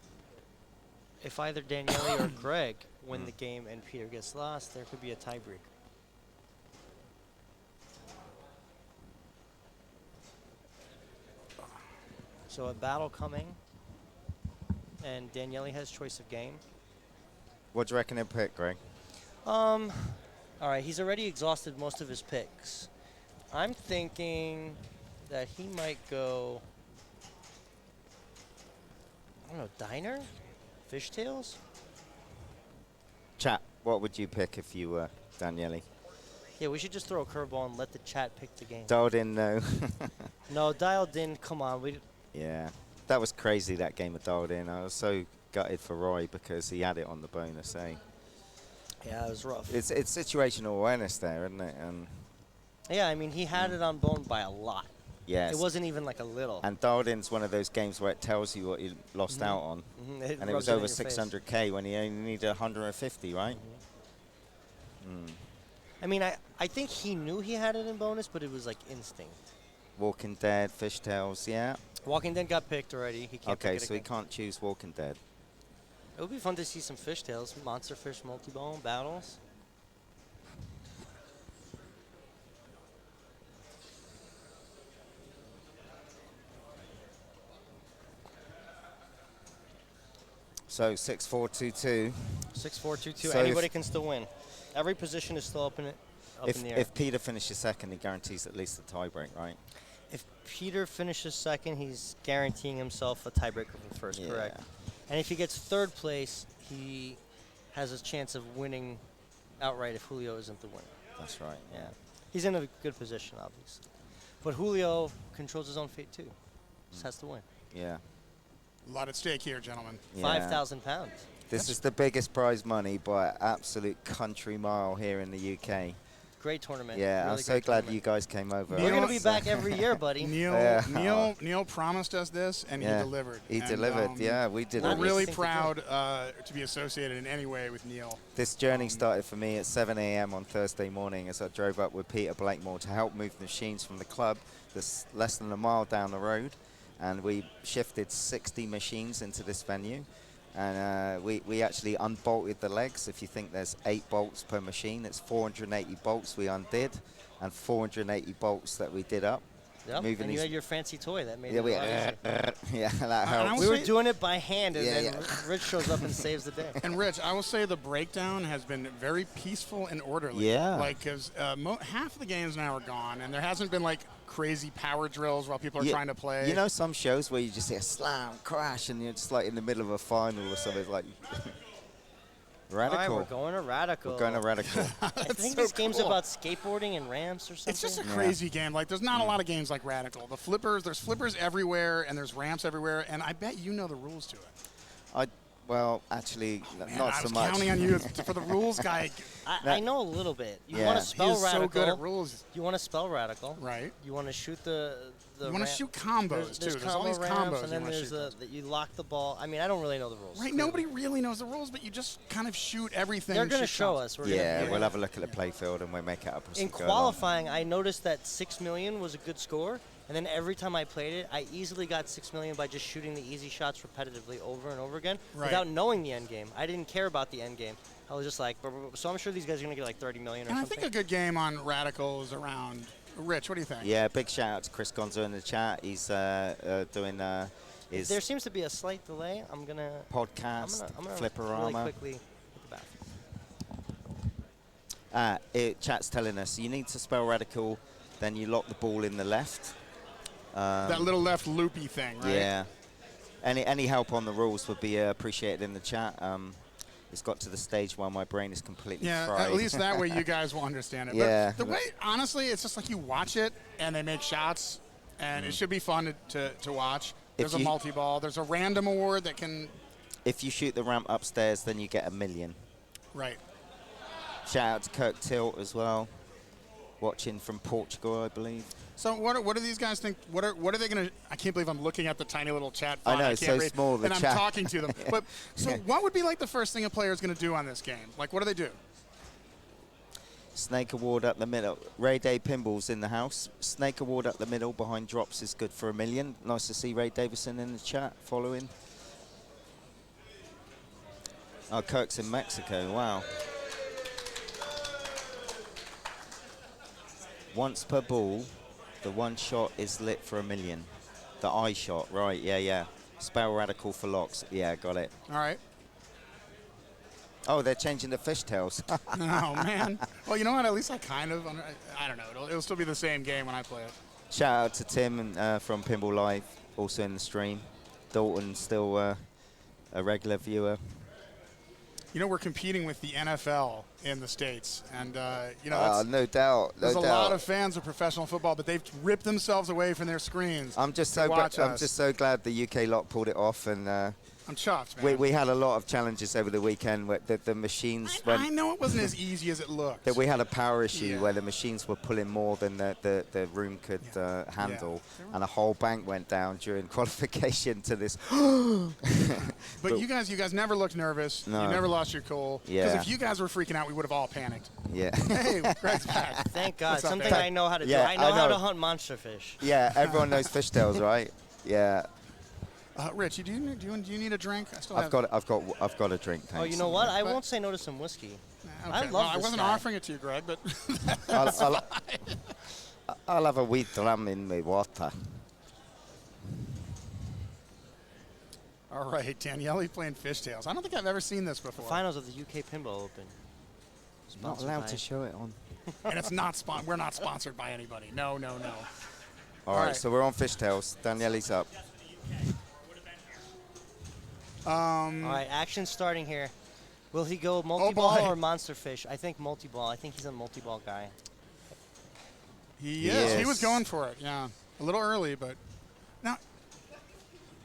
if either Daniele or Greg win the game and Peter gets last, there could be a tiebreaker. So a battle coming, and Daniele has choice of game. What do you reckon he'll pick, Greg? All right, he's already exhausted most of his picks. I'm thinking that he might go, I don't know, diner? Fishtails? Chat, what would you pick if you were Daniele? Yeah, we should just throw a curveball and let the chat pick the game. Dialed in, no. No, dialed in, come on. Yeah, that was crazy, that game of dialed in. I was so gutted for Roy because he had it on the bonus, eh? Yeah, it was rough. It's situational awareness there, isn't it? And Yeah, I mean, he had it on bone by a lot. yes. It wasn't even like a little. And dialed in's one of those games where it tells you what you lost Mhm. out on. Mhm, it And it was rubs it in over your face. 600K when he only needed 150, right? I mean, I think he knew he had it in bonus, but it was like instinct. Walking Dead, Fishtails, yeah. Walking Dead got picked already. He can't Okay, pick it so he again. can't choose Walking Dead. It would be fun to see some fishtails, monster fish multi-ball battles. So 6-4-2-2. 6-4-2-2. So Anybody if- can still win. Every position is still up in the air. If Peter finishes second, he guarantees at least a tiebreak, right? If Peter finishes second, he's guaranteeing himself a tiebreaker for first, correct? And if he gets third place, he has a chance of winning outright if Julio isn't the winner. That's right. Yeah. He's in a good position, obviously. But Julio controls his own fate, too. Just has to win. Yeah. A lot at stake here, gentlemen. Yeah. 5,000 pounds. This is the biggest prize money by an absolute country mile here in the UK. Great tournament. Yeah, really I'm so glad you guys came over. We're going to be back every year, buddy. Neil promised us this, and he delivered. He delivered, yeah, we delivered. We're really proud to be associated in any way with Neil. This journey started for me at 7 a.m. on Thursday morning as I drove up with Peter Blakemore to help move the machines from the club that's less than a mile down the road. And we shifted 60 machines into this venue. And we actually unbolted the legs. If you think there's 8 bolts per machine, it's 480 bolts we undid and 480 bolts that we did up. Yep, and you had your fancy toy that made it yeah, that helps. We were doing it by hand, and then Rich shows up and saves the day. And Rich, I will say the breakdown has been very peaceful and orderly. Yeah. Like, because half the games now are gone, and there hasn't been, like, crazy power drills while people are trying to play. You know some shows where you just hear slam, crash, and you're just like in the middle of a final or something. It's like radical. All right, we're going to radical. We're going to radical. I think this game's about skateboarding and ramps or something. It's just a crazy game. Like, there's not a lot of games like Radical. The flippers, there's flippers everywhere, and there's ramps everywhere, and I bet you know the rules to it. Well, actually, Man, not so much. I was counting on you for the rules guy. I know a little bit. You want to spell He is radical. so good at rules. You want to spell radical. Right. You want to shoot the you want to shoot combos, there's too. There's all these ramps, combos. and then there's you lock the ball. I mean, I don't really know the rules. Right, nobody really knows the rules, but you just kind of shoot everything. They're going to show us. We'll have a look at the playfield and we'll make it up as In we go qualifying, I noticed that 6 million was a good score, and then every time I played it, I easily got 6 million by just shooting the easy shots repetitively over and over again without knowing the end game. I didn't care about the end game. I was just like, so I'm sure these guys are going to get like 30 million or and something. I think a good game on Radical is around. Rich, what do you think? Yeah, big shout out to Chris Gonzo in the chat. He's doing his There seems to be a slight delay. I'm going to podcast, I'm gonna Flipperama. really quickly hit the back. Chat's telling us you need to spell radical, then you lock the ball in the left. That little left loopy thing, right? Yeah. Any help on the rules would be appreciated in the chat. It's got to the stage where my brain is completely fried. At least that way you guys will understand it. Yeah. But the way, honestly, it's just like you watch it and they make shots, and it should be fun to watch. There's a multi-ball. There's a random award that can. If you shoot the ramp upstairs, then you get $1 million. Right. Shout out to Kirk Tilt as well, watching from Portugal, I believe. So what do these guys think? What are they going to? I can't believe I'm looking at the tiny little chat I font. know, it's can't so read, small, the and chat. I'm talking to them. But so what would be like the first thing a player is going to do on this game? Like, what do they do? Snake award up the middle. Ray Day Pinball's in the house. Snake award up the middle behind drops is good for $1 million. Nice to see Ray Davison in the chat following. Oh, Kirk's in Mexico. Wow. Once per ball, the one shot is lit for $1 million. The eye shot, right? Yeah. Spell radical for locks. Yeah, got it. All right. Oh, they're changing the fishtails. Oh, man. Well, you know what? At least I kind of, I don't know. It'll still be the same game when I play it. Shout out to Tim from Pinball Live, also in the stream. Dalton, still a regular viewer. You know, we're competing with the NFL in the States, and you know, no doubt. There's a lot of fans of professional football, but they've ripped themselves away from their screens. I'm just so glad the UK lot pulled it off, and I'm chuffed, man. We had a lot of challenges over the weekend where the machines. I know it wasn't as easy as it looked. That we had a power issue where the machines were pulling more than the room could handle, and a whole bank went down during qualification to this. But you guys never looked nervous. No. You never lost your cool. Yeah. Because if you guys were freaking out, we would have all panicked. Yeah. Hey, Greg's back. Thank God. What's up, Something man? I know how to do. Yeah, I know how to hunt monster fish. Yeah, everyone knows fishtails, right? Yeah. Rich, do you need a drink? I've got a drink. Thanks. Oh, you know what? I won't say no to some whiskey. Okay. I love well, I this wasn't guy. offering it to you, Greg, but I'll have a wee drum in my water. All right, Daniele playing fishtails. I don't think I've ever seen this before. Finals of the UK Pinball Open. Not allowed to show it on. And it's not we're not sponsored by anybody. No. All right, so we're on fishtails. Daniele's up. All right, action starting here. Will he go multi-ball or monster fish? I think multi-ball. I think he's a multi-ball guy. He is. He was going for it, yeah. A little early, but now.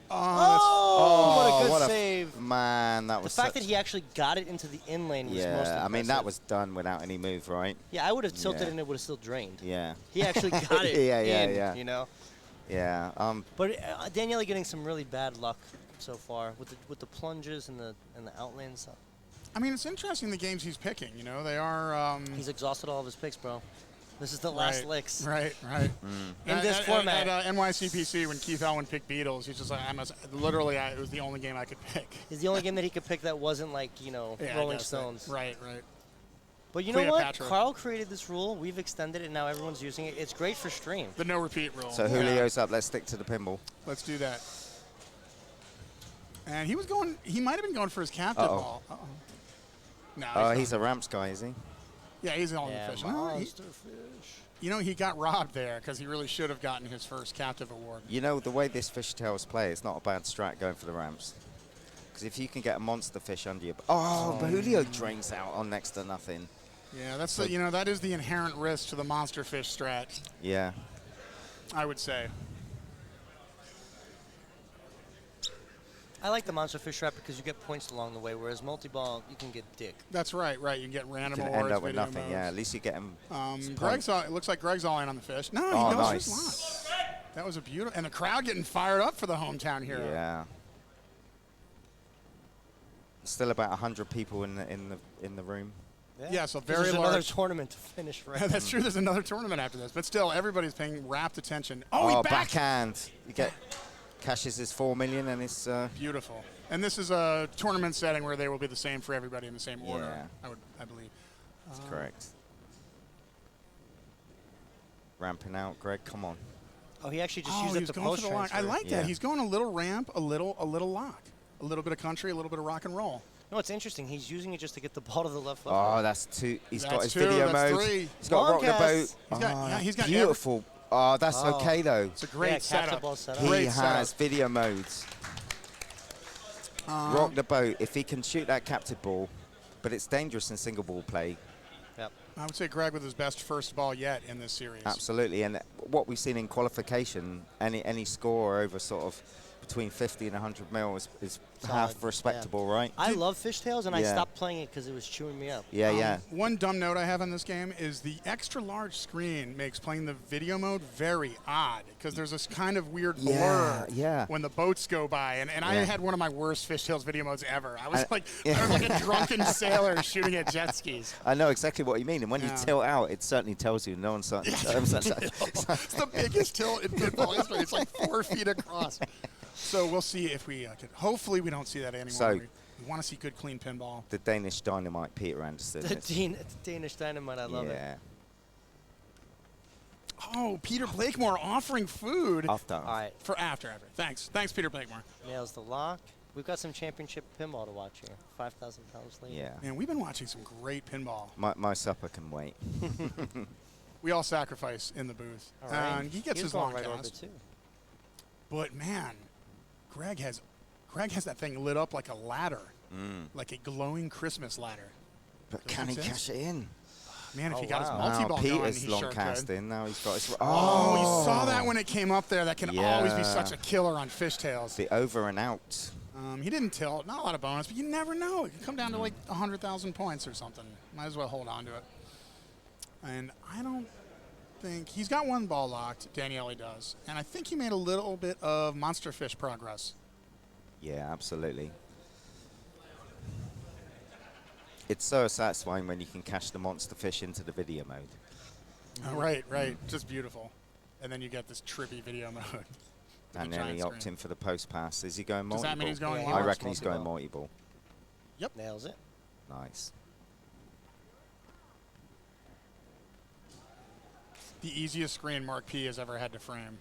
Oh, what a good save. Man, that was the fact that he actually got it into the in lane was most impressive. I mean, that was done without any move, right? Yeah, I would have tilted and it would have still drained. Yeah. He actually got it yeah. you know? Yeah. But Daniele getting some really bad luck so far with the plunges and the outlanes. I mean, it's interesting the games he's picking, you know? They are... He's exhausted all of his picks, bro. This is the last licks. Right. In this format. At NYCPC, when Keith Elwin picked Beatles, he's just like, it was the only game I could pick. It's the only game that he could pick that wasn't like, Rolling Stones. Right. But you know what? Carl created this rule. We've extended it, and now everyone's using it. It's great for stream. The no repeat rule. So Julio's up. Let's stick to the pinball. Let's do that. And he might have been going for his captive ball. No, he's a ramps guy, is he? Yeah, he's on the fish. Monster fish. He got robbed there because he really should have gotten his first captive award. You know, the way this fishtails play, it's not a bad strat going for the ramps. Because if you can get a monster fish under your... but Julio drains out on next to nothing. Yeah, that's that is the inherent risk to the monster fish strat. Yeah. I would say. I like the monster fish strat because you get points along the way, whereas multi-ball, you can get dick. That's right. You can get random awards. End up with nothing, yeah. At least you get him. It looks like Greg's all in on the fish. No, he knows his lot. That was a beautiful... And the crowd getting fired up for the hometown hero. Yeah. Still about 100 people in the room. Yeah, so very large. There's another tournament to finish, right? That's true. There's another tournament after this. But still, everybody's paying rapt attention. Oh, backhand. You get... Cashes his 4 million and it's... Beautiful. And this is a tournament setting where they will be the same for everybody in the same order, I believe. That's correct. Ramping out, Greg, come on. Oh, he actually just used up the post transfer. I like that. He's going a little ramp, a little lock. A little bit of country, a little bit of rock and roll. No, it's interesting. He's using it just to get the ball to the left. Oh, that's two. He's got his video mode. Three. He's got rock the boat. He's got beautiful. Oh, that's okay, though. It's a great setup. He has video modes. Rock the boat. If he can shoot that captive ball, but it's dangerous in single ball play. Yep. I would say Greg with his best first ball yet in this series. Absolutely. And what we've seen in qualification, any score over sort of between 50 and 100 mil is half respectable, right? I love fishtails, and I stopped playing it because it was chewing me up. Yeah. One dumb note I have on this game is the extra large screen makes playing the video mode very odd because there's this kind of weird blur when the boats go by. And I had one of my worst fishtails video modes ever. I was like a drunken sailor shooting at jet skis. I know exactly what you mean. And when you tilt out, it certainly tells you no one's It's the biggest tilt in pinball history. It's like 4 feet across. So we'll see if we can. Hopefully we don't see that anymore. So we want to see good, clean pinball. The Danish Dynamite, Peter Anderson. The Danish Dynamite, I love it. Oh, Peter Blakemore offering food. After. All right. For after. Thanks, Peter Blakemore. Nails the lock. We've got some championship pinball to watch here. 5,000 pounds later. Yeah. Man, we've been watching some great pinball. My supper can wait. We all sacrifice in the booth. All right. And he gets his long cast. Too. But man, Greg has that thing lit up like a ladder, like a glowing Christmas ladder. But can he cash it in? Man, if he got his multi-ball going, Peter's he long sure cast could. in. Now he's got his... You saw that when it came up there. That can always be such a killer on fishtails. The over and out. He didn't tilt. Not a lot of bonus, but you never know. It could come down to like 100,000 points or something. Might as well hold on to it. And I don't think... He's got one ball locked, Daniele does. And I think he made a little bit of monster fish progress. Yeah, absolutely. It's so satisfying when you can catch the monster fish into the video mode. Oh, right. Just beautiful. And then you get this trippy video mode. And then he opted in for the post pass. Is he going multi-ball? Does that mean he's going I reckon he's going multi-ball. Yep. Nails it. Nice. The easiest screen Mark P has ever had to frame.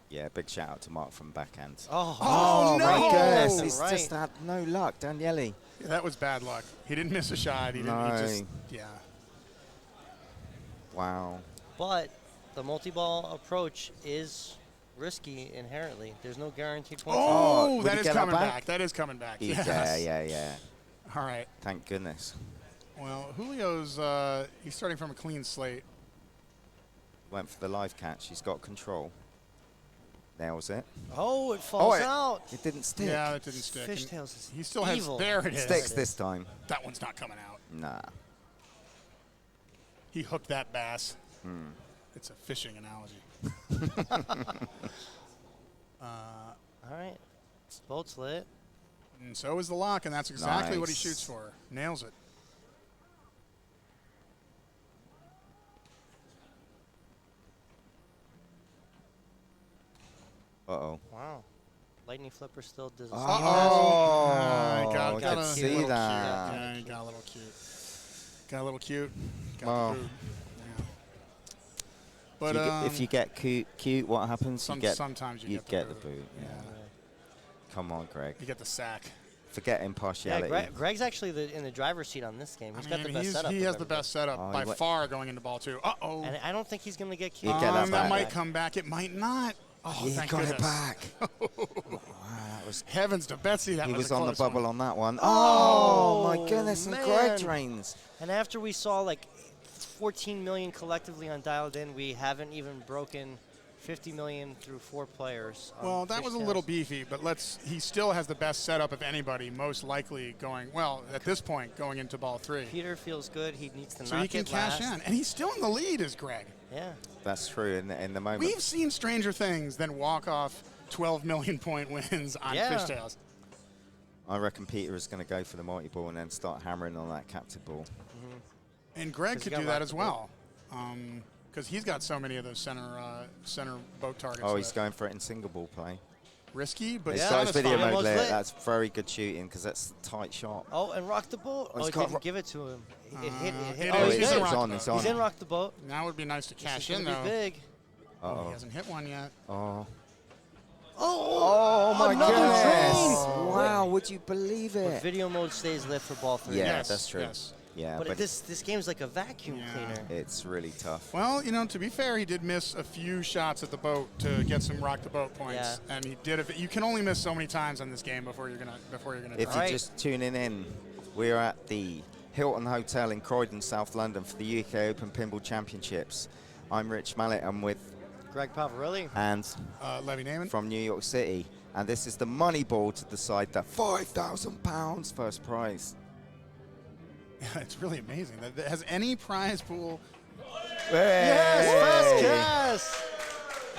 Yeah, big shout out to Mark from backhand. Oh no! My goodness, he's just had no luck, Daniele. Yeah, that was bad luck. He didn't miss a shot. He just, yeah. Wow. But the multi-ball approach is risky inherently. There's no guaranteed points. Oh, Would that he is get that coming back? back. That is coming back. Yeah, Yes. yeah. All right. Thank goodness. Well, Julio's he's starting from a clean slate. Went for the live catch. He's got control. Nails it. Oh, it falls it- out. It didn't stick. Yeah, it didn't stick. And Fishtails is he still evil. has. There it is. Sticks this time. That one's not coming out. Nah. He hooked that bass. Hmm. It's a fishing analogy. All right. Boat's lit. And so is the lock, and that's exactly what he Nice. shoots for. Nails it. Uh-oh. Wow. Lightning flipper still does. Oh, got I a could see little that. Cute. Yeah, he got a little cute. Got a little cute. Got Wow. the boot. Yeah. But If you get cute, what happens? sometimes you get the the boot. Yeah. Come on, Greg. You get the sack. Forget Yeah, impartiality. Greg's actually in the driver's seat on this game. He's got the best setup. He of has the everybody. best setup Oh, by he went- far going into ball 2. Uh-oh. And I don't think he's going to get cute. He'd get that That back. might come back. It might not. Oh, He thank got goodness. it back. That was, Heavens to Betsy, that he was was a on the close bubble one. on that one. Oh, Oh, my goodness, and man. Greg drains. And after we saw like 14 million collectively on Dialed In, we haven't even broken 50 million through 4 players. on Well, that was a Fishtails. little beefy, but he still has the best setup of anybody, most likely going, well, at this point, going into ball 3. Peter feels good. He needs to So not he can get cash last. in. And he's still in the lead, is Greg. Yeah. That's true in the moment. We've seen stranger things than walk-off 12 million point wins on Yeah. Fishtails. I reckon Peter is going to go for the multi-ball and then start hammering on that captive ball. And Greg 'Cause he could got do that locked as up. well. Because he's got so many of those center boat targets. Oh, he's that- going for it in single ball play. risky, but He's Yeah. got his video satisfying. mode Almost lit. lit. That's very good shooting because that's a tight shot. Oh, and rock the boat. Oh, Oh, he's he got didn't ro- give it to him. It hit. It hit. it Oh, is. he He's did. in rock on, the he's boat. on. He's in rock the boat. Now would be nice to This cash is in, gonna though. be big. Oh, Uh-oh. he hasn't hit one yet. Oh. Oh, my another goodness. drain. Wow, would you believe But it? video mode stays lit for ball 3. Yeah, Yes, that's true. yes. Yeah, But but this game's like a vacuum cleaner. it's really tough. Well, to be fair, he did miss a few shots at the boat to get some rock the boat points, Yeah. and he did. You can only miss so many times on this game before you're gonna. If drop. you're just tuning in, we're at the Hilton Hotel in Croydon, South London for the UK Open Pinball Championships. I'm Rich Mallet. I'm with Greg Pavarelli. and Levy Naiman from New York City. And this is the money ball to decide the £5,000 first prize. It's really amazing. Has any prize pool? Yes, first cast.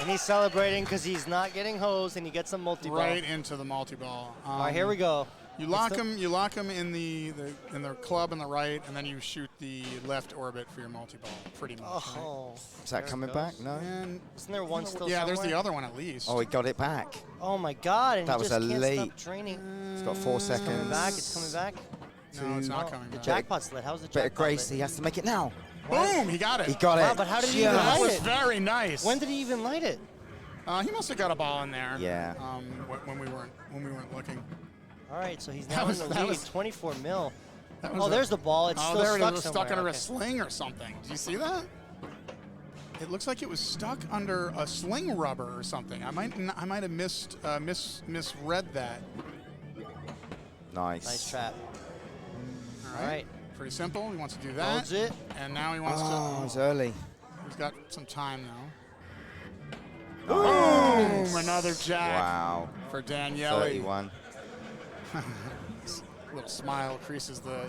And he's celebrating because he's not getting hosed and he gets a multi-ball. Right into the multi-ball. All right, here we go. You lock him. You lock him in the club on the right, and then you shoot the left orbit for your multi-ball. Pretty much. Oh. Is that coming back? No. And Isn't there one still yeah, there's the somewhere? other one at least. Oh, he got it back. Oh my God! And That he was just a can't late. stop draining. He's got 4 It's coming seconds. back. It's coming back. No, it's not Oh, coming the back. jackpot's lit. How's the Bit of jackpot grace. lit? He has to make it now. Boom! He got it. He got Wow, it. but how did he Yes. even That light was it? very nice. When did he even light it? He must have got a ball in there. Yeah. When we weren't looking. All right, so he's That now was- in the that lead, was- 24 mil. That was Oh, a- there's the ball. It's oh, still there stuck it is. Stuck somewhere. under a Okay. sling or something. Did you see that? It looks like it was stuck under a sling rubber or something. I might have misread that. Nice. Nice trap. All right. Pretty simple. He wants to do that. Holds it. And now he wants Oh, to. it's early. He's got some time now. Nice. Boom! Another jack. Wow. For Daniele. 31. Little smile creases the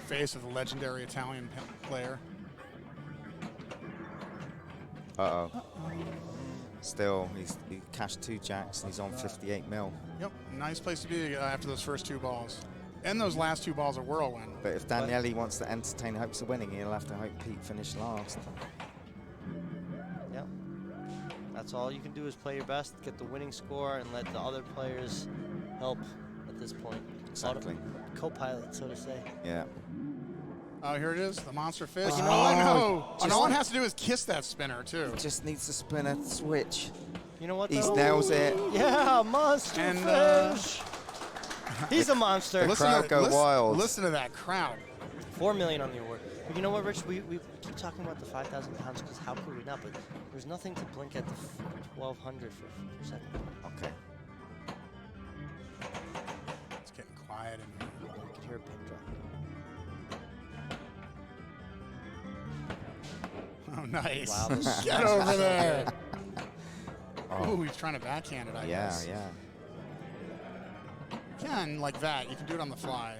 face of the legendary Italian player. Uh-oh. Still, he cashed 2 jacks and he's on 58 mil. Yep, nice place to be after those first 2 balls. And those last 2 balls are whirlwind. But if Daniele wants to entertain hopes of winning, he'll have to hope Pete finish last. Yep. That's all you can do is play your best, get the winning score, and let the other players help at this point. Exactly. Co-pilot, so to say. Yeah. Oh, here it is, the monster fish. But you know Oh, what? no. And all one has to do is kiss that spinner, too. He just needs to spin a switch. You know what, He though? nails it. Yeah, monster And, fish. He's a monster. The crowd go wild. Listen to that crowd. 4 million on the award. But you know what, Rich? We keep talking about the 5,000 pounds because how could we not? But there's nothing to blink at the 1,200 for second. Okay. It's getting quiet in here. You can hear a pin drop. Oh, nice. Wow, Get over there. Oh, He's trying to backhand it, I guess. Yeah. You can, like that. You can do it on the fly.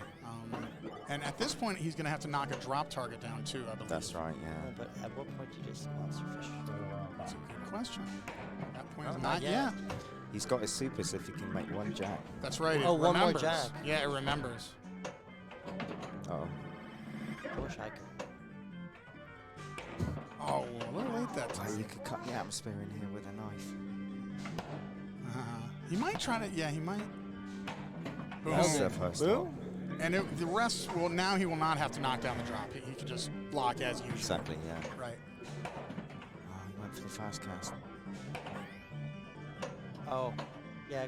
And at this point, he's going to have to knock a drop target down, too, I believe. That's right, yeah. But at what point do you just monster fish? That's a good question. That point is Oh, not yet. He's got his super, so if he can make one jack. That's right. It Oh, one more remembers. jack. Yeah, it remembers. Oh. I wish I could. Oh, a little late that Oh, time. you could cut the atmosphere in here with a knife. He might try to, yeah, he might. That's the first one. And the rest, well, now he will not have to knock down the drop. He can just block as usual. Exactly, yeah. Right. Oh, he went for the fast cast. Oh, yeah.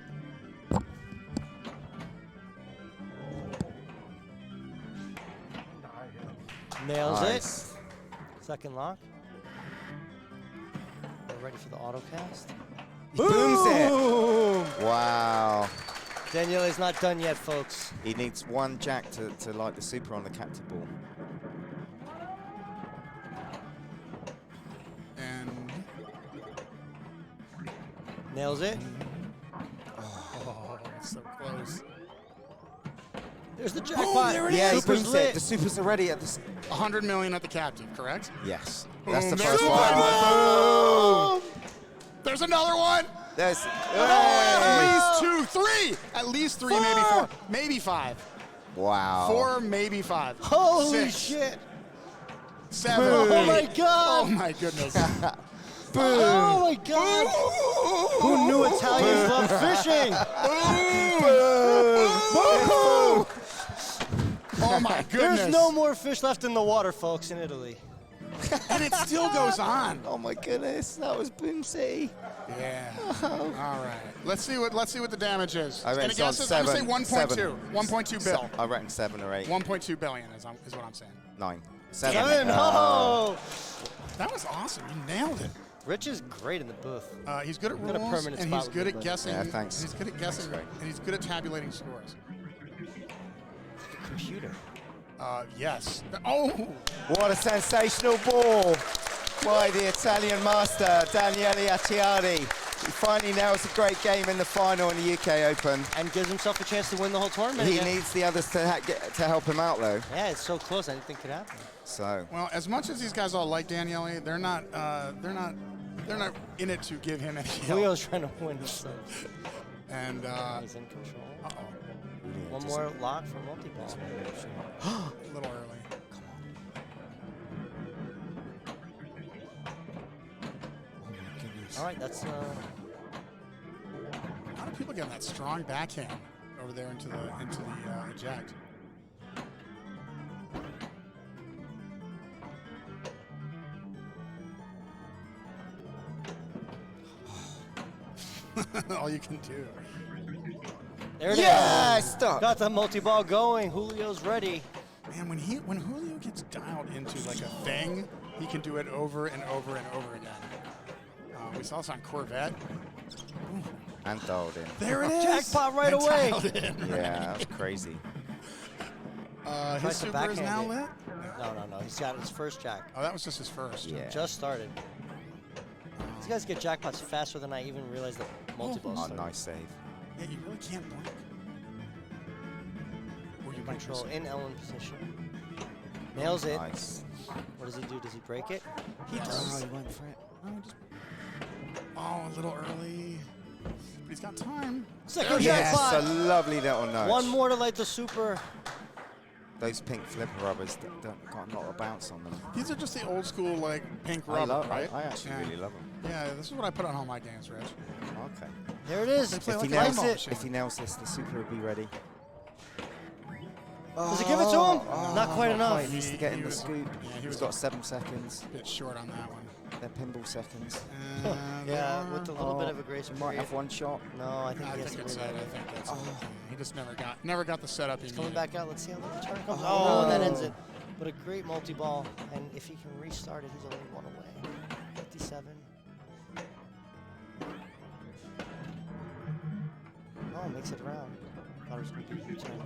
Nails Nice. it. Second lock. We're ready for the auto cast. He booms it. Wow. Daniele's not done yet, folks. He needs one jack to light the super on the captive ball. And nails it. Oh, so close. There's the Boom, jackpot. there it Yeah, he is. booms it. The super's already at the... 100 million at the captive, correct? Yes. Boom, That's the there's first the one. Boom. There's another one. There's... At least 2, 3. At least 3, maybe 4, maybe 5. Wow. 4, maybe 5. Holy 6, shit. 7. Oh my 8. God. Oh my goodness. Boom. Oh my God. Who knew Italians love fishing? Oh my goodness. There's no more fish left in the water, folks, in Italy. And it still goes on. Oh my goodness, that was Boom City. Yeah. All right. Let's see what the damage is. I reckon Any it's on guesses? I'm gonna say 7. 1.2. 1.2 bill. I reckon 7 or 8. 1.2 billion is what I'm saying. 9. Damn 7. it. Oh. That was awesome. You nailed it. Rich is great in the booth. He's good at Got a rules, permanent and spot he's with good me, at buddy. guessing. Yeah, thanks. He's good at guessing, Thanks, and he's good at tabulating scores. Computer. Yes. Oh. What a sensational ball by the Italian master, Daniele Acciardi. He finally nails a great game in the final in the UK Open. And gives himself a chance to win the whole tournament. He again. needs the others to help him out, though. Yeah, it's so close. I didn't think it could happen. So. Well, as much as these guys all like Daniele, they're not in it to give him any help. Julio's trying to win himself. And he's in control. Uh-oh. One more lock for multi-ball. A little early. Come on. Oh my goodness. All right, that's. A lot of people getting that strong backhand over there into the eject. All you can do. There it Yes! is. Stop. Got the multi-ball going. Julio's ready. Man, when Julio gets dialed into like a thing, he can do it over and over and over again. We saw this on Corvette. And dialed in. There it is. Jackpot right And away. dialed in. Yeah, that was crazy. Tries His to super is now backhand it. lit? No. He's got his first jack. Oh, that was just his first. Yeah. Just started. These guys get jackpots faster than I even realized that multi-balls Oh, started. nice save. Yeah, you really can't blink. Or you might Control miss. in Ellen position. Nails it. Nice. What does he do? Does he break it? He Oh, does. he went for it. Oh, a little early. But he's got time. Second Yes, jackpot. a lovely little nudge. One more to light the super. Those pink flipper rubbers don't got a lot of bounce on them. These are just the old school, like, pink I rubber, love. right? I actually really love them. Yeah, this is what I put on all my games, Rich. Okay. There it is. They play If like he a nails pinball it, machine. if he nails this, the super will be ready. Does he give it to him? Not quite enough. He needs to get in the was- scoop. yeah, he He's was got 7 seconds. a bit short on that one. They're pinball seconds. Yeah, with a little bit of a grace He might period. have one shot. No, I think he has to it's it. reload I it. think that's it. He just never got the setup he He's coming needed. back out. Let's see how the return comes. Oh, that ends it. But a great multi-ball, and if he can restart it, he's only one away. 57. Oh, makes it around. Thought it was going to be a U-turn.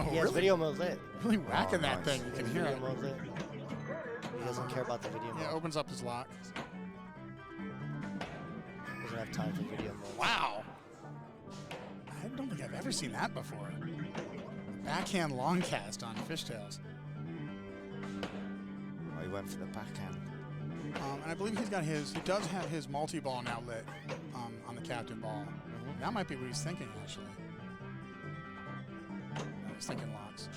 He has video mode lit. Really whacking that thing. You can hear it. Mode lit. He doesn't care about the video mode. Yeah, opens up his lock. Doesn't have time for video mode. Wow. I don't think I've ever seen that before. Backhand long cast on fishtails. Oh, he went for the backhand. And I believe he does have his multi-ball now lit on the captain ball. That might be what he's thinking, actually. He's thinking locks.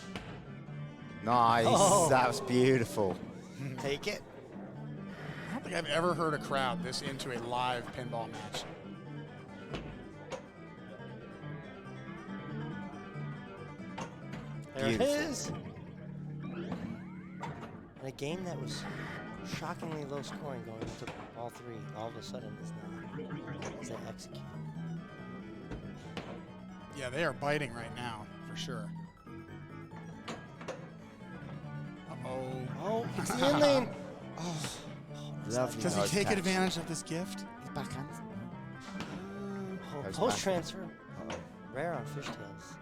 Nice. Oh. That was beautiful. Take it. I don't think I've ever heard a crowd this into a live pinball match. There it is. In a game that was shockingly low scoring going into all three, all of a sudden is now as they execute. Yeah, they are biting right now, for sure. Uh-oh. Oh, it's the in lane. Does he take advantage of this gift? His backhand. Post transfer. Rare on fishtails.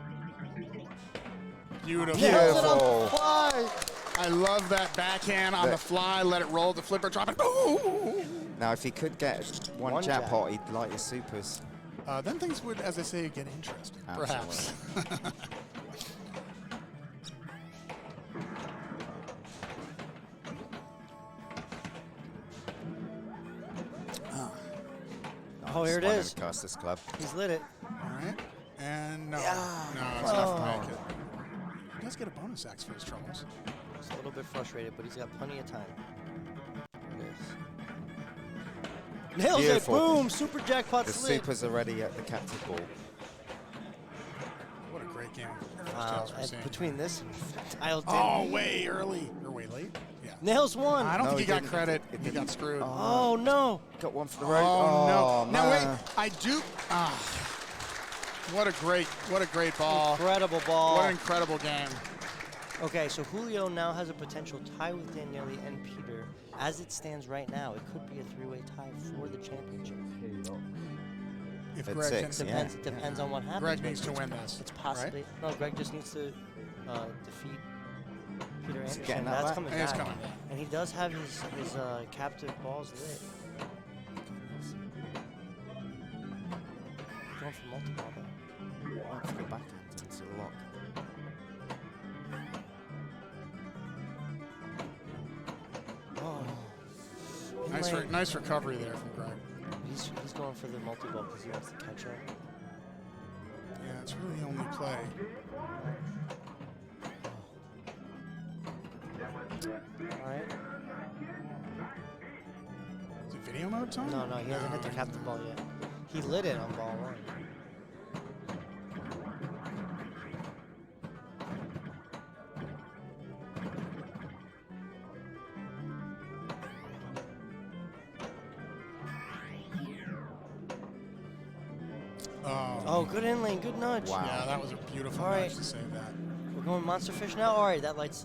Beautiful. Beautiful. I love that backhand on the fly. Let it roll. The flipper, drop it. Ooh. Now, if he could get one jackpot, he'd light his supers. Then things would, as I say, get interesting. Perhaps. Oh, here it is. Casters Club. He's lit it. All right. And no. Yeah. No, it's enough to make it. He does get a bonus axe for his troubles. He's a little bit frustrated, but he's got plenty of time. There it is. Nails Beautiful. it. Boom. Super jackpot's The lit. supers already at the captain ball. What a great game. Between this and Dialed Oh, way early. Or way late. Yeah. Nails one. I don't think he got credit. He got screwed. Oh, no. Got one for the road. Oh, no. Now, man. wait. I do. What a great ball. Incredible ball. What an incredible game. Okay, so Julio now has a potential tie with Daniele and Peter. As it stands right now, it could be a three-way tie for the championship. If At Greg six, can, It depends on what happens. Greg needs to win this. It's possibly no. Greg just needs to defeat Peter Is he Anderson. getting that That's back? coming It is back. coming back. And he does have his captive balls lit. Going for multi-ball though. One for the backhand into the lock. Oh. Nice recovery there from Greg. He's going for the multi-ball because he wants to catch up. Yeah, it's really the only play. All right. Is it video mode time? No, he hasn't hit the captain ball yet. He lit it on ball one. Oh, good in lane, good nudge. Wow. Yeah, that was a beautiful All nudge right. to save that. We're going monster fish now. All right, that lights.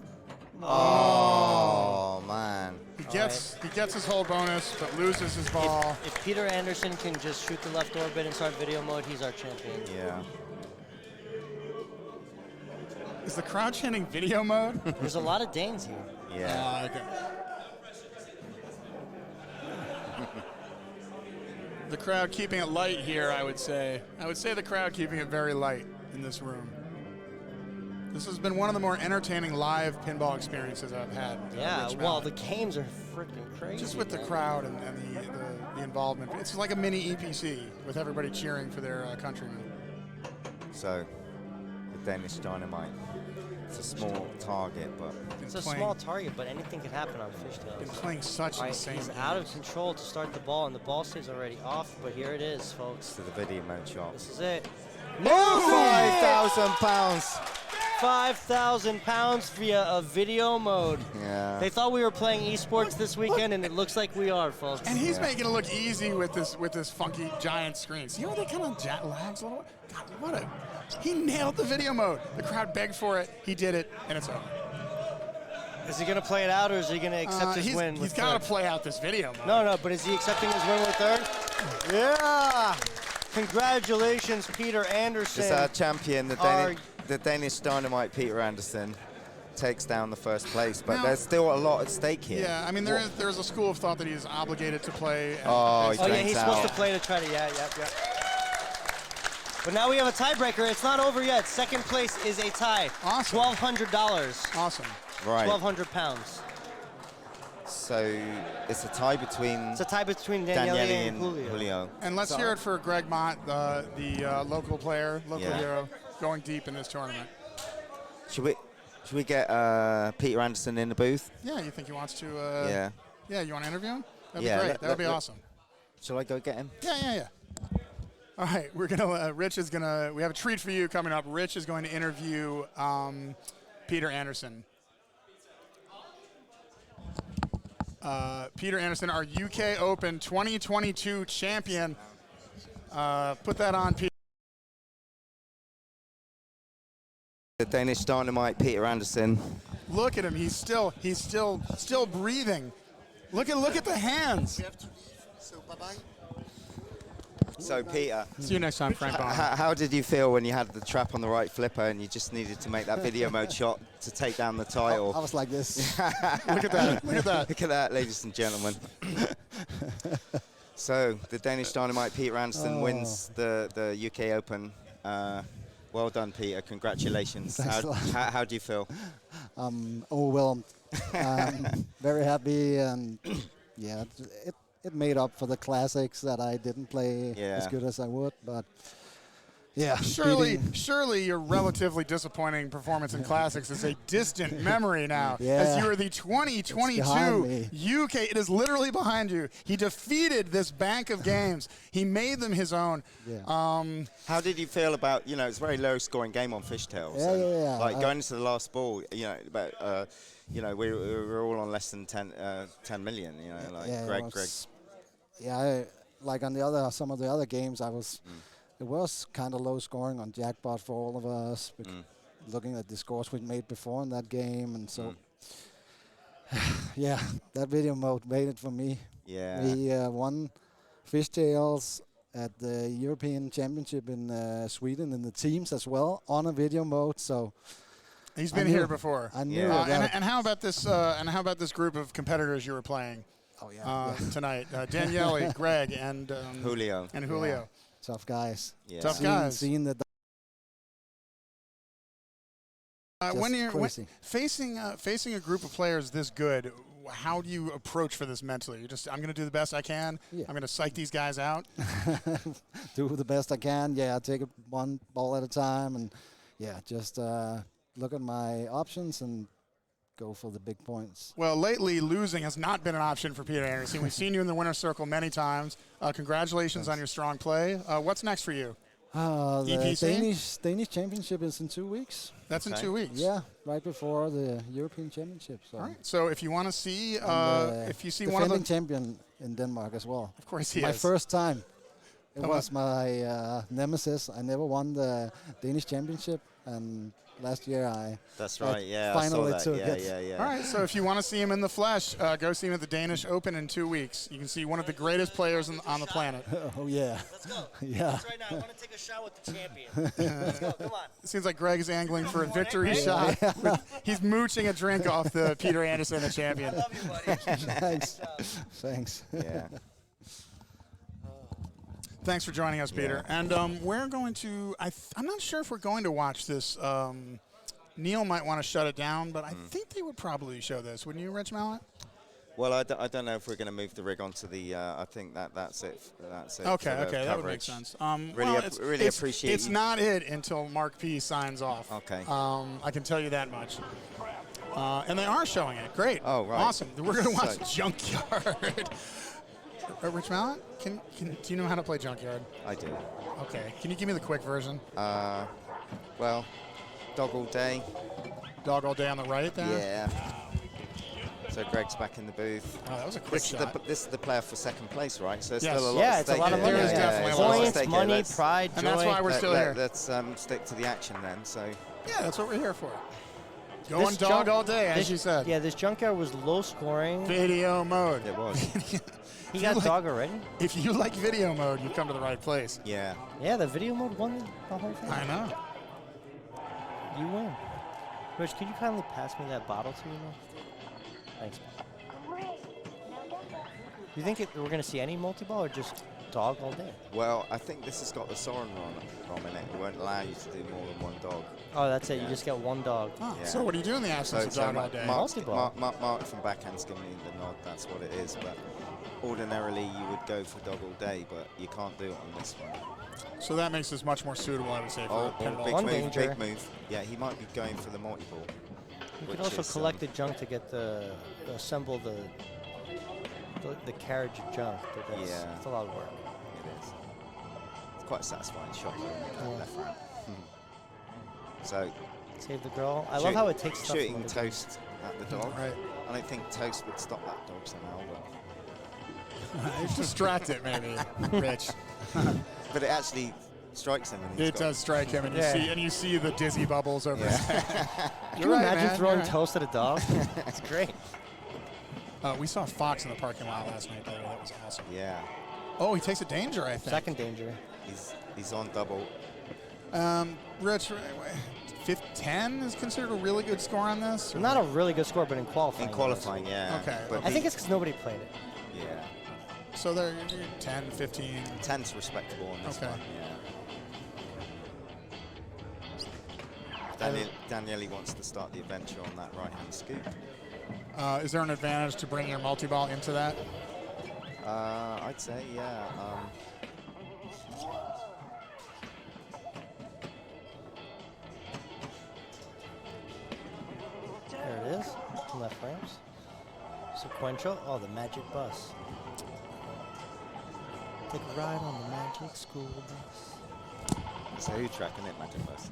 Oh, man. He gets his whole bonus, but loses his ball. If Peter Anderson can just shoot the left orbit and start video mode, he's our champion. Yeah. Is the crowd chanting video mode? There's a lot of Danes here. Yeah. Okay. The crowd keeping it light here, I would say. I would say the crowd keeping it very light in this room. This has been one of the more entertaining live pinball experiences I've had. Yeah, well, the games are freaking crazy. Just with the crowd and the involvement. It's like a mini EPC with everybody cheering for their countrymen. So, the Danish Dynamite. It's a small target, but... It's a small target, but anything can happen on fishtails. Been playing such insane He's games. out of control to start the ball, and the ball stays already off, but here it is, folks. To the video mode shot. This is it. £5,000! 5,000 pounds via a video mode. Yeah. They thought we were playing esports this weekend, and it looks like we are, folks. And he's making it look easy with this funky giant screen. See how they kind of lags a little bit? God, he nailed the video mode. The crowd begged for it. He did it, and it's over. Is he going to play it out, or is he going to accept his win? He's got to play out this video mode. No, but is he accepting his win with third? Yeah! Congratulations, Peter Anderson. It's our champion, the Danish Dynamite Peter Anderson, takes down the first place, but there's still a lot at stake here. Yeah, I mean, there's a school of thought that he's obligated to play. He's supposed to play to try to, yeah. But now we have a tiebreaker. It's not over yet. Second place is a tie. Awesome. $1,200. Awesome. Right. 1,200 pounds. So it's a tie between Daniele and Julio. And let's hear it for Greg Mott, the local player, hero, going deep in this tournament. Should we get Peter Anderson in the booth? Yeah, you think he wants to? Yeah, you want to interview him? That'd be great. That would be awesome. Shall I go get him? Yeah. All right, we're gonna. Rich is gonna. We have a treat for you coming up. Rich is going to interview Peter Anderson. Peter Anderson, our UK Open 2022 champion. Put that on, Peter. The Danish Dynamite Peter Anderson. Look at him. He's still breathing. Look at the hands. So bye-bye. So Peter, see you next time, Frank. How did you feel when you had the trap on the right flipper and you just needed to make that video mode shot to take down the title? I was like this. Look at that. Look at that, ladies and gentlemen. So the Danish Dynamite Peter Anderson wins the UK Open. Well done, Peter. Congratulations. How do you feel? Overwhelmed. Very happy, and yeah, it made up for the classics that I didn't play as good as I would, but yeah. Surely your relatively disappointing performance in classics is a distant memory now. As you are the 2022 UK. It is literally behind you. He defeated this bank of games. He made them his own. How did you feel about, it's a very low scoring game on Fishtails. Yeah. Like going into the last ball, but we were all on less than 10 million, Greg. Yeah, like on some of the other games, it was kind of low scoring on jackpot for all of us, looking at the scores we made before in that game, and so yeah, that video mode made it for me. Yeah, we won Fishtails at the European Championship in Sweden in the teams as well on a video mode, so. He's been here before. I knew and how about this? And how about this group of competitors you were playing? Tonight, Daniele, Greg, and Julio. Yeah. Tough guys. Yeah. Tough guys. Seeing the when you're facing a group of players this good, how do you approach for this mentally? I'm going to do the best I can. Yeah. I'm going to psych these guys out. Do the best I can. Yeah, take it one ball at a time, and just look at my options and go for the big points. Well, lately, losing has not been an option for Peter Anderson. We've seen you in the winner's circle many times. Congratulations on your strong play. What's next for you? The Danish Championship is in 2 weeks. That's in 2 weeks? Yeah, right before the European Championship. So. All right. So if you want to see, if you see one of the champion in Denmark as well. Of course he is. My first time. It Come was my nemesis. I never won the Danish Championship, and last year finally took it. All right, so if you want to see him in the flesh, go see him at the Danish Open in 2 weeks. You can see one of the greatest players on the planet. Oh, yeah. Let's go. Yeah. Right now. I want to take a shot with the champion. Let's go. Come on. It seems like Greg is angling for a victory shot. He's mooching a drink off the Peter Anderson, the champion. I love you, buddy. Thanks. Yeah. Thanks for joining us, Peter. And we're going to, I'm not sure if we're going to watch this. Neil might want to shut it down, but I think they would probably show this. Wouldn't you, Rich Mallett? Well, I don't know if we're going to move the rig onto the, I think that's it. Okay, that would make sense. Really appreciate It's not it until Mark P signs off. Okay. I can tell you that much. And they are showing it. Great. Oh, right. Awesome. We're going to watch Junkyard. Rich Mallett, do you know how to play Junkyard? I do. Okay. Can you give me the quick version? Well, dog all day. Dog all day on the right there? Yeah. So So Greg's back in the booth. Oh, that was a quick shot. This is the player for second place, right? So it's Yes. still a lot Yeah, at it's a stake lot of here. money. There is definitely a lot at Points, stake here. money, Let's- pride, And that's why we're still here. Let's stick to the action then. So Yeah, that's what we're here for. Going This dog junk- all day, as this- you said. Yeah, this junkyard was low scoring. Video mode. it was. He got dog already. If you like video mode, you've come to the right place. Yeah. Yeah, the video mode won the whole thing. I know. You win. Rich, could you kindly pass me that bottle to me now? Thanks. Do you think we're going to see any multi-ball or just dog all day? Well, I think this has got the Soren ROM in it. It won't allow you to do more than one dog. Oh, that's it. You just get one dog. Oh, Yeah. So what do you do in the absence of dog all day? Mark from backhand's giving me the nod. That's what it is. But ordinarily, you would go for dog all day, but you can't do it on this one. So that makes this much more suitable, I would say, for pinball. big One move, danger. big move. Yeah, he might be going for the multi-ball. You could which also is, collect the junk to get assemble the carriage of junk. But that's, Yeah. it's a lot of work. It is. It's quite a satisfying shot though, in that left round. So Save the girl. I love how it takes stuff shooting from the Toast at the dog. Right. I don't think Toast would stop that dog somehow, but Distract it, maybe, Rich. but it actually strikes him. And It does strike him, and you see the dizzy bubbles over his head. Can you imagine throwing toast at a dog? It's great. We saw Fox in the parking lot last night, by the way. That was awesome. Yeah. Oh, he takes a danger, I think. Second danger. He's on double. Rich, 10 is considered a really good score on this? Not a really good score, but in qualifying. In qualifying, yeah. Okay. But I think it's because nobody played it. Yeah. So they're 10, 15. 10's respectable on this Okay. one, yeah. Daniele wants to start the adventure on that right-hand scoop. Is there an advantage to bringing your multi-ball into that? I'd say, yeah. There it is. Left ramps. Sequential. Oh, the magic bus. Take a ride on the magic school bus. So who tracking it, Magic Bus?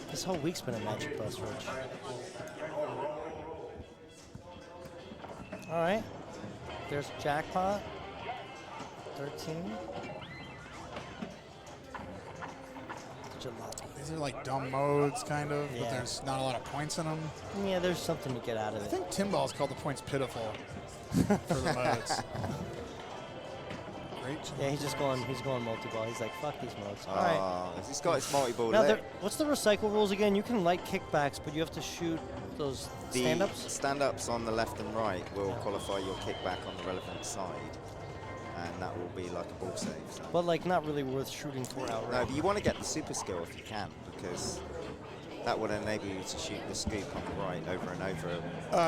This whole week's been a magic bus, Rich. All right. There's jackpot. 13. These are like dumb modes, kind of, but Yeah. there's not a lot of points in them. Yeah, there's something to get out of I it. think Timball's called the points pitiful for the modes. Great. Yeah, he's going multi-ball. He's like, fuck these modes. All right. He's got his multi-ball Now, lit. what's the recycle rules again? You can light kickbacks, but you have to shoot those The stand-ups? stand-ups on the left and right will qualify your kickback on the relevant side, and that will be like a ball save. So. But like not really worth shooting for outright. No, but you want to get the super skill if you can, because that would enable you to shoot the scoop on the right over and over.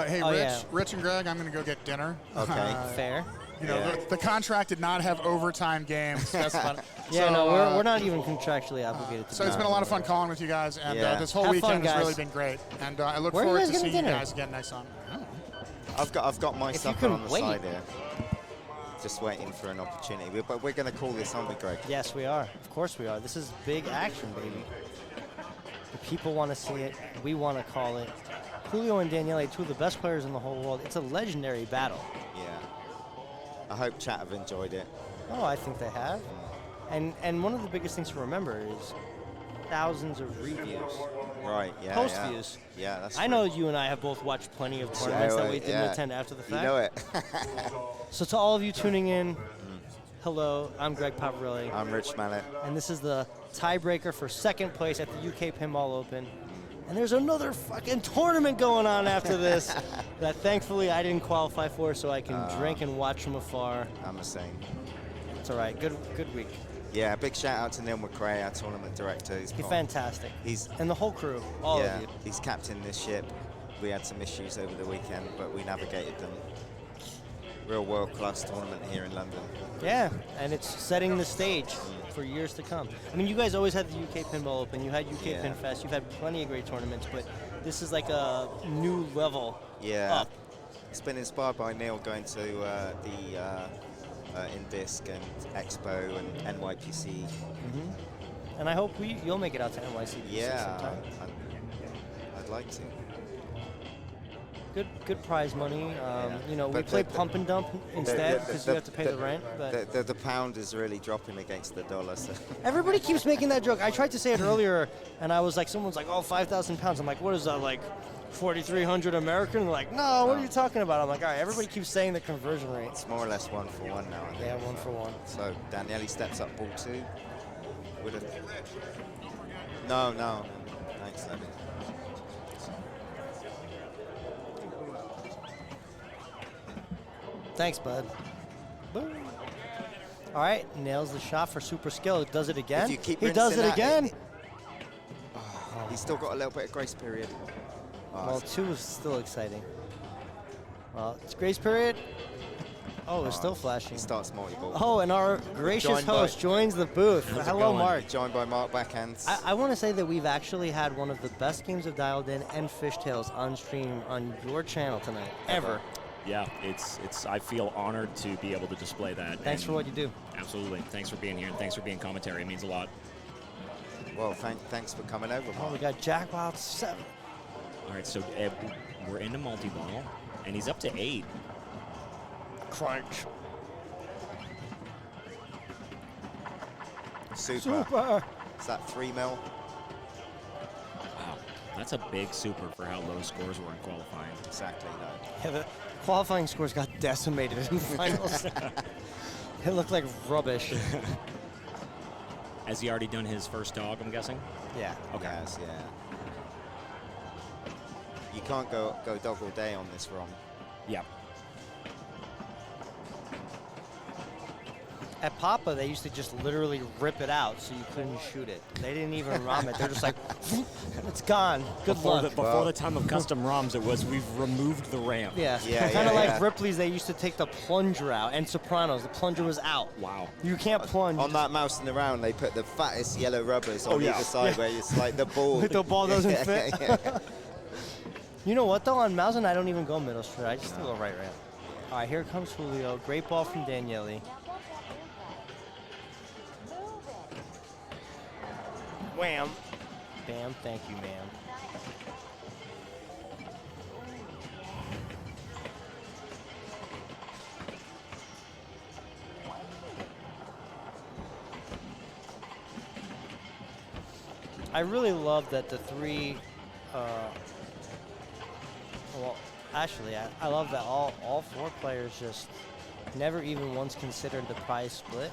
Hey, Oh, Rich, yeah. Rich and Greg, I'm going to go get dinner. Okay. Fair. You know, Yeah. the contract did not have overtime games. That's fun. Yeah, So, no, we're not even contractually obligated to. So do it's been a that. lot of fun calling with you guys, and Yeah. this whole Have weekend fun, has really guys. been great. And I look Where are you forward guys to getting seeing you dinner? guys again next time. I've got my If you supper can on the wait. side here. Just waiting for an opportunity. But we're going to call this, aren't we, Greg? Yes, we are. Of course we are. This is big action, baby. The people want to see it. We want to call it. Julio and Daniele, two of the best players in the whole world. It's a legendary battle. Yeah. I hope chat have enjoyed it. Oh, I think they have. And one of the biggest things to remember is thousands of reviews. Right, yeah. Post yeah. views. Yeah, that's I know you and I have both watched plenty of tournaments that we didn't attend after the fact. You know it. So to all of you tuning in, hello, I'm Greg Pavarelli. I'm Rich Mallet. And this is the tiebreaker for second place at the UK Pinball Open. And there's another fucking tournament going on after this that thankfully I didn't qualify for, so I can drink and watch from afar. I'm the same. It's all right. Good week. Yeah, big shout out to Neil McRae, our tournament director. He's fantastic. He's and the whole crew, all yeah, of you. he's captained this ship. We had some issues over the weekend, but we navigated them. Real world-class tournament here in London. Yeah, and it's setting the stage for years to come. I mean, you guys always had the UK Pinball Open. You had UK Yeah. Pin Fest. You've had plenty of great tournaments, but this is like a new level. Yeah, up. it's been inspired by Neil going to the InDisc and Expo and NYPC. And I hope you'll make it out to NYC Yeah, sometime. I'd like to. good prize money. You know, we play pump and dump instead because you have to pay the rent. But the pound is really dropping against the dollar. So. Everybody keeps making that joke. I tried to say it earlier, and I was like, someone's like, oh, 5,000 pounds. I'm like, what is that, like 4,300 American? They're like, no, what are you talking about? I'm like, all right, everybody keeps saying the conversion rate. It's more or less 1-for-1 now. I think. Yeah, 1-for-1. So Daniele steps up ball 2. No. Thanks, Lenny. Thanks, bud. Boom. All right, nails the shot for super skill. Does it again. If you keep He does it again. He's still got a little bit of grace period. Well, 2 is still exciting. Well, it's grace period. Oh, it's still flashing. He starts multi-ball. Oh, and our gracious host joins the booth. Hello, Mark. Joined by Mark Backhands. I want to say that we've actually had one of the best games of Dialed In and Fishtails on stream on your channel tonight, ever. Yeah, I feel honored to be able to display that. Thanks for what you do. Absolutely. Thanks for being here, and thanks for being commentary. It means a lot. Well, thanks for coming over, Mark. Oh, we got Jack Wild 7. All right, so we're into multi-ball, and he's up to 8. Crunch. Super. Is that 3 mil? Wow, that's a big super for how low scores were in qualifying. Exactly, no. Yeah, the qualifying scores got decimated in finals. It looked like rubbish. Has he already done his first dog, I'm guessing? Yeah. Okay. Yes, yeah. You can't go dog all day on this ROM. Yeah. At Papa, they used to just literally rip it out so you couldn't shoot it. They didn't even ROM it. They're just like, it's gone. Good luck. Before the time of custom ROMs, it was we've removed the ramp. Yeah, kind of like Ripley's, they used to take the plunger out, and Sopranos, the plunger was out. Wow. You can't plunge. On that mouse in the round, they put the fattest yellow rubbers on either side where it's like the ball. The ball doesn't fit. You know what, though? On Mausen, I don't even go middle straight. I just go right ramp. All right, here comes Julio. Great ball from Daniele. Wham. Bam. Thank you, ma'am. I really love that the 3, well, actually, I love that all 4 players just never even once considered the prize split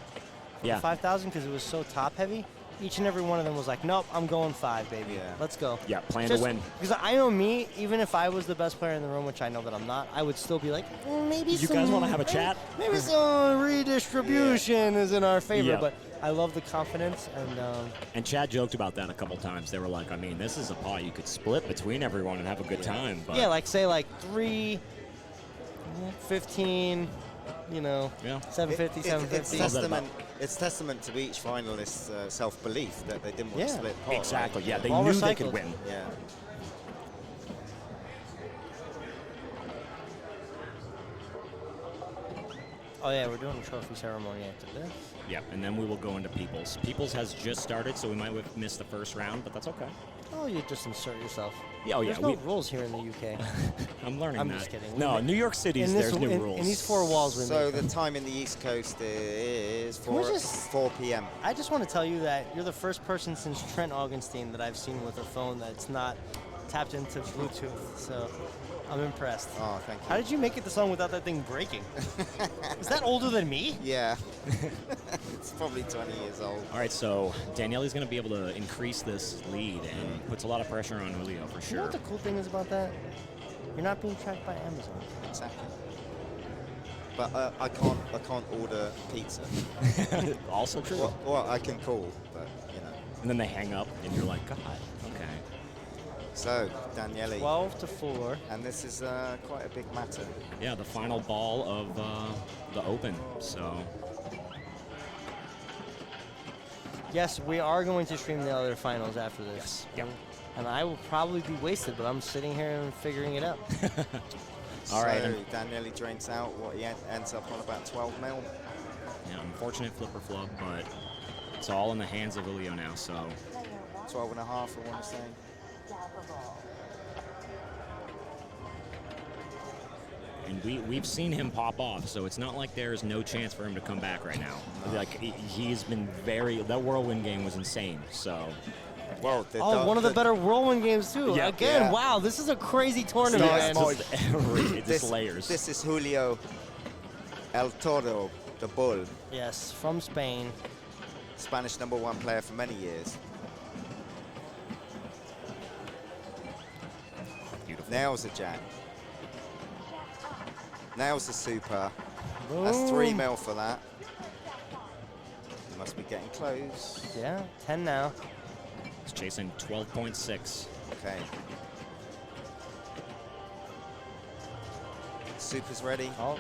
for the 5,000 because it was so top heavy. Each and every one of them was like, nope, I'm going 5, baby. Yeah. Let's go. Yeah, plan to win. Because I know me, even if I was the best player in the room, which I know that I'm not, I would still be like, maybe you guys want to have a chat? Maybe some redistribution is in our favor. Yeah. But I love the confidence. And Chad joked about that a couple times. They were like, I mean, this is a pot you could split between everyone and have a good time. But yeah, like say like 3, 15, you know, 750, 750. It's testament to each finalist's self-belief that they didn't want to split pot. Exactly. Right? Yeah, they knew they could win. Yeah. Oh yeah, we're doing a trophy ceremony after this. Yeah, and then we will go into Peoples. Peoples has just started, so we might have missed the first round, but that's okay. Oh, you just insert yourself. Yeah, There's no rules here in the UK. I'm learning I'm that. just kidding. No, New York City's, there's new rules. In these 4 walls, we So make the time in the East Coast is 4 p.m. I just want to tell you that you're the first person since Trent Augenstein that I've seen with a phone that's not tapped into Bluetooth. So I'm impressed. Oh, thank you. How did you make it the song without that thing breaking? Is that older than me? Yeah. It's probably 20 years old. All right, so Daniele's going to be able to increase this lead and puts a lot of pressure on Julio for You know sure. what the cool thing is about that? You're not being tracked by Amazon. Exactly. But I can't order pizza. Also true. Well, I can call, but you know. And then they hang up, and you're like, God, okay. So Daniele. 12-4. And this is quite a big matter. Yeah, the final ball of the Open. So. Yes, we are going to stream the other finals after this. Yes. Yep. And I will probably be wasted, but I'm sitting here and figuring it out. All right. So Daniele drains out what he ends up on about 12 mil. Yeah, unfortunate flipper flop, but it's all in the hands of Julio now. So 12 and a half, I want to say. And we've seen him pop off, so it's not like there's no chance for him to come back right now. Like he's been that whirlwind game was insane. So. Well, one of the better whirlwind games too. Yeah. Again, wow, this is a crazy tournament. Just layers. This is Julio El Toro, the Bull. Yes, from Spain. Spanish #1 player for many years. Beautiful. Nails the jack. Nails the super. Boom. That's 3 mil for that. You must be getting close. Yeah, 10 now. He's chasing 12.6. Okay. Super's ready. Oh.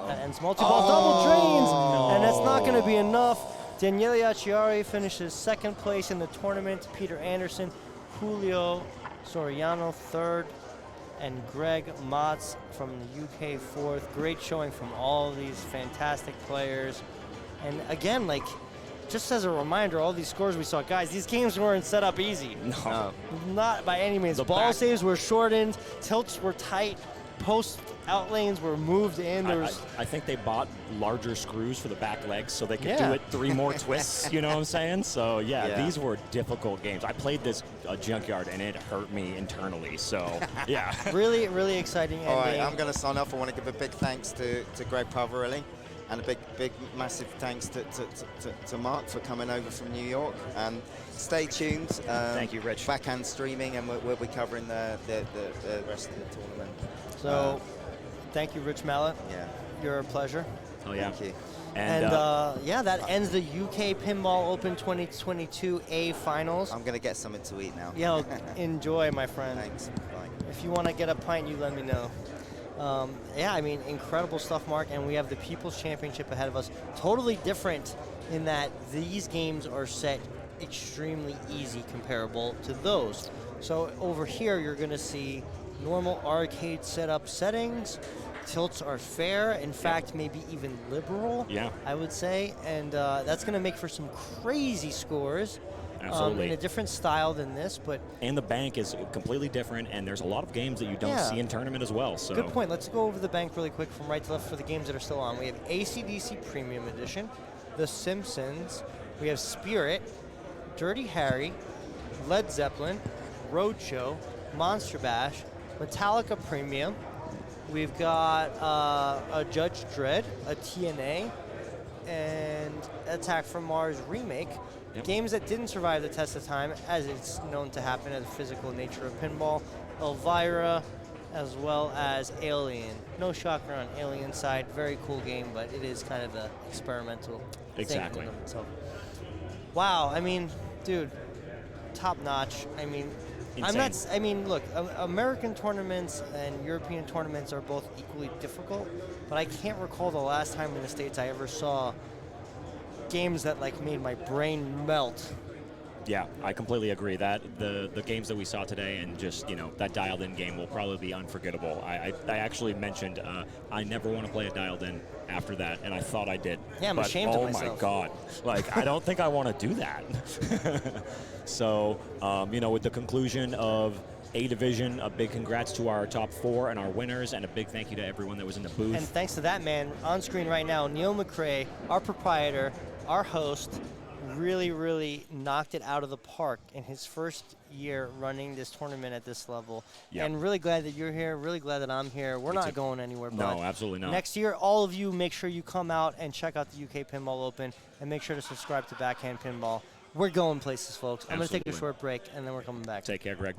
That ends multi-ball double drains, and that's not going to be enough. Daniele Acciari finishes 2nd place in the tournament. Peter Anderson, Julio Soriano 3rd, and Greg Motz from the UK 4th. Great showing from all of these fantastic players. And again, like, just as a reminder, all these scores we saw, guys, these games weren't set up easy. No. Not by any means. Ball saves were shortened, tilts were tight, post out lanes were moved in. I think they bought larger screws for the back legs so they could do it 3 more twists, you know what I'm saying? So, yeah, these were difficult games. I played this Junkyard, and it hurt me internally, so, yeah. Really, really exciting ending. All right, I'm going to sign off. I want to give a big thanks to Greg Pavarelli, and a big, massive thanks to Mark for coming over from New York. And stay tuned. Thank you, Rich. Backhand streaming, and we'll be covering the rest of the tournament. So, thank you, Rich Mallet. Yeah. You're a pleasure. Oh, yeah. Thank you. And yeah, that ends the UK Pinball Open 2022 A Finals. I'm going to get something to eat now. Yeah, enjoy, my friend. Thanks. Bye. If you want to get a pint, you let me know. Yeah, I mean, incredible stuff, Mark. And we have the People's Championship ahead of us. Totally different in that these games are set extremely easy comparable to those. So over here, you're going to see normal arcade setup settings. Tilts are fair, in fact, maybe even liberal, I would say. And that's going to make for some crazy scores. Absolutely. In a different style than this, but... And the bank is completely different, and there's a lot of games that you don't see in tournament as well. So. Good point. Let's go over the bank really quick from right to left for the games that are still on. We have AC/DC Premium Edition, The Simpsons, we have Spirit, Dirty Harry, Led Zeppelin, Roadshow, Monster Bash, Metallica Premium. We've got a Judge Dredd, a TNA, and Attack from Mars Remake. Yep. Games that didn't survive the test of time, as it's known to happen as the physical nature of pinball. Elvira, as well as Alien. No shocker on Alien side. Very cool game, but it is kind of an experimental thing in of itself. Wow, I mean, dude, top notch. I mean, look, American tournaments and European tournaments are both equally difficult, but I can't recall the last time in the States I ever saw games that like made my brain melt. Yeah, I completely agree. That the games that we saw today and just, that dialed-in game will probably be unforgettable. I actually mentioned I never want to play a dialed-in after that, and I thought I did. Yeah, I'm ashamed of myself. Oh, my God. Like, I don't think I want to do that. So, with the conclusion of A Division, a big congrats to our top 4 and our winners, and a big thank you to everyone that was in the booth. And thanks to that man on screen right now, Neil McRae, our proprietor, our host, really, really knocked it out of the park in his first year running this tournament at this level. Yep. And really glad that you're here, really glad that I'm here. We're not going anywhere. No, absolutely not. Next year, all of you, make sure you come out and check out the UK Pinball Open, and make sure to subscribe to Backhand Pinball. We're going places, folks. I'm going to take a short break, and then we're coming back. Take care, Greg.